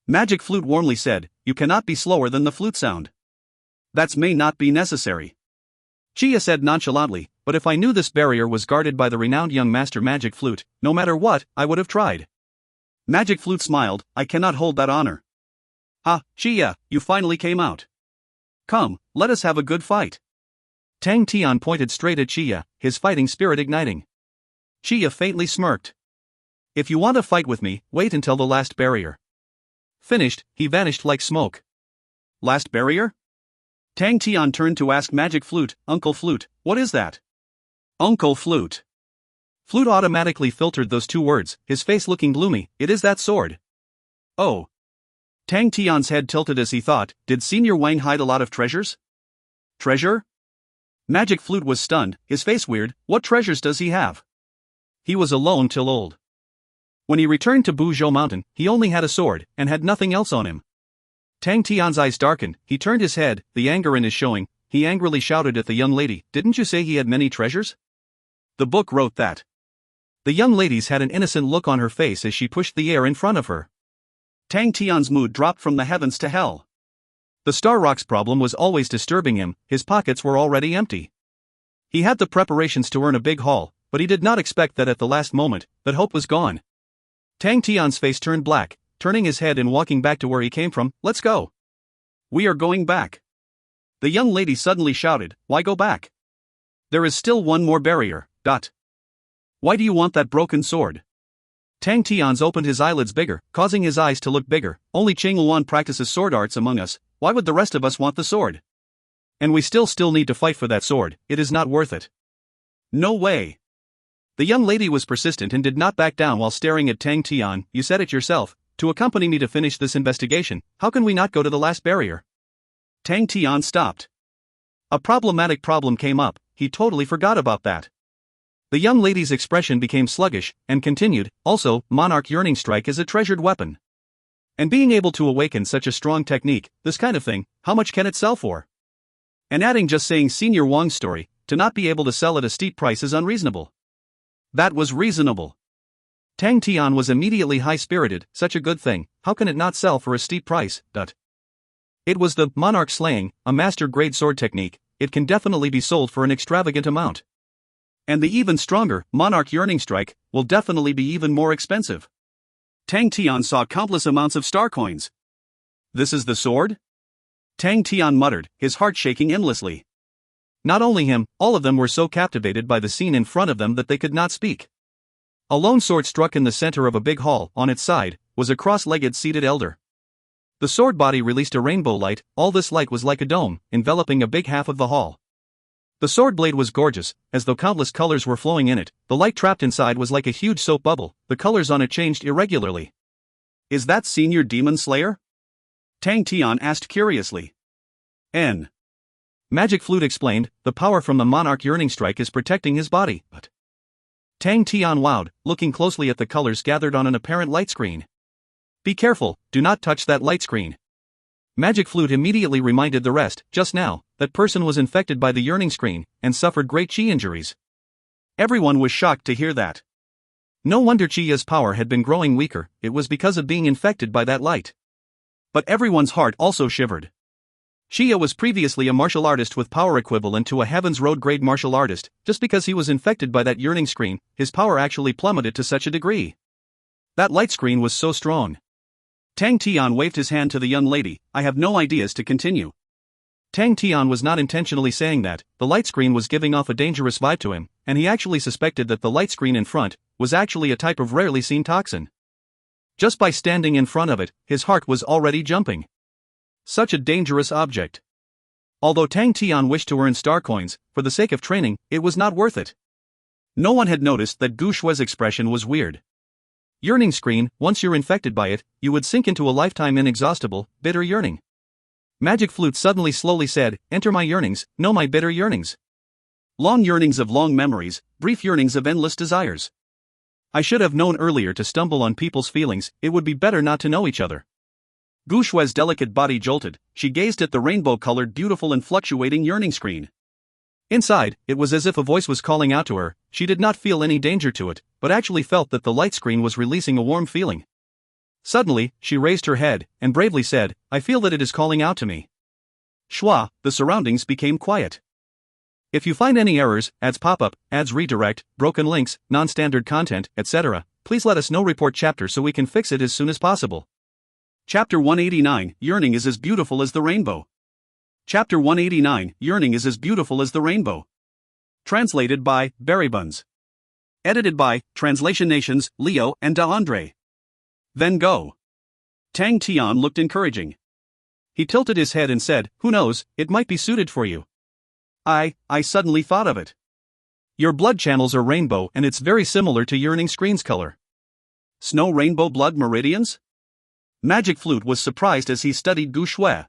Magic Flute warmly said, you cannot be slower than the flute sound. That may not be necessary. Chia said nonchalantly, but if I knew this barrier was guarded by the renowned young master Magic Flute, no matter what, I would have tried. Magic Flute smiled, I cannot hold that honor. Ah, Chia, you finally came out. Come, let us have a good fight. Tang Tian pointed straight at Chia, his fighting spirit igniting. Chia faintly smirked. If you want to fight with me, wait until the last barrier. Finished, he vanished like smoke. Last barrier? Tang Tian turned to ask Magic Flute, Uncle Flute, what is that? Uncle Flute. Flute automatically filtered those two words, his face looking gloomy. It is that sword. Oh. Tang Tian's head tilted as he thought, did Senior Wang hide a lot of treasures? Treasure? Magic Flute was stunned, his face weird. What treasures does he have? He was alone till old. When he returned to Buzhou Mountain, he only had a sword, and had nothing else on him. Tang Tian's eyes darkened, he turned his head, the anger in his showing, he angrily shouted at the young lady, didn't you say he had many treasures? The book wrote that. The young lady's had an innocent look on her face as she pushed the air in front of her. Tang Tian's mood dropped from the heavens to hell. The Star Rock's problem was always disturbing him, his pockets were already empty. He had the preparations to earn a big haul, but he did not expect that at the last moment, that hope was gone. Tang Tian's face turned black, turning his head and walking back to where he came from. Let's go. We are going back. The young lady suddenly shouted, why go back? There is still one more barrier. Why do you want that broken sword? Tang Tian's opened his eyelids bigger, causing his eyes to look bigger. Only Cheng Luan practices sword arts among us, why would the rest of us want the sword? And we still need to fight for that sword, it is not worth it. No way. The young lady was persistent and did not back down while staring at Tang Tian. You said it yourself, to accompany me to finish this investigation, how can we not go to the last barrier? Tang Tian stopped. A problematic problem came up, he totally forgot about that. The young lady's expression became sluggish, and continued, also, Monarch Yearning Strike is a treasured weapon. And being able to awaken such a strong technique, this kind of thing, how much can it sell for? And adding just saying Senior Wang's story, to not be able to sell at a steep price is unreasonable. That was reasonable. Tang Tian was immediately high-spirited, such a good thing, how can it not sell for a steep price? It was the Monarch Slaying, a master-grade sword technique, it can definitely be sold for an extravagant amount. And the even stronger, Monarch Yearning Strike, will definitely be even more expensive. Tang Tian saw countless amounts of star coins. This is the sword? Tang Tian muttered, his heart shaking endlessly. Not only him, all of them were so captivated by the scene in front of them that they could not speak. A lone sword struck in the center of a big hall, on its side, was a cross-legged seated elder. The sword body released a rainbow light, all this light was like a dome, enveloping a big half of the hall. The sword blade was gorgeous, as though countless colors were flowing in it, the light trapped inside was like a huge soap bubble, the colors on it changed irregularly. Is that Senior Demon Slayer? Tang Tian asked curiously. N. Magic Flute explained, the power from the Monarch Yearning Strike is protecting his body, but... Tang Tian wowed, looking closely at the colors gathered on an apparent light screen. Be careful, do not touch that light screen. Magic Flute immediately reminded the rest, just now, that person was infected by the yearning screen, and suffered great chi injuries. Everyone was shocked to hear that. No wonder Chia's power had been growing weaker, it was because of being infected by that light. But everyone's heart also shivered. Chia was previously a martial artist with power equivalent to a Heaven's Road grade martial artist, just because he was infected by that yearning screen, his power actually plummeted to such a degree. That light screen was so strong. Tang Tian waved his hand to the young lady, I have no ideas to continue. Tang Tian was not intentionally saying that, the light screen was giving off a dangerous vibe to him, and he actually suspected that the light screen in front was actually a type of rarely seen toxin. Just by standing in front of it, his heart was already jumping. Such a dangerous object. Although Tang Tian wished to earn star coins, for the sake of training, it was not worth it. No one had noticed that Gu Shue's expression was weird. Yearning screen, once you're infected by it, you would sink into a lifetime inexhaustible, bitter yearning. Magic Flute suddenly slowly said, enter my yearnings, know my bitter yearnings. Long yearnings of long memories, brief yearnings of endless desires. I should have known earlier to stumble on people's feelings, it would be better not to know each other. Gu Shue's delicate body jolted, she gazed at the rainbow-colored beautiful and fluctuating yearning screen. Inside, it was as if a voice was calling out to her, she did not feel any danger to it, but actually felt that the light screen was releasing a warm feeling. Suddenly, she raised her head, and bravely said, I feel that it is calling out to me. Schwa, the surroundings became quiet. If you find any errors, ads pop up, ads redirect, broken links, non-standard content, etc., please let us know report chapter so we can fix it as soon as possible. Chapter 189, Yearning is as beautiful as the rainbow. Chapter 189, Yearning is as beautiful as the rainbow. Translated by Berrybuns. Edited by Translation Nations, Leo and Andre. Then go. Tang Tian looked encouraging. He tilted his head and said, "Who knows, it might be suited for you." I suddenly thought of it. Your blood channels are rainbow and it's very similar to yearning screen's color. Snow rainbow blood meridians? Magic Flute was surprised as he studied Gu Shui.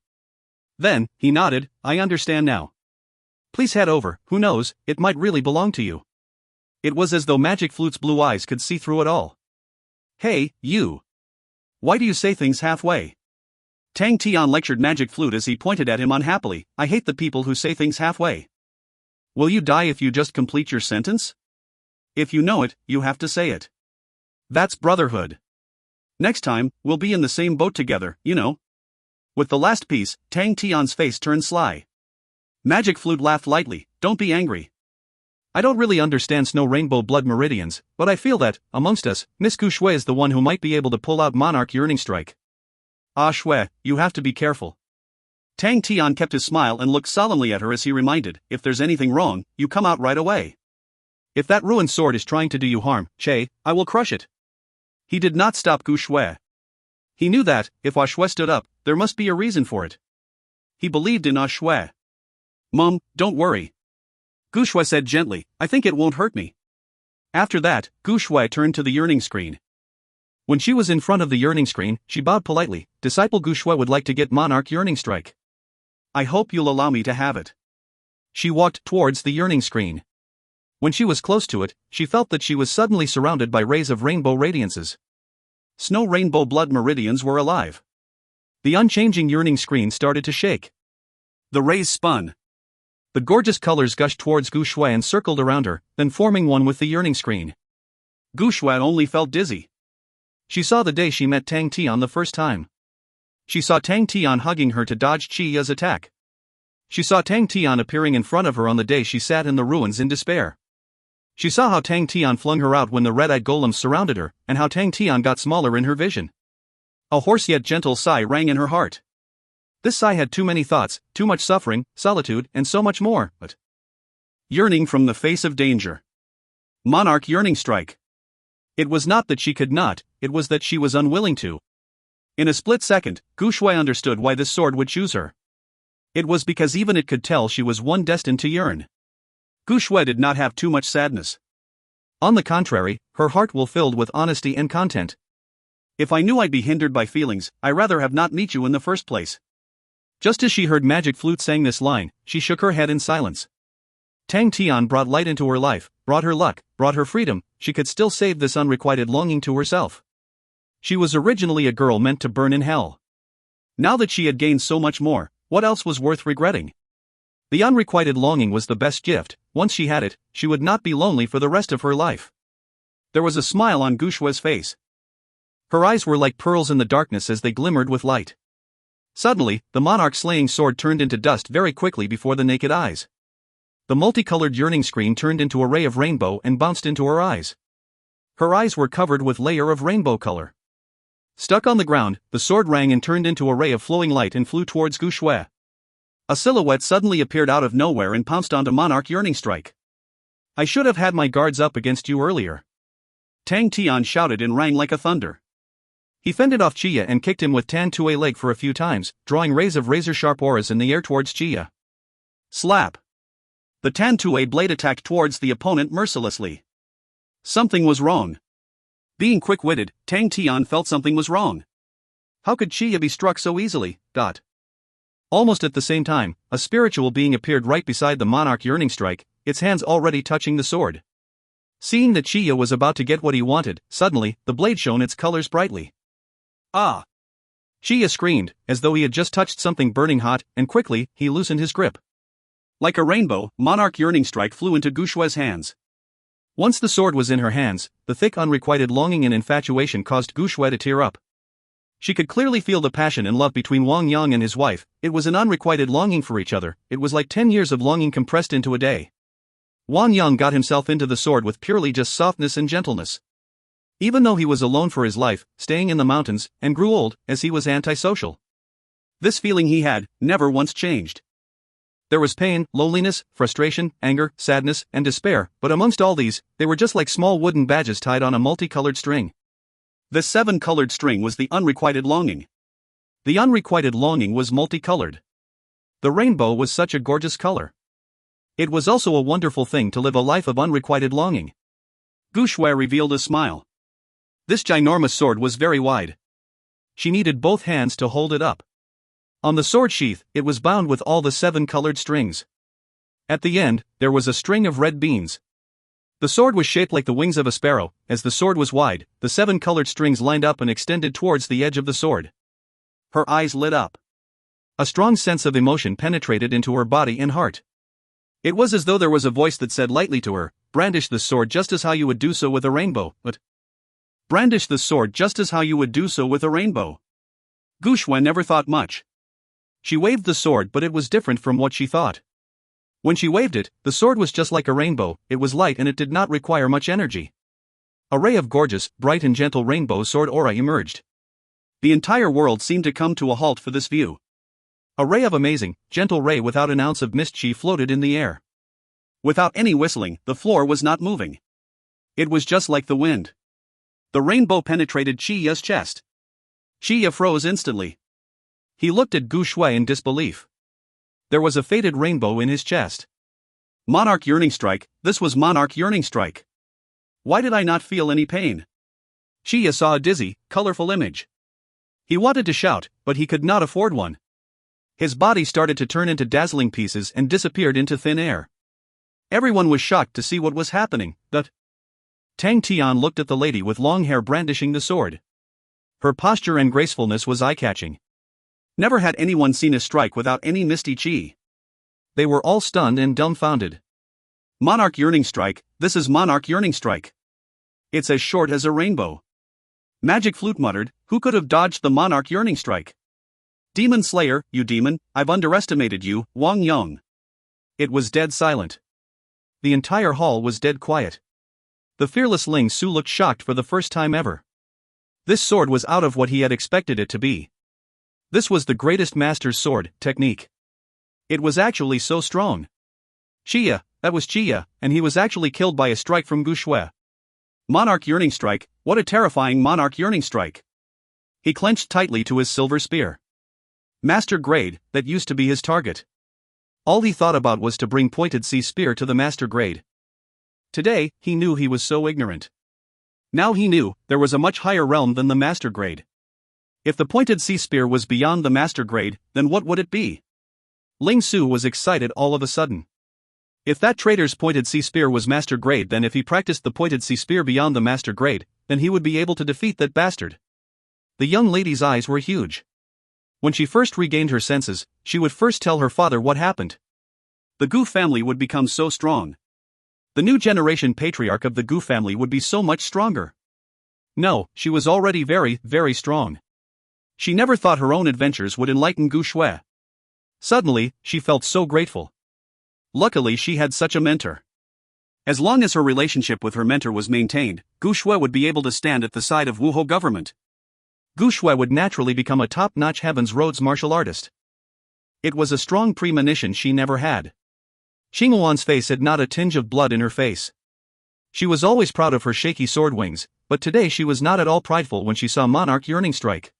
Then, he nodded, "I understand now. Please head over, who knows, it might really belong to you." It was as though Magic Flute's blue eyes could see through it all. "Hey, you. Why do you say things halfway?" Tang Tian lectured Magic Flute as he pointed at him unhappily. "I hate the people who say things halfway. Will you die if you just complete your sentence? If you know it, you have to say it. That's brotherhood. Next time, we'll be in the same boat together, you know." With the last piece, Tang Tian's face turned sly. Magic Flute laughed lightly. "Don't be angry. I don't really understand snow rainbow blood meridians, but I feel that, amongst us, Miss Gu Shui is the one who might be able to pull out Monarch Yearning Strike." "Ah Shui, you have to be careful." Tang Tian kept his smile and looked solemnly at her as he reminded, "If there's anything wrong, you come out right away. If that ruined sword is trying to do you harm, Che, I will crush it." He did not stop Gu Shui. He knew that, if Ah Shui stood up, there must be a reason for it. He believed in Ah Shui. "Mum, don't worry," Gu Shui said gently, "I think it won't hurt me." After that, Gu Shui turned to the yearning screen. When she was in front of the yearning screen, she bowed politely. "Disciple Gu Shui would like to get Monarch Yearning Strike. I hope you'll allow me to have it." She walked towards the yearning screen. When she was close to it, she felt that she was suddenly surrounded by rays of rainbow radiances. Snow rainbow blood meridians were alive. The unchanging yearning screen started to shake. The rays spun. The gorgeous colors gushed towards Gu Shui and circled around her, then forming one with the yearning screen. Gu Shui only felt dizzy. She saw the day she met Tang Tian the first time. She saw Tang Tian hugging her to dodge Chiya's attack. She saw Tang Tian appearing in front of her on the day she sat in the ruins in despair. She saw how Tang Tian flung her out when the red-eyed golems surrounded her, and how Tang Tian got smaller in her vision. A hoarse yet gentle sigh rang in her heart. This sigh had too many thoughts, too much suffering, solitude, and so much more, but yearning from the face of danger. Monarch Yearning Strike. It was not that she could not, it was that she was unwilling to. In a split second, Gu Shui understood why this sword would choose her. It was because even it could tell she was one destined to yearn. Gu Shui did not have too much sadness. On the contrary, her heart was filled with honesty and content. "If I knew I'd be hindered by feelings, I'd rather have not meet you in the first place." Just as she heard Magic Flute saying this line, she shook her head in silence. Tang Tian brought light into her life, brought her luck, brought her freedom. She could still save this unrequited longing to herself. She was originally a girl meant to burn in hell. Now that she had gained so much more, what else was worth regretting? The unrequited longing was the best gift. Once she had it, she would not be lonely for the rest of her life. There was a smile on Gu Shui's face. Her eyes were like pearls in the darkness as they glimmered with light. Suddenly, the monarch slaying sword turned into dust very quickly before the naked eyes. The multicolored yearning screen turned into a ray of rainbow and bounced into her eyes. Her eyes were covered with layer of rainbow color. Stuck on the ground, the sword rang and turned into a ray of flowing light and flew towards Gu Shui. A silhouette suddenly appeared out of nowhere and pounced onto Monarch Yearning Strike. "I should have had my guards up against you earlier," Tang Tian shouted and rang like a thunder. He fended off Chiya and kicked him with Tan Tue leg for a few times, drawing rays of razor-sharp auras in the air towards Chiya. Slap! The Tan Tue blade attacked towards the opponent mercilessly. Something was wrong. Being quick-witted, Tang Tian felt something was wrong. How could Chiya be struck so easily? Almost at the same time, a spiritual being appeared right beside the Monarch Yearning Strike, its hands already touching the sword. Seeing that Chiya was about to get what he wanted, suddenly, the blade shone its colors brightly. Ah! Chiya screamed, as though he had just touched something burning hot, and quickly, he loosened his grip. Like a rainbow, Monarch Yearning Strike flew into Gu Shui's hands. Once the sword was in her hands, the thick unrequited longing and infatuation caused Gu Shui to tear up. She could clearly feel the passion and love between Wang Yang and his wife. It was an unrequited longing for each other. It was like 10 years of longing compressed into a day. Wang Yang got himself into the sword with purely just softness and gentleness. Even though he was alone for his life, staying in the mountains, and grew old, as he was antisocial. This feeling he had, never once changed. There was pain, loneliness, frustration, anger, sadness, and despair, but amongst all these, they were just like small wooden badges tied on a multicolored string. This 7-colored string was the unrequited longing. The unrequited longing was multicolored. The rainbow was such a gorgeous color. It was also a wonderful thing to live a life of unrequited longing. Gu Shui revealed a smile. This ginormous sword was very wide. She needed both hands to hold it up. On the sword sheath, it was bound with all the 7 colored strings. At the end, there was a string of red beans. The sword was shaped like the wings of a sparrow. As the sword was wide, the 7 colored strings lined up and extended towards the edge of the sword. Her eyes lit up. A strong sense of emotion penetrated into her body and heart. It was as though there was a voice that said lightly to her, "Brandish the sword just as how you would do so with a rainbow." But brandish the sword just as how you would do so with a rainbow. Gu Shui never thought much. She waved the sword, but it was different from what she thought. When she waved it, the sword was just like a rainbow. It was light and it did not require much energy. A ray of gorgeous, bright and gentle rainbow sword aura emerged. The entire world seemed to come to a halt for this view. A ray of amazing, gentle ray without an ounce of mischief floated in the air. Without any whistling, the floor was not moving. It was just like the wind. The rainbow penetrated Chiya's chest. Chiya froze instantly. He looked at Gu Shui in disbelief. There was a faded rainbow in his chest. Monarch Yearning Strike, this was Monarch Yearning Strike. Why did I not feel any pain? Chiya saw a dizzy, colorful image. He wanted to shout, but he could not afford one. His body started to turn into dazzling pieces and disappeared into thin air. Everyone was shocked to see what was happening. Tang Tian looked at the lady with long hair brandishing the sword. Her posture and gracefulness was eye-catching. Never had anyone seen a strike without any misty chi. They were all stunned and dumbfounded. Monarch Yearning Strike, this is Monarch Yearning Strike. It's as short as a rainbow. Magic Flute muttered, who could have dodged the Monarch Yearning Strike? Demon Slayer, you demon, I've underestimated you, Wang Yong. It was dead silent. The entire hall was dead quiet. The fearless Ling Su looked shocked for the first time ever. This sword was out of what he had expected it to be. This was the greatest master's sword, technique. It was actually so strong. Chiya, that was Chiya, and he was actually killed by a strike from Gu Shui. Monarch Yearning Strike, what a terrifying Monarch Yearning Strike. He clenched tightly to his silver spear. Master grade, that used to be his target. All he thought about was to bring pointed C spear to the master grade. Today, he knew he was so ignorant. Now he knew, there was a much higher realm than the master grade. If the pointed C spear was beyond the master grade, then what would it be? Ling Su was excited all of a sudden. If that traitor's pointed C spear was master grade, then if he practiced the pointed C spear beyond the master grade, then he would be able to defeat that bastard. The young lady's eyes were huge. When she first regained her senses, she would first tell her father what happened. The Gu family would become so strong. The new generation patriarch of the Gu family would be so much stronger. No, she was already very, very strong. She never thought her own adventures would enlighten Gu Shui. Suddenly, she felt so grateful. Luckily she had such a mentor. As long as her relationship with her mentor was maintained, Gu Shui would be able to stand at the side of Wuhou government. Gu Shui would naturally become a top-notch Heaven's Roads martial artist. It was a strong premonition she never had. Xinghuan's face had not a tinge of blood in her face. She was always proud of her shaky sword wings, but today she was not at all prideful when she saw Monarch Yearning Strike.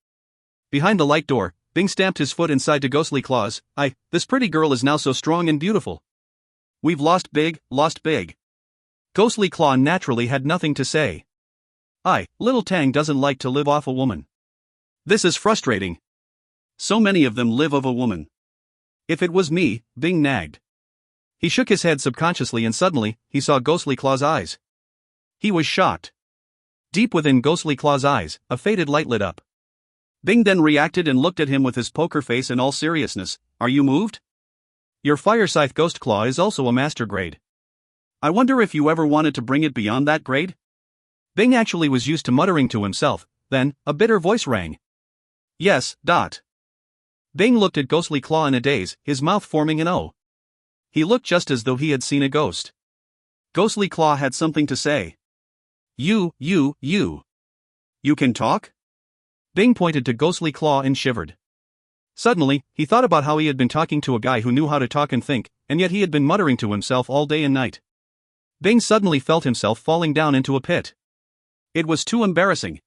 Behind the light door, Bing stamped his foot inside to Ghostly Claws. This pretty girl is now so strong and beautiful. We've lost big, lost big. Ghostly Claw naturally had nothing to say. Little Tang doesn't like to live off a woman. This is frustrating. So many of them live of a woman. If it was me, Bing nagged. He shook his head subconsciously and suddenly, he saw Ghostly Claw's eyes. He was shocked. Deep within Ghostly Claw's eyes, a faded light lit up. Bing then reacted and looked at him with his poker face in all seriousness. Are you moved? Your Fire Scythe Ghost Claw is also a master grade. I wonder if you ever wanted to bring it beyond that grade? Bing actually was used to muttering to himself, then, a bitter voice rang. Yes. Bing looked at Ghostly Claw in a daze, his mouth forming an O. He looked just as though he had seen a ghost. Ghostly Claw had something to say. You can talk? Bing pointed to Ghostly Claw and shivered. Suddenly, he thought about how he had been talking to a guy who knew how to talk and think, and yet he had been muttering to himself all day and night. Bing suddenly felt himself falling down into a pit. It was too embarrassing.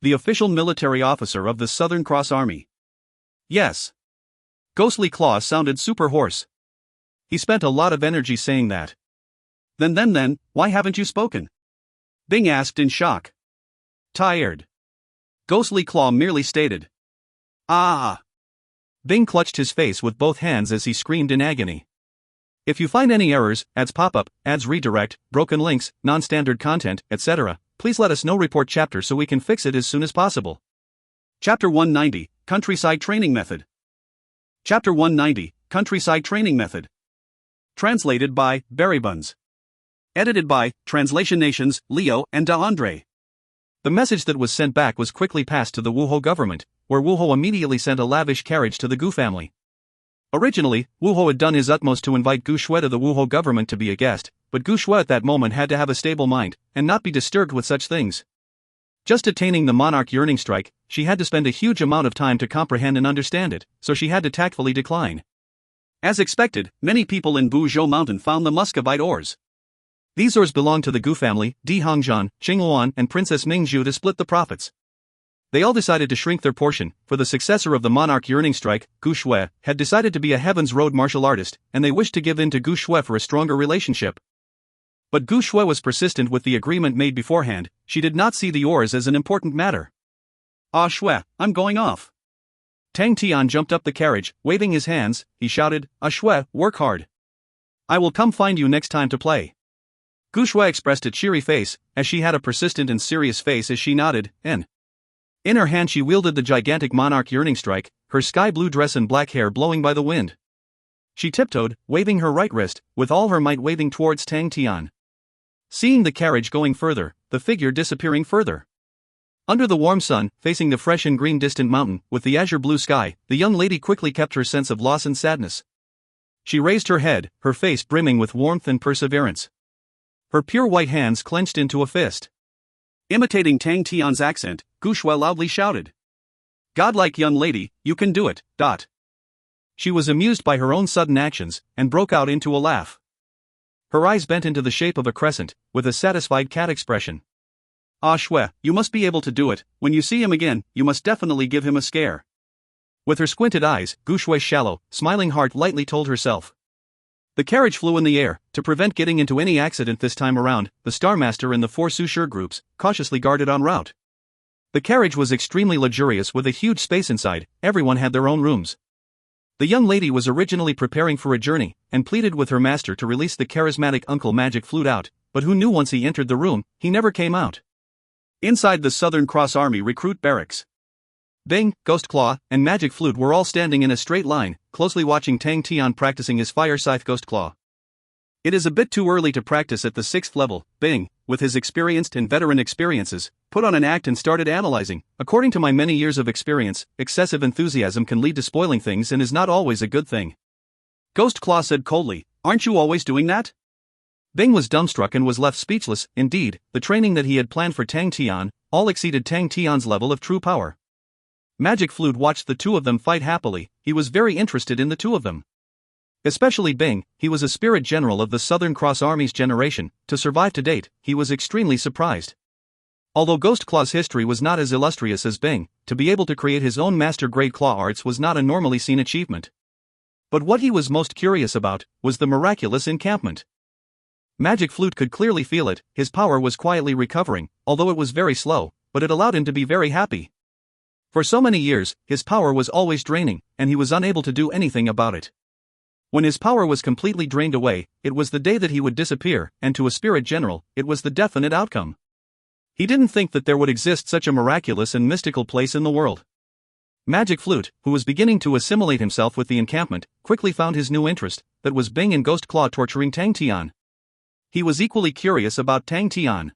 The official military officer of the Southern Cross Army. Yes. Ghostly Claw sounded super hoarse. He spent a lot of energy saying that. Then, why haven't you spoken? Bing asked in shock. Tired. Ghostly Claw merely stated. Ah. Bing clutched his face with both hands as he screamed in agony. If you find any errors, ads pop up, ads redirect, broken links, non-standard content, etc., please let us know. Report chapter so we can fix it as soon as possible. Chapter 190, Countryside Training Method. Chapter 190, Countryside Training Method. Translated by Berrybuns. Edited by Translation Nations, Leo and DeAndre. The message that was sent back was quickly passed to the Wuho government, where Wuho immediately sent a lavish carriage to the Gu family. Originally, Wuho had done his utmost to invite Gu Shui to the Wuho government to be a guest, but Gu Shui at that moment had to have a stable mind, and not be disturbed with such things. Just attaining the monarch yearning strike, she had to spend a huge amount of time to comprehend and understand it, so she had to tactfully decline. As expected, many people in Buzhou Mountain found the Muscovite ores. These ores belonged to the Gu family, Di Hongzhan, Qingluan and Princess Mingzhu to split the profits. They all decided to shrink their portion, for the successor of the monarch yearning strike, Gu Shui, had decided to be a Heaven's Road martial artist, and they wished to give in to Gu Shui for a stronger relationship. But Gu Shui was persistent with the agreement made beforehand. She did not see the ores as an important matter. Ah Shui, I'm going off. Tang Tian jumped up the carriage, waving his hands. He shouted, Ah Shui, work hard. I will come find you next time to play. Gu Shui expressed a cheery face, as she had a persistent and serious face as she nodded, and in her hand she wielded the gigantic monarch yearning strike, her sky-blue dress and black hair blowing by the wind. She tiptoed, waving her right wrist, with all her might waving towards Tang Tian. Seeing the carriage going further, the figure disappearing further. Under the warm sun, facing the fresh and green distant mountain, with the azure blue sky, the young lady quickly kept her sense of loss and sadness. She raised her head, her face brimming with warmth and perseverance. Her pure white hands clenched into a fist. Imitating Tang Tian's accent, Gu Shui loudly shouted. Godlike young lady, you can do it. She was amused by her own sudden actions, and broke out into a laugh. Her eyes bent into the shape of a crescent, with a satisfied cat expression. Ah Shui, you must be able to do it. When you see him again, you must definitely give him a scare. With her squinted eyes, Gu Shui's shallow, smiling heart lightly told herself. The carriage flew in the air. To prevent getting into any accident this time around, the Star Master and the 4 Sushur groups cautiously guarded en route. The carriage was extremely luxurious with a huge space inside. Everyone had their own rooms. The young lady was originally preparing for a journey, and pleaded with her master to release the charismatic Uncle Magic Flute out, but who knew once he entered the room, he never came out. Inside the Southern Cross Army recruit barracks, Bing, Ghost Claw, and Magic Flute were all standing in a straight line, closely watching Tang Tian practicing his fire scythe Ghost Claw. It is a bit too early to practice at the 6th level. Bing, with his experienced and veteran experiences, put on an act and started analyzing. According to my many years of experience, excessive enthusiasm can lead to spoiling things and is not always a good thing. Ghost Claw said coldly, aren't you always doing that? Bing was dumbstruck and was left speechless. Indeed, the training that he had planned for Tang Tian all exceeded Tang Tian's level of true power. Magic Flute watched the two of them fight happily. He was very interested in the two of them. Especially Bing, he was a spirit general of the Southern Cross Army's generation. To survive to date, he was extremely surprised. Although Ghost Claw's history was not as illustrious as Bing, to be able to create his own master-grade claw arts was not a normally seen achievement. But what he was most curious about was the miraculous encampment. Magic Flute could clearly feel it. His power was quietly recovering, although it was very slow, but it allowed him to be very happy. For so many years, his power was always draining, and he was unable to do anything about it. When his power was completely drained away, it was the day that he would disappear, and to a spirit general, it was the definite outcome. He didn't think that there would exist such a miraculous and mystical place in the world. Magic Flute, who was beginning to assimilate himself with the encampment, quickly found his new interest, that was Bing and Ghost Claw torturing Tang Tian. He was equally curious about Tang Tian.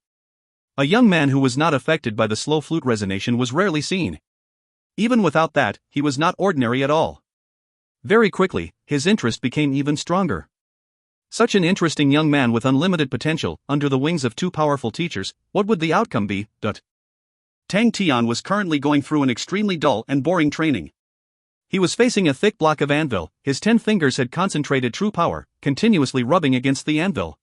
A young man who was not affected by the slow flute resonation was rarely seen. Even without that, he was not ordinary at all. Very quickly, his interest became even stronger. Such an interesting young man with unlimited potential, under the wings of two powerful teachers, what would the outcome be? Tang Tian was currently going through an extremely dull and boring training. He was facing a thick block of anvil, his 10 fingers had concentrated true power, continuously rubbing against the anvil.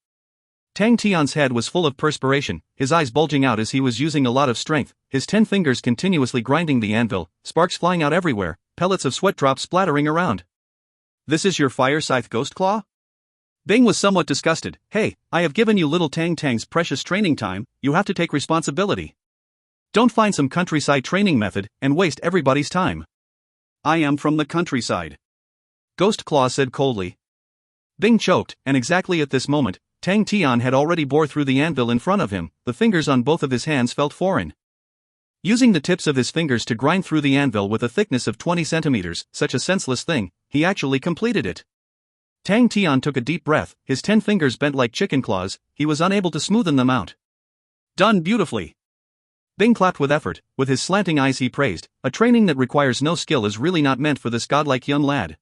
Tang Tian's head was full of perspiration, his eyes bulging out as he was using a lot of strength, his 10 fingers continuously grinding the anvil, sparks flying out everywhere, pellets of sweat drops splattering around. "This is your fire scythe Ghost Claw?" Bing was somewhat disgusted. "Hey, I have given you little Tang's precious training time, you have to take responsibility. Don't find some countryside training method and waste everybody's time." "I am from the countryside," Ghost Claw said coldly. Bing choked, and exactly at this moment, Tang Tian had already bore through the anvil in front of him, the fingers on both of his hands felt foreign. Using the tips of his fingers to grind through the anvil with a thickness of 20 centimeters, such a senseless thing, he actually completed it. Tang Tian took a deep breath, his 10 fingers bent like chicken claws, he was unable to smoothen them out. "Done beautifully." Bing clapped with effort, with his slanting eyes he praised, "A training that requires no skill is really not meant for this godlike young lad.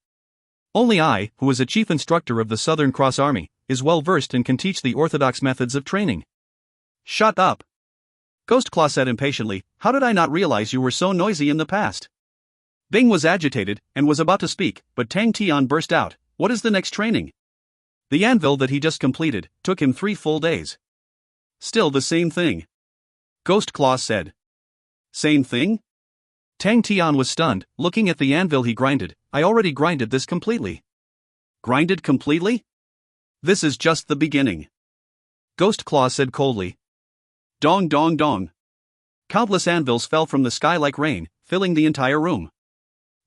Only I, who is a chief instructor of the Southern Cross Army, is well versed and can teach the orthodox methods of training." "Shut up," Ghost Claw said impatiently, "how did I not realize you were so noisy in the past?" Bing was agitated, and was about to speak, but Tang Tian burst out, "What is the next training?" The anvil that he just completed took him 3 full days. "Still the same thing," Ghost Claw said. "Same thing?" Tang Tian was stunned, looking at the anvil he grinded. "I already grinded this completely." "Grinded completely? This is just the beginning," Ghost Claw said coldly. Dong dong dong. Countless anvils fell from the sky like rain, filling the entire room.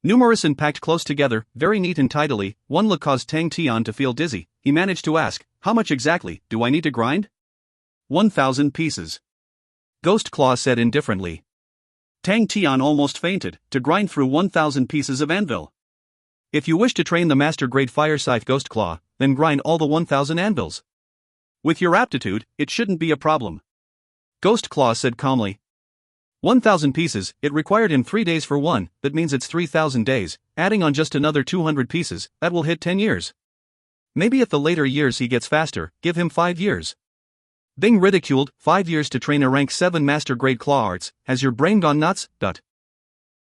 Numerous and packed close together, very neat and tidily, one look caused Tang Tian to feel dizzy. He managed to ask, "How much exactly do I need to grind?" 1,000 pieces, Ghost Claw said indifferently. Tang Tian almost fainted, to grind through 1,000 pieces of anvil. "If you wish to train the master-grade fire scythe Ghost Claw, then grind all the 1,000 anvils. With your aptitude, it shouldn't be a problem," Ghost Claw said calmly. 1,000 pieces, it required him 3 days for one, that means it's 3,000 days, adding on just another 200 pieces, that will hit 10 years. Maybe at the later years he gets faster, give him 5 years. Bing ridiculed, 5 years to train a rank 7 master-grade claw arts, has your brain gone nuts?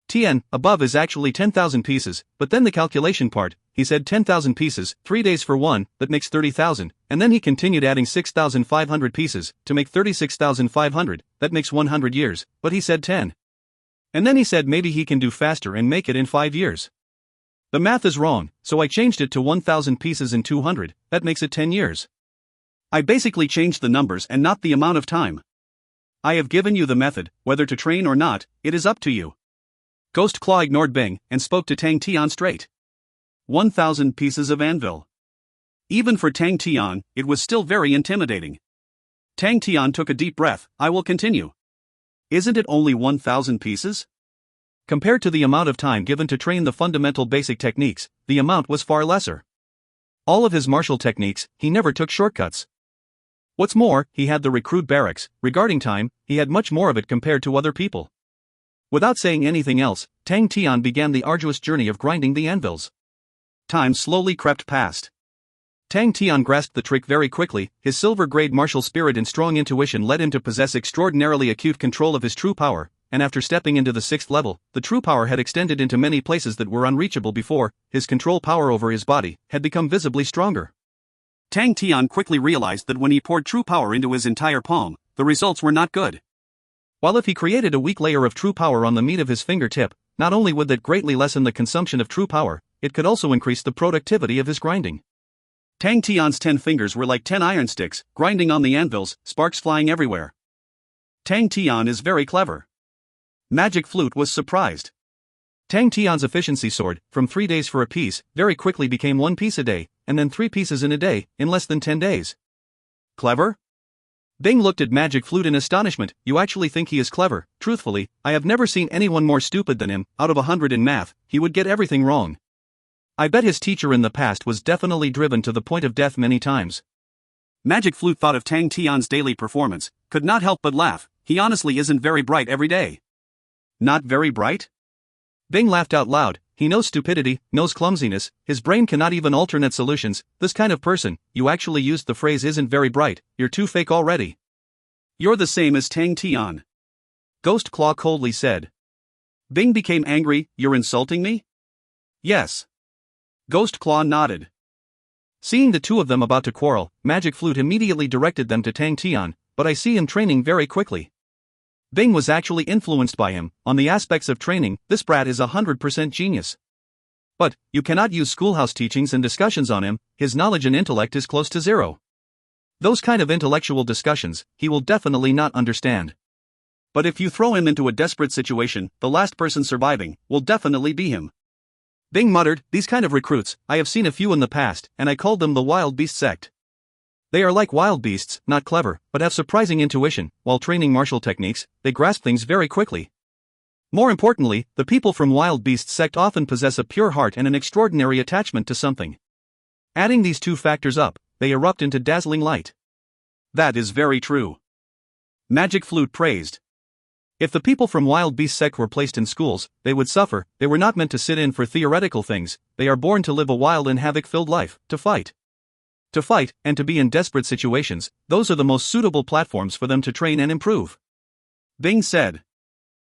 Tian, above is actually 10,000 pieces, but then the calculation part, he said 10,000 pieces, 3 days for one, that makes 30,000, and then he continued adding 6,500 pieces, to make 36,500, that makes 100 years, but he said 10. And then he said maybe he can do faster and make it in 5 years. The math is wrong, so I changed it to 1,000 pieces in 200, that makes it 10 years. I basically changed the numbers and not the amount of time. I have given you the method, whether to train or not, it is up to you. Ghost Claw ignored Bing, and spoke to Tang Tian straight. 1,000 pieces of anvil. Even for Tang Tian, it was still very intimidating. Tang Tian took a deep breath, I will continue. Isn't it only 1,000 pieces? Compared to the amount of time given to train the fundamental basic techniques, the amount was far lesser. All of his martial techniques, he never took shortcuts. What's more, he had the recruit barracks. Regarding time, he had much more of it compared to other people. Without saying anything else, Tang Tian began the arduous journey of grinding the anvils. Time slowly crept past. Tang Tian grasped the trick very quickly, his silver-grade martial spirit and strong intuition led him to possess extraordinarily acute control of his true power, and after stepping into the 6th level, the true power had extended into many places that were unreachable before. His control power over his body had become visibly stronger. Tang Tian quickly realized that when he poured true power into his entire palm, the results were not good. While if he created a weak layer of true power on the meat of his fingertip, not only would that greatly lessen the consumption of true power, it could also increase the productivity of his grinding. Tang Tian's 10 fingers were like 10 iron sticks, grinding on the anvils, sparks flying everywhere. Tang Tian is very clever. Magic Flute was surprised. Tang Tian's efficiency soared, from 3 days for a piece, very quickly became 1 piece a day, and then 3 pieces in a day, in less than 10 days. Clever? Bing looked at Magic Flute in astonishment. You actually think he is clever? Truthfully, I have never seen anyone more stupid than him. Out of 100 in math, he would get everything wrong. I bet his teacher in the past was definitely driven to the point of death many times. Magic Flute thought of Tang Tian's daily performance, could not help but laugh. He honestly isn't very bright every day. Not very bright? Bing laughed out loud. He knows stupidity, knows clumsiness, his brain cannot even alternate solutions. This kind of person, you actually used the phrase isn't very bright, you're too fake already. You're the same as Tang Tian, Ghost Claw coldly said. Bing became angry, you're insulting me? Yes. Ghost Claw nodded. Seeing the two of them about to quarrel, Magic Flute immediately directed them to Tang Tian, but I see him training very quickly. Bing was actually influenced by him. On the aspects of training, this brat is 100% genius. But, you cannot use schoolhouse teachings and discussions on him, his knowledge and intellect is close to zero. Those kind of intellectual discussions, he will definitely not understand. But if you throw him into a desperate situation, the last person surviving will definitely be him. Bing muttered, these kind of recruits, I have seen a few in the past, and I called them the Wild Beast sect. They are like wild beasts, not clever, but have surprising intuition. While training martial techniques, they grasp things very quickly. More importantly, the people from Wild Beast sect often possess a pure heart and an extraordinary attachment to something. Adding these two factors up, they erupt into dazzling light. That is very true. Magic Flute praised. If the people from Wild Beast sect were placed in schools, they would suffer. They were not meant to sit in for theoretical things, they are born to live a wild and havoc-filled life, to fight. To fight, and to be in desperate situations, those are the most suitable platforms for them to train and improve. Bing said.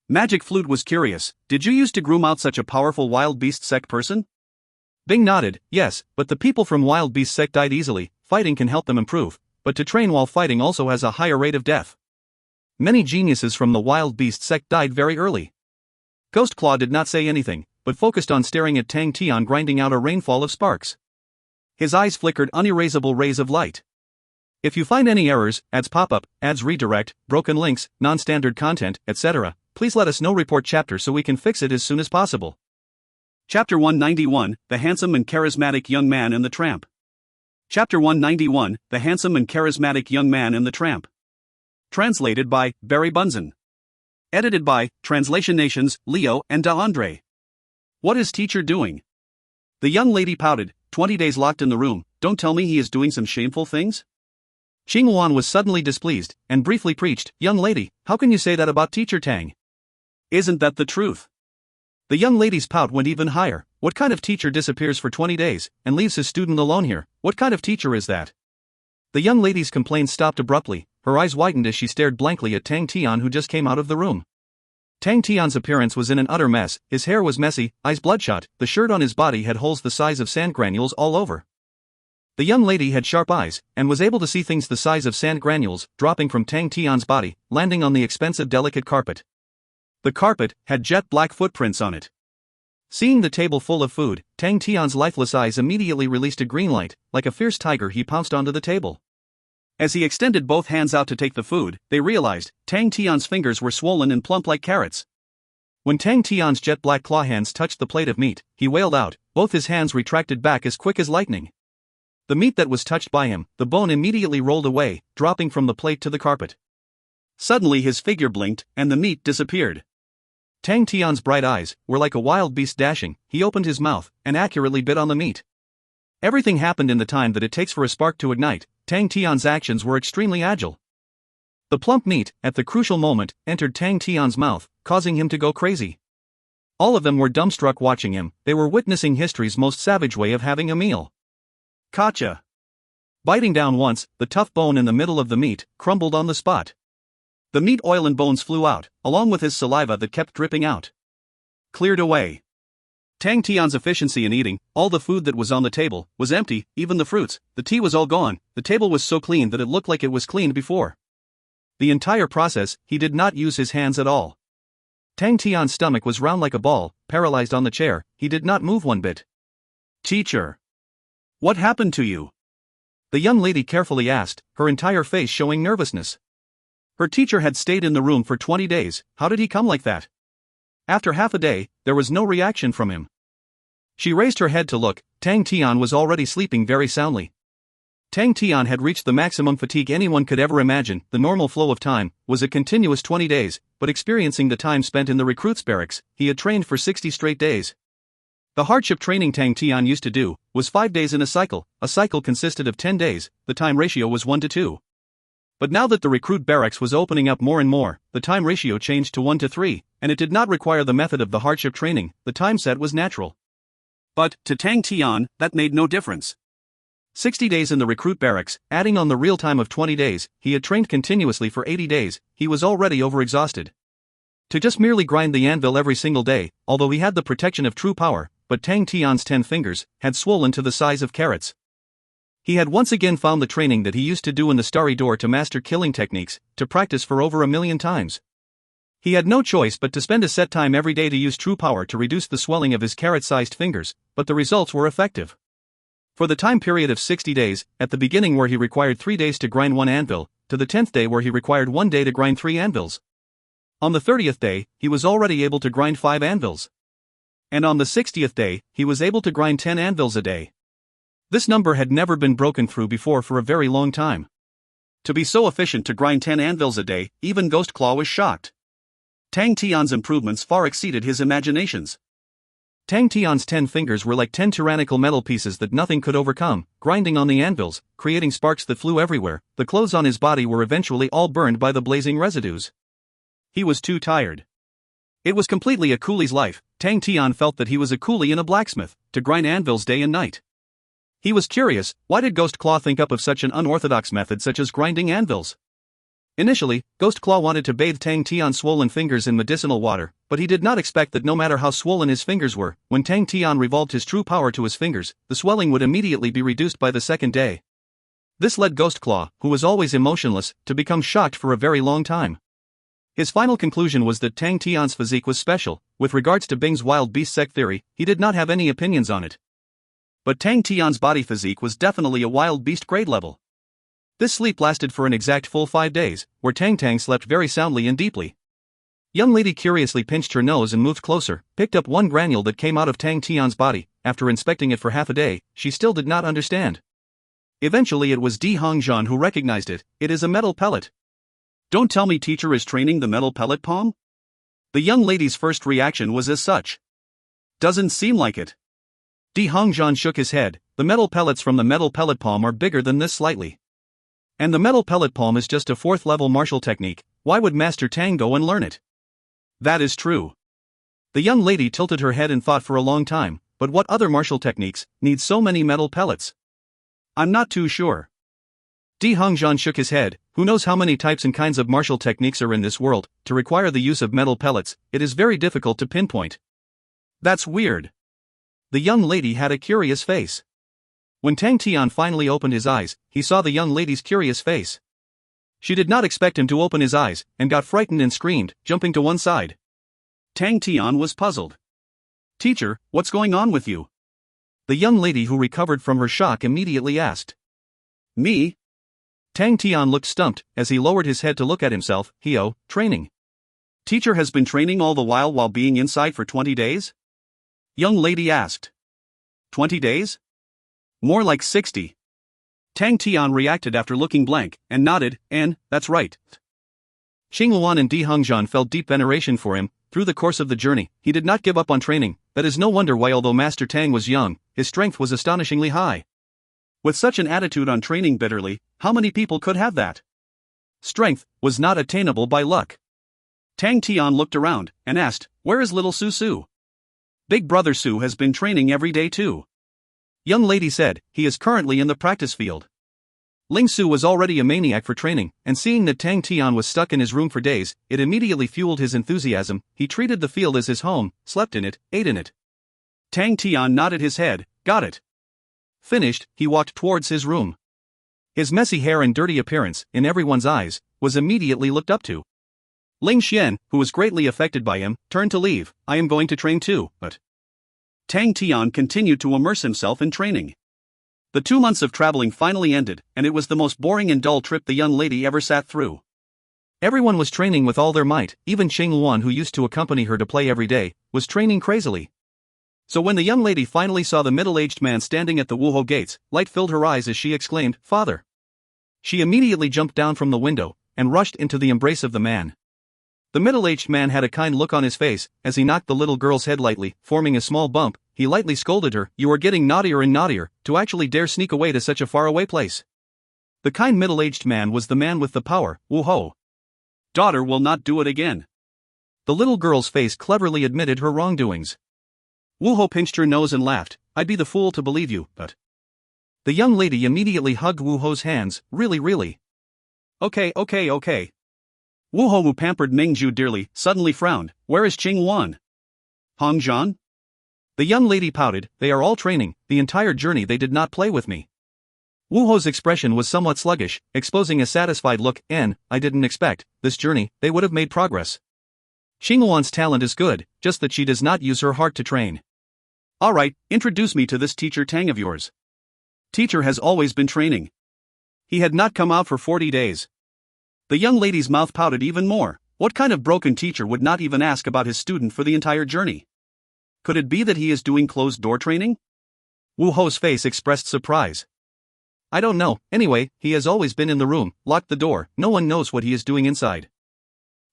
Magic Flute was curious, did you used to groom out such a powerful Wild Beast sect person? Bing nodded, yes, but the people from Wild Beast sect died easily. Fighting can help them improve, but to train while fighting also has a higher rate of death. Many geniuses from the Wild Beast sect died very early. Ghost Claw did not say anything, but focused on staring at Tang Tian grinding out a rainfall of sparks. His eyes flickered unerasable rays of light. If you find any errors, ads pop up, ads redirect, broken links, non-standard content, etc., please let us know. Report chapter so we can fix it as soon as possible. Chapter 191, The Handsome and Charismatic Young Man and the Tramp. Chapter 191, The Handsome and Charismatic Young Man and the Tramp. Translated by Barry Bunsen. Edited by Translation Nations, Leo and Andre. What is teacher doing? The young lady pouted, 20 days locked in the room, don't tell me he is doing some shameful things? Qinghuan was suddenly displeased, and briefly preached, young lady, how can you say that about teacher Tang? Isn't that the truth? The young lady's pout went even higher. What kind of teacher disappears for 20 days, and leaves his student alone here? What kind of teacher is that? The young lady's complaint stopped abruptly, her eyes widened as she stared blankly at Tang Tian who just came out of the room. Tang Tian's appearance was in an utter mess, his hair was messy, eyes bloodshot, the shirt on his body had holes the size of sand granules all over. The young lady had sharp eyes, and was able to see things the size of sand granules, dropping from Tang Tian's body, landing on the expensive delicate carpet. The carpet had jet black footprints on it. Seeing the table full of food, Tang Tian's lifeless eyes immediately released a green light. Like a fierce tiger he pounced onto the table. As he extended both hands out to take the food, they realized, Tang Tian's fingers were swollen and plump like carrots. When Tang Tian's jet black claw hands touched the plate of meat, he wailed out, both his hands retracted back as quick as lightning. The meat that was touched by him, the bone immediately rolled away, dropping from the plate to the carpet. Suddenly his figure blinked, and the meat disappeared. Tang Tian's bright eyes were like a wild beast dashing. He opened his mouth, and accurately bit on the meat. Everything happened in the time that it takes for a spark to ignite. Tang Tian's actions were extremely agile. The plump meat, at the crucial moment, entered Tang Tian's mouth, causing him to go crazy. All of them were dumbstruck watching him. They were witnessing history's most savage way of having a meal. Gotcha! Biting down once, the tough bone in the middle of the meat crumbled on the spot. The meat oil and bones flew out, along with his saliva that kept dripping out. Cleared away. Tang Tian's efficiency in eating, all the food that was on the table, was empty, even the fruits, the tea was all gone, the table was so clean that it looked like it was cleaned before. The entire process, he did not use his hands at all. Tang Tian's stomach was round like a ball, paralyzed on the chair, he did not move one bit. Teacher! What happened to you? The young lady carefully asked, her entire face showing nervousness. Her teacher had stayed in the room for 20 days, how did he come like that? After half a day, there was no reaction from him. She raised her head to look. Tang Tian was already sleeping very soundly. Tang Tian had reached the maximum fatigue anyone could ever imagine. The normal flow of time was a continuous 20 days, but experiencing the time spent in the recruits' barracks, he had trained for 60 straight days. The hardship training Tang Tian used to do was 5 days in a cycle. A cycle consisted of 10 days, the time ratio was 1 to 2. But now that the recruit barracks was opening up more and more, the time ratio changed to 1 to 3, and it did not require the method of the hardship training. The time set was natural. But, to Tang Tian, that made no difference. 60 days in the recruit barracks, adding on the real time of 20 days, he had trained continuously for 80 days, he was already overexhausted. To just merely grind the anvil every single day, although he had the protection of true power, but Tang Tian's 10 fingers had swollen to the size of carrots. He had once again found the training that he used to do in the Starry Door to master killing techniques, to practice for over 1,000,000 times. He had no choice but to spend a set time every day to use true power to reduce the swelling of his carrot-sized fingers, but the results were effective. For the time period of 60 days, at the beginning where he required 3 days to grind 1 anvil, to the 10th day where he required 1 day to grind 3 anvils. On the 30th day, he was already able to grind 5 anvils. And on the 60th day, he was able to grind 10 anvils a day. This number had never been broken through before for a very long time. To be so efficient to grind 10 anvils a day, even Ghost Claw was shocked. Tang Tian's improvements far exceeded his imaginations. Tang Tian's 10 fingers were like 10 tyrannical metal pieces that nothing could overcome, grinding on the anvils, creating sparks that flew everywhere. The clothes on his body were eventually all burned by the blazing residues. He was too tired. It was completely a coolie's life. Tang Tian felt that he was a coolie in a blacksmith, to grind anvils day and night. He was curious, why did Ghost Claw think up of such an unorthodox method such as grinding anvils? Initially, Ghost Claw wanted to bathe Tang Tian's swollen fingers in medicinal water, but he did not expect that no matter how swollen his fingers were, when Tang Tian revolved his true power to his fingers, the swelling would immediately be reduced by the second day. This led Ghost Claw, who was always emotionless, to become shocked for a very long time. His final conclusion was that Tang Tian's physique was special. With regards to Bing's wild beast sect theory, he did not have any opinions on it. But Tang Tian's body physique was definitely a wild beast grade level. This sleep lasted for an exact full 5 days, where Tang slept very soundly and deeply. Young lady curiously pinched her nose and moved closer, picked up one granule that came out of Tang Tian's body. After inspecting it for half a day, she still did not understand. Eventually it was Di Hongzhan who recognized it. It is a metal pellet. Don't tell me teacher is training the metal pellet palm? The young lady's first reaction was as such. Doesn't seem like it. Di Hongzhan shook his head. The metal pellets from the metal pellet palm are bigger than this slightly. And the metal pellet palm is just a 4th level martial technique. Why would Master Tang go and learn it? That is true. The young lady tilted her head and thought for a long time, but what other martial techniques need so many metal pellets? I'm not too sure. Di Hongzhan shook his head. Who knows how many types and kinds of martial techniques are in this world? To require the use of metal pellets, it is very difficult to pinpoint. That's weird. The young lady had a curious face. When Tang Tian finally opened his eyes, he saw the young lady's curious face. She did not expect him to open his eyes, and got frightened and screamed, jumping to one side. Tang Tian was puzzled. Teacher, what's going on with you? The young lady who recovered from her shock immediately asked. Me? Tang Tian looked stumped, as he lowered his head to look at himself. Training. Teacher has been training all the while being inside for 20 days? Young lady asked. 20 days? More like 60. Tang Tian reacted after looking blank, and nodded, and, that's right. Xing Luan and Di Hongzhan felt deep veneration for him. Through the course of the journey, he did not give up on training. That is no wonder why, although Master Tang was young, his strength was astonishingly high. With such an attitude on training bitterly, how many people could have that? Strength was not attainable by luck. Tang Tian looked around, and asked, where is little Su? Big brother Su has been training every day too. Young lady said, he is currently in the practice field. Ling Su was already a maniac for training, and seeing that Tang Tian was stuck in his room for days, it immediately fueled his enthusiasm. He treated the field as his home, slept in it, ate in it. Tang Tian nodded his head. Got it. Finished, he walked towards his room. His messy hair and dirty appearance, in everyone's eyes, was immediately looked up to. Ling Xian, who was greatly affected by him, turned to leave. I am going to train too, but... Tang Tian continued to immerse himself in training. The 2 months of traveling finally ended, and it was the most boring and dull trip the young lady ever sat through. Everyone was training with all their might. Even Xing Luan, who used to accompany her to play every day, was training crazily. So when the young lady finally saw the middle-aged man standing at the Wuhou gates, light filled her eyes as she exclaimed, Father! She immediately jumped down from the window, and rushed into the embrace of the man. The middle-aged man had a kind look on his face. As he knocked the little girl's head lightly, forming a small bump, he lightly scolded her, You are getting naughtier and naughtier, to actually dare sneak away to such a faraway place. The kind middle-aged man was the man with the power, Wu Ho. Daughter will not do it again. The little girl's face cleverly admitted her wrongdoings. Wu Ho pinched her nose and laughed. I'd be the fool to believe you, but... The young lady immediately hugged Wu Ho's hands. Really. Okay. Wu Ho, who pampered Mingzhu dearly, suddenly frowned. Where is Qing Wan? Hongzhan? The young lady pouted, "They are all training, the entire journey they did not play with me." Wu Ho's expression was somewhat sluggish, exposing a satisfied look. I didn't expect, this journey, they would have made progress. Xingluan's talent is good, just that she does not use her heart to train. Alright, introduce me to this teacher Tang of yours. Teacher has always been training. He had not come out for 40 days. The young lady's mouth pouted even more. What kind of broken teacher would not even ask about his student for the entire journey? Could it be that he is doing closed-door training? Wu Ho's face expressed surprise. I don't know, anyway, he has always been in the room, locked the door, no one knows what he is doing inside.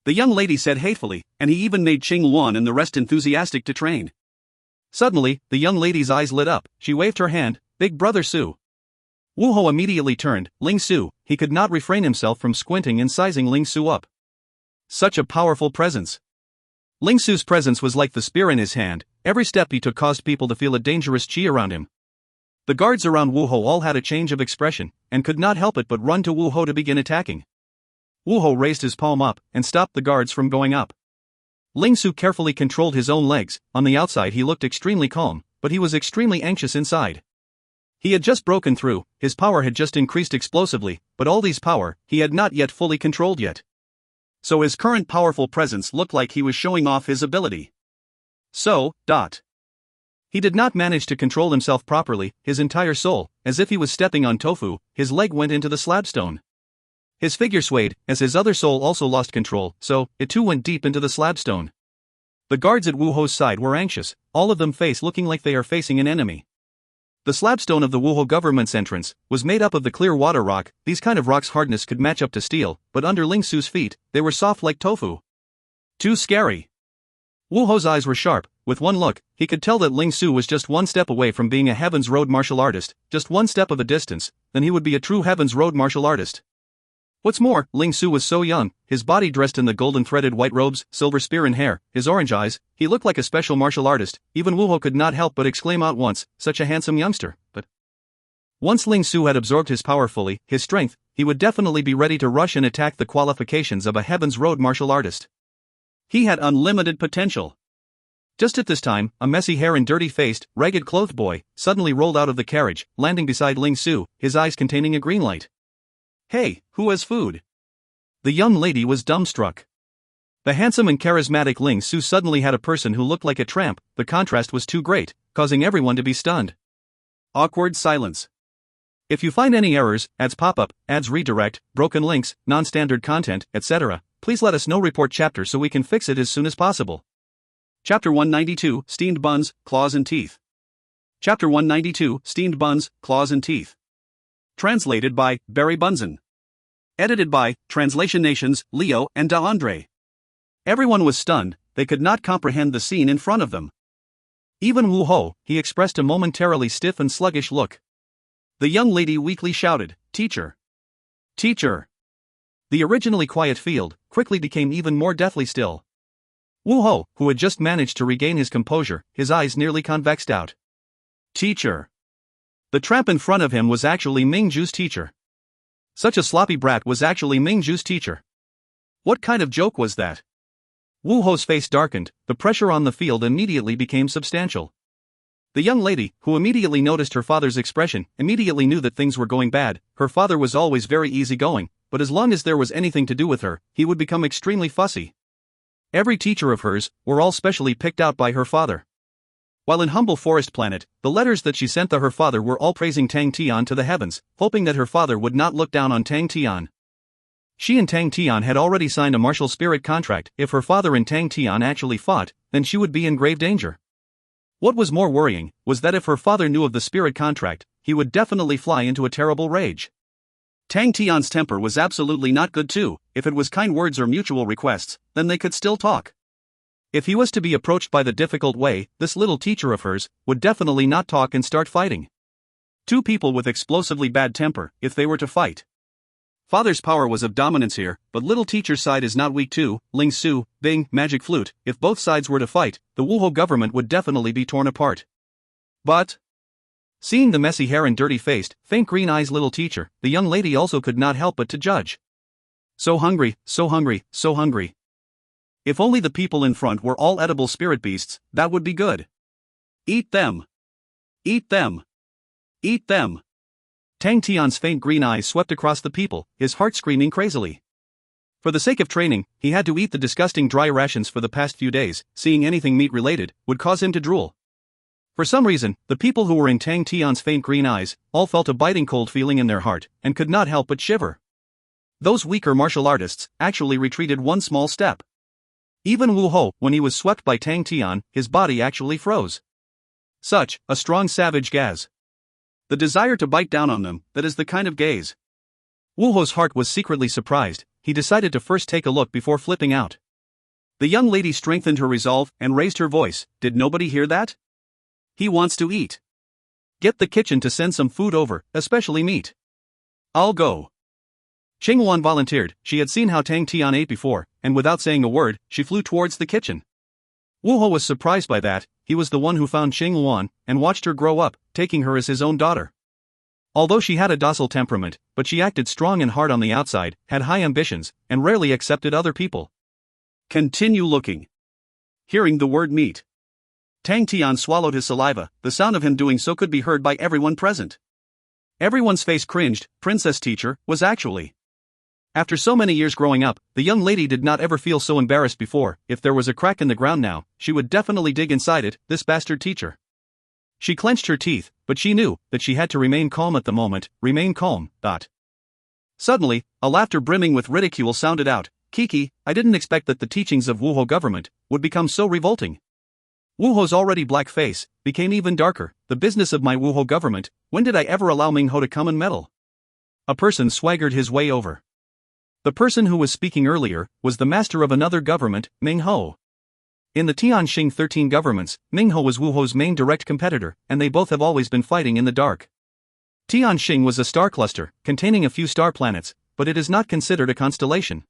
The young lady said hatefully, and he even made Xingluan and the rest enthusiastic to train. Suddenly, the young lady's eyes lit up, she waved her hand, "Big brother Su." Wu Ho immediately turned, Ling Su, he could not refrain himself from squinting and sizing Ling Su up. Such a powerful presence. Ling Su's presence was like the spear in his hand, every step he took caused people to feel a dangerous chi around him. The guards around Wu Ho all had a change of expression, and could not help it but run to Wu Ho to begin attacking. Wu Ho raised his palm up, and stopped the guards from going up. Ling Su carefully controlled his own legs, on the outside he looked extremely calm, but he was extremely anxious inside. He had just broken through, his power had just increased explosively, but all these power, he had not yet fully controlled yet. So his current powerful presence looked like he was showing off his ability. He did not manage to control himself properly, his entire soul, as if he was stepping on tofu, his leg went into the slabstone. His figure swayed, as his other soul also lost control, so, it too went deep into the slabstone. The guards at Wu Ho's side were anxious, all of them face looking like they are facing an enemy. The slabstone of the Wu Ho government's entrance was made up of the clear water rock. These kind of rocks' hardness could match up to steel, but under Ling Su's feet, they were soft like tofu. Too scary. Wu Ho's eyes were sharp. With one look, he could tell that Ling Su was just one step away from being a Heaven's Road martial artist, just one step of a distance, then he would be a true Heaven's Road martial artist. What's more, Ling Su was so young, his body dressed in the golden threaded white robes, silver spear in hair, his orange eyes, he looked like a special martial artist. Even Wu Ho could not help but exclaim out once, such a handsome youngster, but once Ling Su had absorbed his power fully, his strength, he would definitely be ready to rush and attack the qualifications of a Heaven's Road martial artist. He had unlimited potential. Just at this time, a messy-haired and dirty-faced, ragged-clothed boy suddenly rolled out of the carriage, landing beside Ling Su, his eyes containing a green light. Hey, who has food? The young lady was dumbstruck. The handsome and charismatic Ling Su suddenly had a person who looked like a tramp. The contrast was too great, causing everyone to be stunned. Awkward silence. If you find any errors, ads pop up, ads redirect, broken links, non-standard content, etc., please let us know. Report chapter so we can fix it as soon as possible. Chapter 192, Steamed Buns, Claws and Teeth. Chapter 192, Steamed Buns, Claws and Teeth. Translated by Barry Bunsen. Edited by Translation Nations, Leo and Andre. Everyone was stunned, they could not comprehend the scene in front of them. Even Wu Ho, he expressed a momentarily stiff and sluggish look. The young lady weakly shouted, "Teacher! Teacher!" The originally quiet field quickly became even more deathly still. Wu Ho, who had just managed to regain his composure, his eyes nearly convexed out. Teacher! The tramp in front of him was actually Mingju's teacher. Such a sloppy brat was actually Mingju's teacher. What kind of joke was that? Wu Ho's face darkened, the pressure on the field immediately became substantial. The young lady, who immediately noticed her father's expression, immediately knew that things were going bad. Her father was always very easygoing, but as long as there was anything to do with her, he would become extremely fussy. Every teacher of hers were all specially picked out by her father. While in humble forest planet, the letters that she sent to her father were all praising Tang Tian to the heavens, hoping that her father would not look down on Tang Tian. She and Tang Tian had already signed a martial spirit contract. If her father and Tang Tian actually fought, then she would be in grave danger. What was more worrying was that if her father knew of the spirit contract, he would definitely fly into a terrible rage. Tang Tian's temper was absolutely not good too. If it was kind words or mutual requests, then they could still talk. If he was to be approached by the difficult way, this little teacher of hers would definitely not talk and start fighting. Two people with explosively bad temper, if they were to fight. Father's power was of dominance here, but little teacher's side is not weak too. Ling Su, Bing, Magic Flute, if both sides were to fight, the Wu Ho government would definitely be torn apart. But seeing the messy hair and dirty-faced, faint green eyes little teacher, the young lady also could not help but to judge. So hungry, so hungry, so hungry. If only the people in front were all edible spirit beasts, that would be good. Eat them! Eat them! Eat them! Tang Tian's faint green eyes swept across the people, his heart screaming crazily. For the sake of training, he had to eat the disgusting dry rations for the past few days. Seeing anything meat-related would cause him to drool. For some reason, the people who were in Tang Tian's faint green eyes all felt a biting cold feeling in their heart and could not help but shiver. Those weaker martial artists actually retreated one small step. Even Wu Hou, when he was swept by Tang Tian, his body actually froze. Such a strong savage gaze. The desire to bite down on them, that is the kind of gaze. Wu Hou's heart was secretly surprised. He decided to first take a look before flipping out. The young lady strengthened her resolve and raised her voice. Did nobody hear that? He wants to eat. Get the kitchen to send some food over, especially meat. I'll go. Qingwan volunteered. She had seen how Tang Tian ate before, and without saying a word, she flew towards the kitchen. Wu Hou was surprised by that. He was the one who found Qingwan and watched her grow up, taking her as his own daughter. Although she had a docile temperament, but she acted strong and hard on the outside, had high ambitions, and rarely accepted other people. Continue looking. Hearing the word meat, Tang Tian swallowed his saliva. The sound of him doing so could be heard by everyone present. Everyone's face cringed. Princess teacher was actually. After so many years growing up, the young lady did not ever feel so embarrassed before. If there was a crack in the ground now, she would definitely dig inside it. This bastard teacher. She clenched her teeth, but she knew that she had to remain calm at the moment. Remain calm. Suddenly, a laughter brimming with ridicule sounded out. Kiki, I didn't expect that the teachings of Wu Hou government would become so revolting. Wu Hou's already black face became even darker. The business of my Wu Hou government. When did I ever allow Ming Hou to come and meddle? A person swaggered his way over. The person who was speaking earlier was the master of another government, Ming Hou. In the Tianxing 13 governments, Ming Hou was Wu Hou's main direct competitor, and they both have always been fighting in the dark. Tianxing was a star cluster, containing a few star planets, but it is not considered a constellation.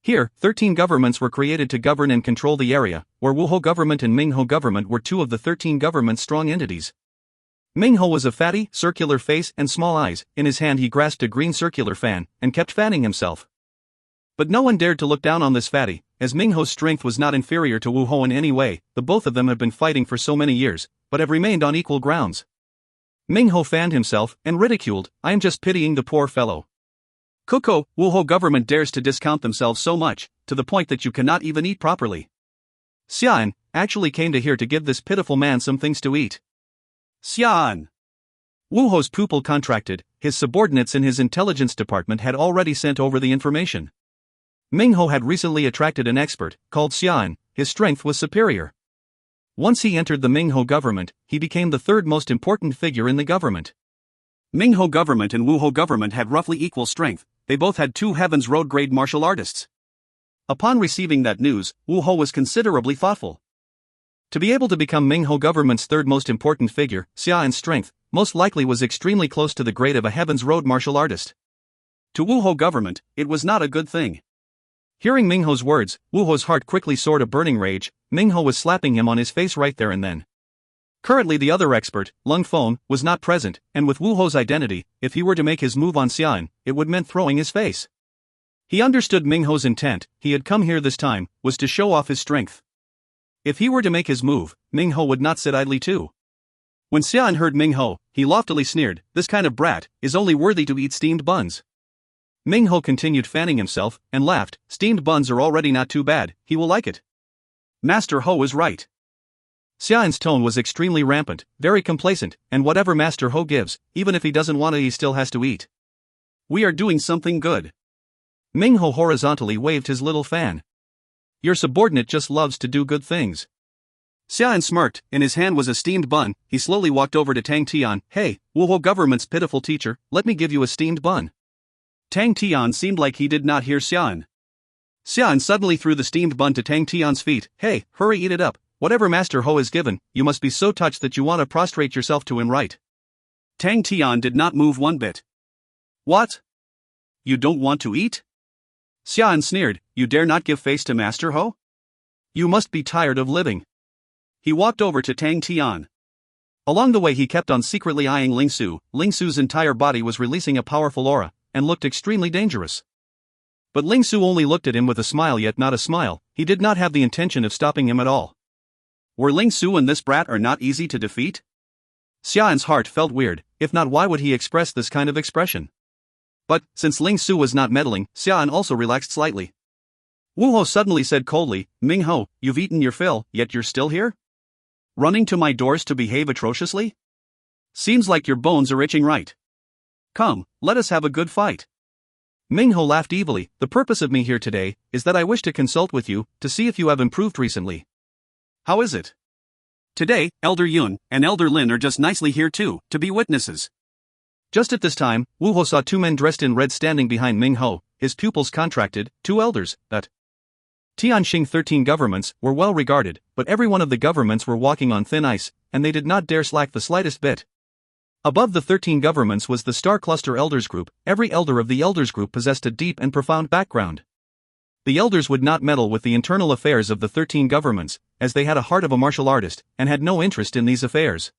Here, 13 governments were created to govern and control the area, where Wu Hou government and Ming Hou government were two of the 13 government's strong entities. Ming Hou was a fatty, circular face and small eyes. In his hand he grasped a green circular fan, and kept fanning himself. But no one dared to look down on this fatty, as Ming Hou's strength was not inferior to Wu Hou in any way. The both of them have been fighting for so many years, but have remained on equal grounds. Ming Hou fanned himself and ridiculed. I am just pitying the poor fellow. Kuko, Wu Hou government dares to discount themselves so much, to the point that you cannot even eat properly. Xian actually came to here to give this pitiful man some things to eat. Xian. Wu Hou's pupil contracted. His subordinates in his intelligence department had already sent over the information. Ming Hou had recently attracted an expert, called Xian. His strength was superior. Once he entered the Ming Hou government, he became the third most important figure in the government. Ming Hou government and Wu Hou government had roughly equal strength. They both had 2 Heaven's Road grade martial artists. Upon receiving that news, Wu Hou was considerably thoughtful. To be able to become Ming Hou government's third most important figure, Xian's strength most likely was extremely close to the grade of a Heaven's Road martial artist. To Wu Hou government, it was not a good thing. Hearing Ming Hou's words, Wu Hou's heart quickly soared a burning rage. Ming Hou was slapping him on his face right there and then. Currently the other expert, Lung Feng, was not present, and with Wu Hou's identity, if he were to make his move on Xian, it would mean throwing his face. He understood Ming Hou's intent. He had come here this time, was to show off his strength. If he were to make his move, Ming Hou would not sit idly too. When Xian heard Ming Hou, he loftily sneered, this kind of brat is only worthy to eat steamed buns. Ming Hou continued fanning himself, and laughed, steamed buns are already not too bad, he will like it. Master Hou is right. Xian's tone was extremely rampant, very complacent, and whatever Master Hou gives, even if he doesn't want it he still has to eat. We are doing something good. Ming Hou horizontally waved his little fan. Your subordinate just loves to do good things. Xian smirked. In his hand was a steamed bun. He slowly walked over to Tang Tian. Hey, Wu Hou government's pitiful teacher, let me give you a steamed bun. Tang Tian seemed like he did not hear Xian. Xian suddenly threw the steamed bun to Tang Tian's feet. Hey, hurry, eat it up. Whatever Master Hou has given, you must be so touched that you want to prostrate yourself to him, right? Tang Tian did not move one bit. What? You don't want to eat? Xian sneered. You dare not give face to Master Hou? You must be tired of living. He walked over to Tang Tian. Along the way he kept on secretly eyeing Ling Su. Ling Su's entire body was releasing a powerful aura, and looked extremely dangerous. But Ling Su only looked at him with a smile, yet not a smile. He did not have the intention of stopping him at all. Were Ling Su and this brat are not easy to defeat? Xian's heart felt weird, if not why would he express this kind of expression? But, since Ling Su was not meddling, Xian also relaxed slightly. Wu Ho suddenly said coldly, Ming Ho, you've eaten your fill, yet you're still here? Running to my doors to behave atrociously? Seems like your bones are itching right. Come, let us have a good fight. Ming Ho laughed evilly, the purpose of me here today is that I wish to consult with you, to see if you have improved recently. How is it? Today, Elder Yun and Elder Lin are just nicely here too, to be witnesses. Just at this time, Wu Ho saw two men dressed in red standing behind Ming Ho, his pupils contracted, two elders, that Tianxing 13 governments were well regarded, but every one of the governments were walking on thin ice, and they did not dare slack the slightest bit. Above the 13 governments was the Star Cluster Elders Group. Every elder of the Elders Group possessed a deep and profound background. The elders would not meddle with the internal affairs of the 13 governments, as they had a heart of a martial artist, and had no interest in these affairs.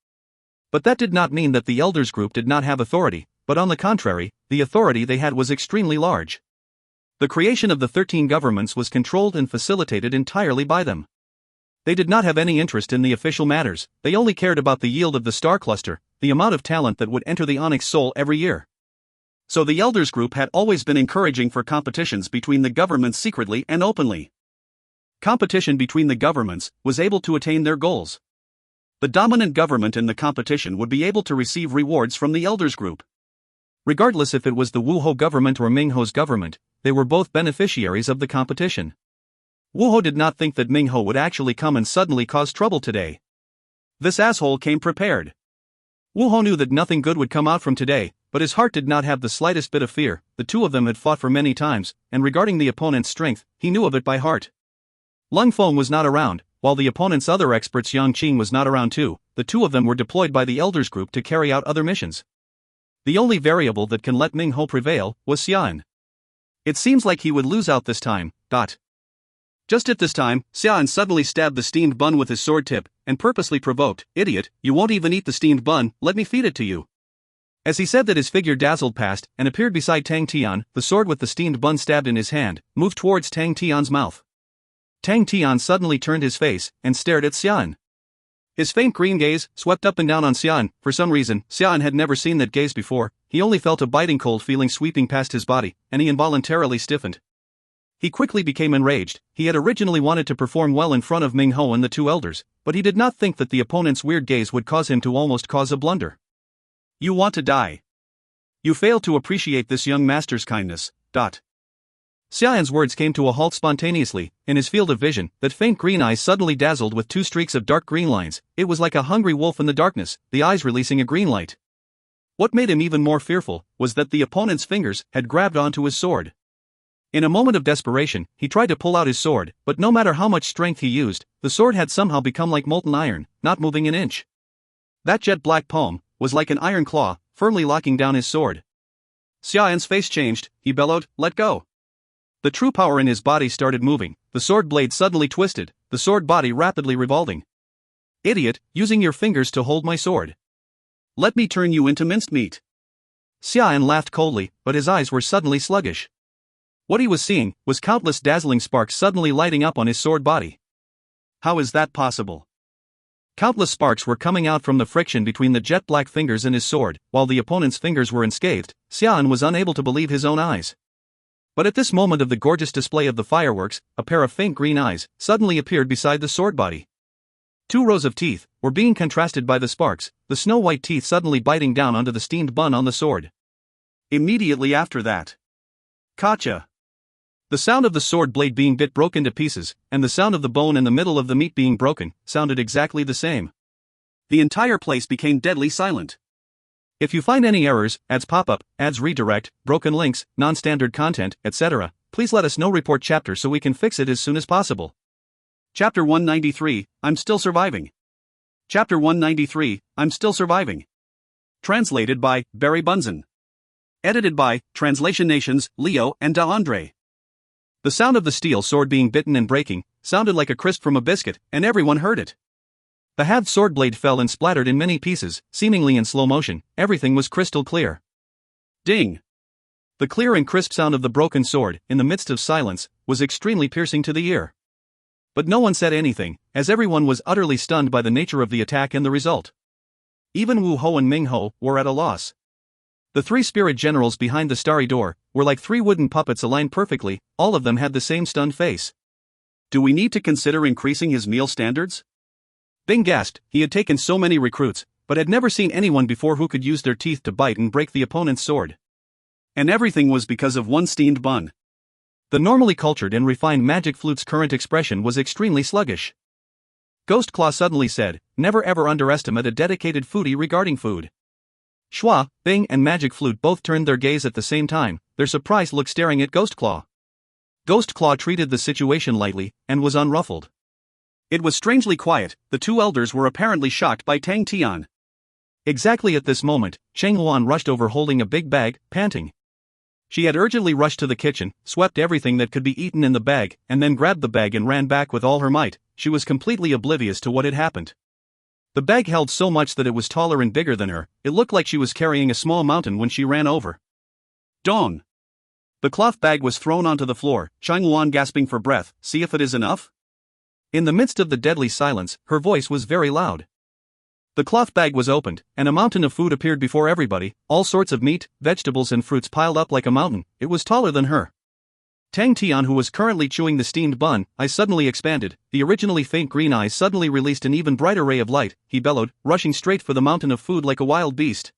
But that did not mean that the Elders Group did not have authority, but on the contrary, the authority they had was extremely large. The creation of the 13 governments was controlled and facilitated entirely by them. They did not have any interest in the official matters, they only cared about the yield of the star cluster, the amount of talent that would enter the Onyx Soul every year. So the Elders Group had always been encouraging for competitions between the governments secretly and openly. Competition between the governments was able to attain their goals. The dominant government in the competition would be able to receive rewards from the Elders Group. Regardless if it was the Wu Ho government or Ming Ho's government, they were both beneficiaries of the competition. Wu Ho did not think that Ming Ho would actually come and suddenly cause trouble today. This asshole came prepared. Wu Ho knew that nothing good would come out from today, but his heart did not have the slightest bit of fear. The two of them had fought for many times, and regarding the opponent's strength, he knew of it by heart. Lung Feng was not around, while the opponent's other experts Yang Qing was not around too. The two of them were deployed by the Elders Group to carry out other missions. The only variable that can let Ming Ho prevail was Xian. It seems like he would lose out this time. Just at this time, Xian suddenly stabbed the steamed bun with his sword tip, and purposely provoked, Idiot, you won't even eat the steamed bun, let me feed it to you. As he said that, his figure dazzled past, and appeared beside Tang Tian. The sword with the steamed bun stabbed in his hand, moved towards Tang Tian's mouth. Tang Tian suddenly turned his face, and stared at Xian. His faint green gaze swept up and down on Xian. For some reason, Xian had never seen that gaze before. He only felt a biting cold feeling sweeping past his body, and he involuntarily stiffened. He quickly became enraged. He had originally wanted to perform well in front of Ming Ho and the two elders, but he did not think that the opponent's weird gaze would cause him to almost cause a blunder. You want to die. You fail to appreciate this young master's kindness. Xian's words came to a halt spontaneously. In his field of vision, that faint green eyes suddenly dazzled with two streaks of dark green lines. It was like a hungry wolf in the darkness, the eyes releasing a green light. What made him even more fearful was that the opponent's fingers had grabbed onto his sword. In a moment of desperation, he tried to pull out his sword, but no matter how much strength he used, the sword had somehow become like molten iron, not moving an inch. That jet-black palm was like an iron claw, firmly locking down his sword. Xian's face changed. He bellowed, "Let go." The true power in his body started moving. The sword blade suddenly twisted, the sword body rapidly revolving. Idiot, using your fingers to hold my sword. Let me turn you into minced meat. Xian laughed coldly, but his eyes were suddenly sluggish. What he was seeing was countless dazzling sparks suddenly lighting up on his sword body. How is that possible? Countless sparks were coming out from the friction between the jet-black fingers and his sword. While the opponent's fingers were unscathed, Xian was unable to believe his own eyes. But at this moment of the gorgeous display of the fireworks, a pair of faint green eyes suddenly appeared beside the sword body. 2 rows of teeth were being contrasted by the sparks, the snow-white teeth suddenly biting down onto the steamed bun on the sword. Immediately after that, Kacha! The sound of the sword blade being bit broke into pieces, and the sound of the bone in the middle of the meat being broken, sounded exactly the same. The entire place became deadly silent. If you find any errors, ads pop up, ads redirect, broken links, non-standard content, etc., please let us know. Report chapter so we can fix it as soon as possible. Chapter 193, I'm Still Surviving. Chapter 193, I'm Still Surviving. Translated by Barry Bunsen. Edited by Translation Nations, Leo and DeAndre. The sound of the steel sword being bitten and breaking sounded like a crisp from a biscuit, and everyone heard it. The halved sword blade fell and splattered in many pieces, seemingly in slow motion. Everything was crystal clear. Ding! The clear and crisp sound of the broken sword, in the midst of silence, was extremely piercing to the ear. But no one said anything, as everyone was utterly stunned by the nature of the attack and the result. Even Wu Ho and Ming Ho were at a loss. The three spirit generals behind the starry door were like three wooden puppets aligned perfectly, all of them had the same stunned face. Do we need to consider increasing his meal standards? Bing gasped. He had taken so many recruits, but had never seen anyone before who could use their teeth to bite and break the opponent's sword. And everything was because of one steamed bun. The normally cultured and refined Magic Flute's current expression was extremely sluggish. Ghost Claw suddenly said, "Never ever underestimate a dedicated foodie regarding food." Schwa, Bing and Magic Flute both turned their gaze at the same time, their surprised look staring at Ghost Claw. Ghost Claw treated the situation lightly, and was unruffled. It was strangely quiet. The two elders were apparently shocked by Tang Tian. Exactly at this moment, Cheng Huan rushed over holding a big bag, panting. She had urgently rushed to the kitchen, swept everything that could be eaten in the bag, and then grabbed the bag and ran back with all her might. She was completely oblivious to what had happened. The bag held so much that it was taller and bigger than her, it looked like she was carrying a small mountain when she ran over. Dong! The cloth bag was thrown onto the floor, Cheng Huan gasping for breath. "See if it is enough?" In the midst of the deadly silence, her voice was very loud. The cloth bag was opened, and a mountain of food appeared before everybody, all sorts of meat, vegetables and fruits piled up like a mountain. It was taller than her. Tang Tian, who was currently chewing the steamed bun, eyes suddenly expanded, the originally faint green eyes suddenly released an even brighter ray of light. He bellowed, rushing straight for the mountain of food like a wild beast.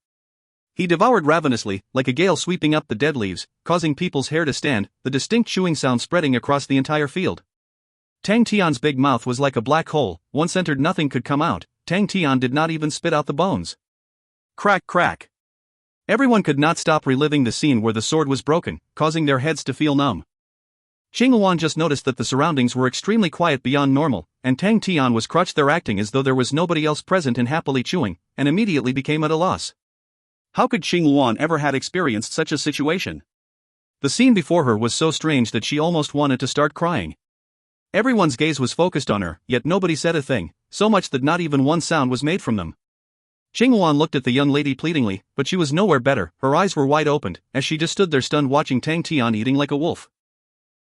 He devoured ravenously, like a gale sweeping up the dead leaves, causing people's hair to stand, the distinct chewing sound spreading across the entire field. Tang Tian's big mouth was like a black hole, once entered nothing could come out. Tang Tian did not even spit out the bones. Crack crack. Everyone could not stop reliving the scene where the sword was broken, causing their heads to feel numb. Cheng Huan just noticed that the surroundings were extremely quiet beyond normal, and Tang Tian was crushed there acting as though there was nobody else present and happily chewing, and immediately became at a loss. How could Cheng Huan ever had experienced such a situation? The scene before her was so strange that she almost wanted to start crying. Everyone's gaze was focused on her, yet nobody said a thing, so much that not even one sound was made from them. Cheng Huan looked at the young lady pleadingly, but she was nowhere better. Her eyes were wide opened, as she just stood there stunned watching Tang Tian eating like a wolf.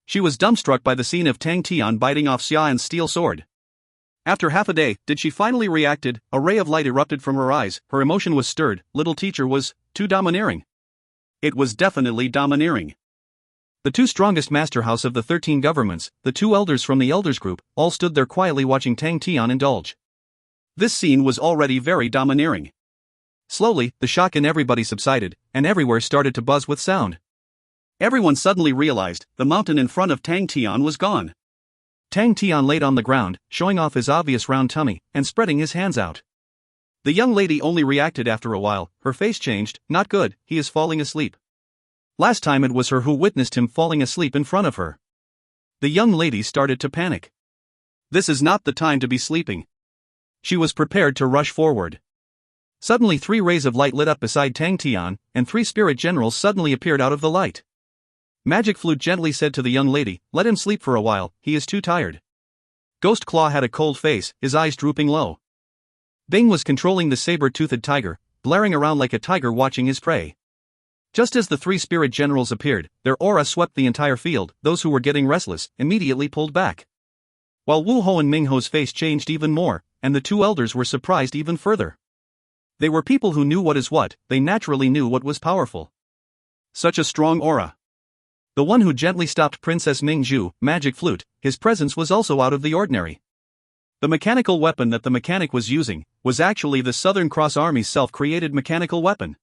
She was dumbstruck by the scene of Tang Tian biting off Xian's steel sword. After half a day, did she finally reacted? A ray of light erupted from her eyes, her emotion was stirred. Little teacher was too domineering. It was definitely domineering. The two strongest master house of the 13 governments, the two elders from the elders group, all stood there quietly watching Tang Tian indulge. This scene was already very domineering. Slowly, the shock in everybody subsided, and everywhere started to buzz with sound. Everyone suddenly realized the mountain in front of Tang Tian was gone. Tang Tian laid on the ground, showing off his obvious round tummy, and spreading his hands out. The young lady only reacted after a while. Her face changed. Not good, he is falling asleep. Last time it was her who witnessed him falling asleep in front of her. The young lady started to panic. This is not the time to be sleeping. She was prepared to rush forward. Suddenly 3 rays of light lit up beside Tang Tian, and 3 spirit generals suddenly appeared out of the light. Magic Flute gently said to the young lady, "Let him sleep for a while, he is too tired." Ghost Claw had a cold face, his eyes drooping low. Bing was controlling the saber-toothed tiger, glaring around like a tiger watching his prey. Just as the 3 spirit generals appeared, their aura swept the entire field. Those who were getting restless immediately pulled back. While Wu Ho and Ming Ho's face changed even more, and the 2 elders were surprised even further. They were people who knew what is what, they naturally knew what was powerful. Such a strong aura. The one who gently stopped Princess Ming Zhu, Magic Flute, his presence was also out of the ordinary. The mechanical weapon that the mechanic was using was actually the Southern Cross Army's self-created mechanical weapon.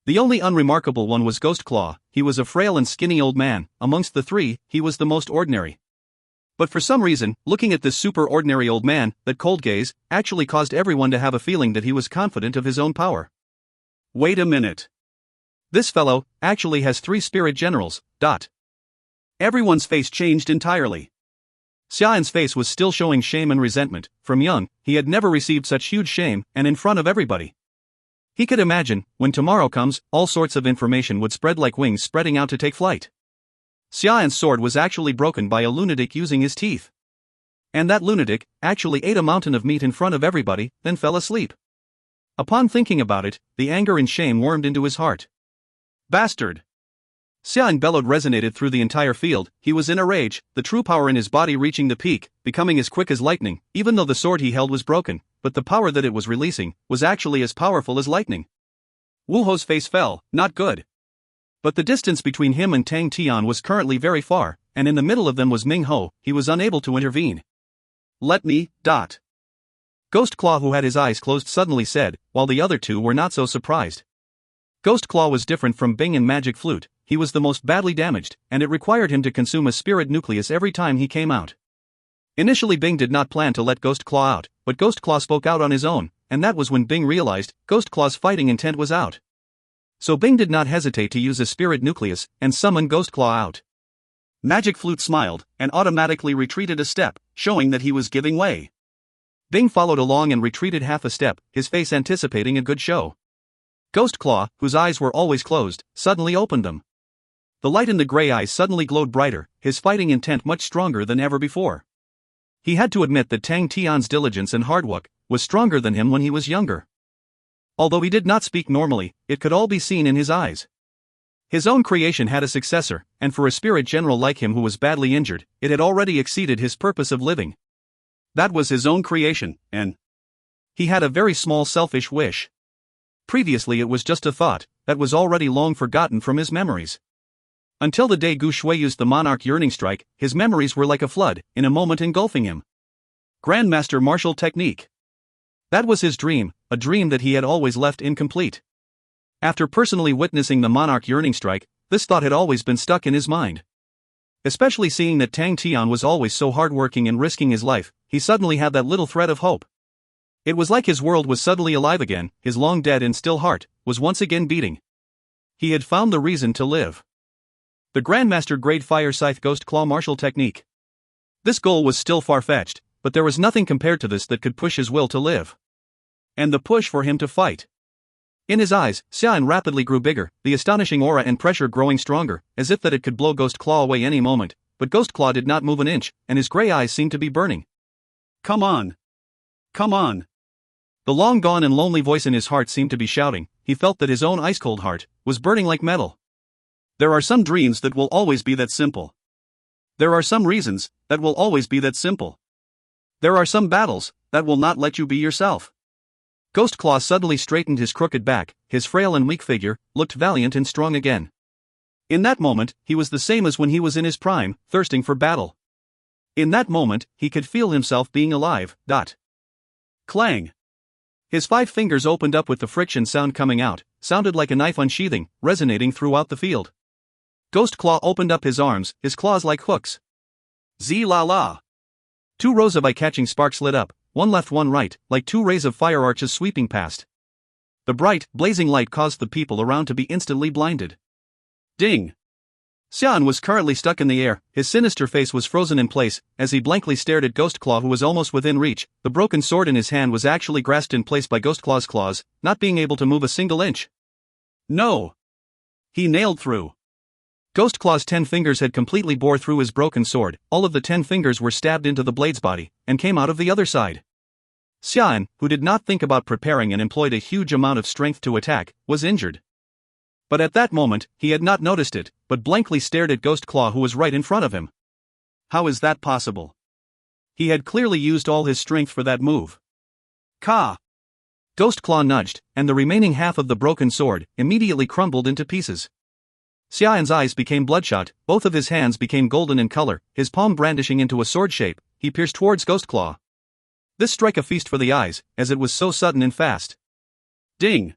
The only unremarkable one was Ghost Claw. He was a frail and skinny old man. Amongst the 3, he was the most ordinary. But for some reason, looking at this super ordinary old man, that cold gaze, actually caused everyone to have a feeling that he was confident of his own power. Wait a minute. This fellow actually has 3 spirit generals. Everyone's face changed entirely. Xian's face was still showing shame and resentment. From young, he had never received such huge shame, and in front of everybody. He could imagine, when tomorrow comes, all sorts of information would spread like wings spreading out to take flight. Xian's sword was actually broken by a lunatic using his teeth. And that lunatic actually ate a mountain of meat in front of everybody, then fell asleep. Upon thinking about it, the anger and shame wormed into his heart. Bastard! Tian bellowed resonated through the entire field. He was in a rage, the true power in his body reaching the peak, becoming as quick as lightning, even though the sword he held was broken, but the power that it was releasing was actually as powerful as lightning. Wu Ho's face fell, not good. But the distance between him and Tang Tian was currently very far, and in the middle of them was Ming Ho. He was unable to intervene. Let me. Ghost Claw, who had his eyes closed, suddenly said, while the other two were not so surprised. Ghost Claw was different from Bing and Magic Flute. He was the most badly damaged, and it required him to consume a spirit nucleus every time he came out. Initially Bing did not plan to let Ghost Claw out, but Ghost Claw spoke out on his own, and that was when Bing realized Ghost Claw's fighting intent was out. So Bing did not hesitate to use a spirit nucleus and summon Ghost Claw out. Magic Flute smiled, and automatically retreated a step, showing that he was giving way. Bing followed along and retreated half a step, his face anticipating a good show. Ghost Claw, whose eyes were always closed, suddenly opened them. The light in the gray eyes suddenly glowed brighter, his fighting intent much stronger than ever before. He had to admit that Tang Tian's diligence and hard work was stronger than him when he was younger. Although he did not speak normally, it could all be seen in his eyes. His own creation had a successor, and for a spirit general like him who was badly injured, it had already exceeded his purpose of living. That was his own creation, and he had a very small selfish wish. Previously it was just a thought that was already long forgotten from his memories. Until the day Gu Shui used the Monarch Yearning Strike, his memories were like a flood, in a moment engulfing him. Grandmaster Martial Technique. That was his dream, a dream that he had always left incomplete. After personally witnessing the Monarch Yearning Strike, this thought had always been stuck in his mind. Especially seeing that Tang Tian was always so hardworking and risking his life, he suddenly had that little thread of hope. It was like his world was suddenly alive again, his long dead and still heart was once again beating. He had found the reason to live. The Grandmaster Grade Fire Scythe Ghost Claw Martial Technique. This goal was still far-fetched, but there was nothing compared to this that could push his will to live. And the push for him to fight. In his eyes, Tian rapidly grew bigger, the astonishing aura and pressure growing stronger, as if that it could blow Ghost Claw away any moment, but Ghost Claw did not move an inch, and his gray eyes seemed to be burning. Come on! Come on! The long-gone and lonely voice in his heart seemed to be shouting. He felt that his own ice-cold heart was burning like metal. There are some dreams that will always be that simple. There are some reasons that will always be that simple. There are some battles that will not let you be yourself. Ghost Claw suddenly straightened his crooked back, his frail and weak figure looked valiant and strong again. In that moment, he was the same as when he was in his prime, thirsting for battle. In that moment, he could feel himself being alive. Clang! His 5 fingers opened up with the friction sound coming out, sounded like a knife unsheathing, resonating throughout the field. Ghost Claw opened up his arms, his claws like hooks. Z-la-la! 2 rows of eye-catching sparks lit up, one left one right, like 2 rays of fire arches sweeping past. The bright, blazing light caused the people around to be instantly blinded. Ding! Tian was currently stuck in the air, his sinister face was frozen in place, as he blankly stared at Ghost Claw who was almost within reach. The broken sword in his hand was actually grasped in place by Ghost Claw's claws, not being able to move a single inch. No! He nailed through. Ghost Claw's 10 fingers had completely bore through his broken sword, all of the 10 fingers were stabbed into the blade's body, and came out of the other side. Tian, who did not think about preparing and employed a huge amount of strength to attack, was injured. But at that moment, he had not noticed it, but blankly stared at Ghost Claw who was right in front of him. How is that possible? He had clearly used all his strength for that move. Ka! Ghost Claw nudged, and the remaining half of the broken sword immediately crumbled into pieces. Tian's eyes became bloodshot, both of his hands became golden in color, his palm brandishing into a sword shape, he pierced towards Ghost Claw. This struck a feast for the eyes, as it was so sudden and fast. Ding!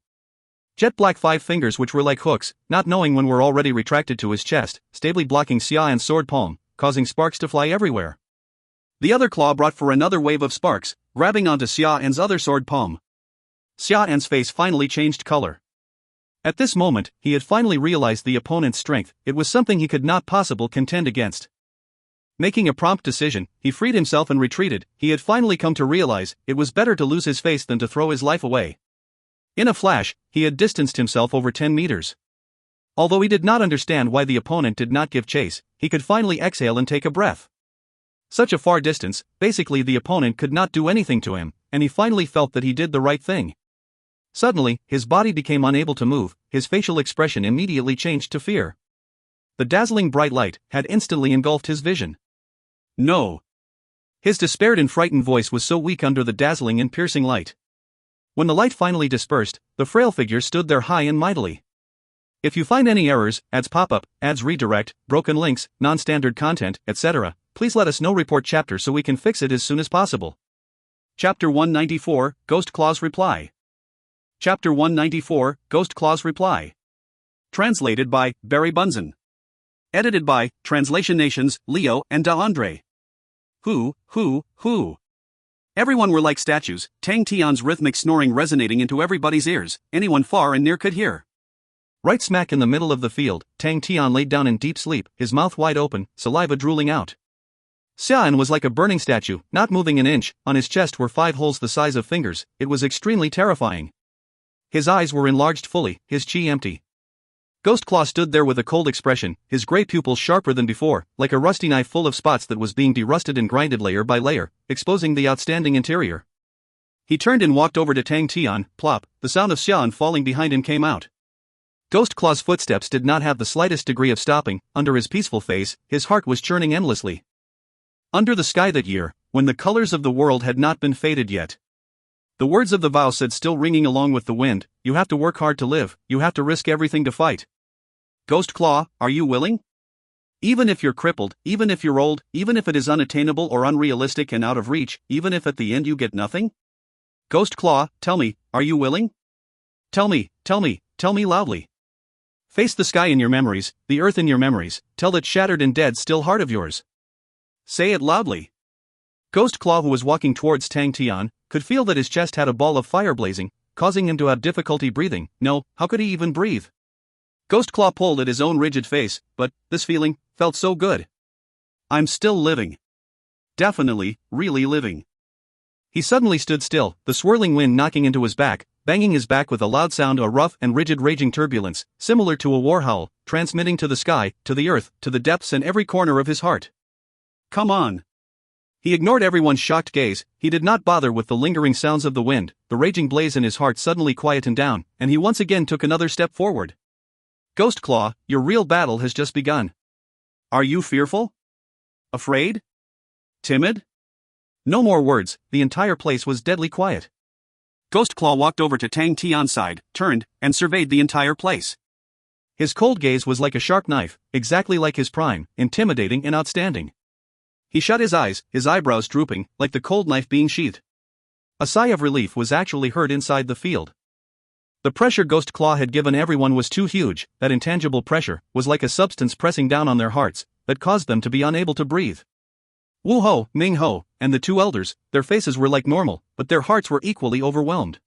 Jet black 5 fingers which were like hooks, not knowing when were already retracted to his chest, stably blocking Tian's sword palm, causing sparks to fly everywhere. The other claw brought for another wave of sparks, grabbing onto Tian's other sword palm. Tian's face finally changed color. At this moment, he had finally realized the opponent's strength, it was something he could not possibly contend against. Making a prompt decision, he freed himself and retreated. He had finally come to realize it was better to lose his face than to throw his life away. In a flash, he had distanced himself over 10 meters. Although he did not understand why the opponent did not give chase, he could finally exhale and take a breath. Such a far distance, basically the opponent could not do anything to him, and he finally felt that he did the right thing. Suddenly, his body became unable to move, his facial expression immediately changed to fear. the dazzling bright light had instantly engulfed his vision. No. His despaired and frightened voice was so weak under the dazzling and piercing light. When the light finally dispersed, the frail figure stood there high and mightily. If you find any errors, ads pop up, ads redirect, broken links, non-standard content, etc., please let us know. Report chapter so we can fix it as soon as possible. Chapter 194, Ghost Claw's Reply. Chapter 194, Ghost Claw's Reply. Translated by Barry Bunsen. Edited by Translation Nations, Leo and Andre. Who. Everyone were like statues, Tang Tian's rhythmic snoring resonating into everybody's ears, anyone far and near could hear. Right smack in the middle of the field, Tang Tian laid down in deep sleep, his mouth wide open, saliva drooling out. Tian was like a burning statue, not moving an inch. On his chest were 5 holes the size of fingers. It was extremely terrifying. His eyes were enlarged fully, his chi empty. Ghost Claw stood there with a cold expression, his grey pupils sharper than before, like a rusty knife full of spots that was being derusted and grinded layer by layer, exposing the outstanding interior. He turned and walked over to Tang Tian. Plop, the sound of Xian falling behind him came out. Ghost Claw's footsteps did not have the slightest degree of stopping. Under his peaceful face, his heart was churning endlessly. Under the sky that year, when the colors of the world had not been faded yet. The words of the vow said, still ringing along with the wind, you have to work hard to live, you have to risk everything to fight. Ghost Claw, are you willing? Even if you're crippled, even if you're old, even if it is unattainable or unrealistic and out of reach, even if at the end you get nothing? Ghost Claw, tell me, are you willing? Tell me loudly. Face the sky in your memories, the earth in your memories, tell that shattered and dead still heart of yours. Say it loudly. Ghost Claw, who was walking towards Tang Tian, could feel that his chest had a ball of fire blazing, causing him to have difficulty breathing. No, how could he even breathe? Ghost Claw pulled at his own rigid face, but this feeling felt so good. I'm still living. Definitely, really living. He suddenly stood still, the swirling wind knocking into his back, banging his back with a loud sound, a rough and rigid raging turbulence, similar to a war howl, transmitting to the sky, to the earth, to the depths and every corner of his heart. Come on. He ignored everyone's shocked gaze. He did not bother with the lingering sounds of the wind. The raging blaze in his heart suddenly quietened down, and he once again took another step forward. Ghost Claw, your real battle has just begun. Are you fearful? Afraid? Timid? No more words, the entire place was deadly quiet. Ghost Claw walked over to Tang Tian's side, turned, and surveyed the entire place. His cold gaze was like a sharp knife, exactly like his prime, intimidating and outstanding. He shut his eyes, his eyebrows drooping, like the cold knife being sheathed. A sigh of relief was actually heard inside the field. The pressure Ghost Claw had given everyone was too huge. That intangible pressure was like a substance pressing down on their hearts, that caused them to be unable to breathe. Wu Ho, Ming Ho, and the 2 elders, their faces were like normal, but their hearts were equally overwhelmed.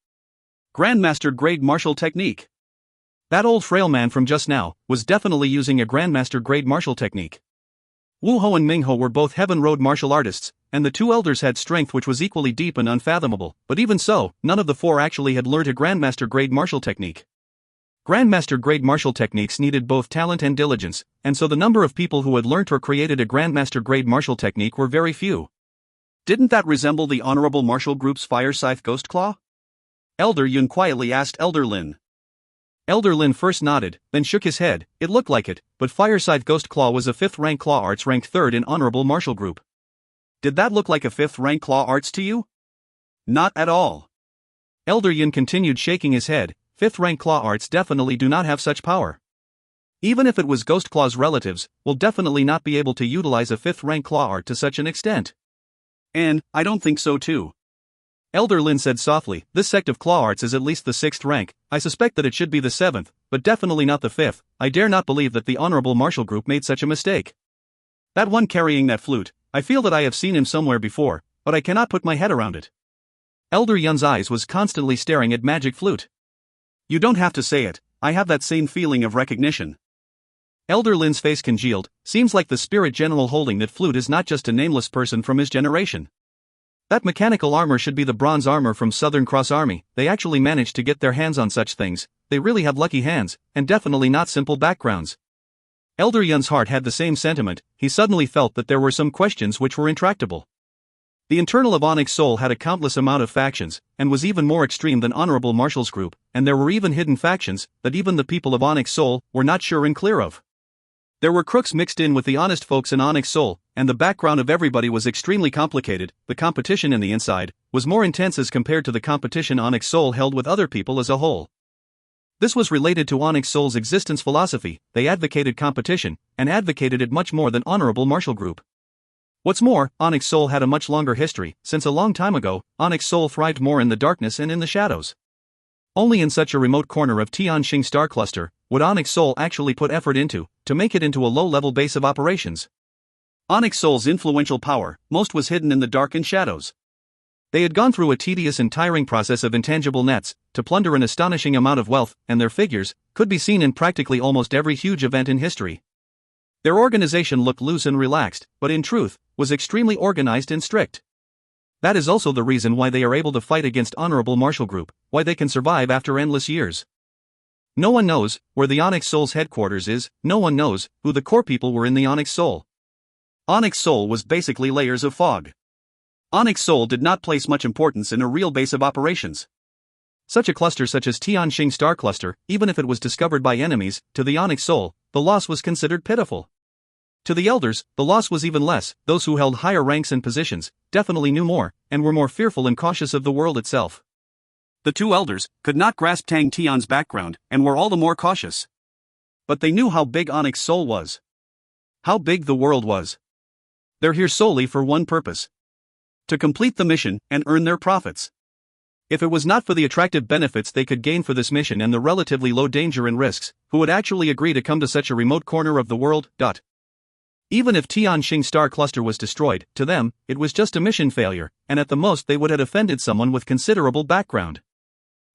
Grandmaster grade martial technique. That old frail man from just now was definitely using a Grandmaster grade martial technique. Wu Ho and Ming Ho were both Heaven Road martial artists, and the 2 elders had strength which was equally deep and unfathomable, but even so, none of the 4 actually had learned a Grandmaster grade martial technique. Grandmaster grade martial techniques needed both talent and diligence, and so the number of people who had learnt or created a Grandmaster grade martial technique were very few. Didn't that resemble the Honorable Martial Group's Fire Scythe Ghost Claw? Elder Yun quietly asked Elder Lin. Elder Lin first nodded, then shook his head. It looked like it, but Fire Scythe Ghost Claw was a 5th rank Claw Arts ranked 3rd in Honorable Martial Group. Did that look like a 5th rank Claw Arts to you? Not at all. Elder Yin continued shaking his head. 5th rank Claw Arts definitely do not have such power. Even if it was Ghost Claw's relatives, will definitely not be able to utilize a 5th rank Claw Art to such an extent. And I don't think so too. Elder Lin said softly, this sect of Claw Arts is at least the 6th rank. I suspect that it should be the 7th, but definitely not the 5th. I dare not believe that the Honorable Martial Group made such a mistake. That one carrying that flute, I feel that I have seen him somewhere before, but I cannot put my head around it. Elder Yun's eyes was constantly staring at Magic Flute. You don't have to say it, I have that same feeling of recognition. Elder Lin's face congealed. Seems like the spirit general holding that flute is not just a nameless person from his generation. That mechanical armor should be the bronze armor from Southern Cross Army. They actually managed to get their hands on such things. They really have lucky hands, and definitely not simple backgrounds. Elder Yun's heart had the same sentiment. He suddenly felt that there were some questions which were intractable. The internal of Onyx Soul had a countless amount of factions, and was even more extreme than Honorable Martial's group, and there were even hidden factions that even the people of Onyx Soul were not sure and clear of. There were crooks mixed in with the honest folks in Onyx Soul, and the background of everybody was extremely complicated. The competition in the inside was more intense as compared to the competition Onyx Soul held with other people as a whole. This was related to Onyx Soul's existence philosophy. They advocated competition, and advocated it much more than honorable martial group. What's more, Onyx Soul had a much longer history, since a long time ago, Onyx Soul thrived more in the darkness and in the shadows. Only in such a remote corner of Tian star cluster would Onyx Soul actually put effort into, to make it into a low-level base of operations. Onyx Soul's influential power, most was hidden in the dark and shadows. They had gone through a tedious and tiring process of intangible nets, to plunder an astonishing amount of wealth, and their figures could be seen in practically almost every huge event in history. Their organization looked loose and relaxed, but in truth, was extremely organized and strict. That is also the reason why they are able to fight against Honorable Martial Group, why they can survive after endless years. No one knows where the Onyx Soul's headquarters is, no one knows who the core people were in the Onyx Soul. Onyx Soul was basically layers of fog. Onyx Soul did not place much importance in a real base of operations. Such a cluster such as Tian Star Cluster, even if it was discovered by enemies, to the Onyx Soul, the loss was considered pitiful. To the elders, the loss was even less. Those who held higher ranks and positions definitely knew more, and were more fearful and cautious of the world itself. The two elders could not grasp Tang Tian's background, and were all the more cautious. But they knew how big Onyx Soul was. How big the world was. They're here solely for one purpose. To complete the mission, and earn their profits. If it was not for the attractive benefits they could gain for this mission and the relatively low danger and risks, who would actually agree to come to such a remote corner of the world? Even if Tian Star Cluster was destroyed, to them, it was just a mission failure, and at the most they would have offended someone with considerable background.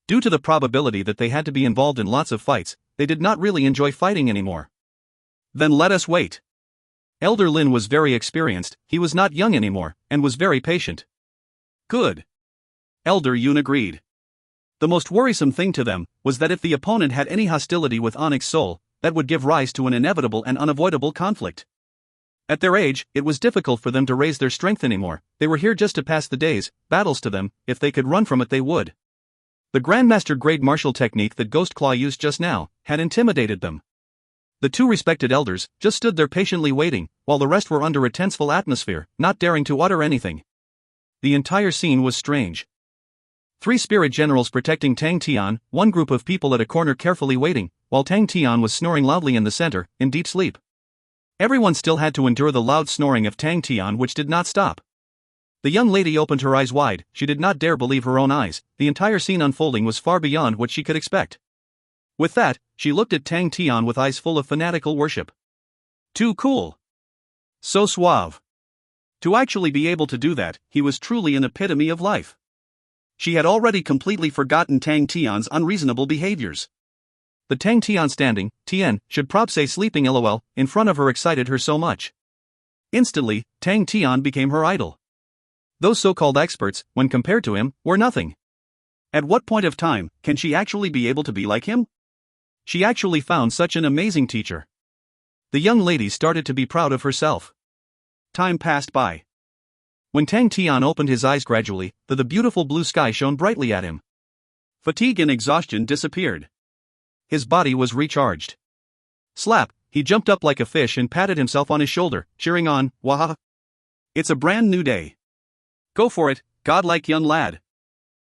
Due to the probability that they had to be involved in lots of fights, they did not really enjoy fighting anymore. Then let us wait. Elder Lin was very experienced, he was not young anymore, and was very patient. Good. Elder Yun agreed. The most worrisome thing to them was that if the opponent had any hostility with Onyx Soul, that would give rise to an inevitable and unavoidable conflict. At their age, it was difficult for them to raise their strength anymore. They were here just to pass the days. Battles to them, if they could run from it they would. The Grandmaster grade martial technique that Ghost Claw used just now had intimidated them. The two respected elders just stood there patiently waiting, while the rest were under a tenseful atmosphere, not daring to utter anything. The entire scene was strange. 3 spirit generals protecting Tang Tian, one group of people at a corner carefully waiting, while Tang Tian was snoring loudly in the center, in deep sleep. Everyone still had to endure the loud snoring of Tang Tian, which did not stop. The young lady opened her eyes wide, she did not dare believe her own eyes. The entire scene unfolding was far beyond what she could expect. With that, she looked at Tang Tian with eyes full of fanatical worship. Too cool. So suave. To actually be able to do that, he was truly an epitome of life. She had already completely forgotten Tang Tian's unreasonable behaviors. The Tang Tian standing, Tian, should prob say sleeping lol, in front of her excited her so much. Instantly, Tang Tian became her idol. Those so-called experts, when compared to him, were nothing. At what point of time can she actually be able to be like him? She actually found such an amazing teacher. The young lady started to be proud of herself. Time passed by. When Tang Tian opened his eyes gradually, the beautiful blue sky shone brightly at him. Fatigue and exhaustion disappeared. His body was recharged. Slap, he jumped up like a fish and patted himself on his shoulder, cheering on, "Wahaha! It's a brand new day. Go for it, godlike young lad."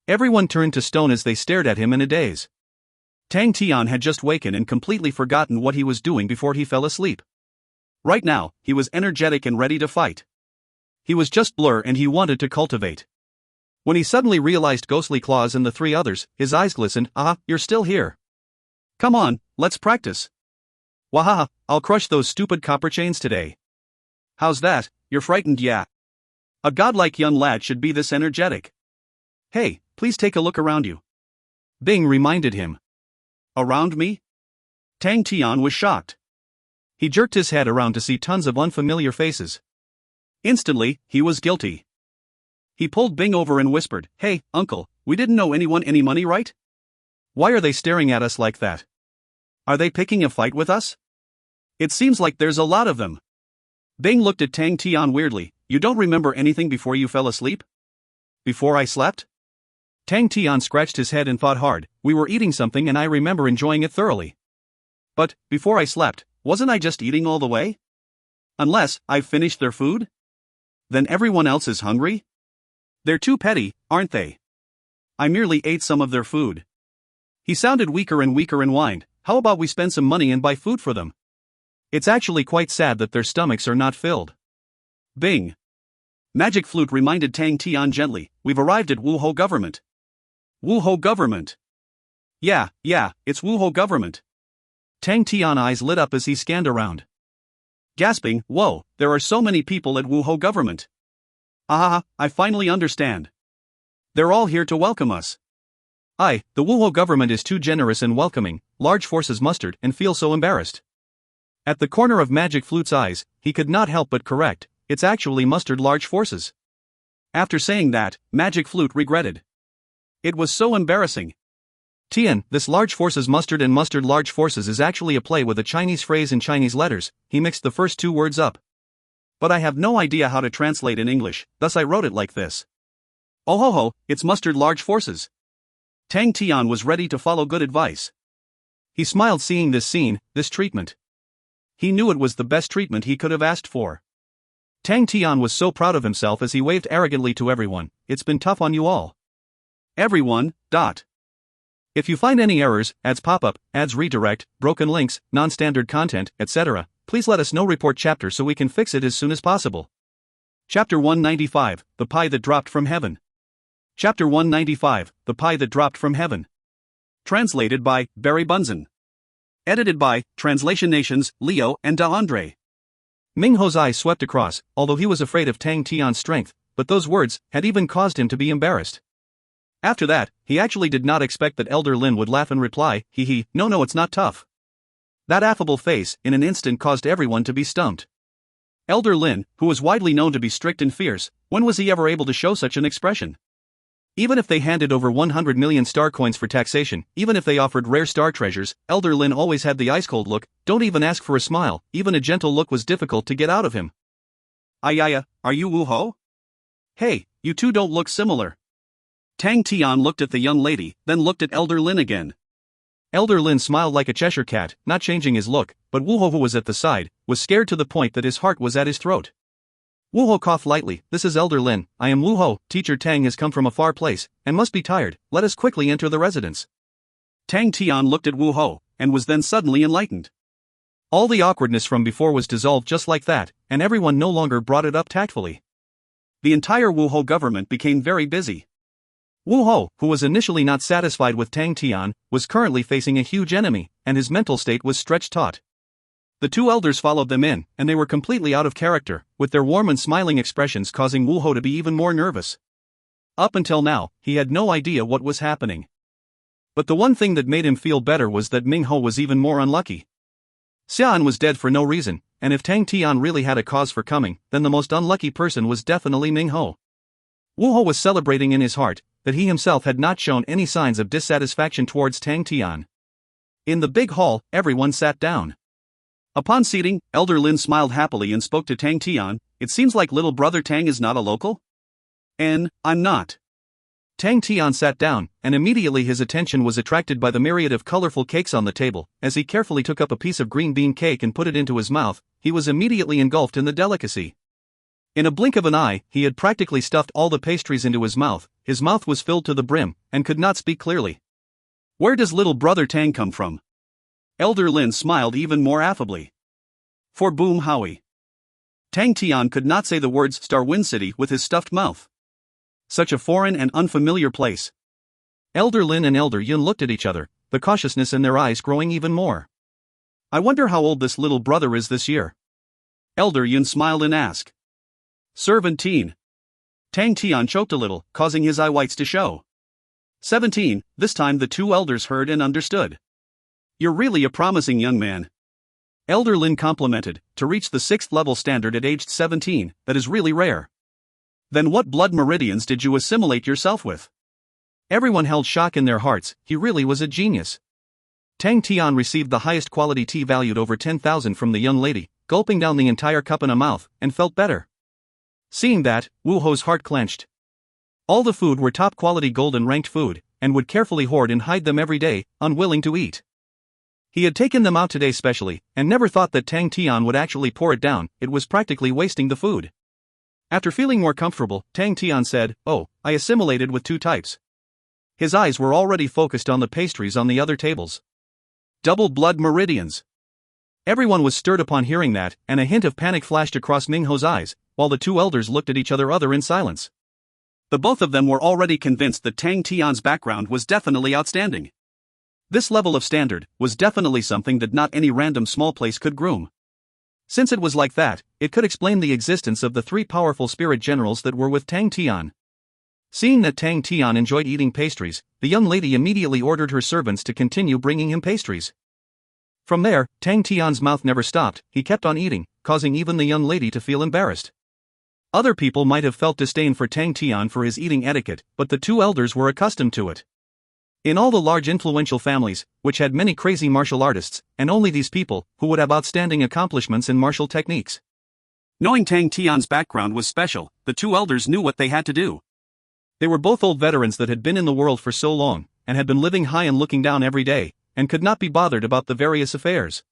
Everyone turned to stone as they stared at him in a daze. Tang Tian had just wakened and completely forgotten what he was doing before he fell asleep. Right now, he was energetic and ready to fight. He was just Blur and he wanted to cultivate. When he suddenly realized Ghostly Claws and the 3 others, his eyes glistened. "Ah, you're still here. Come on, let's practice. Wahaha, I'll crush those stupid copper chains today. How's that, you're frightened, yeah? A godlike young lad should be this energetic. Hey, please take a look around you." Bing reminded him. Around me? Tang Tian was shocked. He jerked his head around to see tons of unfamiliar faces. Instantly, he was guilty. He pulled Bing over and whispered, "Hey, uncle, we didn't owe anyone any money, right? Why are they staring at us like that? Are they picking a fight with us? It seems like there's a lot of them." Bing looked at Tang Tian weirdly. "You don't remember anything before you fell asleep? Before I slept?" Tang Tian scratched his head and thought hard. "We were eating something and I remember enjoying it thoroughly. But, before I slept, wasn't I just eating all the way? Unless I've finished their food? Then everyone else is hungry? They're too petty, aren't they? I merely ate some of their food. He sounded weaker and whined, how about we spend some money and buy food for them? It's actually quite sad that their stomachs are not filled. Bing. Magic Flute reminded Tang Tian gently, we've arrived at Wuho government. Wuho government. Yeah, it's Wuho government. Tang Tian eyes lit up as he scanned around. Gasping, whoa, there are so many people at Wuho government. Ah, I finally understand. They're all here to welcome us. The Wuho government is too generous and welcoming, large forces mustered and feel so embarrassed. At the corner of Magic Flute's eyes, he could not help but correct, it's actually mustered large forces. After saying that, Magic Flute regretted. It was so embarrassing. Tian, this large forces mustered and mustered large forces is actually a play with a Chinese phrase in Chinese letters, he mixed the first two words up. But I have no idea how to translate in English, thus I wrote it like this. Oh ho ho, it's mustered large forces. Tang Tian was ready to follow good advice. He smiled seeing this scene, this treatment. He knew it was the best treatment he could have asked for. Tang Tian was so proud of himself as he waved arrogantly to everyone, it's been tough on you all. Everyone. If you find any errors, ads pop-up, ads redirect, broken links, non-standard content, etc., please let us know. Report chapter so we can fix it as soon as possible. Chapter 195, The Pie That Dropped from Heaven. Chapter 195, The Pie That Dropped from Heaven. Translated by Barry Bunsen. Edited by Translation Nations, Leo and Andre. Ming Ho's eyes swept across, although he was afraid of Tang Tian's strength, but those words had even caused him to be embarrassed. After that, he actually did not expect that Elder Lin would laugh and reply, no it's not tough. That affable face, in an instant caused everyone to be stumped. Elder Lin, who was widely known to be strict and fierce, when was he ever able to show such an expression? Even if they handed over 100 million star coins for taxation, even if they offered rare star treasures, Elder Lin always had the ice-cold look, don't even ask for a smile, even a gentle look was difficult to get out of him. Are you Wu Ho? Hey, you two don't look similar. Tang Tian looked at the young lady, then looked at Elder Lin again. Elder Lin smiled like a Cheshire cat, not changing his look, but Wu Ho, who was at the side, was scared to the point that his heart was at his throat. Wu Ho coughed lightly, this is Elder Lin, I am Wu Ho, Teacher Tang has come from a far place, and must be tired, let us quickly enter the residence. Tang Tian looked at Wu Ho, and was then suddenly enlightened. All the awkwardness from before was dissolved just like that, and everyone no longer brought it up tactfully. The entire Wu Ho government became very busy. Wu Ho, who was initially not satisfied with Tang Tian, was currently facing a huge enemy, and his mental state was stretched taut. The two elders followed them in, and they were completely out of character, with their warm and smiling expressions causing Wu Ho to be even more nervous. Up until now, he had no idea what was happening. But the one thing that made him feel better was that Ming Ho was even more unlucky. Xian was dead for no reason, and if Tang Tian really had a cause for coming, then the most unlucky person was definitely Ming Ho. Wu Ho was celebrating in his heart that he himself had not shown any signs of dissatisfaction towards Tang Tian. In the big hall, everyone sat down. Upon seating, Elder Lin smiled happily and spoke to Tang Tian, it seems like little brother Tang is not a local? I'm not. Tang Tian sat down, and immediately his attention was attracted by the myriad of colorful cakes on the table. As he carefully took up a piece of green bean cake and put it into his mouth, he was immediately engulfed in the delicacy. In a blink of an eye, he had practically stuffed all the pastries into his mouth was filled to the brim, and could not speak clearly. Where does little brother Tang come from? Elder Lin smiled even more affably. For Boom Howie. Tang Tian could not say the words Star Wind City with his stuffed mouth. Such a foreign and unfamiliar place. Elder Lin and Elder Yun looked at each other, the cautiousness in their eyes growing even more. I wonder how old this little brother is this year. Elder Yun smiled and asked. 17. Tang Tian choked a little, causing his eye whites to show. 17, this time the two elders heard and understood. You're really a promising young man. Elder Lin complimented, to reach the 6th level standard at age 17, that is really rare. Then what blood meridians did you assimilate yourself with? Everyone held shock in their hearts, he really was a genius. Tang Tian received the highest quality tea valued over 10,000 from the young lady, gulping down the entire cup in a mouth, and felt better. Seeing that, Wu Ho's heart clenched. All the food were top-quality golden-ranked food, and would carefully hoard and hide them every day, unwilling to eat. He had taken them out today specially, and never thought that Tang Tian would actually pour it down. It was practically wasting the food. After feeling more comfortable, Tang Tian said, "Oh, I assimilated with 2 types." His eyes were already focused on the pastries on the other tables. Double blood meridians. Everyone was stirred upon hearing that, and a hint of panic flashed across Mingho's eyes, while the 2 elders looked at each other in silence. The both of them were already convinced that Tang Tian's background was definitely outstanding. This level of standard was definitely something that not any random small place could groom. Since it was like that, it could explain the existence of the 3 powerful spirit generals that were with Tang Tian. Seeing that Tang Tian enjoyed eating pastries, the young lady immediately ordered her servants to continue bringing him pastries. From there, Tang Tian's mouth never stopped. He kept on eating, causing even the young lady to feel embarrassed. Other people might have felt disdain for Tang Tian for his eating etiquette, but the 2 elders were accustomed to it. In all the large influential families, which had many crazy martial artists, and only these people, who would have outstanding accomplishments in martial techniques. Knowing Tang Tian's background was special, the 2 elders knew what they had to do. They were both old veterans that had been in the world for so long, and had been living high and looking down every day, and could not be bothered about the various affairs.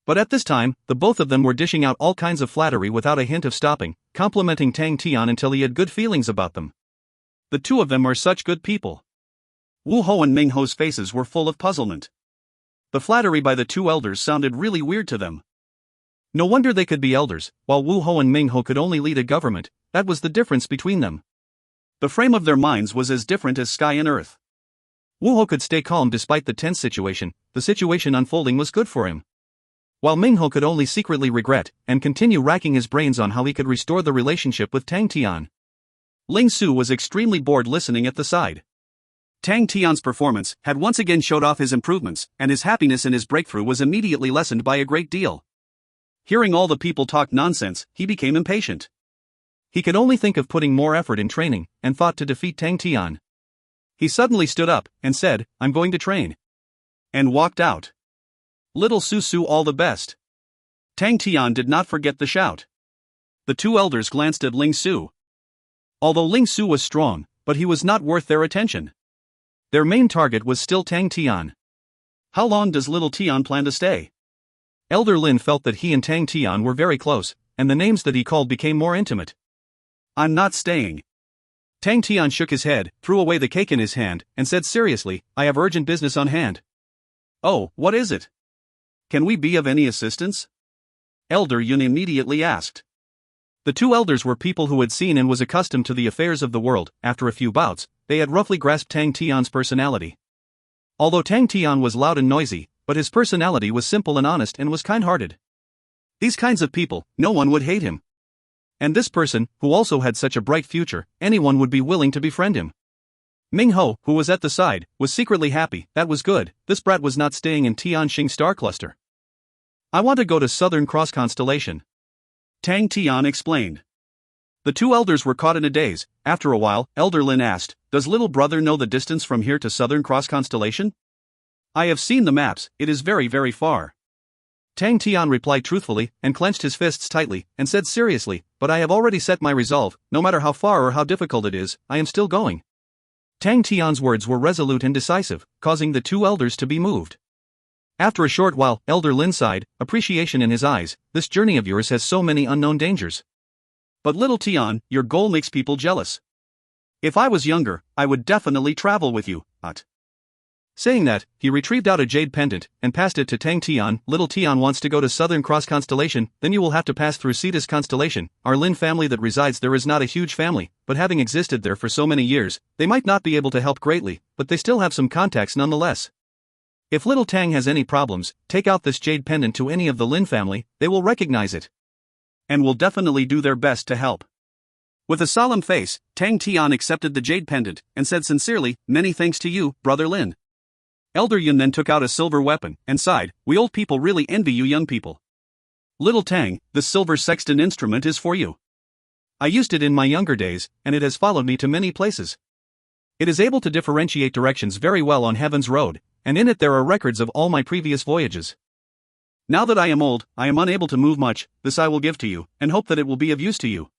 But at this time, the both of them were dishing out all kinds of flattery without a hint of stopping, complimenting Tang Tian until he had good feelings about them. The 2 of them are such good people. Wu Ho and Ming Ho's faces were full of puzzlement. The flattery by the 2 elders sounded really weird to them. No wonder they could be elders, while Wu Ho and Ming Ho could only lead a government. That was the difference between them. The frame of their minds was as different as sky and earth. Wu Ho could stay calm despite the tense situation. The situation unfolding was good for him. While Ming Ho could only secretly regret, and continue racking his brains on how he could restore the relationship with Tang Tian. Ling Su was extremely bored listening at the side. Tang Tian's performance had once again showed off his improvements, and his happiness in his breakthrough was immediately lessened by a great deal. Hearing all the people talk nonsense, he became impatient. He could only think of putting more effort in training, and thought to defeat Tang Tian. He suddenly stood up, and said, "I'm going to train." And walked out. Little Su all the best. Tang Tian did not forget the shout. The 2 elders glanced at Ling Su. Although Ling Su was strong, but he was not worth their attention. Their main target was still Tang Tian. How long does little Tian plan to stay? Elder Lin felt that he and Tang Tian were very close, and the names that he called became more intimate. "I'm not staying." Tang Tian shook his head, threw away the cake in his hand, and said seriously, "I have urgent business on hand." "Oh, what is it? Can we be of any assistance?" Elder Yun immediately asked. The 2 elders were people who had seen and was accustomed to the affairs of the world. After a few bouts, they had roughly grasped Tang Tian's personality. Although Tang Tian was loud and noisy, but his personality was simple and honest and was kind-hearted. These kinds of people, no one would hate him. And this person, who also had such a bright future, anyone would be willing to befriend him. Ming Ho, who was at the side, was secretly happy. That was good. This brat was not staying in Tianxing Star Cluster. "I want to go to Southern Cross Constellation," Tang Tian explained. The 2 elders were caught in a daze. After a while, Elder Lin asked, "Does little brother know the distance from here to Southern Cross Constellation?" "I have seen the maps, it is very, very far." Tang Tian replied truthfully, and clenched his fists tightly, and said seriously, "But I have already set my resolve. No matter how far or how difficult it is, I am still going." Tang Tian's words were resolute and decisive, causing the 2 elders to be moved. After a short while, Elder Lin sighed, appreciation in his eyes. "This journey of yours has so many unknown dangers. But little Tian, your goal makes people jealous. If I was younger, I would definitely travel with you, but..." Saying that, he retrieved out a jade pendant, and passed it to Tang Tian. "Little Tian wants to go to Southern Cross Constellation, then you will have to pass through Cetus Constellation. Our Lin family that resides there is not a huge family, but having existed there for so many years, they might not be able to help greatly, but they still have some contacts nonetheless. If little Tang has any problems, take out this jade pendant to any of the Lin family, they will recognize it. And will definitely do their best to help." With a solemn face, Tang Tian accepted the jade pendant, and said sincerely, "Many thanks to you, Brother Lin." Elder Yun then took out a silver weapon, and sighed, "We old people really envy you young people. Little Tang, this silver sextant instrument is for you. I used it in my younger days, and it has followed me to many places. It is able to differentiate directions very well on Heaven's Road, and in it there are records of all my previous voyages. Now that I am old, I am unable to move much. This I will give to you, and hope that it will be of use to you."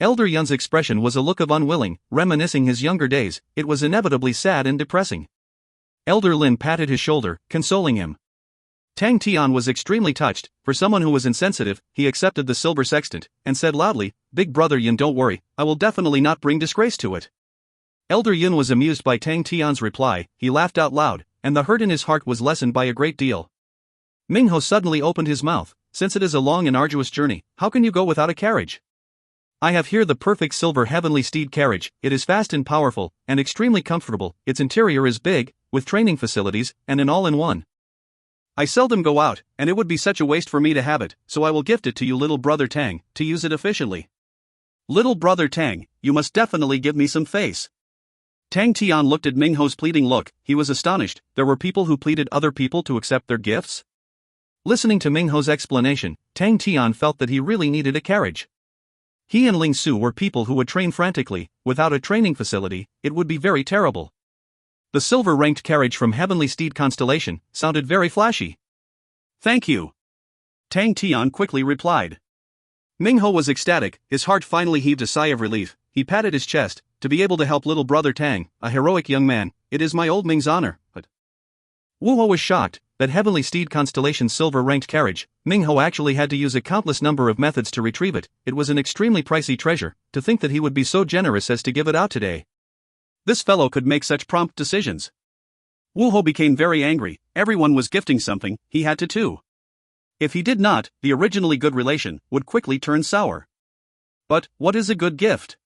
Elder Yun's expression was a look of unwilling, reminiscing his younger days. It was inevitably sad and depressing. Elder Lin patted his shoulder, consoling him. Tang Tian was extremely touched. For someone who was insensitive, he accepted the silver sextant, and said loudly, "Big brother Yun, don't worry, I will definitely not bring disgrace to it." Elder Yun was amused by Tang Tian's reply. He laughed out loud, and the hurt in his heart was lessened by a great deal. Mingho suddenly opened his mouth. "Since it is a long and arduous journey, how can you go without a carriage? I have here the perfect silver heavenly steed carriage. It is fast and powerful, and extremely comfortable. Its interior is big, with training facilities, and an all-in-one. I seldom go out, and it would be such a waste for me to have it, so I will gift it to you, little brother Tang, to use it efficiently." "Little brother Tang, you must definitely give me some face." Tang Tian looked at Mingho's pleading look. He was astonished. There were people who pleaded other people to accept their gifts? Listening to Mingho's explanation, Tang Tian felt that he really needed a carriage. He and Ling Su were people who would train frantically. Without a training facility, it would be very terrible. The silver-ranked carriage from Heavenly Steed Constellation sounded very flashy. "Thank you," Tang Tian quickly replied. Mingho was ecstatic. His heart finally heaved a sigh of relief. He patted his chest. "To be able to help little brother Tang, a heroic young man, it is my old Ming's honor." But Wuho was shocked. That Heavenly Steed Constellation's silver-ranked carriage, Mingho actually had to use a countless number of methods to retrieve it. It was an extremely pricey treasure. To think that he would be so generous as to give it out today. This fellow could make such prompt decisions. Wuho became very angry. Everyone was gifting something, he had to too. If he did not, the originally good relation would quickly turn sour. But what is a good gift?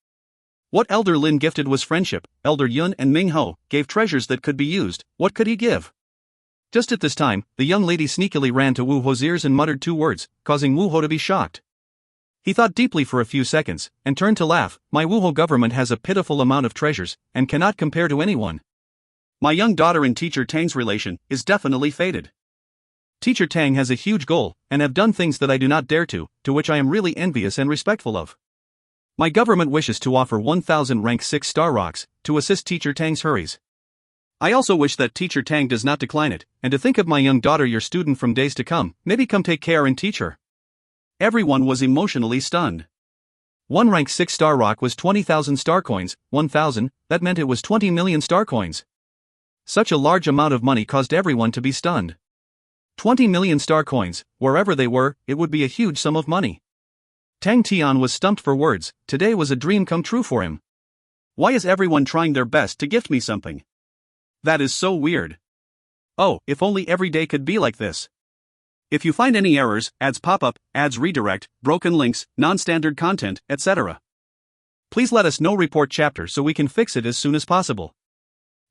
What Elder Lin gifted was friendship. Elder Yun and Mingho gave treasures that could be used. What could he give? Just at this time, the young lady sneakily ran to Wu Ho's ears and muttered 2 words, causing Wu Ho to be shocked. He thought deeply for a few seconds, and turned to laugh. "My Wu Ho government has a pitiful amount of treasures, and cannot compare to anyone. My young daughter and Teacher Tang's relation is definitely fated. Teacher Tang has a huge goal, and have done things that I do not dare to which I am really envious and respectful of. My government wishes to offer 1,000 rank 6 star rocks, to assist Teacher Tang's hurries. I also wish that Teacher Tang does not decline it, and to think of my young daughter, your student from days to come, maybe come take care and teach her." Everyone was emotionally stunned. 1 rank 6 star rock was 20,000 star coins. 1,000, that meant it was 20 million star coins. Such a large amount of money caused everyone to be stunned. 20 million star coins, wherever they were, it would be a huge sum of money. Tang Tian was stumped for words. Today was a dream come true for him. Why is everyone trying their best to gift me something? That is so weird. Oh, if only every day could be like this. If you find any errors, ads pop up, ads redirect, broken links, non-standard content, etc., please let us know. Report chapter so we can fix it as soon as possible.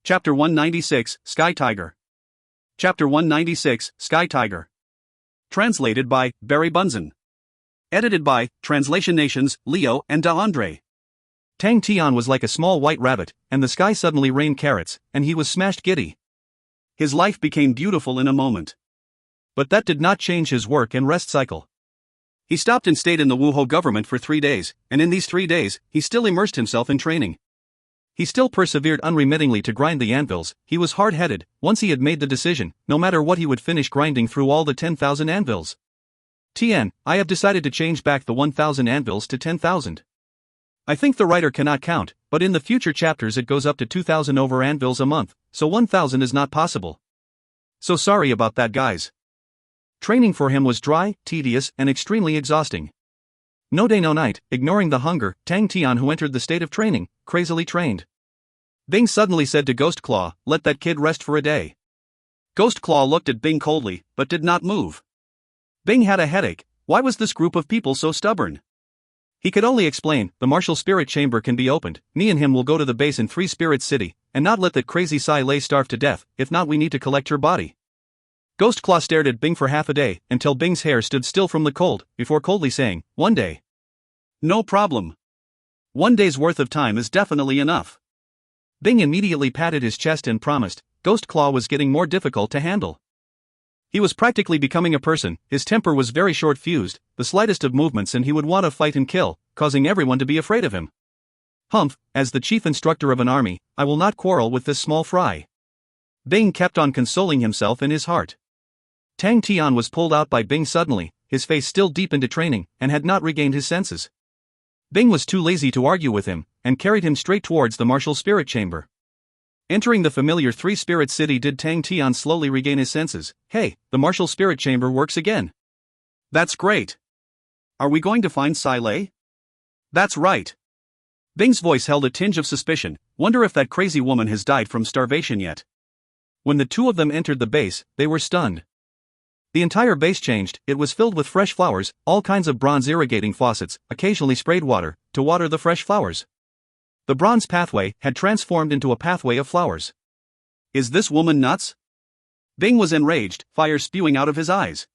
Chapter 196, Sky Tiger. Chapter 196, Sky Tiger. Translated by Barry Bunsen. Edited by Translation Nations, Leo and DeAndre. Tang Tian was like a small white rabbit, and the sky suddenly rained carrots, and he was smashed giddy. His life became beautiful in a moment. But that did not change his work and rest cycle. He stopped and stayed in the Wuho government for 3 days, and in these 3 days, he still immersed himself in training. He still persevered unremittingly to grind the anvils. He was hard-headed. Once he had made the decision, no matter what, he would finish grinding through all the 10,000 anvils. Tian, I have decided to change back the 1,000 anvils to 10,000. I think the writer cannot count, but in the future chapters it goes up to 2,000 over anvils a month, so 1,000 is not possible. So sorry about that, guys. Training for him was dry, tedious, and extremely exhausting. No day no night, ignoring the hunger, Tang Tian, who entered the state of training, crazily trained. Bing suddenly said to Ghost Claw, "Let that kid rest for a day." Ghost Claw looked at Bing coldly, but did not move. Bing had a headache. Why was this group of people so stubborn? He could only explain, "The martial spirit chamber can be opened. Me and him will go to the base in 3 Spirit City, and not let that crazy Sai Lei starve to death. If not, we need to collect her body." Ghost Claw stared at Bing for half a day, until Bing's hair stood still from the cold, before coldly saying, "1 day. No problem. 1 day's worth of time is definitely enough." Bing immediately patted his chest and promised. Ghost Claw was getting more difficult to handle. He was practically becoming a person. His temper was very short-fused, the slightest of movements and he would want to fight and kill, causing everyone to be afraid of him. Humph, as the chief instructor of an army, I will not quarrel with this small fry. Bing kept on consoling himself in his heart. Tang Tian was pulled out by Bing suddenly, his face still deep into training, and had not regained his senses. Bing was too lazy to argue with him, and carried him straight towards the martial spirit chamber. Entering the familiar three-spirit city did Tang Tian slowly regain his senses. Hey, the martial spirit chamber works again. That's great. Are we going to find Sai Lei? That's right. Bing's voice held a tinge of suspicion. Wonder if that crazy woman has died from starvation yet. When the two of them entered the base, they were stunned. The entire base changed. It was filled with fresh flowers, all kinds of bronze irrigating faucets, occasionally sprayed water, to water the fresh flowers. The bronze pathway had transformed into a pathway of flowers. Is this woman nuts? Bing was enraged, fire spewing out of his eyes.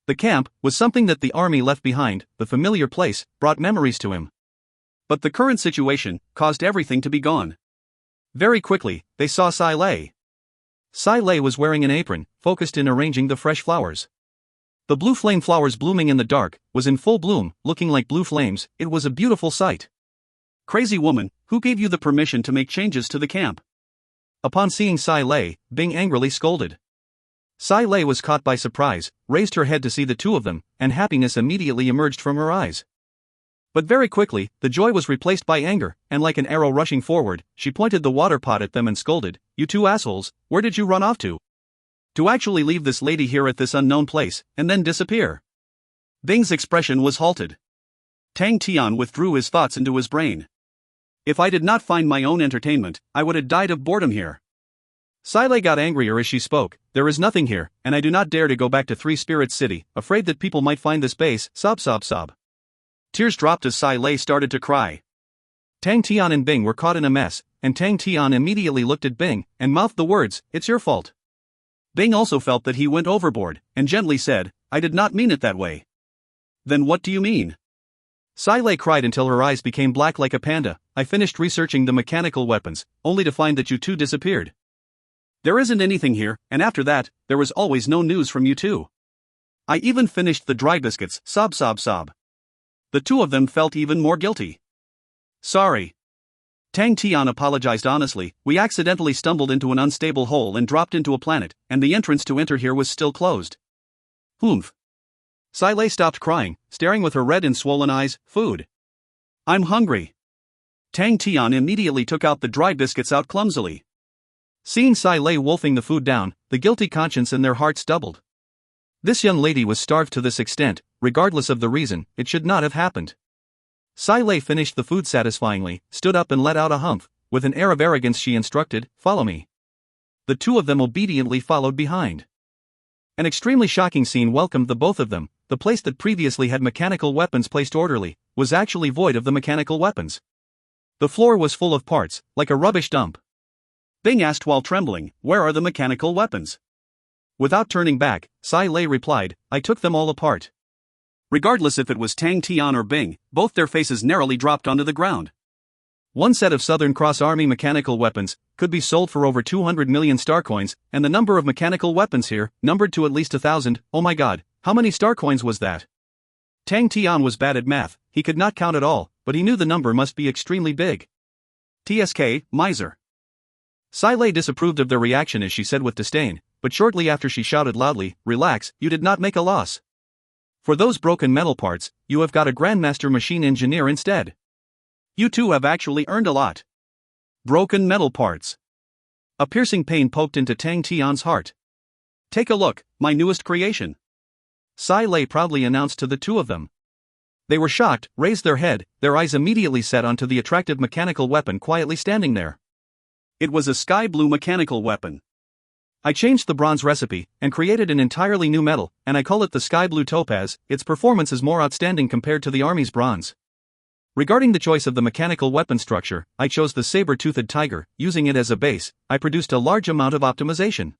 The camp was something that the army left behind. The familiar place brought memories to him. But the current situation caused everything to be gone. Very quickly, they saw Sai Lei. Sai Lei was wearing an apron, focused in arranging the fresh flowers. The blue flame flowers blooming in the dark was in full bloom, looking like blue flames. It was a beautiful sight. Crazy woman, who gave you the permission to make changes to the camp? Upon seeing Sai Lei, Bing angrily scolded. Sai Lei was caught by surprise, raised her head to see the two of them, and happiness immediately emerged from her eyes. But very quickly, the joy was replaced by anger, and like an arrow rushing forward, she pointed the water pot at them and scolded, "You two assholes, where did you run off to? To actually leave this lady here at this unknown place, and then disappear?" Bing's expression was halted. Tang Tian withdrew his thoughts into his brain. If I did not find my own entertainment, I would have died of boredom here. Sai Lei got angrier as she spoke. There is nothing here, and I do not dare to go back to Three Spirits City, afraid that people might find this base. Sob sob sob. Tears dropped as Sai Lei started to cry. Tang Tian and Bing were caught in a mess, and Tang Tian immediately looked at Bing and mouthed the words, "It's your fault." Bing also felt that he went overboard, and gently said, "I did not mean it that way." "Then what do you mean?" Sai Lei cried until her eyes became black like a panda. "I finished researching the mechanical weapons, only to find that you two disappeared. There isn't anything here, and after that, there was always no news from you two. I even finished the dry biscuits." Sob sob sob. The two of them felt even more guilty. "Sorry." Tang Tian apologized honestly. "We accidentally stumbled into an unstable hole and dropped into a planet, and the entrance to enter here was still closed." "Oomph." Sai Lei stopped crying, staring with her red and swollen eyes. "Food. I'm hungry." Tang Tian immediately took out the dry biscuits out clumsily. Seeing Sai Lei wolfing the food down, the guilty conscience in their hearts doubled. This young lady was starved to this extent. Regardless of the reason, it should not have happened. Sai Lei finished the food satisfyingly, stood up and let out a humph. With an air of arrogance she instructed, "Follow me." The two of them obediently followed behind. An extremely shocking scene welcomed the both of them. The place that previously had mechanical weapons placed orderly, was actually void of the mechanical weapons. The floor was full of parts, like a rubbish dump. Bing asked while trembling, "Where are the mechanical weapons?" Without turning back, Sai Lei replied, "I took them all apart." Regardless if it was Tang Tian or Bing, both their faces narrowly dropped onto the ground. One set of Southern Cross Army mechanical weapons could be sold for over 200 million star coins, and the number of mechanical weapons here numbered to at least 1,000. Oh my god, how many star coins was that? Tang Tian was bad at math, he could not count at all, but he knew the number must be extremely big. "TSK, miser." Sai Lei disapproved of their reaction as she said with disdain, but shortly after she shouted loudly, "Relax, you did not make a loss. For those broken metal parts, you have got a Grandmaster Machine Engineer instead. You two have actually earned a lot." Broken metal parts. A piercing pain poked into Tang Tian's heart. "Take a look, my newest creation," Sai Lei proudly announced to the two of them. They were shocked, raised their head, their eyes immediately set onto the attractive mechanical weapon quietly standing there. It was a sky blue mechanical weapon. "I changed the bronze recipe and created an entirely new metal, and I call it the Sky Blue Topaz. Its performance is more outstanding compared to the Army's bronze. Regarding the choice of the mechanical weapon structure, I chose the saber-toothed tiger. Using it as a base, I produced a large amount of optimization.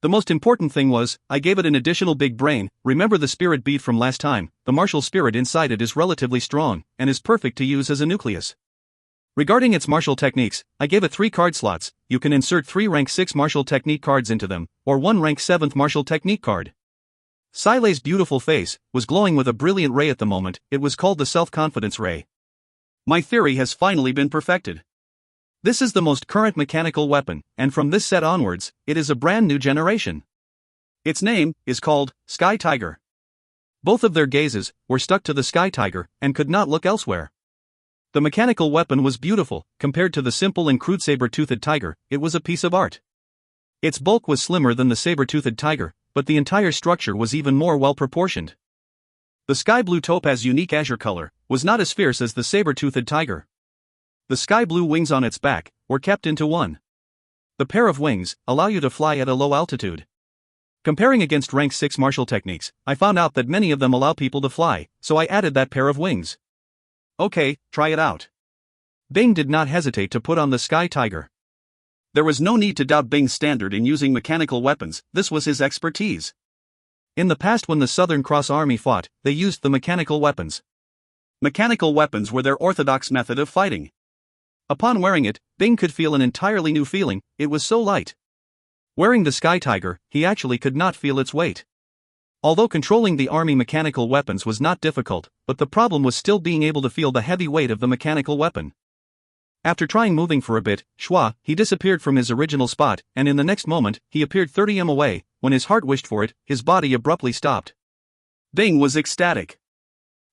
The most important thing was, I gave it an additional big brain. Remember the spirit bead from last time? The martial spirit inside it is relatively strong, and is perfect to use as a nucleus. Regarding its martial techniques, I gave it 3 card slots. You can insert 3 rank 6 martial technique cards into them, or 1 rank 7th martial technique card." Sai Lei's beautiful face was glowing with a brilliant ray at the moment. It was called the self-confidence ray. "My theory has finally been perfected. This is the most current mechanical weapon, and from this set onwards, it is a brand new generation. Its name is called Sky Tiger." Both of their gazes were stuck to the Sky Tiger and could not look elsewhere. The mechanical weapon was beautiful. Compared to the simple and crude saber-toothed tiger, it was a piece of art. Its bulk was slimmer than the saber-toothed tiger, but the entire structure was even more well-proportioned. The sky-blue topaz unique azure color was not as fierce as the saber-toothed tiger. The sky-blue wings on its back were kept into one. The pair of wings allow you to fly at a low altitude. Comparing against rank 6 martial techniques, I found out that many of them allow people to fly, so I added that pair of wings. Okay, try it out. Bing did not hesitate to put on the Sky Tiger. There was no need to doubt Bing's standard in using mechanical weapons, this was his expertise. In the past, when the Southern Cross Army fought, they used the mechanical weapons. Mechanical weapons were their orthodox method of fighting. Upon wearing it, Bing could feel an entirely new feeling, it was so light. Wearing the Sky Tiger, he actually could not feel its weight. Although controlling the army mechanical weapons was not difficult, but the problem was still being able to feel the heavy weight of the mechanical weapon. After trying moving for a bit, he disappeared from his original spot, and in the next moment, he appeared 30 m away. When his heart wished for it, his body abruptly stopped. Bing was ecstatic.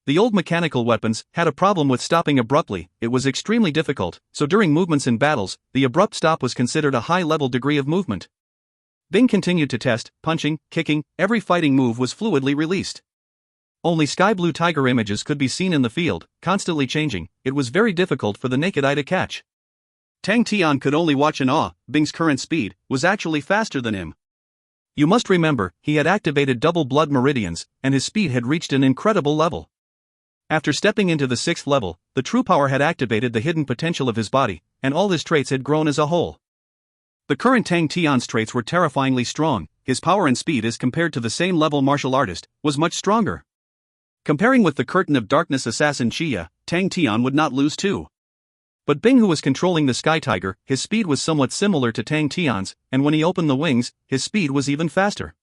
The old mechanical weapons had a problem with stopping abruptly, it was extremely difficult, so during movements in battles, the abrupt stop was considered a high-level degree of movement. Bing continued to test, punching, kicking, every fighting move was fluidly released. Only sky blue tiger images could be seen in the field, constantly changing, it was very difficult for the naked eye to catch. Tang Tian could only watch in awe, Bing's current speed was actually faster than him. You must remember, he had activated double blood meridians, and his speed had reached an incredible level. After stepping into the 6th level, the true power had activated the hidden potential of his body, and all his traits had grown as a whole. The current Tang Tian's traits were terrifyingly strong, his power and speed as compared to the same level martial artist, was much stronger. Comparing with the Curtain of Darkness assassin Xia, Tang Tian would not lose too. But Bing, who was controlling the Sky Tiger, his speed was somewhat similar to Tang Tian's, and when he opened the wings, his speed was even faster.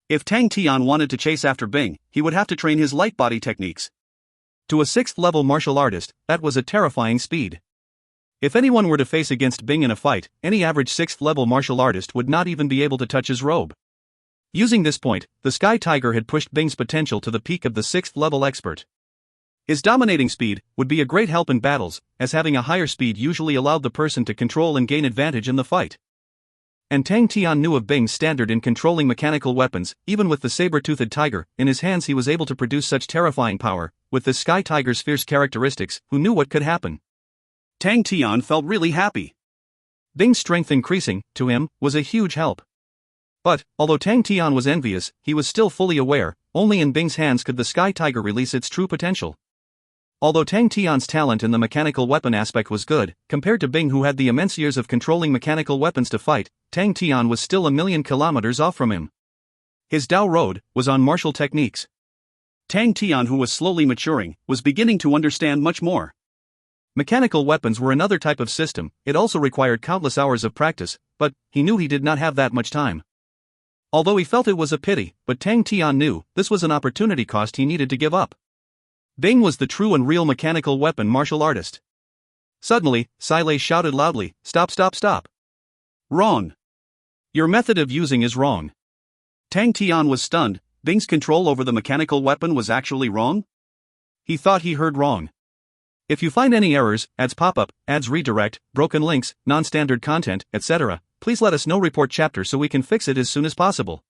If Tang Tian wanted to chase after Bing, he would have to train his light body techniques. To a 6th level martial artist, that was a terrifying speed. If anyone were to face against Bing in a fight, any average 6th level martial artist would not even be able to touch his robe. Using this point, the Sky Tiger had pushed Bing's potential to the peak of the 6th level expert. His dominating speed would be a great help in battles, as having a higher speed usually allowed the person to control and gain advantage in the fight. And Tang Tian knew of Bing's standard in controlling mechanical weapons, even with the saber-toothed tiger in his hands he was able to produce such terrifying power, with the Sky Tiger's fierce characteristics, who knew what could happen. Tang Tian felt really happy. Bing's strength increasing, to him, was a huge help. But, although Tang Tian was envious, he was still fully aware, only in Bing's hands could the Sky Tiger release its true potential. Although Tang Tian's talent in the mechanical weapon aspect was good, compared to Bing, who had the immense years of controlling mechanical weapons to fight, Tang Tian was still a million kilometers off from him. His Dao road was on martial techniques. Tang Tian, who was slowly maturing, was beginning to understand much more. Mechanical weapons were another type of system, it also required countless hours of practice, but he knew he did not have that much time. Although he felt it was a pity, but Tang Tian knew this was an opportunity cost he needed to give up. Bing was the true and real mechanical weapon martial artist. Suddenly, Silei shouted loudly, "Stop, stop, stop! Wrong! Your method of using is wrong." Tang Tian was stunned, Bing's control over the mechanical weapon was actually wrong? He thought he heard wrong. If you find any errors, ads pop-up, ads redirect, broken links, non-standard content, etc., please let us know. Report chapter so we can fix it as soon as possible.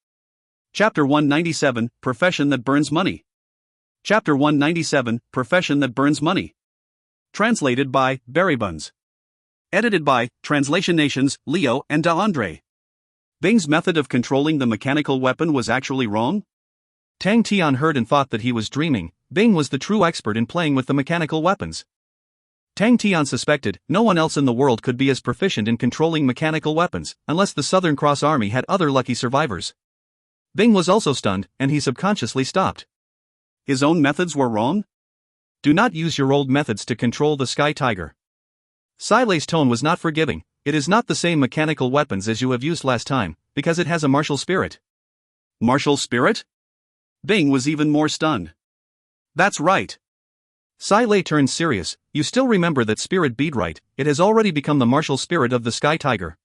Chapter 197, Profession That Burns Money. Chapter 197, Profession That Burns Money. Translated by Barry Buns. Edited by Translation Nations, Leo and DeAndre. Bing's method of controlling the mechanical weapon was actually wrong? Tang Tian heard and thought that he was dreaming. Bing was the true expert in playing with the mechanical weapons. Tang Tian suspected no one else in the world could be as proficient in controlling mechanical weapons, unless the Southern Cross Army had other lucky survivors. Bing was also stunned, and he subconsciously stopped. His own methods were wrong? Do not use your old methods to control the Sky Tiger. Silei's tone was not forgiving. It is not the same mechanical weapons as you have used last time, because it has a martial spirit. Martial spirit? Bing was even more stunned. That's right. Silei turned serious. You still remember that spirit bead, right? It has already become the martial spirit of the Sky Tiger.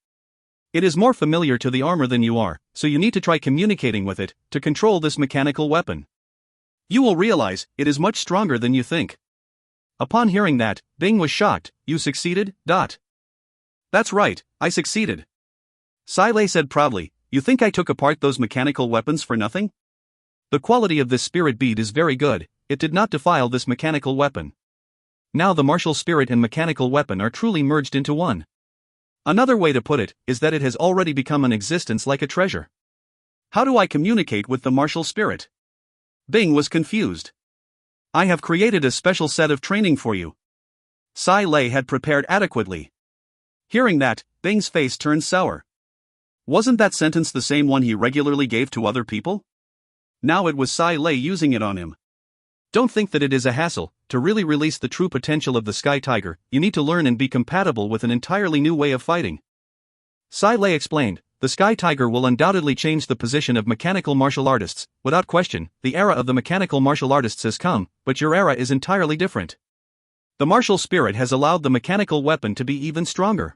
It is more familiar to the armor than you are, so you need to try communicating with it to control this mechanical weapon. You will realize it is much stronger than you think. Upon hearing that, Bing was shocked. You succeeded? That's right, I succeeded. Sai Lei said proudly, you think I took apart those mechanical weapons for nothing? The quality of this spirit bead is very good, it did not defile this mechanical weapon. Now the martial spirit and mechanical weapon are truly merged into one. Another way to put it is that it has already become an existence like a treasure. How do I communicate with the martial spirit? Bing was confused. I have created a special set of training for you. Sai Lei had prepared adequately. Hearing that, Bing's face turned sour. Wasn't that sentence the same one he regularly gave to other people? Now it was Sai Lei using it on him. Don't think that it is a hassle. To really release the true potential of the Sky Tiger, you need to learn and be compatible with an entirely new way of fighting. Sai Lei explained, the Sky Tiger will undoubtedly change the position of mechanical martial artists. Without question, the era of the mechanical martial artists has come, but your era is entirely different. The martial spirit has allowed the mechanical weapon to be even stronger.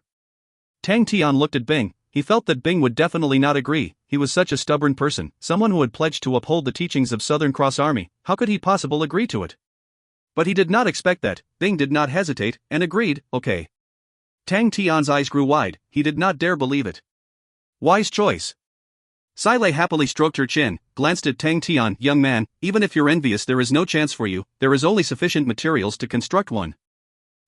Tang Tian looked at Bing. He felt that Bing would definitely not agree. He was such a stubborn person, someone who had pledged to uphold the teachings of Southern Cross Army. How could he possibly agree to it? But he did not expect that. Bing did not hesitate, and agreed, okay. Tang Tian's eyes grew wide, he did not dare believe it. Wise choice. Sai Lei happily stroked her chin, glanced at Tang Tian. Young man, even if you're envious, there is no chance for you, there is only sufficient materials to construct one.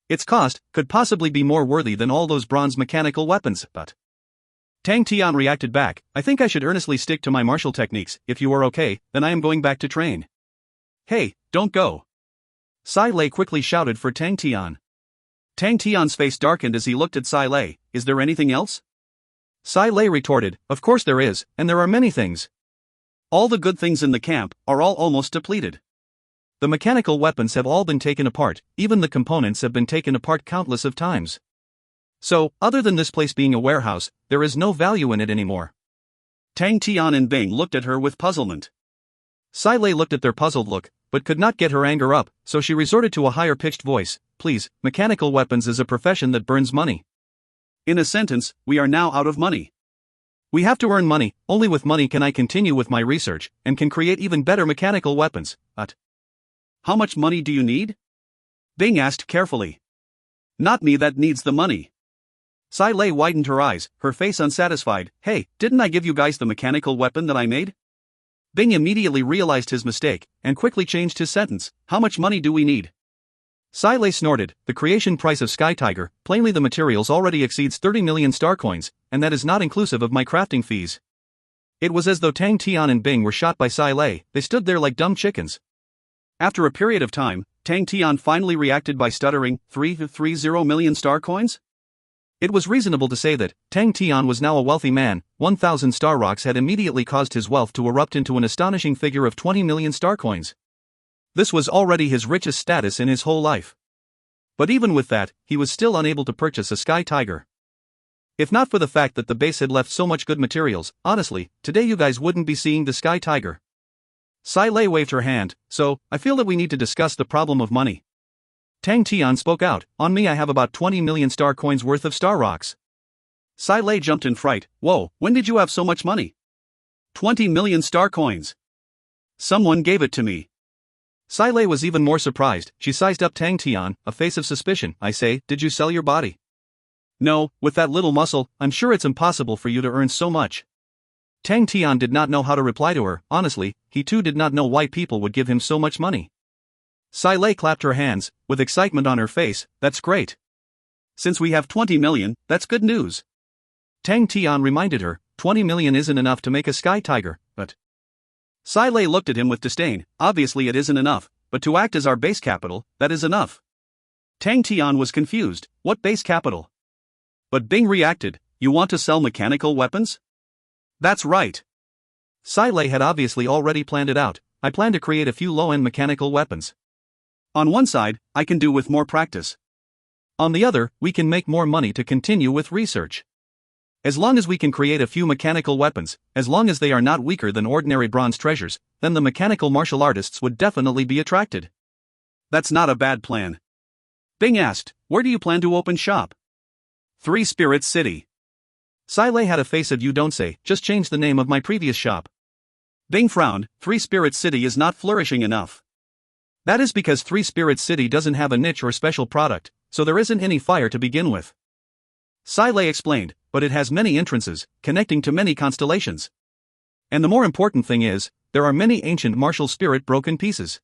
Its cost could possibly be more worthy than all those bronze mechanical weapons, but... Tang Tian reacted back, I think I should earnestly stick to my martial techniques. If you are okay, then I am going back to train. Hey, don't go. Sai Lei quickly shouted for Tang Tian. Tang Tian's face darkened as he looked at Sai Lei. Is there anything else? Sai Lei retorted, of course there is, and there are many things. All the good things in the camp are all almost depleted. The mechanical weapons have all been taken apart, even the components have been taken apart countless of times. So, other than this place being a warehouse, there is no value in it anymore. Tang Tian and Bing looked at her with puzzlement. Sai Lei looked at their puzzled look, but could not get her anger up, so she resorted to a higher-pitched voice, please, mechanical weapons is a profession that burns money. In a sentence, we are now out of money. We have to earn money, only with money can I continue with my research, and can create even better mechanical weapons, How much money do you need? Bing asked carefully. Not me that needs the money. Sai Lei widened her eyes, her face unsatisfied, hey, didn't I give you guys the mechanical weapon that I made? Bing immediately realized his mistake, and quickly changed his sentence, how much money do we need? Sai Lei snorted, the creation price of Sky Tiger, plainly the materials already exceeds 30 million star coins, and that is not inclusive of my crafting fees. It was as though Tang Tian and Bing were shot by Sai Lei, they stood there like dumb chickens. After a period of time, Tang Tian finally reacted by stuttering, 330 million star coins? It was reasonable to say that Tang Tian was now a wealthy man. 1,000 star rocks had immediately caused his wealth to erupt into an astonishing figure of 20 million star coins. This was already his richest status in his whole life. But even with that, he was still unable to purchase a Sky Tiger. If not for the fact that the base had left so much good materials, honestly, today you guys wouldn't be seeing the Sky Tiger. Sai Lei waved her hand, so, I feel that we need to discuss the problem of money. Tang Tian spoke out, on me I have about 20 million star coins worth of star rocks. Sai Lei jumped in fright, whoa, when did you have so much money? 20 million star coins. Someone gave it to me. Sai Lei was even more surprised, she sized up Tang Tian, a face of suspicion, I say, did you sell your body? No, with that little muscle, I'm sure it's impossible for you to earn so much. Tang Tian did not know how to reply to her, honestly, he too did not know why people would give him so much money. Sai Lei clapped her hands, with excitement on her face, that's great. Since we have 20 million, that's good news. Tang Tian reminded her, 20 million isn't enough to make a Sky Tiger, but... Sai Lei looked at him with disdain, obviously it isn't enough, but to act as our base capital, that is enough. Tang Tian was confused, what base capital? But Bing reacted, you want to sell mechanical weapons? That's right. Sai Lei had obviously already planned it out, I plan to create a few low-end mechanical weapons. On one side, I can do with more practice. On the other, we can make more money to continue with research. As long as we can create a few mechanical weapons, as long as they are not weaker than ordinary bronze treasures, then the mechanical martial artists would definitely be attracted. That's not a bad plan. Bing asked, where do you plan to open shop? 3 Spirits City. Sai Lei had a face of you don't say, just change the name of my previous shop. Bing frowned, 3 Spirits City is not flourishing enough. That is because Three Spirits City doesn't have a niche or special product, so there isn't any fire to begin with. Sai Lei explained, but it has many entrances, connecting to many constellations. And the more important thing is, there are many ancient martial spirit broken pieces.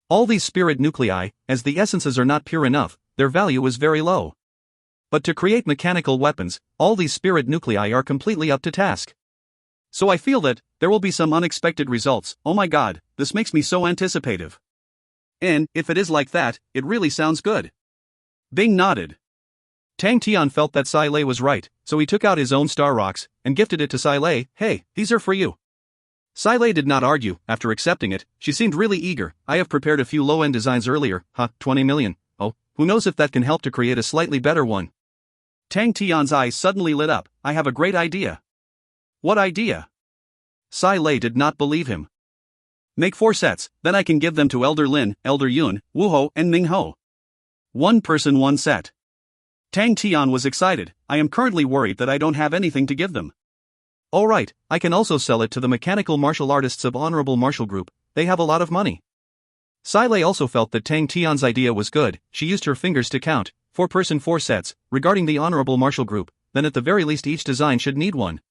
All these spirit nuclei, as the essences are not pure enough, their value is very low. But to create mechanical weapons, all these spirit nuclei are completely up to task. So I feel that there will be some unexpected results. Oh my god, this makes me so anticipative. And if it is like that, it really sounds good. Bing nodded. Tang Tian felt that Sai Lei was right, so he took out his own star rocks and gifted it to Sai Lei. Hey, these are for you. Sai Lei did not argue. After accepting it, she seemed really eager. I have prepared a few low-end designs earlier. 20 million. Oh, who knows if that can help to create a slightly better one. Tang Tian's eyes suddenly lit up. I have a great idea. What idea? Sai Lei did not believe him. Make 4 sets, then I can give them to Elder Lin, Elder Yun, Wu Ho and Ming Ho. One person, one set. Tang Tian was excited. I am currently worried that I don't have anything to give them. Alright, I can also sell it to the mechanical martial artists of Honorable Martial Group, they have a lot of money. Sai Lei also felt that Tang Tian's idea was good. She used her fingers to count, 4 person 4 sets, regarding the Honorable Martial Group, then at the very least each design should need one.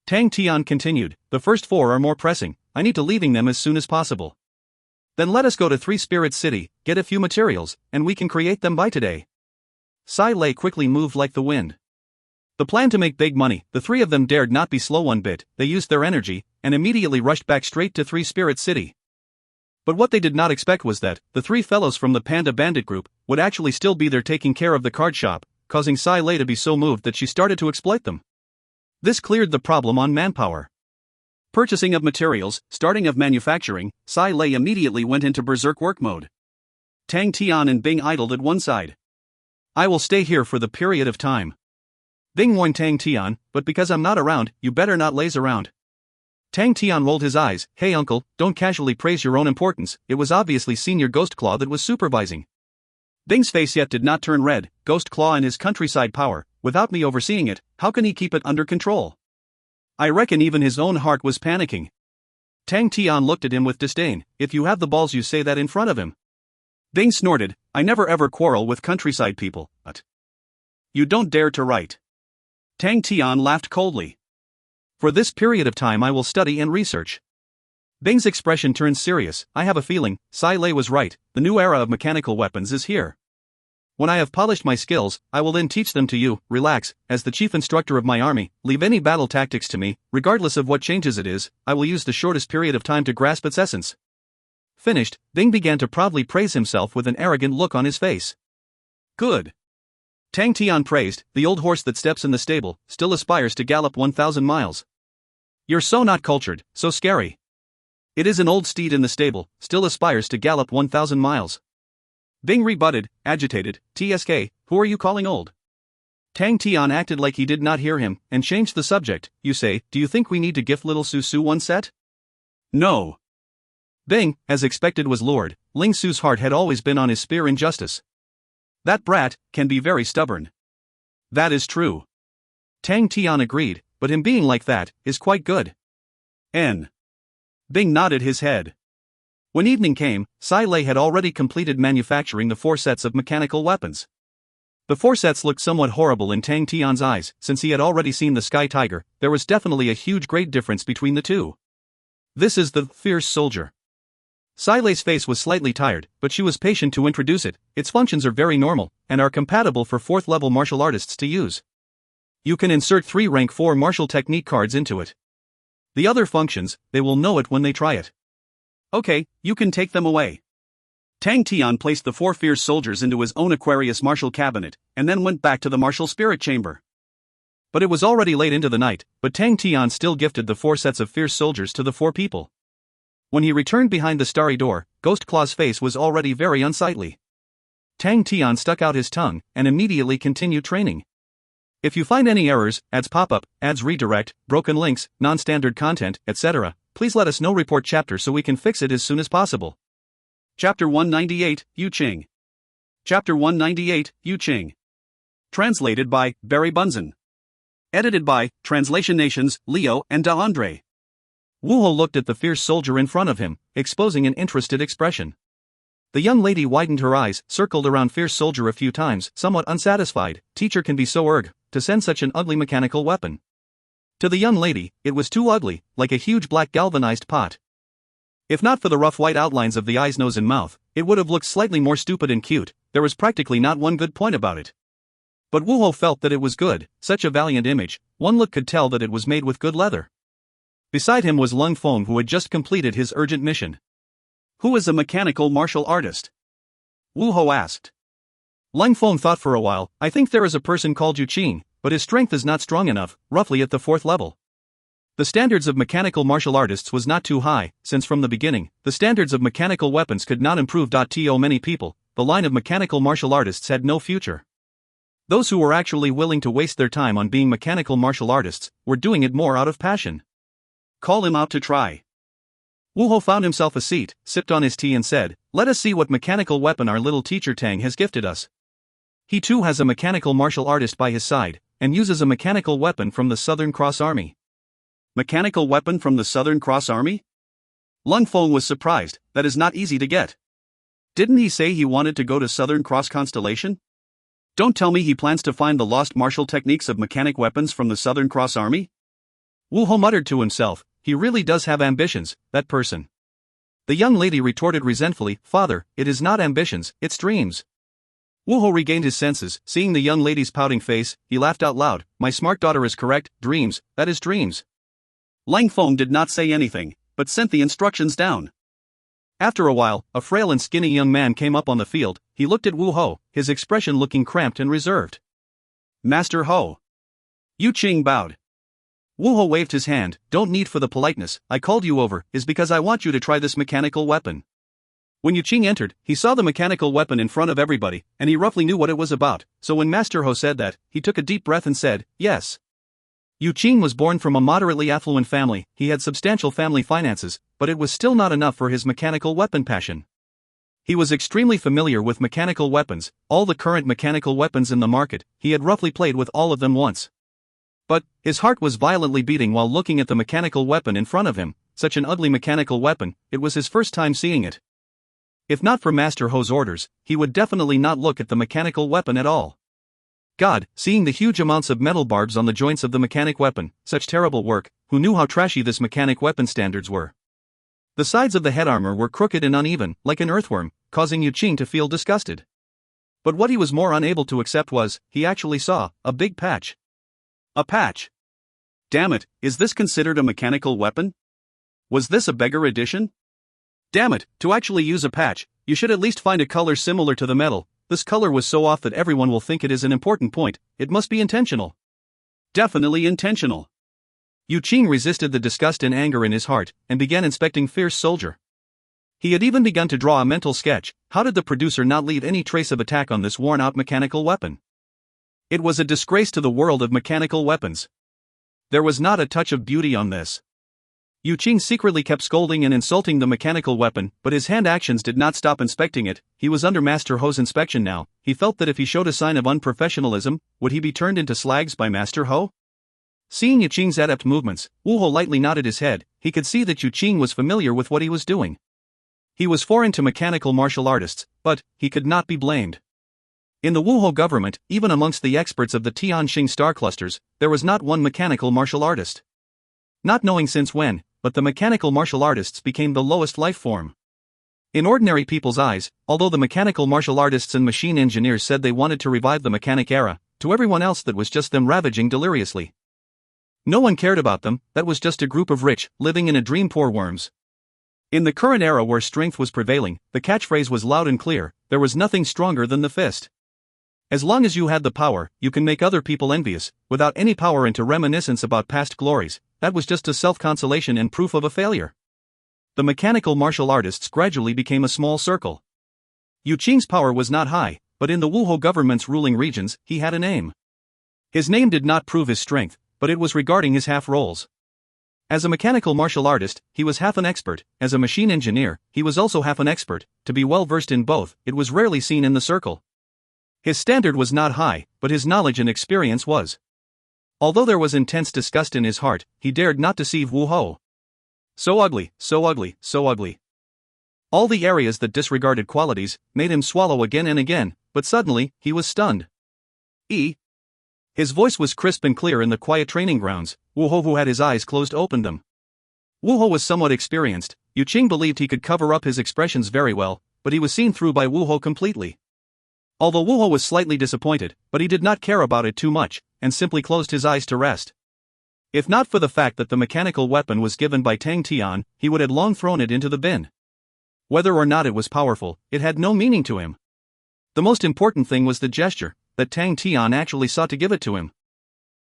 Tang Tian continued, the first 4 are more pressing, I need to leaving them as soon as possible. Then let us go to Three Spirits City, get a few materials, and we can create them by today. Sai Lei quickly moved like the wind. The plan to make big money, the 3 of them dared not be slow one bit, they used their energy, and immediately rushed back straight to Three Spirits City. But what they did not expect was that, the 3 fellows from the Panda Bandit group, would actually still be there taking care of the card shop, causing Sai Lei to be so moved that she started to exploit them. This cleared the problem on manpower. Purchasing of materials, starting of manufacturing, Sai Lei immediately went into berserk work mode. Tang Tian and Bing idled at one side. I will stay here for the period of time. Bing warned Tang Tian, but because I'm not around, you better not laze around. Tang Tian rolled his eyes. Hey uncle, don't casually praise your own importance, it was obviously Senior Ghost Claw that was supervising. Bing's face yet did not turn red. Ghost Claw and his countryside power, without me overseeing it, how can he keep it under control? I reckon even his own heart was panicking. Tang Tian looked at him with disdain. If you have the balls, you say that in front of him. Bing snorted. I never ever quarrel with countryside people, but you don't dare to write. Tang Tian laughed coldly. For this period of time I will study and research. Bing's expression turned serious. I have a feeling, Sai Lei was right, the new era of mechanical weapons is here. When I have polished my skills, I will then teach them to you. Relax, as the chief instructor of my army, leave any battle tactics to me, regardless of what changes it is, I will use the shortest period of time to grasp its essence. Finished, Bing began to proudly praise himself with an arrogant look on his face. Good. Tang Tian praised, the old horse that steps in the stable, still aspires to gallop 1,000 miles. You're so not cultured, so scary. It is an old steed in the stable, still aspires to gallop 1,000 miles. Bing rebutted, agitated, TSK, who are you calling old? Tang Tian acted like he did not hear him, and changed the subject. You say, do you think we need to gift little Su Su one set? No. Bing, as expected, was lured. Ling Su's heart had always been on his spear in justice. That brat can be very stubborn. That is true. Tang Tian agreed, but him being like that is quite good. N. Bing nodded his head. When evening came, Sai Lei had already completed manufacturing the 4 sets of mechanical weapons. The 4 sets looked somewhat horrible in Tang Tian's eyes. Since he had already seen the Sky Tiger, there was definitely a great difference between the two. This is the Fierce Soldier. Sai Lei's face was slightly tired, but she was patient to introduce it. Its functions are very normal, and are compatible for 4th level martial artists to use. You can insert 3 rank 4 martial technique cards into it. The other functions, they will know it when they try it. Okay, you can take them away. Tang Tian placed the 4 fierce soldiers into his own Aquarius martial cabinet, and then went back to the martial spirit chamber. But it was already late into the night, but Tang Tian still gifted the 4 sets of fierce soldiers to the 4 people. When he returned behind the starry door, Ghost Claw's face was already very unsightly. Tang Tian stuck out his tongue, and immediately continued training. If you find any errors, ads pop up, ads redirect, broken links, non-standard content, etc., please let us know. Report chapter so we can fix it as soon as possible. Chapter 198, Yu Qing. Chapter 198, Yu Qing. Translated by Barry Bunsen. Edited by Translation Nations, Leo and DeAndre. Wu Ho looked at the fierce soldier in front of him, exposing an interested expression. The young lady widened her eyes, circled around fierce soldier a few times, somewhat unsatisfied. Teacher can be so to send such an ugly mechanical weapon. To the young lady, it was too ugly, like a huge black galvanized pot. If not for the rough white outlines of the eyes, nose and mouth, it would have looked slightly more stupid and cute. There was practically not one good point about it. But Wu Ho felt that it was good, such a valiant image, one look could tell that it was made with good leather. Beside him was Lung Feng, who had just completed his urgent mission. Who is a mechanical martial artist? Wu Ho asked. Lung Feng thought for a while. I think there is a person called Yu Qing, but his strength is not strong enough, roughly at the 4th level. The standards of mechanical martial artists was not too high, since from the beginning, the standards of mechanical weapons could not improve. To many people, the line of mechanical martial artists had no future. Those who were actually willing to waste their time on being mechanical martial artists were doing it more out of passion. Call him out to try. Wu Ho found himself a seat, sipped on his tea and said, let us see what mechanical weapon our little teacher Tang has gifted us. He too has a mechanical martial artist by his side, and uses a mechanical weapon from the Southern Cross Army. Mechanical weapon from the Southern Cross Army? Lung Feng was surprised. That is not easy to get. Didn't he say he wanted to go to Southern Cross Constellation? Don't tell me he plans to find the lost martial techniques of mechanic weapons from the Southern Cross Army? Wu Ho muttered to himself, he really does have ambitions, that person. The young lady retorted resentfully, Father, it is not ambitions, it's dreams. Wu Ho regained his senses. Seeing the young lady's pouting face, he laughed out loud. My smart daughter is correct, dreams, that is dreams. Lung Feng did not say anything, but sent the instructions down. After a while, a frail and skinny young man came up on the field. He looked at Wu Ho, his expression looking cramped and reserved. Master Ho. Yu Qing bowed. Wu Ho waved his hand. Don't need for the politeness, I called you over, is because I want you to try this mechanical weapon. When Yu Qing entered, he saw the mechanical weapon in front of everybody, and he roughly knew what it was about, so when Master Ho said that, he took a deep breath and said, yes. Yu Qing was born from a moderately affluent family. He had substantial family finances, but it was still not enough for his mechanical weapon passion. He was extremely familiar with mechanical weapons, all the current mechanical weapons in the market. He had roughly played with all of them once. But his heart was violently beating while looking at the mechanical weapon in front of him. Such an ugly mechanical weapon, it was his first time seeing it. If not for Master Ho's orders, he would definitely not look at the mechanical weapon at all. God, seeing the huge amounts of metal barbs on the joints of the mechanic weapon, such terrible work, who knew how trashy this mechanic weapon standards were. The sides of the head armor were crooked and uneven, like an earthworm, causing Yu Qing to feel disgusted. But what he was more unable to accept was, he actually saw a big patch. A patch. Damn it, is this considered a mechanical weapon? Was this a beggar edition? Damn it, to actually use a patch, you should at least find a color similar to the metal. This color was so off that everyone will think it is an important point. It must be intentional. Definitely intentional. Yu Qing resisted the disgust and anger in his heart, and began inspecting Fierce Soldier. He had even begun to draw a mental sketch. How did the producer not leave any trace of attack on this worn-out mechanical weapon? It was a disgrace to the world of mechanical weapons. There was not a touch of beauty on this. Yu Qing secretly kept scolding and insulting the mechanical weapon, but his hand actions did not stop inspecting it. He was under Master Ho's inspection now. He felt that if he showed a sign of unprofessionalism, would he be turned into slags by Master Ho? Seeing Yu Qing's adept movements, Wu Ho lightly nodded his head. He could see that Yu Qing was familiar with what he was doing. He was foreign to mechanical martial artists, but he could not be blamed. In the Wu Ho government, even amongst the experts of the Tianxing star clusters, there was not one mechanical martial artist. Not knowing since when, but the mechanical martial artists became the lowest life form. In ordinary people's eyes, although the mechanical martial artists and machine engineers said they wanted to revive the mechanic era, to everyone else that was just them ravaging deliriously. No one cared about them, that was just a group of rich, living in a dream poor worms. In the current era where strength was prevailing, the catchphrase was loud and clear, there was nothing stronger than the fist. As long as you had the power, you can make other people envious. Without any power into reminiscence about past glories, that was just a self-consolation and proof of a failure. The mechanical martial artists gradually became a small circle. Yu Qing's power was not high, but in the Wu Ho government's ruling regions, he had a name. His name did not prove his strength, but it was regarding his half-roles. As a mechanical martial artist, he was half an expert. As a machine engineer, he was also half an expert. To be well versed in both, it was rarely seen in the circle. His standard was not high, but his knowledge and experience was. Although there was intense disgust in his heart, he dared not deceive Wu Ho. So ugly, so ugly, so ugly. All the areas that disregarded qualities made him swallow again and again, but suddenly, he was stunned. His voice was crisp and clear in the quiet training grounds. Wu Ho, who had his eyes closed, opened them. Wu Ho was somewhat experienced. Yu Qing believed he could cover up his expressions very well, but he was seen through by Wu Ho completely. Although Wu Ho was slightly disappointed, but he did not care about it too much, and simply closed his eyes to rest. If not for the fact that the mechanical weapon was given by Tang Tian, he would have long thrown it into the bin. Whether or not it was powerful, it had no meaning to him. The most important thing was the gesture, that Tang Tian actually sought to give it to him.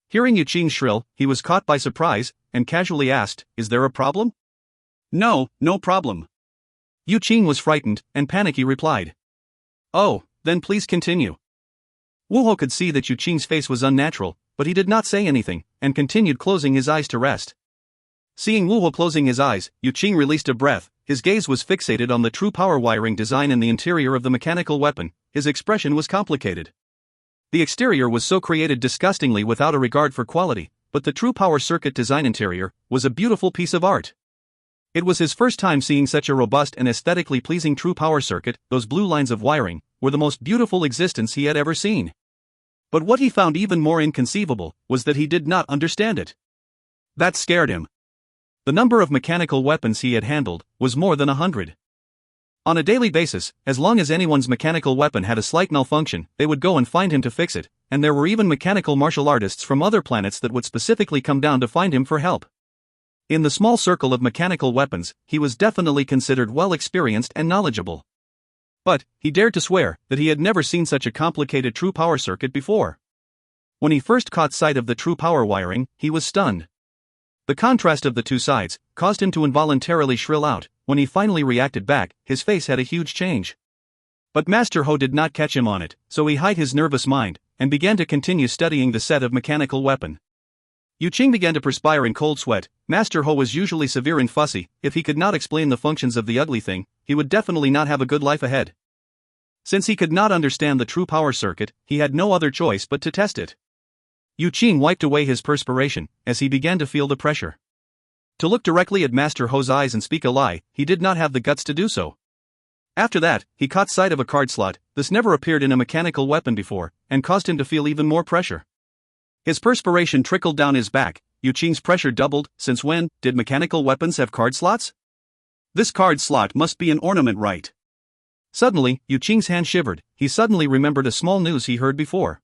Hearing Yu Qing's shrill, he was caught by surprise, and casually asked, "Is there a problem?" "No, no problem." Yu Qing was frightened, and panicky replied. "Oh, then please continue." Wu Ho could see that Yu Qing's face was unnatural, but he did not say anything, and continued closing his eyes to rest. Seeing Wu Ho closing his eyes, Yu Qing released a breath. His gaze was fixated on the true power wiring design in the interior of the mechanical weapon. His expression was complicated. The exterior was so created disgustingly without a regard for quality, but the true power circuit design interior was a beautiful piece of art. It was his first time seeing such a robust and aesthetically pleasing true power circuit. Those blue lines of wiring were the most beautiful existence he had ever seen. But what he found even more inconceivable was that he did not understand it. That scared him. The number of mechanical weapons he had handled was more than 100. On a daily basis, as long as anyone's mechanical weapon had a slight malfunction, they would go and find him to fix it, and there were even mechanical martial artists from other planets that would specifically come down to find him for help. In the small circle of mechanical weapons, he was definitely considered well experienced and knowledgeable. But he dared to swear that he had never seen such a complicated true power circuit before. When he first caught sight of the true power wiring, he was stunned. The contrast of the two sides caused him to involuntarily shrill out. When he finally reacted back, his face had a huge change. But Master Ho did not catch him on it, so he hid his nervous mind and began to continue studying the set of mechanical weapon. Yu Qing began to perspire in cold sweat. Master Ho was usually severe and fussy. If he could not explain the functions of the ugly thing, he would definitely not have a good life ahead. Since he could not understand the true power circuit, he had no other choice but to test it. Yu Qing wiped away his perspiration as he began to feel the pressure. To look directly at Master Ho's eyes and speak a lie, he did not have the guts to do so. After that, he caught sight of a card slot. This never appeared in a mechanical weapon before, and caused him to feel even more pressure. His perspiration trickled down his back. Yu Qing's pressure doubled. Since when did mechanical weapons have card slots? This card slot must be an ornament, right? Suddenly, Yu Qing's hand shivered. He suddenly remembered a small news he heard before.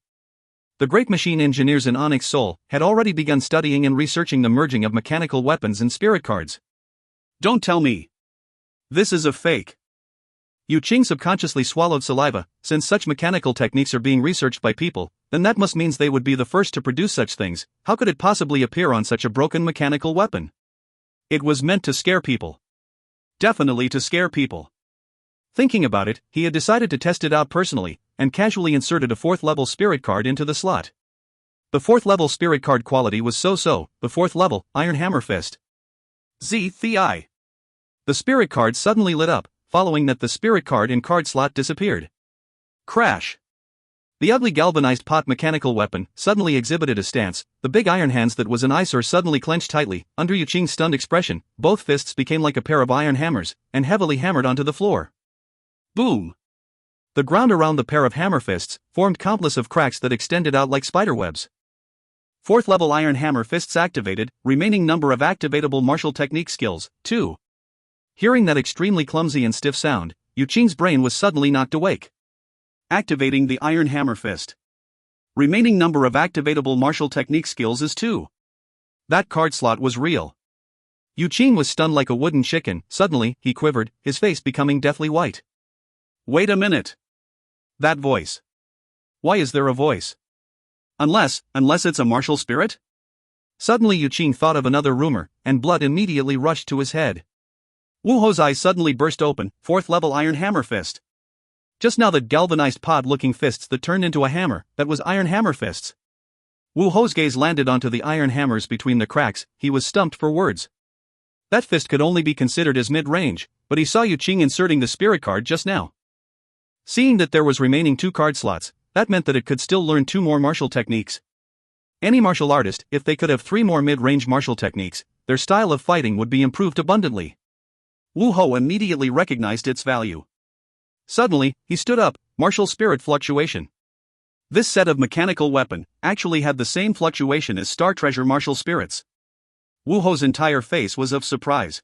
The great machine engineers in Onyx Soul had already begun studying and researching the merging of mechanical weapons and spirit cards. Don't tell me. This is a fake. Yu Qing subconsciously swallowed saliva. Since such mechanical techniques are being researched by people, then that must mean they would be the first to produce such things. How could it possibly appear on such a broken mechanical weapon? It was meant to scare people. Definitely to scare people. Thinking about it, he had decided to test it out personally, and casually inserted a 4th level spirit card into the slot. The 4th level spirit card quality was so-so. The 4th level, Iron Hammer Fist. The spirit card suddenly lit up. Following that, the spirit card in card slot disappeared. Crash! The ugly galvanized pot mechanical weapon suddenly exhibited a stance. The big iron hands that was an eyesore suddenly clenched tightly. Under Yu Qing's stunned expression, both fists became like a pair of iron hammers, and heavily hammered onto the floor. Boom! The ground around the pair of hammer fists formed countless of cracks that extended out like spiderwebs. 4th level Iron Hammer Fists activated. Remaining number of activatable martial technique skills, 2. Hearing that extremely clumsy and stiff sound, Yu Qing's brain was suddenly knocked awake. Activating the Iron Hammer Fist. Remaining number of activatable martial technique skills is 2. That card slot was real. Yu Qing was stunned like a wooden chicken. Suddenly, he quivered, his face becoming deathly white. Wait a minute. That voice. Why is there a voice? Unless it's a martial spirit? Suddenly Yu Qing thought of another rumor, and blood immediately rushed to his head. Wu Ho's eyes suddenly burst open. 4th level Iron Hammer Fist. Just now that galvanized pod-looking fists that turned into a hammer, that was Iron Hammer Fists. Wu Ho's gaze landed onto the iron hammers between the cracks. He was stumped for words. That fist could only be considered as mid-range, but he saw Yu Qing inserting the spirit card just now. Seeing that there was remaining 2 card slots, that meant that it could still learn 2 more martial techniques. Any martial artist, if they could have 3 more mid-range martial techniques, their style of fighting would be improved abundantly. Wu Ho immediately recognized its value. Suddenly, he stood up, martial spirit fluctuation. This set of mechanical weapon actually had the same fluctuation as Star Treasure martial spirits. Wu Ho's entire face was of surprise.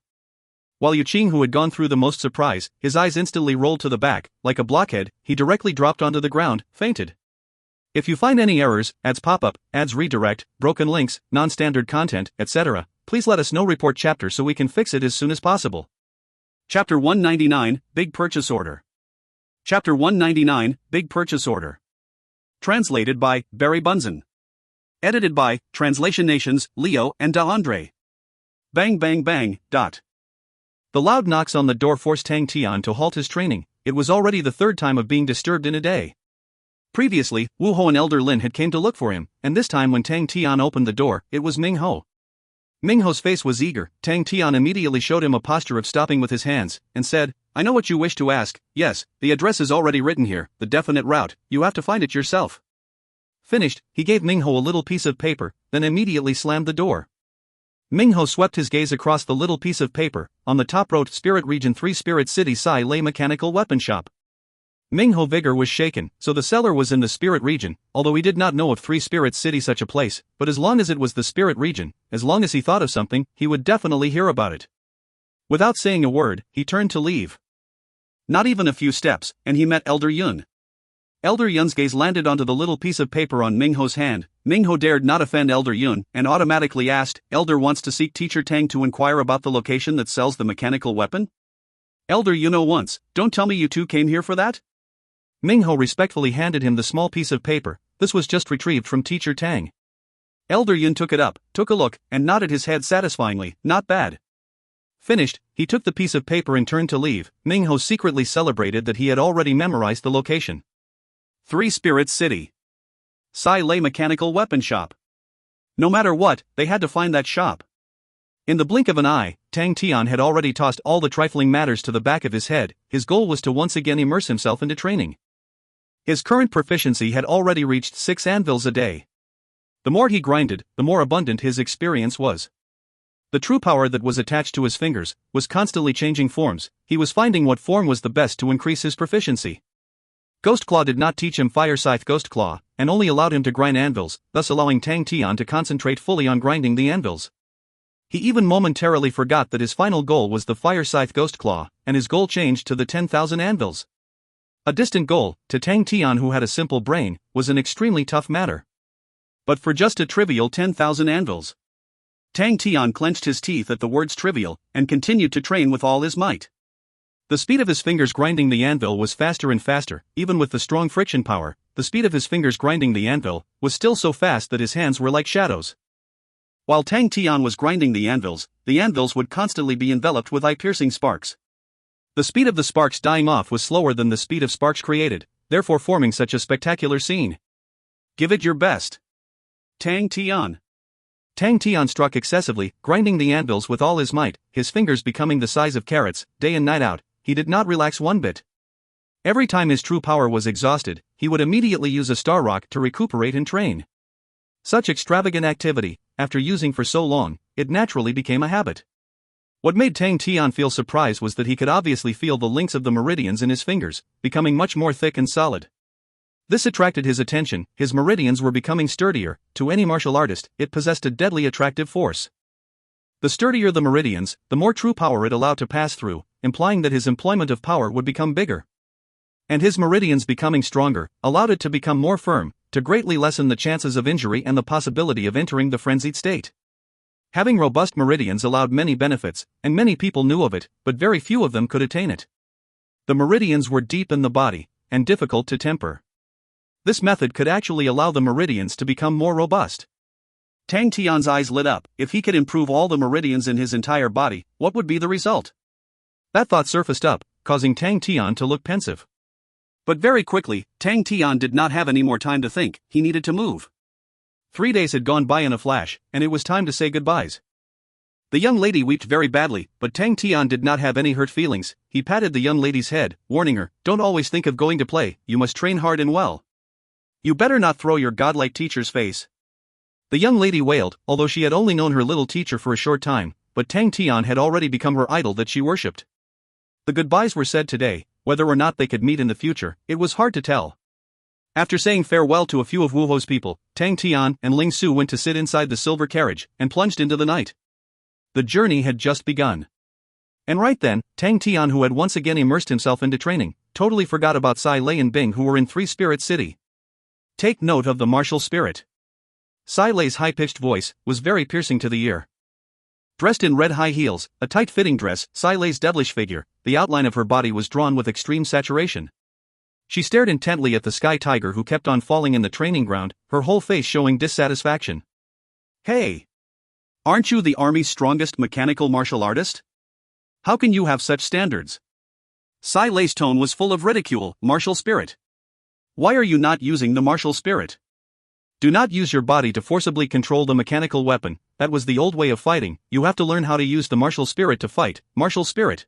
While Yu Qing, who had gone through the most surprise, his eyes instantly rolled to the back, like a blockhead, he directly dropped onto the ground, fainted. If you find any errors, ads pop-up, ads redirect, broken links, non-standard content, etc., please let us know. Report chapter so we can fix it as soon as possible. Chapter 199, Big Purchase Order. Chapter 199, Big Purchase Order. Translated by Barry Bunsen. Edited by Translation Nations, Leo and Andre. Bang bang bang, dot. The loud knocks on the door forced Tang Tian to halt his training. It was already the third time of being disturbed in a day. Previously, Wu Ho and Elder Lin had came to look for him, and this time when Tang Tian opened the door, it was Ming Ho. Ming Ho's face was eager. Tang Tian immediately showed him a posture of stopping with his hands, and said, "I know what you wish to ask. Yes, the address is already written here, the definite route, you have to find it yourself." Finished, he gave Ming Ho a little piece of paper, then immediately slammed the door. Ming Ho swept his gaze across the little piece of paper. On the top wrote Spirit Region 3 Spirit City Sai Lei Mechanical Weapon Shop. Ming Ho vigor was shaken, so the seller was in the Spirit Region, although he did not know of 3 Spirit City such a place, but as long as it was the Spirit Region, as long as he thought of something, he would definitely hear about it. Without saying a word, he turned to leave. Not even a few steps, and he met Elder Yun. Elder Yun's gaze landed onto the little piece of paper on Ming Ho's hand. Ming Ho dared not offend Elder Yun, and automatically asked, "Elder wants to seek Teacher Tang to inquire about the location that sells the mechanical weapon?" "Elder Yun once, don't tell me you two came here for that?" Ming Ho respectfully handed him the small piece of paper. This was just retrieved from Teacher Tang. Elder Yun took it up, took a look, and nodded his head satisfyingly. Not bad. Finished, he took the piece of paper and turned to leave. Ming Ho secretly celebrated that he had already memorized the location. 3 Spirits City. Sai Lei Mechanical Weapon Shop. No matter what, they had to find that shop. In the blink of an eye, Tang Tian had already tossed all the trifling matters to the back of his head. His goal was to once again immerse himself into training. His current proficiency had already reached 6 anvils a day. The more he grinded, the more abundant his experience was. The true power that was attached to his fingers was constantly changing forms. He was finding what form was the best to increase his proficiency. Ghost Claw did not teach him Fire Scythe Ghost Claw, and only allowed him to grind anvils, thus allowing Tang Tian to concentrate fully on grinding the anvils. He even momentarily forgot that his final goal was the Fire Scythe Ghost Claw, and his goal changed to the 10,000 anvils. A distant goal, to Tang Tian who had a simple brain, was an extremely tough matter. But for just a trivial 10,000 anvils. Tang Tian clenched his teeth at the words trivial, and continued to train with all his might. The speed of his fingers grinding the anvil was faster and faster. Even with the strong friction power, the speed of his fingers grinding the anvil was still so fast that his hands were like shadows. While Tang Tian was grinding the anvils would constantly be enveloped with eye-piercing sparks. The speed of the sparks dying off was slower than the speed of sparks created, therefore forming such a spectacular scene. Give it your best. Tang Tian. Tang Tian struck excessively, grinding the anvils with all his might, his fingers becoming the size of carrots, day and night out. He did not relax one bit. Every time his true power was exhausted, he would immediately use a star rock to recuperate and train. Such extravagant activity, after using for so long, it naturally became a habit. What made Tang Tian feel surprised was that he could obviously feel the links of the meridians in his fingers, becoming much more thick and solid. This attracted his attention. His meridians were becoming sturdier. To any martial artist, it possessed a deadly attractive force. The sturdier the meridians, the more true power it allowed to pass through, implying that his employment of power would become bigger. And his meridians becoming stronger, allowed it to become more firm, to greatly lessen the chances of injury and the possibility of entering the frenzied state. Having robust meridians allowed many benefits, and many people knew of it, but very few of them could attain it. The meridians were deep in the body, and difficult to temper. This method could actually allow the meridians to become more robust. Tang Tian's eyes lit up. If he could improve all the meridians in his entire body, what would be the result? That thought surfaced up, causing Tang Tian to look pensive. But very quickly, Tang Tian did not have any more time to think. He needed to move. 3 days had gone by in a flash, and it was time to say goodbyes. The young lady wept very badly, but Tang Tian did not have any hurt feelings. He patted the young lady's head, warning her, "Don't always think of going to play, you must train hard and well. You better not throw your godlike teacher's face." The young lady wailed, although she had only known her little teacher for a short time, but Tang Tian had already become her idol that she worshipped. The goodbyes were said today. Whether or not they could meet in the future, it was hard to tell. After saying farewell to a few of Wu Ho's people, Tang, Tian, and Ling Su went to sit inside the silver carriage and plunged into the night. The journey had just begun. And right then, Tang Tian, who had once again immersed himself into training, totally forgot about Sai Lei and Bing, who were in Three Spirit City. Take note of the martial spirit. Sai Lei's high-pitched voice was very piercing to the ear. Dressed in red high heels, a tight-fitting dress, Sai Lei's devilish figure, the outline of her body was drawn with extreme saturation. She stared intently at the sky tiger who kept on falling in the training ground, her whole face showing dissatisfaction. Hey! Aren't you the army's strongest mechanical martial artist? How can you have such standards? Sai Lei's tone was full of ridicule. Martial spirit. Why are you not using the martial spirit? Do not use your body to forcibly control the mechanical weapon. That was the old way of fighting. You have to learn how to use the martial spirit to fight. Martial spirit.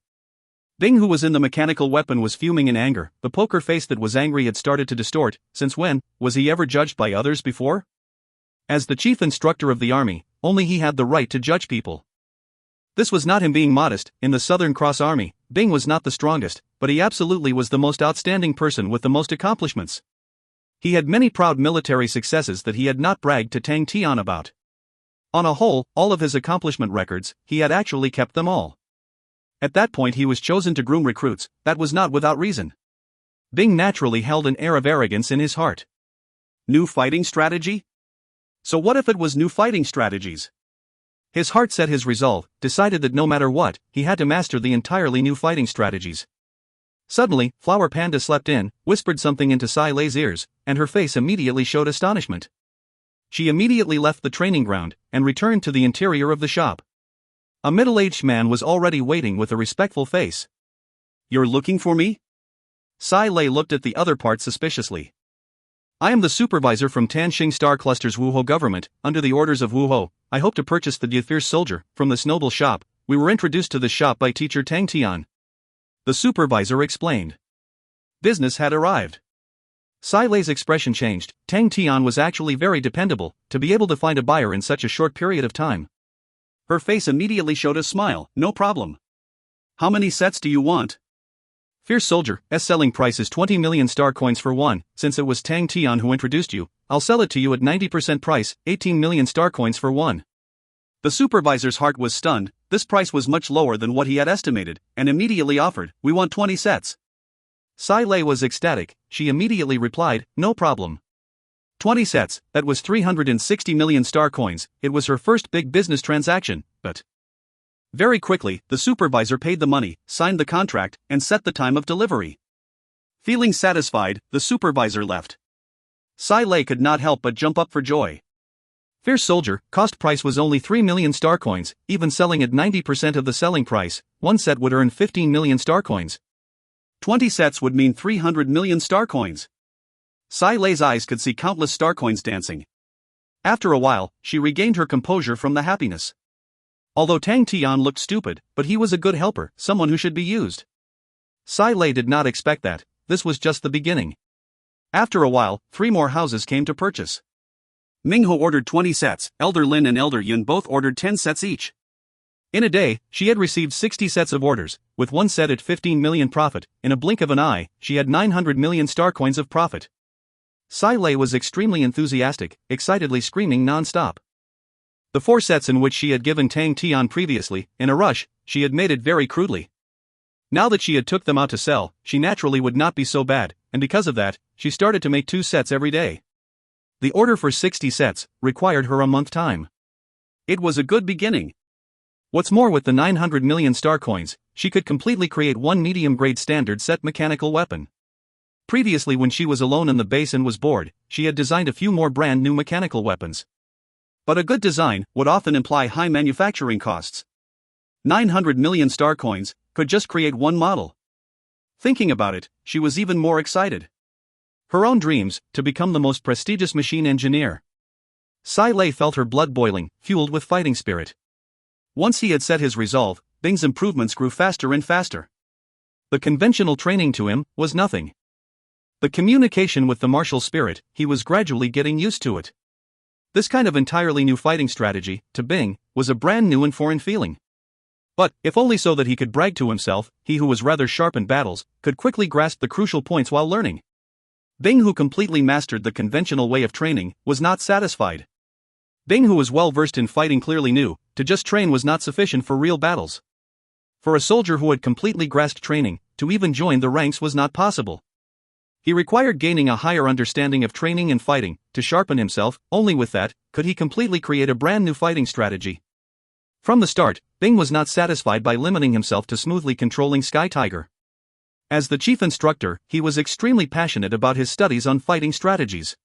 Bing, who was in the mechanical weapon, was fuming in anger. The poker face that was angry had started to distort. Since when was he ever judged by others before? As the chief instructor of the army, only he had the right to judge people. This was not him being modest. In the Southern Cross Army, Bing was not the strongest, but he absolutely was the most outstanding person with the most accomplishments. He had many proud military successes that he had not bragged to Tang Tian about. On a whole, all of his accomplishment records, he had actually kept them all. At that point he was chosen to groom recruits. That was not without reason. Bing naturally held an air of arrogance in his heart. New fighting strategy? So what if it was new fighting strategies? His heart set his resolve, decided that no matter what, he had to master the entirely new fighting strategies. Suddenly, Flower Panda slept in, whispered something into Sai Lei's ears, and her face immediately showed astonishment. She immediately left the training ground, and returned to the interior of the shop. A middle-aged man was already waiting with a respectful face. You're looking for me? Sai Lei looked at the other part suspiciously. I am the supervisor from Tanxing Star Cluster's Wu Ho government. Under the orders of Wu Ho, I hope to purchase the fierce soldier from this noble shop. We were introduced to the shop by teacher Tang Tian. The supervisor explained. Business had arrived. Sai Lei's expression changed. Tang Tian was actually very dependable, to be able to find a buyer in such a short period of time. Her face immediately showed a smile. No problem. How many sets do you want? Fierce Soldier's selling price is 20 million star coins for one. Since it was Tang Tian who introduced you, I'll sell it to you at 90% price, 18 million star coins for one. The supervisor's heart was stunned. This price was much lower than what he had estimated, and immediately offered, we want 20 sets. Sai Lei was ecstatic. She immediately replied, no problem. 20 sets, that was 360 million star coins. It was her first big business transaction, but very quickly, the supervisor paid the money, signed the contract, and set the time of delivery. Feeling satisfied, the supervisor left. Sai Lei could not help but jump up for joy. Fierce Soldier, cost price was only 3 million star coins, even selling at 90% of the selling price, one set would earn 15 million star coins. 20 sets would mean 300 million star coins. Sai Lei's eyes could see countless star coins dancing. After a while, she regained her composure from the happiness. Although Tang Tian looked stupid, but he was a good helper, someone who should be used. Sai Lei did not expect that. This was just the beginning. After a while, 3 more houses came to purchase. Mingho ordered 20 sets, Elder Lin and Elder Yun both ordered 10 sets each. In a day, she had received 60 sets of orders, with one set at 15 million profit. In a blink of an eye, she had 900 million star coins of profit. Sai Lei was extremely enthusiastic, excitedly screaming non-stop. The 4 sets in which she had given Tang Tian previously, in a rush, she had made it very crudely. Now that she had took them out to sell, she naturally would not be so bad, and because of that, she started to make 2 sets every day. The order for 60 sets required her a month time. It was a good beginning. What's more, with the 900 million star coins, she could completely create one medium-grade standard set mechanical weapon. Previously, when she was alone in the base and was bored, she had designed a few more brand new mechanical weapons. But a good design would often imply high manufacturing costs. 900 million star coins could just create one model. Thinking about it, she was even more excited. Her own dreams, to become the most prestigious machine engineer. Sai Lei felt her blood boiling, fueled with fighting spirit. Once he had set his resolve, Bing's improvements grew faster and faster. The conventional training to him was nothing. The communication with the martial spirit, he was gradually getting used to it. This kind of entirely new fighting strategy, to Bing, was a brand new and foreign feeling. But, if only so that he could brag to himself, he who was rather sharp in battles, could quickly grasp the crucial points while learning. Bing, who completely mastered the conventional way of training, was not satisfied. Bing, who was well versed in fighting, clearly knew, to just train was not sufficient for real battles. For a soldier who had completely grasped training, to even join the ranks was not possible. He required gaining a higher understanding of training and fighting, to sharpen himself. Only with that could he completely create a brand new fighting strategy. From the start, Bing was not satisfied by limiting himself to smoothly controlling Sky Tiger. As the chief instructor, he was extremely passionate about his studies on fighting strategies.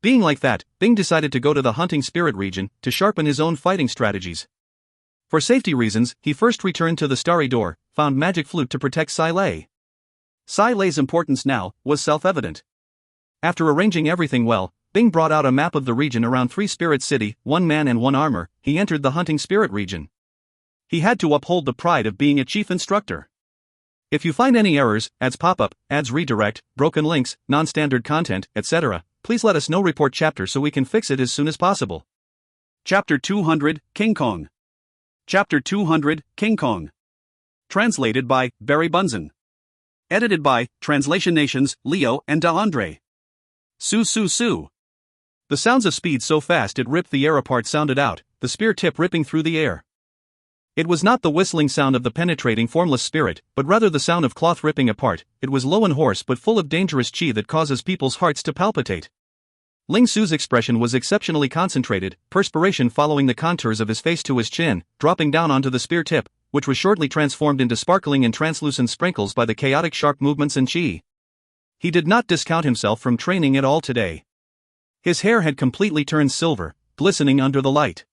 Being like that, Bing decided to go to the hunting spirit region to sharpen his own fighting strategies. For safety reasons, he first returned to the Starry Door, found Magic Flute to protect Sai Lei. Sai Lei's importance now was self-evident. After arranging everything well, Bing brought out a map of the region around 3 Spirit City, 1 man and 1 armor. He entered the hunting spirit region. He had to uphold the pride of being a chief instructor. If you find any errors, ads pop-up, ads redirect, broken links, non-standard content, etc., please let us know. Report chapter so we can fix it as soon as possible. Chapter 200, King Kong. Chapter 200, King Kong. Translated by Barry Bunsen. Edited by Translation Nations, Leo and DeAndre. Su su su. The sounds of speed so fast it ripped the air apart sounded out, the spear tip ripping through the air. It was not the whistling sound of the penetrating formless spirit, but rather the sound of cloth ripping apart. It was low and hoarse but full of dangerous chi that causes people's hearts to palpitate. Ling Su's expression was exceptionally concentrated, perspiration following the contours of his face to his chin, dropping down onto the spear tip, which was shortly transformed into sparkling and translucent sprinkles by the chaotic sharp movements and chi. He did not discount himself from training at all today. His hair had completely turned silver, glistening under the light.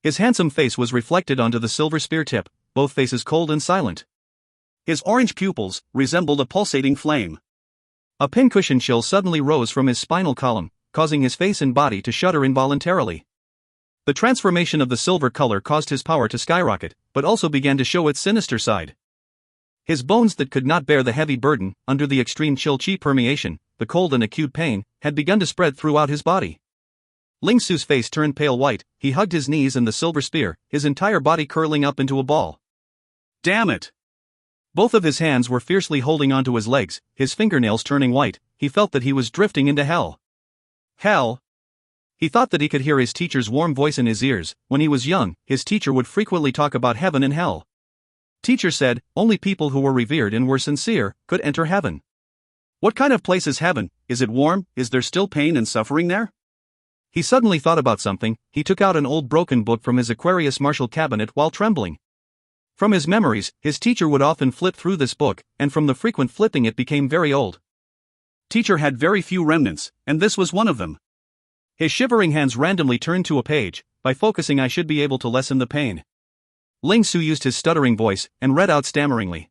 His handsome face was reflected onto the silver spear tip, both faces cold and silent. His orange pupils resembled a pulsating flame. A pincushion chill suddenly rose from his spinal column, causing his face and body to shudder involuntarily. The transformation of the silver color caused his power to skyrocket, but also began to show its sinister side. His bones that could not bear the heavy burden, under the extreme chill chi permeation, the cold and acute pain, had begun to spread throughout his body. Ling Su's face turned pale white, he hugged his knees and the silver spear, his entire body curling up into a ball. Damn it! Both of his hands were fiercely holding onto his legs, his fingernails turning white. He felt that he was drifting into hell. Hell? He thought that he could hear his teacher's warm voice in his ears. When he was young, his teacher would frequently talk about heaven and hell. Teacher said, only people who were revered and were sincere could enter heaven. What kind of place is heaven? Is it warm? Is there still pain and suffering there? He suddenly thought about something. He took out an old broken book from his Aquarius Marshall cabinet while trembling. From his memories, his teacher would often flip through this book, and from the frequent flipping it became very old. Teacher had very few remnants, and this was one of them. His shivering hands randomly turned to a page. By focusing I should be able to lessen the pain. Ling Su used his stuttering voice, and read out stammeringly.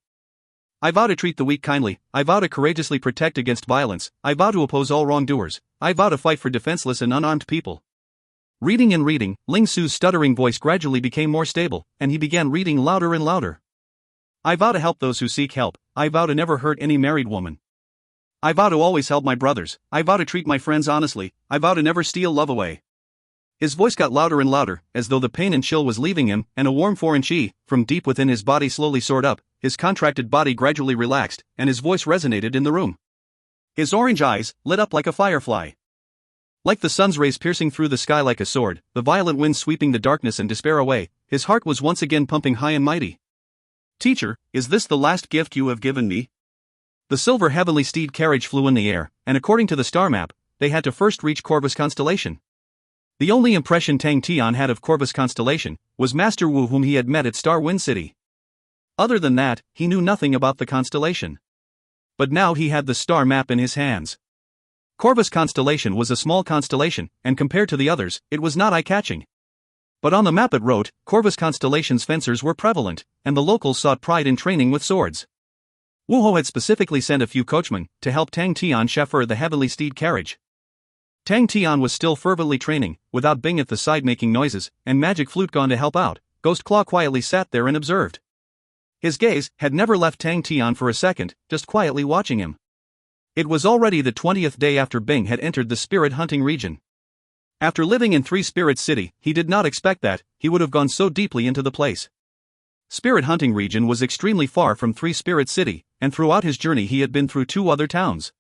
I vow to treat the weak kindly, I vow to courageously protect against violence, I vow to oppose all wrongdoers, I vow to fight for defenseless and unarmed people. Reading and reading, Ling Su's stuttering voice gradually became more stable, and he began reading louder and louder. I vow to help those who seek help, I vow to never hurt any married woman. I vow to always help my brothers, I vow to treat my friends honestly, I vow to never steal love away. His voice got louder and louder, as though the pain and chill was leaving him, and a warm foreign chi, from deep within his body slowly soared up, his contracted body gradually relaxed, and his voice resonated in the room. His orange eyes lit up like a firefly. Like the sun's rays piercing through the sky like a sword, the violent wind sweeping the darkness and despair away, his heart was once again pumping high and mighty. Teacher, is this the last gift you have given me? The silver heavenly steed carriage flew in the air, and according to the star map, they had to first reach Corvus constellation. The only impression Tian had of Corvus constellation was Master Wu, whom he had met at Star Wind City. Other than that, he knew nothing about the constellation. But now he had the star map in his hands. Corvus constellation was a small constellation, and compared to the others, it was not eye-catching. But on the map it wrote, Corvus constellation's fencers were prevalent, and the locals sought pride in training with swords. Wu Ho had specifically sent a few coachmen to help Tang Tian chauffeur the heavenly steed carriage. Tang Tian was still fervently training, without Bing at the side making noises, and Magic Flute gone to help out. Ghost Claw quietly sat there and observed. His gaze had never left Tang Tian for a second, just quietly watching him. It was already the 20th day after Bing had entered the spirit hunting region. After living in 3 Spirit City, he did not expect that he would have gone so deeply into the place. Spirit Hunting region was extremely far from Three Spirit City, and throughout his journey he had been through two other towns.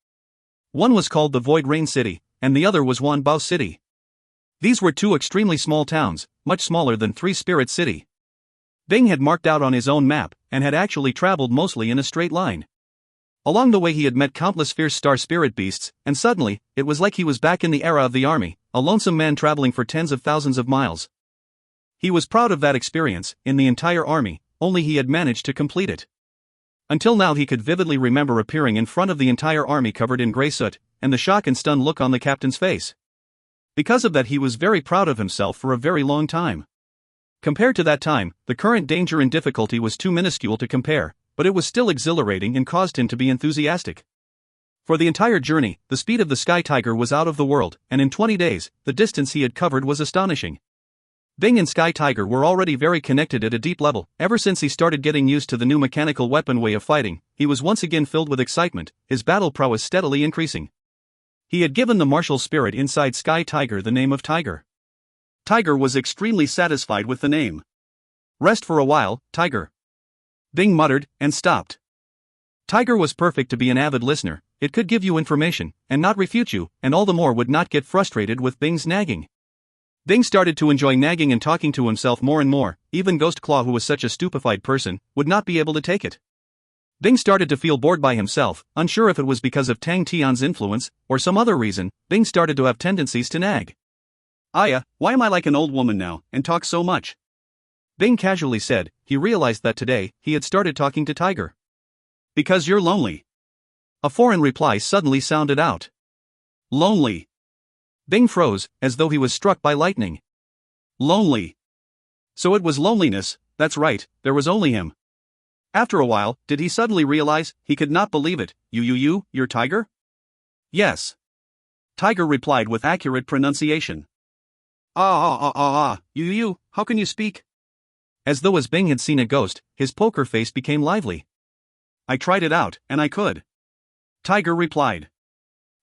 One was called the Void Rain City, and the other was Wanbao City. These were two extremely small towns, much smaller than Three Spirit City. Bing had marked out on his own map, and had actually traveled mostly in a straight line. Along the way he had met countless fierce star spirit beasts, and suddenly, it was like he was back in the era of the army, a lonesome man traveling for tens of thousands of miles. He was proud of that experience, in the entire army, only he had managed to complete it. Until now he could vividly remember appearing in front of the entire army covered in grey soot, and the shock and stunned look on the captain's face. Because of that he was very proud of himself for a very long time. Compared to that time, the current danger and difficulty was too minuscule to compare, but it was still exhilarating and caused him to be enthusiastic. For the entire journey, the speed of the Sky Tiger was out of the world, and in 20 days, the distance he had covered was astonishing. Bing and Sky Tiger were already very connected at a deep level. Ever since he started getting used to the new mechanical weapon way of fighting, he was once again filled with excitement, his battle prowess steadily increasing. He had given the martial spirit inside Sky Tiger the name of Tiger. Tiger was extremely satisfied with the name. Rest for a while, Tiger. Bing muttered, and stopped. Tiger was perfect to be an avid listener. It could give you information, and not refute you, and all the more would not get frustrated with Bing's nagging. Bing started to enjoy nagging and talking to himself more and more. Even Ghost Claw, who was such a stupefied person, would not be able to take it. Bing started to feel bored by himself, unsure if it was because of Tang Tian's influence, or some other reason. Bing started to have tendencies to nag. "Aya, why am I like an old woman now, and talk so much?" Bing casually said. He realized that today, he had started talking to Tiger. "Because you're lonely." A foreign reply suddenly sounded out. "Lonely." Bing froze, as though he was struck by lightning. Lonely. So it was loneliness, that's right, there was only him. After a while, did he suddenly realize, he could not believe it. You're Tiger?" "Yes." Tiger replied with accurate pronunciation. You, how can you speak?" As though as Bing had seen a ghost, his poker face became lively. "I tried it out, and I could." Tiger replied.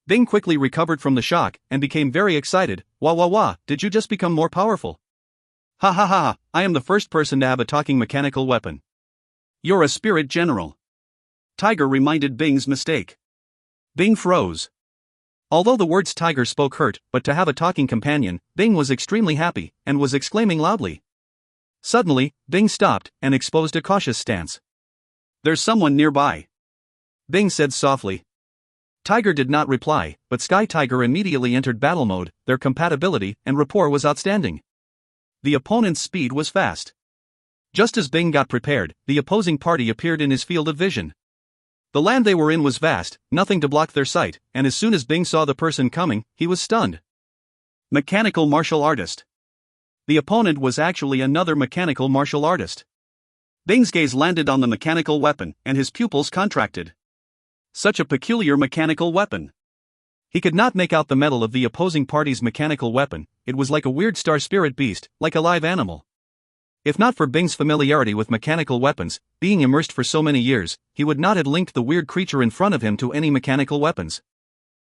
Bing quickly recovered from the shock, and became very excited. Wah, did you just become more powerful?" Ha ha ha, I am the first person to have a talking mechanical weapon." "You're a spirit general." Tiger reminded Bing's mistake. Bing froze. Although the words Tiger spoke hurt, but to have a talking companion, Bing was extremely happy, and was exclaiming loudly. Suddenly, Bing stopped, and exposed a cautious stance. "There's someone nearby," Bing said softly. Tiger did not reply, but Sky Tiger immediately entered battle mode. Their compatibility and rapport was outstanding. The opponent's speed was fast. Just as Bing got prepared, the opposing party appeared in his field of vision. The land they were in was vast, nothing to block their sight, and as soon as Bing saw the person coming, he was stunned. Mechanical martial artist. The opponent was actually another mechanical martial artist. Bing's gaze landed on the mechanical weapon, and his pupils contracted. Such a peculiar mechanical weapon. He could not make out the metal of the opposing party's mechanical weapon. It was like a weird star spirit beast, like a live animal. If not for Bing's familiarity with mechanical weapons, being immersed for so many years, he would not have linked the weird creature in front of him to any mechanical weapons.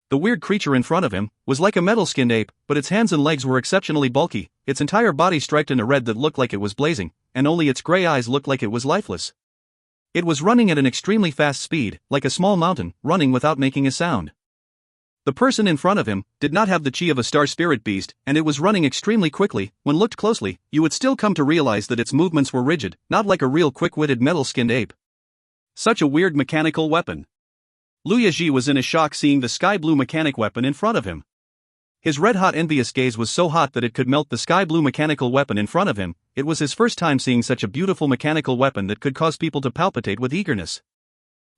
The weird creature in front of him was like a metal-skinned ape, but its hands and legs were exceptionally bulky, its entire body striped in a red that looked like it was blazing, and only its gray eyes looked like it was lifeless. It was running at an extremely fast speed, like a small mountain, running without making a sound. The person in front of him did not have the chi of a star spirit beast, and it was running extremely quickly. When looked closely, you would still come to realize that its movements were rigid, not like a real quick-witted metal-skinned ape. Such a weird mechanical weapon. Liu Yaji was in a shock seeing the sky-blue mechanic weapon in front of him. His red-hot envious gaze was so hot that it could melt the sky-blue mechanical weapon in front of him. It was his first time seeing such a beautiful mechanical weapon that could cause people to palpitate with eagerness.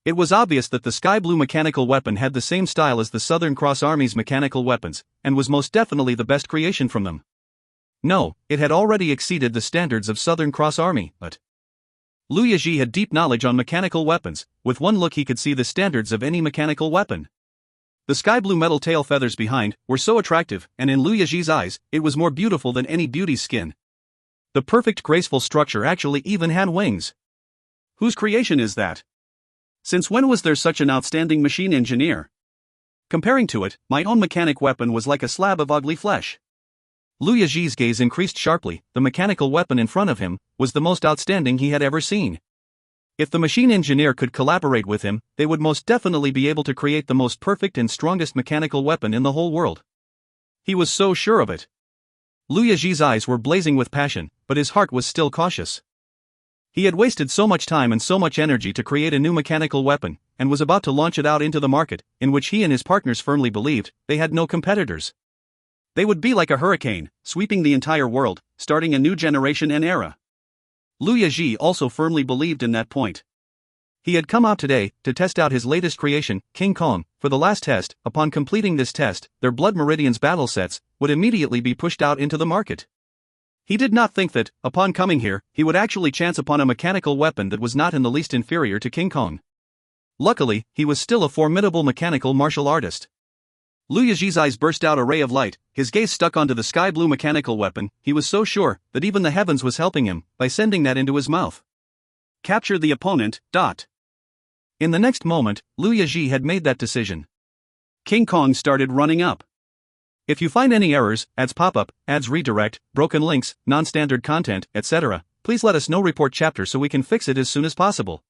It was obvious that the sky-blue mechanical weapon had the same style as the Southern Cross Army's mechanical weapons, and was most definitely the best creation from them. No, it had already exceeded the standards of Southern Cross Army, but Liu Yaji had deep knowledge on mechanical weapons. With one look he could see the standards of any mechanical weapon. The sky-blue metal tail feathers behind were so attractive, and in Liu Yaji's eyes, it was more beautiful than any beauty's skin. The perfect graceful structure actually even had wings. Whose creation is that? Since when was there such an outstanding machine engineer? Comparing to it, my own mechanic weapon was like a slab of ugly flesh. Lu Yaji's gaze increased sharply. The mechanical weapon in front of him was the most outstanding he had ever seen. If the machine engineer could collaborate with him, they would most definitely be able to create the most perfect and strongest mechanical weapon in the whole world. He was so sure of it. Lu Yaji's eyes were blazing with passion, but his heart was still cautious. He had wasted so much time and so much energy to create a new mechanical weapon, and was about to launch it out into the market, in which he and his partners firmly believed they had no competitors. They would be like a hurricane, sweeping the entire world, starting a new generation and era. Lu Yaji also firmly believed in that point. He had come out today to test out his latest creation, King Kong. For the last test, upon completing this test, their Blood Meridians battle sets would immediately be pushed out into the market. He did not think that, upon coming here, he would actually chance upon a mechanical weapon that was not in the least inferior to King Kong. Luckily, he was still a formidable mechanical martial artist. Lu Yaji's eyes burst out a ray of light, his gaze stuck onto the sky-blue mechanical weapon. He was so sure that even the heavens was helping him by sending that into his mouth. Capture the opponent. In the next moment, Lu Yaji had made that decision. King Kong started running up. If you find any errors, ads pop up, ads redirect, broken links, non-standard content, etc., please let us know. Report chapter so we can fix it as soon as possible.